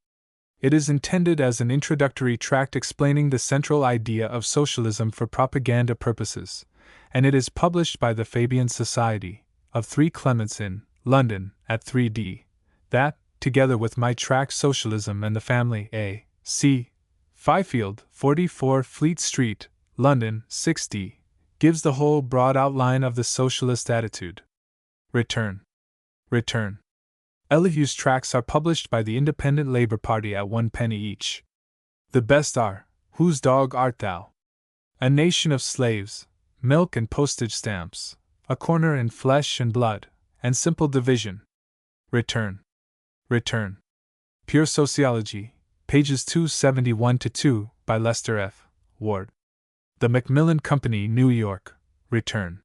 Speaker 1: It is intended as an introductory tract explaining the central idea of socialism for propaganda purposes, and it is published by the Fabian Society, of 3 Clements Inn, London, at 3d. That, together with my tract Socialism and the Family, A. C. Fifield, 44 Fleet Street, London, 6d, gives the whole broad outline of the socialist attitude. Return. Elihu's tracts are published by the Independent Labour Party at 1 penny each. The best are, Whose Dog Art Thou? A Nation of Slaves, Milk and Postage Stamps, A Corner in Flesh and Blood, and Simple Division. Return. Pure Sociology, pages 271-2, by Lester F. Ward. The Macmillan Company, New York. Return.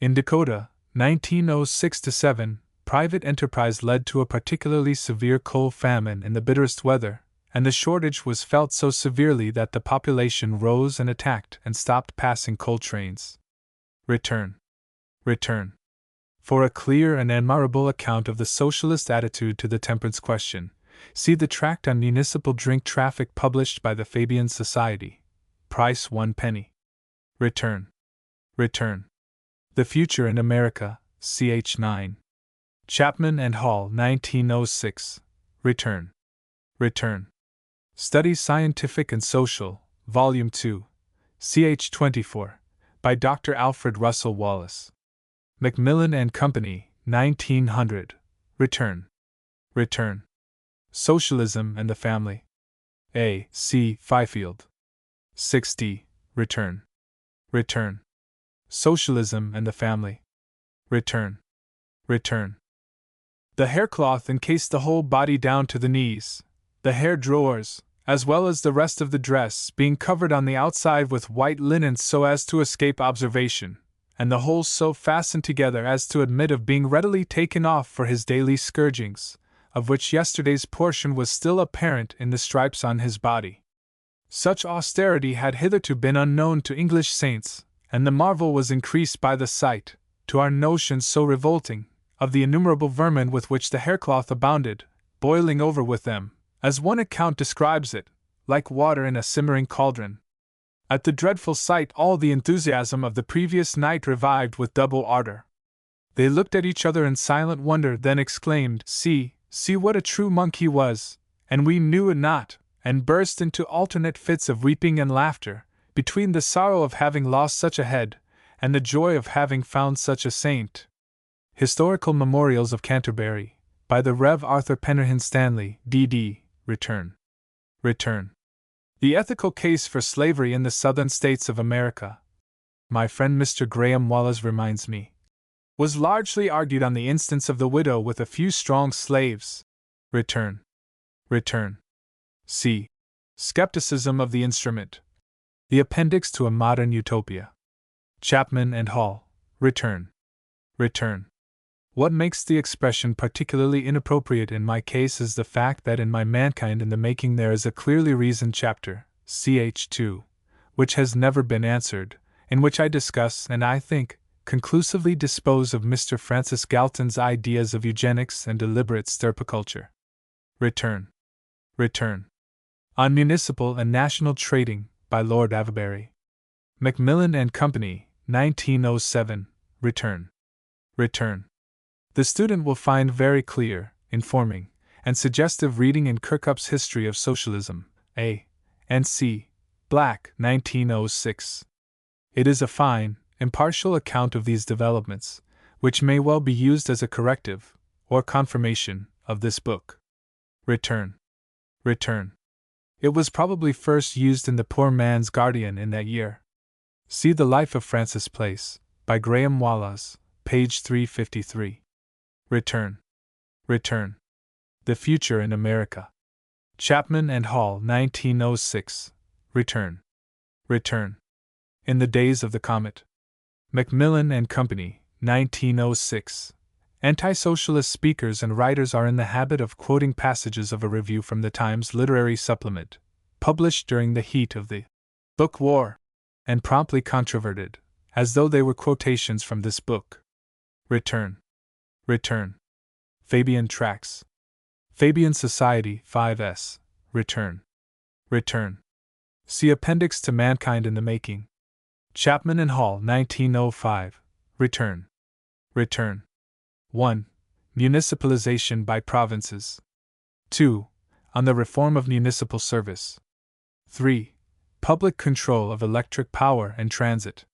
Speaker 1: In Dakota, 1906-7, private enterprise led to a particularly severe coal famine in the bitterest weather, and the shortage was felt so severely that the population rose and attacked and stopped passing coal trains. Return. For a clear and admirable account of the socialist attitude to the temperance question, see the tract on municipal drink traffic published by the Fabian Society. Price 1 penny. Return. The Future in America, ch. 9. Chapman and Hall, 1906. Return. Studies Scientific and Social, Volume 2, ch. 24, by Dr. Alfred Russel Wallace. Macmillan and Company, 1900. Return. Socialism and the Family. A. C. Fifield. 6d. Return. Socialism and the Family. Return. The haircloth encased the whole body down to the knees, the hair drawers, as well as the rest of the dress, being covered on the outside with white linen so as to escape observation, and the whole so fastened together as to admit of being readily taken off for his daily scourgings, of which yesterday's portion was still apparent in the stripes on his body. Such austerity had hitherto been unknown to English saints, and the marvel was increased by the sight, to our notions so revolting, of the innumerable vermin with which the haircloth abounded, boiling over with them, as one account describes it, like water in a simmering cauldron. At the dreadful sight all the enthusiasm of the previous night revived with double ardor. They looked at each other in silent wonder, then exclaimed, See what a true monk he was, and we knew it not, and burst into alternate fits of weeping and laughter, between the sorrow of having lost such a head, and the joy of having found such a saint. Historical Memorials of Canterbury, by the Rev. Arthur Pennerhin Stanley, D.D., Return. The ethical case for slavery in the Southern States of America, my friend Mr. Graham Wallace reminds me, was largely argued on the instance of the widow with a few strong slaves. Return. C. Skepticism of the Instrument. The Appendix to a Modern Utopia. Chapman and Hall. Return. What makes the expression particularly inappropriate in my case is the fact that in my Mankind in the Making there is a clearly reasoned chapter, ch. 2, which has never been answered, in which I discuss and, I think, conclusively dispose of Mr. Francis Galton's ideas of eugenics and deliberate stirpiculture. Return. On Municipal and National Trading, by Lord Avebury. Macmillan and Company, 1907. Return. The student will find very clear, informing, and suggestive reading in Kirkup's History of Socialism, A. and C. Black, 1906. It is a fine, impartial account of these developments, which may well be used as a corrective, or confirmation, of this book. Return. It was probably first used in The Poor Man's Guardian in that year. See The Life of Francis Place, by Graham Wallace, page 353. Return. The Future in America. Chapman and Hall, 1906. Return. In the Days of the Comet. Macmillan and Company, 1906. Anti-socialist speakers and writers are in the habit of quoting passages of a review from the Times Literary Supplement, published during the heat of the book war, and promptly controverted, as though they were quotations from this book. Return. Fabian Tracts. Fabian Society, 5s. Return. See Appendix to Mankind in the Making. Chapman and Hall, 1905. Return. 1. Municipalization by provinces. 2. On the reform of municipal service. 3. Public control of electric power and transit.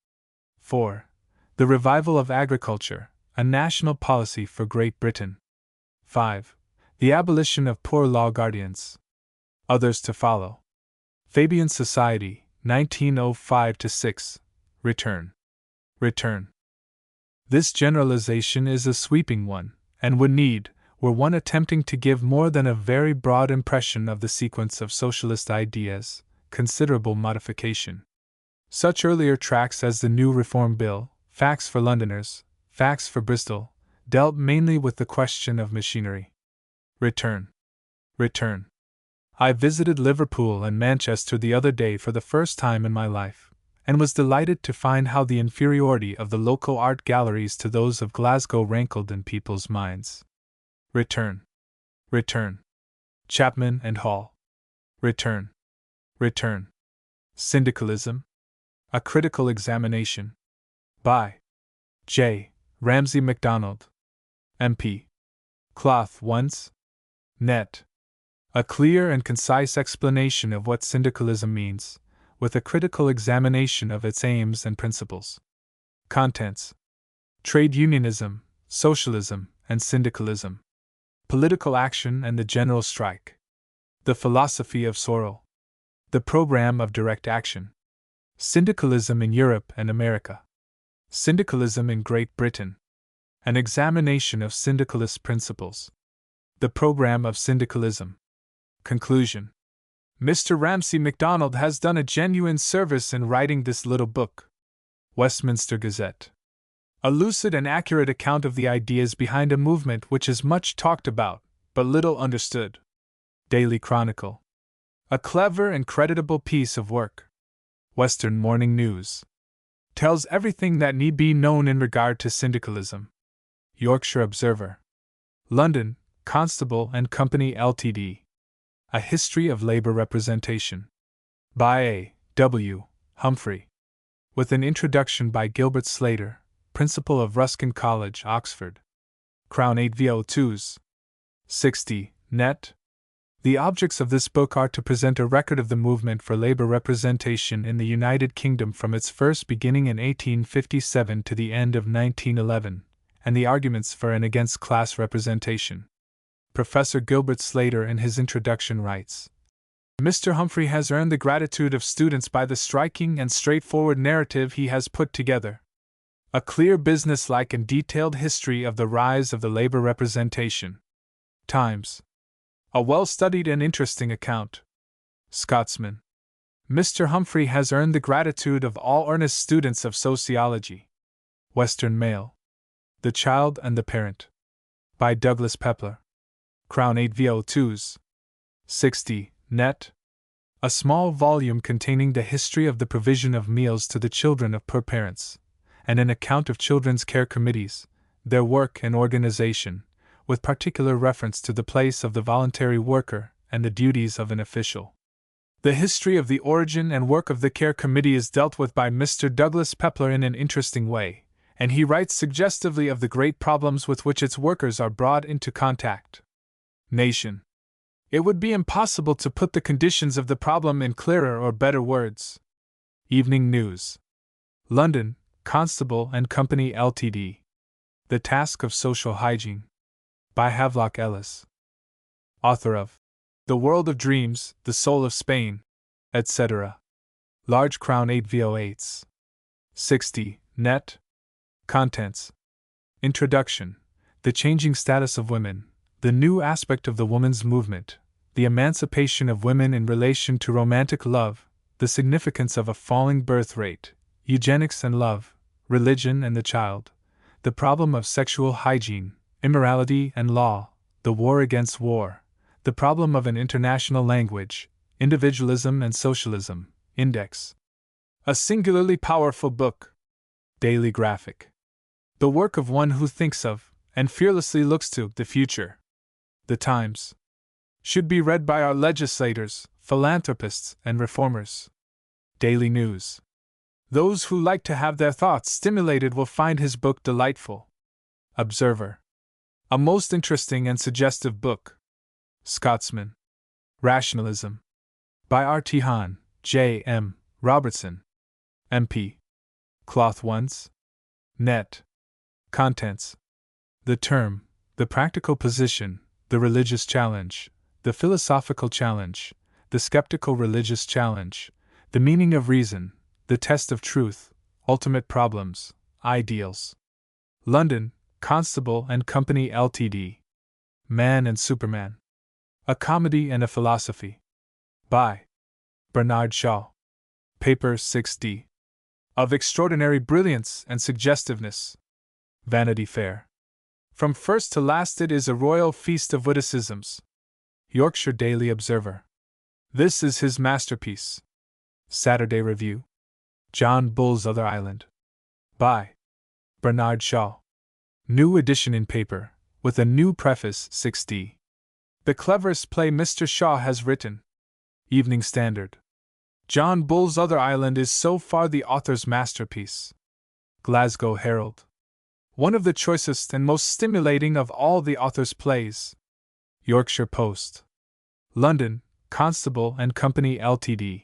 Speaker 1: 4. The revival of agriculture, a national policy for Great Britain. 5. The abolition of poor law guardians. Others to follow. Fabian Society, 1905-6. Return. This generalization is a sweeping one, and would need, were one attempting to give more than a very broad impression of the sequence of socialist ideas, considerable modification. Such earlier tracts as the New Reform Bill, Facts for Londoners, Facts for Bristol, dealt mainly with the question of machinery. Return. I visited Liverpool and Manchester the other day for the first time in my life, and was delighted to find how the inferiority of the local art galleries to those of Glasgow rankled in people's minds. Return. Chapman and Hall. Return. Syndicalism. A Critical Examination. By J. Ramsay MacDonald, MP. Cloth once. Net. A clear and concise explanation of what syndicalism means, with a critical examination of its aims and principles. Contents: Trade unionism, socialism, and syndicalism. Political action and the general strike. The philosophy of Sorel. The program of direct action. Syndicalism in Europe and America. Syndicalism in Great Britain. An examination of syndicalist principles. The program of syndicalism. Conclusion. Mr. Ramsay MacDonald has done a genuine service in writing this little book. Westminster Gazette. A lucid and accurate account of the ideas behind a movement which is much talked about, but little understood. Daily Chronicle. A clever and creditable piece of work. Western Morning News. Tells everything that need be known in regard to syndicalism. Yorkshire Observer. London, Constable and Company Ltd. A History of Labour Representation. By A. W. Humphrey. With an introduction by Gilbert Slater, Principal of Ruskin College, Oxford. Crown 8 VO2s. 60, net. The objects of this book are to present a record of the movement for labor representation in the United Kingdom from its first beginning in 1857 to the end of 1911, and the arguments for and against class representation. Professor Gilbert Slater in his introduction writes, Mr. Humphrey has earned the gratitude of students by the striking and straightforward narrative he has put together. A clear, businesslike and detailed history of the rise of the labor representation. Times. A well-studied and interesting account. Scotsman. Mr. Humphrey has earned the gratitude of all earnest students of sociology. Western Mail. The Child and the Parent. By Douglas Pepler. Crown 8 VO2s. 60, net. A small volume containing the history of the provision of meals to the children of poor parents, and an account of children's care committees, their work and organization, with particular reference to the place of the voluntary worker and the duties of an official. The history of the origin and work of the care committee is dealt with by Mr. Douglas Pepler in an interesting way, and he writes suggestively of the great problems with which its workers are brought into contact. Nation. It would be impossible to put the conditions of the problem in clearer or better words. Evening News. London, Constable and Company Ltd. The Task of Social Hygiene. By Havelock Ellis. Author of The World of Dreams, The Soul of Spain, etc. Large Crown 8 VO8s. 60, net. Contents. Introduction. The changing status of women, the new aspect of the woman's movement, the emancipation of women in relation to romantic love, the significance of a falling birth rate, eugenics and love, Religion and the Child, The Problem of Sexual Hygiene, Immorality and Law, The War Against War, The Problem of an International Language, Individualism and Socialism, Index. A singularly powerful book. Daily Graphic. The work of one who thinks of, and fearlessly looks to, the future. The Times. Should be read by our legislators, philanthropists, and reformers. Daily News. Those who like to have their thoughts stimulated will find his book delightful. Observer. A most interesting and suggestive book. Scotsman. Rationalism. By R. T. Hahn, J. M. Robertson, MP. Cloth Ones. Net. Contents. The term, the practical position, the religious challenge, the philosophical challenge, the skeptical religious challenge, the meaning of reason, the test of truth, ultimate problems, ideals. London, Constable and Company Ltd. Man and Superman. A Comedy and a Philosophy. By Bernard Shaw. Paper 6D. Of extraordinary brilliance and suggestiveness. Vanity Fair. From first to last it is a royal feast of witticisms. Yorkshire Daily Observer. This is his masterpiece. Saturday Review. John Bull's Other Island. By Bernard Shaw. New edition in paper, with a new preface 6D. The cleverest play Mr. Shaw has written. Evening Standard. John Bull's Other Island is so far the author's masterpiece. Glasgow Herald. One of the choicest and most stimulating of all the author's plays. Yorkshire Post. London, Constable and Company Ltd.